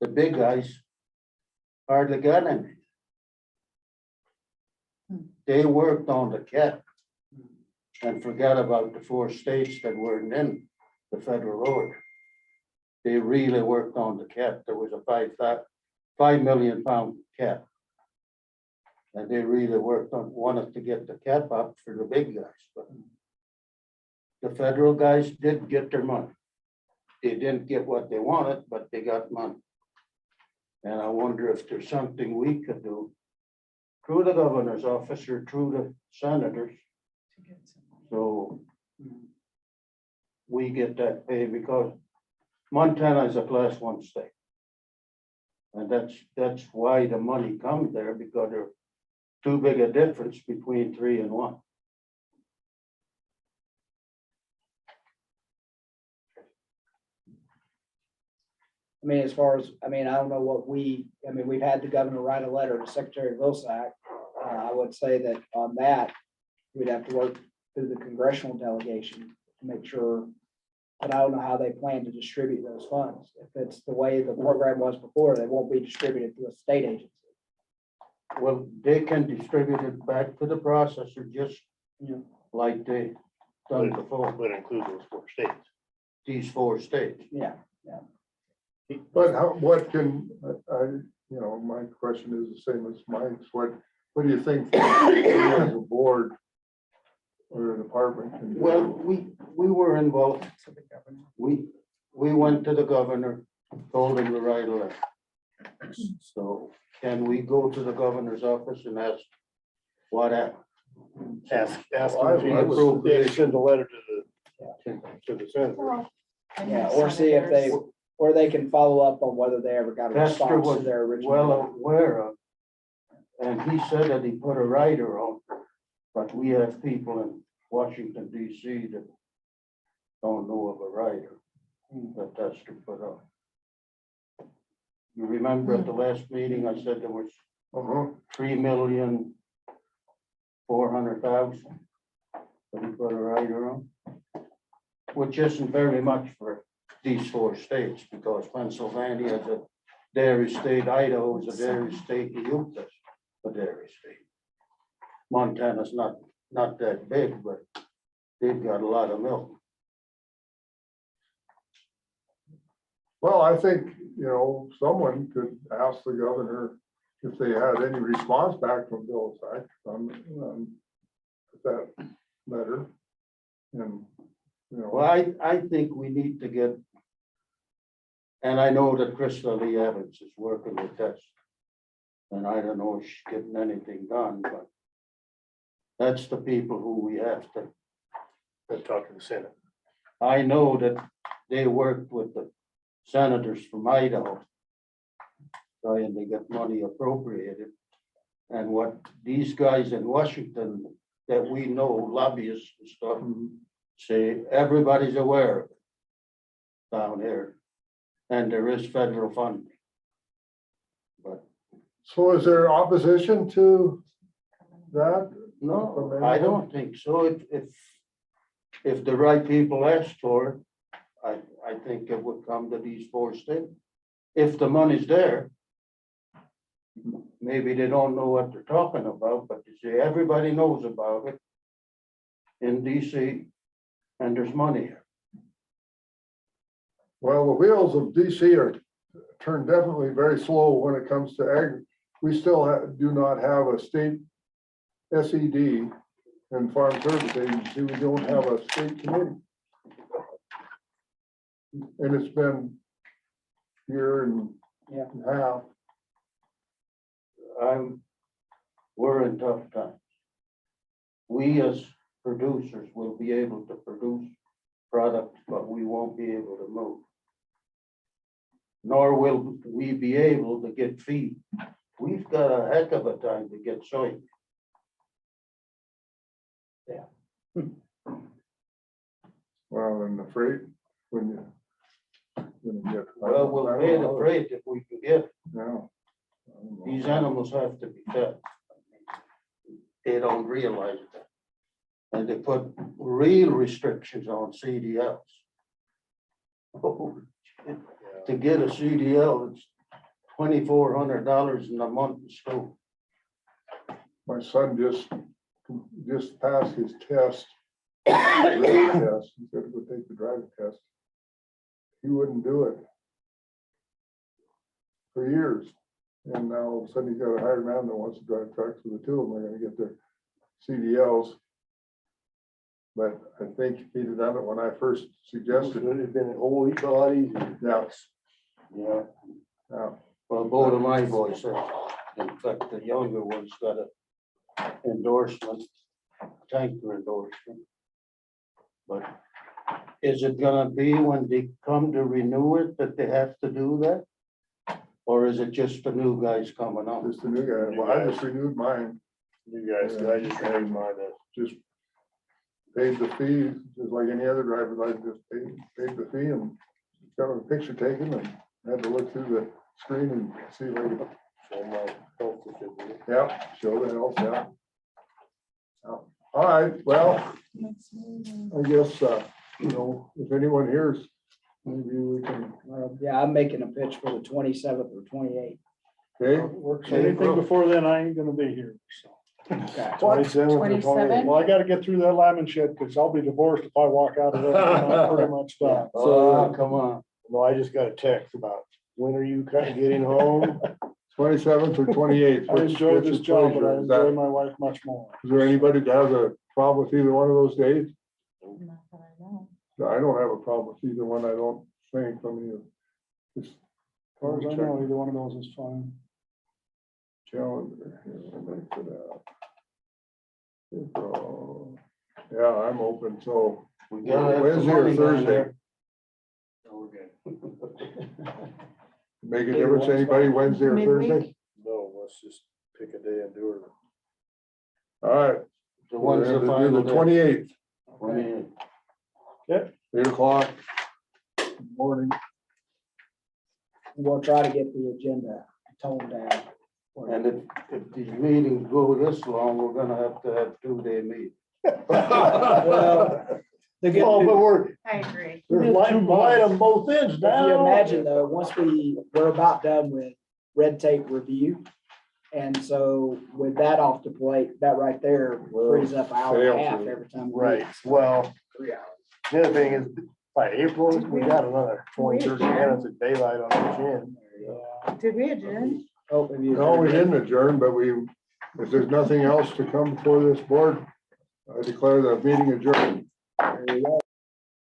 the big guys hardly got any. They worked on the cap and forgot about the 4 states that weren't in the federal order. They really worked on the cap. There was a 5 million pound cap. And they really wanted to get the cap up for the big guys, but the federal guys did get their money. They didn't get what they wanted, but they got money. And I wonder if there's something we could do through the governor's office or through the senators. So we get that pay, because Montana is a class 1 state. And that's why the money comes there, because there's too big a difference between 3 and 1. I mean, as far as, I don't know what we've had the governor write a letter to Secretary Vilsack. I would say that on that, we'd have to work through the congressional delegation to make sure. But I don't know how they plan to distribute those funds. If it's the way the program was before, they won't be distributed to a state agency. Well, they can distribute it back to the processor, just like they done before. Would include those 4 states. These 4 states. Yeah. But what can, my question is the same as Mike's. What do you think as a board or a department can do? Well, we were involved. We went to the governor, told him to write a letter. So can we go to the governor's office and ask what happened? Ask Well, them I if would- they send a letter to the senator. Yeah, or see if they, or they can follow up on whether they ever got a Pastor response was to their original. well aware of, and he said that he put a writer on, but we have people in Washington DC that don't know of a writer that Pastor put on. You remember at the last meeting, I said there was 3,400,000 that he put a writer on, which isn't very much for these 4 states, because Pennsylvania is a dairy state. Idaho is a dairy state. Utah's a dairy state. Montana's not that big, but they've got a lot of milk. Well, I think, someone could ask the governor if they had any response back from Bill Sykes on that letter. And, Well, I think we need to get, and I know that Krista Lee Evans is working with this. And I don't know if she's getting anything done, but that's the people who we have to. Let's talk to the Senate. I know that they worked with the senators from Idaho, trying to get money appropriated. And what these guys in Washington that we know, lobbyists and stuff, say, everybody's aware of it down here. And there is federal funding. But so is there opposition to that? no, I don't think so. If the right people asked for it, I think it would come to these 4 states. If the money's there, maybe they don't know what they're talking about, but you see, everybody knows about it in DC, and there's money here. Well, the wheels of DC are turned definitely very slow when it comes to ag. We still do not have a state SED and Farm Service Agency. We don't have a state committee. And it's been a year and a half. We're in tough times. We as producers will be able to produce products, but we won't be able to move. Nor will we be able to get feed. We've got a heck of a time to get soy. Well, and the freight, when you get. Well, we'll pay the freight if we can get it. No. These animals have to be fed. They don't realize that. And they put real restrictions on CDLs. Oh, to get a CDL, it's $2,400 in a month in school. My son just passed his test. Driving test. He said to go take the driving test. He wouldn't do it for years. And now all of a sudden he's got a hired man that wants to drive trucks, so the two of them are gonna get their CDLs. But I think if he'd have done it when I first suggested it. It'd been a whole week bodies. Yeah. Yeah. Yeah. Well, both of my boys have. In fact, the younger one's got an endorsement, tanker endorsement. But is it gonna be when they come to renew it that they have to do that? Or is it just the new guys coming on? Just the new guy. Well, I just renewed mine. You guys, I just renewed mine. Just paid the fee, just like any other driver, I just paid the fee and got a picture taken and had to look through the screen and see if I could. Show my health certificate. Yeah, show the health, yeah. Yeah. All right, well, I guess, if anyone hears, maybe we can. Yeah, I'm making a pitch for the 27th or 28th. Okay. Anything before then, I ain't gonna be here, so. Okay. 27th or 28th. 27? Well, I gotta get through that lambing shed, because I'll be divorced if I walk out of it. I'm pretty much done. Oh, come on. No, I just got a text about, when are you kind of getting home? 27th or 28th. I enjoy this job, but I enjoy my wife much more. Is there anybody that has a problem with either one of those days? Not that I know. I don't have a problem with either one, I don't think, I mean, just. As far as I know, either one of those is fine. Calendar. Here, let me put out. April. Yeah, I'm open, so We gotta have some Wednesday or money down Thursday. there. No, we're good. Make a difference, anybody, Wednesday or Thursday? No, let's just pick a day and do it. All right. The ones that Do final the day. 28th, 28. 8 o'clock. Morning. We'll try to get the agenda toned down. And if these meetings go this long, we're gonna have to have 2-day meetings. Well, the good Oh, news- but we're, I agree. there's light on both ends If you now. imagine though, once we're about done with red tape review. And so with that off the plate, that right there frees up an hour and a half every time. we Right, meet. So, well, 3 hours. the other thing is, by April, we got another 20, 30 minutes of daylight on the chin. Did we adjourn? Oh, have you- No, we didn't adjourn, but if there's nothing else to come before this board, I declare the meeting adjourned. There you go.